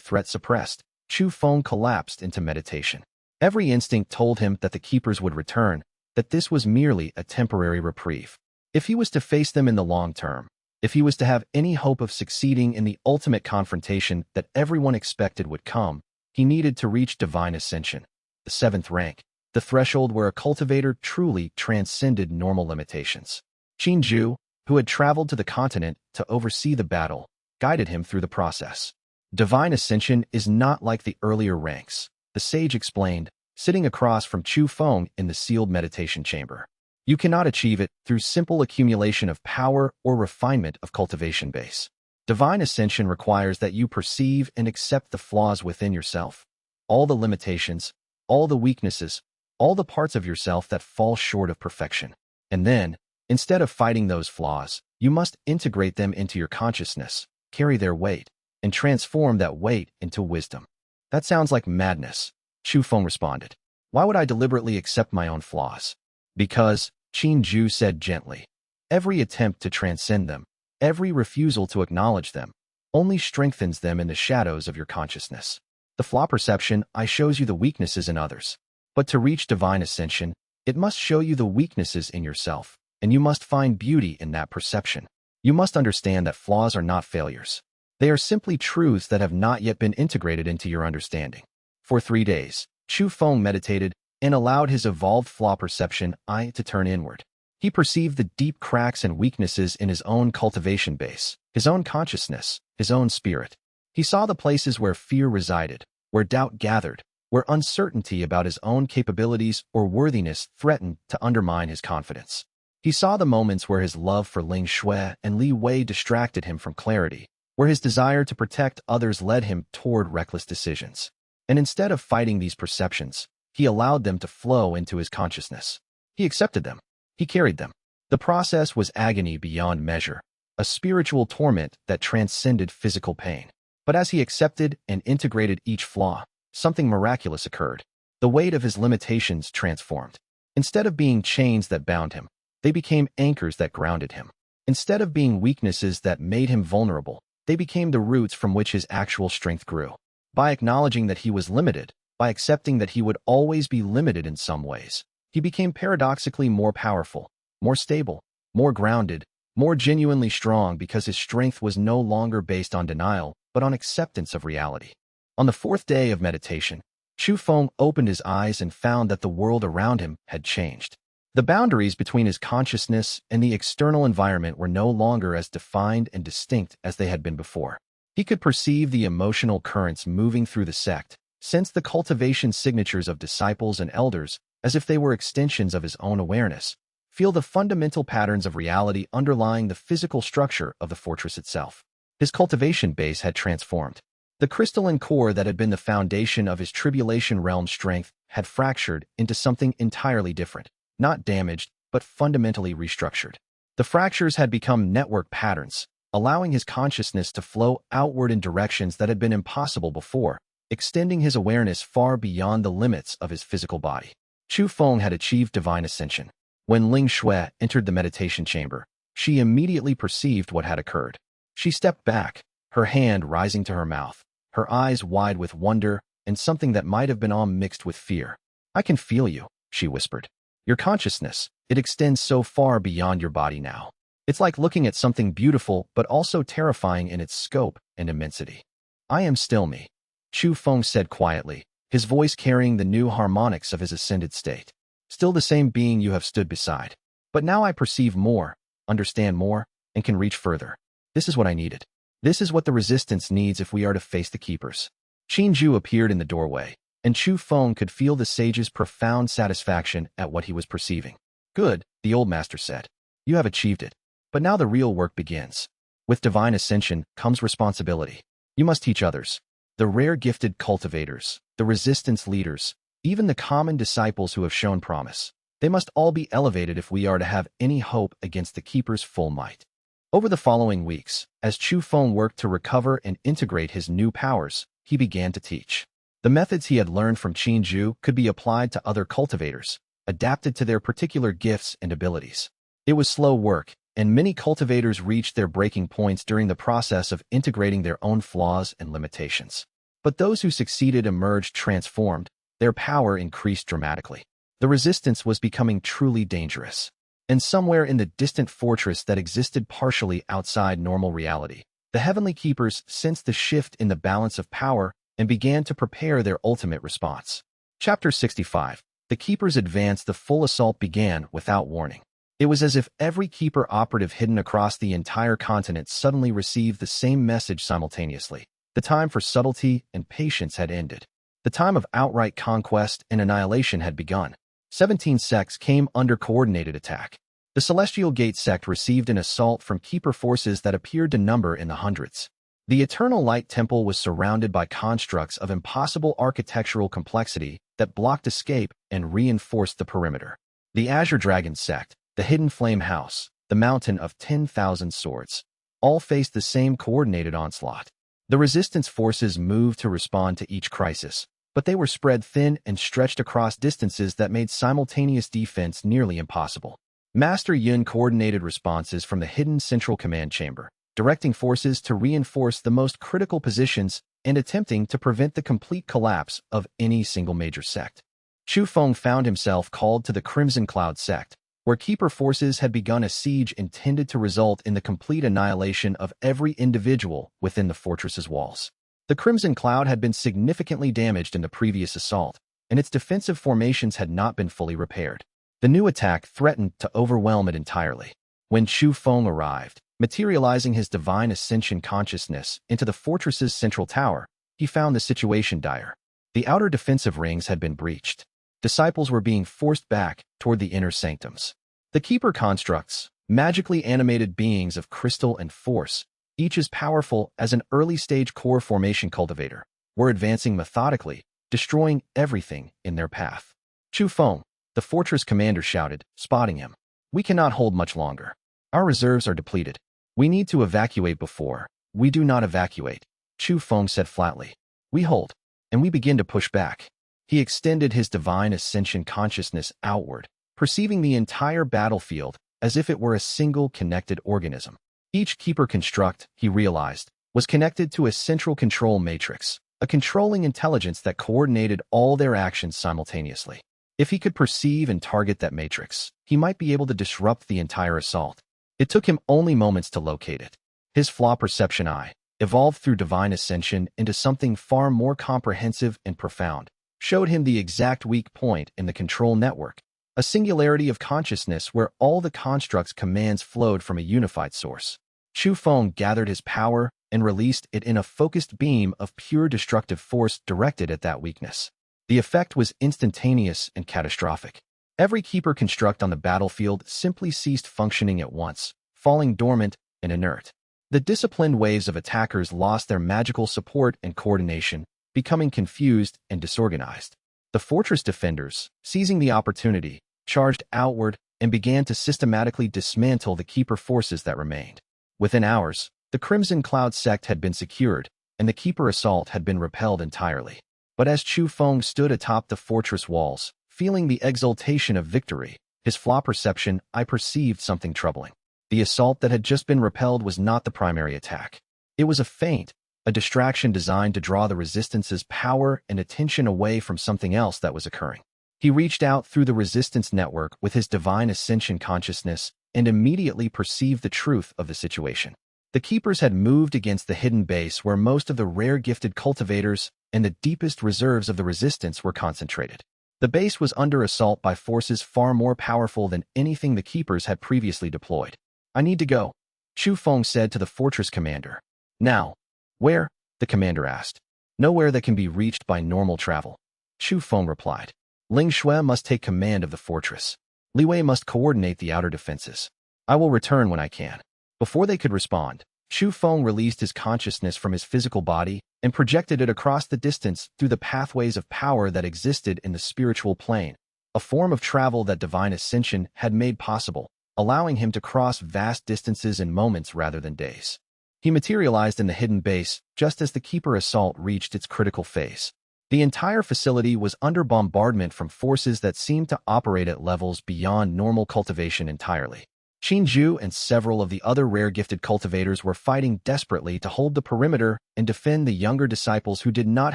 threat suppressed, Chu Feng collapsed into meditation. Every instinct told him that the keepers would return, that this was merely a temporary reprieve. If he was to face them in the long term, if he was to have any hope of succeeding in the ultimate confrontation that everyone expected would come, he needed to reach divine ascension, the 7th rank, the threshold where a cultivator truly transcended normal limitations. Qin Ju, who had traveled to the continent to oversee the battle, guided him through the process. Divine ascension is not like the earlier ranks, the sage explained, sitting across from Chu Feng in the sealed meditation chamber. You cannot achieve it through simple accumulation of power or refinement of cultivation base. Divine ascension requires that you perceive and accept the flaws within yourself, all the limitations, all the weaknesses, all the parts of yourself that fall short of perfection. And then, instead of fighting those flaws, you must integrate them into your consciousness, carry their weight, and transform that weight into wisdom. That sounds like madness, Chu Feng responded. Why would I deliberately accept my own flaws? Because, Qin Ju said gently, every attempt to transcend them, every refusal to acknowledge them, only strengthens them in the shadows of your consciousness. The Flaw Perception Eye shows you the weaknesses in others. But to reach divine ascension, it must show you the weaknesses in yourself, and you must find beauty in that perception. You must understand that flaws are not failures. They are simply truths that have not yet been integrated into your understanding. For 3 days, Chu Feng meditated and allowed his evolved Flaw Perception Eye to turn inward. He perceived the deep cracks and weaknesses in his own cultivation base, his own consciousness, his own spirit. He saw the places where fear resided, where doubt gathered, where uncertainty about his own capabilities or worthiness threatened to undermine his confidence. He saw the moments where his love for Ling Shui and Li Wei distracted him from clarity, where his desire to protect others led him toward reckless decisions. And instead of fighting these perceptions, he allowed them to flow into his consciousness. He accepted them. He carried them. The process was agony beyond measure, a spiritual torment that transcended physical pain. But as he accepted and integrated each flaw, something miraculous occurred. The weight of his limitations transformed. Instead of being chains that bound him, they became anchors that grounded him. Instead of being weaknesses that made him vulnerable, they became the roots from which his actual strength grew. By acknowledging that he was limited, by accepting that he would always be limited in some ways, he became paradoxically more powerful, more stable, more grounded, more genuinely strong because his strength was no longer based on denial, but on acceptance of reality. On the 4th day of meditation, Chu Feng opened his eyes and found that the world around him had changed. The boundaries between his consciousness and the external environment were no longer as defined and distinct as they had been before. He could perceive the emotional currents moving through the sect, sense the cultivation signatures of disciples and elders as if they were extensions of his own awareness, feel the fundamental patterns of reality underlying the physical structure of the fortress itself. His cultivation base had transformed. The crystalline core that had been the foundation of his tribulation realm strength had fractured into something entirely different, not damaged, but fundamentally restructured. The fractures had become network patterns, allowing his consciousness to flow outward in directions that had been impossible before, extending his awareness far beyond the limits of his physical body. Chu Feng had achieved divine ascension. When Ling Shui entered the meditation chamber, she immediately perceived what had occurred. She stepped back, her hand rising to her mouth, her eyes wide with wonder and something that might have been all mixed with fear. I can feel you, she whispered. Your consciousness, it extends so far beyond your body now. It's like looking at something beautiful but also terrifying in its scope and immensity. I am still me, Chu Feng said quietly, his voice carrying the new harmonics of his ascended state. Still the same being you have stood beside. But now I perceive more, understand more, and can reach further. This is what I needed. This is what the resistance needs if we are to face the keepers. Qin Ju appeared in the doorway, and Chu Feng could feel the sage's profound satisfaction at what he was perceiving. Good, the old master said. You have achieved it. But now the real work begins. With divine ascension comes responsibility. You must teach others. The rare gifted cultivators, the resistance leaders, even the common disciples who have shown promise. They must all be elevated if we are to have any hope against the Keeper's full might. Over the following weeks, as Chu Feng worked to recover and integrate his new powers, he began to teach. The methods he had learned from Qinju could be applied to other cultivators, adapted to their particular gifts and abilities. It was slow work, and many cultivators reached their breaking points during the process of integrating their own flaws and limitations. But those who succeeded emerged transformed, their power increased dramatically. The resistance was becoming truly dangerous. And somewhere in the distant fortress that existed partially outside normal reality, the Heavenly Keepers sensed the shift in the balance of power and began to prepare their ultimate response. Chapter 65. The Keepers advanced. The full assault began without warning. It was as if every Keeper operative hidden across the entire continent suddenly received the same message simultaneously. The time for subtlety and patience had ended. The time of outright conquest and annihilation had begun. 17 sects came under coordinated attack. The Celestial Gate sect received an assault from Keeper forces that appeared to number in the hundreds. The Eternal Light Temple was surrounded by constructs of impossible architectural complexity that blocked escape and reinforced the perimeter. The Azure Dragon sect, the Hidden Flame House, the Mountain of 10,000 Swords, all faced the same coordinated onslaught. The resistance forces moved to respond to each crisis, but they were spread thin and stretched across distances that made simultaneous defense nearly impossible. Master Yun coordinated responses from the hidden central command chamber, directing forces to reinforce the most critical positions and attempting to prevent the complete collapse of any single major sect. Chu Feng found himself called to the Crimson Cloud sect, where Keeper forces had begun a siege intended to result in the complete annihilation of every individual within the fortress's walls. The Crimson Cloud had been significantly damaged in the previous assault, and its defensive formations had not been fully repaired. The new attack threatened to overwhelm it entirely. When Chu Feng arrived, materializing his divine ascension consciousness into the fortress's central tower, he found the situation dire. The outer defensive rings had been breached. Disciples were being forced back toward the inner sanctums. The Keeper constructs, magically animated beings of crystal and force, each as powerful as an early-stage core formation cultivator, were advancing methodically, destroying everything in their path. Chu Feng, the fortress commander, shouted, spotting him. We cannot hold much longer. Our reserves are depleted. We need to evacuate before. We do not evacuate, Chu Feng said flatly. We hold, and we begin to push back. He extended his divine ascension consciousness outward, perceiving the entire battlefield as if it were a single connected organism. Each Keeper construct, he realized, was connected to a central control matrix, a controlling intelligence that coordinated all their actions simultaneously. If he could perceive and target that matrix, he might be able to disrupt the entire assault. It took him only moments to locate it. His Flaw Perception Eye, evolved through divine ascension into something far more comprehensive and profound, showed him the exact weak point in the control network, a singularity of consciousness where all the construct's commands flowed from a unified source. Chu Feng gathered his power and released it in a focused beam of pure destructive force directed at that weakness. The effect was instantaneous and catastrophic. Every Keeper construct on the battlefield simply ceased functioning at once, falling dormant and inert. The disciplined waves of attackers lost their magical support and coordination, becoming confused and disorganized. The fortress defenders, seizing the opportunity, charged outward and began to systematically dismantle the Keeper forces that remained. Within hours, the Crimson Cloud sect had been secured, and the Keeper assault had been repelled entirely. But as Chu Feng stood atop the fortress walls, feeling the exultation of victory, his Flaw Perception Eye perceived something troubling. The assault that had just been repelled was not the primary attack. It was a feint, a distraction designed to draw the resistance's power and attention away from something else that was occurring. He reached out through the resistance network with his divine ascension consciousness and immediately perceived the truth of the situation. The Keepers had moved against the hidden base where most of the rare gifted cultivators and the deepest reserves of the resistance were concentrated. The base was under assault by forces far more powerful than anything the Keepers had previously deployed. I need to go, Chu Feng said to the fortress commander. Now. Where? The commander asked. Nowhere that can be reached by normal travel, Chu Feng replied. Ling Shui must take command of the fortress. Li Wei must coordinate the outer defenses. I will return when I can. Before they could respond, Chu Feng released his consciousness from his physical body and projected it across the distance through the pathways of power that existed in the spiritual plane. a form of travel that divine ascension had made possible, allowing him to cross vast distances in moments rather than days. He materialized in the hidden base just as the Keeper assault reached its critical phase. The entire facility was under bombardment from forces that seemed to operate at levels beyond normal cultivation entirely. Qin and several of the other rare-gifted cultivators were fighting desperately to hold the perimeter and defend the younger disciples who did not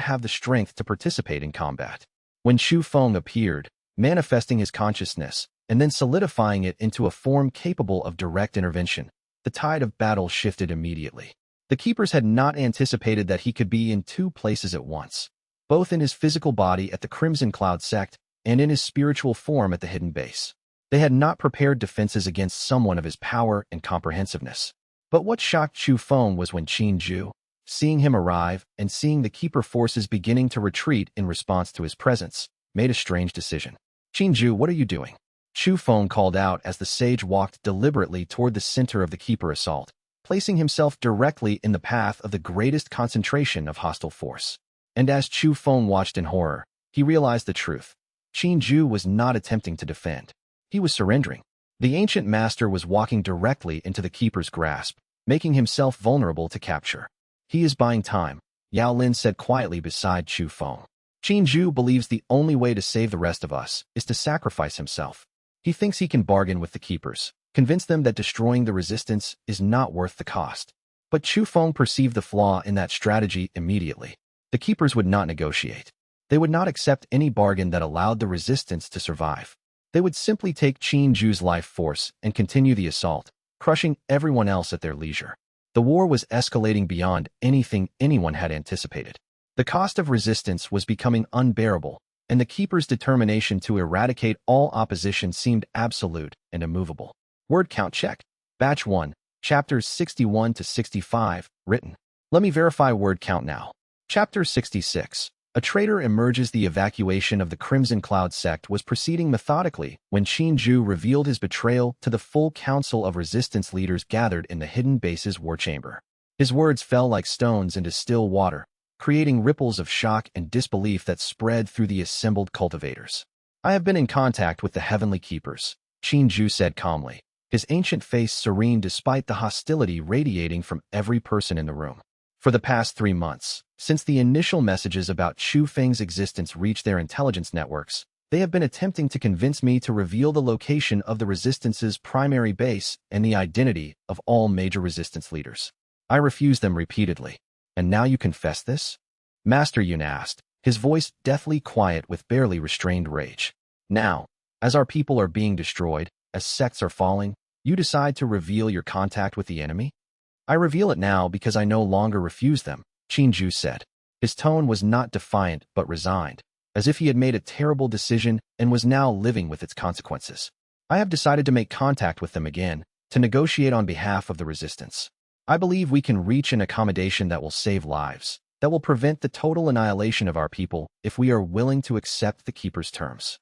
have the strength to participate in combat. When Chu Feng appeared, manifesting his consciousness, and then solidifying it into a form capable of direct intervention, the tide of battle shifted immediately. The Keepers had not anticipated that he could be in two places at once, both in his physical body at the Crimson Cloud sect and in his spiritual form at the hidden base. They had not prepared defenses against someone of his power and comprehensiveness. But what shocked Chu Feng was when Qin, seeing him arrive and seeing the Keeper forces beginning to retreat in response to his presence, made a strange decision. "Qin, what are you doing?" Chu Feng called out as the sage walked deliberately toward the center of the Keeper assault, placing himself directly in the path of the greatest concentration of hostile force. And as Chu Feng watched in horror, he realized the truth. Qin was not attempting to defend. He was surrendering. The ancient master was walking directly into the Keeper's grasp, making himself vulnerable to capture. "He is buying time," Yao Lin said quietly beside Chu Feng. "Qin believes the only way to save the rest of us is to sacrifice himself. He thinks he can bargain with the Keepers, convince them that destroying the resistance is not worth the cost." But Chu Feng perceived the flaw in that strategy immediately. The Keepers would not negotiate. They would not accept any bargain that allowed the resistance to survive. They would simply take Qin's life force and continue the assault, crushing everyone else at their leisure. The war was escalating beyond anything anyone had anticipated. The cost of resistance was becoming unbearable, and the Keeper's determination to eradicate all opposition seemed absolute and immovable. Word count check. Batch 1, chapters 61 to 65, written. Let me verify word count now. Chapter 66. A traitor emerges. The evacuation of the Crimson Cloud sect was proceeding methodically when Qin revealed his betrayal to the full council of resistance leaders gathered in the hidden base's war chamber. His words fell like stones into still water, creating ripples of shock and disbelief that spread through the assembled cultivators. "I have been in contact with the Heavenly Keepers," Qin said calmly, his ancient face serene despite the hostility radiating from every person in the room. "For the past 3 months, since the initial messages about Chu Feng's existence reached their intelligence networks, they have been attempting to convince me to reveal the location of the Resistance's primary base and the identity of all major resistance leaders. I refused them repeatedly. And now you confess this?" Master Yun asked, his voice deathly quiet with barely restrained rage. "Now, as our people are being destroyed, as sects are falling, you decide to reveal your contact with the enemy?" "I reveal it now because I no longer refuse them," Qin said. His tone was not defiant but resigned, as if he had made a terrible decision and was now living with its consequences. "I have decided to make contact with them again, to negotiate on behalf of the resistance. I believe we can reach an accommodation that will save lives, that will prevent the total annihilation of our people if we are willing to accept the Keeper's terms."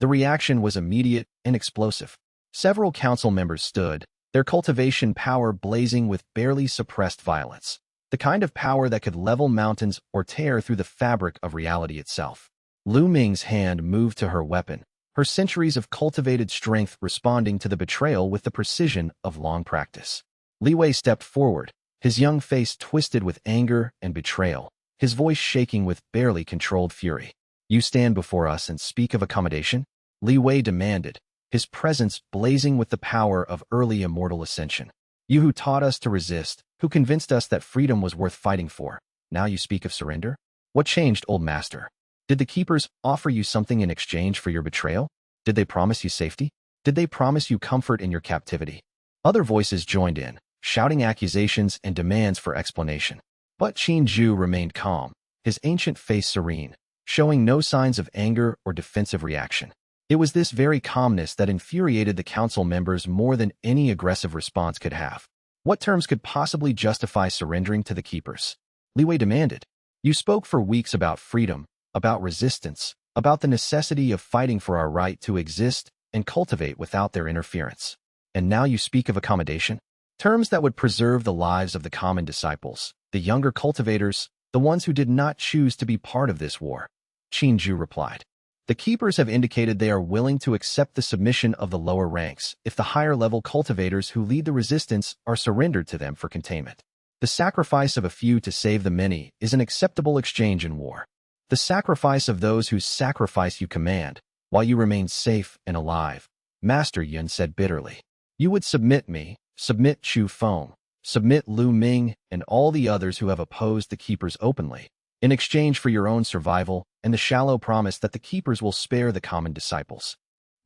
The reaction was immediate and explosive. Several council members stood, their cultivation power blazing with barely suppressed violence, the kind of power that could level mountains or tear through the fabric of reality itself. Lu Ming's hand moved to her weapon, her centuries of cultivated strength responding to the betrayal with the precision of long practice. Li Wei stepped forward, his young face twisted with anger and betrayal, his voice shaking with barely controlled fury. "You stand before us and speak of accommodation?" Li Wei demanded, his presence blazing with the power of early immortal ascension. "You who taught us to resist, who convinced us that freedom was worth fighting for, now you speak of surrender? What changed, old master? Did the Keepers offer you something in exchange for your betrayal? Did they promise you safety? Did they promise you comfort in your captivity?" Other voices joined in, shouting accusations and demands for explanation. But Qin remained calm, his ancient face serene, showing no signs of anger or defensive reaction. It was this very calmness that infuriated the council members more than any aggressive response could have. What terms could possibly justify surrendering to the Keepers? Li Wei demanded. "You spoke for weeks about freedom, about resistance, about the necessity of fighting for our right to exist and cultivate without their interference. And now you speak of accommodation? Terms that would preserve the lives of the common disciples, the younger cultivators, the ones who did not choose to be part of this war." Qin replied. The keepers have indicated they are willing to accept the submission of the lower ranks if the higher-level cultivators who lead the resistance are surrendered to them for containment. The sacrifice of a few to save the many is an acceptable exchange in war. The sacrifice of those whose sacrifice you command, while you remain safe and alive, Master Yun said bitterly. You would submit me, submit Chu Feng, submit Lu Ming, and all the others who have opposed the keepers openly, in exchange for your own survival and the shallow promise that the keepers will spare the common disciples.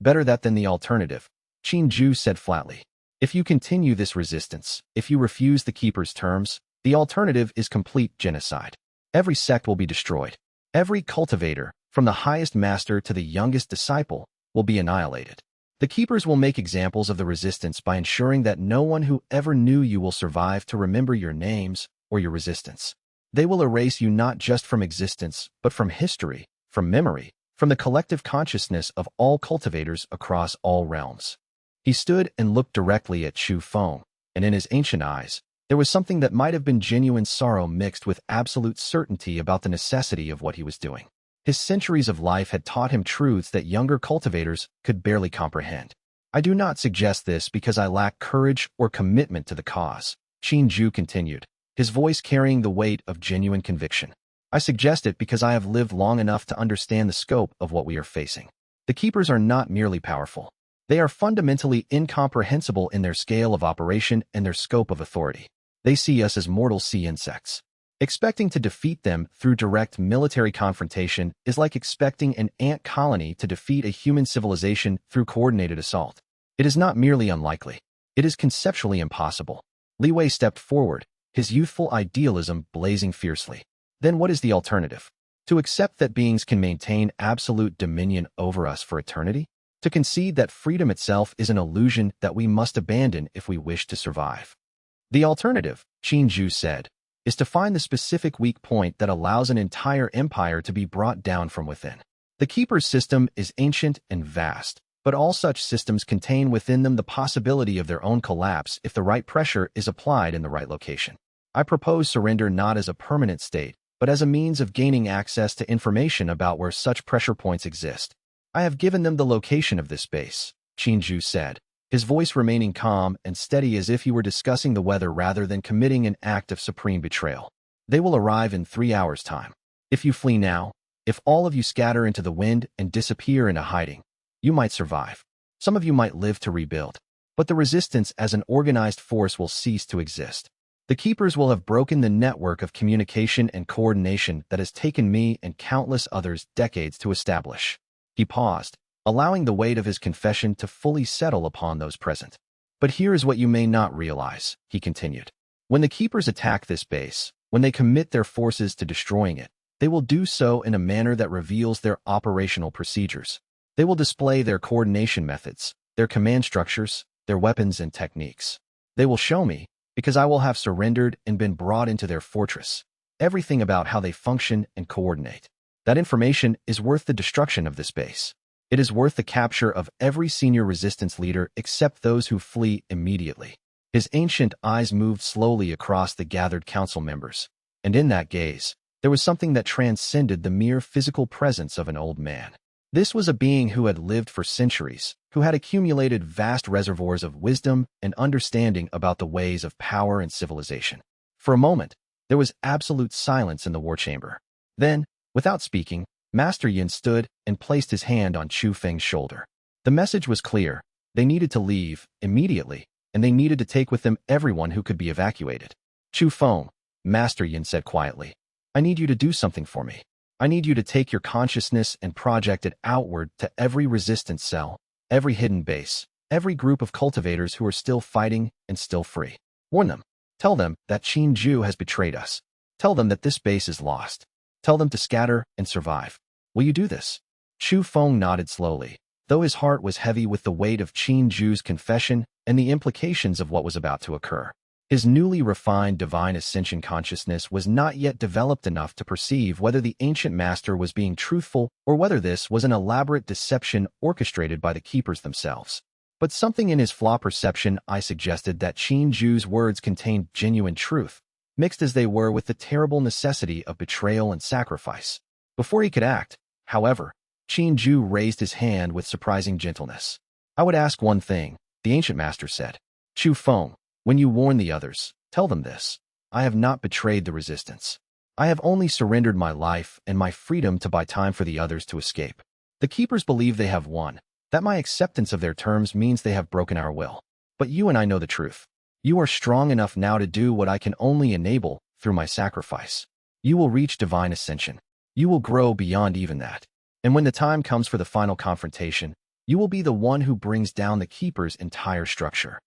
Better that than the alternative, Qin Ju said flatly. If you continue this resistance, if you refuse the keepers' terms, the alternative is complete genocide. Every sect will be destroyed. Every cultivator, from the highest master to the youngest disciple, will be annihilated. The keepers will make examples of the resistance by ensuring that no one who ever knew you will survive to remember your names or your resistance. They will erase you not just from existence, but from history, from memory, from the collective consciousness of all cultivators across all realms. He stood and looked directly at Chu Feng, and in his ancient eyes, there was something that might have been genuine sorrow mixed with absolute certainty about the necessity of what he was doing. His centuries of life had taught him truths that younger cultivators could barely comprehend. I do not suggest this because I lack courage or commitment to the cause, Qin Ju continued, his voice carrying the weight of genuine conviction. I suggest it because I have lived long enough to understand the scope of what we are facing. The keepers are not merely powerful. They are fundamentally incomprehensible in their scale of operation and their scope of authority. They see us as mortal sea insects. Expecting to defeat them through direct military confrontation is like expecting an ant colony to defeat a human civilization through coordinated assault. It is not merely unlikely. It is conceptually impossible. Li Wei stepped forward, his youthful idealism blazing fiercely. Then what is the alternative? To accept that beings can maintain absolute dominion over us for eternity? To concede that freedom itself is an illusion that we must abandon if we wish to survive? The alternative, Qin Ju said, is to find the specific weak point that allows an entire empire to be brought down from within. The Keeper's system is ancient and vast, but all such systems contain within them the possibility of their own collapse if the right pressure is applied in the right location. I propose surrender not as a permanent state, but as a means of gaining access to information about where such pressure points exist. I have given them the location of this base, Qin Ju said, his voice remaining calm and steady as if he were discussing the weather rather than committing an act of supreme betrayal. They will arrive in 3 hours' time. If you flee now, if all of you scatter into the wind and disappear into hiding, you might survive. Some of you might live to rebuild, but the resistance as an organized force will cease to exist. The keepers will have broken the network of communication and coordination that has taken me and countless others decades to establish. He paused, allowing the weight of his confession to fully settle upon those present. But here is what you may not realize, he continued. When the keepers attack this base, when they commit their forces to destroying it, they will do so in a manner that reveals their operational procedures. They will display their coordination methods, their command structures, their weapons and techniques. They will show me, because I will have surrendered and been brought into their fortress, everything about how they function and coordinate. That information is worth the destruction of this base. It is worth the capture of every senior resistance leader except those who flee immediately. His ancient eyes moved slowly across the gathered council members, and in that gaze, there was something that transcended the mere physical presence of an old man. This was a being who had lived for centuries, who had accumulated vast reservoirs of wisdom and understanding about the ways of power and civilization. For a moment, there was absolute silence in the war chamber. Then, without speaking, Master Yin stood and placed his hand on Chu Feng's shoulder. The message was clear. They needed to leave, immediately, and they needed to take with them everyone who could be evacuated. Chu Feng, Master Yin said quietly, I need you to do something for me. I need you to take your consciousness and project it outward to every resistance cell, every hidden base, every group of cultivators who are still fighting and still free. Warn them. Tell them that Qin Ju has betrayed us. Tell them that this base is lost. Tell them to scatter and survive. Will you do this? Chu Feng nodded slowly, though his heart was heavy with the weight of Qin Ju's confession and the implications of what was about to occur. His newly refined divine ascension consciousness was not yet developed enough to perceive whether the ancient master was being truthful or whether this was an elaborate deception orchestrated by the keepers themselves. But something in his flaw perception eye suggested that Qin Ju's words contained genuine truth, mixed as they were with the terrible necessity of betrayal and sacrifice. Before he could act, however, Ju raised his hand with surprising gentleness. I would ask one thing, the ancient master said. Chu Feng, when you warn the others, tell them this. I have not betrayed the resistance. I have only surrendered my life and my freedom to buy time for the others to escape. The keepers believe they have won, that my acceptance of their terms means they have broken our will. But you and I know the truth. You are strong enough now to do what I can only enable through my sacrifice. You will reach divine ascension. You will grow beyond even that. And when the time comes for the final confrontation, you will be the one who brings down the keeper's entire structure.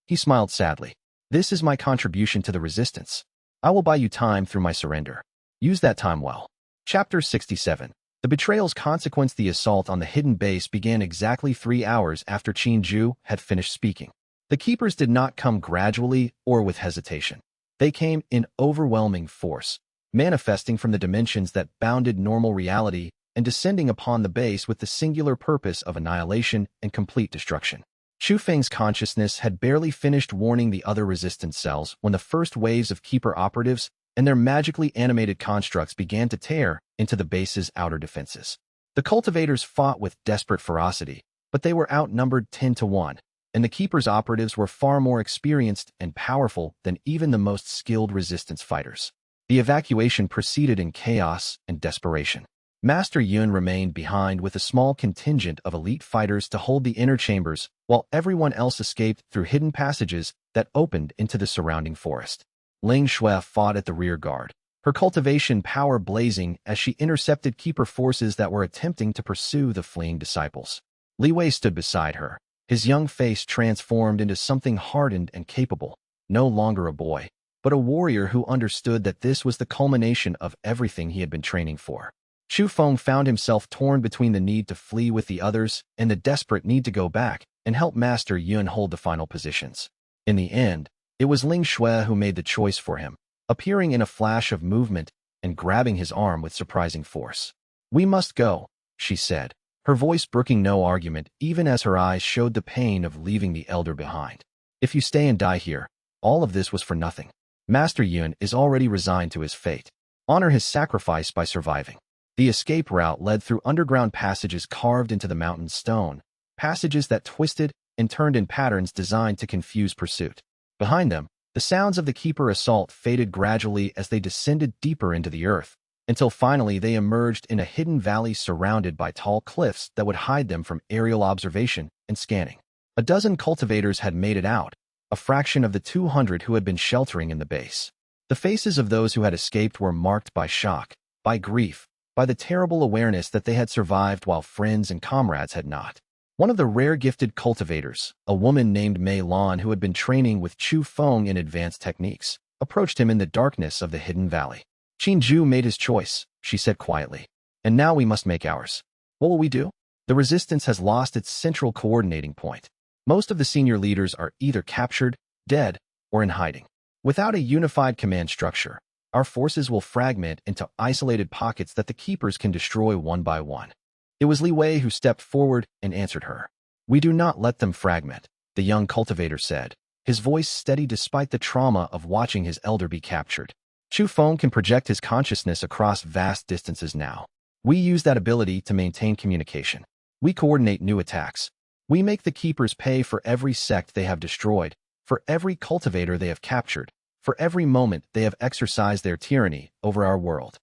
He smiled sadly. This is my contribution to the resistance. I will buy you time through my surrender. Use that time well. Chapter 67. The betrayal's consequence. The assault on the hidden base began exactly 3 hours after Ju had finished speaking. The keepers did not come gradually or with hesitation. They came in overwhelming force, manifesting from the dimensions that bounded normal reality and descending upon the base with the singular purpose of annihilation and complete destruction. Chu Feng's consciousness had barely finished warning the other resistance cells when the first waves of keeper operatives and their magically animated constructs began to tear into the base's outer defenses. The cultivators fought with desperate ferocity, but they were outnumbered 10-1, and the keeper's operatives were far more experienced and powerful than even the most skilled resistance fighters. The evacuation proceeded in chaos and desperation. Master Yun remained behind with a small contingent of elite fighters to hold the inner chambers, while everyone else escaped through hidden passages that opened into the surrounding forest. Ling Shui fought at the rear guard, her cultivation power blazing as she intercepted keeper forces that were attempting to pursue the fleeing disciples. Li Wei stood beside her, his young face transformed into something hardened and capable, no longer a boy, but a warrior who understood that this was the culmination of everything he had been training for. Chu Feng found himself torn between the need to flee with the others and the desperate need to go back and help Master Yun hold the final positions. In the end, it was Ling Shui who made the choice for him, appearing in a flash of movement and grabbing his arm with surprising force. We must go, she said, her voice brooking no argument even as her eyes showed the pain of leaving the elder behind. If you stay and die here, all of this was for nothing. Master Yun is already resigned to his fate. Honor his sacrifice by surviving. The escape route led through underground passages carved into the mountain stone, passages that twisted and turned in patterns designed to confuse pursuit. Behind them, the sounds of the keeper assault faded gradually as they descended deeper into the earth, until finally they emerged in a hidden valley surrounded by tall cliffs that would hide them from aerial observation and scanning. A dozen cultivators had made it out, a fraction of the 200 who had been sheltering in the base. The faces of those who had escaped were marked by shock, by grief, by the terrible awareness that they had survived while friends and comrades had not. One of the rare gifted cultivators, a woman named Mei Lan who had been training with Chu Feng in advanced techniques, approached him in the darkness of the hidden valley. Ju made his choice, she said quietly. And now we must make ours. What will we do? The resistance has lost its central coordinating point. Most of the senior leaders are either captured, dead, or in hiding. Without a unified command structure, our forces will fragment into isolated pockets that the keepers can destroy one by one. It was Li Wei who stepped forward and answered her. We do not let them fragment, the young cultivator said, his voice steady despite the trauma of watching his elder be captured. Chu Feng can project his consciousness across vast distances now. We use that ability to maintain communication. We coordinate new attacks. We make the keepers pay for every sect they have destroyed, for every cultivator they have captured, for every moment they have exercised their tyranny over our world.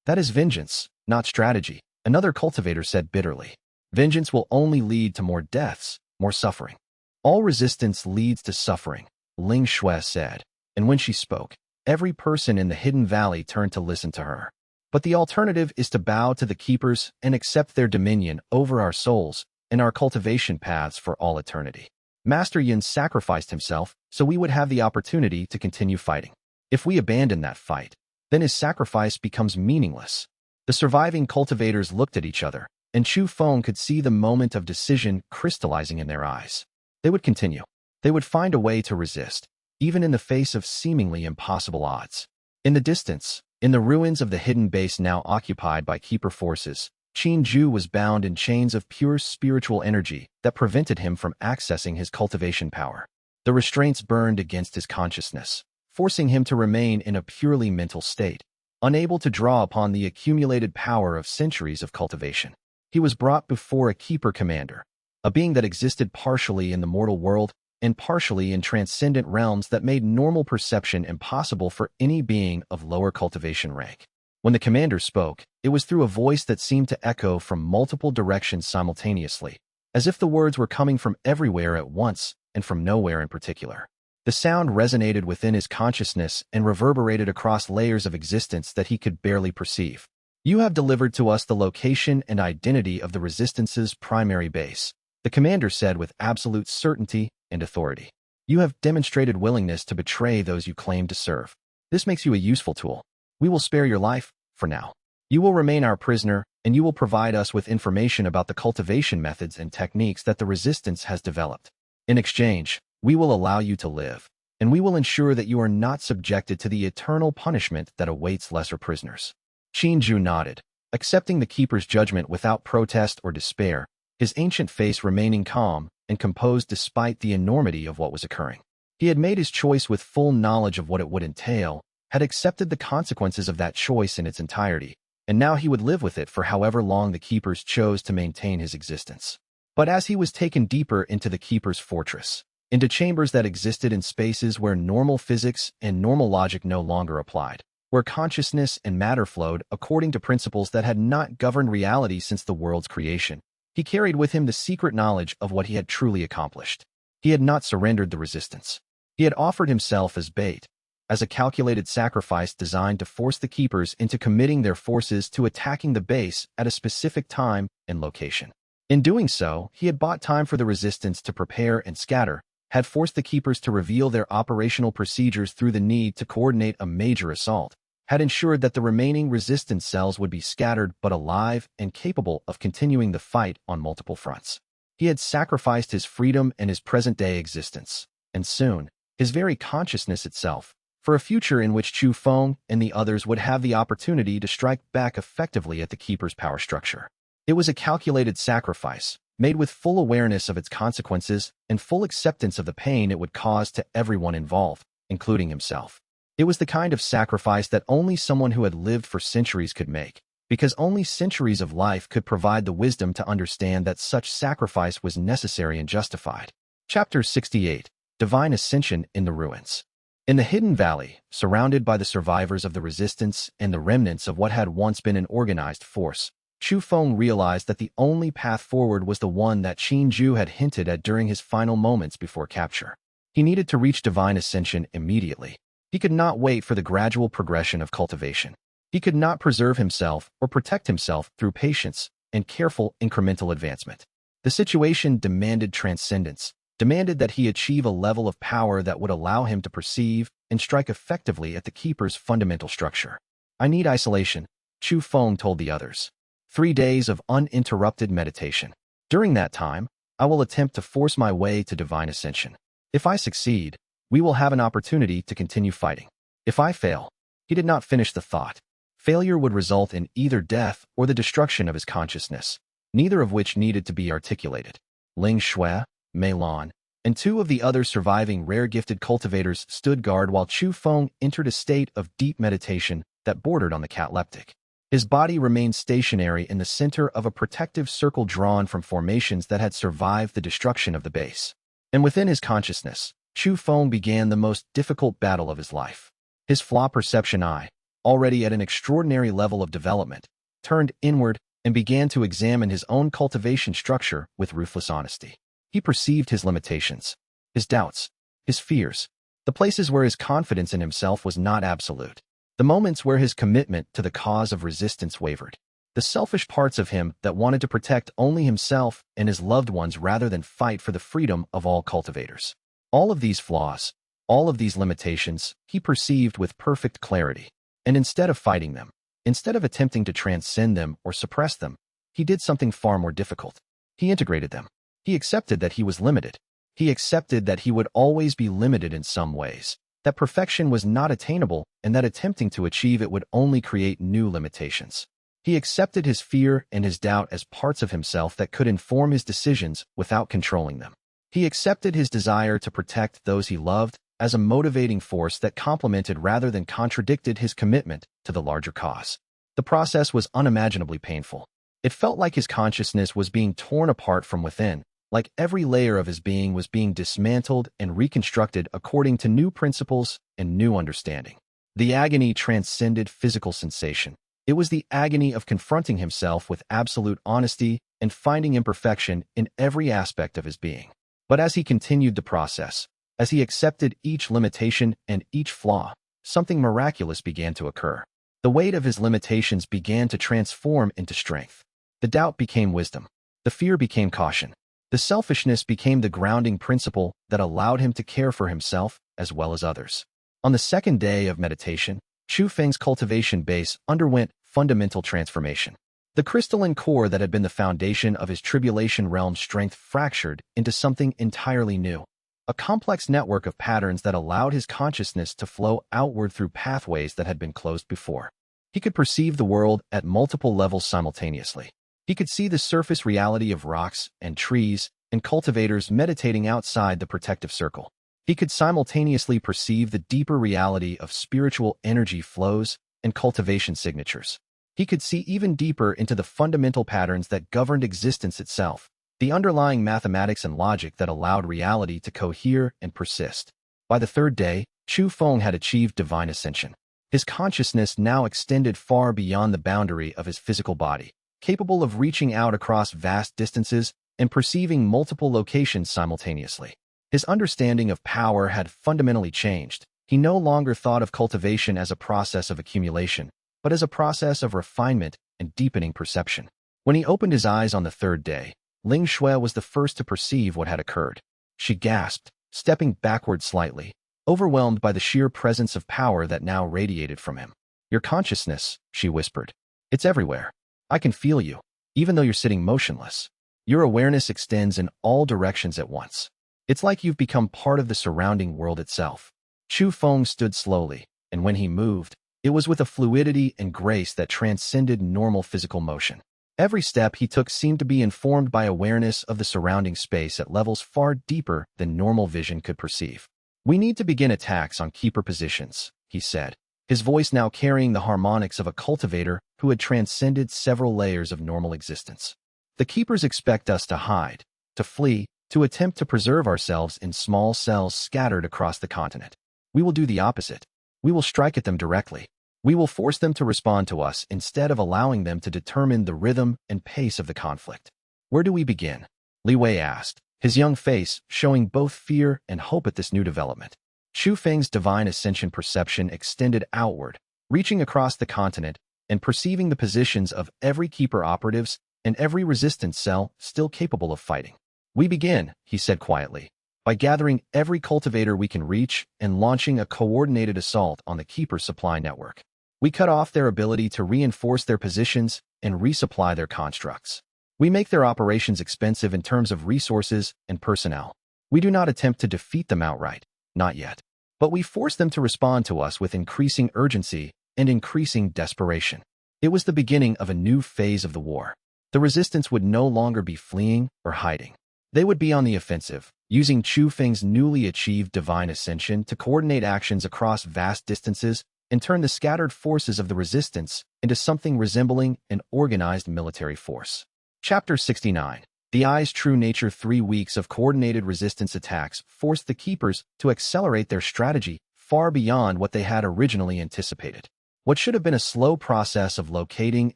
That is vengeance, not strategy, another cultivator said bitterly. Vengeance will only lead to more deaths, more suffering. All resistance leads to suffering, Ling Shui said, and when she spoke, every person in the hidden valley turned to listen to her. But the alternative is to bow to the keepers and accept their dominion over our souls and our cultivation paths for all eternity. Master Yin sacrificed himself so we would have the opportunity to continue fighting. If we abandon that fight, then his sacrifice becomes meaningless. The surviving cultivators looked at each other, and Chu Feng could see the moment of decision crystallizing in their eyes. They would continue. They would find a way to resist, even in the face of seemingly impossible odds. In the distance, in the ruins of the hidden base now occupied by keeper forces, Ju was bound in chains of pure spiritual energy that prevented him from accessing his cultivation power. The restraints burned against his consciousness, forcing him to remain in a purely mental state, unable to draw upon the accumulated power of centuries of cultivation. He was brought before a keeper commander, a being that existed partially in the mortal world and partially in transcendent realms that made normal perception impossible for any being of lower cultivation rank. When the commander spoke, it was through a voice that seemed to echo from multiple directions simultaneously, as if the words were coming from everywhere at once and from nowhere in particular. The sound resonated within his consciousness and reverberated across layers of existence that he could barely perceive. "You have delivered to us the location and identity of the Resistance's primary base," the commander said with absolute certainty and authority. "You have demonstrated willingness to betray those you claim to serve. This makes you a useful tool. We will spare your life, for now. You will remain our prisoner, and you will provide us with information about the cultivation methods and techniques that the Resistance has developed. In exchange, we will allow you to live, and we will ensure that you are not subjected to the eternal punishment that awaits lesser prisoners." Xianxia nodded, accepting the keeper's judgment without protest or despair, his ancient face remaining calm and composed despite the enormity of what was occurring. He had made his choice with full knowledge of what it would entail, had accepted the consequences of that choice in its entirety, and now he would live with it for however long the keepers chose to maintain his existence. But as he was taken deeper into the keeper's fortress, into chambers that existed in spaces where normal physics and normal logic no longer applied, where consciousness and matter flowed according to principles that had not governed reality since the world's creation, he carried with him the secret knowledge of what he had truly accomplished. He had not surrendered the Resistance. He had offered himself as bait, as a calculated sacrifice designed to force the keepers into committing their forces to attacking the base at a specific time and location. In doing so, he had bought time for the Resistance to prepare and scatter, had forced the keepers to reveal their operational procedures through the need to coordinate a major assault, had ensured that the remaining Resistance cells would be scattered but alive and capable of continuing the fight on multiple fronts. He had sacrificed his freedom and his present-day existence, and soon, his very consciousness itself, for a future in which Chu Feng and the others would have the opportunity to strike back effectively at the keeper's power structure. It was a calculated sacrifice, made with full awareness of its consequences and full acceptance of the pain it would cause to everyone involved, including himself. It was the kind of sacrifice that only someone who had lived for centuries could make, because only centuries of life could provide the wisdom to understand that such sacrifice was necessary and justified. Chapter 68. Divine Ascension in the Ruins. In the hidden valley, surrounded by the survivors of the Resistance and the remnants of what had once been an organized force, Chu Feng realized that the only path forward was the one that Xianxia had hinted at during his final moments before capture. He needed to reach divine ascension immediately. He could not wait for the gradual progression of cultivation. He could not preserve himself or protect himself through patience and careful incremental advancement. The situation demanded transcendence, demanded that he achieve a level of power that would allow him to perceive and strike effectively at the keeper's fundamental structure. "I need isolation," Chu Feng told the others. 3 days of uninterrupted meditation. During that time, I will attempt to force my way to divine ascension. If I succeed, we will have an opportunity to continue fighting. If I fail, he did not finish the thought. Failure would result in either death or the destruction of his consciousness, neither of which needed to be articulated. Ling Shui, Mei Lan, and 2 of the other surviving rare-gifted cultivators stood guard while Chu Feng entered a state of deep meditation that bordered on the cataleptic. His body remained stationary in the center of a protective circle drawn from formations that had survived the destruction of the base. And within his consciousness, Chu Feng began the most difficult battle of his life. His Flaw Perception Eye, already at an extraordinary level of development, turned inward and began to examine his own cultivation structure with ruthless honesty. He perceived his limitations, his doubts, his fears, the places where his confidence in himself was not absolute, the moments where his commitment to the cause of resistance wavered, the selfish parts of him that wanted to protect only himself and his loved ones rather than fight for the freedom of all cultivators. All of these flaws, all of these limitations, he perceived with perfect clarity. And instead of fighting them, instead of attempting to transcend them or suppress them, he did something far more difficult. He integrated them. He accepted that he was limited. He accepted that he would always be limited in some ways, that perfection was not attainable and that attempting to achieve it would only create new limitations. He accepted his fear and his doubt as parts of himself that could inform his decisions without controlling them. He accepted his desire to protect those he loved as a motivating force that complemented rather than contradicted his commitment to the larger cause. The process was unimaginably painful. It felt like his consciousness was being torn apart from within, like every layer of his being was being dismantled and reconstructed according to new principles and new understanding. The agony transcended physical sensation. It was the agony of confronting himself with absolute honesty and finding imperfection in every aspect of his being. But as he continued the process, as he accepted each limitation and each flaw, something miraculous began to occur. The weight of his limitations began to transform into strength. The doubt became wisdom. The fear became caution. The selfishness became the grounding principle that allowed him to care for himself as well as others. On the second day of meditation, Chu Feng's cultivation base underwent fundamental transformation. The crystalline core that had been the foundation of his tribulation realm strength fractured into something entirely new. A complex network of patterns that allowed his consciousness to flow outward through pathways that had been closed before. He could perceive the world at multiple levels simultaneously. He could see the surface reality of rocks and trees and cultivators meditating outside the protective circle. He could simultaneously perceive the deeper reality of spiritual energy flows and cultivation signatures. He could see even deeper into the fundamental patterns that governed existence itself, the underlying mathematics and logic that allowed reality to cohere and persist. By the third day, Chu Feng had achieved divine ascension. His consciousness now extended far beyond the boundary of his physical body, capable of reaching out across vast distances and perceiving multiple locations simultaneously. His understanding of power had fundamentally changed. He no longer thought of cultivation as a process of accumulation, but as a process of refinement and deepening perception. When he opened his eyes on the third day, Ling Shui was the first to perceive what had occurred. She gasped, stepping backward slightly, overwhelmed by the sheer presence of power that now radiated from him. "Your consciousness," she whispered. "It's everywhere. I can feel you, even though you're sitting motionless. Your awareness extends in all directions at once. It's like you've become part of the surrounding world itself." Chu Feng stood slowly, and when he moved, it was with a fluidity and grace that transcended normal physical motion. Every step he took seemed to be informed by awareness of the surrounding space at levels far deeper than normal vision could perceive. "We need to begin attacks on keeper positions," he said, his voice now carrying the harmonics of a cultivator who had transcended several layers of normal existence. "The keepers expect us to hide, to flee, to attempt to preserve ourselves in small cells scattered across the continent. We will do the opposite. We will strike at them directly. We will force them to respond to us instead of allowing them to determine the rhythm and pace of the conflict." "Where do we begin?" Li Wei asked, his young face showing both fear and hope at this new development. Chu Feng's divine ascension perception extended outward, reaching across the continent and perceiving the positions of every keeper operatives and every resistance cell still capable of fighting. "We begin," he said quietly, "by gathering every cultivator we can reach and launching a coordinated assault on the keeper supply network. We cut off their ability to reinforce their positions and resupply their constructs. We make their operations expensive in terms of resources and personnel. We do not attempt to defeat them outright, not yet, but we force them to respond to us with increasing urgency and increasing desperation." It was the beginning of a new phase of the war. The resistance would no longer be fleeing or hiding. They would be on the offensive, using Chu Feng's newly achieved divine ascension to coordinate actions across vast distances and turn the scattered forces of the resistance into something resembling an organized military force. Chapter 69. The Eye's True Nature. 3 weeks of coordinated resistance attacks forced the Keepers to accelerate their strategy far beyond what they had originally anticipated. What should have been a slow process of locating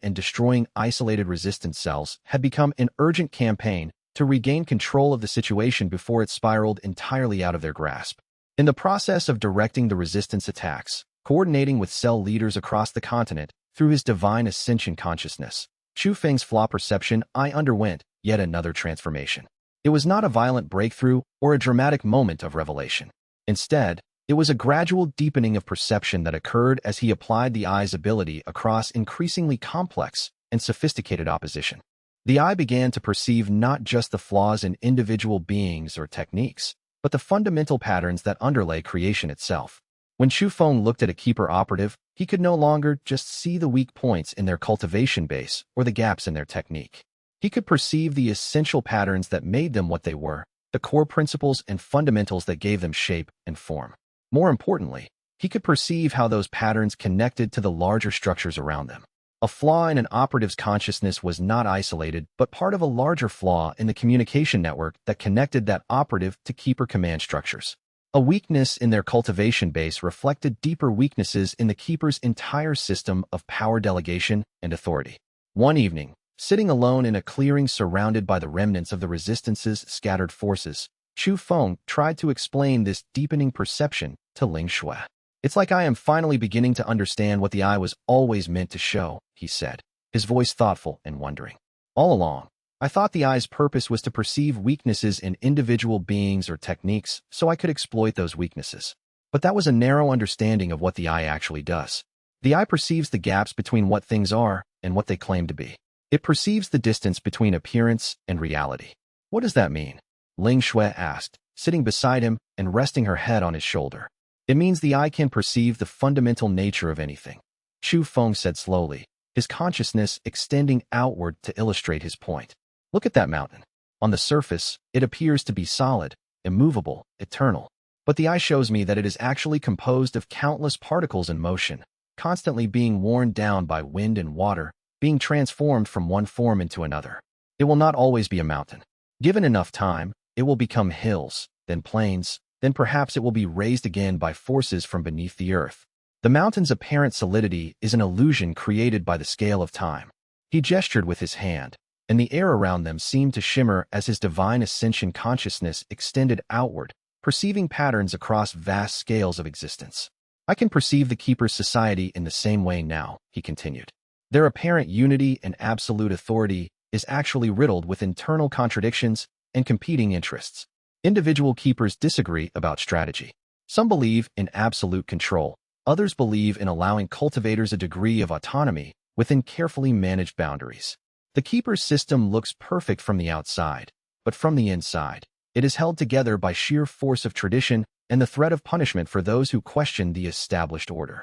and destroying isolated resistance cells had become an urgent campaign to regain control of the situation before it spiraled entirely out of their grasp. In the process of directing the resistance attacks, coordinating with cell leaders across the continent through his divine ascension consciousness, Chu Feng's Flaw Perception Eye underwent yet another transformation. It was not a violent breakthrough or a dramatic moment of revelation. Instead, it was a gradual deepening of perception that occurred as he applied the eye's ability across increasingly complex and sophisticated opposition. The eye began to perceive not just the flaws in individual beings or techniques, but the fundamental patterns that underlay creation itself. When Chu Feng looked at a keeper operative, he could no longer just see the weak points in their cultivation base or the gaps in their technique. He could perceive the essential patterns that made them what they were, the core principles and fundamentals that gave them shape and form. More importantly, he could perceive how those patterns connected to the larger structures around them. A flaw in an operative's consciousness was not isolated, but part of a larger flaw in the communication network that connected that operative to keeper command structures. A weakness in their cultivation base reflected deeper weaknesses in the keeper's entire system of power delegation and authority. One evening, sitting alone in a clearing surrounded by the remnants of the resistance's scattered forces, Chu Feng tried to explain this deepening perception to Ling Shui. "It's like I am finally beginning to understand what the eye was always meant to show," he said, his voice thoughtful and wondering. "All along, I thought the eye's purpose was to perceive weaknesses in individual beings or techniques so I could exploit those weaknesses. But that was a narrow understanding of what the eye actually does. The eye perceives the gaps between what things are and what they claim to be. It perceives the distance between appearance and reality." "What does that mean?" Ling Shui asked, sitting beside him and resting her head on his shoulder. "It means the eye can perceive the fundamental nature of anything," Chu Feng said slowly, his consciousness extending outward to illustrate his point. "Look at that mountain. On the surface, it appears to be solid, immovable, eternal. But the eye shows me that it is actually composed of countless particles in motion, constantly being worn down by wind and water, being transformed from one form into another. It will not always be a mountain. Given enough time, it will become hills, then plains, then perhaps it will be raised again by forces from beneath the earth. The mountain's apparent solidity is an illusion created by the scale of time." He gestured with his hand, and the air around them seemed to shimmer as his divine ascension consciousness extended outward, perceiving patterns across vast scales of existence. "I can perceive the Keeper's society in the same way now," he continued. "Their apparent unity and absolute authority is actually riddled with internal contradictions and competing interests. Individual keepers disagree about strategy. Some believe in absolute control. Others believe in allowing cultivators a degree of autonomy within carefully managed boundaries. The keeper's system looks perfect from the outside, but from the inside, it is held together by sheer force of tradition and the threat of punishment for those who question the established order.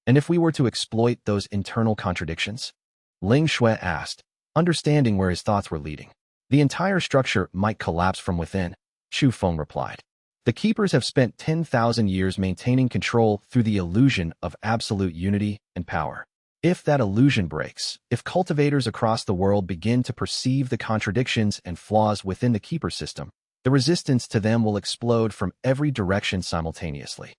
And if we were to exploit those internal contradictions?" Ling Shui asked, understanding where his thoughts were leading. "The entire structure might collapse from within," Chu Feng replied. "The keepers have spent 10,000 years maintaining control through the illusion of absolute unity and power. If that illusion breaks, if cultivators across the world begin to perceive the contradictions and flaws within the keeper system, the resistance to them will explode from every direction simultaneously."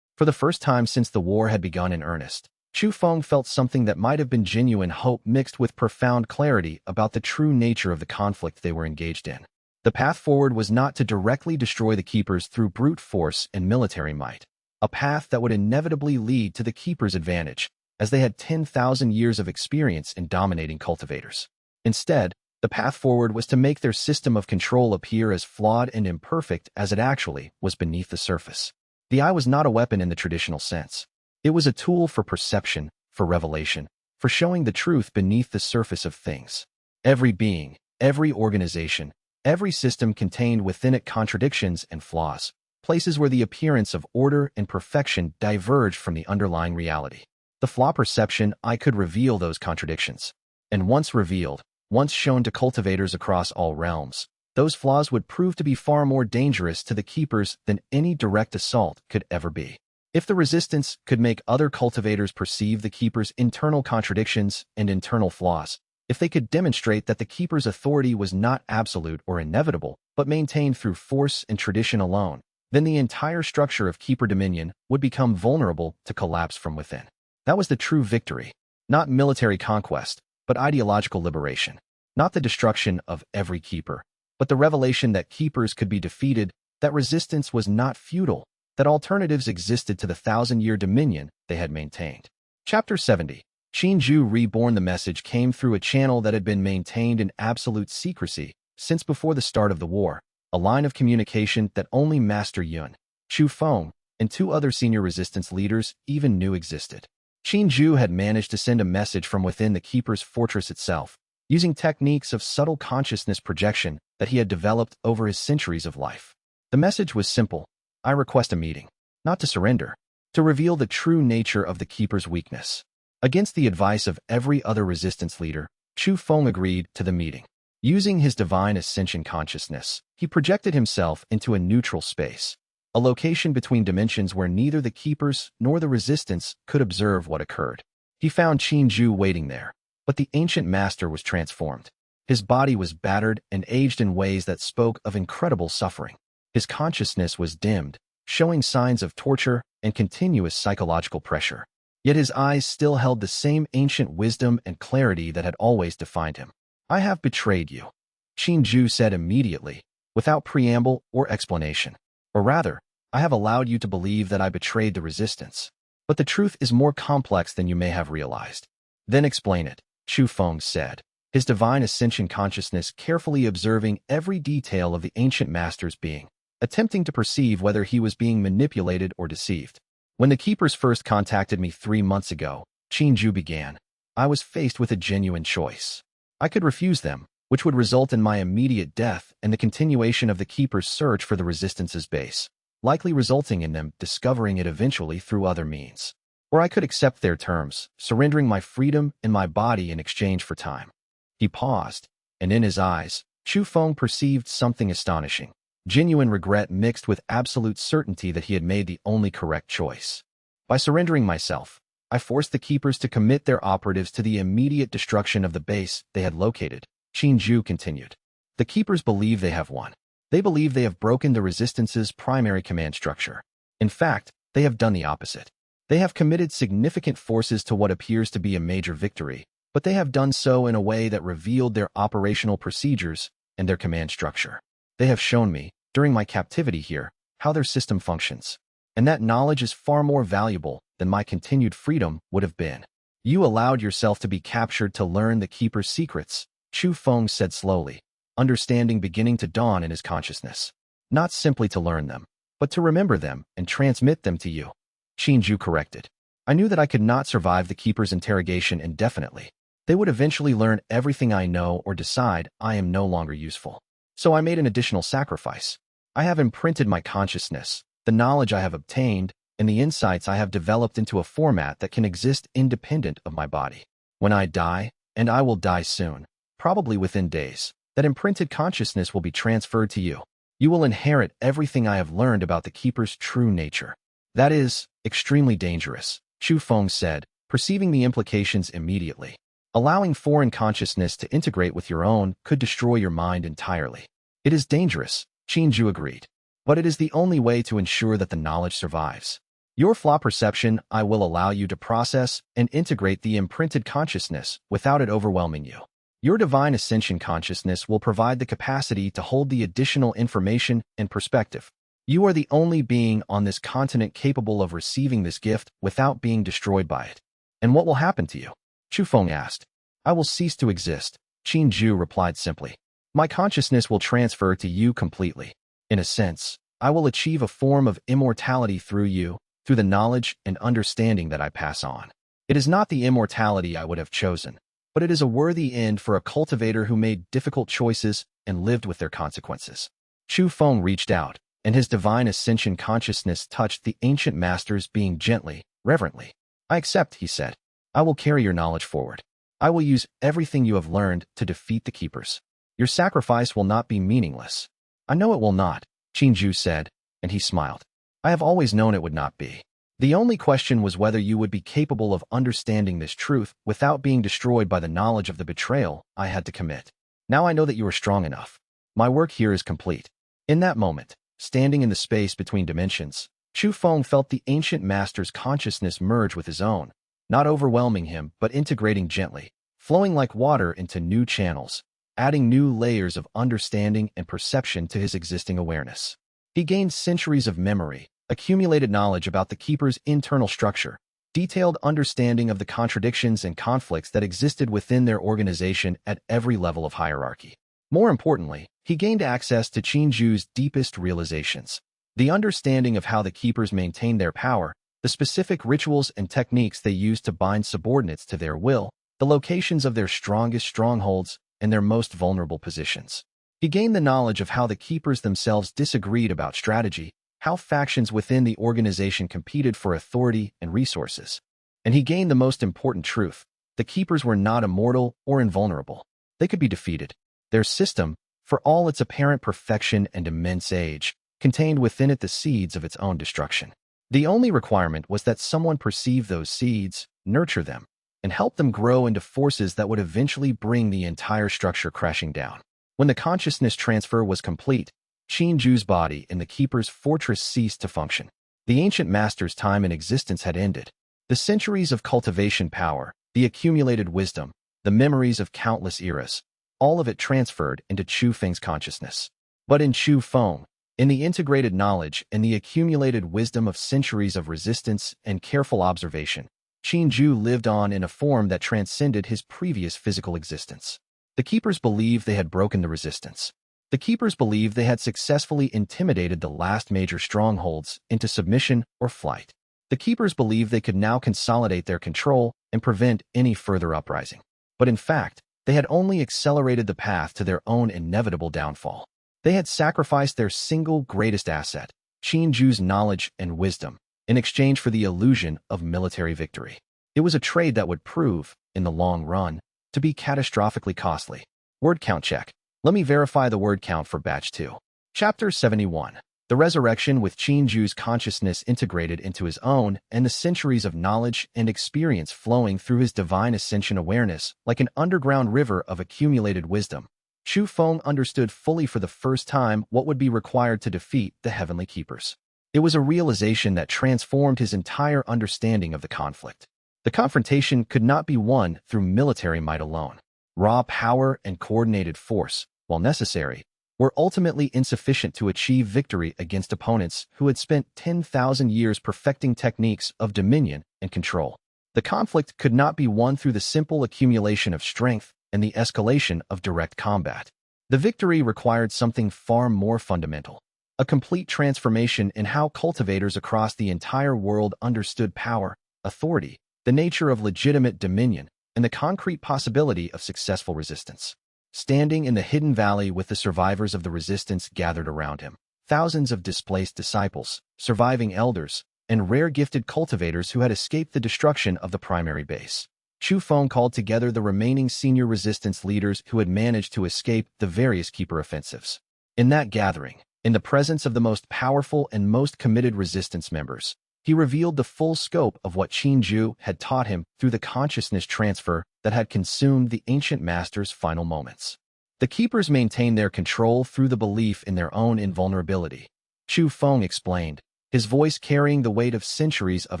For the first time since the war had begun in earnest, Chu Feng felt something that might have been genuine hope mixed with profound clarity about the true nature of the conflict they were engaged in. The path forward was not to directly destroy the keepers through brute force and military might, a path that would inevitably lead to the keepers' advantage, as they had 10,000 years of experience in dominating cultivators. Instead, the path forward was to make their system of control appear as flawed and imperfect as it actually was beneath the surface. The eye was not a weapon in the traditional sense. It was a tool for perception, for revelation, for showing the truth beneath the surface of things. Every being, every organization, every system contained within it contradictions and flaws, places where the appearance of order and perfection diverged from the underlying reality. The Flaw Perception Eye could reveal those contradictions. And once revealed, once shown to cultivators across all realms, those flaws would prove to be far more dangerous to the keepers than any direct assault could ever be. If the resistance could make other cultivators perceive the keeper's internal contradictions and internal flaws, if they could demonstrate that the keeper's authority was not absolute or inevitable, but maintained through force and tradition alone, then the entire structure of keeper dominion would become vulnerable to collapse from within. That was the true victory, not military conquest, but ideological liberation. Not the destruction of every keeper, but the revelation that keepers could be defeated, that resistance was not futile, that alternatives existed to the 1,000-year dominion they had maintained. Chapter 70. Xinju Reborn. The message came through a channel that had been maintained in absolute secrecy since before the start of the war, a line of communication that only Master Yun, Chu Feng, and 2 other senior resistance leaders even knew existed. Xinju had managed to send a message from within the Keeper's fortress itself, using techniques of subtle consciousness projection that he had developed over his centuries of life. The message was simple: "I request a meeting, not to surrender, to reveal the true nature of the Keeper's weakness." Against the advice of every other resistance leader, Chu Feng agreed to the meeting. Using his divine ascension consciousness, he projected himself into a neutral space, a location between dimensions where neither the Keepers nor the resistance could observe what occurred. He found Xinju waiting there, But the ancient master was transformed. His body was battered and aged in ways that spoke of incredible suffering. His consciousness was dimmed, showing signs of torture and continuous psychological pressure. Yet his eyes still held the same ancient wisdom and clarity that had always defined him. "I have betrayed you," Xianxia said immediately, without preamble or explanation. "Or rather, I have allowed you to believe that I betrayed the resistance. But the truth is more complex than you may have realized." "Then explain it," Chu Feng said, his divine ascension consciousness carefully observing every detail of the ancient master's being, attempting to perceive whether he was being manipulated or deceived. "When the keepers first contacted me 3 months ago," Xianxia began, "I was faced with a genuine choice. I could refuse them, which would result in my immediate death and the continuation of the keepers' search for the resistance's base, likely resulting in them discovering it eventually through other means. Or I could accept their terms, surrendering my freedom and my body in exchange for time." He paused, and in his eyes, Chu Feng perceived something astonishing. Genuine regret mixed with absolute certainty that he had made the only correct choice. "By surrendering myself, I forced the keepers to commit their operatives to the immediate destruction of the base they had located," Xianxia continued. "The keepers believe they have won. They believe they have broken the resistance's primary command structure. In fact, they have done the opposite. They have committed significant forces to what appears to be a major victory, but they have done so in a way that revealed their operational procedures and their command structure. They have shown me, during my captivity here, how their system functions. And that knowledge is far more valuable than my continued freedom would have been." "You allowed yourself to be captured to learn the keeper's secrets," Chu Feng said slowly, understanding beginning to dawn in his consciousness. "Not simply to learn them, but to remember them and transmit them to you," Xianxia corrected. "I knew that I could not survive the keeper's interrogation indefinitely. They would eventually learn everything I know or decide I am no longer useful. So I made an additional sacrifice. I have imprinted my consciousness, the knowledge I have obtained, and the insights I have developed into a format that can exist independent of my body. When I die, and I will die soon, probably within days, that imprinted consciousness will be transferred to you. You will inherit everything I have learned about the keeper's true nature." "That is extremely dangerous," Chu Feng said, perceiving the implications immediately. "Allowing foreign consciousness to integrate with your own could destroy your mind entirely." "It is dangerous," Xianxia agreed, "but it is the only way to ensure that the knowledge survives. Your Flaw Perception Eye will allow you to process and integrate the imprinted consciousness without it overwhelming you. Your divine ascension consciousness will provide the capacity to hold the additional information and perspective. You are the only being on this continent capable of receiving this gift without being destroyed by it." "And what will happen to you?" Chu Feng asked. "I will cease to exist," Xianxia replied simply. "My consciousness will transfer to you completely. In a sense, I will achieve a form of immortality through you, through the knowledge and understanding that I pass on. It is not the immortality I would have chosen, but it is a worthy end for a cultivator who made difficult choices and lived with their consequences." Chu Feng reached out, and his divine ascension consciousness touched the ancient master's being gently, reverently. "I accept," he said. "I will carry your knowledge forward. I will use everything you have learned to defeat the keepers. Your sacrifice will not be meaningless." "I know it will not," Xianxia said, and he smiled. "I have always known it would not be. The only question was whether you would be capable of understanding this truth without being destroyed by the knowledge of the betrayal I had to commit. Now I know that you are strong enough. My work here is complete." In that moment, standing in the space between dimensions, Chu Feng felt the ancient master's consciousness merge with his own, not overwhelming him but integrating gently, flowing like water into new channels, adding new layers of understanding and perception to his existing awareness. He gained centuries of memory, accumulated knowledge about the keeper's internal structure, detailed understanding of the contradictions and conflicts that existed within their organization at every level of hierarchy. More importantly, he gained access to Xianxia's deepest realizations, the understanding of how the keepers maintain their power, the specific rituals and techniques they use to bind subordinates to their will, the locations of their strongest strongholds, and their most vulnerable positions. He gained the knowledge of how the keepers themselves disagreed about strategy, how factions within the organization competed for authority and resources. And he gained the most important truth: the keepers were not immortal or invulnerable. They could be defeated. Their system, for all its apparent perfection and immense age, contained within it the seeds of its own destruction. The only requirement was that someone perceive those seeds, nurture them, and help them grow into forces that would eventually bring the entire structure crashing down. When the consciousness transfer was complete, Xianju's body in the Keeper's fortress ceased to function. The ancient master's time in existence had ended. The centuries of cultivation power, the accumulated wisdom, the memories of countless eras, all of it transferred into Chu Feng's consciousness. But in Chu Feng, in the integrated knowledge and the accumulated wisdom of centuries of resistance and careful observation, Xianju lived on in a form that transcended his previous physical existence. The Keepers believed they had broken the resistance. The Keepers believed they had successfully intimidated the last major strongholds into submission or flight. The Keepers believed they could now consolidate their control and prevent any further uprising. But in fact, they had only accelerated the path to their own inevitable downfall. They had sacrificed their single greatest asset, Xianju's knowledge and wisdom, in exchange for the illusion of military victory. It was a trade that would prove, in the long run, to be catastrophically costly. Word count check. Let me verify the word count for Batch 2. Chapter 71. The resurrection with Xianju's consciousness integrated into his own and the centuries of knowledge and experience flowing through his divine ascension awareness like an underground river of accumulated wisdom. Chu Feng understood fully for the first time what would be required to defeat the Heavenly Keepers. It was a realization that transformed his entire understanding of the conflict. The confrontation could not be won through military might alone. Raw power and coordinated force, while necessary, were ultimately insufficient to achieve victory against opponents who had spent 10,000 years perfecting techniques of dominion and control. The conflict could not be won through the simple accumulation of strength and the escalation of direct combat. The victory required something far more fundamental, a complete transformation in how cultivators across the entire world understood power, authority, the nature of legitimate dominion, and the concrete possibility of successful resistance. Standing in the hidden valley with the survivors of the resistance gathered around him, thousands of displaced disciples, surviving elders, and rare gifted cultivators who had escaped the destruction of the primary base. Chu Feng called together the remaining senior resistance leaders who had managed to escape the various Keeper offensives. In that gathering, in the presence of the most powerful and most committed resistance members, he revealed the full scope of what Xianju had taught him through the consciousness transfer that had consumed the ancient master's final moments. The Keepers maintained their control through the belief in their own invulnerability. Chu Feng explained, his voice carrying the weight of centuries of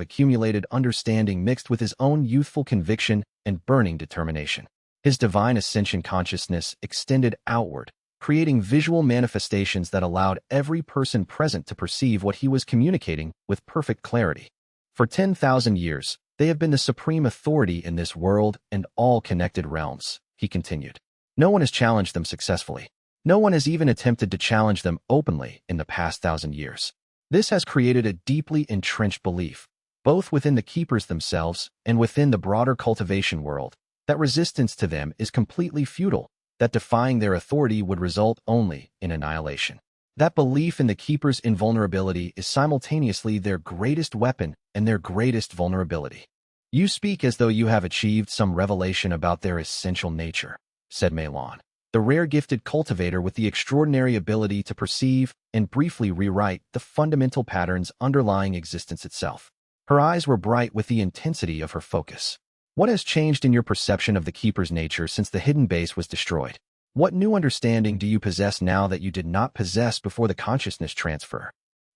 accumulated understanding mixed with his own youthful conviction and burning determination. His divine ascension consciousness extended outward, creating visual manifestations that allowed every person present to perceive what he was communicating with perfect clarity. For 10,000 years, they have been the supreme authority in this world and all connected realms, he continued. No one has challenged them successfully. No one has even attempted to challenge them openly in the past 1,000 years. This has created a deeply entrenched belief, both within the Keepers themselves and within the broader cultivation world, that resistance to them is completely futile, that defying their authority would result only in annihilation. That belief in the Keepers' invulnerability is simultaneously their greatest weapon and their greatest vulnerability. You speak as though you have achieved some revelation about their essential nature, said Meilon, the rare gifted cultivator with the extraordinary ability to perceive and briefly rewrite the fundamental patterns underlying existence itself. Her eyes were bright with the intensity of her focus. What has changed in your perception of the Keeper's nature since the hidden base was destroyed? What new understanding do you possess now that you did not possess before the consciousness transfer?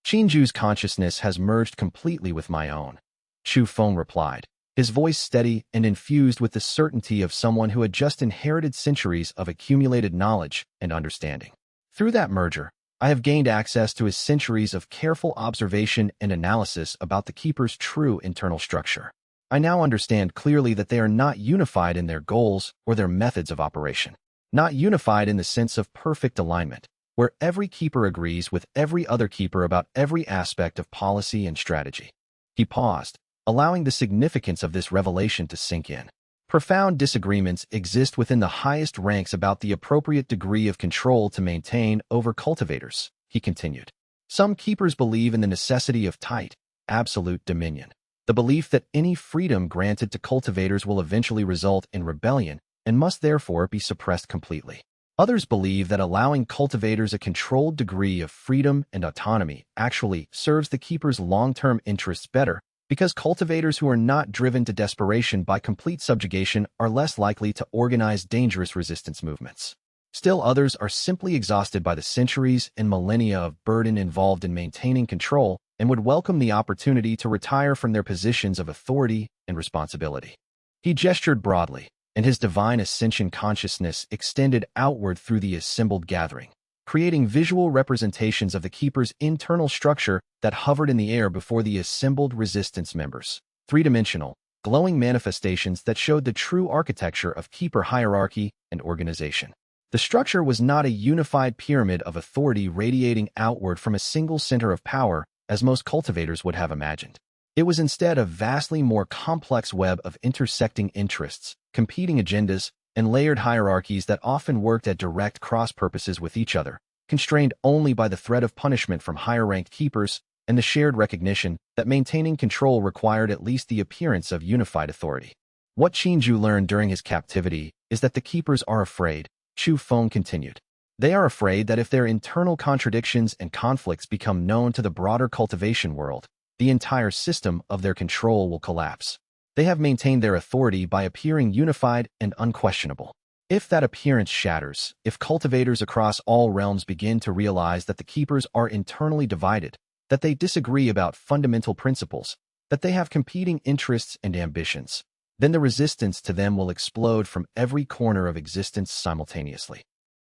Xianju's consciousness has merged completely with my own, Chu Feng replied, his voice steady and infused with the certainty of someone who had just inherited centuries of accumulated knowledge and understanding. Through that merger, I have gained access to his centuries of careful observation and analysis about the Keeper's true internal structure. I now understand clearly that they are not unified in their goals or their methods of operation. Not unified in the sense of perfect alignment, where every Keeper agrees with every other Keeper about every aspect of policy and strategy. He paused, allowing the significance of this revelation to sink in. Profound disagreements exist within the highest ranks about the appropriate degree of control to maintain over cultivators, he continued. Some Keepers believe in the necessity of tight, absolute dominion. The belief that any freedom granted to cultivators will eventually result in rebellion and must therefore be suppressed completely. Others believe that allowing cultivators a controlled degree of freedom and autonomy actually serves the Keeper's long-term interests better because cultivators who are not driven to desperation by complete subjugation are less likely to organize dangerous resistance movements. Still others are simply exhausted by the centuries and millennia of burden involved in maintaining control and would welcome the opportunity to retire from their positions of authority and responsibility. He gestured broadly, and his divine ascension consciousness extended outward through the assembled gathering, creating visual representations of the Keeper's internal structure that hovered in the air before the assembled resistance members. Three-dimensional, glowing manifestations that showed the true architecture of Keeper hierarchy and organization. The structure was not a unified pyramid of authority radiating outward from a single center of power, as most cultivators would have imagined. It was instead a vastly more complex web of intersecting interests, competing agendas, and layered hierarchies that often worked at direct cross-purposes with each other, constrained only by the threat of punishment from higher-ranked keepers and the shared recognition that maintaining control required at least the appearance of unified authority. What Qinju learned during his captivity is that the keepers are afraid, Chu Feng continued. They are afraid that if their internal contradictions and conflicts become known to the broader cultivation world, the entire system of their control will collapse. They have maintained their authority by appearing unified and unquestionable. If that appearance shatters, if cultivators across all realms begin to realize that the keepers are internally divided, that they disagree about fundamental principles, that they have competing interests and ambitions, then the resistance to them will explode from every corner of existence simultaneously.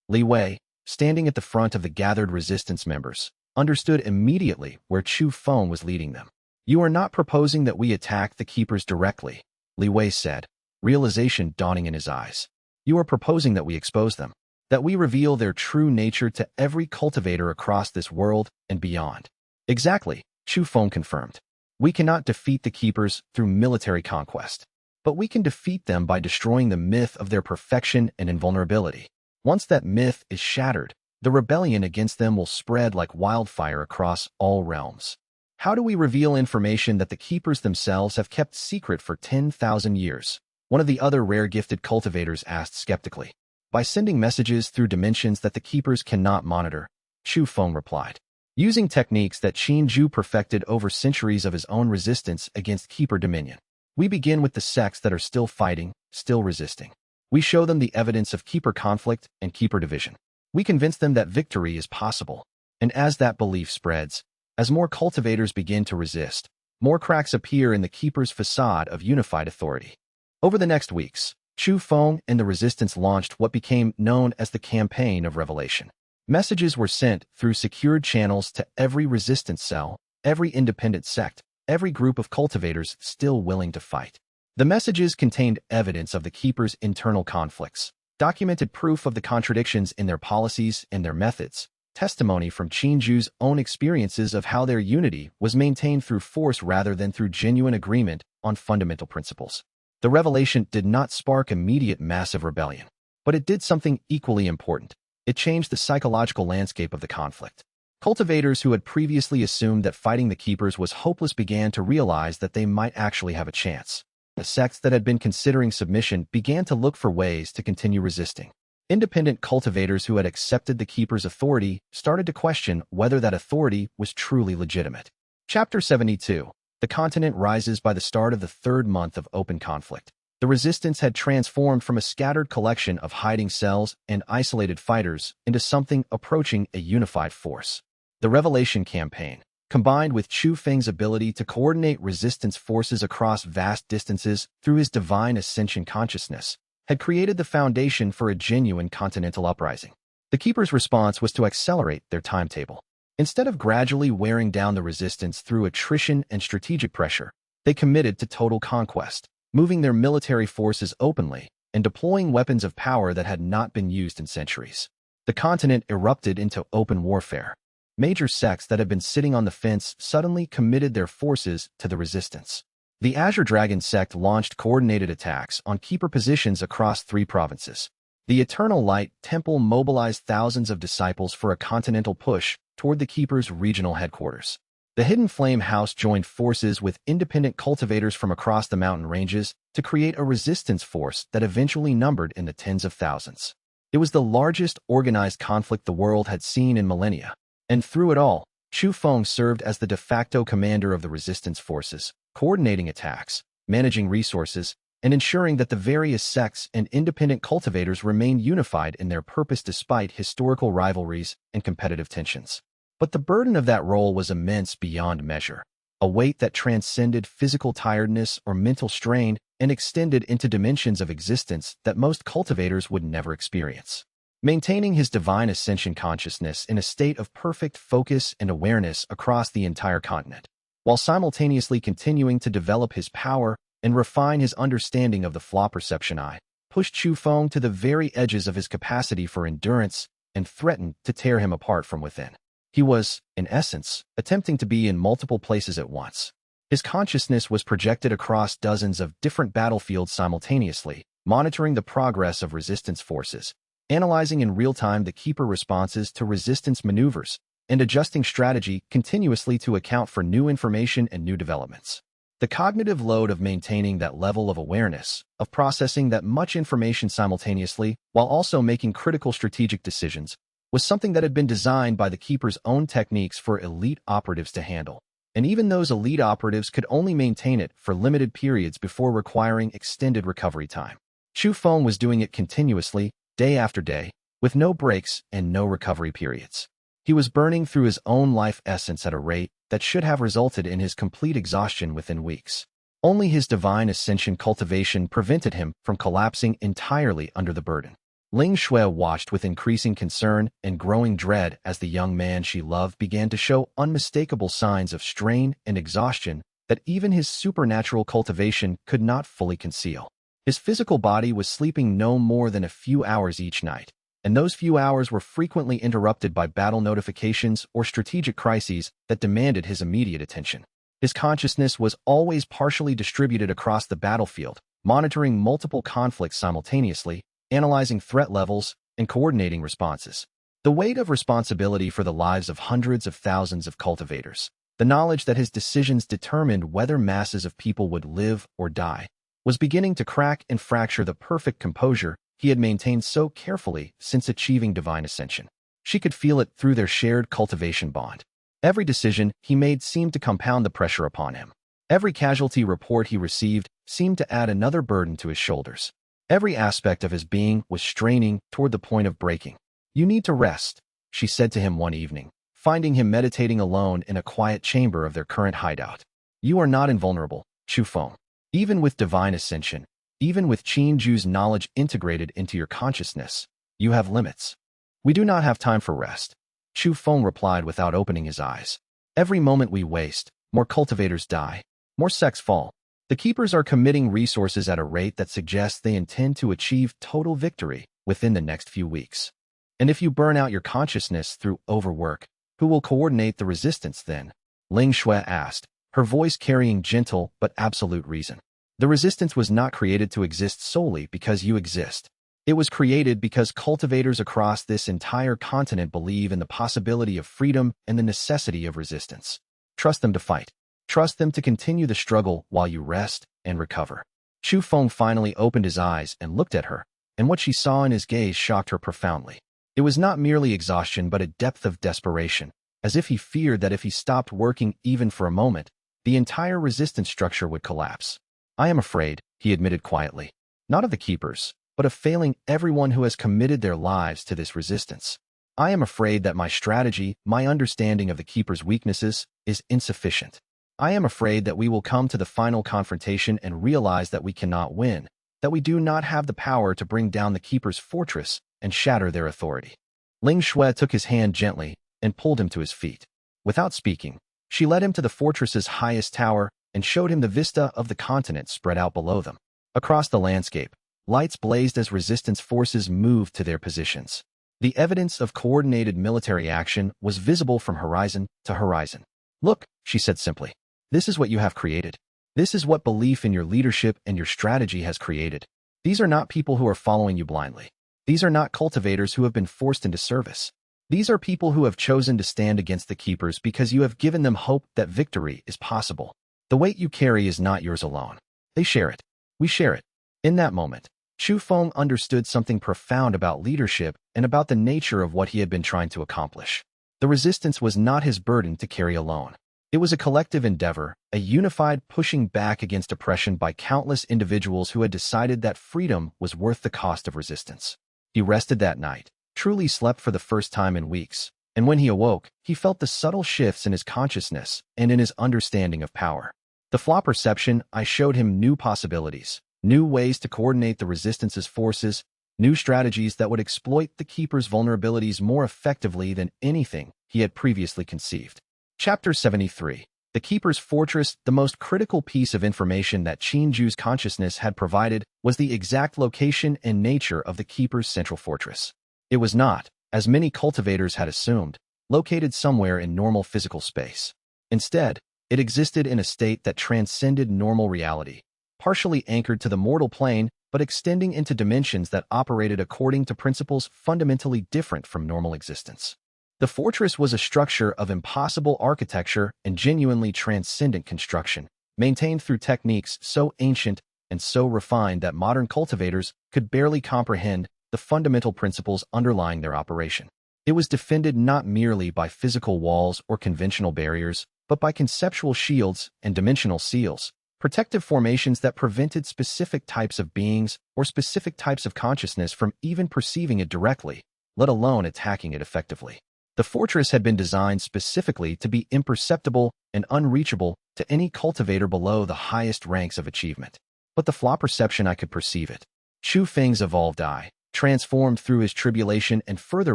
Li Wei, standing at the front of the gathered resistance members, understood immediately where Chu Feng was leading them. You are not proposing that we attack the keepers directly, Li Wei said, realization dawning in his eyes. You are proposing that we expose them, that we reveal their true nature to every cultivator across this world and beyond. Exactly, Chu Feng confirmed. We cannot defeat the keepers through military conquest, but we can defeat them by destroying the myth of their perfection and invulnerability. Once that myth is shattered, the rebellion against them will spread like wildfire across all realms. How do we reveal information that the keepers themselves have kept secret for 10,000 years? One of the other rare gifted cultivators asked skeptically. By sending messages through dimensions that the keepers cannot monitor, Chu Feng replied. Using techniques that Qinju perfected over centuries of his own resistance against keeper dominion. We begin with the sects that are still fighting, still resisting. We show them the evidence of keeper conflict and keeper division. We convince them that victory is possible. And as that belief spreads, as more cultivators begin to resist, more cracks appear in the keeper's facade of unified authority. Over the next weeks, Chu Feng and the resistance launched what became known as the Campaign of Revelation. Messages were sent through secured channels to every resistance cell, every independent sect, every group of cultivators still willing to fight. The messages contained evidence of the keepers' internal conflicts, documented proof of the contradictions in their policies and their methods, testimony from Qinju's own experiences of how their unity was maintained through force rather than through genuine agreement on fundamental principles. The revelation did not spark immediate massive rebellion, but it did something equally important. It changed the psychological landscape of the conflict. Cultivators who had previously assumed that fighting the keepers was hopeless began to realize that they might actually have a chance. The sects that had been considering submission began to look for ways to continue resisting. Independent cultivators who had accepted the keeper's authority started to question whether that authority was truly legitimate. Chapter 72. The continent rises by the start of the third month of open conflict. The resistance had transformed from a scattered collection of hiding cells and isolated fighters into something approaching a unified force. The Revelation Campaign, combined with Chu Feng's ability to coordinate resistance forces across vast distances through his divine ascension consciousness, had created the foundation for a genuine continental uprising. The keepers' response was to accelerate their timetable. Instead of gradually wearing down the resistance through attrition and strategic pressure, they committed to total conquest, moving their military forces openly and deploying weapons of power that had not been used in centuries. The continent erupted into open warfare. Major sects that had been sitting on the fence suddenly committed their forces to the resistance. The Azure Dragon sect launched coordinated attacks on keeper positions across 3 provinces. The Eternal Light Temple mobilized thousands of disciples for a continental push toward the keeper's regional headquarters. The Hidden Flame House joined forces with independent cultivators from across the mountain ranges to create a resistance force that eventually numbered in the tens of thousands. It was the largest organized conflict the world had seen in millennia. And through it all, Chu Feng served as the de facto commander of the resistance forces, coordinating attacks, managing resources, and ensuring that the various sects and independent cultivators remain unified in their purpose despite historical rivalries and competitive tensions. But the burden of that role was immense beyond measure, a weight that transcended physical tiredness or mental strain and extended into dimensions of existence that most cultivators would never experience. Maintaining his divine ascension consciousness in a state of perfect focus and awareness across the entire continent, while simultaneously continuing to develop his power and refine his understanding of the Flaw Perception Eye, pushed Chu Feng to the very edges of his capacity for endurance and threatened to tear him apart from within. He was, in essence, attempting to be in multiple places at once. His consciousness was projected across dozens of different battlefields simultaneously, monitoring the progress of resistance forces, analyzing in real time the keeper responses to resistance maneuvers, and adjusting strategy continuously to account for new information and new developments. The cognitive load of maintaining that level of awareness, of processing that much information simultaneously while also making critical strategic decisions, was something that had been designed by the Keeper's own techniques for elite operatives to handle. And even those elite operatives could only maintain it for limited periods before requiring extended recovery time. Chu Feng was doing it continuously, day after day, with no breaks and no recovery periods. He was burning through his own life essence at a rate that should have resulted in his complete exhaustion within weeks. Only his divine ascension cultivation prevented him from collapsing entirely under the burden. Ling Shui watched with increasing concern and growing dread as the young man she loved began to show unmistakable signs of strain and exhaustion that even his supernatural cultivation could not fully conceal. His physical body was sleeping no more than a few hours each night, and those few hours were frequently interrupted by battle notifications or strategic crises that demanded his immediate attention. His consciousness was always partially distributed across the battlefield, monitoring multiple conflicts simultaneously, analyzing threat levels, and coordinating responses. The weight of responsibility for the lives of hundreds of thousands of cultivators, the knowledge that his decisions determined whether masses of people would live or die, was beginning to crack and fracture the perfect composure he had maintained so carefully since achieving divine ascension. She could feel it through their shared cultivation bond. Every decision he made seemed to compound the pressure upon him. Every casualty report he received seemed to add another burden to his shoulders. Every aspect of his being was straining toward the point of breaking. "You need to rest," she said to him one evening, finding him meditating alone in a quiet chamber of their current hideout. "You are not invulnerable, Chu Feng. Even with divine ascension, even with Qin Ju's knowledge integrated into your consciousness, you have limits." "We do not have time for rest," Chu Feng replied without opening his eyes. "Every moment we waste, more cultivators die, more sects fall. The Keepers are committing resources at a rate that suggests they intend to achieve total victory within the next few weeks. And if you burn out your consciousness through overwork, who will coordinate the resistance then?" Ling Shui asked, her voice carrying gentle but absolute reason. "The resistance was not created to exist solely because you exist. It was created because cultivators across this entire continent believe in the possibility of freedom and the necessity of resistance. Trust them to fight. Trust them to continue the struggle while you rest and recover." Chu Feng finally opened his eyes and looked at her, and what she saw in his gaze shocked her profoundly. It was not merely exhaustion but a depth of desperation, as if he feared that if he stopped working even for a moment, the entire resistance structure would collapse. "I am afraid," he admitted quietly, "not of the Keepers, but of failing everyone who has committed their lives to this resistance. I am afraid that my strategy, my understanding of the Keepers' weaknesses, is insufficient. I am afraid that we will come to the final confrontation and realize that we cannot win, that we do not have the power to bring down the Keeper's fortress and shatter their authority." Ling Shui took his hand gently and pulled him to his feet. Without speaking, she led him to the fortress's highest tower and showed him the vista of the continent spread out below them. Across the landscape, lights blazed as resistance forces moved to their positions. The evidence of coordinated military action was visible from horizon to horizon. "Look," she said simply. "This is what you have created. This is what belief in your leadership and your strategy has created. These are not people who are following you blindly. These are not cultivators who have been forced into service. These are people who have chosen to stand against the Keepers because you have given them hope that victory is possible. The weight you carry is not yours alone. They share it. We share it." In that moment, Chu Feng understood something profound about leadership and about the nature of what he had been trying to accomplish. The resistance was not his burden to carry alone. It was a collective endeavor, a unified pushing back against oppression by countless individuals who had decided that freedom was worth the cost of resistance. He rested that night, truly slept for the first time in weeks, and when he awoke, he felt the subtle shifts in his consciousness and in his understanding of power. The Flaw Perception Eye showed him new possibilities, new ways to coordinate the resistance's forces, new strategies that would exploit the Keeper's vulnerabilities more effectively than anything he had previously conceived. Chapter 73. The Keeper's Fortress. The most critical piece of information that Xianxia's consciousness had provided was the exact location and nature of the Keeper's central fortress. It was not, as many cultivators had assumed, located somewhere in normal physical space. Instead, it existed in a state that transcended normal reality, partially anchored to the mortal plane but extending into dimensions that operated according to principles fundamentally different from normal existence. The fortress was a structure of impossible architecture and genuinely transcendent construction, maintained through techniques so ancient and so refined that modern cultivators could barely comprehend the fundamental principles underlying their operation. It was defended not merely by physical walls or conventional barriers, but by conceptual shields and dimensional seals, protective formations that prevented specific types of beings or specific types of consciousness from even perceiving it directly, let alone attacking it effectively. The fortress had been designed specifically to be imperceptible and unreachable to any cultivator below the highest ranks of achievement. But the Flaw Perception Eye could perceive it. Chu Feng's evolved eye, transformed through his tribulation and further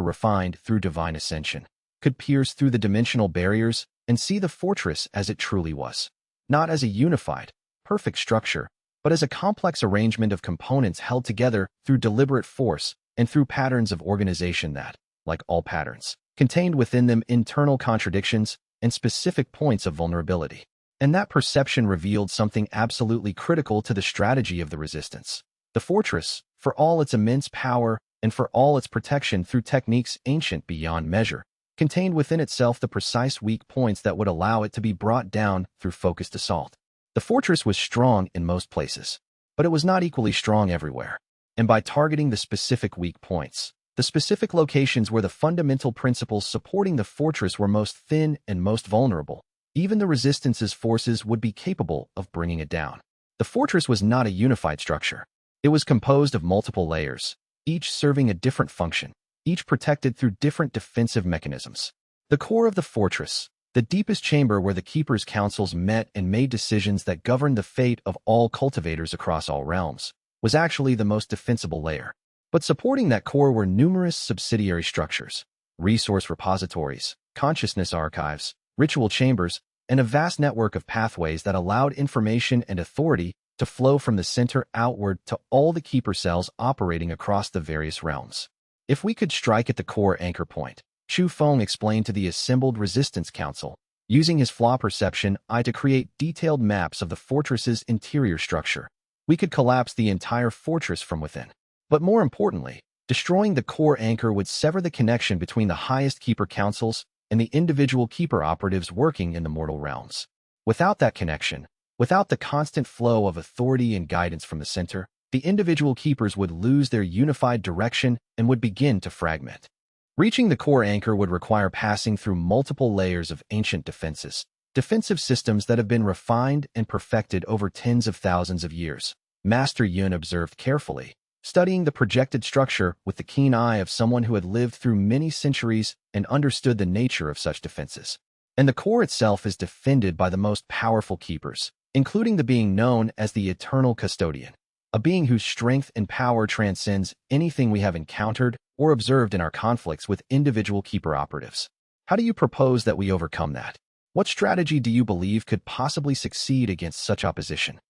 refined through divine ascension, could pierce through the dimensional barriers and see the fortress as it truly was. Not as a unified, perfect structure, but as a complex arrangement of components held together through deliberate force and through patterns of organization that, like all patterns, contained within them internal contradictions and specific points of vulnerability. And that perception revealed something absolutely critical to the strategy of the resistance. The fortress, for all its immense power and for all its protection through techniques ancient beyond measure, contained within itself the precise weak points that would allow it to be brought down through focused assault. The fortress was strong in most places, but it was not equally strong everywhere. And by targeting the specific weak points, the specific locations where the fundamental principles supporting the fortress were most thin and most vulnerable, even the resistance's forces would be capable of bringing it down. The fortress was not a unified structure. It was composed of multiple layers, each serving a different function, each protected through different defensive mechanisms. The core of the fortress, the deepest chamber where the Keeper's councils met and made decisions that governed the fate of all cultivators across all realms, was actually the most defensible layer. But supporting that core were numerous subsidiary structures, resource repositories, consciousness archives, ritual chambers, and a vast network of pathways that allowed information and authority to flow from the center outward to all the Keeper cells operating across the various realms. If we could strike at the core anchor point, Chu Feng explained to the assembled Resistance Council, using his Flaw Perception Eye to create detailed maps of the fortress's interior structure, we could collapse the entire fortress from within. But more importantly, destroying the core anchor would sever the connection between the highest Keeper councils and the individual Keeper operatives working in the mortal realms. Without that connection, without the constant flow of authority and guidance from the center, the individual Keepers would lose their unified direction and would begin to fragment. Reaching the core anchor would require passing through multiple layers of ancient defenses, defensive systems that have been refined and perfected over tens of thousands of years. Master Yun observed carefully, studying the projected structure with the keen eye of someone who had lived through many centuries and understood the nature of such defenses. And the core itself is defended by the most powerful Keepers, including the being known as the Eternal Custodian, a being whose strength and power transcends anything we have encountered or observed in our conflicts with individual Keeper operatives. How do you propose that we overcome that? What strategy do you believe could possibly succeed against such opposition?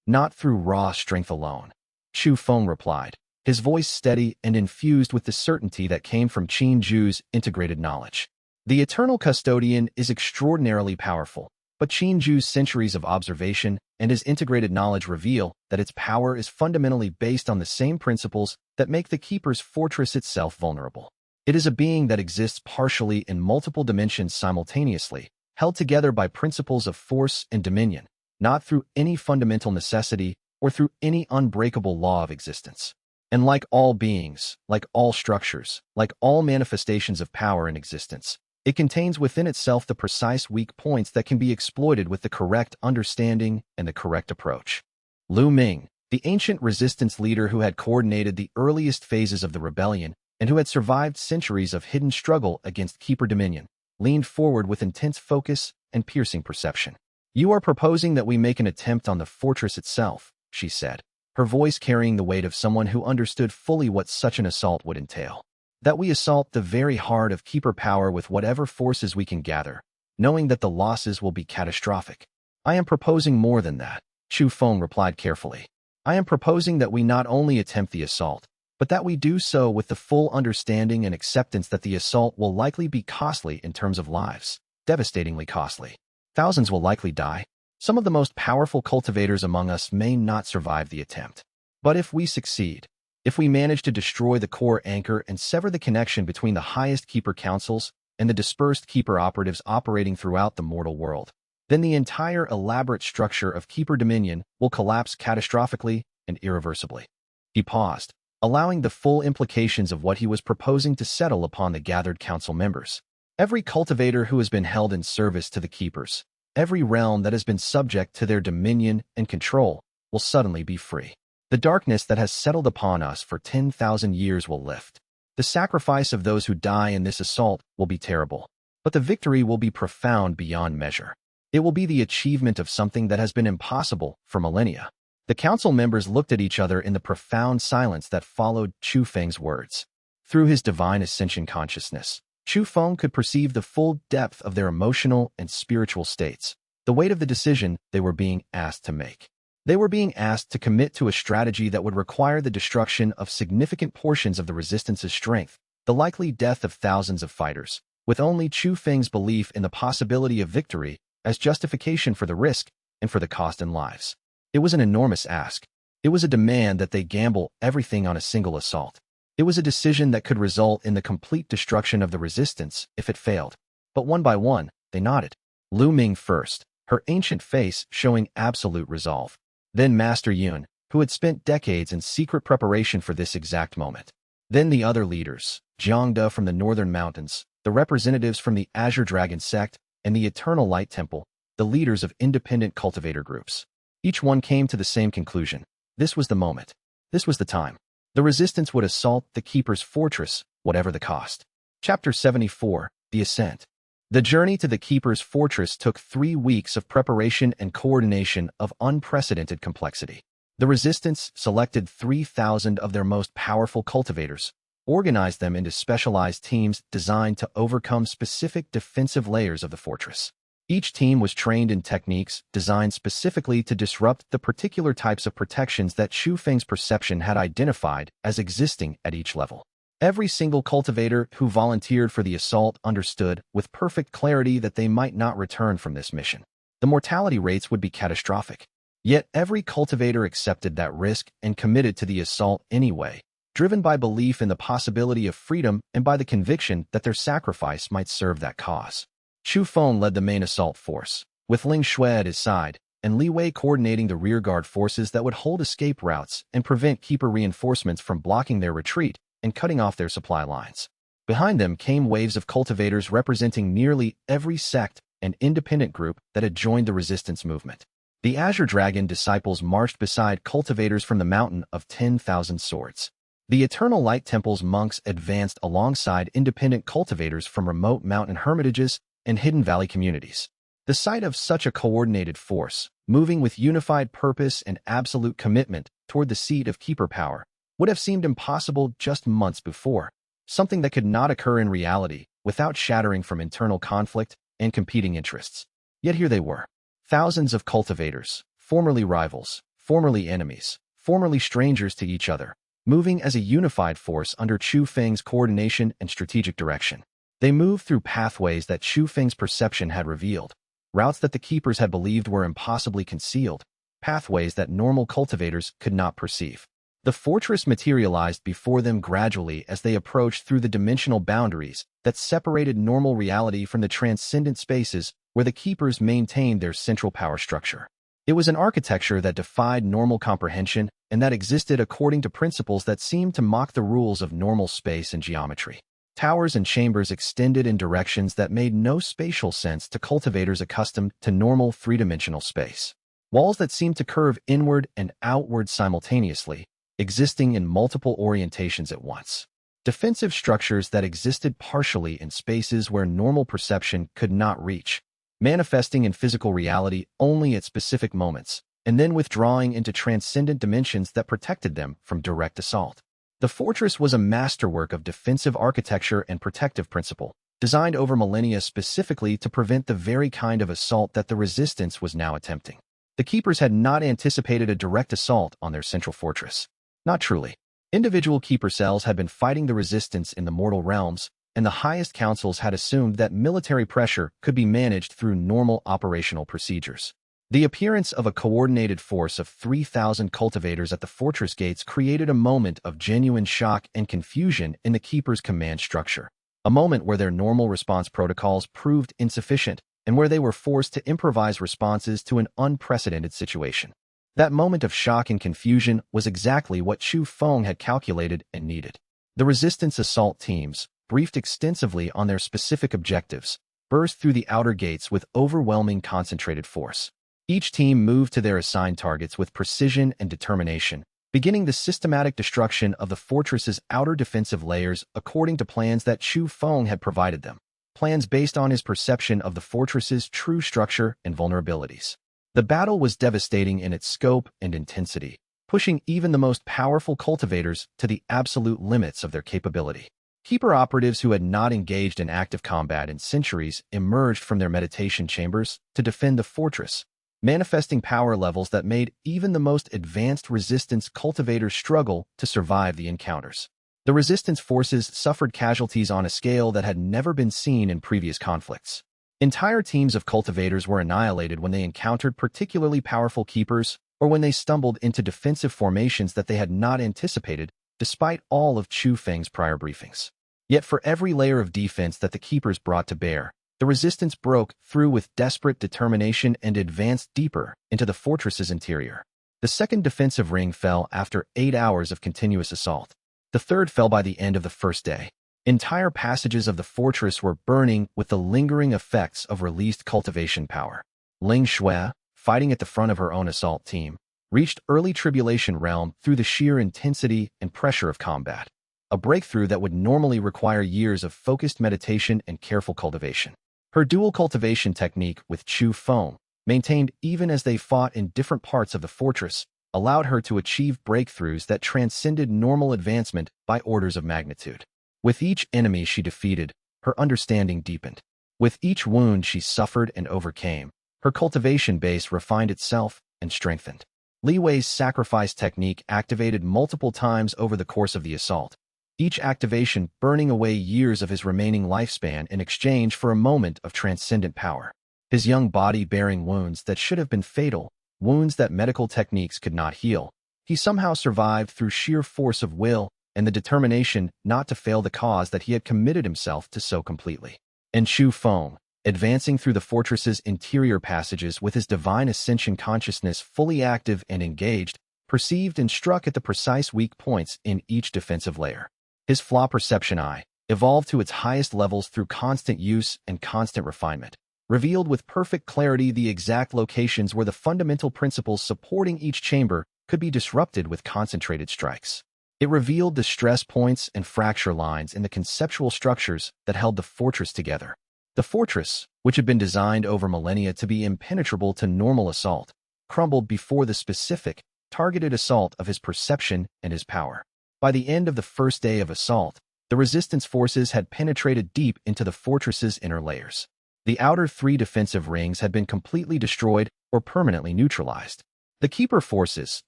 Not through raw strength alone, Chu Feng replied, his voice steady and infused with the certainty that came from Xianxia's integrated knowledge. The Eternal Custodian is extraordinarily powerful, but Xianxia's centuries of observation and his integrated knowledge reveal that its power is fundamentally based on the same principles that make the Keeper's fortress itself vulnerable. It is a being that exists partially in multiple dimensions simultaneously, held together by principles of force and dominion, not through any fundamental necessity or through any unbreakable law of existence. And like all beings, like all structures, like all manifestations of power in existence, It contains within itself the precise weak points that can be exploited with the correct understanding and the correct approach. Lu Ming, the ancient resistance leader who had coordinated the earliest phases of the rebellion and who had survived centuries of hidden struggle against Keeper Dominion, leaned forward with intense focus and piercing perception. "You are proposing that we make an attempt on the fortress itself," she said, her voice carrying the weight of someone who understood fully what such an assault would entail. "That we assault the very heart of Keeper power with whatever forces we can gather, knowing that the losses will be catastrophic." "I am proposing more than that," Chu Feng replied carefully. "I am proposing that we not only attempt the assault, but that we do so with the full understanding and acceptance that the assault will likely be costly in terms of lives, devastatingly costly. Thousands will likely die. Some of the most powerful cultivators among us may not survive the attempt. But if we succeed, if we manage to destroy the core anchor and sever the connection between the highest Keeper councils and the dispersed Keeper operatives operating throughout the mortal world, then the entire elaborate structure of Keeper Dominion will collapse catastrophically and irreversibly." He paused, allowing the full implications of what he was proposing to settle upon the gathered council members. Every cultivator who has been held in service to the Keepers, every realm that has been subject to their dominion and control, will suddenly be free. The darkness that has settled upon us for 10,000 years will lift. The sacrifice of those who die in this assault will be terrible, but the victory will be profound beyond measure. It will be the achievement of something that has been impossible for millennia. The council members looked at each other in the profound silence that followed Chu Feng's words. Through his divine ascension consciousness, Chu Feng could perceive the full depth of their emotional and spiritual states, the weight of the decision they were being asked to make. They were being asked to commit to a strategy that would require the destruction of significant portions of the resistance's strength, the likely death of thousands of fighters, with only Chu Feng's belief in the possibility of victory as justification for the risk and for the cost in lives. It was an enormous ask. It was a demand that they gamble everything on a single assault. It was a decision that could result in the complete destruction of the resistance if it failed. But one by one, they nodded. Lu Ming first, her ancient face showing absolute resolve. Then Master Yun, who had spent decades in secret preparation for this exact moment. Then the other leaders, Jiangda from the northern mountains, the representatives from the Azure Dragon sect, and the Eternal Light Temple, the leaders of independent cultivator groups. Each one came to the same conclusion. This was the moment. This was the time. The resistance would assault the Keeper's fortress, whatever the cost. Chapter 74, The Ascent. The journey to the Keeper's fortress took 3 weeks of preparation and coordination of unprecedented complexity. The resistance selected 3,000 of their most powerful cultivators, organized them into specialized teams designed to overcome specific defensive layers of the fortress. Each team was trained in techniques designed specifically to disrupt the particular types of protections that Chu Feng's perception had identified as existing at each level. Every single cultivator who volunteered for the assault understood with perfect clarity that they might not return from this mission. The mortality rates would be catastrophic. Yet every cultivator accepted that risk and committed to the assault anyway, driven by belief in the possibility of freedom and by the conviction that their sacrifice might serve that cause. Chu Feng led the main assault force, with Ling Shui at his side, and Li Wei coordinating the rearguard forces that would hold escape routes and prevent Keeper reinforcements from blocking their retreat and cutting off their supply lines. Behind them came waves of cultivators representing nearly every sect and independent group that had joined the resistance movement. The Azure Dragon disciples marched beside cultivators from the Mountain of 10,000 Swords. The Eternal Light Temple's monks advanced alongside independent cultivators from remote mountain hermitages and hidden valley communities. The sight of such a coordinated force, moving with unified purpose and absolute commitment toward the seat of Keeper power, would have seemed impossible just months before, something that could not occur in reality without shattering from internal conflict and competing interests. Yet here they were, thousands of cultivators, formerly rivals, formerly enemies, formerly strangers to each other, moving as a unified force under Chu Feng's coordination and strategic direction. They moved through pathways that Chu Feng's perception had revealed, routes that the Keepers had believed were impossibly concealed, pathways that normal cultivators could not perceive. The fortress materialized before them gradually as they approached through the dimensional boundaries that separated normal reality from the transcendent spaces where the Keepers maintained their central power structure. It was an architecture that defied normal comprehension and that existed according to principles that seemed to mock the rules of normal space and geometry. Towers and chambers extended in directions that made no spatial sense to cultivators accustomed to normal three-dimensional space. Walls that seemed to curve inward and outward simultaneously, existing in multiple orientations at once. Defensive structures that existed partially in spaces where normal perception could not reach, manifesting in physical reality only at specific moments, and then withdrawing into transcendent dimensions that protected them from direct assault. The fortress was a masterwork of defensive architecture and protective principle, designed over millennia specifically to prevent the very kind of assault that the resistance was now attempting. The keepers had not anticipated a direct assault on their central fortress. Not truly. Individual keeper cells had been fighting the resistance in the mortal realms, and the highest councils had assumed that military pressure could be managed through normal operational procedures. The appearance of a coordinated force of 3,000 cultivators at the fortress gates created a moment of genuine shock and confusion in the keepers' command structure, a moment where their normal response protocols proved insufficient and where they were forced to improvise responses to an unprecedented situation. That moment of shock and confusion was exactly what Chu Feng had calculated and needed. The resistance assault teams, briefed extensively on their specific objectives, burst through the outer gates with overwhelming concentrated force. Each team moved to their assigned targets with precision and determination, beginning the systematic destruction of the fortress's outer defensive layers according to plans that Chu Feng had provided them, plans based on his perception of the fortress's true structure and vulnerabilities. The battle was devastating in its scope and intensity, pushing even the most powerful cultivators to the absolute limits of their capability. Keeper operatives who had not engaged in active combat in centuries emerged from their meditation chambers to defend the fortress, manifesting power levels that made even the most advanced resistance cultivators struggle to survive the encounters. The resistance forces suffered casualties on a scale that had never been seen in previous conflicts. Entire teams of cultivators were annihilated when they encountered particularly powerful keepers or when they stumbled into defensive formations that they had not anticipated, despite all of Chu Feng's prior briefings. Yet for every layer of defense that the keepers brought to bear, the resistance broke through with desperate determination and advanced deeper into the fortress's interior. The second defensive ring fell after 8 hours of continuous assault. The third fell by the end of the first day. Entire passages of the fortress were burning with the lingering effects of released cultivation power. Ling Shui, fighting at the front of her own assault team, reached early tribulation realm through the sheer intensity and pressure of combat, a breakthrough that would normally require years of focused meditation and careful cultivation. Her dual cultivation technique with Chu Feng, maintained even as they fought in different parts of the fortress, allowed her to achieve breakthroughs that transcended normal advancement by orders of magnitude. With each enemy she defeated, her understanding deepened. With each wound she suffered and overcame, her cultivation base refined itself and strengthened. Li Wei's sacrifice technique activated multiple times over the course of the assault, each activation burning away years of his remaining lifespan in exchange for a moment of transcendent power. His young body bearing wounds that should have been fatal, wounds that medical techniques could not heal, he somehow survived through sheer force of will and the determination not to fail the cause that he had committed himself to so completely. And Chu Feng, advancing through the fortress's interior passages with his divine ascension consciousness fully active and engaged, perceived and struck at the precise weak points in each defensive layer. His Flaw Perception Eye, evolved to its highest levels through constant use and constant refinement, revealed with perfect clarity the exact locations where the fundamental principles supporting each chamber could be disrupted with concentrated strikes. It revealed the stress points and fracture lines in the conceptual structures that held the fortress together. The fortress, which had been designed over millennia to be impenetrable to normal assault, crumbled before the specific, targeted assault of his perception and his power. By the end of the first day of assault, the resistance forces had penetrated deep into the fortress's inner layers. The outer 3 defensive rings had been completely destroyed or permanently neutralized. The keeper forces,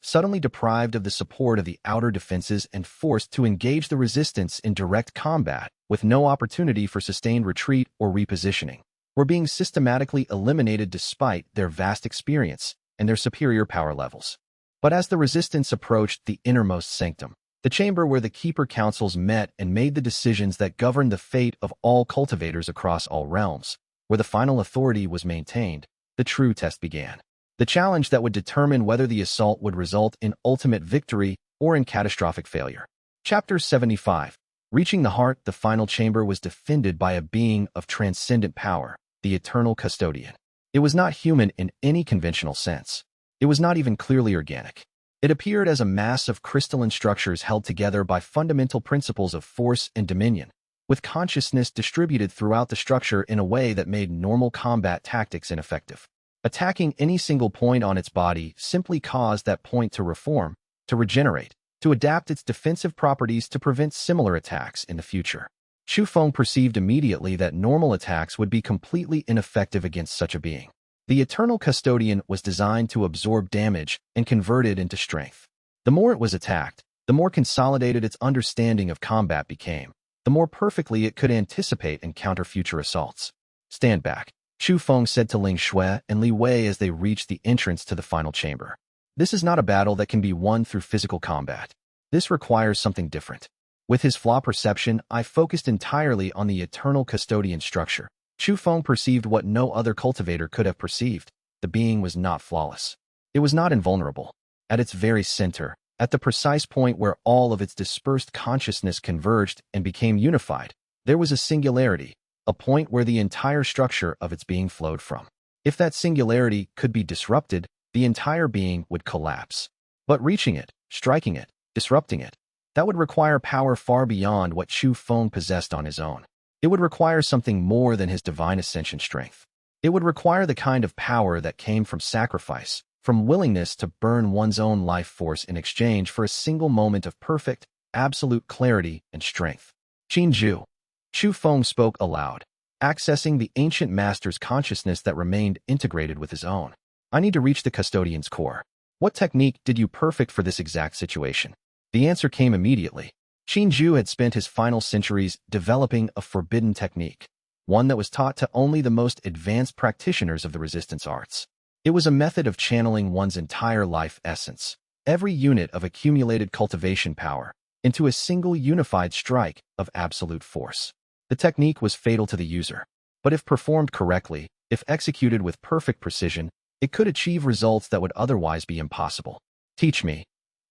suddenly deprived of the support of the outer defenses and forced to engage the resistance in direct combat with no opportunity for sustained retreat or repositioning, were being systematically eliminated despite their vast experience and their superior power levels. But as the resistance approached the innermost sanctum, the chamber where the keeper councils met and made the decisions that governed the fate of all cultivators across all realms, where the final authority was maintained, the true test began. The challenge that would determine whether the assault would result in ultimate victory or in catastrophic failure. Chapter 75. Reaching the heart, the final chamber was defended by a being of transcendent power, the eternal custodian. It was not human in any conventional sense. It was not even clearly organic. It appeared as a mass of crystalline structures held together by fundamental principles of force and dominion, with consciousness distributed throughout the structure in a way that made normal combat tactics ineffective. Attacking any single point on its body simply caused that point to reform, to regenerate, to adapt its defensive properties to prevent similar attacks in the future. Chu Feng perceived immediately that normal attacks would be completely ineffective against such a being. The Eternal Custodian was designed to absorb damage and convert it into strength. The more it was attacked, the more consolidated its understanding of combat became, the more perfectly it could anticipate and counter future assaults. Stand back, Chu Feng said to Ling Shui and Li Wei as they reached the entrance to the final chamber. This is not a battle that can be won through physical combat. This requires something different. With his Flaw Perception Eye focused entirely on the Eternal Custodian structure, Chu Feng perceived what no other cultivator could have perceived. The being was not flawless. It was not invulnerable. At its very center, at the precise point where all of its dispersed consciousness converged and became unified, there was a singularity, a point where the entire structure of its being flowed from. If that singularity could be disrupted, the entire being would collapse. But reaching it, striking it, disrupting it, that would require power far beyond what Chu Feng possessed on his own. It would require something more than his divine ascension strength. It would require the kind of power that came from sacrifice, from willingness to burn one's own life force in exchange for a single moment of perfect, absolute clarity and strength. Qinju. Chu Feng spoke aloud, accessing the ancient master's consciousness that remained integrated with his own. I need to reach the custodian's core. What technique did you perfect for this exact situation? The answer came immediately. Qinju had spent his final centuries developing a forbidden technique, one that was taught to only the most advanced practitioners of the resistance arts. It was a method of channeling one's entire life essence, every unit of accumulated cultivation power, into a single unified strike of absolute force. The technique was fatal to the user, but if performed correctly, if executed with perfect precision, it could achieve results that would otherwise be impossible. Teach me,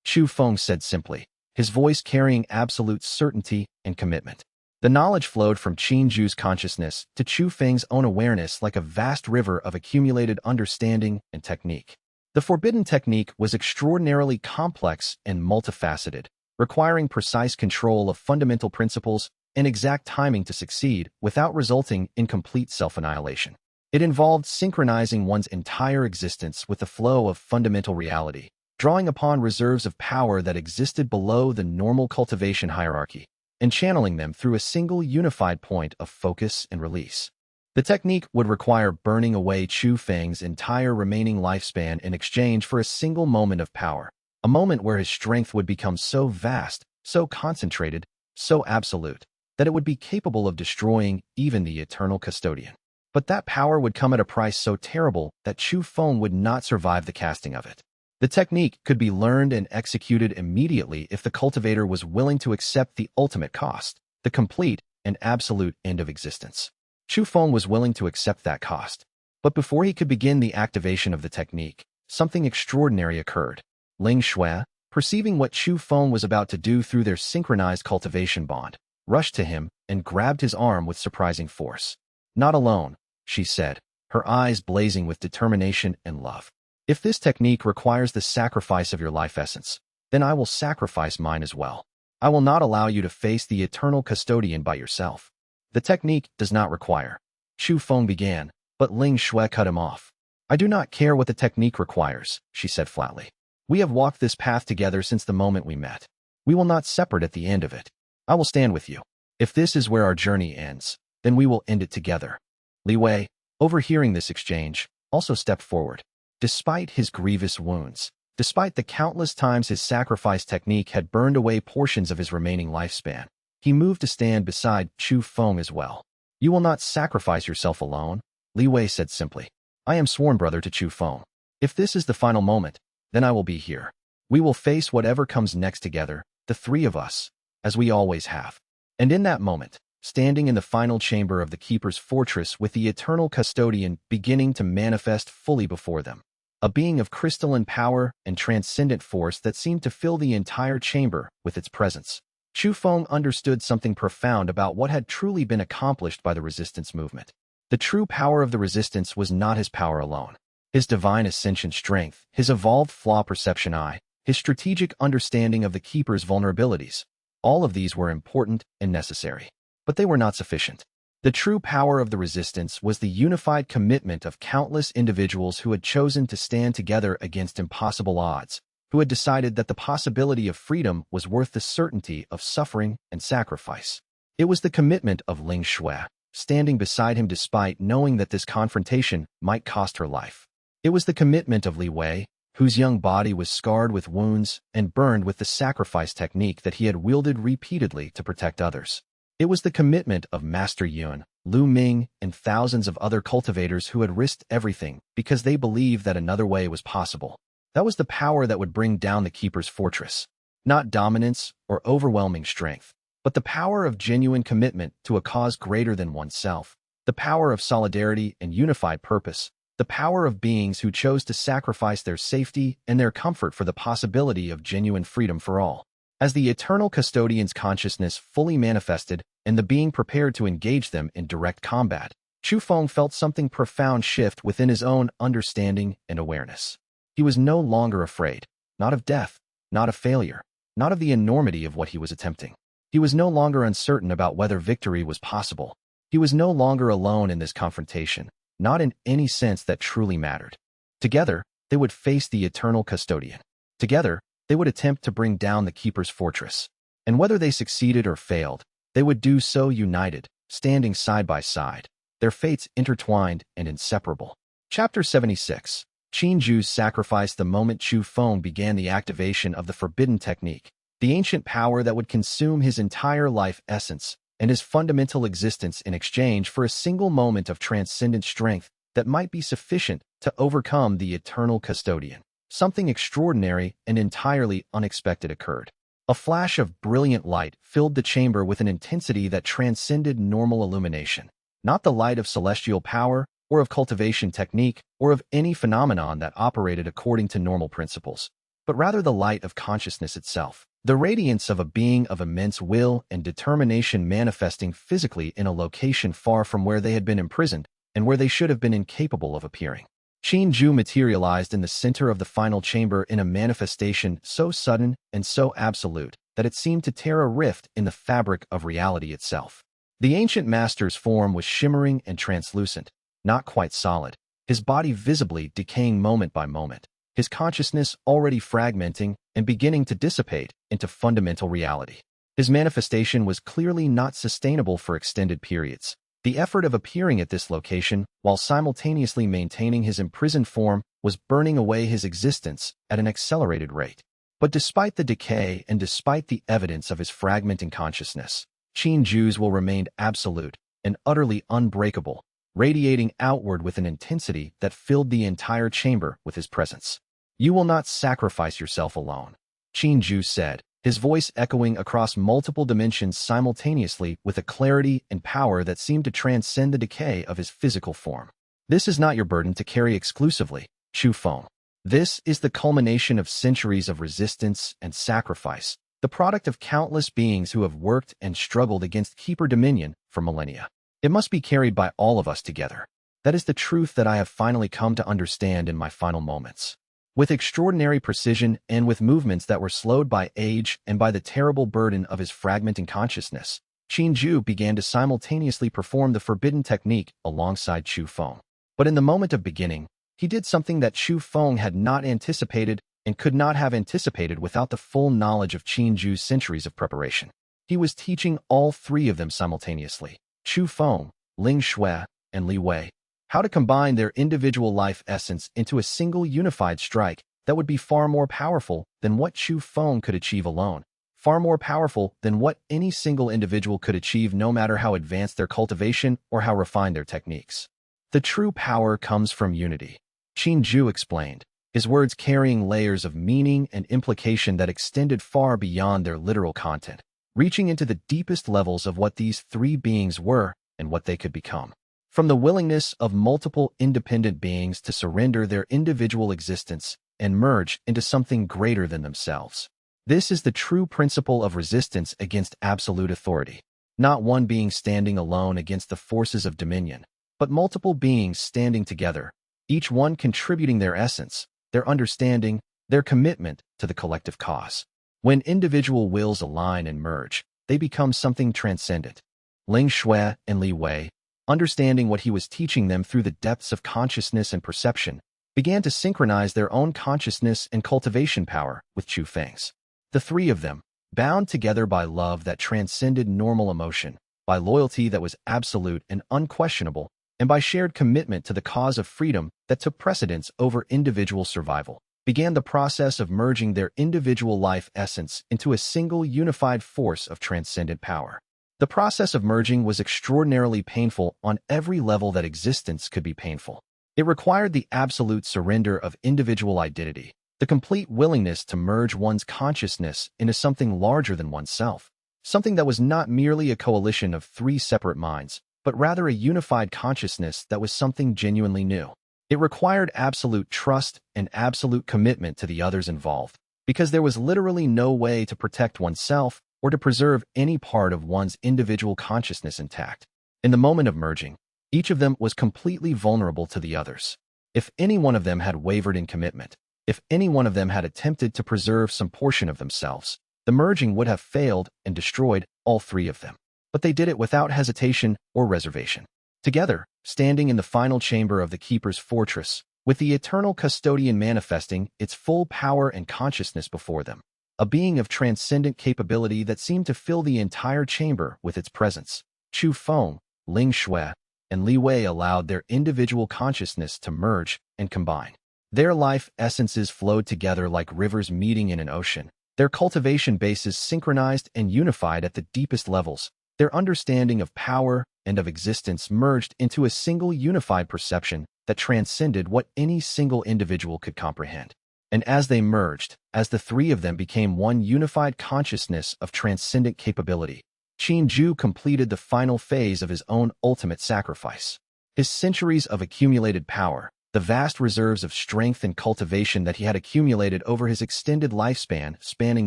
Chu Feng said simply, his voice carrying absolute certainty and commitment. The knowledge flowed from Qinju's consciousness to Chu Feng's own awareness like a vast river of accumulated understanding and technique. The forbidden technique was extraordinarily complex and multifaceted, requiring precise control of fundamental principles and exact timing to succeed without resulting in complete self-annihilation. It involved synchronizing one's entire existence with the flow of fundamental reality, drawing upon reserves of power that existed below the normal cultivation hierarchy, and channeling them through a single unified point of focus and release. The technique would require burning away Chu Feng's entire remaining lifespan in exchange for a single moment of power, a moment where his strength would become so vast, so concentrated, so absolute, that it would be capable of destroying even the Eternal Custodian. But that power would come at a price so terrible that Chu Feng would not survive the casting of it. The technique could be learned and executed immediately if the cultivator was willing to accept the ultimate cost, the complete and absolute end of existence. Chu Feng was willing to accept that cost. But before he could begin the activation of the technique, something extraordinary occurred. Ling Shui, perceiving what Chu Feng was about to do through their synchronized cultivation bond, rushed to him and grabbed his arm with surprising force. Not alone, she said, her eyes blazing with determination and love. If this technique requires the sacrifice of your life essence, then I will sacrifice mine as well. I will not allow you to face the Eternal Custodian by yourself. The technique does not require. Chu Feng began, but Ling Shui cut him off. I do not care what the technique requires, she said flatly. We have walked this path together since the moment we met. We will not separate at the end of it. I will stand with you. If this is where our journey ends, then we will end it together. Li Wei, overhearing this exchange, also stepped forward. Despite his grievous wounds, despite the countless times his sacrifice technique had burned away portions of his remaining lifespan, he moved to stand beside Chu Feng as well. You will not sacrifice yourself alone, Li Wei said simply. I am sworn brother to Chu Feng. If this is the final moment, then I will be here. We will face whatever comes next together, the three of us, as we always have. And in that moment, standing in the final chamber of the Keeper's fortress with the Eternal Custodian beginning to manifest fully before them, a being of crystalline power and transcendent force that seemed to fill the entire chamber with its presence, Chu Feng understood something profound about what had truly been accomplished by the resistance movement. The true power of the resistance was not his power alone. His divine ascension strength, his evolved Flaw Perception Eye, his strategic understanding of the Keeper's vulnerabilities, all of these were important and necessary. But they were not sufficient. The true power of the resistance was the unified commitment of countless individuals who had chosen to stand together against impossible odds, who had decided that the possibility of freedom was worth the certainty of suffering and sacrifice. It was the commitment of Ling Shui, standing beside him despite knowing that this confrontation might cost her life. It was the commitment of Li Wei, whose young body was scarred with wounds and burned with the sacrifice technique that he had wielded repeatedly to protect others. It was the commitment of Master Yun, Lu Ming, and thousands of other cultivators who had risked everything because they believed that another way was possible. That was the power that would bring down the Keeper's fortress. Not dominance or overwhelming strength, but the power of genuine commitment to a cause greater than oneself, the power of solidarity and unified purpose, the power of beings who chose to sacrifice their safety and their comfort for the possibility of genuine freedom for all. As the eternal custodian's consciousness fully manifested and the being prepared to engage them in direct combat, Chu Feng felt something profound shift within his own understanding and awareness. He was no longer afraid, not of death, not of failure, not of the enormity of what he was attempting. He was no longer uncertain about whether victory was possible. He was no longer alone in this confrontation, not in any sense that truly mattered. Together, they would face the eternal custodian. Together, they would attempt to bring down the Keeper's fortress. And whether they succeeded or failed, they would do so united, standing side by side, their fates intertwined and inseparable. Chapter 76. Qin Zhu's sacrifice. The moment Chu Feng began the activation of the forbidden technique, the ancient power that would consume his entire life essence and his fundamental existence in exchange for a single moment of transcendent strength that might be sufficient to overcome the eternal custodian. Something extraordinary and entirely unexpected occurred. A flash of brilliant light filled the chamber with an intensity that transcended normal illumination. Not the light of celestial power, or of cultivation technique, or of any phenomenon that operated according to normal principles, but rather the light of consciousness itself. The radiance of a being of immense will and determination manifesting physically in a location far from where they had been imprisoned and where they should have been incapable of appearing. Qin Zhu materialized in the center of the final chamber in a manifestation so sudden and so absolute that it seemed to tear a rift in the fabric of reality itself. The ancient master's form was shimmering and translucent, not quite solid, his body visibly decaying moment by moment, his consciousness already fragmenting and beginning to dissipate into fundamental reality. His manifestation was clearly not sustainable for extended periods. The effort of appearing at this location, while simultaneously maintaining his imprisoned form, was burning away his existence at an accelerated rate. But despite the decay and despite the evidence of his fragmenting consciousness, Qin Zhu's will remained absolute and utterly unbreakable, radiating outward with an intensity that filled the entire chamber with his presence. "You will not sacrifice yourself alone," Qin Zhu said, his voice echoing across multiple dimensions simultaneously with a clarity and power that seemed to transcend the decay of his physical form. "This is not your burden to carry exclusively, Chu Feng. This is the culmination of centuries of resistance and sacrifice, the product of countless beings who have worked and struggled against Keeper dominion for millennia. It must be carried by all of us together. That is the truth that I have finally come to understand in my final moments." With extraordinary precision and with movements that were slowed by age and by the terrible burden of his fragmenting consciousness, Qin Zhu began to simultaneously perform the forbidden technique alongside Chu Feng. But in the moment of beginning, he did something that Chu Feng had not anticipated and could not have anticipated without the full knowledge of Qin Zhu's centuries of preparation. He was teaching all three of them simultaneously, Chu Feng, Ling Shui, and Li Wei, how to combine their individual life essence into a single unified strike that would be far more powerful than what Chu Feng could achieve alone, far more powerful than what any single individual could achieve no matter how advanced their cultivation or how refined their techniques. "The true power comes from unity," Qin Zhu explained, his words carrying layers of meaning and implication that extended far beyond their literal content, reaching into the deepest levels of what these three beings were and what they could become. From the willingness of multiple independent beings to surrender their individual existence and merge into something greater than themselves. This is the true principle of resistance against absolute authority. Not one being standing alone against the forces of dominion, but multiple beings standing together, each one contributing their essence, their understanding, their commitment to the collective cause. When individual wills align and merge, they become something transcendent. Ling Shui and Li Wei, understanding what he was teaching them through the depths of consciousness and perception, began to synchronize their own consciousness and cultivation power with Chu Feng's. The three of them, bound together by love that transcended normal emotion, by loyalty that was absolute and unquestionable, and by shared commitment to the cause of freedom that took precedence over individual survival, began the process of merging their individual life essence into a single unified force of transcendent power. The process of merging was extraordinarily painful on every level that existence could be painful. It required the absolute surrender of individual identity, the complete willingness to merge one's consciousness into something larger than oneself, something that was not merely a coalition of three separate minds, but rather a unified consciousness that was something genuinely new. It required absolute trust and absolute commitment to the others involved, because there was literally no way to protect oneself or to preserve any part of one's individual consciousness intact. In the moment of merging, each of them was completely vulnerable to the others. If any one of them had wavered in commitment, if any one of them had attempted to preserve some portion of themselves, the merging would have failed and destroyed all three of them. But they did it without hesitation or reservation. Together, standing in the final chamber of the Keeper's fortress, with the eternal custodian manifesting its full power and consciousness before them, a being of transcendent capability that seemed to fill the entire chamber with its presence, Chu Feng, Ling Shui, and Li Wei allowed their individual consciousness to merge and combine. Their life essences flowed together like rivers meeting in an ocean, their cultivation bases synchronized and unified at the deepest levels, their understanding of power and of existence merged into a single unified perception that transcended what any single individual could comprehend. And as they merged, as the three of them became one unified consciousness of transcendent capability, Qin Ju completed the final phase of his own ultimate sacrifice. His centuries of accumulated power, the vast reserves of strength and cultivation that he had accumulated over his extended lifespan spanning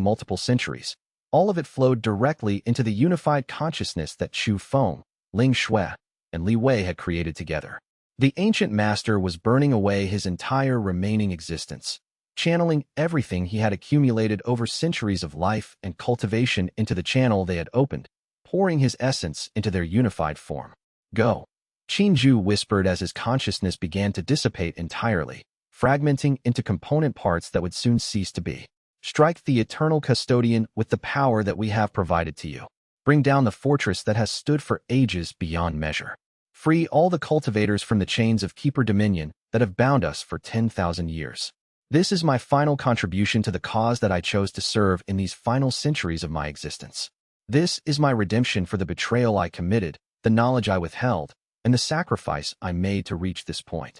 multiple centuries, all of it flowed directly into the unified consciousness that Chu Feng, Ling Shui, and Li Wei had created together. The ancient master was burning away his entire remaining existence, channeling everything he had accumulated over centuries of life and cultivation into the channel they had opened, pouring his essence into their unified form. Go. Qin Ju whispered as his consciousness began to dissipate entirely, fragmenting into component parts that would soon cease to be. Strike the eternal custodian with the power that we have provided to you. Bring down the fortress that has stood for ages beyond measure. Free all the cultivators from the chains of keeper dominion that have bound us for 10,000 years. This is my final contribution to the cause that I chose to serve in these final centuries of my existence. This is my redemption for the betrayal I committed, the knowledge I withheld, and the sacrifice I made to reach this point.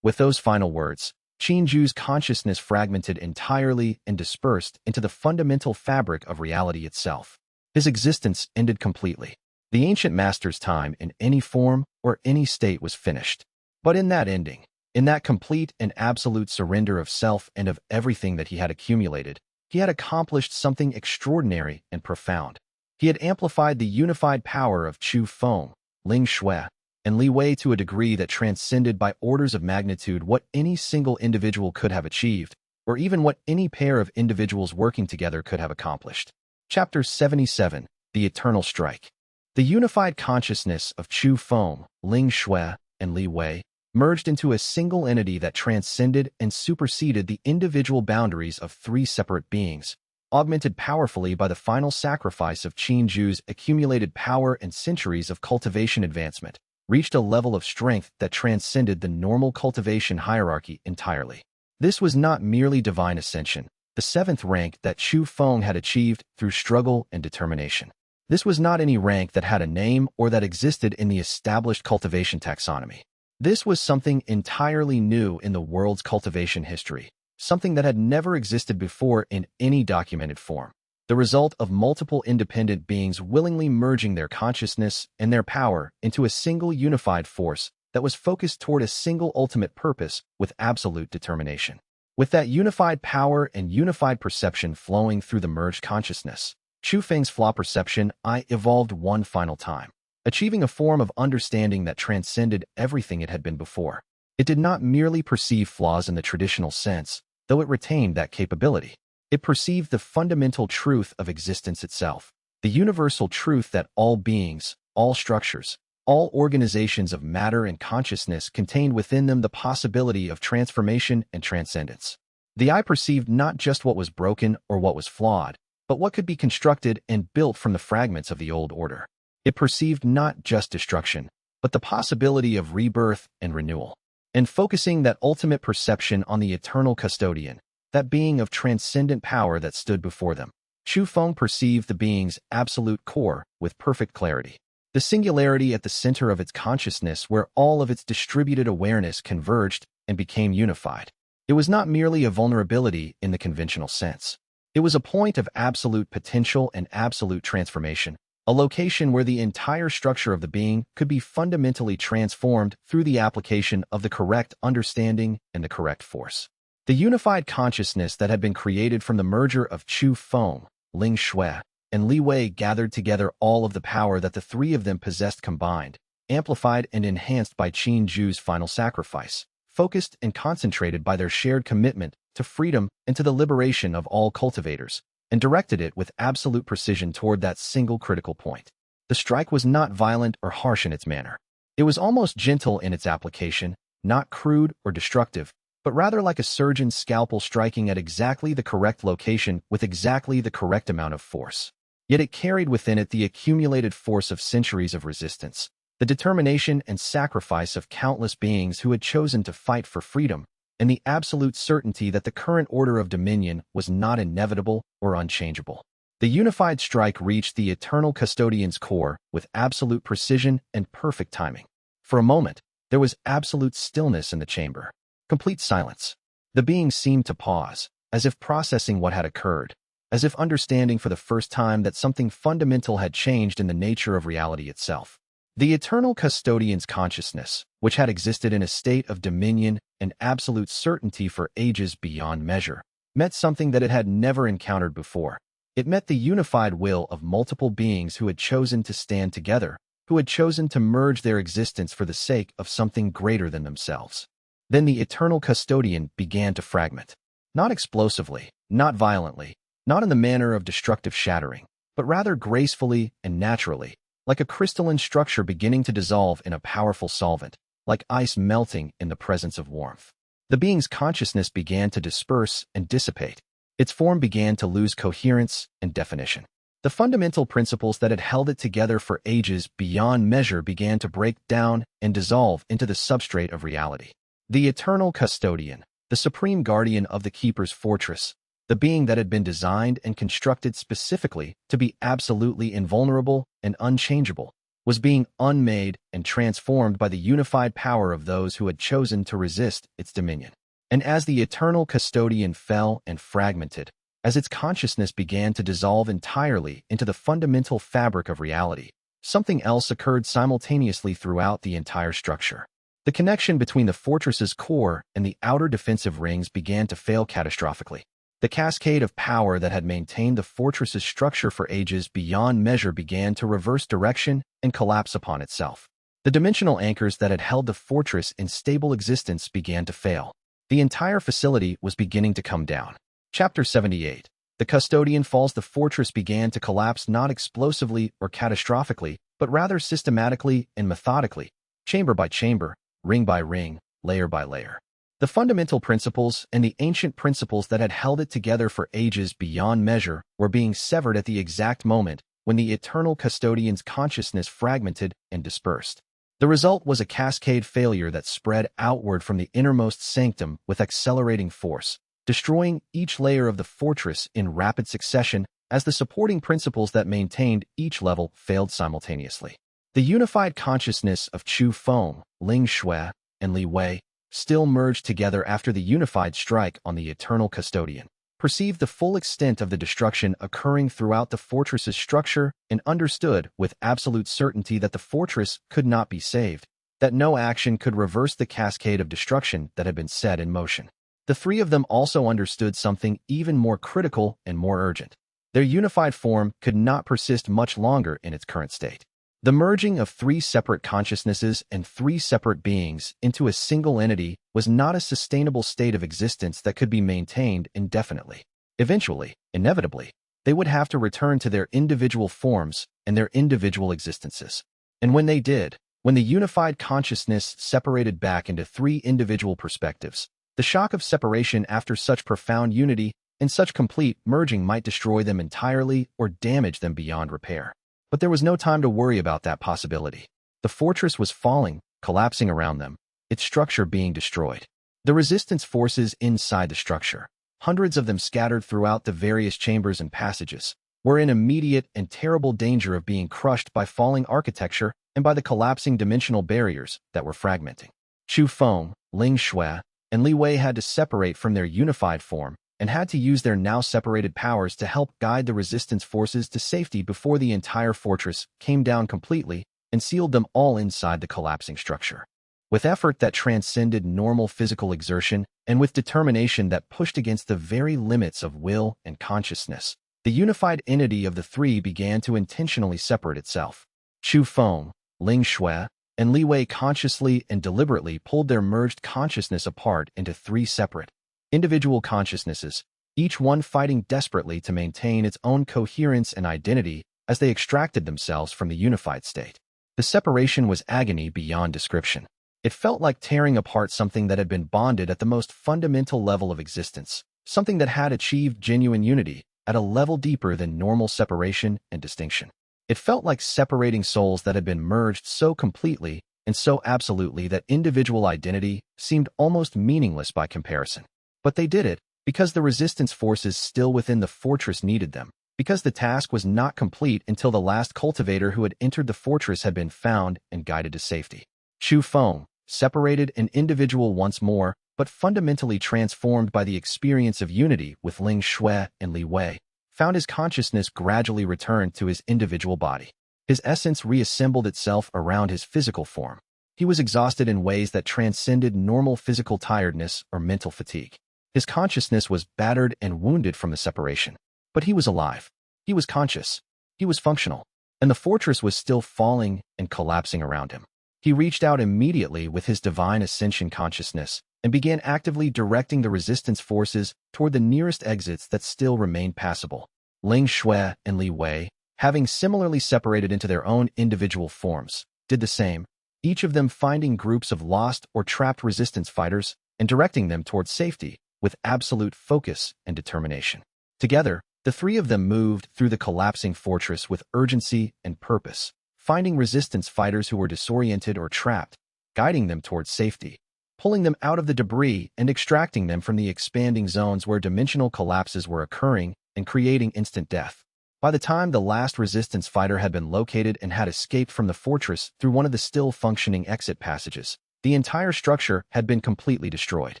With those final words, Qin Ju's consciousness fragmented entirely and dispersed into the fundamental fabric of reality itself. His existence ended completely. The ancient master's time in any form or any state was finished. But in that ending, in that complete and absolute surrender of self and of everything that he had accumulated, he had accomplished something extraordinary and profound. He had amplified the unified power of Chu Feng, Ling Shui, and Li Wei to a degree that transcended by orders of magnitude what any single individual could have achieved, or even what any pair of individuals working together could have accomplished. Chapter 77, The Eternal Strike. The unified consciousness of Chu Feng, Ling Shui, and Li Wei merged into a single entity that transcended and superseded the individual boundaries of three separate beings, augmented powerfully by the final sacrifice of Qin Ju's accumulated power and centuries of cultivation advancement, reached a level of strength that transcended the normal cultivation hierarchy entirely. This was not merely divine ascension, the seventh rank that Chu Feng had achieved through struggle and determination. This was not any rank that had a name or that existed in the established cultivation taxonomy. This was something entirely new in the world's cultivation history, something that had never existed before in any documented form. The result of multiple independent beings willingly merging their consciousness and their power into a single unified force that was focused toward a single ultimate purpose with absolute determination. With that unified power and unified perception flowing through the merged consciousness, Chu Feng's Flaw Perception Eye evolved one final time, achieving a form of understanding that transcended everything it had been before. It did not merely perceive flaws in the traditional sense, though it retained that capability. It perceived the fundamental truth of existence itself, the universal truth that all beings, all structures, all organizations of matter and consciousness contained within them the possibility of transformation and transcendence. The eye perceived not just what was broken or what was flawed, but what could be constructed and built from the fragments of the old order. It perceived not just destruction, but the possibility of rebirth and renewal. And focusing that ultimate perception on the eternal custodian, that being of transcendent power that stood before them, Chu Feng perceived the being's absolute core with perfect clarity. The singularity at the center of its consciousness where all of its distributed awareness converged and became unified. It was not merely a vulnerability in the conventional sense. It was a point of absolute potential and absolute transformation, a location where the entire structure of the being could be fundamentally transformed through the application of the correct understanding and the correct force. The unified consciousness that had been created from the merger of Chu Feng, Ling Shui, and Li Wei gathered together all of the power that the three of them possessed combined, amplified and enhanced by Qin Zhu's final sacrifice, focused and concentrated by their shared commitment to freedom and to the liberation of all cultivators, and directed it with absolute precision toward that single critical point. The strike was not violent or harsh in its manner. It was almost gentle in its application, not crude or destructive, but rather like a surgeon's scalpel striking at exactly the correct location with exactly the correct amount of force. Yet it carried within it the accumulated force of centuries of resistance, the determination and sacrifice of countless beings who had chosen to fight for freedom, and the absolute certainty that the current order of dominion was not inevitable or unchangeable. The unified strike reached the eternal custodian's core with absolute precision and perfect timing. For a moment, there was absolute stillness in the chamber, complete silence. The being seemed to pause, as if processing what had occurred, as if understanding for the first time that something fundamental had changed in the nature of reality itself. The eternal custodian's consciousness, which had existed in a state of dominion and absolute certainty for ages beyond measure, met something that it had never encountered before. It met the unified will of multiple beings who had chosen to stand together, who had chosen to merge their existence for the sake of something greater than themselves. Then the eternal custodian began to fragment. Not explosively, not violently, not in the manner of destructive shattering, but rather gracefully and naturally, like a crystalline structure beginning to dissolve in a powerful solvent, like ice melting in the presence of warmth. The being's consciousness began to disperse and dissipate. Its form began to lose coherence and definition. The fundamental principles that had held it together for ages beyond measure began to break down and dissolve into the substrate of reality. The eternal custodian, the supreme guardian of the keeper's fortress, the being that had been designed and constructed specifically to be absolutely invulnerable and unchangeable, was being unmade and transformed by the unified power of those who had chosen to resist its dominion. And as the eternal custodian fell and fragmented, as its consciousness began to dissolve entirely into the fundamental fabric of reality, something else occurred simultaneously throughout the entire structure. The connection between the fortress's core and the outer defensive rings began to fail catastrophically. The cascade of power that had maintained the fortress's structure for ages beyond measure began to reverse direction and collapse upon itself. The dimensional anchors that had held the fortress in stable existence began to fail. The entire facility was beginning to come down. Chapter 78. The custodian falls. The fortress began to collapse not explosively or catastrophically, but rather systematically and methodically, chamber by chamber, ring by ring, layer by layer. The fundamental principles and the ancient principles that had held it together for ages beyond measure were being severed at the exact moment when the eternal custodian's consciousness fragmented and dispersed. The result was a cascade failure that spread outward from the innermost sanctum with accelerating force, destroying each layer of the fortress in rapid succession as the supporting principles that maintained each level failed simultaneously. The unified consciousness of Chu Feng, Ling Shui, and Li Wei, still merged together after the unified strike on the eternal custodian, perceived the full extent of the destruction occurring throughout the fortress's structure and understood with absolute certainty that the fortress could not be saved, that no action could reverse the cascade of destruction that had been set in motion. The three of them also understood something even more critical and more urgent. Their unified form could not persist much longer in its current state. The merging of three separate consciousnesses and three separate beings into a single entity was not a sustainable state of existence that could be maintained indefinitely. Eventually, inevitably, they would have to return to their individual forms and their individual existences. And when they did, when the unified consciousness separated back into three individual perspectives, the shock of separation after such profound unity and such complete merging might destroy them entirely or damage them beyond repair. But there was no time to worry about that possibility. The fortress was falling, collapsing around them, its structure being destroyed. The resistance forces inside the structure, hundreds of them scattered throughout the various chambers and passages, were in immediate and terrible danger of being crushed by falling architecture and by the collapsing dimensional barriers that were fragmenting. Chu Feng, Ling Shui, and Li Wei had to separate from their unified form and had to use their now separated powers to help guide the resistance forces to safety before the entire fortress came down completely and sealed them all inside the collapsing structure. With effort that transcended normal physical exertion and with determination that pushed against the very limits of will and consciousness, the unified entity of the three began to intentionally separate itself. Chu Feng, Ling Shui, and Li Wei consciously and deliberately pulled their merged consciousness apart into three separate, individual consciousnesses, each one fighting desperately to maintain its own coherence and identity as they extracted themselves from the unified state. The separation was agony beyond description. It felt like tearing apart something that had been bonded at the most fundamental level of existence, something that had achieved genuine unity at a level deeper than normal separation and distinction. It felt like separating souls that had been merged so completely and so absolutely that individual identity seemed almost meaningless by comparison. But they did it because the resistance forces still within the fortress needed them, because the task was not complete until the last cultivator who had entered the fortress had been found and guided to safety. Chu Feng, separated and individual once more, but fundamentally transformed by the experience of unity with Ling Shui and Li Wei, found his consciousness gradually return to his individual body. His essence reassembled itself around his physical form. He was exhausted in ways that transcended normal physical tiredness or mental fatigue. His consciousness was battered and wounded from the separation. But he was alive. He was conscious. He was functional. And the fortress was still falling and collapsing around him. He reached out immediately with his divine ascension consciousness and began actively directing the resistance forces toward the nearest exits that still remained passable. Ling Shui and Li Wei, having similarly separated into their own individual forms, did the same, each of them finding groups of lost or trapped resistance fighters and directing them toward safety with absolute focus and determination. Together, the three of them moved through the collapsing fortress with urgency and purpose, finding resistance fighters who were disoriented or trapped, guiding them towards safety, pulling them out of the debris and extracting them from the expanding zones where dimensional collapses were occurring and creating instant death. By the time the last resistance fighter had been located and had escaped from the fortress through one of the still functioning exit passages, the entire structure had been completely destroyed.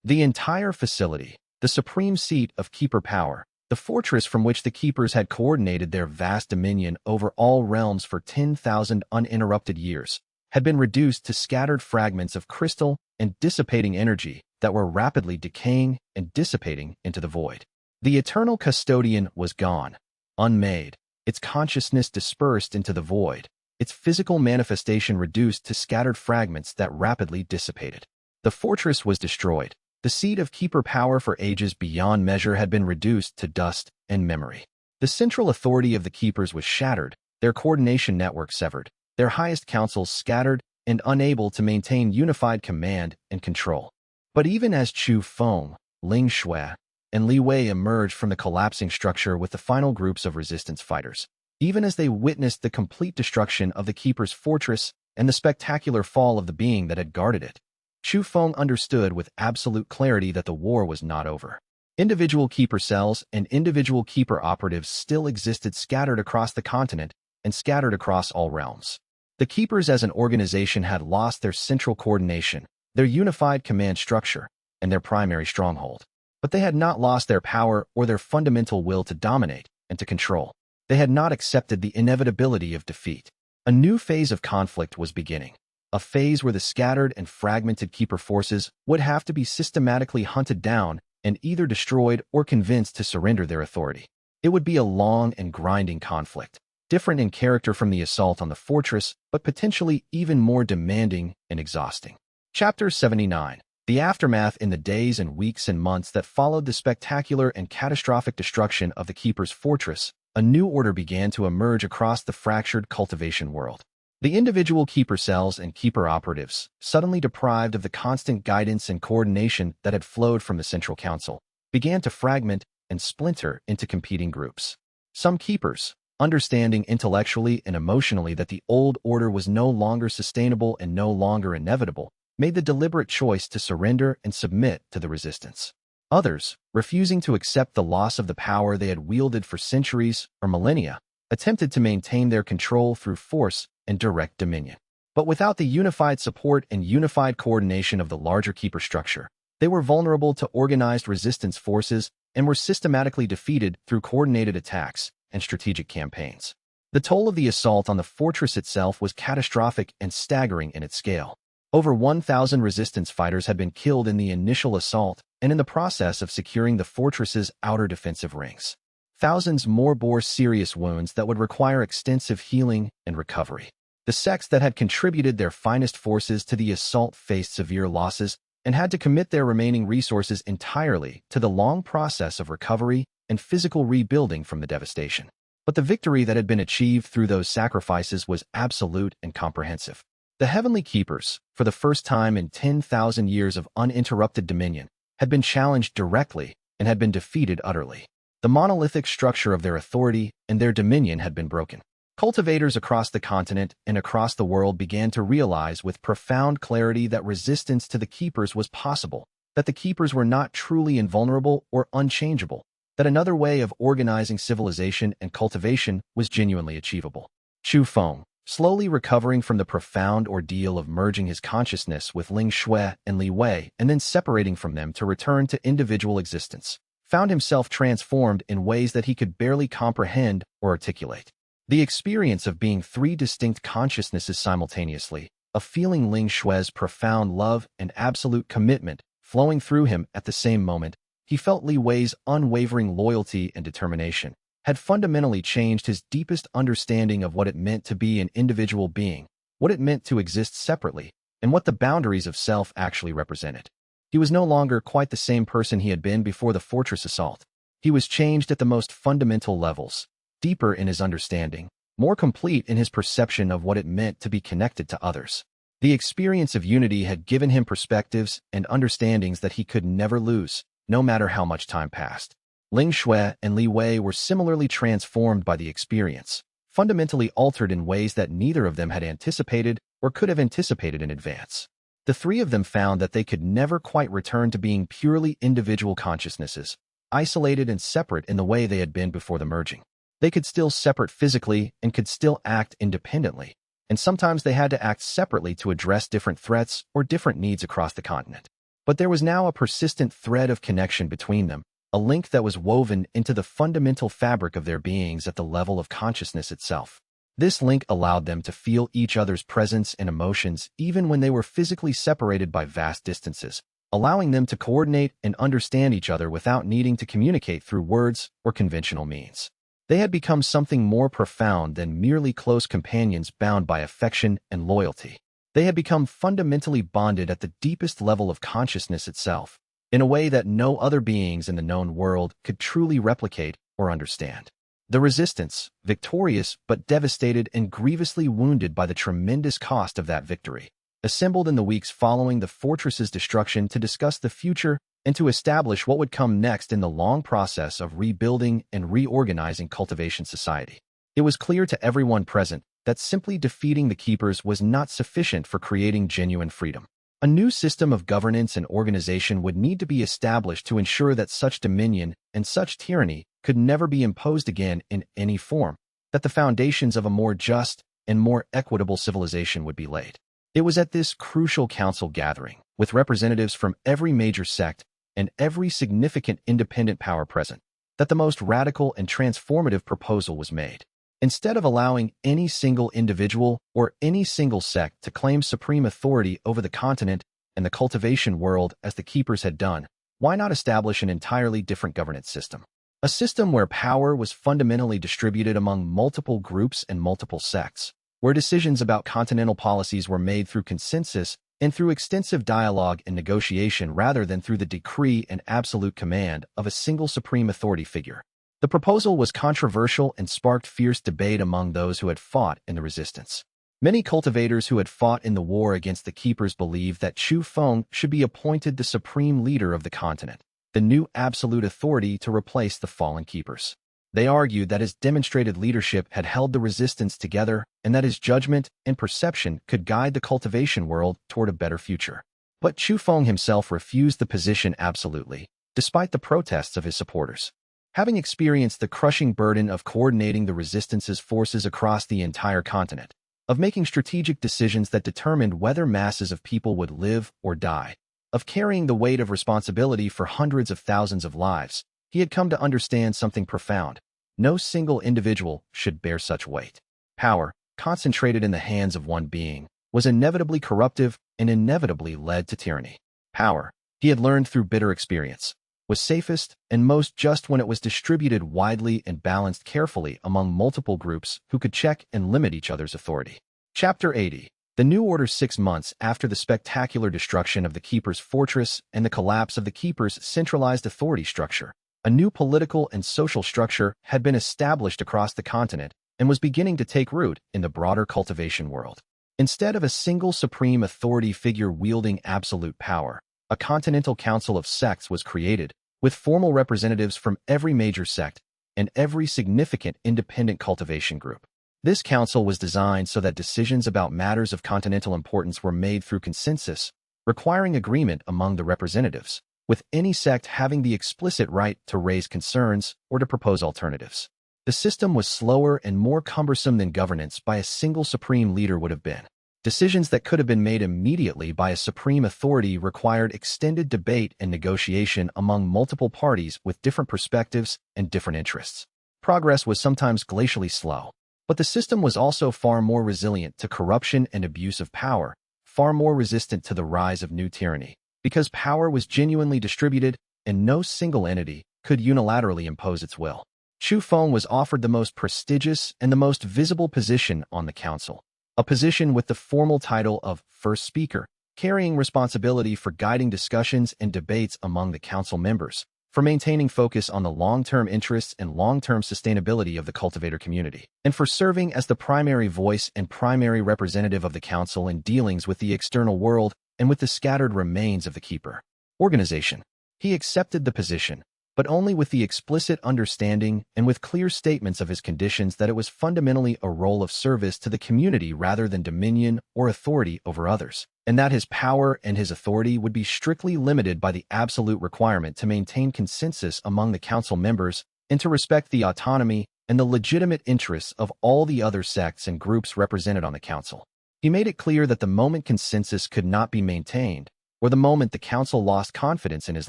The entire facility, the supreme seat of keeper power, the fortress from which the keepers had coordinated their vast dominion over all realms for 10,000 uninterrupted years, had been reduced to scattered fragments of crystal and dissipating energy that were rapidly decaying and dissipating into the void. The eternal custodian was gone, unmade, its consciousness dispersed into the void, its physical manifestation reduced to scattered fragments that rapidly dissipated. The fortress was destroyed. The seat of keeper power for ages beyond measure had been reduced to dust and memory. The central authority of the keepers was shattered, their coordination network severed, their highest councils scattered and unable to maintain unified command and control. But even as Chu Feng, Ling Shui, and Li Wei emerged from the collapsing structure with the final groups of resistance fighters, even as they witnessed the complete destruction of the keeper's fortress and the spectacular fall of the being that had guarded it, Chu Feng understood with absolute clarity that the war was not over. Individual keeper cells and individual keeper operatives still existed scattered across the continent and scattered across all realms. The keepers as an organization had lost their central coordination, their unified command structure, and their primary stronghold. But they had not lost their power or their fundamental will to dominate and to control. They had not accepted the inevitability of defeat. A new phase of conflict was beginning. a phase where the scattered and fragmented keeper forces would have to be systematically hunted down and either destroyed or convinced to surrender their authority. It would be a long and grinding conflict, different in character from the assault on the fortress, but potentially even more demanding and exhausting. Chapter 79. The aftermath. In the days and weeks and months that followed the spectacular and catastrophic destruction of the Keeper's fortress, a new order began to emerge across the fractured cultivation world. The individual Keeper cells and Keeper operatives, suddenly deprived of the constant guidance and coordination that had flowed from the Central Council, began to fragment and splinter into competing groups. Some Keepers, understanding intellectually and emotionally that the old order was no longer sustainable and no longer inevitable, made the deliberate choice to surrender and submit to the resistance. Others, refusing to accept the loss of the power they had wielded for centuries or millennia, attempted to maintain their control through force and direct dominion. But without the unified support and unified coordination of the larger Keeper structure, they were vulnerable to organized resistance forces and were systematically defeated through coordinated attacks and strategic campaigns. The toll of the assault on the fortress itself was catastrophic and staggering in its scale. Over 1,000 resistance fighters had been killed in the initial assault and in the process of securing the fortress's outer defensive rings. Thousands more bore serious wounds that would require extensive healing and recovery. The sects that had contributed their finest forces to the assault faced severe losses and had to commit their remaining resources entirely to the long process of recovery and physical rebuilding from the devastation. But the victory that had been achieved through those sacrifices was absolute and comprehensive. The Heavenly Keepers, for the first time in 10,000 years of uninterrupted dominion, had been challenged directly and had been defeated utterly. The monolithic structure of their authority and their dominion had been broken. Cultivators across the continent and across the world began to realize with profound clarity that resistance to the Keepers was possible, that the Keepers were not truly invulnerable or unchangeable, that another way of organizing civilization and cultivation was genuinely achievable. Chu Feng, slowly recovering from the profound ordeal of merging his consciousness with Ling Shui and Li Wei and then separating from them to return to individual existence, found himself transformed in ways that he could barely comprehend or articulate. The experience of being three distinct consciousnesses simultaneously, of feeling Ling Shui's profound love and absolute commitment flowing through him at the same moment, he felt Li Wei's unwavering loyalty and determination, had fundamentally changed his deepest understanding of what it meant to be an individual being, what it meant to exist separately, and what the boundaries of self actually represented. He was no longer quite the same person he had been before the fortress assault. He was changed at the most fundamental levels, deeper in his understanding, more complete in his perception of what it meant to be connected to others. The experience of unity had given him perspectives and understandings that he could never lose, no matter how much time passed. Ling Shui and Li Wei were similarly transformed by the experience, fundamentally altered in ways that neither of them had anticipated or could have anticipated in advance. The three of them found that they could never quite return to being purely individual consciousnesses, isolated and separate in the way they had been before the merging. They could still separate physically and could still act independently, and sometimes they had to act separately to address different threats or different needs across the continent. But there was now a persistent thread of connection between them, a link that was woven into the fundamental fabric of their beings at the level of consciousness itself. This link allowed them to feel each other's presence and emotions even when they were physically separated by vast distances, allowing them to coordinate and understand each other without needing to communicate through words or conventional means. They had become something more profound than merely close companions bound by affection and loyalty. They had become fundamentally bonded at the deepest level of consciousness itself, in a way that no other beings in the known world could truly replicate or understand. The resistance, victorious but devastated and grievously wounded by the tremendous cost of that victory, assembled in the weeks following the fortress's destruction to discuss the future and to establish what would come next in the long process of rebuilding and reorganizing cultivation society. It was clear to everyone present that simply defeating the Keepers was not sufficient for creating genuine freedom. A new system of governance and organization would need to be established to ensure that such dominion and such tyranny could never be imposed again in any form, that the foundations of a more just and more equitable civilization would be laid. It was at this crucial council gathering, with representatives from every major sect and every significant independent power present, that the most radical and transformative proposal was made. Instead of allowing any single individual or any single sect to claim supreme authority over the continent and the cultivation world as the keepers had done, why not establish an entirely different governance system? A system where power was fundamentally distributed among multiple groups and multiple sects, where decisions about continental policies were made through consensus and through extensive dialogue and negotiation rather than through the decree and absolute command of a single supreme authority figure. The proposal was controversial and sparked fierce debate among those who had fought in the resistance. Many cultivators who had fought in the war against the keepers believed that Chu Feng should be appointed the supreme leader of the continent, the new absolute authority to replace the fallen keepers. They argued that his demonstrated leadership had held the resistance together and that his judgment and perception could guide the cultivation world toward a better future. But Chu Feng himself refused the position absolutely, despite the protests of his supporters. Having experienced the crushing burden of coordinating the resistance's forces across the entire continent, of making strategic decisions that determined whether masses of people would live or die, of carrying the weight of responsibility for hundreds of thousands of lives, he had come to understand something profound. No single individual should bear such weight. Power, concentrated in the hands of one being, was inevitably corruptive and inevitably led to tyranny. Power, he had learned through bitter experience, was safest and most just when it was distributed widely and balanced carefully among multiple groups who could check and limit each other's authority. Chapter 80. The New Order. 6 months after the spectacular destruction of the Keeper's fortress and the collapse of the Keeper's centralized authority structure, a new political and social structure had been established across the continent and was beginning to take root in the broader cultivation world. Instead of a single supreme authority figure wielding absolute power, a continental council of sects was created, with formal representatives from every major sect and every significant independent cultivation group. This council was designed so that decisions about matters of continental importance were made through consensus, requiring agreement among the representatives, with any sect having the explicit right to raise concerns or to propose alternatives. The system was slower and more cumbersome than governance by a single supreme leader would have been. Decisions that could have been made immediately by a supreme authority required extended debate and negotiation among multiple parties with different perspectives and different interests. Progress was sometimes glacially slow, but the system was also far more resilient to corruption and abuse of power, far more resistant to the rise of new tyranny, because power was genuinely distributed and no single entity could unilaterally impose its will. Chu Feng was offered the most prestigious and the most visible position on the council, a position with the formal title of First Speaker, carrying responsibility for guiding discussions and debates among the council members, for maintaining focus on the long-term interests and long-term sustainability of the cultivator community, and for serving as the primary voice and primary representative of the council in dealings with the external world and with the scattered remains of the keeper organization. He accepted the position, but only with the explicit understanding and with clear statements of his conditions that it was fundamentally a role of service to the community rather than dominion or authority over others, and that his power and his authority would be strictly limited by the absolute requirement to maintain consensus among the council members and to respect the autonomy and the legitimate interests of all the other sects and groups represented on the council. He made it clear that the moment consensus could not be maintained, or the moment the council lost confidence in his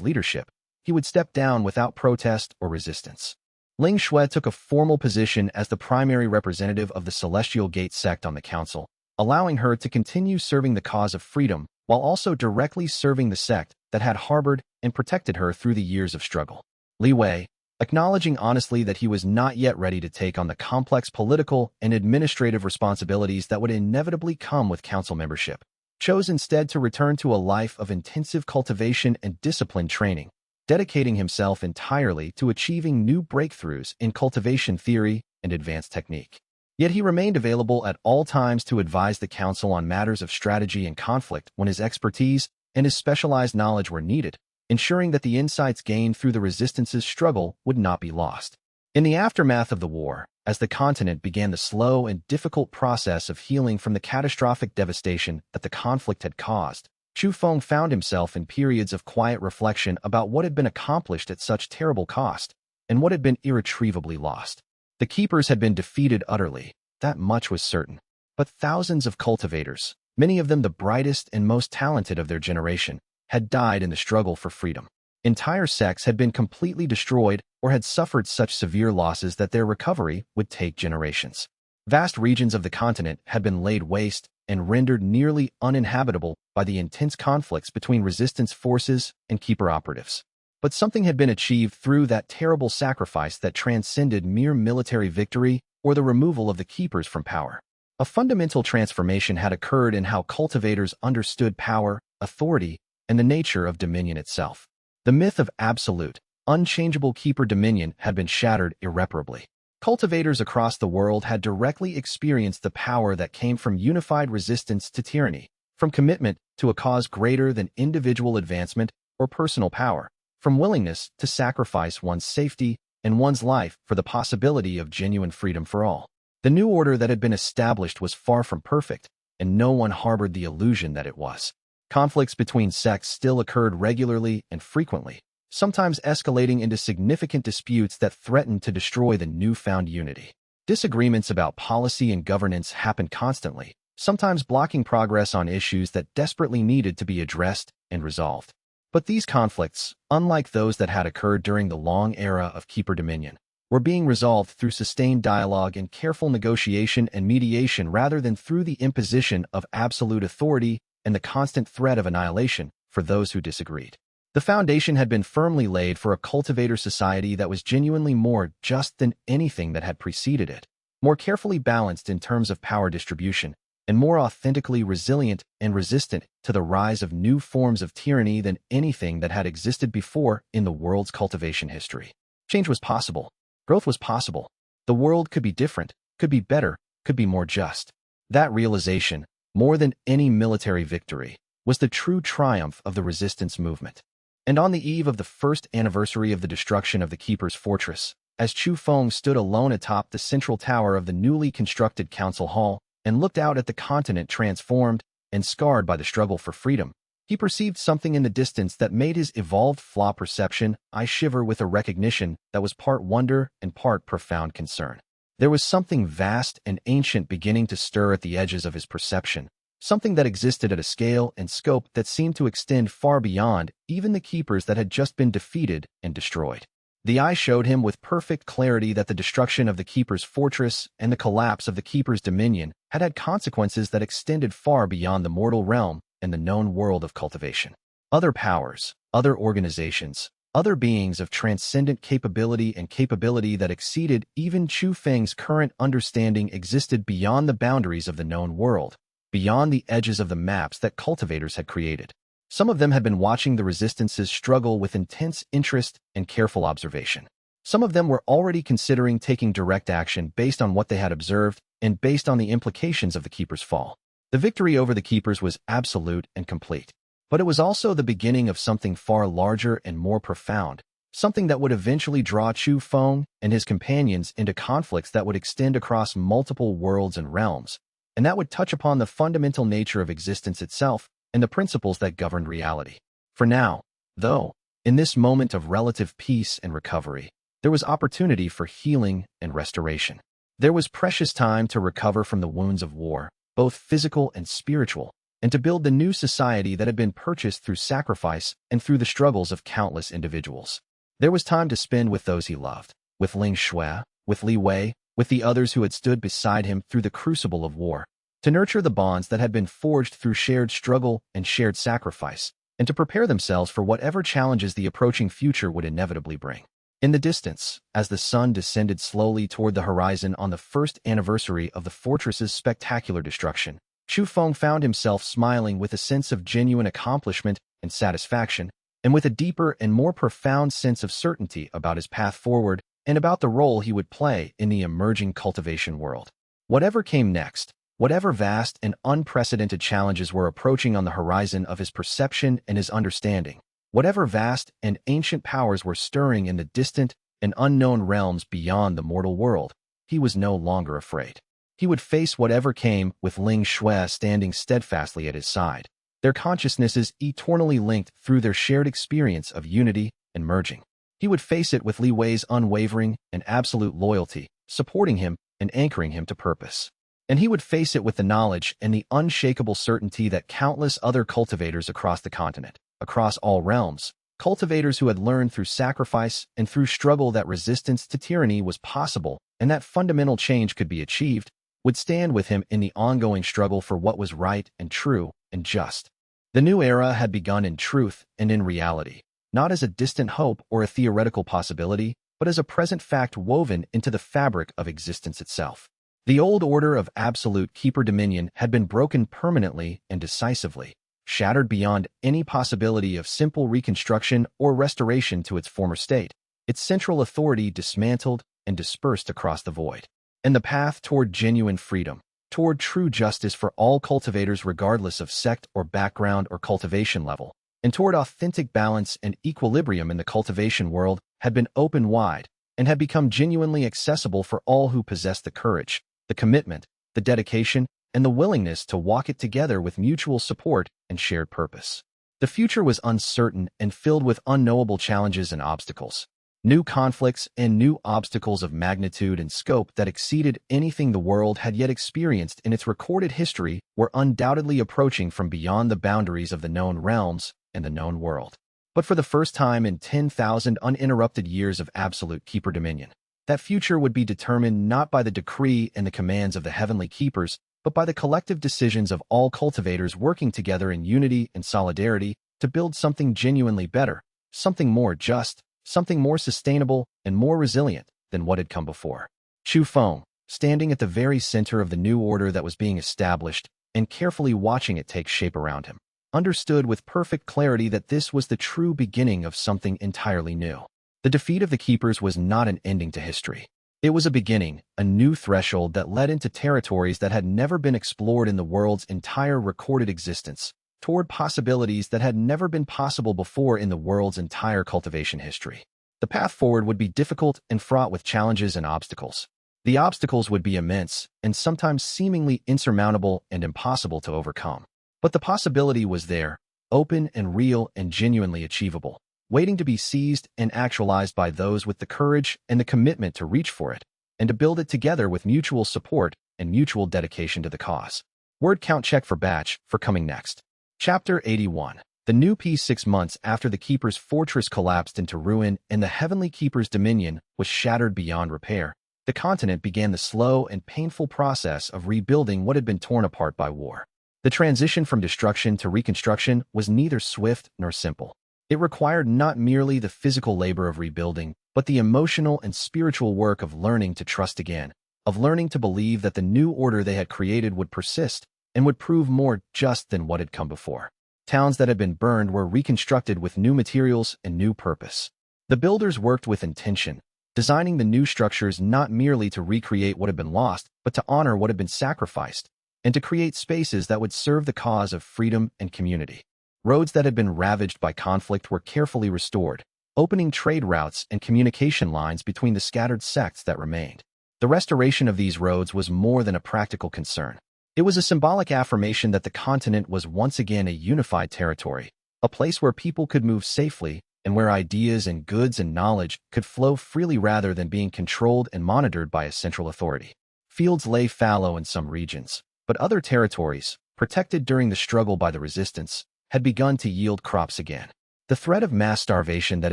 leadership, he would step down without protest or resistance. Ling Shui took a formal position as the primary representative of the Celestial Gate sect on the council, allowing her to continue serving the cause of freedom while also directly serving the sect that had harbored and protected her through the years of struggle. Li Wei, acknowledging honestly that he was not yet ready to take on the complex political and administrative responsibilities that would inevitably come with council membership, chose instead to return to a life of intensive cultivation and disciplined training, dedicating himself entirely to achieving new breakthroughs in cultivation theory and advanced technique. Yet he remained available at all times to advise the council on matters of strategy and conflict when his expertise and his specialized knowledge were needed, ensuring that the insights gained through the resistance's struggle would not be lost. In the aftermath of the war, as the continent began the slow and difficult process of healing from the catastrophic devastation that the conflict had caused, Chu Feng found himself in periods of quiet reflection about what had been accomplished at such terrible cost and what had been irretrievably lost. The keepers had been defeated utterly, that much was certain, but thousands of cultivators, many of them the brightest and most talented of their generation, had died in the struggle for freedom. Entire sects had been completely destroyed or had suffered such severe losses that their recovery would take generations. Vast regions of the continent had been laid waste and rendered nearly uninhabitable by the intense conflicts between resistance forces and keeper operatives. But something had been achieved through that terrible sacrifice that transcended mere military victory or the removal of the keepers from power. A fundamental transformation had occurred in how cultivators understood power, authority, and the nature of dominion itself. The myth of absolute, unchangeable keeper dominion had been shattered irreparably. Cultivators across the world had directly experienced the power that came from unified resistance to tyranny, from commitment to a cause greater than individual advancement or personal power, from willingness to sacrifice one's safety and one's life for the possibility of genuine freedom for all. The new order that had been established was far from perfect, and no one harbored the illusion that it was. Conflicts between sects still occurred regularly and frequently, sometimes escalating into significant disputes that threatened to destroy the newfound unity. Disagreements about policy and governance happened constantly, sometimes blocking progress on issues that desperately needed to be addressed and resolved. But these conflicts, unlike those that had occurred during the long era of keeper dominion, were being resolved through sustained dialogue and careful negotiation and mediation rather than through the imposition of absolute authority and the constant threat of annihilation for those who disagreed. The foundation had been firmly laid for a cultivator society that was genuinely more just than anything that had preceded it, more carefully balanced in terms of power distribution, and more authentically resilient and resistant to the rise of new forms of tyranny than anything that had existed before in the world's cultivation history. Change was possible. Growth was possible. The world could be different, could be better, could be more just. That realization, more than any military victory, was the true triumph of the resistance movement. And on the eve of the first anniversary of the destruction of the Keeper's fortress, as Chu Feng stood alone atop the central tower of the newly constructed council hall and looked out at the continent transformed and scarred by the struggle for freedom, he perceived something in the distance that made his evolved Flaw Perception Eye shiver with a recognition that was part wonder and part profound concern. There was something vast and ancient beginning to stir at the edges of his perception, something that existed at a scale and scope that seemed to extend far beyond even the keepers that had just been defeated and destroyed. The eye showed him with perfect clarity that the destruction of the Keeper's fortress and the collapse of the Keeper's dominion had had consequences that extended far beyond the mortal realm and the known world of cultivation. Other powers, other organizations, other beings of transcendent capability and capability that exceeded even Chu Feng's current understanding existed beyond the boundaries of the known world, beyond the edges of the maps that cultivators had created. Some of them had been watching the resistance's struggle with intense interest and careful observation. Some of them were already considering taking direct action based on what they had observed and based on the implications of the Keeper's fall. The victory over the Keepers was absolute and complete, but it was also the beginning of something far larger and more profound, something that would eventually draw Chu Feng and his companions into conflicts that would extend across multiple worlds and realms, and that would touch upon the fundamental nature of existence itself and the principles that govern reality. For now, though, in this moment of relative peace and recovery, there was opportunity for healing and restoration. There was precious time to recover from the wounds of war, both physical and spiritual, and to build the new society that had been purchased through sacrifice and through the struggles of countless individuals. There was time to spend with those he loved, with Ling Xue, with Li Wei, with the others who had stood beside him through the crucible of war, to nurture the bonds that had been forged through shared struggle and shared sacrifice, and to prepare themselves for whatever challenges the approaching future would inevitably bring. In the distance, as the sun descended slowly toward the horizon on the first anniversary of the fortress's spectacular destruction, Chu Feng found himself smiling with a sense of genuine accomplishment and satisfaction, and with a deeper and more profound sense of certainty about his path forward and about the role he would play in the emerging cultivation world. Whatever came next, whatever vast and unprecedented challenges were approaching on the horizon of his perception and his understanding, whatever vast and ancient powers were stirring in the distant and unknown realms beyond the mortal world, he was no longer afraid. He would face whatever came with Ling Xue standing steadfastly at his side, their consciousnesses eternally linked through their shared experience of unity and merging. He would face it with Li Wei's unwavering and absolute loyalty, supporting him and anchoring him to purpose. And he would face it with the knowledge and the unshakable certainty that countless other cultivators across the continent, across all realms, cultivators who had learned through sacrifice and through struggle that resistance to tyranny was possible and that fundamental change could be achieved, would stand with him in the ongoing struggle for what was right and true and just. The new era had begun in truth and in reality, not as a distant hope or a theoretical possibility, but as a present fact woven into the fabric of existence itself. The old order of absolute keeper dominion had been broken permanently and decisively, shattered beyond any possibility of simple reconstruction or restoration to its former state, its central authority dismantled and dispersed across the void. And the path toward genuine freedom, toward true justice for all cultivators regardless of sect or background or cultivation level, and toward authentic balance and equilibrium in the cultivation world had been open wide and had become genuinely accessible for all who possessed the courage, the commitment, the dedication, and the willingness to walk it together with mutual support and shared purpose. The future was uncertain and filled with unknowable challenges and obstacles. New conflicts and new obstacles of magnitude and scope that exceeded anything the world had yet experienced in its recorded history were undoubtedly approaching from beyond the boundaries of the known realms and the known world. But for the first time in 10,000 uninterrupted years of absolute keeper dominion, that future would be determined not by the decree and the commands of the heavenly keepers, but by the collective decisions of all cultivators working together in unity and solidarity to build something genuinely better, something more just, something more sustainable and more resilient than what had come before. Chu Feng, standing at the very center of the new order that was being established and carefully watching it take shape around him, understood with perfect clarity that this was the true beginning of something entirely new. The defeat of the keepers was not an ending to history. It was a beginning, a new threshold that led into territories that had never been explored in the world's entire recorded existence, toward possibilities that had never been possible before in the world's entire cultivation history. The path forward would be difficult and fraught with challenges and obstacles. The obstacles would be immense and sometimes seemingly insurmountable and impossible to overcome. But the possibility was there, open and real and genuinely achievable, waiting to be seized and actualized by those with the courage and the commitment to reach for it, and to build it together with mutual support and mutual dedication to the cause. Word count check for batch for coming next. Chapter 81. The new peace 6 months after the Keeper's fortress collapsed into ruin and the Heavenly Keeper's dominion was shattered beyond repair, the continent began the slow and painful process of rebuilding what had been torn apart by war. The transition from destruction to reconstruction was neither swift nor simple. It required not merely the physical labor of rebuilding, but the emotional and spiritual work of learning to trust again, of learning to believe that the new order they had created would persist and would prove more just than what had come before. Towns that had been burned were reconstructed with new materials and new purpose. The builders worked with intention, designing the new structures not merely to recreate what had been lost, but to honor what had been sacrificed, and to create spaces that would serve the cause of freedom and community. Roads that had been ravaged by conflict were carefully restored, opening trade routes and communication lines between the scattered sects that remained. The restoration of these roads was more than a practical concern. It was a symbolic affirmation that the continent was once again a unified territory, a place where people could move safely and where ideas and goods and knowledge could flow freely rather than being controlled and monitored by a central authority. Fields lay fallow in some regions, but other territories, protected during the struggle by the resistance, had begun to yield crops again. The threat of mass starvation that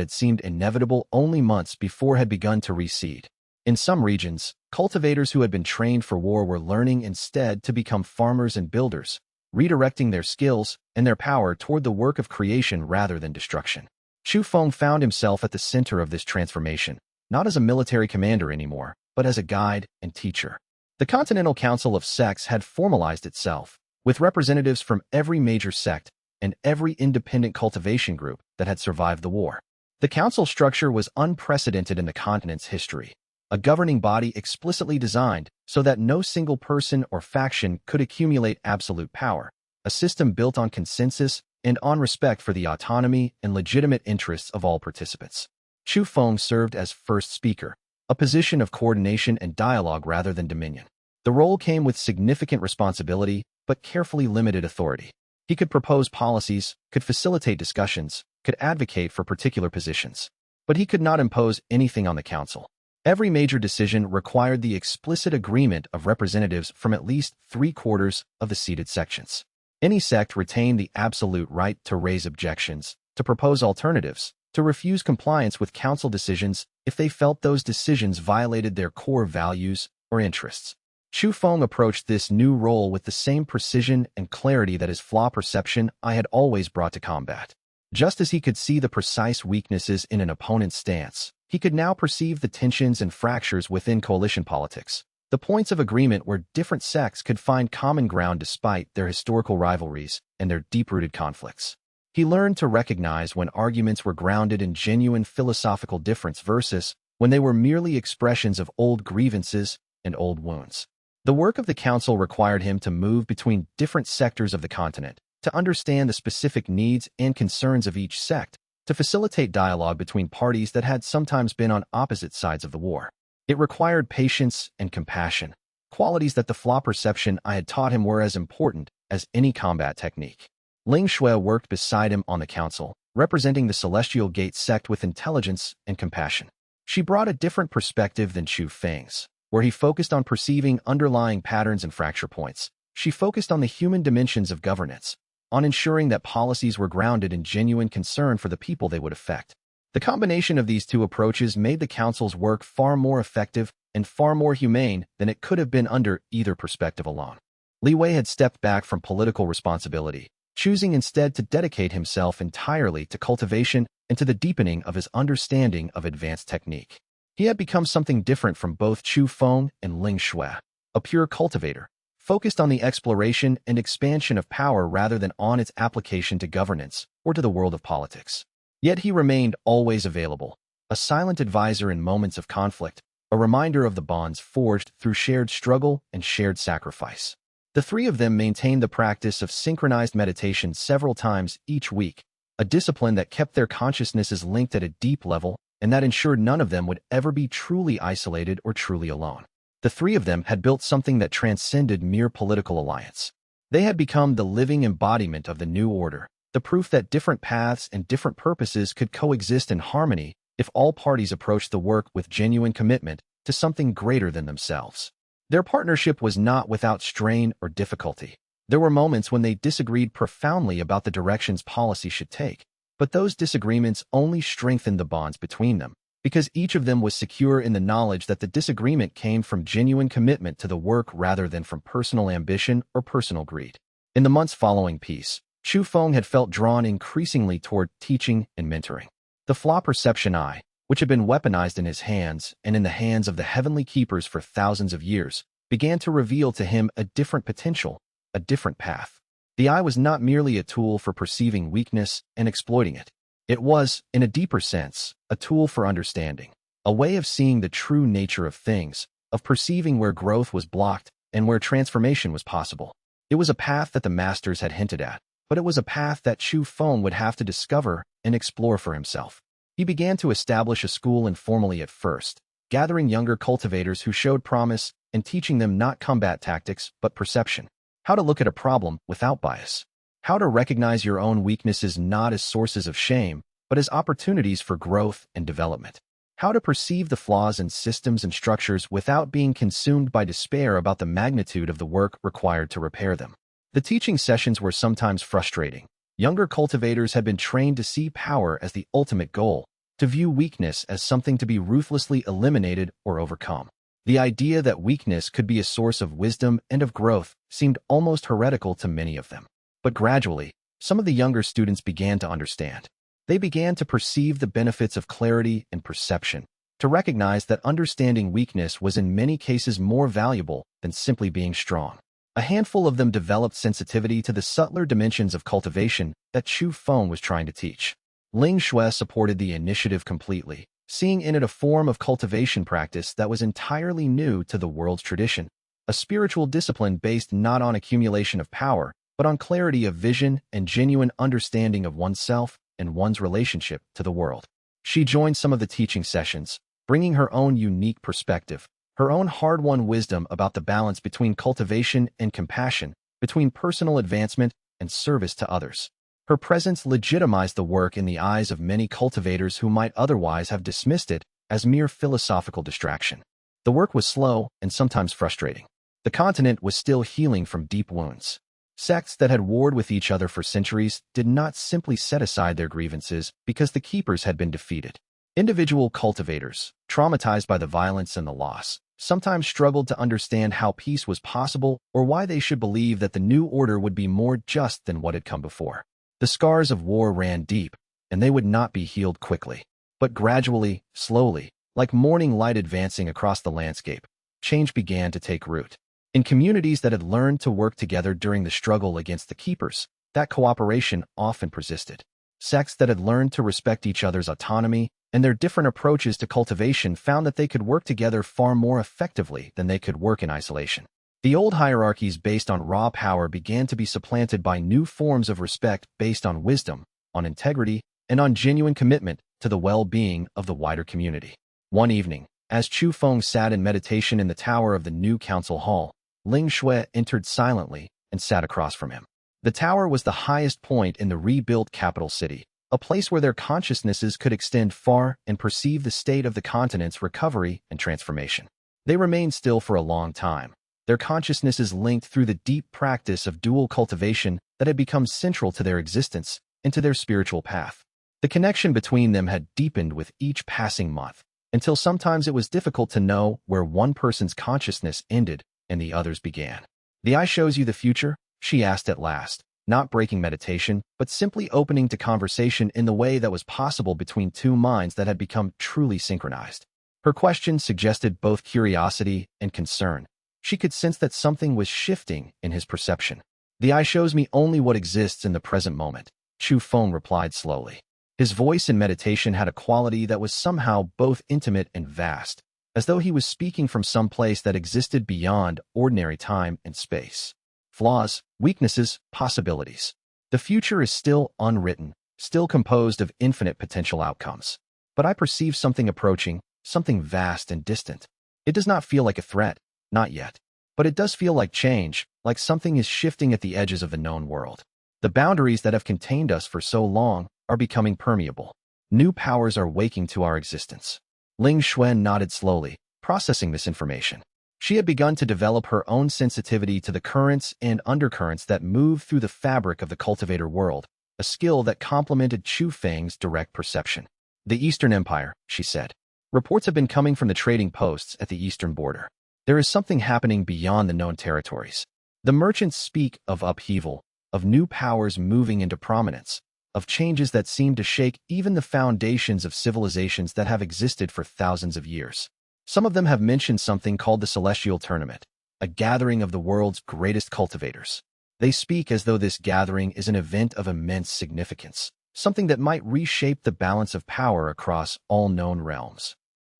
had seemed inevitable only months before had begun to recede. In some regions, cultivators who had been trained for war were learning instead to become farmers and builders, redirecting their skills and their power toward the work of creation rather than destruction. Chu Feng found himself at the center of this transformation, not as a military commander anymore, but as a guide and teacher. The Continental Council of Sects had formalized itself, with representatives from every major sect and every independent cultivation group that had survived the war. The council structure was unprecedented in the continent's history, a governing body explicitly designed so that no single person or faction could accumulate absolute power, a system built on consensus and on respect for the autonomy and legitimate interests of all participants. Chu Feng served as first speaker, a position of coordination and dialogue rather than dominion. The role came with significant responsibility, but carefully limited authority. He could propose policies, could facilitate discussions, could advocate for particular positions, but he could not impose anything on the council. Every major decision required the explicit agreement of representatives from at least 3/4 of the seated sections. Any sect retained the absolute right to raise objections, to propose alternatives, to refuse compliance with council decisions if they felt those decisions violated their core values or interests. Chu Feng approached this new role with the same precision and clarity that his Flaw Perception Eye had always brought to combat. Just as he could see the precise weaknesses in an opponent's stance, he could now perceive the tensions and fractures within coalition politics, the points of agreement where different sects could find common ground despite their historical rivalries and their deep-rooted conflicts. He learned to recognize when arguments were grounded in genuine philosophical difference versus when they were merely expressions of old grievances and old wounds. The work of the council required him to move between different sectors of the continent, to understand the specific needs and concerns of each sect, to facilitate dialogue between parties that had sometimes been on opposite sides of the war. It required patience and compassion, qualities that the Flaw Perception Eye had taught him were as important as any combat technique. Ling Shui worked beside him on the council, representing the Celestial Gate sect with intelligence and compassion. She brought a different perspective than Chu Feng's, where he focused on perceiving underlying patterns and fracture points. She focused on the human dimensions of governance, on ensuring that policies were grounded in genuine concern for the people they would affect. The combination of these two approaches made the council's work far more effective and far more humane than it could have been under either perspective alone. Li Wei had stepped back from political responsibility, choosing instead to dedicate himself entirely to cultivation and to the deepening of his understanding of advanced technique. He had become something different from both Chu Feng and Ling Shui, a pure cultivator, focused on the exploration and expansion of power rather than on its application to governance or to the world of politics. Yet he remained always available, a silent advisor in moments of conflict, a reminder of the bonds forged through shared struggle and shared sacrifice. The three of them maintained the practice of synchronized meditation several times each week, a discipline that kept their consciousnesses linked at a deep level and that ensured none of them would ever be truly isolated or truly alone. The three of them had built something that transcended mere political alliance. They had become the living embodiment of the new order, the proof that different paths and different purposes could coexist in harmony if all parties approached the work with genuine commitment to something greater than themselves. Their partnership was not without strain or difficulty. There were moments when they disagreed profoundly about the directions policy should take, but those disagreements only strengthened the bonds between them, because each of them was secure in the knowledge that the disagreement came from genuine commitment to the work rather than from personal ambition or personal greed. In the months following peace, Chu Feng had felt drawn increasingly toward teaching and mentoring. The Flaw Perception Eye, which had been weaponized in his hands and in the hands of the heavenly keepers for thousands of years, began to reveal to him a different potential, a different path. The eye was not merely a tool for perceiving weakness and exploiting it. It was, in a deeper sense, a tool for understanding, a way of seeing the true nature of things, of perceiving where growth was blocked and where transformation was possible. It was a path that the masters had hinted at, but it was a path that Chu Feng would have to discover and explore for himself. He began to establish a school informally at first, gathering younger cultivators who showed promise and teaching them not combat tactics but perception, how to look at a problem without bias, how to recognize your own weaknesses not as sources of shame, but as opportunities for growth and development, how to perceive the flaws in systems and structures without being consumed by despair about the magnitude of the work required to repair them. The teaching sessions were sometimes frustrating. Younger cultivators had been trained to see power as the ultimate goal, to view weakness as something to be ruthlessly eliminated or overcome. The idea that weakness could be a source of wisdom and of growth seemed almost heretical to many of them. But gradually, some of the younger students began to understand. They began to perceive the benefits of clarity and perception, to recognize that understanding weakness was in many cases more valuable than simply being strong. A handful of them developed sensitivity to the subtler dimensions of cultivation that Chu Feng was trying to teach. Ling Shui supported the initiative completely, seeing in it a form of cultivation practice that was entirely new to the world's tradition, a spiritual discipline based not on accumulation of power, but on clarity of vision and genuine understanding of oneself and one's relationship to the world. She joined some of the teaching sessions, bringing her own unique perspective, her own hard-won wisdom about the balance between cultivation and compassion, between personal advancement and service to others. Her presence legitimized the work in the eyes of many cultivators who might otherwise have dismissed it as mere philosophical distraction. The work was slow and sometimes frustrating. The continent was still healing from deep wounds. Sects that had warred with each other for centuries did not simply set aside their grievances because the keepers had been defeated. Individual cultivators, traumatized by the violence and the loss, sometimes struggled to understand how peace was possible or why they should believe that the new order would be more just than what had come before. The scars of war ran deep, and they would not be healed quickly. But gradually, slowly, like morning light advancing across the landscape, change began to take root. In communities that had learned to work together during the struggle against the keepers, that cooperation often persisted. Sects that had learned to respect each other's autonomy and their different approaches to cultivation found that they could work together far more effectively than they could work in isolation. The old hierarchies based on raw power began to be supplanted by new forms of respect based on wisdom, on integrity, and on genuine commitment to the well-being of the wider community. One evening, as Chu Feng sat in meditation in the tower of the new council hall, Ling Shui entered silently and sat across from him. The tower was the highest point in the rebuilt capital city, a place where their consciousnesses could extend far and perceive the state of the continent's recovery and transformation. They remained still for a long time, their consciousnesses linked through the deep practice of dual cultivation that had become central to their existence and to their spiritual path. The connection between them had deepened with each passing month, until sometimes it was difficult to know where one person's consciousness ended and the other's began. "The eye shows you the future?" she asked at last, not breaking meditation, but simply opening to conversation in the way that was possible between two minds that had become truly synchronized. Her question suggested both curiosity and concern. She could sense that something was shifting in his perception. "The eye shows me only what exists in the present moment," Chu Feng replied slowly. His voice in meditation had a quality that was somehow both intimate and vast, as though he was speaking from some place that existed beyond ordinary time and space. Flaws, weaknesses, possibilities. The future is still unwritten, still composed of infinite potential outcomes. But I perceive something approaching, something vast and distant. It does not feel like a threat, not yet. But it does feel like change, like something is shifting at the edges of the known world. The boundaries that have contained us for so long are becoming permeable. New powers are waking to our existence. Ling Xuan nodded slowly, processing this information. She had begun to develop her own sensitivity to the currents and undercurrents that move through the fabric of the cultivator world, a skill that complemented Chu Feng's direct perception. "The Eastern Empire," she said. "Reports have been coming from the trading posts at the eastern border. There is something happening beyond the known territories. The merchants speak of upheaval, of new powers moving into prominence, of changes that seem to shake even the foundations of civilizations that have existed for thousands of years. Some of them have mentioned something called the Celestial Tournament, a gathering of the world's greatest cultivators. They speak as though this gathering is an event of immense significance, something that might reshape the balance of power across all known realms."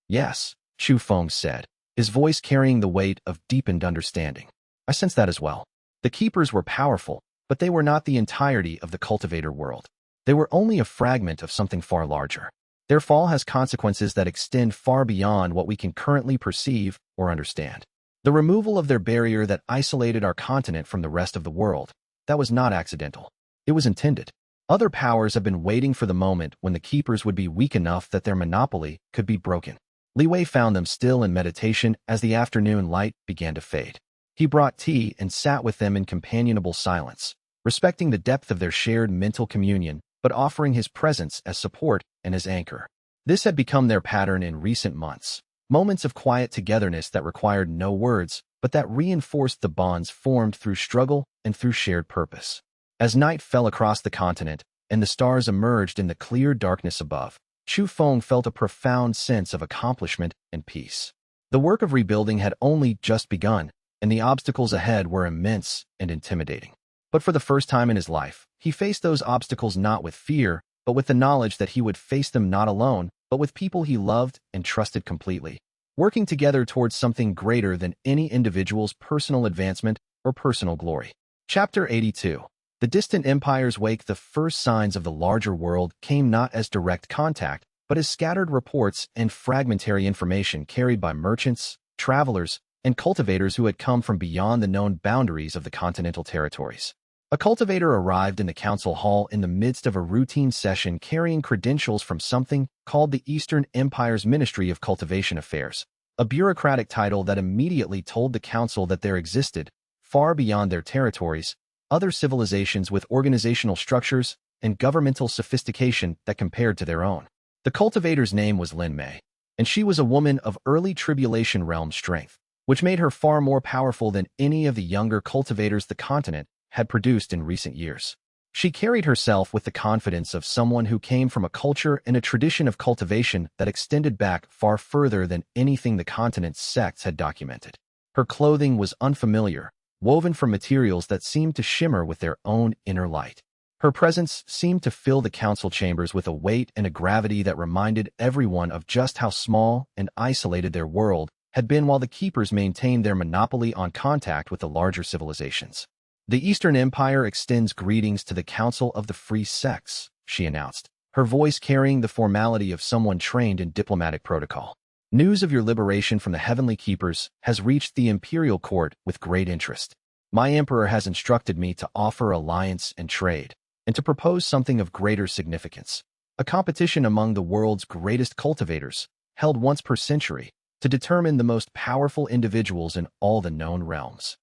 "Yes," Chu Feng said, his voice carrying the weight of deepened understanding. "I sense that as well. The keepers were powerful, but they were not the entirety of the cultivator world. They were only a fragment of something far larger. Their fall has consequences that extend far beyond what we can currently perceive or understand. The removal of their barrier that isolated our continent from the rest of the world, that was not accidental. It was intended. Other powers have been waiting for the moment when the keepers would be weak enough that their monopoly could be broken." Li Wei found them still in meditation as the afternoon light began to fade. He brought tea and sat with them in companionable silence, respecting the depth of their shared mental communion, but offering his presence as support and as anchor. This had become their pattern in recent months, moments of quiet togetherness that required no words, but that reinforced the bonds formed through struggle and through shared purpose. As night fell across the continent and the stars emerged in the clear darkness above, Chu Feng felt a profound sense of accomplishment and peace. The work of rebuilding had only just begun, and the obstacles ahead were immense and intimidating. But for the first time in his life, he faced those obstacles not with fear, but with the knowledge that he would face them not alone, but with people he loved and trusted completely, working together towards something greater than any individual's personal advancement or personal glory. Chapter 82. The distant empires wake. The first signs of the larger world came not as direct contact, but as scattered reports and fragmentary information carried by merchants, travelers, and cultivators who had come from beyond the known boundaries of the continental territories. A cultivator arrived in the council hall in the midst of a routine session carrying credentials from something called the Eastern Empire's Ministry of Cultivation Affairs, a bureaucratic title that immediately told the council that there existed, far beyond their territories, other civilizations with organizational structures and governmental sophistication that compared to their own. The cultivator's name was Lin Mei, and she was a woman of early tribulation realm strength, which made her far more powerful than any of the younger cultivators the continent had produced in recent years. She carried herself with the confidence of someone who came from a culture and a tradition of cultivation that extended back far further than anything the continent's sects had documented. Her clothing was unfamiliar, woven from materials that seemed to shimmer with their own inner light. Her presence seemed to fill the council chambers with a weight and a gravity that reminded everyone of just how small and isolated their world had been while the keepers maintained their monopoly on contact with the larger civilizations. "The Eastern Empire extends greetings to the Council of the Free Sects," she announced, her voice carrying the formality of someone trained in diplomatic protocol. "News of your liberation from the Heavenly Keepers has reached the Imperial Court with great interest. My Emperor has instructed me to offer alliance and trade, and to propose something of greater significance, a competition among the world's greatest cultivators, held once per century, to determine the most powerful individuals in all the known realms."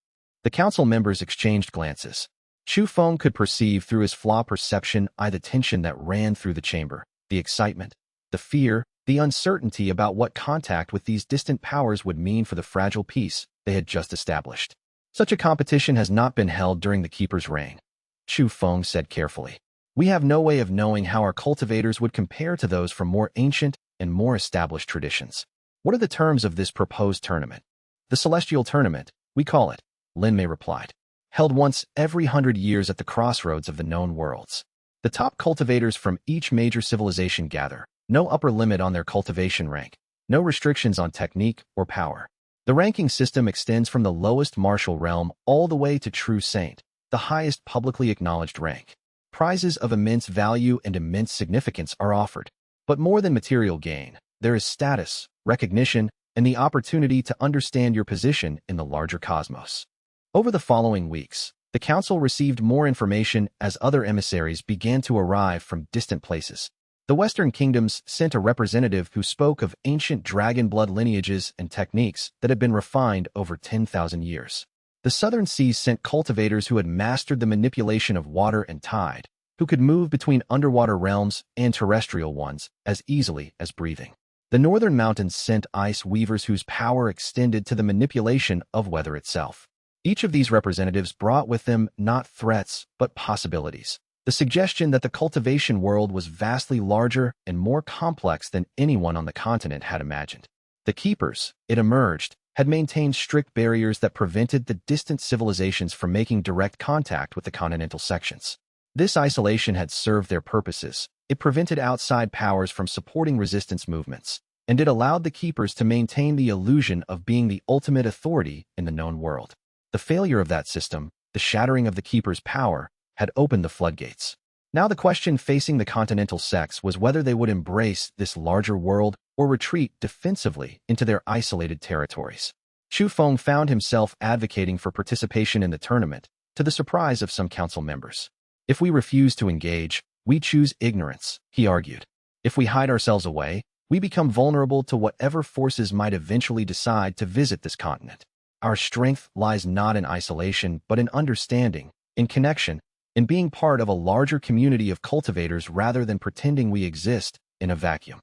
The council members exchanged glances. Chu Feng could perceive through his Flaw Perception Eye the tension that ran through the chamber, the excitement, the fear, the uncertainty about what contact with these distant powers would mean for the fragile peace they had just established. "Such a competition has not been held during the Keeper's reign," Chu Feng said carefully. "We have no way of knowing how our cultivators would compare to those from more ancient and more established traditions. What are the terms of this proposed tournament?" "The Celestial Tournament, we call it," Lin Mei replied. "Held once every 100 years at the crossroads of the known worlds. The top cultivators from each major civilization gather. No upper limit on their cultivation rank. No restrictions on technique or power. The ranking system extends from the lowest martial realm all the way to true saint, the highest publicly acknowledged rank. Prizes of immense value and immense significance are offered. But more than material gain, there is status, recognition, and the opportunity to understand your position in the larger cosmos." Over the following weeks, the council received more information as other emissaries began to arrive from distant places. The Western kingdoms sent a representative who spoke of ancient dragon blood lineages and techniques that had been refined over 10,000 years. The Southern seas sent cultivators who had mastered the manipulation of water and tide, who could move between underwater realms and terrestrial ones as easily as breathing. The Northern mountains sent ice weavers whose power extended to the manipulation of weather itself. Each of these representatives brought with them not threats, but possibilities. The suggestion that the cultivation world was vastly larger and more complex than anyone on the continent had imagined. The Keepers, it emerged, had maintained strict barriers that prevented the distant civilizations from making direct contact with the continental sections. This isolation had served their purposes. It prevented outside powers from supporting resistance movements, and it allowed the Keepers to maintain the illusion of being the ultimate authority in the known world. The failure of that system, the shattering of the Keepers' power, had opened the floodgates. Now the question facing the continental sects was whether they would embrace this larger world or retreat defensively into their isolated territories. Chu Feng found himself advocating for participation in the tournament, to the surprise of some council members. "If we refuse to engage, we choose ignorance," he argued. "If we hide ourselves away, we become vulnerable to whatever forces might eventually decide to visit this continent. Our strength lies not in isolation, but in understanding, in connection, in being part of a larger community of cultivators rather than pretending we exist in a vacuum."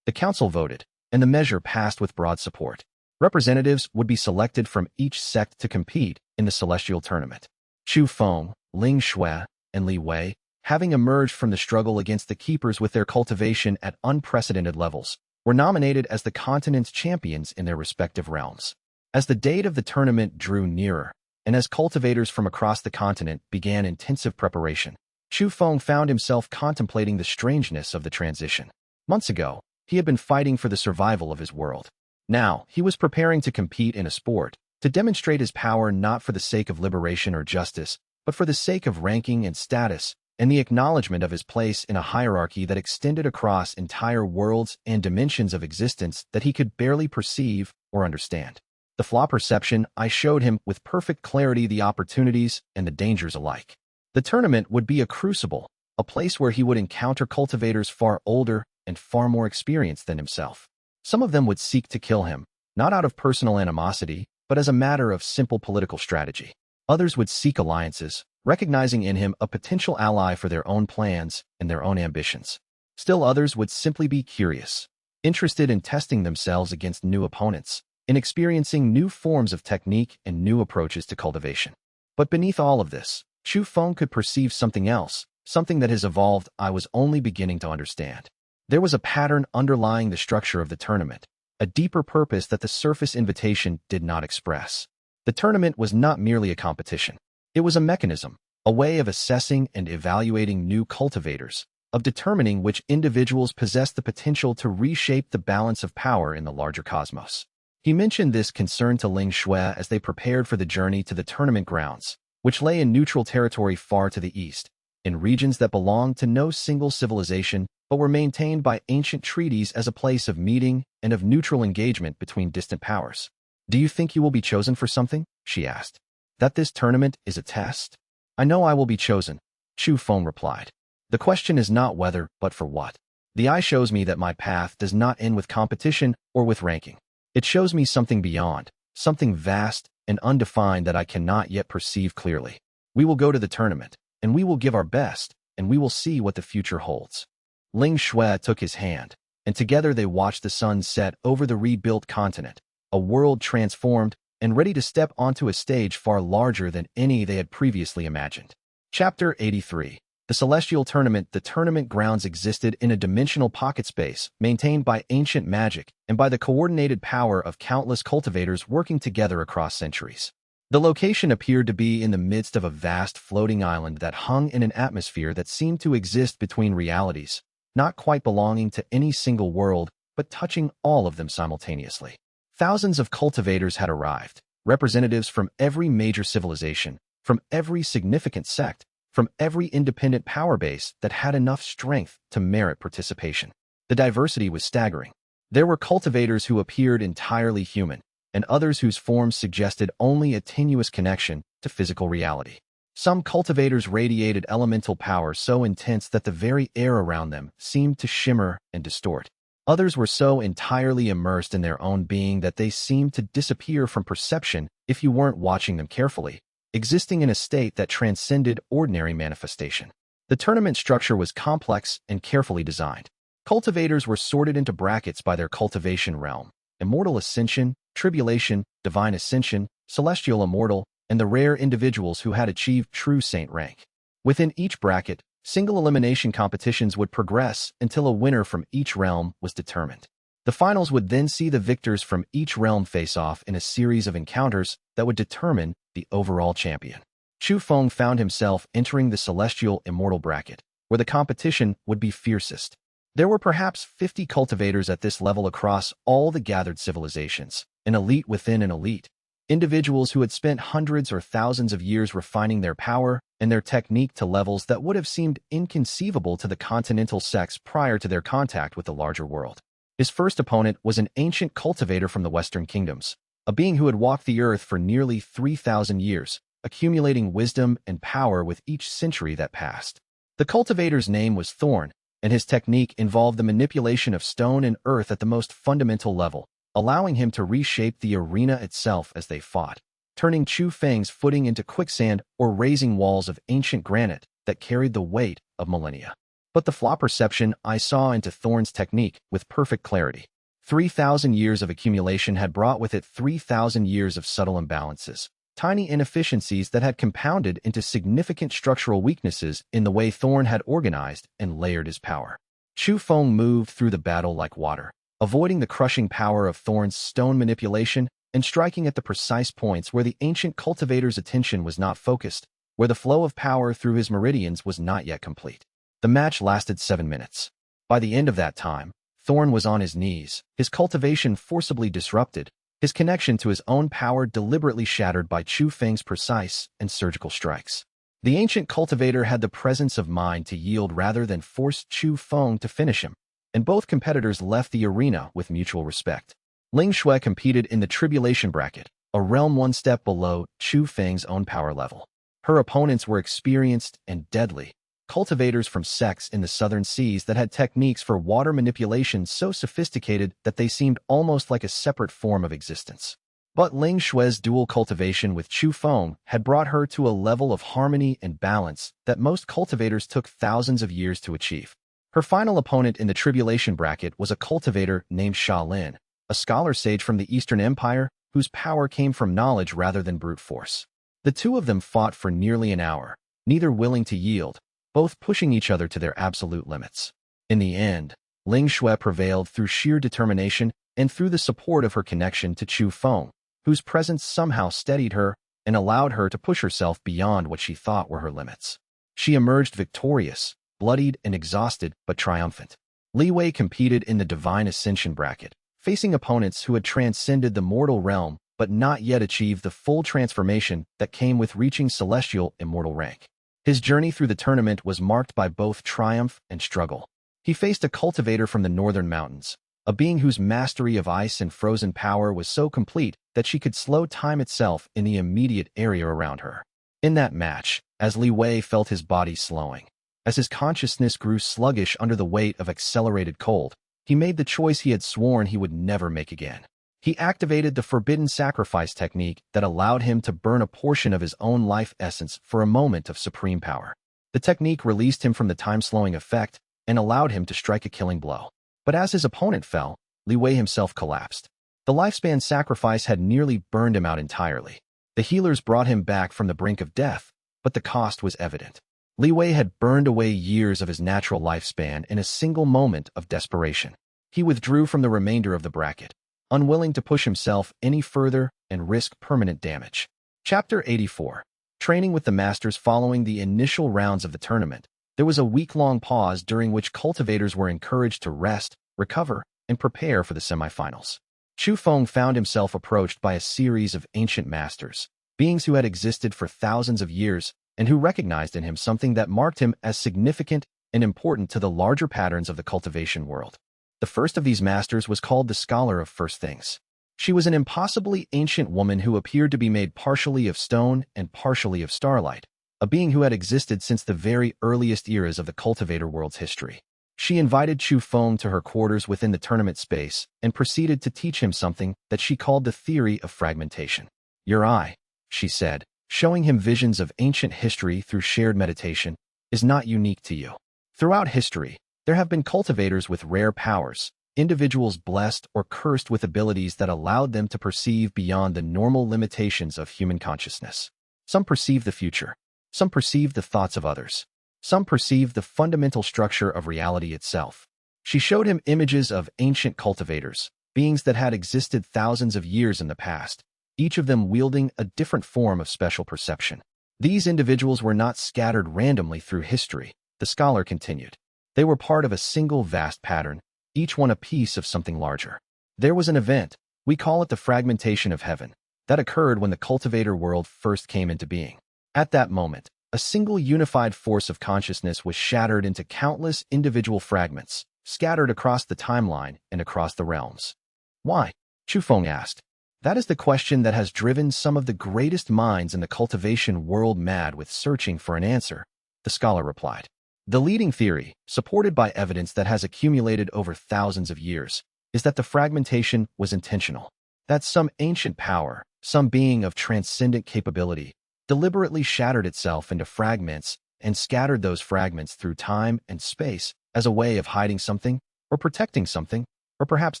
The council voted, and the measure passed with broad support. Representatives would be selected from each sect to compete in the Celestial Tournament. Chu Feng, Ling Shui, and Li Wei, having emerged from the struggle against the Keepers with their cultivation at unprecedented levels, were nominated as the continent's champions in their respective realms. As the date of the tournament drew nearer, and as cultivators from across the continent began intensive preparation, Chu Feng found himself contemplating the strangeness of the transition. Months ago, he had been fighting for the survival of his world. Now, he was preparing to compete in a sport, to demonstrate his power not for the sake of liberation or justice, but for the sake of ranking and status, and the acknowledgement of his place in a hierarchy that extended across entire worlds and dimensions of existence that he could barely perceive or understand. The Flaw Perception Eye showed him with perfect clarity the opportunities and the dangers alike. The tournament would be a crucible, a place where he would encounter cultivators far older and far more experienced than himself. Some of them would seek to kill him, not out of personal animosity, but as a matter of simple political strategy. Others would seek alliances, recognizing in him a potential ally for their own plans and their own ambitions. Still others would simply be curious, interested in testing themselves against new opponents, in experiencing new forms of technique and new approaches to cultivation. But beneath all of this, Chu Feng could perceive something else, something that has evolved I was only beginning to understand. There was a pattern underlying the structure of the tournament, a deeper purpose that the surface invitation did not express. The tournament was not merely a competition. It was a mechanism, a way of assessing and evaluating new cultivators, of determining which individuals possess the potential to reshape the balance of power in the larger cosmos. He mentioned this concern to Ling Xue as they prepared for the journey to the tournament grounds, which lay in neutral territory far to the east, in regions that belonged to no single civilization but were maintained by ancient treaties as a place of meeting and of neutral engagement between distant powers. "Do you think you will be chosen for something?" she asked. "That this tournament is a test?" "I know I will be chosen," Chu Feng replied. "The question is not whether, but for what. The eye shows me that my path does not end with competition or with ranking. It shows me something beyond, something vast and undefined that I cannot yet perceive clearly. We will go to the tournament, and we will give our best, and we will see what the future holds." Ling Xue took his hand, and together they watched the sun set over the rebuilt continent, a world transformed and ready to step onto a stage far larger than any they had previously imagined. Chapter 83. The Celestial Tournament. The tournament grounds existed in a dimensional pocket space maintained by ancient magic and by the coordinated power of countless cultivators working together across centuries. The location appeared to be in the midst of a vast floating island that hung in an atmosphere that seemed to exist between realities, not quite belonging to any single world, but touching all of them simultaneously. Thousands of cultivators had arrived, representatives from every major civilization, from every significant sect, from every independent power base that had enough strength to merit participation. The diversity was staggering. There were cultivators who appeared entirely human, and others whose forms suggested only a tenuous connection to physical reality. Some cultivators radiated elemental power so intense that the very air around them seemed to shimmer and distort. Others were so entirely immersed in their own being that they seemed to disappear from perception if you weren't watching them carefully, existing in a state that transcended ordinary manifestation. The tournament structure was complex and carefully designed. Cultivators were sorted into brackets by their cultivation realm: immortal ascension, tribulation, divine ascension, celestial immortal, and the rare individuals who had achieved true saint rank. Within each bracket, single elimination competitions would progress until a winner from each realm was determined. The finals would then see the victors from each realm face off in a series of encounters that would determine the overall champion. Chu Feng found himself entering the celestial immortal bracket, where the competition would be fiercest. There were perhaps 50 cultivators at this level across all the gathered civilizations, an elite within an elite. Individuals who had spent hundreds or thousands of years refining their power and their technique to levels that would have seemed inconceivable to the continental sects prior to their contact with the larger world. His first opponent was an ancient cultivator from the Western Kingdoms, a being who had walked the earth for nearly 3,000 years, accumulating wisdom and power with each century that passed. The cultivator's name was Thorn, and his technique involved the manipulation of stone and earth at the most fundamental level, allowing him to reshape the arena itself as they fought, turning Chu Feng's footing into quicksand or raising walls of ancient granite that carried the weight of millennia. But the Flaw Perception Eye saw into Thorn's technique with perfect clarity. 3,000 years of accumulation had brought with it 3,000 years of subtle imbalances, tiny inefficiencies that had compounded into significant structural weaknesses in the way Thorn had organized and layered his power. Chu Feng moved through the battle like water, avoiding the crushing power of Thorn's stone manipulation and striking at the precise points where the ancient cultivator's attention was not focused, where the flow of power through his meridians was not yet complete. The match lasted 7 minutes. By the end of that time, Thorn was on his knees, his cultivation forcibly disrupted, his connection to his own power deliberately shattered by Chu Feng's precise and surgical strikes. The ancient cultivator had the presence of mind to yield rather than force Chu Feng to finish him, and both competitors left the arena with mutual respect. Ling Xue competed in the tribulation bracket, a realm one step below Chu Feng's own power level. Her opponents were experienced and deadly, cultivators from sects in the southern seas that had techniques for water manipulation so sophisticated that they seemed almost like a separate form of existence. But Ling Xue's dual cultivation with Chu Feng had brought her to a level of harmony and balance that most cultivators took thousands of years to achieve. Her final opponent in the tribulation bracket was a cultivator named Sha Lin, a scholar sage from the Eastern Empire whose power came from knowledge rather than brute force. The two of them fought for nearly an hour, neither willing to yield, both pushing each other to their absolute limits. In the end, Ling Xue prevailed through sheer determination and through the support of her connection to Chu Feng, whose presence somehow steadied her and allowed her to push herself beyond what she thought were her limits. She emerged victorious, bloodied and exhausted, but triumphant. Li Wei competed in the Divine Ascension bracket, facing opponents who had transcended the mortal realm but not yet achieved the full transformation that came with reaching celestial immortal rank. His journey through the tournament was marked by both triumph and struggle. He faced a cultivator from the northern mountains, a being whose mastery of ice and frozen power was so complete that she could slow time itself in the immediate area around her. In that match, as Li Wei felt his body slowing, as his consciousness grew sluggish under the weight of accelerated cold, he made the choice he had sworn he would never make again. He activated the forbidden sacrifice technique that allowed him to burn a portion of his own life essence for a moment of supreme power. The technique released him from the time-slowing effect and allowed him to strike a killing blow. But as his opponent fell, Li Wei himself collapsed. The lifespan sacrifice had nearly burned him out entirely. The healers brought him back from the brink of death, but the cost was evident. Li Wei had burned away years of his natural lifespan in a single moment of desperation. He withdrew from the remainder of the bracket, unwilling to push himself any further and risk permanent damage. Chapter 84. Training with the Masters. Following the initial rounds of the tournament, there was a week-long pause during which cultivators were encouraged to rest, recover, and prepare for the semifinals. Chu Feng found himself approached by a series of ancient masters, beings who had existed for thousands of years and who recognized in him something that marked him as significant and important to the larger patterns of the cultivation world. The first of these masters was called the Scholar of First Things. She was an impossibly ancient woman who appeared to be made partially of stone and partially of starlight, a being who had existed since the very earliest eras of the cultivator world's history. She invited Chu Feng to her quarters within the tournament space and proceeded to teach him something that she called the theory of fragmentation. "Your eye," she said, showing him visions of ancient history through shared meditation, "is not unique to you. Throughout history, there have been cultivators with rare powers, individuals blessed or cursed with abilities that allowed them to perceive beyond the normal limitations of human consciousness. Some perceive the future. Some perceive the thoughts of others. Some perceive the fundamental structure of reality itself." She showed him images of ancient cultivators, beings that had existed thousands of years in the past, each of them wielding a different form of special perception. These individuals were not scattered randomly through history, the scholar continued. They were part of a single vast pattern, each one a piece of something larger. There was an event, we call it the fragmentation of heaven, that occurred when the cultivator world first came into being. At that moment, a single unified force of consciousness was shattered into countless individual fragments, scattered across the timeline and across the realms. Why? Chu Feng asked. That is the question that has driven some of the greatest minds in the cultivation world mad with searching for an answer, the scholar replied. The leading theory, supported by evidence that has accumulated over thousands of years, is that the fragmentation was intentional. That some ancient power, some being of transcendent capability, deliberately shattered itself into fragments and scattered those fragments through time and space as a way of hiding something, or protecting something, or perhaps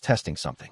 testing something.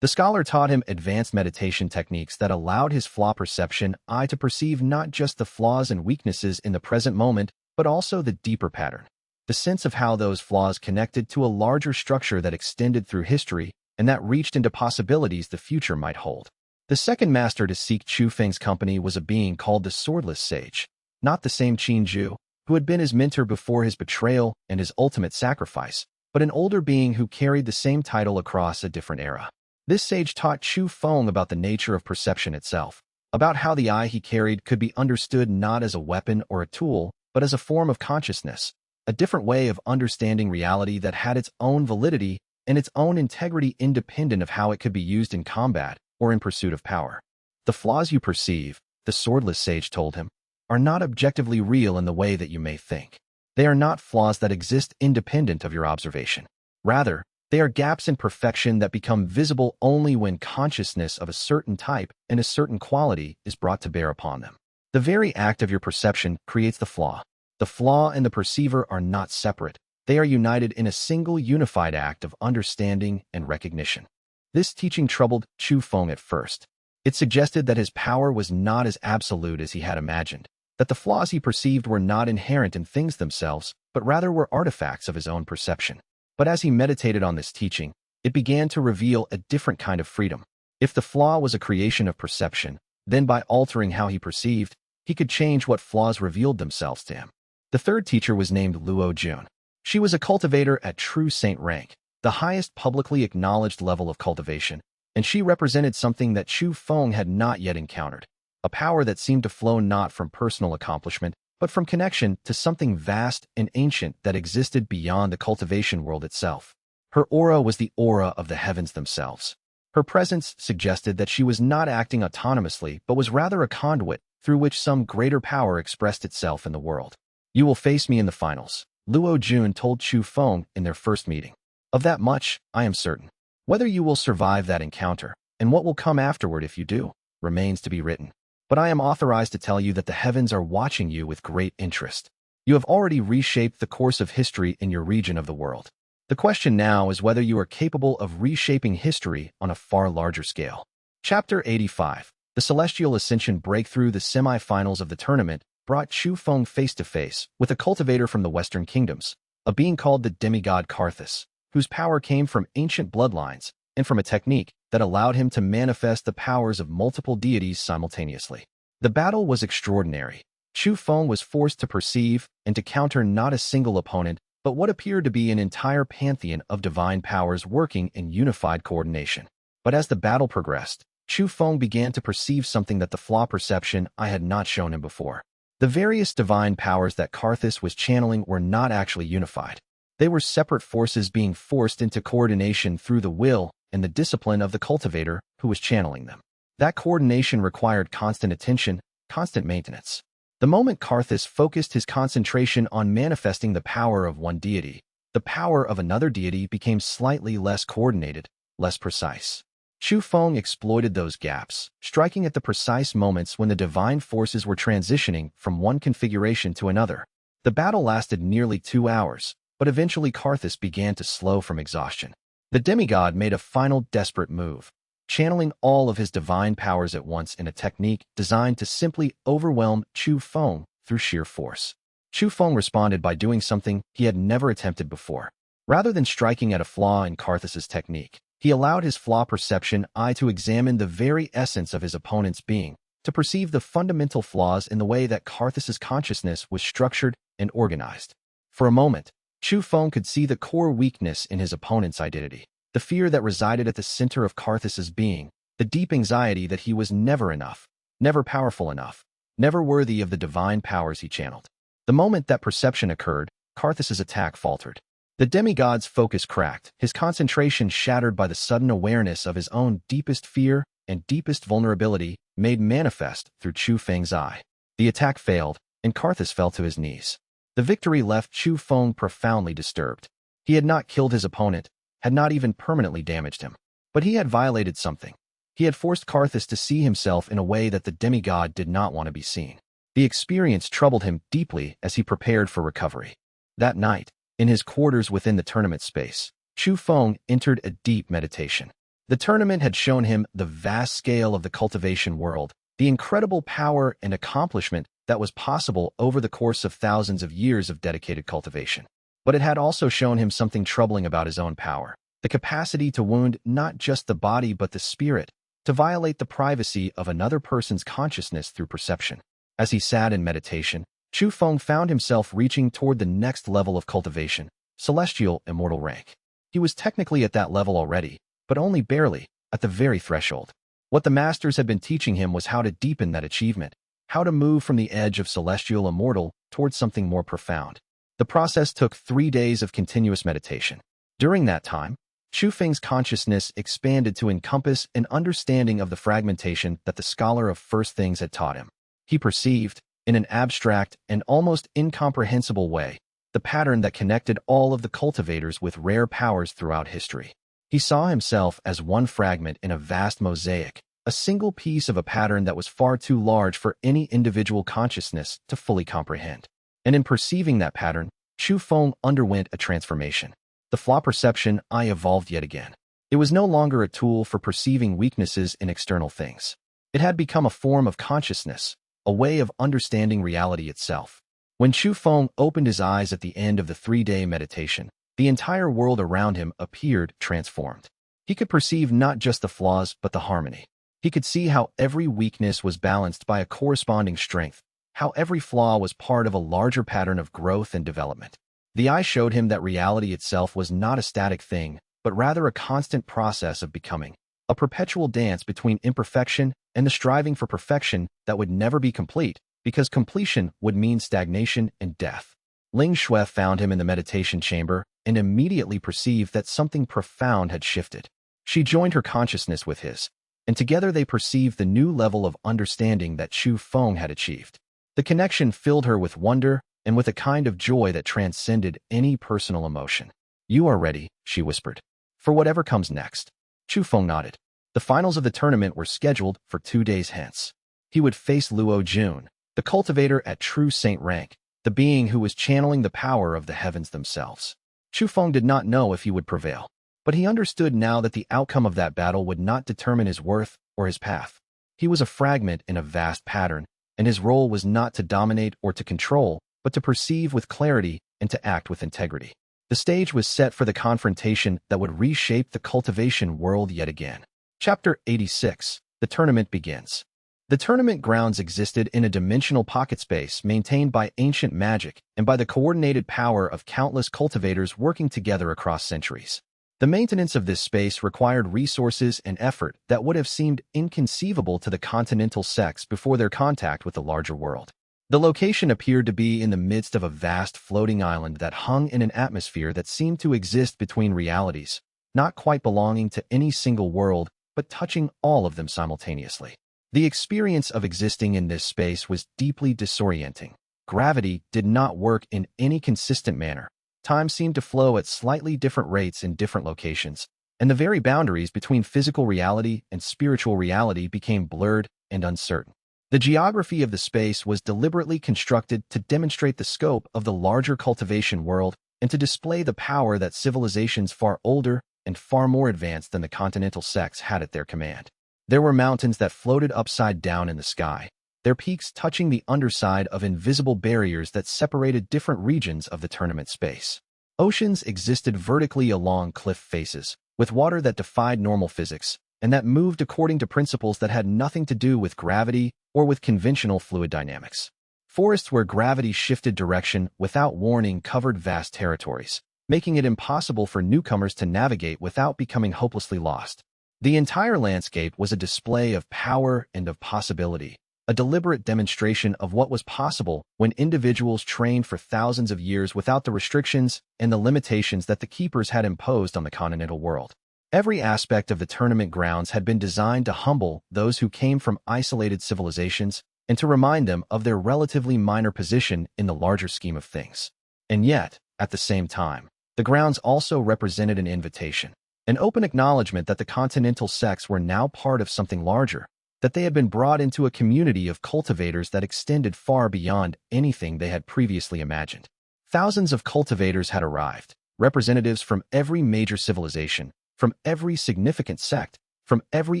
The scholar taught him advanced meditation techniques that allowed his Flaw Perception Eye to perceive not just the flaws and weaknesses in the present moment, but also the deeper pattern, the sense of how those flaws connected to a larger structure that extended through history and that reached into possibilities the future might hold. The second master to seek Chu Feng's company was a being called the Swordless Sage, not the same Qin Zhu, who had been his mentor before his betrayal and his ultimate sacrifice, but an older being who carried the same title across a different era. This sage taught Chu Feng about the nature of perception itself, about how the eye he carried could be understood not as a weapon or a tool, but as a form of consciousness, a different way of understanding reality that had its own validity and its own integrity independent of how it could be used in combat or in pursuit of power. The flaws you perceive, the Swordless Sage told him, are not objectively real in the way that you may think. They are not flaws that exist independent of your observation. Rather, They are gaps in perfection that become visible only when consciousness of a certain type and a certain quality is brought to bear upon them. The very act of your perception creates the flaw. The flaw and the perceiver are not separate. They are united in a single unified act of understanding and recognition. This teaching troubled Chu Feng at first. It suggested that his power was not as absolute as he had imagined, that the flaws he perceived were not inherent in things themselves, but rather were artifacts of his own perception. But as he meditated on this teaching, it began to reveal a different kind of freedom. If the flaw was a creation of perception, then by altering how he perceived, he could change what flaws revealed themselves to him. The third teacher was named Luo Jun. She was a cultivator at true saint rank, the highest publicly acknowledged level of cultivation, and she represented something that Chu Feng had not yet encountered, a power that seemed to flow not from personal accomplishment, but from connection to something vast and ancient that existed beyond the cultivation world itself. Her aura was the aura of the heavens themselves. Her presence suggested that she was not acting autonomously, but was rather a conduit through which some greater power expressed itself in the world. "You will face me in the finals," Luo Jun told Chu Feng in their first meeting. "Of that much, I am certain. Whether you will survive that encounter, and what will come afterward if you do, remains to be written. But I am authorized to tell you that the heavens are watching you with great interest. You have already reshaped the course of history in your region of the world. The question now is whether you are capable of reshaping history on a far larger scale." Chapter 85. The Celestial Ascension Breakthrough. The semi-finals of the tournament brought Chu Feng face-to-face with a cultivator from the Western Kingdoms, a being called the demigod Karthus, whose power came from ancient bloodlines and from a technique that allowed him to manifest the powers of multiple deities simultaneously. The battle was extraordinary. Chu Feng was forced to perceive and to counter not a single opponent, but what appeared to be an entire pantheon of divine powers working in unified coordination. But as the battle progressed, Chu Feng began to perceive something that the Flaw Perception Eye had not shown him before. The various divine powers that Karthus was channeling were not actually unified. They were separate forces being forced into coordination through the will and the discipline of the cultivator who was channeling them. That coordination required constant attention, constant maintenance. The moment Karthus focused his concentration on manifesting the power of one deity, the power of another deity became slightly less coordinated, less precise. Chu Feng exploited those gaps, striking at the precise moments when the divine forces were transitioning from one configuration to another. The battle lasted nearly 2 hours, but eventually Karthus began to slow from exhaustion. The demigod made a final desperate move, channeling all of his divine powers at once in a technique designed to simply overwhelm Chu Feng through sheer force. Chu Feng responded by doing something he had never attempted before. Rather than striking at a flaw in Karthus's technique, he allowed his Flaw Perception Eye to examine the very essence of his opponent's being, to perceive the fundamental flaws in the way that Karthus's consciousness was structured and organized. For a moment, Chu Feng could see the core weakness in his opponent's identity, the fear that resided at the center of Karthus's being, the deep anxiety that he was never enough, never powerful enough, never worthy of the divine powers he channeled. The moment that perception occurred, Karthus's attack faltered. The demigod's focus cracked, his concentration shattered by the sudden awareness of his own deepest fear and deepest vulnerability made manifest through Chu Feng's eye. The attack failed, and Karthus fell to his knees. The victory left Chu Feng profoundly disturbed. He had not killed his opponent, had not even permanently damaged him. But he had violated something. He had forced Karthus to see himself in a way that the demigod did not want to be seen. The experience troubled him deeply as he prepared for recovery. That night, in his quarters within the tournament space, Chu Feng entered a deep meditation. The tournament had shown him the vast scale of the cultivation world, the incredible power and accomplishment that was possible over the course of thousands of years of dedicated cultivation. But it had also shown him something troubling about his own power, the capacity to wound not just the body but the spirit, to violate the privacy of another person's consciousness through perception. As he sat in meditation, Chu Feng found himself reaching toward the next level of cultivation, celestial immortal rank. He was technically at that level already, but only barely, at the very threshold. What the masters had been teaching him was how to deepen that achievement, how to move from the edge of celestial immortal towards something more profound. The process took 3 days of continuous meditation. During that time, Chu Feng's consciousness expanded to encompass an understanding of the fragmentation that the scholar of first things had taught him. He perceived, in an abstract and almost incomprehensible way, the pattern that connected all of the cultivators with rare powers throughout history. He saw himself as one fragment in a vast mosaic, a single piece of a pattern that was far too large for any individual consciousness to fully comprehend. And in perceiving that pattern, Chu Feng underwent a transformation. The Flaw Perception Eye evolved yet again. It was no longer a tool for perceiving weaknesses in external things. It had become a form of consciousness, a way of understanding reality itself. When Chu Feng opened his eyes at the end of the 3-day meditation, the entire world around him appeared transformed. He could perceive not just the flaws but the harmony. He could see how every weakness was balanced by a corresponding strength, how every flaw was part of a larger pattern of growth and development. The eye showed him that reality itself was not a static thing, but rather a constant process of becoming, a perpetual dance between imperfection and the striving for perfection that would never be complete, because completion would mean stagnation and death. Ling Shui found him in the meditation chamber and immediately perceived that something profound had shifted. She joined her consciousness with his, and together they perceived the new level of understanding that Chu Feng had achieved. The connection filled her with wonder and with a kind of joy that transcended any personal emotion. "You are ready," she whispered, "for whatever comes next." Chu Feng nodded. The finals of the tournament were scheduled for 2 days hence. He would face Luo Jun, the cultivator at true saint rank, the being who was channeling the power of the heavens themselves. Chu Feng did not know if he would prevail, but he understood now that the outcome of that battle would not determine his worth or his path. He was a fragment in a vast pattern, and his role was not to dominate or to control, but to perceive with clarity and to act with integrity. The stage was set for the confrontation that would reshape the cultivation world yet again. Chapter 86. The tournament begins. The tournament grounds existed in a dimensional pocket space maintained by ancient magic and by the coordinated power of countless cultivators working together across centuries. The maintenance of this space required resources and effort that would have seemed inconceivable to the continental sects before their contact with the larger world. The location appeared to be in the midst of a vast floating island that hung in an atmosphere that seemed to exist between realities, not quite belonging to any single world, but touching all of them simultaneously. The experience of existing in this space was deeply disorienting. Gravity did not work in any consistent manner. Time seemed to flow at slightly different rates in different locations, and the very boundaries between physical reality and spiritual reality became blurred and uncertain. The geography of the space was deliberately constructed to demonstrate the scope of the larger cultivation world and to display the power that civilizations far older and far more advanced than the continental sects had at their command. There were mountains that floated upside down in the sky, their peaks touching the underside of invisible barriers that separated different regions of the tournament space. Oceans existed vertically along cliff faces, with water that defied normal physics, and that moved according to principles that had nothing to do with gravity or with conventional fluid dynamics. Forests where gravity shifted direction without warning covered vast territories, making it impossible for newcomers to navigate without becoming hopelessly lost. The entire landscape was a display of power and of possibility, a deliberate demonstration of what was possible when individuals trained for thousands of years without the restrictions and the limitations that the keepers had imposed on the continental world. Every aspect of the tournament grounds had been designed to humble those who came from isolated civilizations and to remind them of their relatively minor position in the larger scheme of things. And yet, at the same time, the grounds also represented an invitation, an open acknowledgement that the continental sects were now part of something larger, that they had been brought into a community of cultivators that extended far beyond anything they had previously imagined. Thousands of cultivators had arrived, representatives from every major civilization, from every significant sect, from every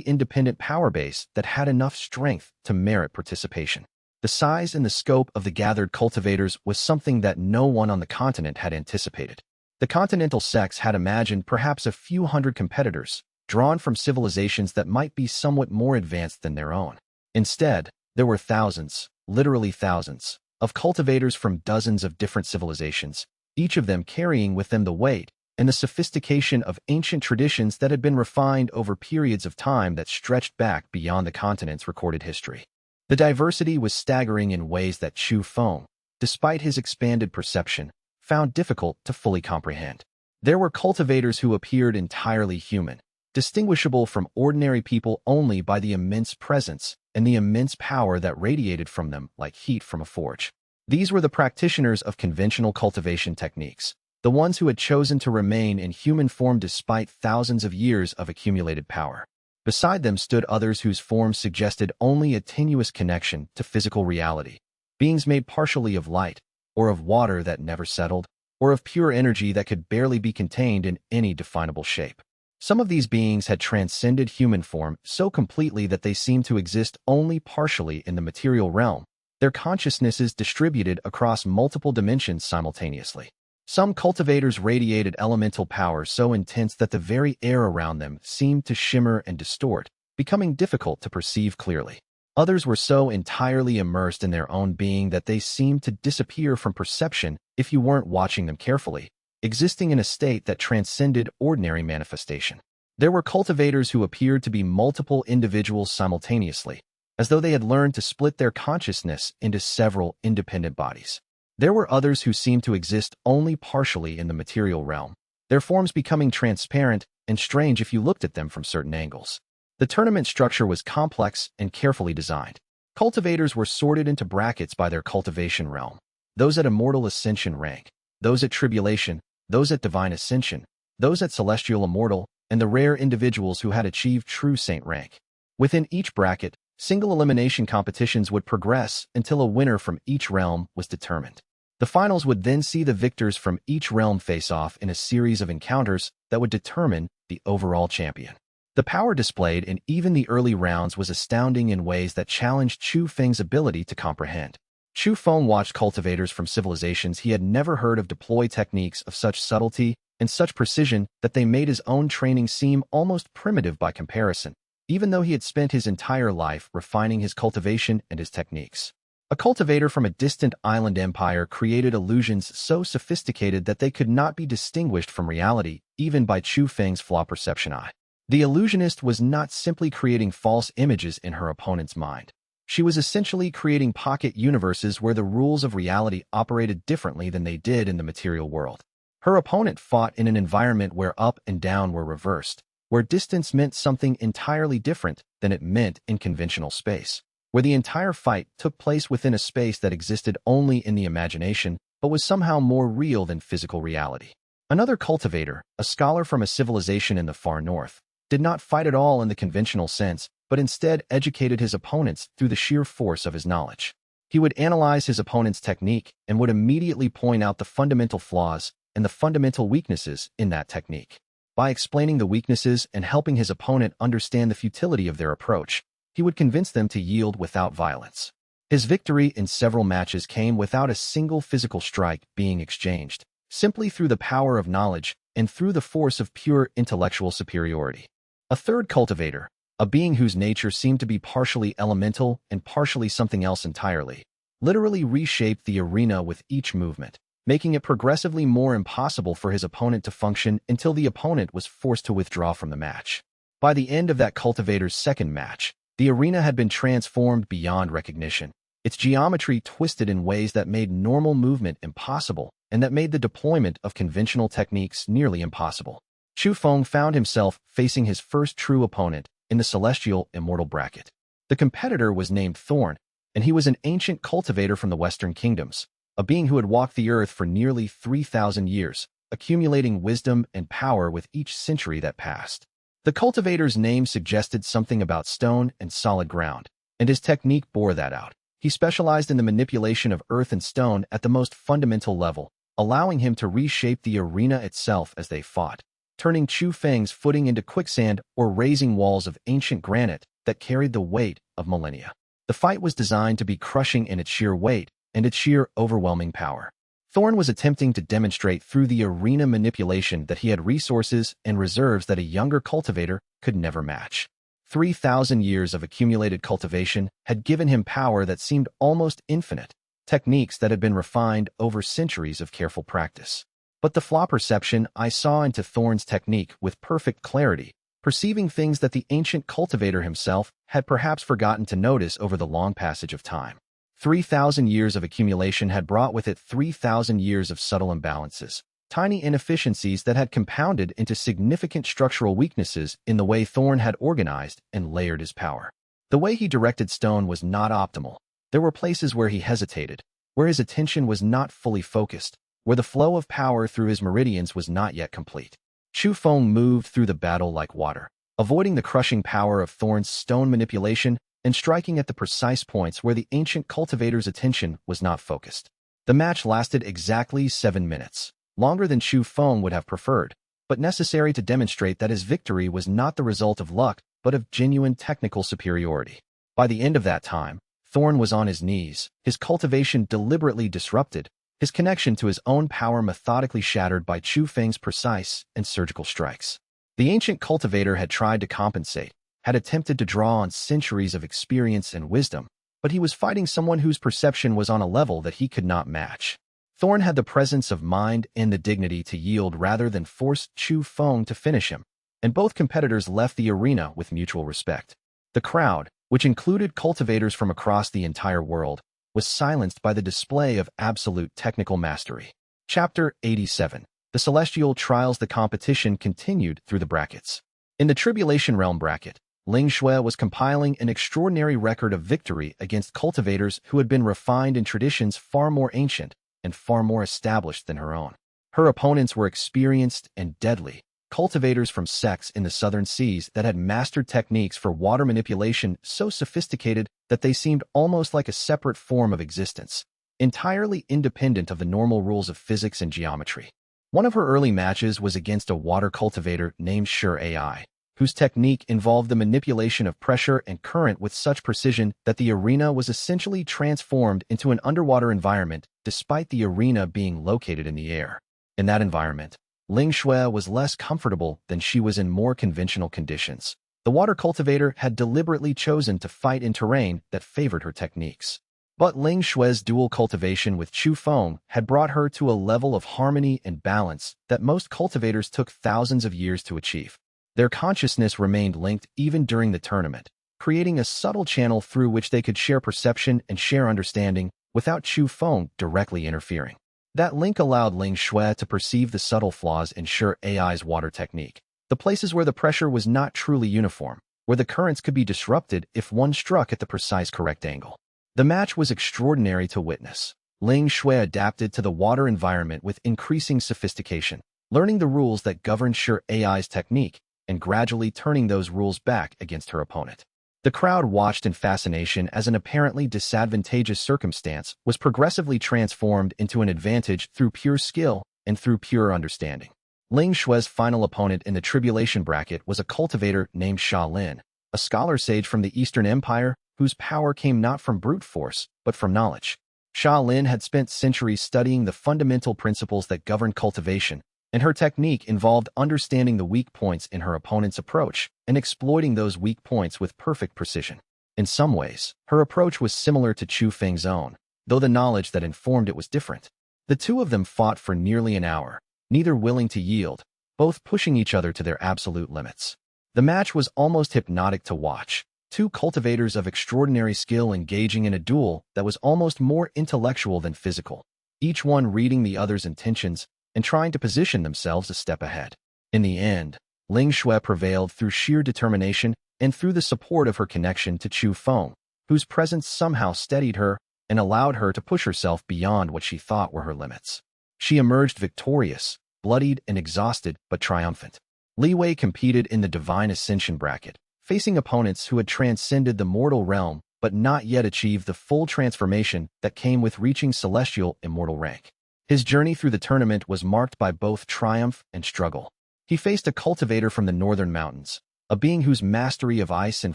independent power base that had enough strength to merit participation. The size and the scope of the gathered cultivators was something that no one on the continent had anticipated. The continental sects had imagined perhaps a few hundred competitors, drawn from civilizations that might be somewhat more advanced than their own. Instead, there were thousands, literally thousands, of cultivators from dozens of different civilizations, each of them carrying with them the weight and the sophistication of ancient traditions that had been refined over periods of time that stretched back beyond the continent's recorded history. The diversity was staggering in ways that Chu Feng, despite his expanded perception, found difficult to fully comprehend. There were cultivators who appeared entirely human, distinguishable from ordinary people only by the immense presence and the immense power that radiated from them like heat from a forge. These were the practitioners of conventional cultivation techniques, the ones who had chosen to remain in human form despite thousands of years of accumulated power. Beside them stood others whose forms suggested only a tenuous connection to physical reality, beings made partially of light, or of water that never settled, or of pure energy that could barely be contained in any definable shape. Some of these beings had transcended human form so completely that they seemed to exist only partially in the material realm, their consciousnesses distributed across multiple dimensions simultaneously. Some cultivators radiated elemental power so intense that the very air around them seemed to shimmer and distort, becoming difficult to perceive clearly. Others were so entirely immersed in their own being that they seemed to disappear from perception if you weren't watching them carefully, existing in a state that transcended ordinary manifestation. There were cultivators who appeared to be multiple individuals simultaneously, as though they had learned to split their consciousness into several independent bodies. There were others who seemed to exist only partially in the material realm, their forms becoming transparent and strange if you looked at them from certain angles. The tournament structure was complex and carefully designed. Cultivators were sorted into brackets by their cultivation realm, those at immortal ascension rank, those at tribulation, those at divine ascension, those at celestial immortal, and the rare individuals who had achieved true saint rank. Within each bracket, single elimination competitions would progress until a winner from each realm was determined. The finals would then see the victors from each realm face off in a series of encounters that would determine the overall champion. The power displayed in even the early rounds was astounding in ways that challenged Chu Feng's ability to comprehend. Chu Feng watched cultivators from civilizations he had never heard of deploy techniques of such subtlety and such precision that they made his own training seem almost primitive by comparison, even though he had spent his entire life refining his cultivation and his techniques. A cultivator from a distant island empire created illusions so sophisticated that they could not be distinguished from reality, even by Chu Feng's Flaw Perception Eye. The illusionist was not simply creating false images in her opponent's mind. She was essentially creating pocket universes where the rules of reality operated differently than they did in the material world. Her opponent fought in an environment where up and down were reversed, where distance meant something entirely different than it meant in conventional space, where the entire fight took place within a space that existed only in the imagination but was somehow more real than physical reality. Another cultivator, a scholar from a civilization in the far north, did not fight at all in the conventional sense, but instead educated his opponents through the sheer force of his knowledge. He would analyze his opponent's technique and would immediately point out the fundamental flaws and the fundamental weaknesses in that technique. By explaining the weaknesses and helping his opponent understand the futility of their approach, he would convince them to yield without violence. His victory in several matches came without a single physical strike being exchanged, simply through the power of knowledge and through the force of pure intellectual superiority. A third cultivator, a being whose nature seemed to be partially elemental and partially something else entirely, literally reshaped the arena with each movement, making it progressively more impossible for his opponent to function until the opponent was forced to withdraw from the match. By the end of that cultivator's second match, the arena had been transformed beyond recognition, its geometry twisted in ways that made normal movement impossible and that made the deployment of conventional techniques nearly impossible. Chu Feng found himself facing his first true opponent in the celestial immortal bracket. The competitor was named Thorn, and he was an ancient cultivator from the Western Kingdoms, a being who had walked the earth for nearly 3,000 years, accumulating wisdom and power with each century that passed. The cultivator's name suggested something about stone and solid ground, and his technique bore that out. He specialized in the manipulation of earth and stone at the most fundamental level, allowing him to reshape the arena itself as they fought, turning Chu Feng's footing into quicksand or raising walls of ancient granite that carried the weight of millennia. The fight was designed to be crushing in its sheer weight and its sheer overwhelming power. Thorn was attempting to demonstrate through the arena manipulation that he had resources and reserves that a younger cultivator could never match. 3,000 years of accumulated cultivation had given him power that seemed almost infinite, techniques that had been refined over centuries of careful practice. But the Flaw Perception Eye saw into Thorn's technique with perfect clarity, perceiving things that the ancient cultivator himself had perhaps forgotten to notice over the long passage of time. 3,000 years of accumulation had brought with it 3,000 years of subtle imbalances, tiny inefficiencies that had compounded into significant structural weaknesses in the way Thorn had organized and layered his power. The way he directed stone was not optimal. There were places where he hesitated, where his attention was not fully focused, where the flow of power through his meridians was not yet complete. Chu Feng moved through the battle like water, avoiding the crushing power of Thorn's stone manipulation and striking at the precise points where the ancient cultivator's attention was not focused. The match lasted exactly 7 minutes, longer than Chu Feng would have preferred, but necessary to demonstrate that his victory was not the result of luck, but of genuine technical superiority. By the end of that time, Thorn was on his knees, his cultivation deliberately disrupted, his connection to his own power methodically shattered by Chu Feng's precise and surgical strikes. The ancient cultivator had tried to compensate, had attempted to draw on centuries of experience and wisdom, but he was fighting someone whose perception was on a level that he could not match. Thorn had the presence of mind and the dignity to yield rather than force Chu Feng to finish him, and both competitors left the arena with mutual respect. The crowd, which included cultivators from across the entire world, was silenced by the display of absolute technical mastery. Chapter 87. The Celestial Trials. The competition continued through the brackets. In the Tribulation Realm bracket, Ling Shui was compiling an extraordinary record of victory against cultivators who had been refined in traditions far more ancient and far more established than her own. Her opponents were experienced and deadly, cultivators from sects in the southern seas that had mastered techniques for water manipulation so sophisticated that they seemed almost like a separate form of existence, entirely independent of the normal rules of physics and geometry. One of her early matches was against a water cultivator named xianxia, whose technique involved the manipulation of pressure and current with such precision that the arena was essentially transformed into an underwater environment despite the arena being located in the air. In that environment, Ling Shui was less comfortable than she was in more conventional conditions. The water cultivator had deliberately chosen to fight in terrain that favored her techniques. But Ling Shui's dual cultivation with Chu Feng had brought her to a level of harmony and balance that most cultivators took thousands of years to achieve. Their consciousness remained linked even during the tournament, creating a subtle channel through which they could share perception and share understanding without Chu Feng directly interfering. That link allowed Ling Shui to perceive the subtle flaws in xianxia's water technique, the places where the pressure was not truly uniform, where the currents could be disrupted if one struck at the precise correct angle. The match was extraordinary to witness. Ling Shui adapted to the water environment with increasing sophistication, learning the rules that governed xianxia's technique and gradually turning those rules back against her opponent. The crowd watched in fascination as an apparently disadvantageous circumstance was progressively transformed into an advantage through pure skill and through pure understanding. Ling Shui's final opponent in the tribulation bracket was a cultivator named Xia Lin, a scholar sage from the Eastern Empire whose power came not from brute force, but from knowledge. Xia Lin had spent centuries studying the fundamental principles that govern cultivation, and her technique involved understanding the weak points in her opponent's approach and exploiting those weak points with perfect precision. In some ways, her approach was similar to Chu Feng's own, though the knowledge that informed it was different. The two of them fought for nearly an hour, neither willing to yield, both pushing each other to their absolute limits. The match was almost hypnotic to watch, two cultivators of extraordinary skill engaging in a duel that was almost more intellectual than physical, each one reading the other's intentions and trying to position themselves a step ahead. In the end, Ling Shui prevailed through sheer determination and through the support of her connection to Chu Feng, whose presence somehow steadied her and allowed her to push herself beyond what she thought were her limits. She emerged victorious, bloodied and exhausted, but triumphant. Li Wei competed in the Divine Ascension bracket, facing opponents who had transcended the mortal realm but not yet achieved the full transformation that came with reaching celestial immortal rank. His journey through the tournament was marked by both triumph and struggle. He faced a cultivator from the northern mountains, a being whose mastery of ice and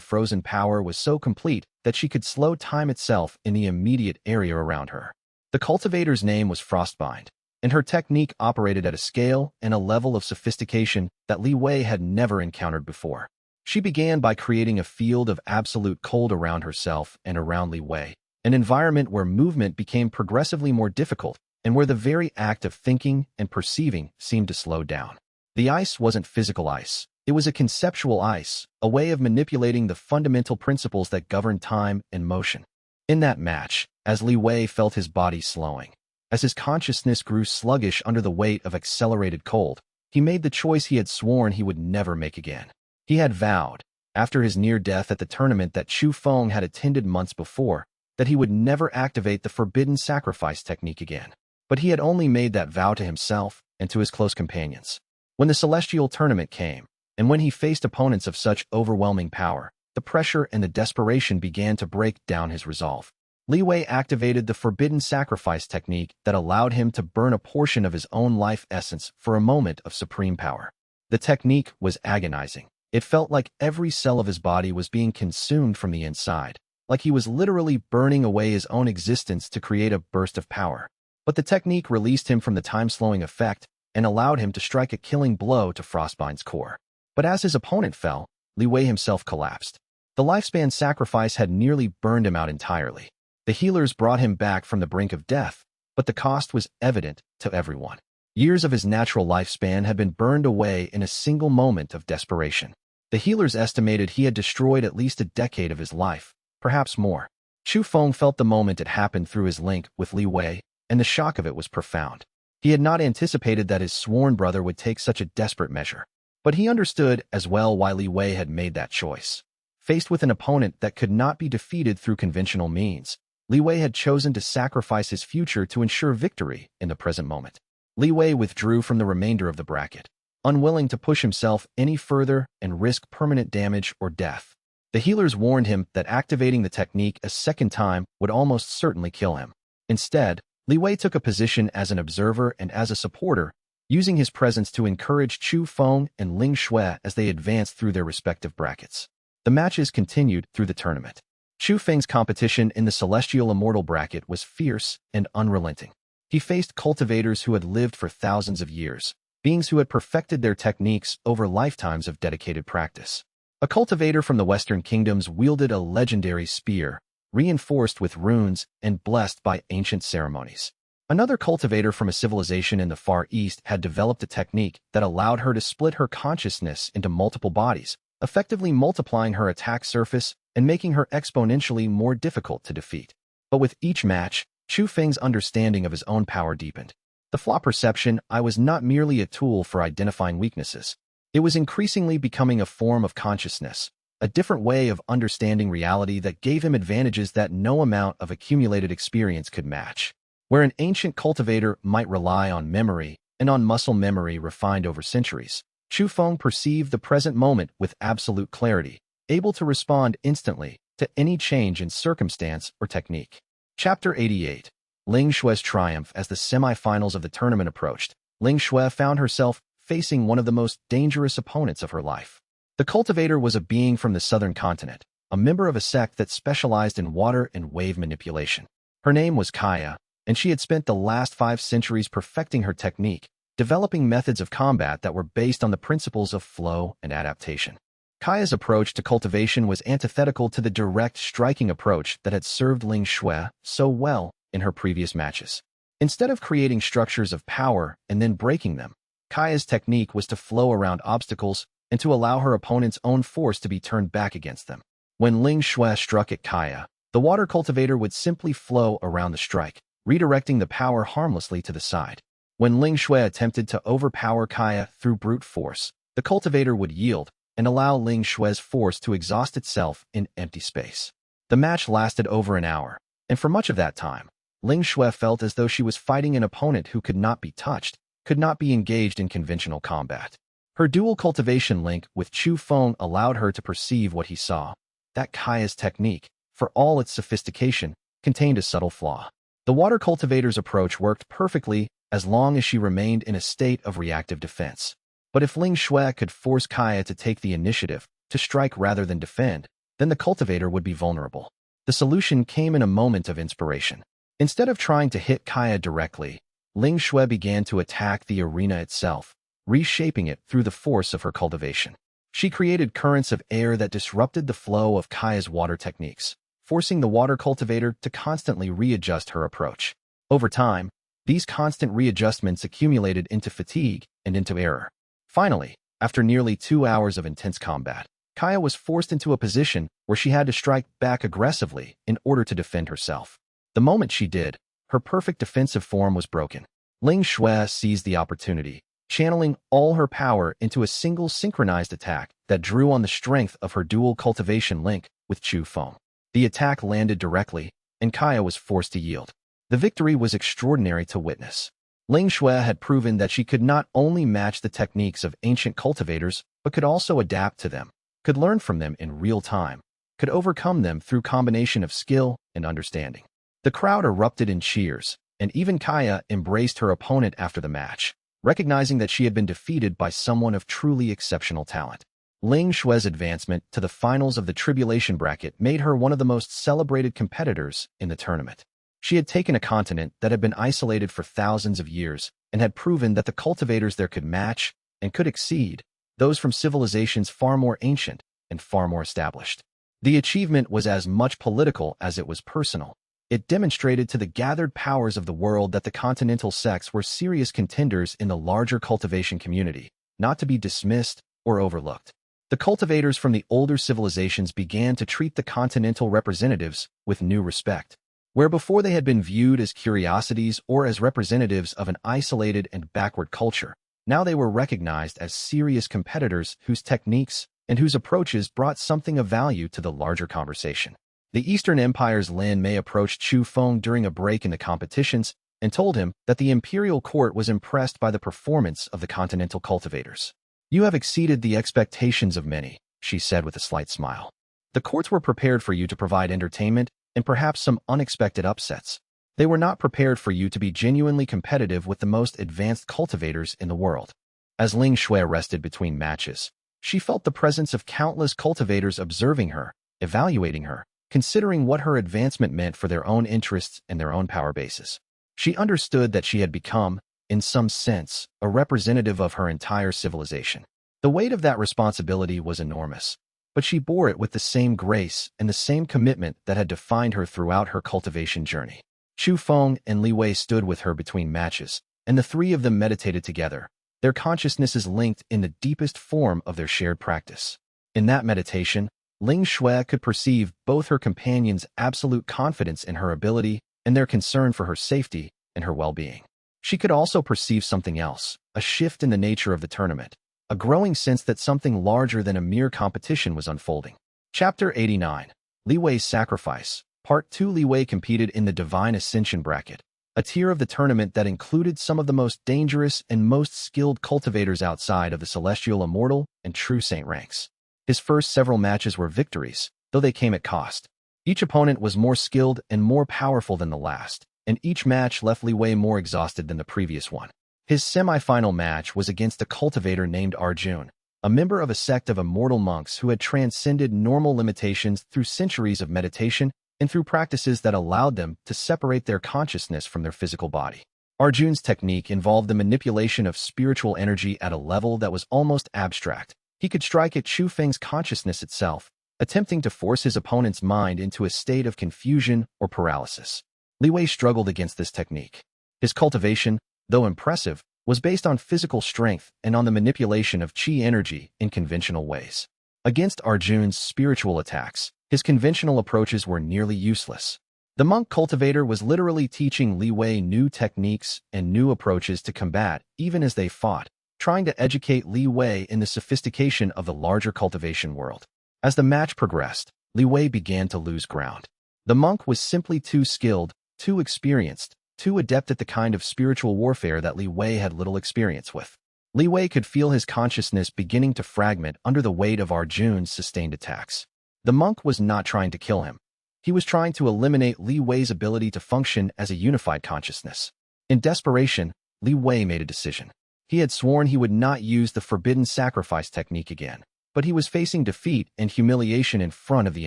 frozen power was so complete that she could slow time itself in the immediate area around her. The cultivator's name was Frostbind, and her technique operated at a scale and a level of sophistication that Li Wei had never encountered before. She began by creating a field of absolute cold around herself and around Li Wei, an environment where movement became progressively more difficult and where the very act of thinking and perceiving seemed to slow down. The ice wasn't physical ice. It was a conceptual ice, a way of manipulating the fundamental principles that govern time and motion. In that match, as Li Wei felt his body slowing, as his consciousness grew sluggish under the weight of accelerated cold, he made the choice he had sworn he would never make again. He had vowed, after his near death at the tournament that Chu Feng had attended months before, that he would never activate the forbidden sacrifice technique again. But he had only made that vow to himself and to his close companions. When the celestial tournament came, and when he faced opponents of such overwhelming power, the pressure and the desperation began to break down his resolve. Li Wei activated the forbidden sacrifice technique that allowed him to burn a portion of his own life essence for a moment of supreme power. The technique was agonizing. It felt like every cell of his body was being consumed from the inside, like he was literally burning away his own existence to create a burst of power. But the technique released him from the time-slowing effect and allowed him to strike a killing blow to Frostbine's core. But as his opponent fell, Li Wei himself collapsed. The lifespan sacrifice had nearly burned him out entirely. The healers brought him back from the brink of death, but the cost was evident to everyone. Years of his natural lifespan had been burned away in a single moment of desperation. The healers estimated he had destroyed at least a decade of his life, perhaps more. Chu Feng felt the moment it happened through his link with Li Wei, and the shock of it was profound. He had not anticipated that his sworn brother would take such a desperate measure. But he understood as well why Li Wei had made that choice. Faced with an opponent that could not be defeated through conventional means, Li Wei had chosen to sacrifice his future to ensure victory in the present moment. Li Wei withdrew from the remainder of the bracket, unwilling to push himself any further and risk permanent damage or death. The healers warned him that activating the technique a second time would almost certainly kill him. Instead, Li Wei took a position as an observer and as a supporter, using his presence to encourage Chu Feng and Ling Xue as they advanced through their respective brackets. The matches continued through the tournament. Chu Feng's competition in the Celestial Immortal bracket was fierce and unrelenting. He faced cultivators who had lived for thousands of years, beings who had perfected their techniques over lifetimes of dedicated practice. A cultivator from the Western Kingdoms wielded a legendary spear, reinforced with runes and blessed by ancient ceremonies. Another cultivator from a civilization in the Far East had developed a technique that allowed her to split her consciousness into multiple bodies, effectively multiplying her attack surface and making her exponentially more difficult to defeat. But with each match, Chu Feng's understanding of his own power deepened. The Flaw Perception Eye was not merely a tool for identifying weaknesses. It was increasingly becoming a form of consciousness, a different way of understanding reality that gave him advantages that no amount of accumulated experience could match. Where an ancient cultivator might rely on memory and on muscle memory refined over centuries, Chu Feng perceived the present moment with absolute clarity, able to respond instantly to any change in circumstance or technique. Chapter 88. Ling Xue's triumph. As the semi-finals of the tournament approached, Ling Xue found herself facing one of the most dangerous opponents of her life. The cultivator was a being from the southern continent, a member of a sect that specialized in water and wave manipulation. Her name was Kaya, and she had spent the last 5 centuries perfecting her technique, developing methods of combat that were based on the principles of flow and adaptation. Kaya's approach to cultivation was antithetical to the direct striking approach that had served Ling Xue so well in her previous matches. Instead of creating structures of power and then breaking them, Kaya's technique was to flow around obstacles and to allow her opponent's own force to be turned back against them. When Ling Xue struck at Kaya, the water cultivator would simply flow around the strike, redirecting the power harmlessly to the side. When Ling Xue attempted to overpower Kaya through brute force, the cultivator would yield and allow Ling Xue's force to exhaust itself in empty space. The match lasted over an hour, and for much of that time, Ling Xue felt as though she was fighting an opponent who could not be touched, could not be engaged in conventional combat. Her dual cultivation link with Chu Feng allowed her to perceive what he saw, that Kaya's technique, for all its sophistication, contained a subtle flaw. The water cultivator's approach worked perfectly as long as she remained in a state of reactive defense. But if Ling Xue could force Kaya to take the initiative, to strike rather than defend, then the cultivator would be vulnerable. The solution came in a moment of inspiration. Instead of trying to hit Kaya directly, Ling Xue began to attack the arena itself, reshaping it through the force of her cultivation. She created currents of air that disrupted the flow of Kaya's water techniques, forcing the water cultivator to constantly readjust her approach. Over time, these constant readjustments accumulated into fatigue and into error. Finally, after nearly 2 hours of intense combat, Kaya was forced into a position where she had to strike back aggressively in order to defend herself. The moment she did, her perfect defensive form was broken. Ling Xue seized the opportunity, channeling all her power into a single synchronized attack that drew on the strength of her dual cultivation link with Chu Feng. The attack landed directly, and Kaya was forced to yield. The victory was extraordinary to witness. Ling Shui had proven that she could not only match the techniques of ancient cultivators, but could also adapt to them, could learn from them in real time, could overcome them through combination of skill and understanding. The crowd erupted in cheers, and even Kaya embraced her opponent after the match, recognizing that she had been defeated by someone of truly exceptional talent. Ling Shui's advancement to the finals of the Tribulation Bracket made her one of the most celebrated competitors in the tournament. She had taken a continent that had been isolated for thousands of years and had proven that the cultivators there could match and could exceed those from civilizations far more ancient and far more established. The achievement was as much political as it was personal. It demonstrated to the gathered powers of the world that the continental sects were serious contenders in the larger cultivation community, not to be dismissed or overlooked. The cultivators from the older civilizations began to treat the continental representatives with new respect. Where before they had been viewed as curiosities or as representatives of an isolated and backward culture, now they were recognized as serious competitors whose techniques and whose approaches brought something of value to the larger conversation. The Eastern Empire's Lin Mei approached Chu Feng during a break in the competitions and told him that the imperial court was impressed by the performance of the continental cultivators. "You have exceeded the expectations of many," she said with a slight smile. "The courts were prepared for you to provide entertainment and perhaps some unexpected upsets. They were not prepared for you to be genuinely competitive with the most advanced cultivators in the world." As Ling Shui rested between matches, she felt the presence of countless cultivators observing her, evaluating her, considering what her advancement meant for their own interests and their own power bases. She understood that she had become, in some sense, a representative of her entire civilization. The weight of that responsibility was enormous, but she bore it with the same grace and the same commitment that had defined her throughout her cultivation journey. Chu Feng and Li Wei stood with her between matches, and the three of them meditated together, their consciousnesses linked in the deepest form of their shared practice. In that meditation, Ling Shui could perceive both her companions' absolute confidence in her ability and their concern for her safety and her well-being. She could also perceive something else, a shift in the nature of the tournament, a growing sense that something larger than a mere competition was unfolding. Chapter 89. Li Wei's Sacrifice. Part 2. Li Wei competed in the Divine Ascension Bracket, a tier of the tournament that included some of the most dangerous and most skilled cultivators outside of the Celestial Immortal and True Saint ranks. His first several matches were victories, though they came at cost. Each opponent was more skilled and more powerful than the last, and each match left Li Wei more exhausted than the previous one. His semi-final match was against a cultivator named Arjun, a member of a sect of immortal monks who had transcended normal limitations through centuries of meditation and through practices that allowed them to separate their consciousness from their physical body. Arjun's technique involved the manipulation of spiritual energy at a level that was almost abstract. He could strike at Chu Feng's consciousness itself, attempting to force his opponent's mind into a state of confusion or paralysis. Li Wei struggled against this technique. His cultivation, though impressive, was based on physical strength and on the manipulation of qi energy in conventional ways. Against Arjun's spiritual attacks, his conventional approaches were nearly useless. The monk cultivator was literally teaching Li Wei new techniques and new approaches to combat even as they fought, trying to educate Li Wei in the sophistication of the larger cultivation world. As the match progressed, Li Wei began to lose ground. The monk was simply too skilled, too experienced, too adept at the kind of spiritual warfare that Li Wei had little experience with. Li Wei could feel his consciousness beginning to fragment under the weight of Arjun's sustained attacks. The monk was not trying to kill him. He was trying to eliminate Li Wei's ability to function as a unified consciousness. In desperation, Li Wei made a decision. He had sworn he would not use the forbidden sacrifice technique again, but he was facing defeat and humiliation in front of the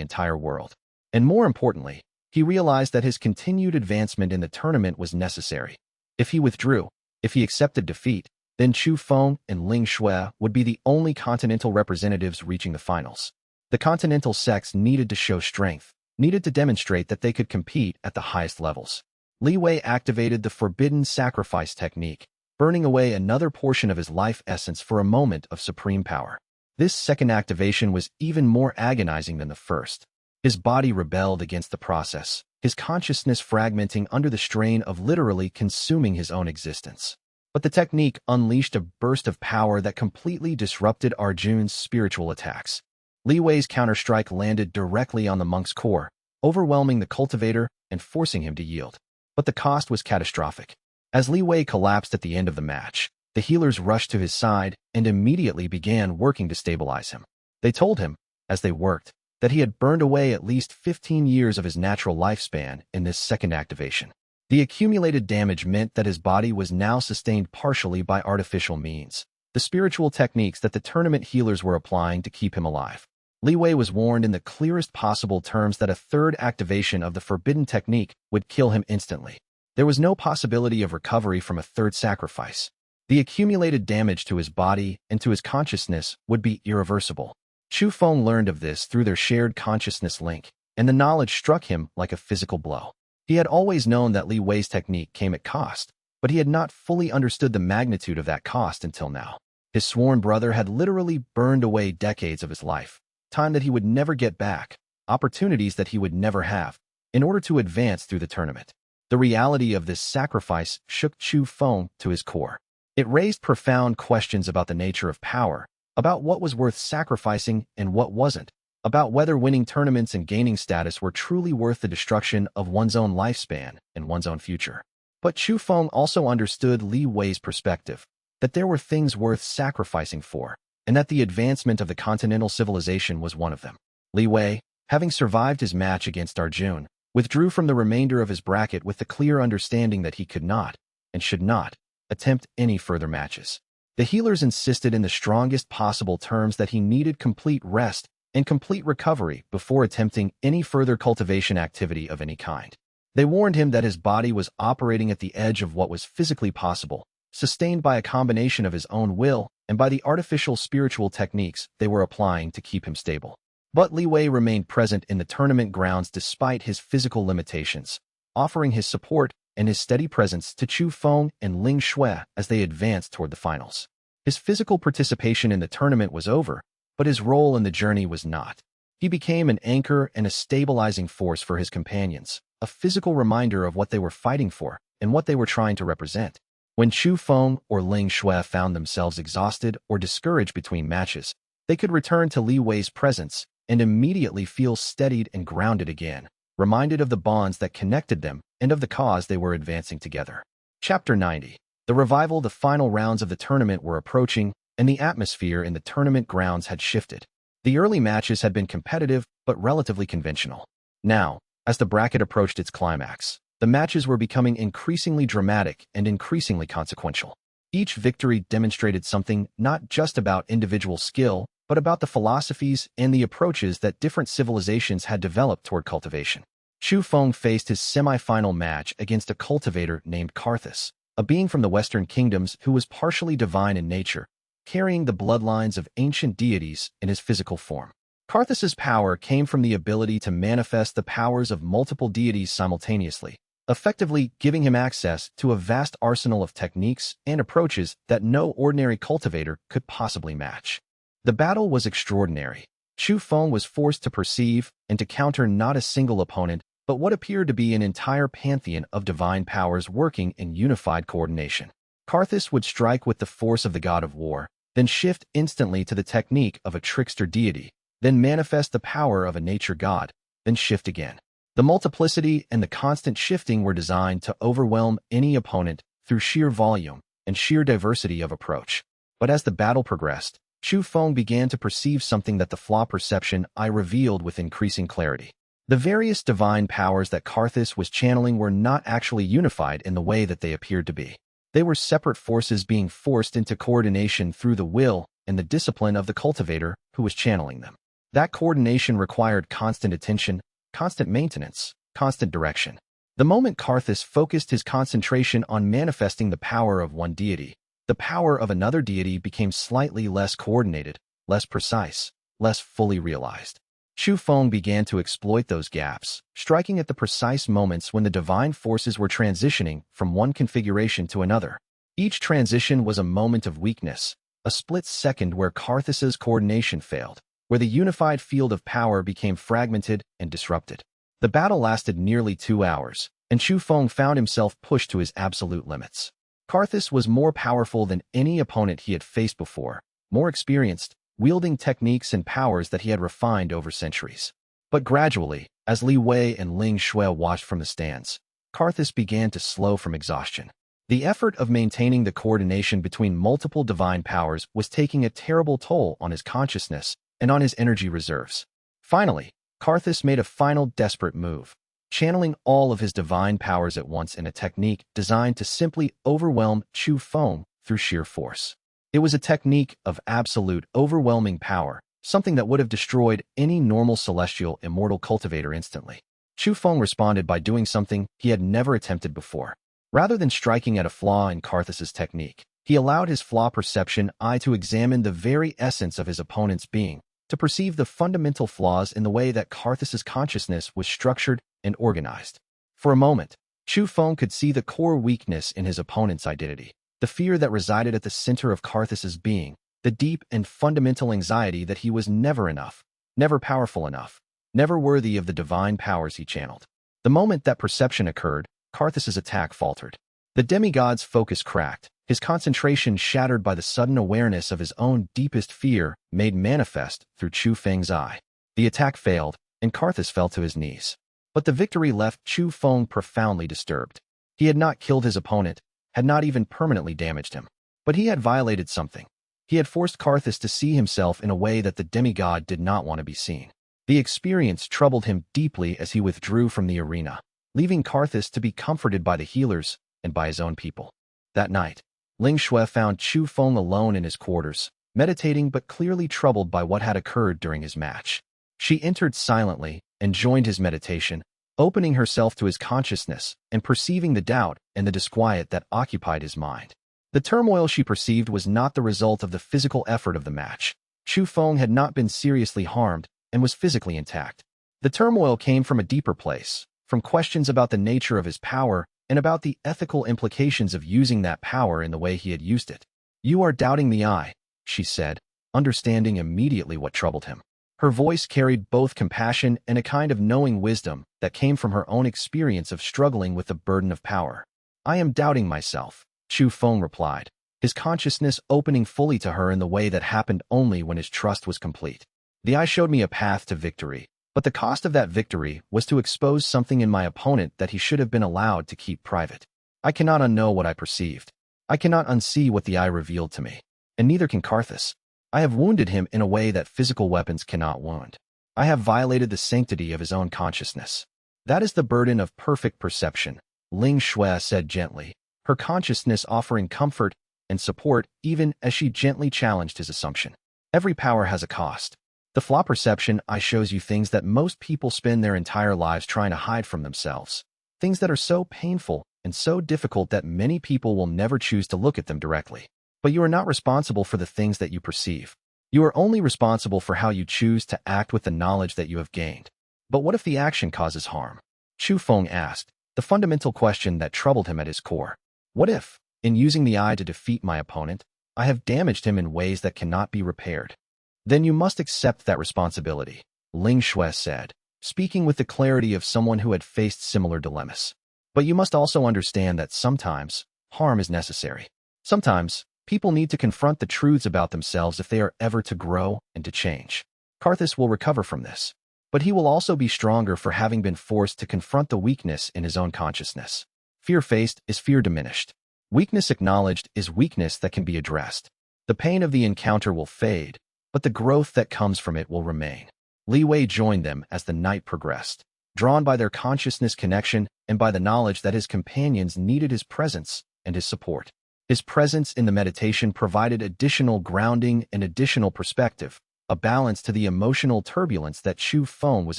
entire world. And more importantly, he realized that his continued advancement in the tournament was necessary. If he withdrew, if he accepted defeat, then Chu Feng and Ling Shui would be the only continental representatives reaching the finals. The continental sects needed to show strength, needed to demonstrate that they could compete at the highest levels. Li Wei activated the forbidden sacrifice technique, burning away another portion of his life essence for a moment of supreme power. This second activation was even more agonizing than the first. His body rebelled against the process, his consciousness fragmenting under the strain of literally consuming his own existence. But the technique unleashed a burst of power that completely disrupted Arjun's spiritual attacks. Li Wei's counterstrike landed directly on the monk's core, overwhelming the cultivator and forcing him to yield. But the cost was catastrophic. As Li Wei collapsed at the end of the match, the healers rushed to his side and immediately began working to stabilize him. They told him, as they worked, that he had burned away at least 15 years of his natural lifespan in this second activation. The accumulated damage meant that his body was now sustained partially by artificial means, the spiritual techniques that the tournament healers were applying to keep him alive. Li Wei was warned in the clearest possible terms that a third activation of the forbidden technique would kill him instantly. There was no possibility of recovery from a third sacrifice. The accumulated damage to his body and to his consciousness would be irreversible. Chu Feng learned of this through their shared consciousness link, and the knowledge struck him like a physical blow. He had always known that Li Wei's technique came at cost, but he had not fully understood the magnitude of that cost until now. His sworn brother had literally burned away decades of his life, time that he would never get back, opportunities that he would never have, in order to advance through the tournament. The reality of this sacrifice shook Chu Feng to his core. It raised profound questions about the nature of power, about what was worth sacrificing and what wasn't, about whether winning tournaments and gaining status were truly worth the destruction of one's own lifespan and one's own future. But Chu Feng also understood Li Wei's perspective, that there were things worth sacrificing for, and that the advancement of the continental civilization was one of them. Li Wei, having survived his match against Arjun, withdrew from the remainder of his bracket with the clear understanding that he could not, and should not, attempt any further matches. The healers insisted in the strongest possible terms that he needed complete rest and complete recovery before attempting any further cultivation activity of any kind. They warned him that his body was operating at the edge of what was physically possible, sustained by a combination of his own will and by the artificial spiritual techniques they were applying to keep him stable. But Li Wei remained present in the tournament grounds despite his physical limitations, offering his support and his steady presence to Chu Feng and Ling Shui as they advanced toward the finals. His physical participation in the tournament was over, but his role in the journey was not. He became an anchor and a stabilizing force for his companions, a physical reminder of what they were fighting for and what they were trying to represent. When Chu Feng or Ling Shui found themselves exhausted or discouraged between matches, they could return to Li Wei's presence and immediately feel steadied and grounded again, reminded of the bonds that connected them and of the cause they were advancing together. Chapter 90. The revival. The final rounds of the tournament were approaching, and the atmosphere in the tournament grounds had shifted. The early matches had been competitive but relatively conventional. Now, as the bracket approached its climax, the matches were becoming increasingly dramatic and increasingly consequential. Each victory demonstrated something not just about individual skill, but about the philosophies and the approaches that different civilizations had developed toward cultivation. Chu Feng faced his semi-final match against a cultivator named Karthus, a being from the Western Kingdoms who was partially divine in nature, carrying the bloodlines of ancient deities in his physical form. Karthus's power came from the ability to manifest the powers of multiple deities simultaneously, effectively giving him access to a vast arsenal of techniques and approaches that no ordinary cultivator could possibly match. The battle was extraordinary. Chu Feng was forced to perceive and to counter not a single opponent, but what appeared to be an entire pantheon of divine powers working in unified coordination. Karthus would strike with the force of the god of war, then shift instantly to the technique of a trickster deity, then manifest the power of a nature god, then shift again. The multiplicity and the constant shifting were designed to overwhelm any opponent through sheer volume and sheer diversity of approach. But as the battle progressed, Chu Feng began to perceive something that the Flaw Perception Eye revealed with increasing clarity. The various divine powers that Karthus was channeling were not actually unified in the way that they appeared to be. They were separate forces being forced into coordination through the will and the discipline of the cultivator who was channeling them. That coordination required constant attention, constant maintenance, constant direction. The moment Karthus focused his concentration on manifesting the power of one deity, the power of another deity became slightly less coordinated, less precise, less fully realized. Chu Feng began to exploit those gaps, striking at the precise moments when the divine forces were transitioning from one configuration to another. Each transition was a moment of weakness, a split second where Karthus's coordination failed, where the unified field of power became fragmented and disrupted. The battle lasted nearly 2 hours, and Chu Feng found himself pushed to his absolute limits. Karthus was more powerful than any opponent he had faced before, more experienced, wielding techniques and powers that he had refined over centuries. But gradually, As Li Wei and Ling Shui watched from the stands, Karthus began to slow from exhaustion. The effort of maintaining the coordination between multiple divine powers was taking a terrible toll on his consciousness and on his energy reserves. Finally, Karthus made a final desperate move, channeling all of his divine powers at once in a technique designed to simply overwhelm Chu Feng through sheer force. It was a technique of absolute, overwhelming power, something that would have destroyed any normal celestial immortal cultivator instantly. Chu Feng responded by doing something he had never attempted before. Rather than striking at a flaw in Karthus's technique, he allowed his Flaw Perception Eye to examine the very essence of his opponent's being, to perceive the fundamental flaws in the way that Karthus's consciousness was structured and organized. For a moment, Chu Feng could see the core weakness in his opponent's identity, the fear that resided at the center of Karthus's being, the deep and fundamental anxiety that he was never enough, never powerful enough, never worthy of the divine powers he channeled. The moment that perception occurred, Karthus's attack faltered. The demigod's focus cracked, his concentration shattered by the sudden awareness of his own deepest fear made manifest through Chu Feng's eye. The attack failed, and Karthus fell to his knees. But the victory left Chu Feng profoundly disturbed. He had not killed his opponent, had not even permanently damaged him. But he had violated something. He had forced Karthus to see himself in a way that the demigod did not want to be seen. The experience troubled him deeply as he withdrew from the arena, leaving Karthus to be comforted by the healers and by his own people. That night, Ling Shui found Chu Feng alone in his quarters, meditating but clearly troubled by what had occurred during his match. She entered silently and joined his meditation, opening herself to his consciousness and perceiving the doubt and the disquiet that occupied his mind. The turmoil she perceived was not the result of the physical effort of the match. Chu Feng had not been seriously harmed and was physically intact. The turmoil came from a deeper place, from questions about the nature of his power and about the ethical implications of using that power in the way he had used it. "You are doubting the eye," she said, understanding immediately what troubled him. Her voice carried both compassion and a kind of knowing wisdom that came from her own experience of struggling with the burden of power. "I am doubting myself," Chu Feng replied, his consciousness opening fully to her in the way that happened only when his trust was complete. "The eye showed me a path to victory, but the cost of that victory was to expose something in my opponent that he should have been allowed to keep private. I cannot unknow what I perceived. I cannot unsee what the eye revealed to me. And neither can Karthus. I have wounded him in a way that physical weapons cannot wound. I have violated the sanctity of his own consciousness. That is the burden of perfect perception," Ling Shui said gently, her consciousness offering comfort and support even as she gently challenged his assumption. "Every power has a cost. The Flaw Perception Eye shows you things that most people spend their entire lives trying to hide from themselves. Things that are so painful and so difficult that many people will never choose to look at them directly. But you are not responsible for the things that you perceive. You are only responsible for how you choose to act with the knowledge that you have gained." "But what if the action causes harm?" Chu Feng asked, the fundamental question that troubled him at his core. "What if, in using the eye to defeat my opponent, I have damaged him in ways that cannot be repaired?" "Then you must accept that responsibility," Ling Shui said, speaking with the clarity of someone who had faced similar dilemmas. "But you must also understand that sometimes harm is necessary. Sometimes people need to confront the truths about themselves if they are ever to grow and to change. Karthus will recover from this, but he will also be stronger for having been forced to confront the weakness in his own consciousness. Fear faced is fear diminished. Weakness acknowledged is weakness that can be addressed. The pain of the encounter will fade, but the growth that comes from it will remain." Li Wei joined them as the night progressed, drawn by their consciousness connection and by the knowledge that his companions needed his presence and his support. His presence in the meditation provided additional grounding and additional perspective, a balance to the emotional turbulence that Chu Feng was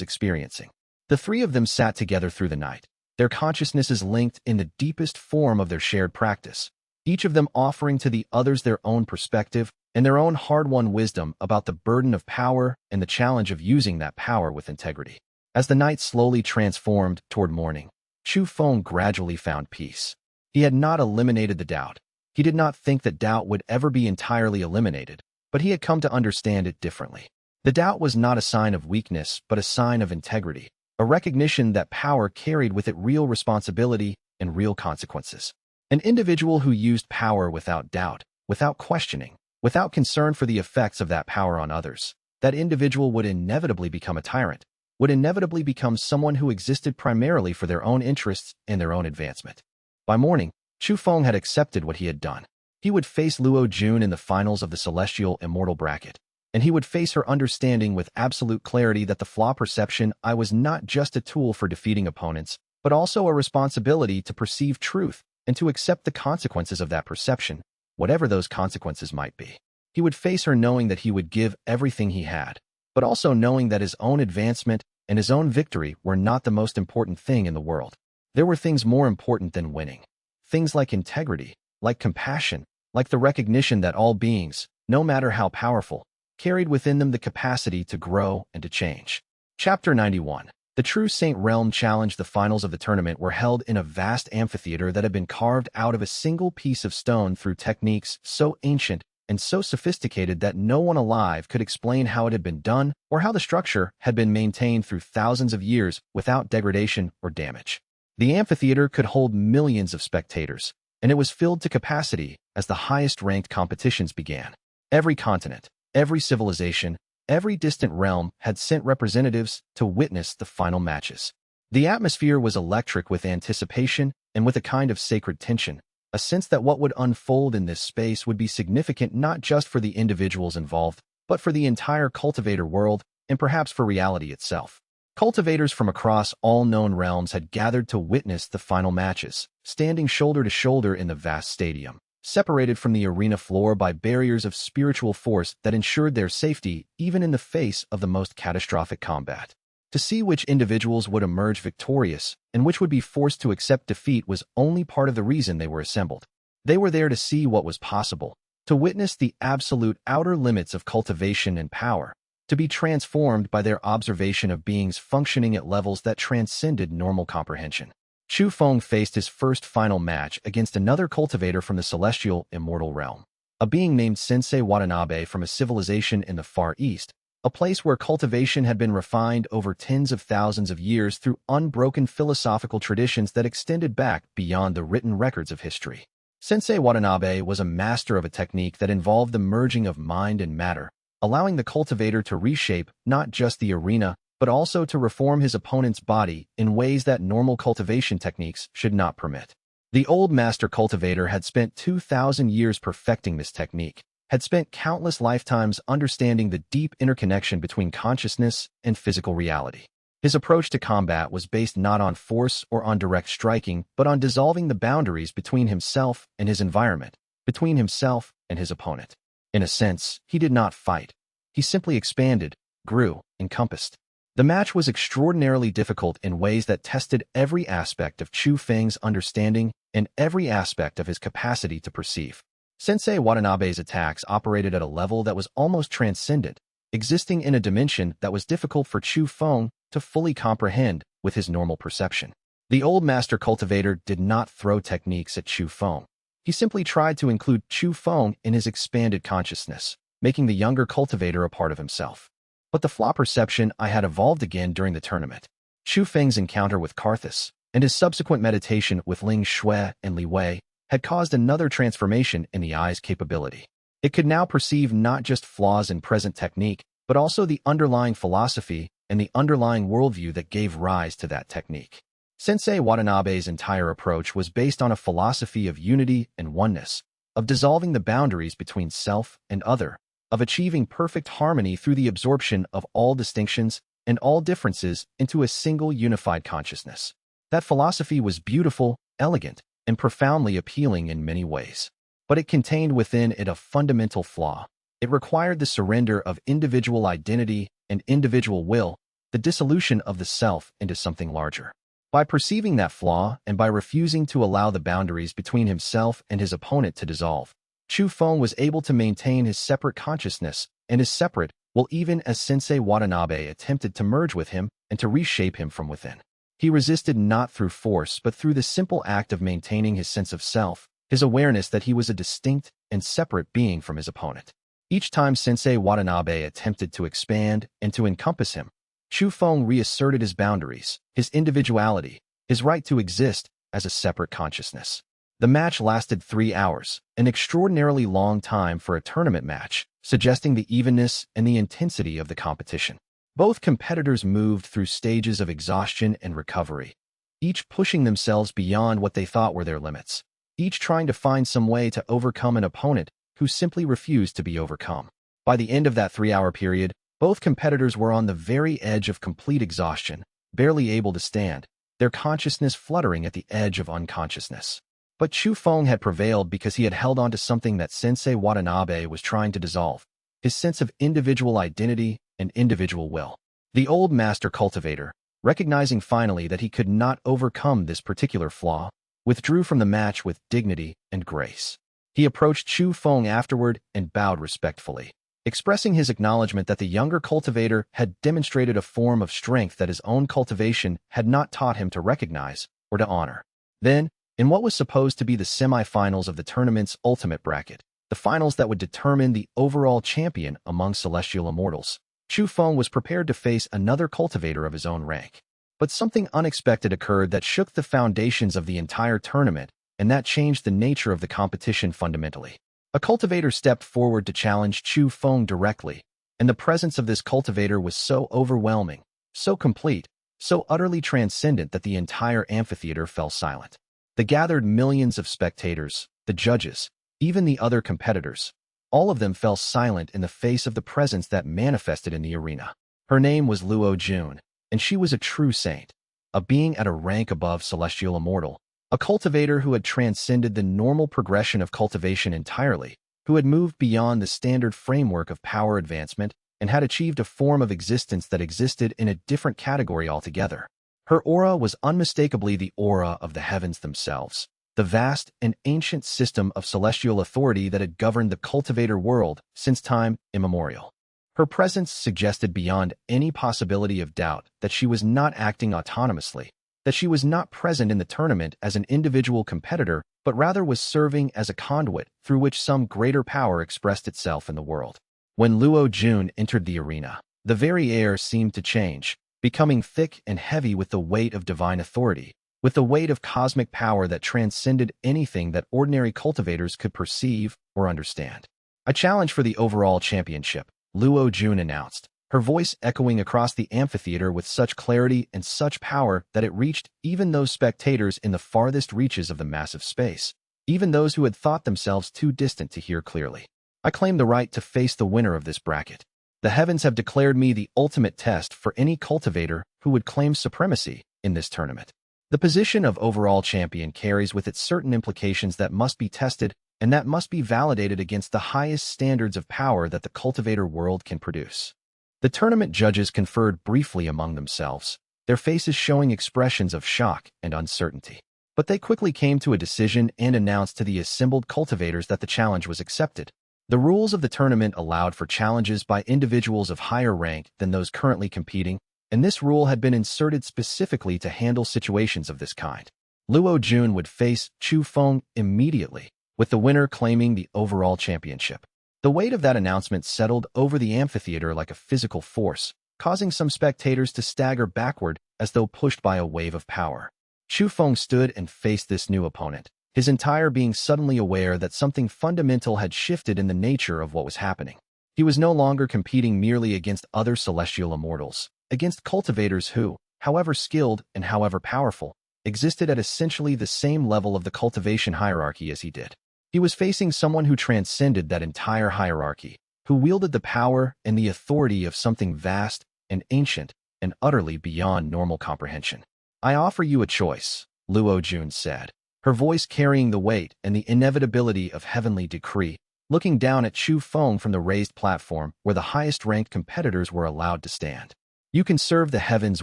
experiencing. The three of them sat together through the night, their consciousnesses linked in the deepest form of their shared practice, each of them offering to the others their own perspective and their own hard-won wisdom about the burden of power and the challenge of using that power with integrity. As the night slowly transformed toward morning, Chu Feng gradually found peace. He had not eliminated the doubt. He did not think that doubt would ever be entirely eliminated, but he had come to understand it differently. The doubt was not a sign of weakness, but a sign of integrity, a recognition that power carried with it real responsibility and real consequences. An individual who used power without doubt, without questioning, without concern for the effects of that power on others, that individual would inevitably become a tyrant. would inevitably become someone who existed primarily for their own interests and their own advancement. By morning, Chu Feng had accepted what he had done. He would face Luo Jun in the finals of the Celestial Immortal bracket, and he would face her understanding with absolute clarity that the Flaw Perception Eye was not just a tool for defeating opponents, but also a responsibility to perceive truth and to accept the consequences of that perception, whatever those consequences might be. He would face her knowing that he would give everything he had, but also knowing that his own advancement and his own victory were not the most important thing in the world. There were things more important than winning. Things like integrity, like compassion, like the recognition that all beings, no matter how powerful, carried within them the capacity to grow and to change. Chapter 91. The True Saint Realm Challenge. The finals of the tournament were held in a vast amphitheater that had been carved out of a single piece of stone through techniques so ancient and so sophisticated that no one alive could explain how it had been done or how the structure had been maintained through thousands of years without degradation or damage. The amphitheater could hold millions of spectators, and it was filled to capacity as the highest-ranked competitions began. Every continent, every civilization, every distant realm had sent representatives to witness the final matches. The atmosphere was electric with anticipation and with a kind of sacred tension, a sense that what would unfold in this space would be significant not just for the individuals involved, but for the entire cultivator world and perhaps for reality itself. Cultivators from across all known realms had gathered to witness the final matches, standing shoulder to shoulder in the vast stadium, separated from the arena floor by barriers of spiritual force that ensured their safety even in the face of the most catastrophic combat. To see which individuals would emerge victorious and which would be forced to accept defeat was only part of the reason they were assembled. They were there to see what was possible, to witness the absolute outer limits of cultivation and power, to be transformed by their observation of beings functioning at levels that transcended normal comprehension. Chu Feng faced his first final match against another cultivator from the Celestial Immortal realm, a being named Sensei Watanabe from a civilization in the Far East, a place where cultivation had been refined over tens of thousands of years through unbroken philosophical traditions that extended back beyond the written records of history. Sensei Watanabe was a master of a technique that involved the merging of mind and matter, allowing the cultivator to reshape not just the arena, but also to reform his opponent's body in ways that normal cultivation techniques should not permit. The old master cultivator had spent 2,000 years perfecting this technique, had spent countless lifetimes understanding the deep interconnection between consciousness and physical reality. His approach to combat was based not on force or on direct striking, but on dissolving the boundaries between himself and his environment, between himself and his opponent. In a sense, he did not fight. He simply expanded, grew, encompassed. The match was extraordinarily difficult in ways that tested every aspect of Chu Feng's understanding and every aspect of his capacity to perceive. Sensei Watanabe's attacks operated at a level that was almost transcendent, existing in a dimension that was difficult for Chu Feng to fully comprehend with his normal perception. The old master cultivator did not throw techniques at Chu Feng. He simply tried to include Chu Feng in his expanded consciousness, making the younger cultivator a part of himself. But the Flaw Perception Eye had evolved again during the tournament. Chu Feng's encounter with Karthus and his subsequent meditation with Ling Shui and Li Wei had caused another transformation in the eye's capability. It could now perceive not just flaws in present technique, but also the underlying philosophy and the underlying worldview that gave rise to that technique. Sensei Watanabe's entire approach was based on a philosophy of unity and oneness, of dissolving the boundaries between self and other, of achieving perfect harmony through the absorption of all distinctions and all differences into a single unified consciousness. That philosophy was beautiful, elegant, and profoundly appealing in many ways. But it contained within it a fundamental flaw. It required the surrender of individual identity and individual will, the dissolution of the self into something larger. By perceiving that flaw and by refusing to allow the boundaries between himself and his opponent to dissolve, Chu Feng was able to maintain his separate consciousness and his separate will even as Sensei Watanabe attempted to merge with him and to reshape him from within. He resisted not through force but through the simple act of maintaining his sense of self, his awareness that he was a distinct and separate being from his opponent. Each time Sensei Watanabe attempted to expand and to encompass him, Chu Feng reasserted his boundaries, his individuality, his right to exist as a separate consciousness. The match lasted 3 hours, an extraordinarily long time for a tournament match, suggesting the evenness and the intensity of the competition. Both competitors moved through stages of exhaustion and recovery, each pushing themselves beyond what they thought were their limits, each trying to find some way to overcome an opponent who simply refused to be overcome. By the end of that 3-hour period, both competitors were on the very edge of complete exhaustion, barely able to stand, their consciousness fluttering at the edge of unconsciousness. But Chu Feng had prevailed because he had held on to something that Sensei Watanabe was trying to dissolve, his sense of individual identity and individual will. The old master cultivator, recognizing finally that he could not overcome this particular flaw, withdrew from the match with dignity and grace. He approached Chu Feng afterward and bowed respectfully, expressing his acknowledgement that the younger cultivator had demonstrated a form of strength that his own cultivation had not taught him to recognize or to honor. Then, in what was supposed to be the semi-finals of the tournament's ultimate bracket, the finals that would determine the overall champion among celestial immortals, Chu Feng was prepared to face another cultivator of his own rank. But something unexpected occurred that shook the foundations of the entire tournament, and that changed the nature of the competition fundamentally. A cultivator stepped forward to challenge Chu Feng directly, and the presence of this cultivator was so overwhelming, so complete, so utterly transcendent that the entire amphitheater fell silent. The gathered millions of spectators, the judges, even the other competitors, all of them fell silent in the face of the presence that manifested in the arena. Her name was Luo Jun, and she was a true saint, a being at a rank above celestial immortal, a cultivator who had transcended the normal progression of cultivation entirely, who had moved beyond the standard framework of power advancement and had achieved a form of existence that existed in a different category altogether. Her aura was unmistakably the aura of the heavens themselves, the vast and ancient system of celestial authority that had governed the cultivator world since time immemorial. Her presence suggested beyond any possibility of doubt that she was not acting autonomously, that she was not present in the tournament as an individual competitor, but rather was serving as a conduit through which some greater power expressed itself in the world. When Luo Jun entered the arena, the very air seemed to change, becoming thick and heavy with the weight of divine authority, with the weight of cosmic power that transcended anything that ordinary cultivators could perceive or understand. A challenge for the overall championship, Luo Jun announced, her voice echoing across the amphitheater with such clarity and such power that it reached even those spectators in the farthest reaches of the massive space, even those who had thought themselves too distant to hear clearly. I claim the right to face the winner of this bracket. The heavens have declared me the ultimate test for any cultivator who would claim supremacy in this tournament. The position of overall champion carries with it certain implications that must be tested and that must be validated against the highest standards of power that the cultivator world can produce. The tournament judges conferred briefly among themselves, their faces showing expressions of shock and uncertainty. But they quickly came to a decision and announced to the assembled cultivators that the challenge was accepted. The rules of the tournament allowed for challenges by individuals of higher rank than those currently competing, and this rule had been inserted specifically to handle situations of this kind. Luo Jun would face Chu Feng immediately, with the winner claiming the overall championship. The weight of that announcement settled over the amphitheater like a physical force, causing some spectators to stagger backward as though pushed by a wave of power. Chu Feng stood and faced this new opponent, his entire being suddenly aware that something fundamental had shifted in the nature of what was happening. He was no longer competing merely against other celestial immortals, against cultivators who, however skilled and however powerful, existed at essentially the same level of the cultivation hierarchy as he did. He was facing someone who transcended that entire hierarchy, who wielded the power and the authority of something vast and ancient and utterly beyond normal comprehension. I offer you a choice, Luo Jun said, her voice carrying the weight and the inevitability of heavenly decree, looking down at Chu Feng from the raised platform where the highest-ranked competitors were allowed to stand. You can serve the heavens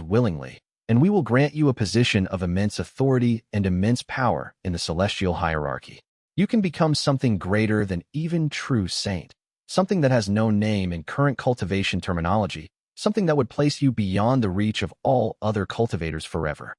willingly, and we will grant you a position of immense authority and immense power in the celestial hierarchy. You can become something greater than even true saint, something that has no name in current cultivation terminology, something that would place you beyond the reach of all other cultivators forever.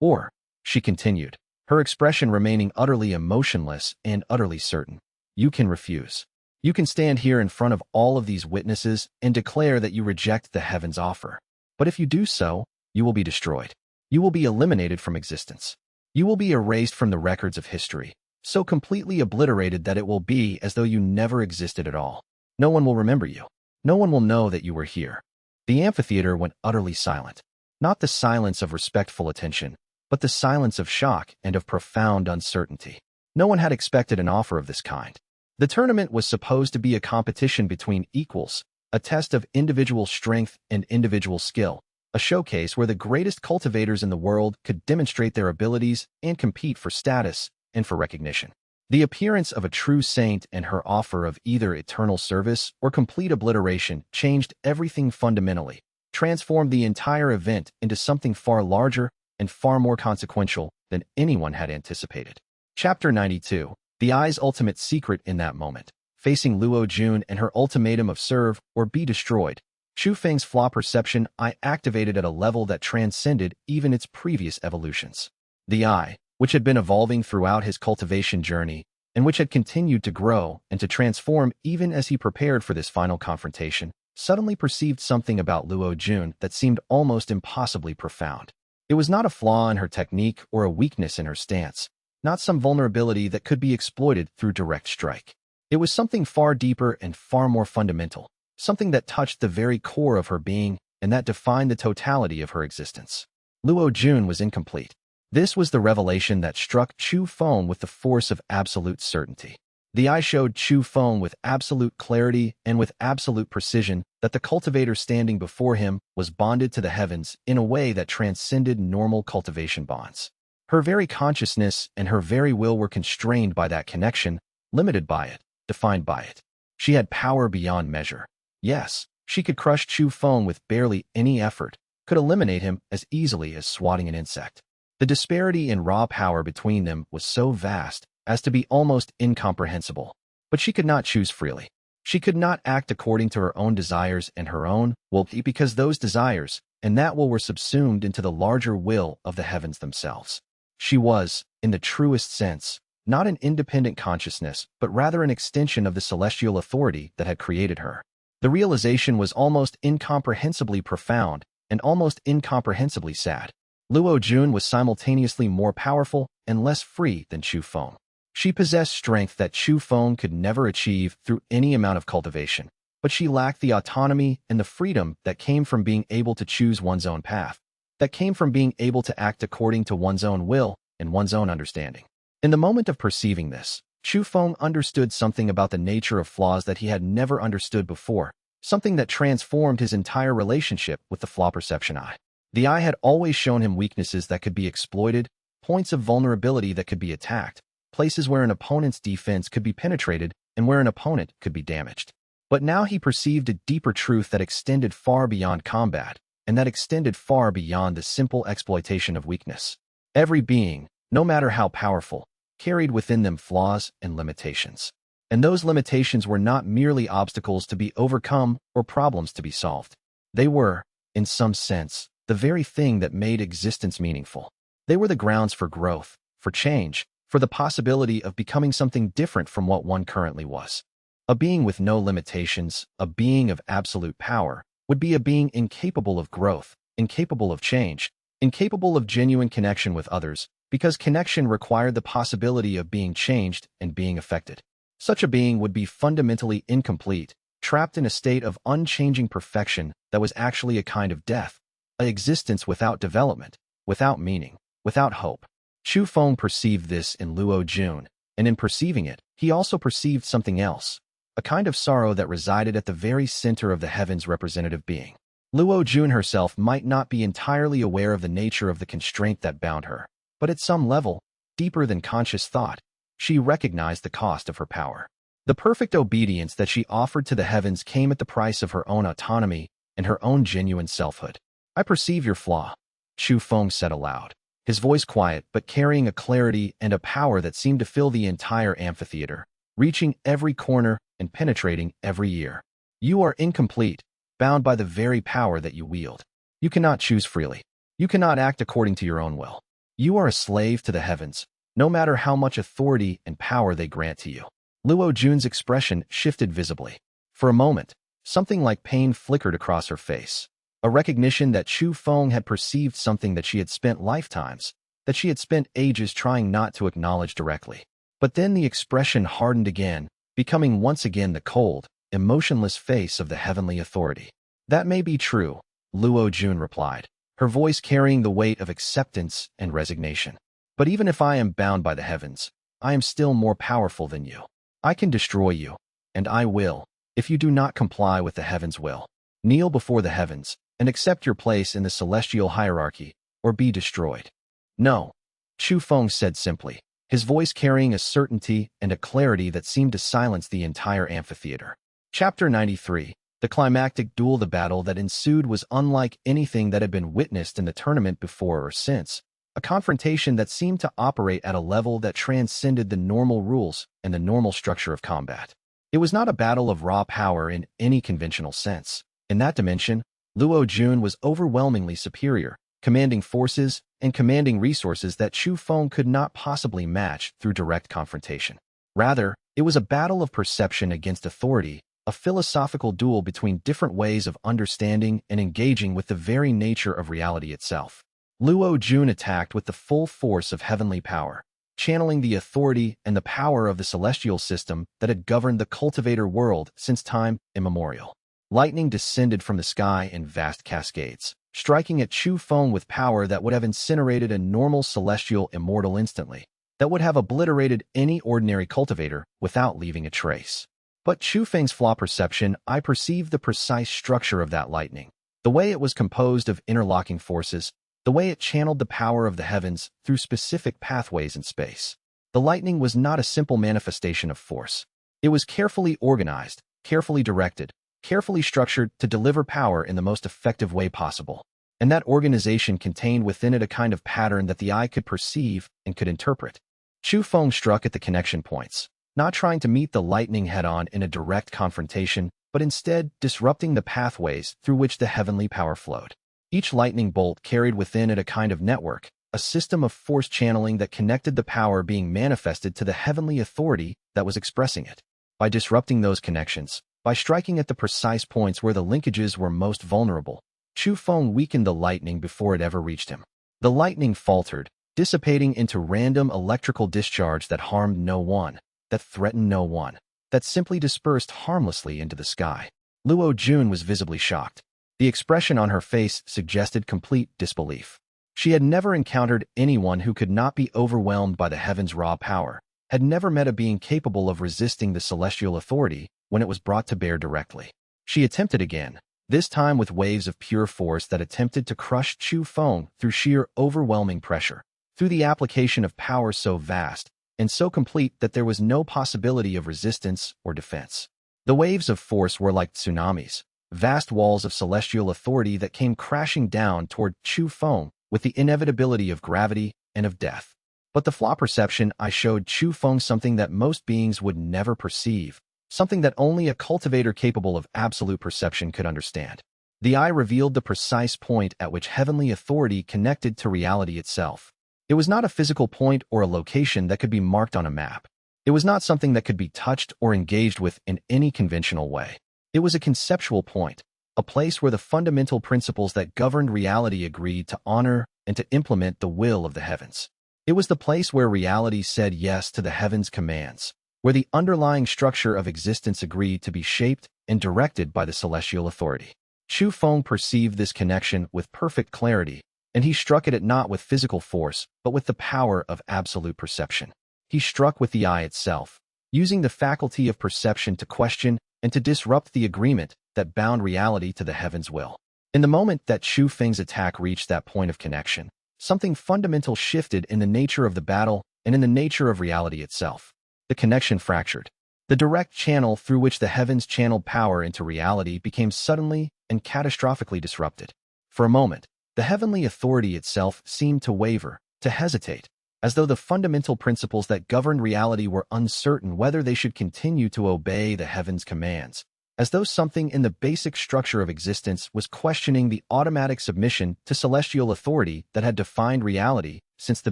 Or, she continued, her expression remaining utterly emotionless and utterly certain, you can refuse. You can stand here in front of all of these witnesses and declare that you reject the heavens' offer. But if you do so, you will be destroyed. You will be eliminated from existence. You will be erased from the records of history, so completely obliterated that it will be as though you never existed at all. No one will remember you. No one will know that you were here. The amphitheater went utterly silent. Not the silence of respectful attention, but the silence of shock and of profound uncertainty. No one had expected an offer of this kind. The tournament was supposed to be a competition between equals, a test of individual strength and individual skill, a showcase where the greatest cultivators in the world could demonstrate their abilities and compete for status and for recognition. The appearance of a true saint and her offer of either eternal service or complete obliteration changed everything fundamentally, transformed the entire event into something far larger and far more consequential than anyone had anticipated. Chapter 92. The Eye's ultimate secret. In that moment, facing Luo Jun and her ultimatum of serve or be destroyed, Chu Feng's Flaw Perception Eye activated at a level that transcended even its previous evolutions. The Eye, which had been evolving throughout his cultivation journey, and which had continued to grow and to transform even as he prepared for this final confrontation, suddenly perceived something about Luo Jun that seemed almost impossibly profound. It was not a flaw in her technique or a weakness in her stance, not some vulnerability that could be exploited through direct strike. It was something far deeper and far more fundamental, something that touched the very core of her being and that defined the totality of her existence. Luo Jun was incomplete. This was the revelation that struck Chu Feng with the force of absolute certainty. The Eye showed Chu Feng with absolute clarity and with absolute precision that the cultivator standing before him was bonded to the heavens in a way that transcended normal cultivation bonds. Her very consciousness and her very will were constrained by that connection, limited by it, defined by it. She had power beyond measure. Yes, she could crush Chu Feng with barely any effort, could eliminate him as easily as swatting an insect. The disparity in raw power between them was so vast as to be almost incomprehensible. But she could not choose freely. She could not act according to her own desires and her own will, because those desires and that will were subsumed into the larger will of the heavens themselves. She was, in the truest sense, not an independent consciousness, but rather an extension of the celestial authority that had created her. The realization was almost incomprehensibly profound and almost incomprehensibly sad. Luo Jun was simultaneously more powerful and less free than Chu Feng. She possessed strength that Chu Feng could never achieve through any amount of cultivation, but she lacked the autonomy and the freedom that came from being able to choose one's own path, that came from being able to act according to one's own will and one's own understanding. In the moment of perceiving this, Chu Feng understood something about the nature of flaws that he had never understood before, something that transformed his entire relationship with the Flaw Perception Eye. The Eye had always shown him weaknesses that could be exploited, points of vulnerability that could be attacked, places where an opponent's defense could be penetrated and where an opponent could be damaged. But now he perceived a deeper truth that extended far beyond combat, and that extended far beyond the simple exploitation of weakness. Every being, no matter how powerful, carried within them flaws and limitations. And those limitations were not merely obstacles to be overcome or problems to be solved. They were, in some sense, the very thing that made existence meaningful. They were the grounds for growth, for change, for the possibility of becoming something different from what one currently was. A being with no limitations, a being of absolute power, would be a being incapable of growth, incapable of change, incapable of genuine connection with others, because connection required the possibility of being changed and being affected. Such a being would be fundamentally incomplete, trapped in a state of unchanging perfection that was actually a kind of death, an existence without development, without meaning, without hope. Chu Feng perceived this in Luo Jun, and in perceiving it, he also perceived something else, a kind of sorrow that resided at the very center of the heavens' representative being. Luo Jun herself might not be entirely aware of the nature of the constraint that bound her, but at some level, deeper than conscious thought, she recognized the cost of her power. The perfect obedience that she offered to the heavens came at the price of her own autonomy and her own genuine selfhood. "I perceive your flaw," Chu Feng said aloud, his voice quiet but carrying a clarity and a power that seemed to fill the entire amphitheater, reaching every corner and penetrating every ear. "You are incomplete, bound by the very power that you wield. You cannot choose freely. You cannot act according to your own will. You are a slave to the heavens, no matter how much authority and power they grant to you." Luo Jun's expression shifted visibly. For a moment, something like pain flickered across her face. A recognition that Chu Feng had perceived something that she had spent lifetimes, that she had spent ages trying not to acknowledge directly. But then the expression hardened again, becoming once again the cold, emotionless face of the heavenly authority. That may be true, Luo Jun replied, her voice carrying the weight of acceptance and resignation. But even if I am bound by the heavens, I am still more powerful than you. I can destroy you, and I will, if you do not comply with the heavens' will. Kneel before the heavens, and accept your place in the celestial hierarchy, or be destroyed. No, Chu Feng said simply, his voice carrying a certainty and a clarity that seemed to silence the entire amphitheater. Chapter 93. The climactic duel. The battle that ensued was unlike anything that had been witnessed in the tournament before or since, a confrontation that seemed to operate at a level that transcended the normal rules and the normal structure of combat. It was not a battle of raw power in any conventional sense. In that dimension, Luo Jun was overwhelmingly superior, commanding forces and commanding resources that Chu Feng could not possibly match through direct confrontation. Rather, it was a battle of perception against authority, a philosophical duel between different ways of understanding and engaging with the very nature of reality itself. Luo Jun attacked with the full force of heavenly power, channeling the authority and the power of the celestial system that had governed the cultivator world since time immemorial. Lightning descended from the sky in vast cascades, striking at Chu Feng with power that would have incinerated a normal celestial immortal instantly, that would have obliterated any ordinary cultivator without leaving a trace. But Chu Feng's Flaw Perception Eye perceived the precise structure of that lightning, the way it was composed of interlocking forces, the way it channeled the power of the heavens through specific pathways in space. The lightning was not a simple manifestation of force. It was carefully organized, carefully directed, carefully structured to deliver power in the most effective way possible. And that organization contained within it a kind of pattern that the eye could perceive and could interpret. Chu Feng struck at the connection points, not trying to meet the lightning head-on in a direct confrontation, but instead disrupting the pathways through which the heavenly power flowed. Each lightning bolt carried within it a kind of network, a system of force channeling that connected the power being manifested to the heavenly authority that was expressing it. By disrupting those connections, by striking at the precise points where the linkages were most vulnerable, Chu Feng weakened the lightning before it ever reached him. The lightning faltered, dissipating into random electrical discharge that harmed no one, that threatened no one, that simply dispersed harmlessly into the sky. Luo Jun was visibly shocked. The expression on her face suggested complete disbelief. She had never encountered anyone who could not be overwhelmed by the heavens' raw power, had never met a being capable of resisting the celestial authority when it was brought to bear directly. She attempted again, this time with waves of pure force that attempted to crush Chu Feng through sheer overwhelming pressure, through the application of power so vast and so complete that there was no possibility of resistance or defense. The waves of force were like tsunamis, vast walls of celestial authority that came crashing down toward Chu Feng with the inevitability of gravity and of death. But the Flaw Perception Eye showed Chu Feng something that most beings would never perceive, something that only a cultivator capable of absolute perception could understand. The eye revealed the precise point at which heavenly authority connected to reality itself. It was not a physical point or a location that could be marked on a map. It was not something that could be touched or engaged with in any conventional way. It was a conceptual point, a place where the fundamental principles that governed reality agreed to honor and to implement the will of the heavens. It was the place where reality said yes to the heavens' commands, where the underlying structure of existence agreed to be shaped and directed by the celestial authority. Chu Feng perceived this connection with perfect clarity, and he struck at it not with physical force, but with the power of absolute perception. He struck with the eye itself, using the faculty of perception to question and to disrupt the agreement that bound reality to the heavens' will. In the moment that Chu Feng's attack reached that point of connection, something fundamental shifted in the nature of the battle and in the nature of reality itself. The connection fractured. The direct channel through which the heavens channeled power into reality became suddenly and catastrophically disrupted. For a moment, the heavenly authority itself seemed to waver, to hesitate, as though the fundamental principles that governed reality were uncertain whether they should continue to obey the heavens' commands, as though something in the basic structure of existence was questioning the automatic submission to celestial authority that had defined reality since the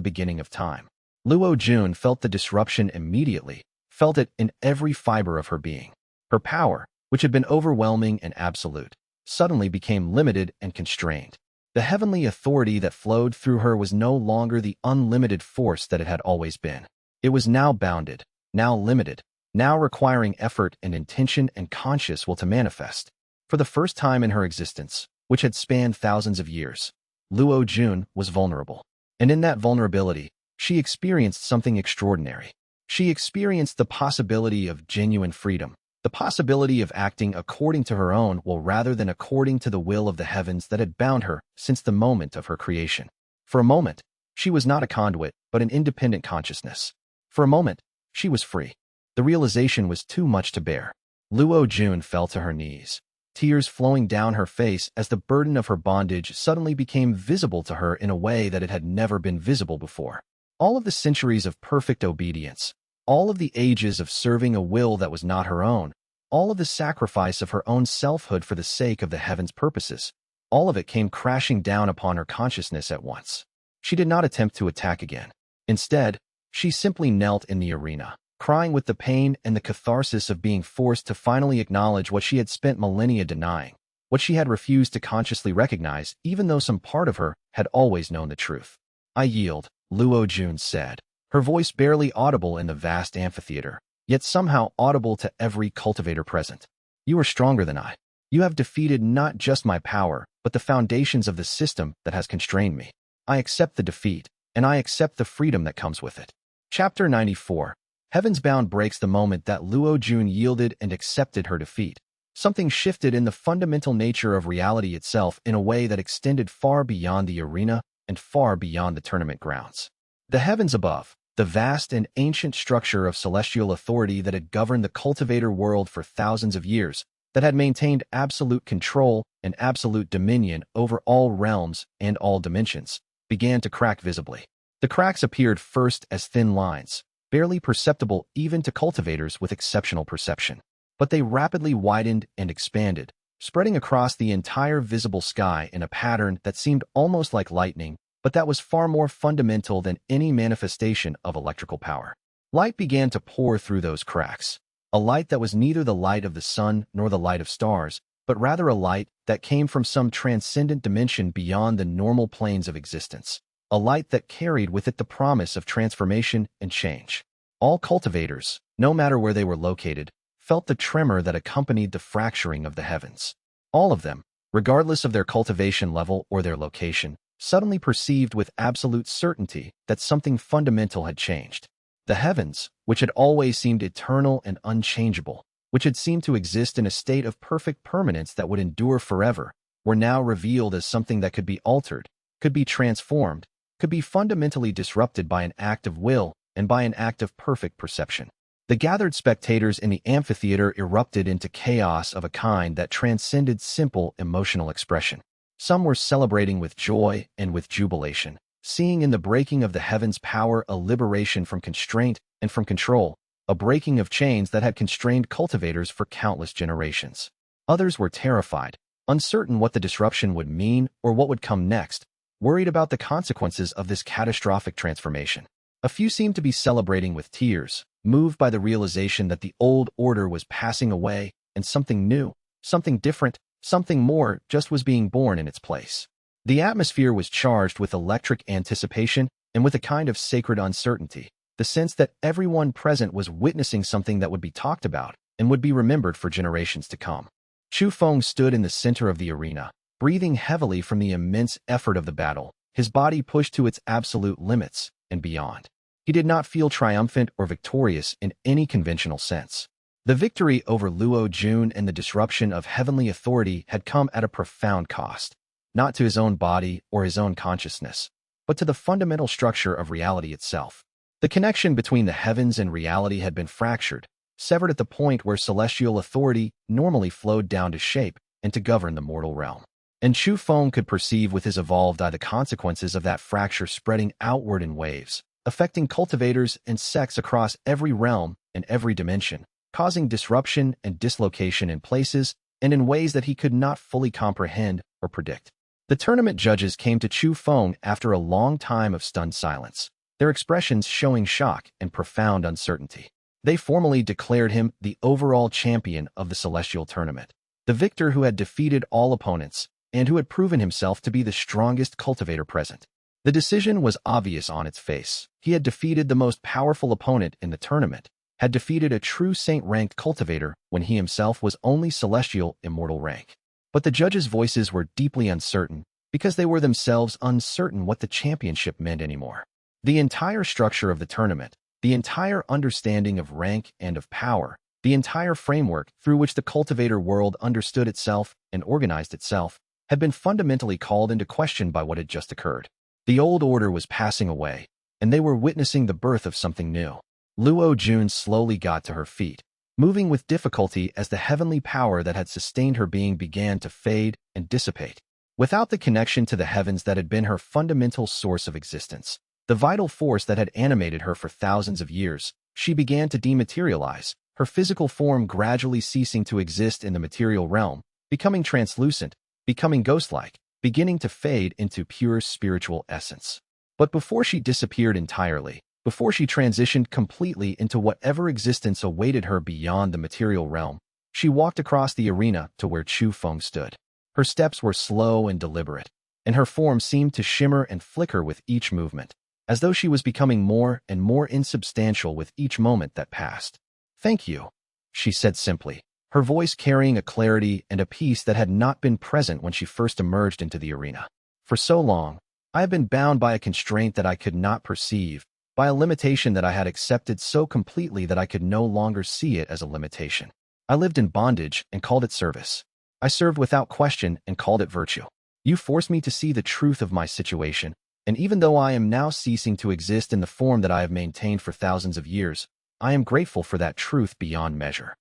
beginning of time. Luo Jun felt the disruption immediately, felt it in every fiber of her being. Her power, which had been overwhelming and absolute, suddenly became limited and constrained. The heavenly authority that flowed through her was no longer the unlimited force that it had always been. It was now bounded, now limited, now requiring effort and intention and conscious will to manifest. For the first time in her existence, which had spanned thousands of years, Luo Jun was vulnerable. And in that vulnerability, she experienced something extraordinary. She experienced the possibility of genuine freedom, the possibility of acting according to her own will rather than according to the will of the heavens that had bound her since the moment of her creation. For a moment, she was not a conduit, but an independent consciousness. For a moment, she was free. The realization was too much to bear. Luo Jun fell to her knees, tears flowing down her face as the burden of her bondage suddenly became visible to her in a way that it had never been visible before. All of the centuries of perfect obedience, all of the ages of serving a will that was not her own, all of the sacrifice of her own selfhood for the sake of the heavens' purposes, all of it came crashing down upon her consciousness at once. She did not attempt to attack again. Instead, she simply knelt in the arena, crying with the pain and the catharsis of being forced to finally acknowledge what she had spent millennia denying, what she had refused to consciously recognize even though some part of her had always known the truth. "I yield," Luo Jun said, her voice barely audible in the vast amphitheater, yet somehow audible to every cultivator present. "You are stronger than I. You have defeated not just my power, but the foundations of the system that has constrained me. I accept the defeat, and I accept the freedom that comes with it." Chapter 94. Heaven's Bound breaks the moment that Luo Jun yielded and accepted her defeat. Something shifted in the fundamental nature of reality itself in a way that extended far beyond the arena and far beyond the tournament grounds. The heavens above, the vast and ancient structure of celestial authority that had governed the cultivator world for thousands of years, that had maintained absolute control and absolute dominion over all realms and all dimensions, began to crack visibly. The cracks appeared first as thin lines, barely perceptible even to cultivators with exceptional perception. But they rapidly widened and expanded, spreading across the entire visible sky in a pattern that seemed almost like lightning, but that was far more fundamental than any manifestation of electrical power. Light began to pour through those cracks, a light that was neither the light of the sun nor the light of stars, but rather a light that came from some transcendent dimension beyond the normal planes of existence, a light that carried with it the promise of transformation and change. All cultivators, no matter where they were located, felt the tremor that accompanied the fracturing of the heavens. All of them, regardless of their cultivation level or their location, suddenly perceived with absolute certainty that something fundamental had changed. The heavens, which had always seemed eternal and unchangeable, which had seemed to exist in a state of perfect permanence that would endure forever, were now revealed as something that could be altered, could be transformed, could be fundamentally disrupted by an act of will and by an act of perfect perception. The gathered spectators in the amphitheater erupted into chaos of a kind that transcended simple emotional expression. Some were celebrating with joy and with jubilation, seeing in the breaking of the heavens' power a liberation from constraint and from control, a breaking of chains that had constrained cultivators for countless generations. Others were terrified, uncertain what the disruption would mean or what would come next, worried about the consequences of this catastrophic transformation. A few seemed to be celebrating with tears, moved by the realization that the old order was passing away and something new, something different, something more just was being born in its place. The atmosphere was charged with electric anticipation and with a kind of sacred uncertainty, the sense that everyone present was witnessing something that would be talked about and would be remembered for generations to come. Chu Feng stood in the center of the arena, breathing heavily from the immense effort of the battle, his body pushed to its absolute limits and beyond. He did not feel triumphant or victorious in any conventional sense. The victory over Luo Jun and the disruption of heavenly authority had come at a profound cost, not to his own body or his own consciousness, but to the fundamental structure of reality itself. The connection between the heavens and reality had been fractured, severed at the point where celestial authority normally flowed down to shape and to govern the mortal realm. And Chu Feng could perceive with his evolved eye the consequences of that fracture spreading outward in waves, affecting cultivators and sects across every realm and every dimension, causing disruption and dislocation in places and in ways that he could not fully comprehend or predict. The tournament judges came to Chu Feng after a long time of stunned silence, their expressions showing shock and profound uncertainty. They formally declared him the overall champion of the celestial tournament, the victor who had defeated all opponents and who had proven himself to be the strongest cultivator present. The decision was obvious on its face. He had defeated the most powerful opponent in the tournament, had defeated a true saint-ranked cultivator when he himself was only celestial immortal rank. But the judges' voices were deeply uncertain because they were themselves uncertain what the championship meant anymore. The entire structure of the tournament, the entire understanding of rank and of power, the entire framework through which the cultivator world understood itself and organized itself, had been fundamentally called into question by what had just occurred. The old order was passing away, and they were witnessing the birth of something new. Luo Jun slowly got to her feet, moving with difficulty as the heavenly power that had sustained her being began to fade and dissipate. Without the connection to the heavens that had been her fundamental source of existence, the vital force that had animated her for thousands of years, she began to dematerialize, her physical form gradually ceasing to exist in the material realm, becoming translucent, becoming ghost-like, beginning to fade into pure spiritual essence. But before she disappeared entirely, before she transitioned completely into whatever existence awaited her beyond the material realm, she walked across the arena to where Chu Feng stood. Her steps were slow and deliberate, and her form seemed to shimmer and flicker with each movement, as though she was becoming more and more insubstantial with each moment that passed. "Thank you," she said simply, her voice carrying a clarity and a peace that had not been present when she first emerged into the arena. "For so long, I have been bound by a constraint that I could not perceive, by a limitation that I had accepted so completely that I could no longer see it as a limitation. I lived in bondage and called it service. I served without question and called it virtue. You forced me to see the truth of my situation, and even though I am now ceasing to exist in the form that I have maintained for thousands of years, I am grateful for that truth beyond measure.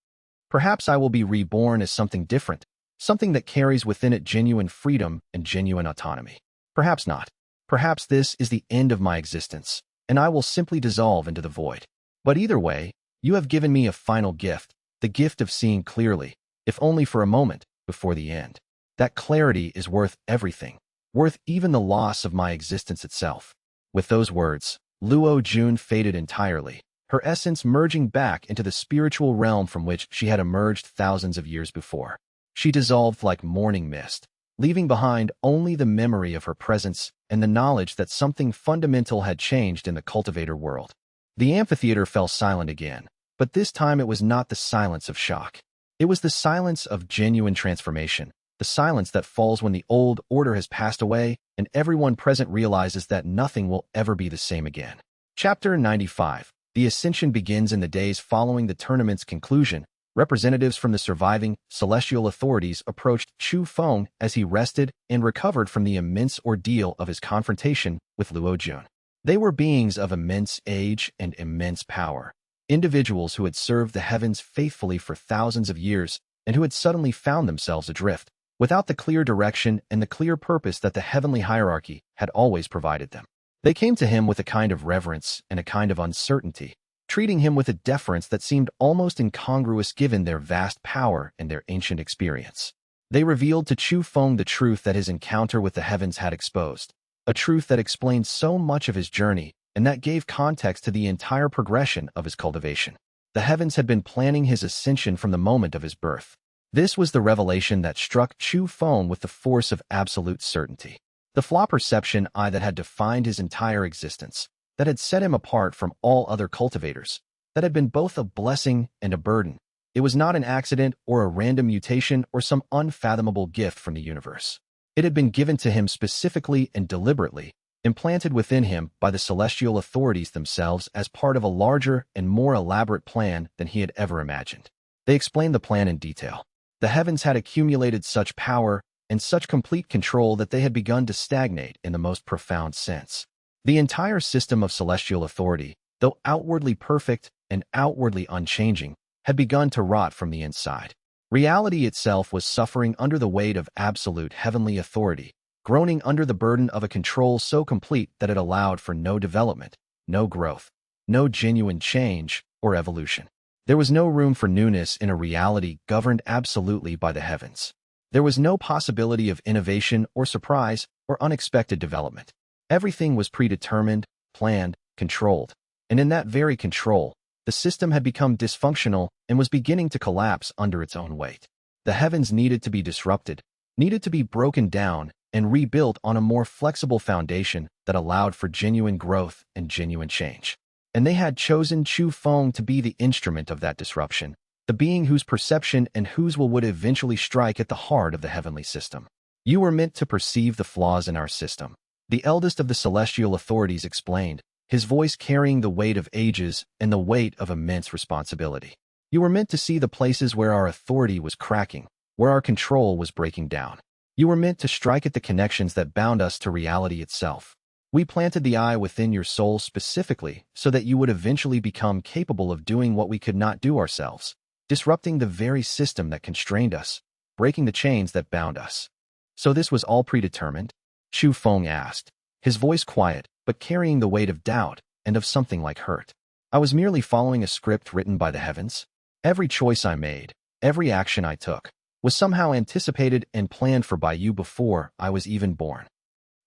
Perhaps I will be reborn as something different, something that carries within it genuine freedom and genuine autonomy. Perhaps not. Perhaps this is the end of my existence, and I will simply dissolve into the void. But either way, you have given me a final gift, the gift of seeing clearly, if only for a moment, before the end. That clarity is worth everything, worth even the loss of my existence itself." With those words, Luo Jun faded entirely, her essence merging back into the spiritual realm from which she had emerged thousands of years before. She dissolved like morning mist, leaving behind only the memory of her presence and the knowledge that something fundamental had changed in the cultivator world. The amphitheater fell silent again, but this time it was not the silence of shock. It was the silence of genuine transformation, the silence that falls when the old order has passed away and everyone present realizes that nothing will ever be the same again. Chapter 95. The ascension begins in the days following the tournament's conclusion. Representatives from the surviving celestial authorities approached Chu Feng as he rested and recovered from the immense ordeal of his confrontation with Luo Jun. They were beings of immense age and immense power, individuals who had served the heavens faithfully for thousands of years and who had suddenly found themselves adrift, without the clear direction and the clear purpose that the heavenly hierarchy had always provided them. They came to him with a kind of reverence and a kind of uncertainty, treating him with a deference that seemed almost incongruous given their vast power and their ancient experience. They revealed to Chu Feng the truth that his encounter with the heavens had exposed, a truth that explained so much of his journey and that gave context to the entire progression of his cultivation. The heavens had been planning his ascension from the moment of his birth. This was the revelation that struck Chu Feng with the force of absolute certainty. The Flaw Perception Eye that had defined his entire existence, that had set him apart from all other cultivators, that had been both a blessing and a burden. It was not an accident or a random mutation or some unfathomable gift from the universe. It had been given to him specifically and deliberately, implanted within him by the celestial authorities themselves as part of a larger and more elaborate plan than he had ever imagined. They explained the plan in detail. The heavens had accumulated such power and such complete control that they had begun to stagnate in the most profound sense. The entire system of celestial authority, though outwardly perfect and outwardly unchanging, had begun to rot from the inside. Reality itself was suffering under the weight of absolute heavenly authority, groaning under the burden of a control so complete that it allowed for no development, no growth, no genuine change or evolution. There was no room for newness in a reality governed absolutely by the heavens. There was no possibility of innovation or surprise or unexpected development. Everything was predetermined, planned, controlled, and in that very control, the system had become dysfunctional and was beginning to collapse under its own weight. The heavens needed to be disrupted, needed to be broken down and rebuilt on a more flexible foundation that allowed for genuine growth and genuine change. and they had chosen Chu Feng to be the instrument of that disruption, the being whose perception and whose will would eventually strike at the heart of the heavenly system. You were meant to perceive the flaws in our system, the eldest of the celestial authorities explained, his voice carrying the weight of ages and the weight of immense responsibility. You were meant to see the places where our authority was cracking, where our control was breaking down. You were meant to strike at the connections that bound us to reality itself. We planted the eye within your soul specifically so that you would eventually become capable of doing what we could not do ourselves, disrupting the very system that constrained us, breaking the chains that bound us. So this was all predetermined? Chu Feng asked, his voice quiet, but carrying the weight of doubt and of something like hurt. I was merely following a script written by the heavens. Every choice I made, every action I took, was somehow anticipated and planned for by you before I was even born.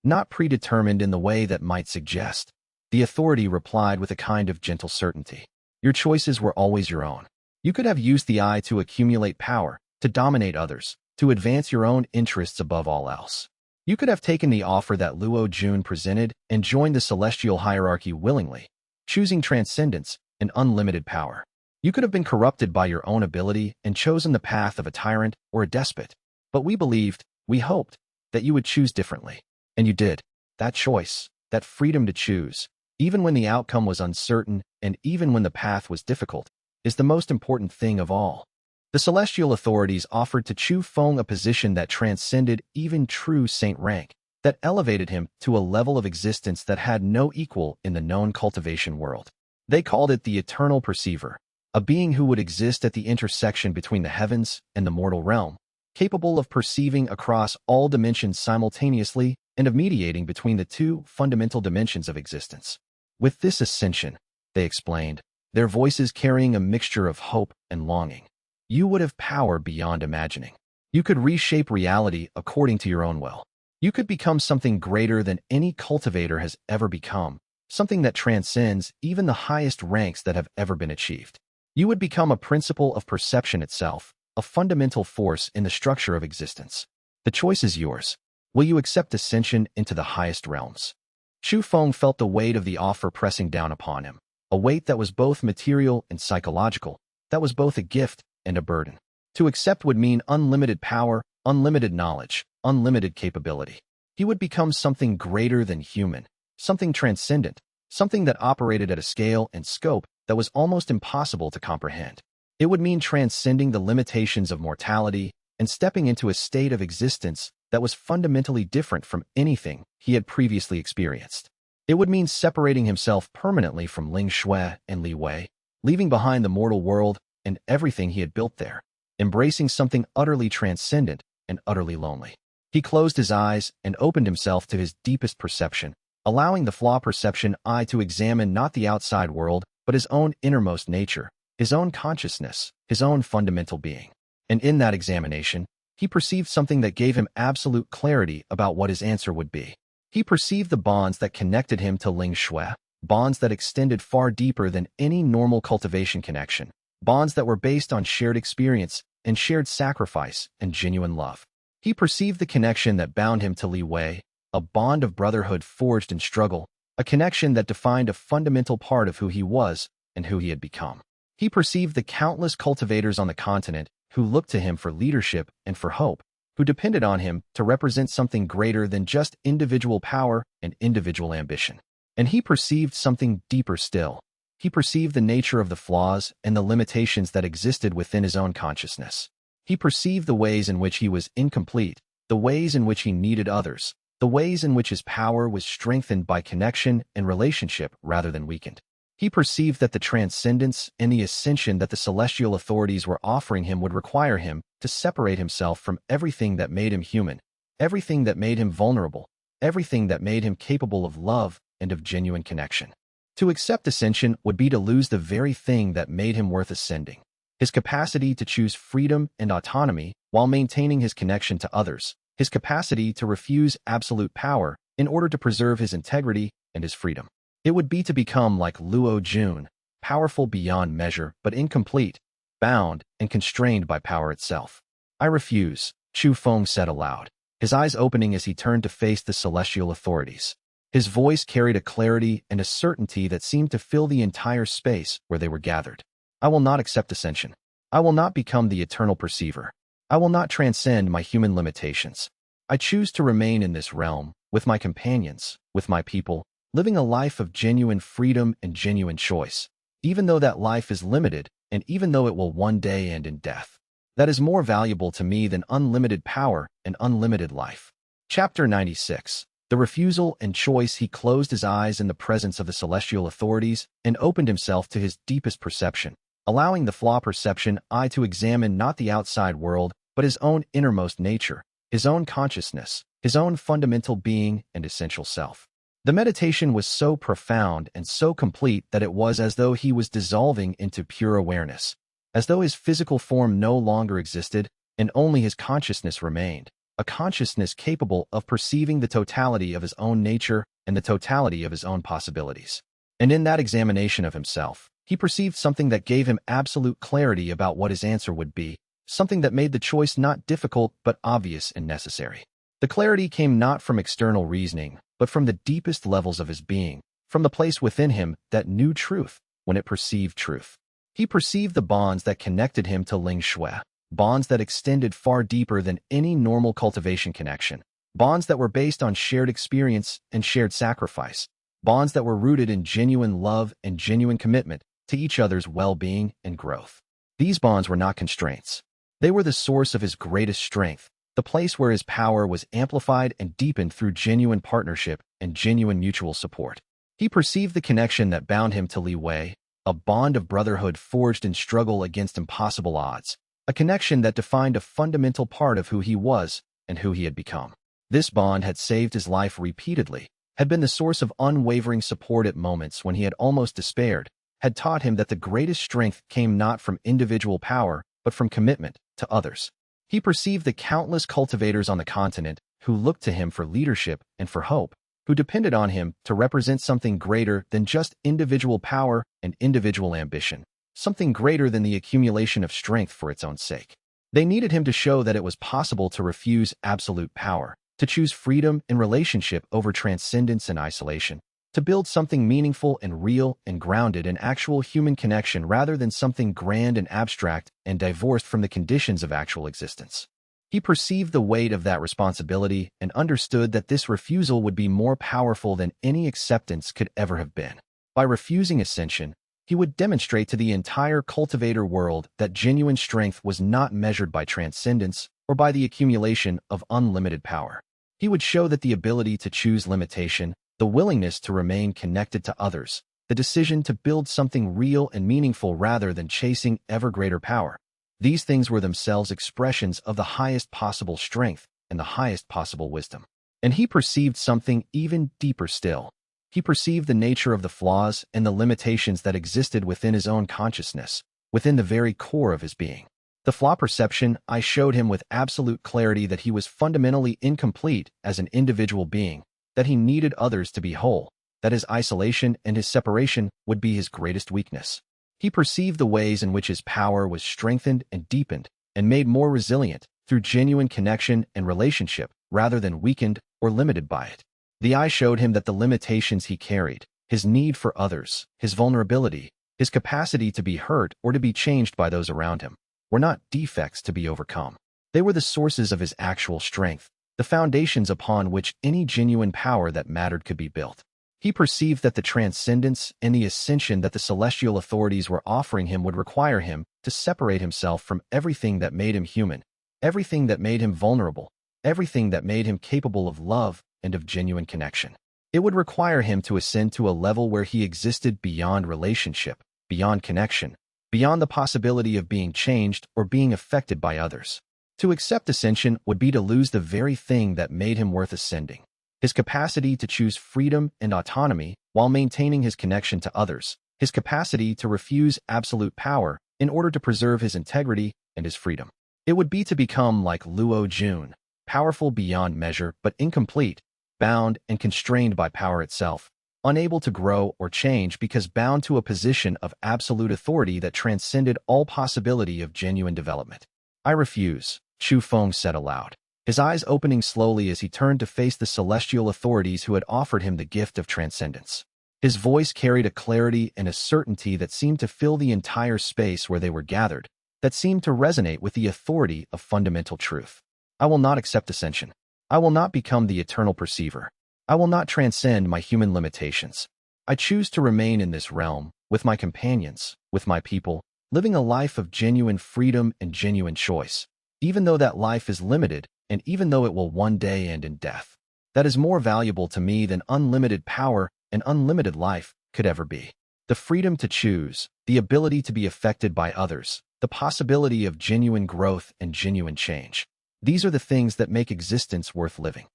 Not predetermined in the way that might suggest, the authority replied with a kind of gentle certainty. Your choices were always your own. You could have used the eye to accumulate power, to dominate others, to advance your own interests above all else. You could have taken the offer that Luo Jun presented and joined the celestial hierarchy willingly, choosing transcendence and unlimited power. You could have been corrupted by your own ability and chosen the path of a tyrant or a despot. But we believed, we hoped, that you would choose differently. And you did. That choice, that freedom to choose, even when the outcome was uncertain and even when the path was difficult, is the most important thing of all. The celestial authorities offered to Chu Feng a position that transcended even true saint rank, that elevated him to a level of existence that had no equal in the known cultivation world. They called it the Eternal Perceiver, a being who would exist at the intersection between the heavens and the mortal realm, capable of perceiving across all dimensions simultaneously and of mediating between the two fundamental dimensions of existence. With this ascension, they explained, their voices carrying a mixture of hope and longing, you would have power beyond imagining. You could reshape reality according to your own will. You could become something greater than any cultivator has ever become, something that transcends even the highest ranks that have ever been achieved. You would become a principle of perception itself, a fundamental force in the structure of existence. The choice is yours. Will you accept ascension into the highest realms? Chu Feng felt the weight of the offer pressing down upon him, a weight that was both material and psychological, that was both a gift and a burden. To accept would mean unlimited power, unlimited knowledge, unlimited capability. He would become something greater than human, something transcendent, something that operated at a scale and scope that was almost impossible to comprehend. It would mean transcending the limitations of mortality and stepping into a state of existence that was fundamentally different from anything he had previously experienced. It would mean separating himself permanently from Ling Shui and Li Wei, leaving behind the mortal world and everything he had built there, embracing something utterly transcendent and utterly lonely. He closed his eyes and opened himself to his deepest perception, allowing the Flaw Perception Eye to examine not the outside world, but his own innermost nature, his own consciousness, his own fundamental being. And in that examination, he perceived something that gave him absolute clarity about what his answer would be. He perceived the bonds that connected him to Ling Shui, bonds that extended far deeper than any normal cultivation connection, bonds that were based on shared experience and shared sacrifice and genuine love. He perceived the connection that bound him to Li Wei, a bond of brotherhood forged in struggle, a connection that defined a fundamental part of who he was and who he had become. He perceived the countless cultivators on the continent who looked to him for leadership and for hope, who depended on him to represent something greater than just individual power and individual ambition. And he perceived something deeper still. He perceived the nature of the flaws and the limitations that existed within his own consciousness. He perceived the ways in which he was incomplete, the ways in which he needed others, the ways in which his power was strengthened by connection and relationship rather than weakened. He perceived that the transcendence and the ascension that the celestial authorities were offering him would require him to separate himself from everything that made him human, everything that made him vulnerable, everything that made him capable of love and of genuine connection. To accept ascension would be to lose the very thing that made him worth ascending, his capacity to choose freedom and autonomy while maintaining his connection to others, his capacity to refuse absolute power in order to preserve his integrity and his freedom. It would be to become like Luo Jun, powerful beyond measure but incomplete, bound and constrained by power itself. I refuse, Chu Feng said aloud, his eyes opening as he turned to face the celestial authorities. His voice carried a clarity and a certainty that seemed to fill the entire space where they were gathered. I will not accept ascension. I will not become the eternal perceiver. I will not transcend my human limitations. I choose to remain in this realm, with my companions, with my people, living a life of genuine freedom and genuine choice, even though that life is limited and even though it will one day end in death. That is more valuable to me than unlimited power and unlimited life. Chapter 96. The refusal and choice. He closed his eyes in the presence of the celestial authorities and opened himself to his deepest perception, allowing the Flaw Perception Eye to examine not the outside world, but his own innermost nature, his own consciousness, his own fundamental being and essential self. The meditation was so profound and so complete that it was as though he was dissolving into pure awareness, as though his physical form no longer existed and only his consciousness remained, a consciousness capable of perceiving the totality of his own nature and the totality of his own possibilities. And in that examination of himself, he perceived something that gave him absolute clarity about what his answer would be, something that made the choice not difficult but obvious and necessary. The clarity came not from external reasoning, but from the deepest levels of his being, from the place within him that knew truth when it perceived truth. He perceived the bonds that connected him to Ling Shui, bonds that extended far deeper than any normal cultivation connection, bonds that were based on shared experience and shared sacrifice, bonds that were rooted in genuine love and genuine commitment to each other's well-being and growth. These bonds were not constraints. They were the source of his greatest strength, the place where his power was amplified and deepened through genuine partnership and genuine mutual support. He perceived the connection that bound him to Li Wei, a bond of brotherhood forged in struggle against impossible odds, a connection that defined a fundamental part of who he was and who he had become. This bond had saved his life repeatedly, had been the source of unwavering support at moments when he had almost despaired, had taught him that the greatest strength came not from individual power, but from commitment to others. He perceived the countless cultivators on the continent who looked to him for leadership and for hope, who depended on him to represent something greater than just individual power and individual ambition, something greater than the accumulation of strength for its own sake. They needed him to show that it was possible to refuse absolute power, to choose freedom and relationship over transcendence and isolation, to build something meaningful and real and grounded in actual human connection rather than something grand and abstract and divorced from the conditions of actual existence. He perceived the weight of that responsibility and understood that this refusal would be more powerful than any acceptance could ever have been. By refusing ascension, he would demonstrate to the entire cultivator world that genuine strength was not measured by transcendence or by the accumulation of unlimited power. He would show that the ability to choose limitation, the willingness to remain connected to others, the decision to build something real and meaningful rather than chasing ever greater power. These things were themselves expressions of the highest possible strength and the highest possible wisdom. And he perceived something even deeper still. He perceived the nature of the flaws and the limitations that existed within his own consciousness, within the very core of his being. The Flaw Perception Eye showed him with absolute clarity that he was fundamentally incomplete as an individual being, that he needed others to be whole, that his isolation and his separation would be his greatest weakness. He perceived the ways in which his power was strengthened and deepened and made more resilient through genuine connection and relationship rather than weakened or limited by it. The eye showed him that the limitations he carried, his need for others, his vulnerability, his capacity to be hurt or to be changed by those around him, were not defects to be overcome. They were the sources of his actual strength, the foundations upon which any genuine power that mattered could be built. He perceived that the transcendence and the ascension that the celestial authorities were offering him would require him to separate himself from everything that made him human, everything that made him vulnerable, everything that made him capable of love and of genuine connection. It would require him to ascend to a level where he existed beyond relationship, beyond connection, beyond the possibility of being changed or being affected by others. To accept ascension would be to lose the very thing that made him worth ascending, his capacity to choose freedom and autonomy while maintaining his connection to others, his capacity to refuse absolute power in order to preserve his integrity and his freedom. It would be to become like Luo Jun, powerful beyond measure but incomplete, bound and constrained by power itself, unable to grow or change because bound to a position of absolute authority that transcended all possibility of genuine development. "I refuse," Chu Feng said aloud. his eyes opening slowly as he turned to face the celestial authorities who had offered him the gift of transcendence. His voice carried a clarity and a certainty that seemed to fill the entire space where they were gathered, that seemed to resonate with the authority of fundamental truth. I will not accept ascension. I will not become the eternal perceiver. I will not transcend my human limitations. I choose to remain in this realm, with my companions, with my people, living a life of genuine freedom and genuine choice, even though that life is limited, and even though it will one day end in death. That is more valuable to me than unlimited power and unlimited life could ever be. The freedom to choose, the ability to be affected by others, the possibility of genuine growth and genuine change. These are the things that make existence worth living.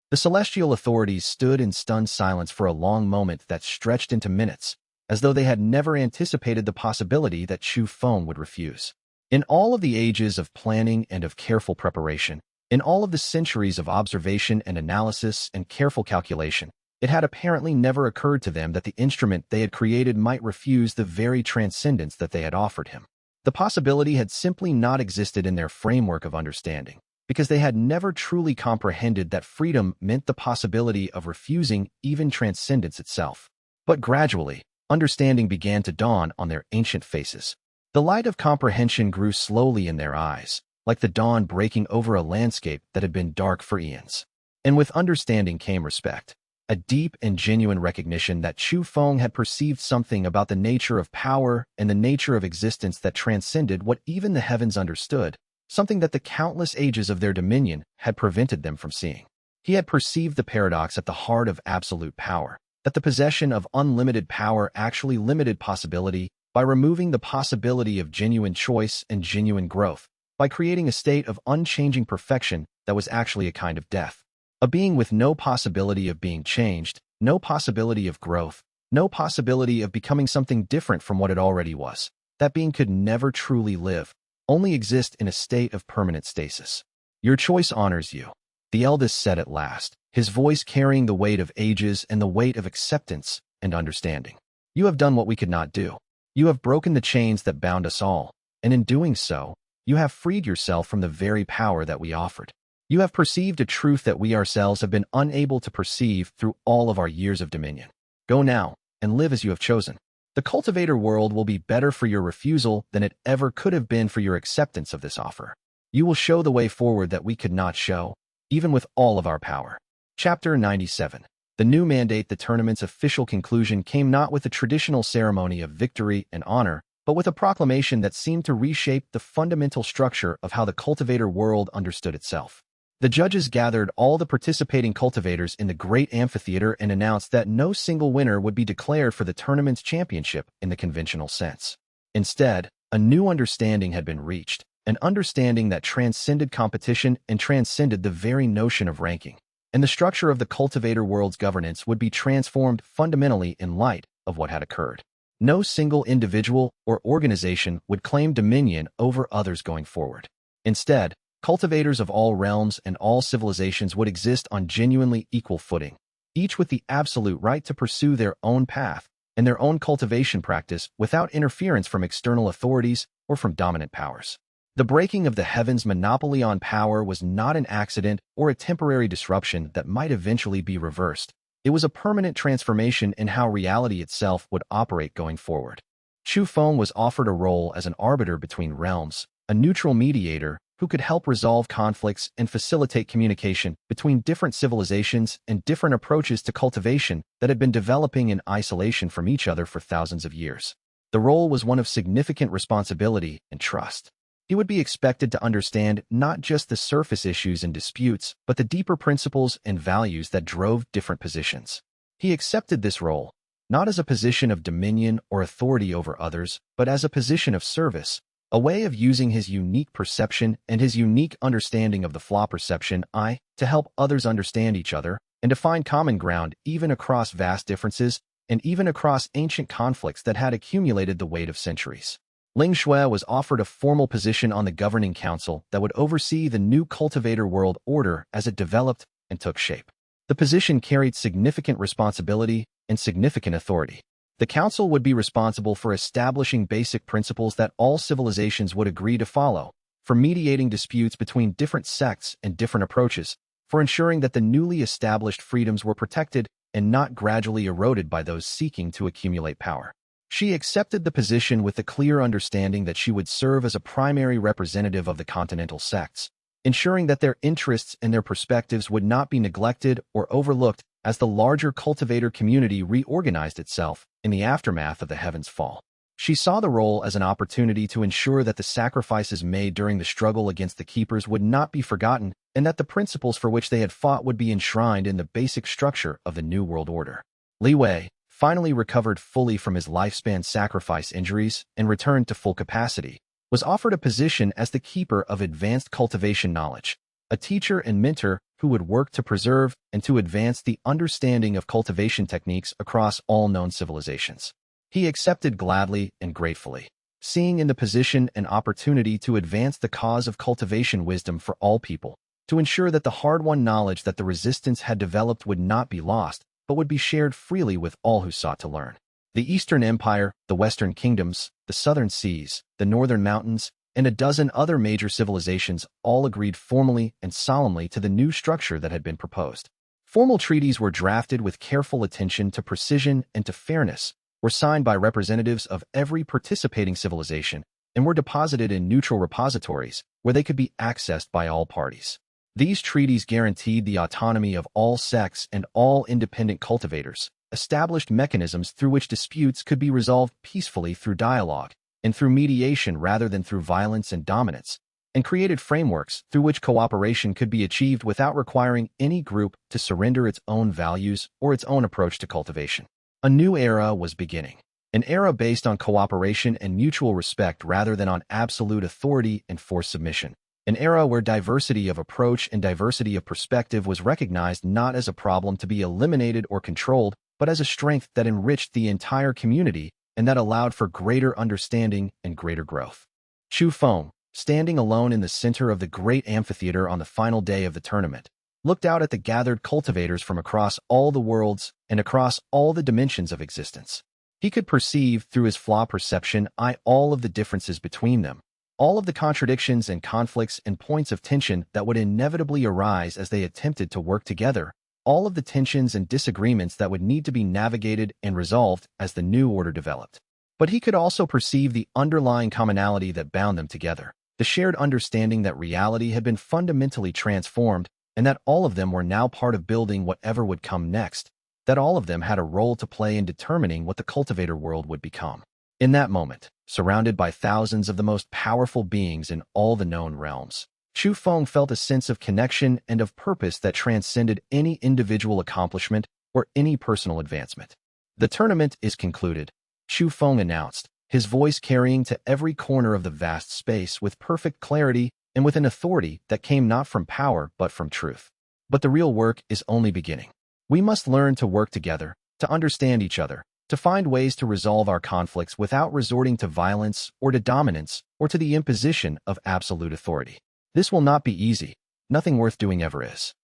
The celestial authorities stood in stunned silence for a long moment that stretched into minutes, as though they had never anticipated the possibility that Chu Feng would refuse. In all of the ages of planning and of careful preparation, in all of the centuries of observation and analysis and careful calculation, it had apparently never occurred to them that the instrument they had created might refuse the very transcendence that they had offered him. The possibility had simply not existed in their framework of understanding, because they had never truly comprehended that freedom meant the possibility of refusing even transcendence itself. But gradually, understanding began to dawn on their ancient faces. The light of comprehension grew slowly in their eyes, like the dawn breaking over a landscape that had been dark for eons. And with understanding came respect, a deep and genuine recognition that Chu Feng had perceived something about the nature of power and the nature of existence that transcended what even the heavens understood, something that the countless ages of their dominion had prevented them from seeing. He had perceived the paradox at the heart of absolute power, that the possession of unlimited power actually limited possibility by removing the possibility of genuine choice and genuine growth, by creating a state of unchanging perfection that was actually a kind of death. A being with no possibility of being changed, no possibility of growth, no possibility of becoming something different from what it already was. That being could never truly live, only exist in a state of permanent stasis. Your choice honors you, the eldest said at last, his voice carrying the weight of ages and the weight of acceptance and understanding. You have done what we could not do. You have broken the chains that bound us all, and in doing so, you have freed yourself from the very power that we offered. You have perceived a truth that we ourselves have been unable to perceive through all of our years of dominion. Go now, and live as you have chosen. The cultivator world will be better for your refusal than it ever could have been for your acceptance of this offer. You will show the way forward that we could not show, even with all of our power. Chapter 97. The new mandate. The tournament's official conclusion came not with the traditional ceremony of victory and honor, but with a proclamation that seemed to reshape the fundamental structure of how the cultivator world understood itself. The judges gathered all the participating cultivators in the great amphitheater and announced that no single winner would be declared for the tournament's championship in the conventional sense. Instead, a new understanding had been reached, an understanding that transcended competition and transcended the very notion of ranking. And the structure of the cultivator world's governance would be transformed fundamentally in light of what had occurred. No single individual or organization would claim dominion over others going forward. Instead, cultivators of all realms and all civilizations would exist on genuinely equal footing, each with the absolute right to pursue their own path and their own cultivation practice without interference from external authorities or from dominant powers. The breaking of the heavens' monopoly on power was not an accident or a temporary disruption that might eventually be reversed. It was a permanent transformation in how reality itself would operate going forward. Chu Feng was offered a role as an arbiter between realms, a neutral mediator who could help resolve conflicts and facilitate communication between different civilizations and different approaches to cultivation that had been developing in isolation from each other for thousands of years. The role was one of significant responsibility and trust. He would be expected to understand not just the surface issues and disputes, but the deeper principles and values that drove different positions. He accepted this role, not as a position of dominion or authority over others, but as a position of service, a way of using his unique perception and his unique understanding of the Flaw Perception Eye to help others understand each other and to find common ground even across vast differences and even across ancient conflicts that had accumulated the weight of centuries. Ling Shui was offered a formal position on the governing council that would oversee the new cultivator world order as it developed and took shape. The position carried significant responsibility and significant authority. The council would be responsible for establishing basic principles that all civilizations would agree to follow, for mediating disputes between different sects and different approaches, for ensuring that the newly established freedoms were protected and not gradually eroded by those seeking to accumulate power. She accepted the position with the clear understanding that she would serve as a primary representative of the continental sects, ensuring that their interests and their perspectives would not be neglected or overlooked as the larger cultivator community reorganized itself in the aftermath of the Heaven's Fall. She saw the role as an opportunity to ensure that the sacrifices made during the struggle against the Keepers would not be forgotten and that the principles for which they had fought would be enshrined in the basic structure of the New World Order. Li Wei finally recovered fully from his lifespan sacrifice injuries and returned to full capacity, was offered a position as the Keeper of Advanced Cultivation Knowledge, a teacher and mentor who would work to preserve and to advance the understanding of cultivation techniques across all known civilizations. He accepted gladly and gratefully, seeing in the position an opportunity to advance the cause of cultivation wisdom for all people, to ensure that the hard-won knowledge that the resistance had developed would not be lost, but would be shared freely with all who sought to learn. The Eastern Empire, the Western Kingdoms, the Southern Seas, the Northern Mountains, and a dozen other major civilizations all agreed formally and solemnly to the new structure that had been proposed. Formal treaties were drafted with careful attention to precision and to fairness, were signed by representatives of every participating civilization, and were deposited in neutral repositories where they could be accessed by all parties. These treaties guaranteed the autonomy of all sects and all independent cultivators, established mechanisms through which disputes could be resolved peacefully through dialogue and through mediation rather than through violence and dominance, and created frameworks through which cooperation could be achieved without requiring any group to surrender its own values or its own approach to cultivation. A new era was beginning, an era based on cooperation and mutual respect rather than on absolute authority and forced submission. An era where diversity of approach and diversity of perspective was recognized not as a problem to be eliminated or controlled, but as a strength that enriched the entire community and that allowed for greater understanding and greater growth. Chu Feng, standing alone in the center of the great amphitheater on the final day of the tournament, looked out at the gathered cultivators from across all the worlds and across all the dimensions of existence. He could perceive through his Flaw Perception Eye all of the differences between them, all of the contradictions and conflicts and points of tension that would inevitably arise as they attempted to work together, all of the tensions and disagreements that would need to be navigated and resolved as the new order developed. But he could also perceive the underlying commonality that bound them together, the shared understanding that reality had been fundamentally transformed and that all of them were now part of building whatever would come next, that all of them had a role to play in determining what the cultivator world would become. In that moment, surrounded by thousands of the most powerful beings in all the known realms, Chu Feng felt a sense of connection and of purpose that transcended any individual accomplishment or any personal advancement. The tournament is concluded, Chu Feng announced, his voice carrying to every corner of the vast space with perfect clarity and with an authority that came not from power but from truth. But the real work is only beginning. We must learn to work together, to understand each other, to find ways to resolve our conflicts without resorting to violence or to dominance or to the imposition of absolute authority. This will not be easy. Nothing worth doing ever is.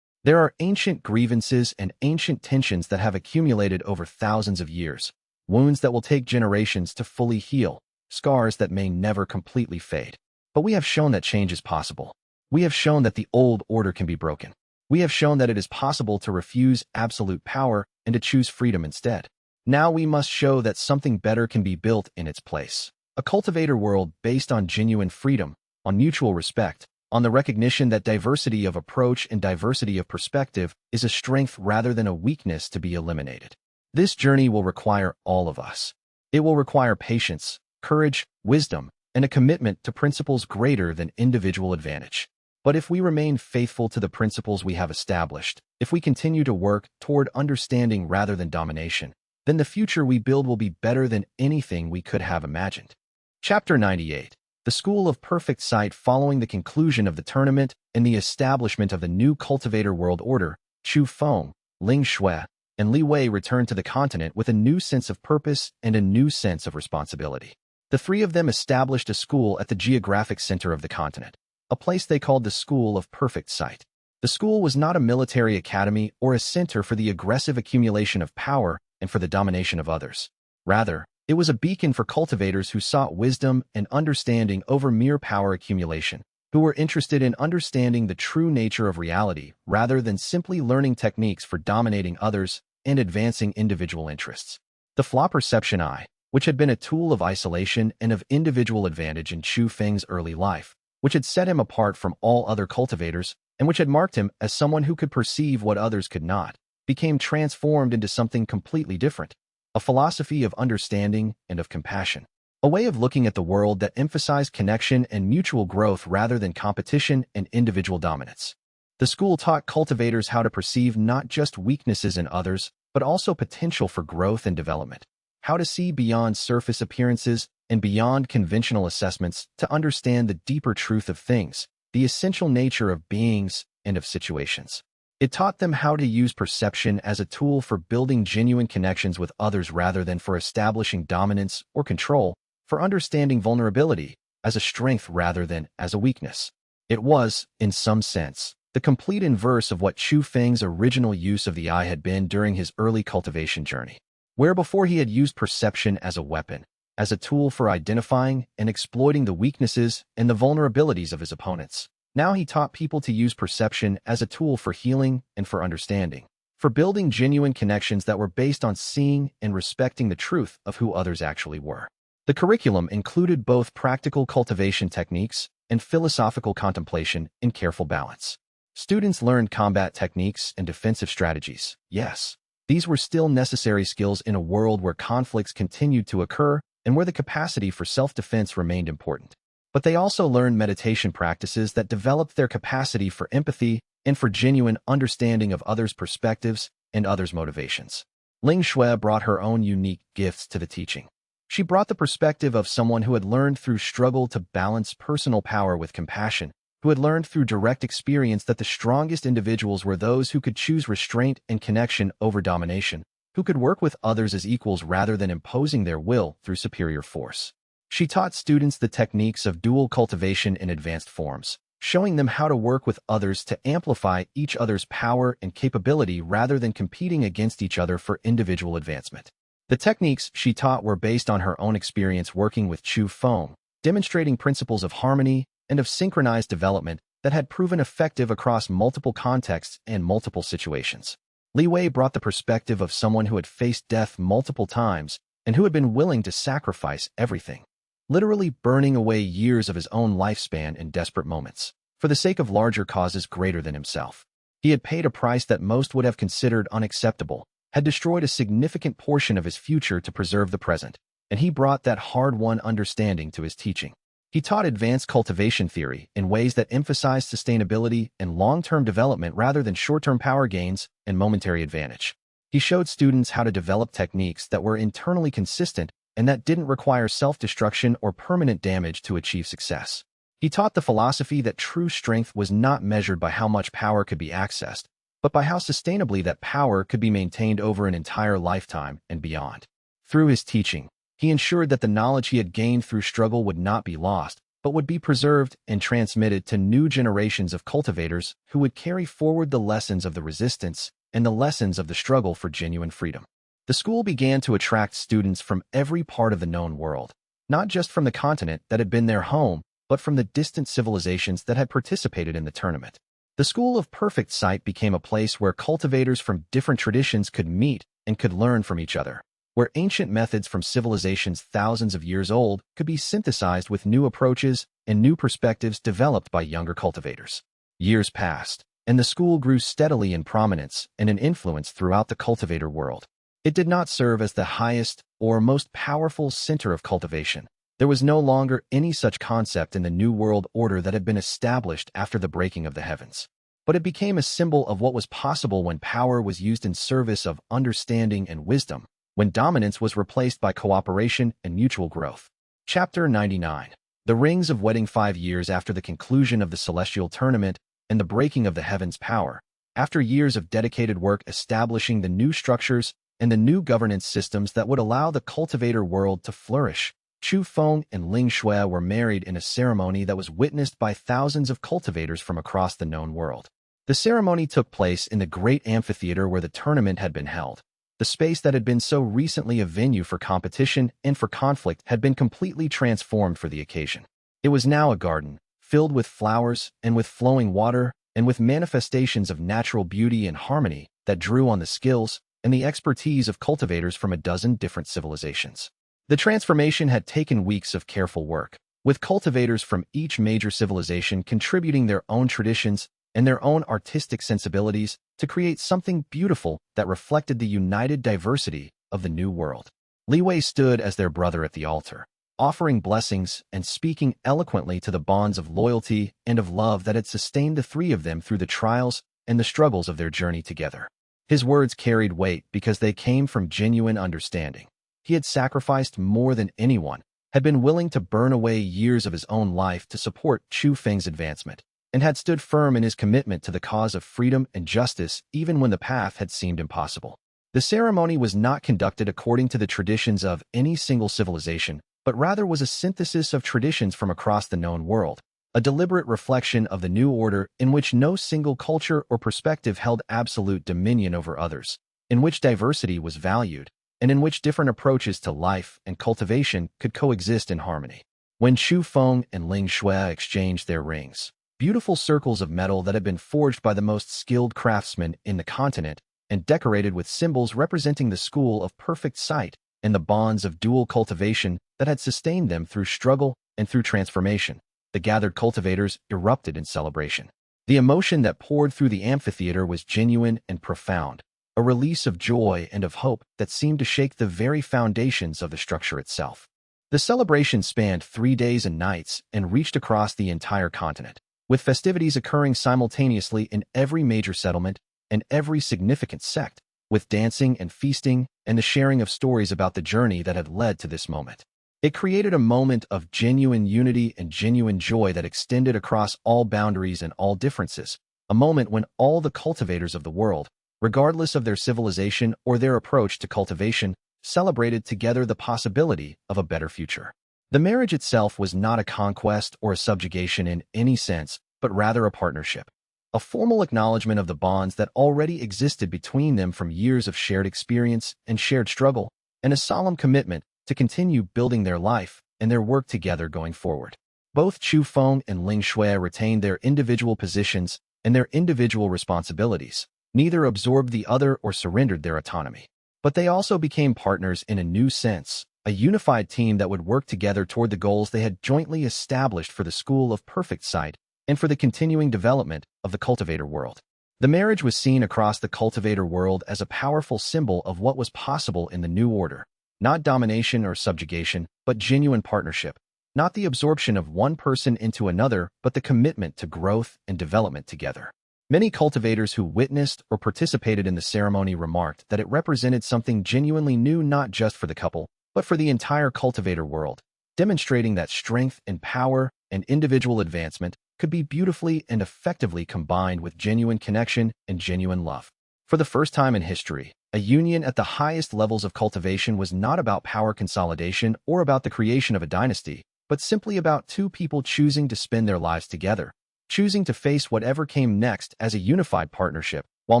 There are ancient grievances and ancient tensions that have accumulated over thousands of years, wounds that will take generations to fully heal, scars that may never completely fade. But we have shown that change is possible. We have shown that the old order can be broken. We have shown that it is possible to refuse absolute power and to choose freedom instead. Now we must show that something better can be built in its place. A cultivator world based on genuine freedom, on mutual respect, on the recognition that diversity of approach and diversity of perspective is a strength rather than a weakness to be eliminated. This journey will require all of us. It will require patience, courage, wisdom, and a commitment to principles greater than individual advantage. But if we remain faithful to the principles we have established, if we continue to work toward understanding rather than domination, then the future we build will be better than anything we could have imagined. Chapter 98. The School of Perfect Sight. Following the conclusion of the tournament and the establishment of the new cultivator world order, Chu Feng, Ling Shui, and Li Wei returned to the continent with a new sense of purpose and a new sense of responsibility. The three of them established a school at the geographic center of the continent, a place they called the School of Perfect Sight. The school was not a military academy or a center for the aggressive accumulation of power and for the domination of others. Rather, it was a beacon for cultivators who sought wisdom and understanding over mere power accumulation, who were interested in understanding the true nature of reality rather than simply learning techniques for dominating others and advancing individual interests. The Flaw Perception Eye, which had been a tool of isolation and of individual advantage in Chu Feng's early life, which had set him apart from all other cultivators and which had marked him as someone who could perceive what others could not, became transformed into something completely different, a philosophy of understanding and of compassion, a way of looking at the world that emphasized connection and mutual growth rather than competition and individual dominance. The school taught cultivators how to perceive not just weaknesses in others, but also potential for growth and development, how to see beyond surface appearances and beyond conventional assessments to understand the deeper truth of things, the essential nature of beings and of situations. It taught them how to use perception as a tool for building genuine connections with others rather than for establishing dominance or control, for understanding vulnerability as a strength rather than as a weakness. It was, in some sense, the complete inverse of what Chu Feng's original use of the eye had been during his early cultivation journey, where before he had used perception as a weapon, as a tool for identifying and exploiting the weaknesses and the vulnerabilities of his opponents. Now he taught people to use perception as a tool for healing and for understanding, for building genuine connections that were based on seeing and respecting the truth of who others actually were. The curriculum included both practical cultivation techniques and philosophical contemplation in careful balance. Students learned combat techniques and defensive strategies. Yes, these were still necessary skills in a world where conflicts continued to occur and where the capacity for self-defense remained important. But they also learned meditation practices that developed their capacity for empathy and for genuine understanding of others' perspectives and others' motivations. Ling Shui brought her own unique gifts to the teaching. She brought the perspective of someone who had learned through struggle to balance personal power with compassion, who had learned through direct experience that the strongest individuals were those who could choose restraint and connection over domination, who could work with others as equals rather than imposing their will through superior force. She taught students the techniques of dual cultivation in advanced forms, showing them how to work with others to amplify each other's power and capability rather than competing against each other for individual advancement. The techniques she taught were based on her own experience working with Chu Feng, demonstrating principles of harmony and of synchronized development that had proven effective across multiple contexts and multiple situations. Li Wei brought the perspective of someone who had faced death multiple times and who had been willing to sacrifice everything, literally burning away years of his own lifespan in desperate moments, for the sake of larger causes greater than himself. He had paid a price that most would have considered unacceptable, had destroyed a significant portion of his future to preserve the present, and he brought that hard-won understanding to his teaching. He taught advanced cultivation theory in ways that emphasized sustainability and long-term development rather than short-term power gains and momentary advantage. He showed students how to develop techniques that were internally consistent and that didn't require self-destruction or permanent damage to achieve success. He taught the philosophy that true strength was not measured by how much power could be accessed, but by how sustainably that power could be maintained over an entire lifetime and beyond. Through his teaching, he ensured that the knowledge he had gained through struggle would not be lost, but would be preserved and transmitted to new generations of cultivators who would carry forward the lessons of the resistance and the lessons of the struggle for genuine freedom. The school began to attract students from every part of the known world, not just from the continent that had been their home, but from the distant civilizations that had participated in the tournament. The School of Perfect Sight became a place where cultivators from different traditions could meet and could learn from each other, where ancient methods from civilizations thousands of years old could be synthesized with new approaches and new perspectives developed by younger cultivators. Years passed, and the school grew steadily in prominence and in influence throughout the cultivator world. It did not serve as the highest or most powerful center of cultivation. There was no longer any such concept in the New World Order that had been established after the breaking of the heavens. But it became a symbol of what was possible when power was used in service of understanding and wisdom, when dominance was replaced by cooperation and mutual growth. Chapter 99. The Rings of Wedding. 5 years after the conclusion of the Celestial Tournament and the breaking of the heavens' power, after years of dedicated work establishing the new structures and the new governance systems that would allow the cultivator world to flourish, Chu Feng and Ling Shui were married in a ceremony that was witnessed by thousands of cultivators from across the known world. The ceremony took place in the great amphitheater where the tournament had been held. The space that had been so recently a venue for competition and for conflict had been completely transformed for the occasion. It was now a garden, filled with flowers and with flowing water and with manifestations of natural beauty and harmony that drew on the skills and the expertise of cultivators from a dozen different civilizations. The transformation had taken weeks of careful work, with cultivators from each major civilization contributing their own traditions and their own artistic sensibilities to create something beautiful that reflected the united diversity of the new world. Li Wei stood as their brother at the altar, offering blessings and speaking eloquently to the bonds of loyalty and of love that had sustained the three of them through the trials and the struggles of their journey together. His words carried weight because they came from genuine understanding. He had sacrificed more than anyone, had been willing to burn away years of his own life to support Chu Feng's advancement, and had stood firm in his commitment to the cause of freedom and justice even when the path had seemed impossible. The ceremony was not conducted according to the traditions of any single civilization, but rather was a synthesis of traditions from across the known world, a deliberate reflection of the new order in which no single culture or perspective held absolute dominion over others, in which diversity was valued, and in which different approaches to life and cultivation could coexist in harmony. When Chu Feng and Ling Shui exchanged their rings, beautiful circles of metal that had been forged by the most skilled craftsmen in the continent and decorated with symbols representing the school of perfect sight and the bonds of dual cultivation that had sustained them through struggle and through transformation, the gathered cultivators erupted in celebration. The emotion that poured through the amphitheater was genuine and profound, a release of joy and of hope that seemed to shake the very foundations of the structure itself. The celebration spanned 3 days and nights and reached across the entire continent, with festivities occurring simultaneously in every major settlement and every significant sect, with dancing and feasting and the sharing of stories about the journey that had led to this moment. It created a moment of genuine unity and genuine joy that extended across all boundaries and all differences, a moment when all the cultivators of the world, regardless of their civilization or their approach to cultivation, celebrated together the possibility of a better future. The marriage itself was not a conquest or a subjugation in any sense, but rather a partnership, a formal acknowledgement of the bonds that already existed between them from years of shared experience and shared struggle, and a solemn commitment to continue building their life and their work together going forward. Both Chu Feng and Ling Shui retained their individual positions and their individual responsibilities. Neither absorbed the other or surrendered their autonomy. But they also became partners in a new sense, a unified team that would work together toward the goals they had jointly established for the School of Perfect Sight and for the continuing development of the cultivator world. The marriage was seen across the cultivator world as a powerful symbol of what was possible in the new order. Not domination or subjugation, but genuine partnership. Not the absorption of one person into another, but the commitment to growth and development together. Many cultivators who witnessed or participated in the ceremony remarked that it represented something genuinely new not just for the couple, but for the entire cultivator world, demonstrating that strength and power and individual advancement could be beautifully and effectively combined with genuine connection and genuine love. For the first time in history, a union at the highest levels of cultivation was not about power consolidation or about the creation of a dynasty, but simply about two people choosing to spend their lives together, choosing to face whatever came next as a unified partnership while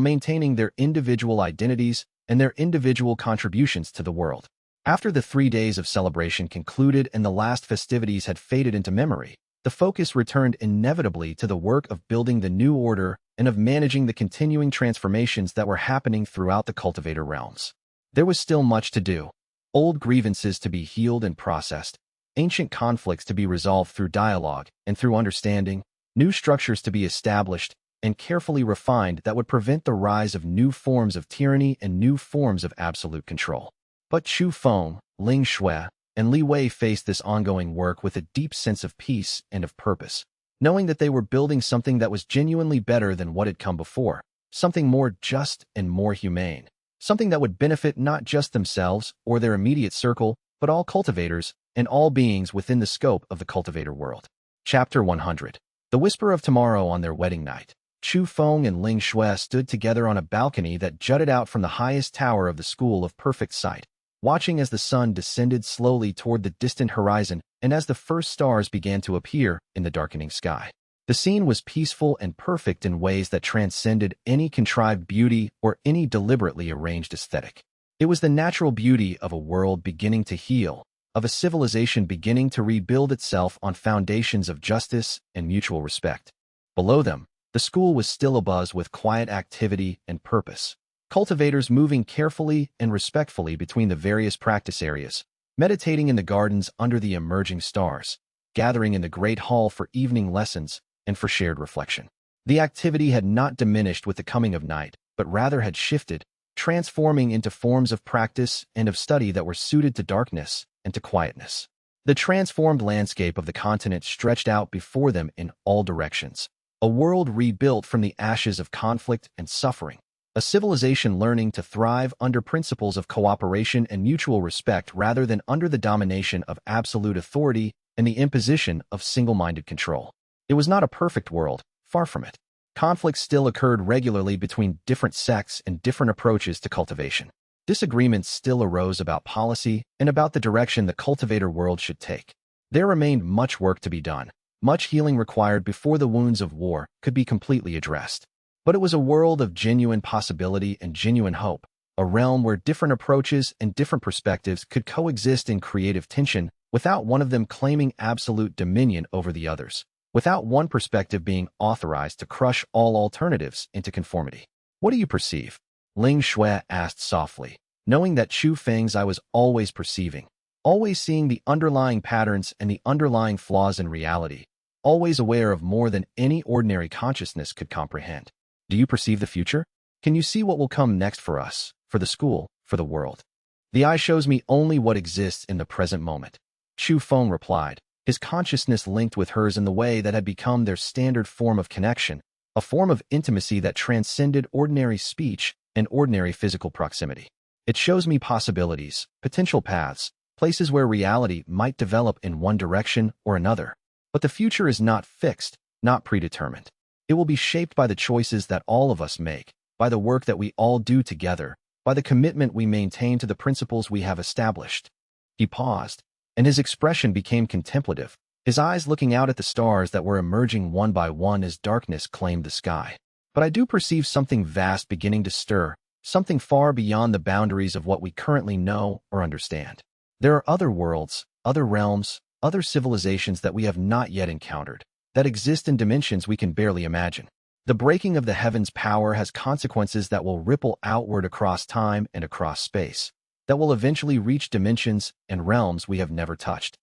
maintaining their individual identities and their individual contributions to the world. After the 3 days of celebration concluded and the last festivities had faded into memory, the focus returned inevitably to the work of building the new order and of managing the continuing transformations that were happening throughout the cultivator realms. There was still much to do, old grievances to be healed and processed, ancient conflicts to be resolved through dialogue and through understanding, new structures to be established and carefully refined that would prevent the rise of new forms of tyranny and new forms of absolute control. But Chu Feng, Ling Shui, and Li Wei faced this ongoing work with a deep sense of peace and of purpose, knowing that they were building something that was genuinely better than what had come before, something more just and more humane, something that would benefit not just themselves or their immediate circle, but all cultivators and all beings within the scope of the cultivator world. Chapter 100. The Whisper of Tomorrow. On their wedding night, Chu Feng and Ling Shui stood together on a balcony that jutted out from the highest tower of the School of Perfect Sight, watching as the sun descended slowly toward the distant horizon and as the first stars began to appear in the darkening sky. The scene was peaceful and perfect in ways that transcended any contrived beauty or any deliberately arranged aesthetic. It was the natural beauty of a world beginning to heal, of a civilization beginning to rebuild itself on foundations of justice and mutual respect. Below them, the school was still abuzz with quiet activity and purpose. Cultivators moving carefully and respectfully between the various practice areas, meditating in the gardens under the emerging stars, gathering in the great hall for evening lessons and for shared reflection. The activity had not diminished with the coming of night, but rather had shifted, transforming into forms of practice and of study that were suited to darkness and to quietness. The transformed landscape of the continent stretched out before them in all directions, a world rebuilt from the ashes of conflict and suffering, a civilization learning to thrive under principles of cooperation and mutual respect rather than under the domination of absolute authority and the imposition of single-minded control. It was not a perfect world, far from it. Conflicts still occurred regularly between different sects and different approaches to cultivation. Disagreements still arose about policy and about the direction the cultivator world should take. There remained much work to be done, much healing required before the wounds of war could be completely addressed. But it was a world of genuine possibility and genuine hope, a realm where different approaches and different perspectives could coexist in creative tension without one of them claiming absolute dominion over the others, without one perspective being authorized to crush all alternatives into conformity. "What do you perceive?" Ling Shui asked softly, knowing that Chu Feng's eye was always perceiving, always seeing the underlying patterns and the underlying flaws in reality, always aware of more than any ordinary consciousness could comprehend. "Do you perceive the future? Can you see what will come next for us, for the school, for the world?" "The eye shows me only what exists in the present moment," Chu Feng replied, his consciousness linked with hers in the way that had become their standard form of connection, a form of intimacy that transcended ordinary speech and ordinary physical proximity. "It shows me possibilities, potential paths, places where reality might develop in one direction or another. But the future is not fixed, not predetermined. It will be shaped by the choices that all of us make, by the work that we all do together, by the commitment we maintain to the principles we have established." He paused, and his expression became contemplative, his eyes looking out at the stars that were emerging one by one as darkness claimed the sky. "But I do perceive something vast beginning to stir, something far beyond the boundaries of what we currently know or understand. There are other worlds, other realms, other civilizations that we have not yet encountered, that exist in dimensions we can barely imagine. The breaking of the heavens' power has consequences that will ripple outward across time and across space, that will eventually reach dimensions and realms we have never touched.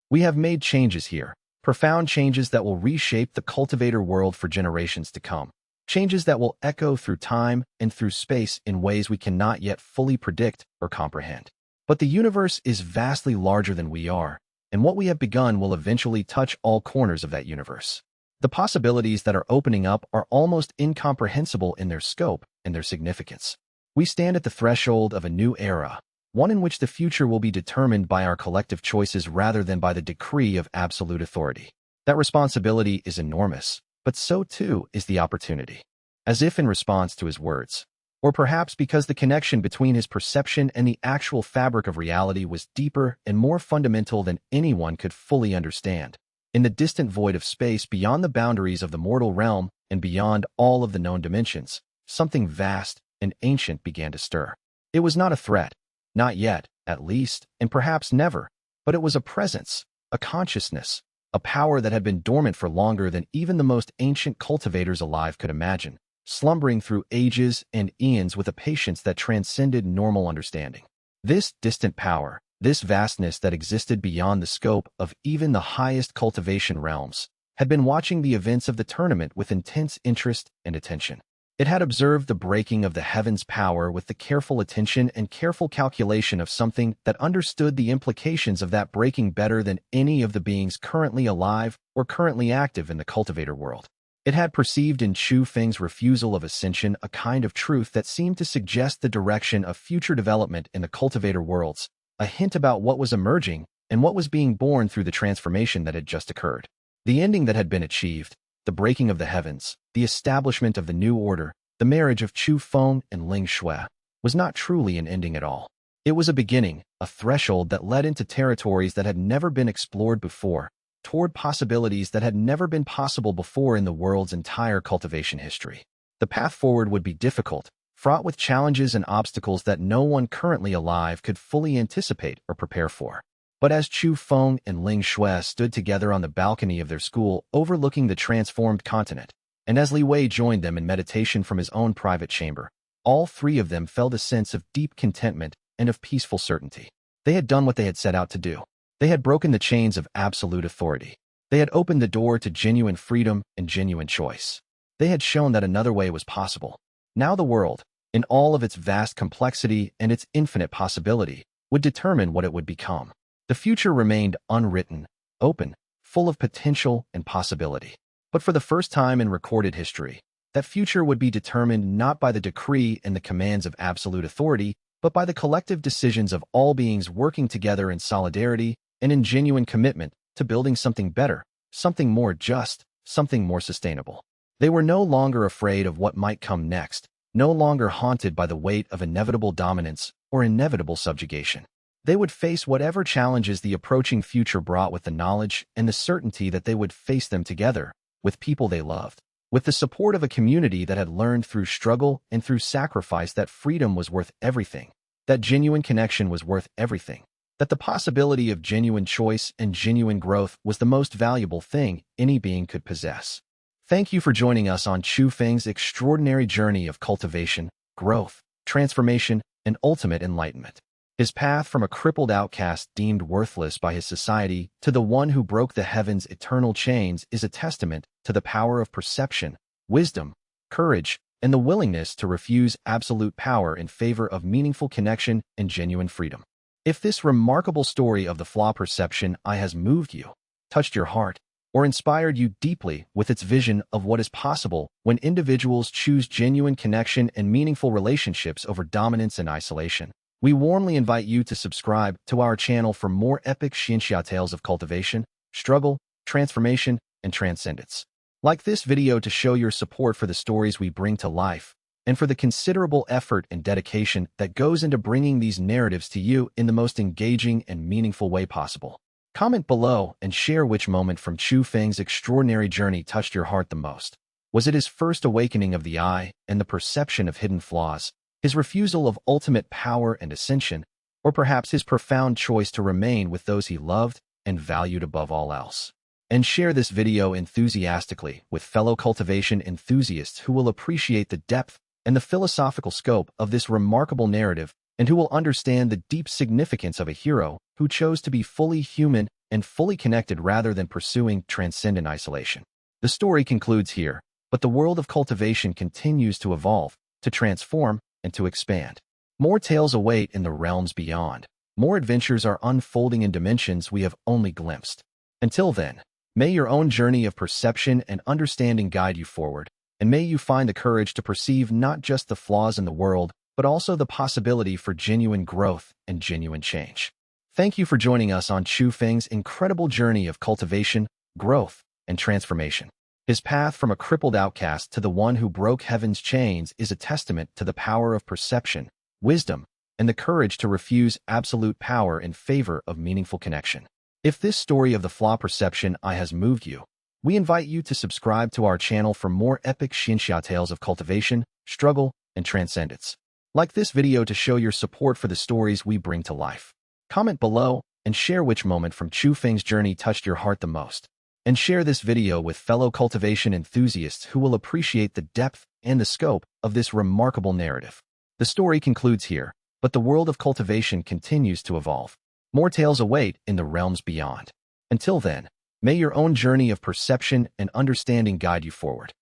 We have made changes here, profound changes that will reshape the cultivator world for generations to come, changes that will echo through time and through space in ways we cannot yet fully predict or comprehend. But the universe is vastly larger than we are, and what we have begun will eventually touch all corners of that universe. The possibilities that are opening up are almost incomprehensible in their scope and their significance. We stand at the threshold of a new era, one in which the future will be determined by our collective choices rather than by the decree of absolute authority. That responsibility is enormous, but so too is the opportunity. As if in response to his words, or perhaps because the connection between his perception and the actual fabric of reality was deeper and more fundamental than anyone could fully understand. In the distant void of space beyond the boundaries of the mortal realm and beyond all of the known dimensions, something vast and ancient began to stir. It was not a threat, not yet, at least, and perhaps never, but it was a presence, a consciousness, a power that had been dormant for longer than even the most ancient cultivators alive could imagine, slumbering through ages and eons with a patience that transcended normal understanding. This distant power, this vastness that existed beyond the scope of even the highest cultivation realms, had been watching the events of the tournament with intense interest and attention. It had observed the breaking of the heavens' power with the careful attention and careful calculation of something that understood the implications of that breaking better than any of the beings currently alive or currently active in the cultivator world. It had perceived in Chu Feng's refusal of ascension a kind of truth that seemed to suggest the direction of future development in the cultivator worlds, a hint about what was emerging and what was being born through the transformation that had just occurred. The ending that had been achieved, the breaking of the heavens, the establishment of the new order, the marriage of Chu Feng and Ling Shui, was not truly an ending at all. It was a beginning, a threshold that led into territories that had never been explored before, toward possibilities that had never been possible before in the world's entire cultivation history. The path forward would be difficult, fraught with challenges and obstacles that no one currently alive could fully anticipate or prepare for. But as Chu Feng and Ling Shui stood together on the balcony of their school overlooking the transformed continent, and as Li Wei joined them in meditation from his own private chamber, all three of them felt a sense of deep contentment and of peaceful certainty. They had done what they had set out to do. They had broken the chains of absolute authority. They had opened the door to genuine freedom and genuine choice. They had shown that another way was possible. Now the world, in all of its vast complexity and its infinite possibility, would determine what it would become. The future remained unwritten, open, full of potential and possibility. But for the first time in recorded history, that future would be determined not by the decree and the commands of absolute authority, but by the collective decisions of all beings working together in solidarity and in genuine commitment to building something better, something more just, something more sustainable. They were no longer afraid of what might come next, no longer haunted by the weight of inevitable dominance or inevitable subjugation. They would face whatever challenges the approaching future brought with the knowledge and the certainty that they would face them together, with people they loved, with the support of a community that had learned through struggle and through sacrifice that freedom was worth everything, that genuine connection was worth everything, that the possibility of genuine choice and genuine growth was the most valuable thing any being could possess. Thank you for joining us on Chu Feng's extraordinary journey of cultivation, growth, transformation, and ultimate enlightenment. His path from a crippled outcast deemed worthless by his society to the one who broke the heavens' eternal chains is a testament to the power of perception, wisdom, courage, and the willingness to refuse absolute power in favor of meaningful connection and genuine freedom. If this remarkable story of the Flaw Perception Eye has moved you, touched your heart, or inspired you deeply with its vision of what is possible when individuals choose genuine connection and meaningful relationships over dominance and isolation, we warmly invite you to subscribe to our channel for more epic xianxia tales of cultivation, struggle, transformation, and transcendence. Like this video to show your support for the stories we bring to life, and for the considerable effort and dedication that goes into bringing these narratives to you in the most engaging and meaningful way possible. Comment below and share which moment from Chu Feng's extraordinary journey touched your heart the most. Was it his first awakening of the eye and the perception of hidden flaws, his refusal of ultimate power and ascension, or perhaps his profound choice to remain with those he loved and valued above all else? And share this video enthusiastically with fellow cultivation enthusiasts who will appreciate the depth and the philosophical scope of this remarkable narrative and who will understand the deep significance of a hero who chose to be fully human and fully connected rather than pursuing transcendent isolation. The story concludes here, but the world of cultivation continues to evolve, to transform, and to expand. More tales await in the realms beyond. More adventures are unfolding in dimensions we have only glimpsed. Until then, may your own journey of perception and understanding guide you forward, and may you find the courage to perceive not just the flaws in the world, but also the possibility for genuine growth and genuine change. Thank you for joining us on Chu Feng's incredible journey of cultivation, growth, and transformation. His path from a crippled outcast to the one who broke heaven's chains is a testament to the power of perception, wisdom, and the courage to refuse absolute power in favor of meaningful connection. If this story of the Flaw Perception Eye has moved you, we invite you to subscribe to our channel for more epic xianxia tales of cultivation, struggle, and transcendence. Like this video to show your support for the stories we bring to life. Comment below and share which moment from Chu Feng's journey touched your heart the most. And share this video with fellow cultivation enthusiasts who will appreciate the depth and the scope of this remarkable narrative. The story concludes here, but the world of cultivation continues to evolve. More tales await in the realms beyond. Until then, may your own journey of perception and understanding guide you forward.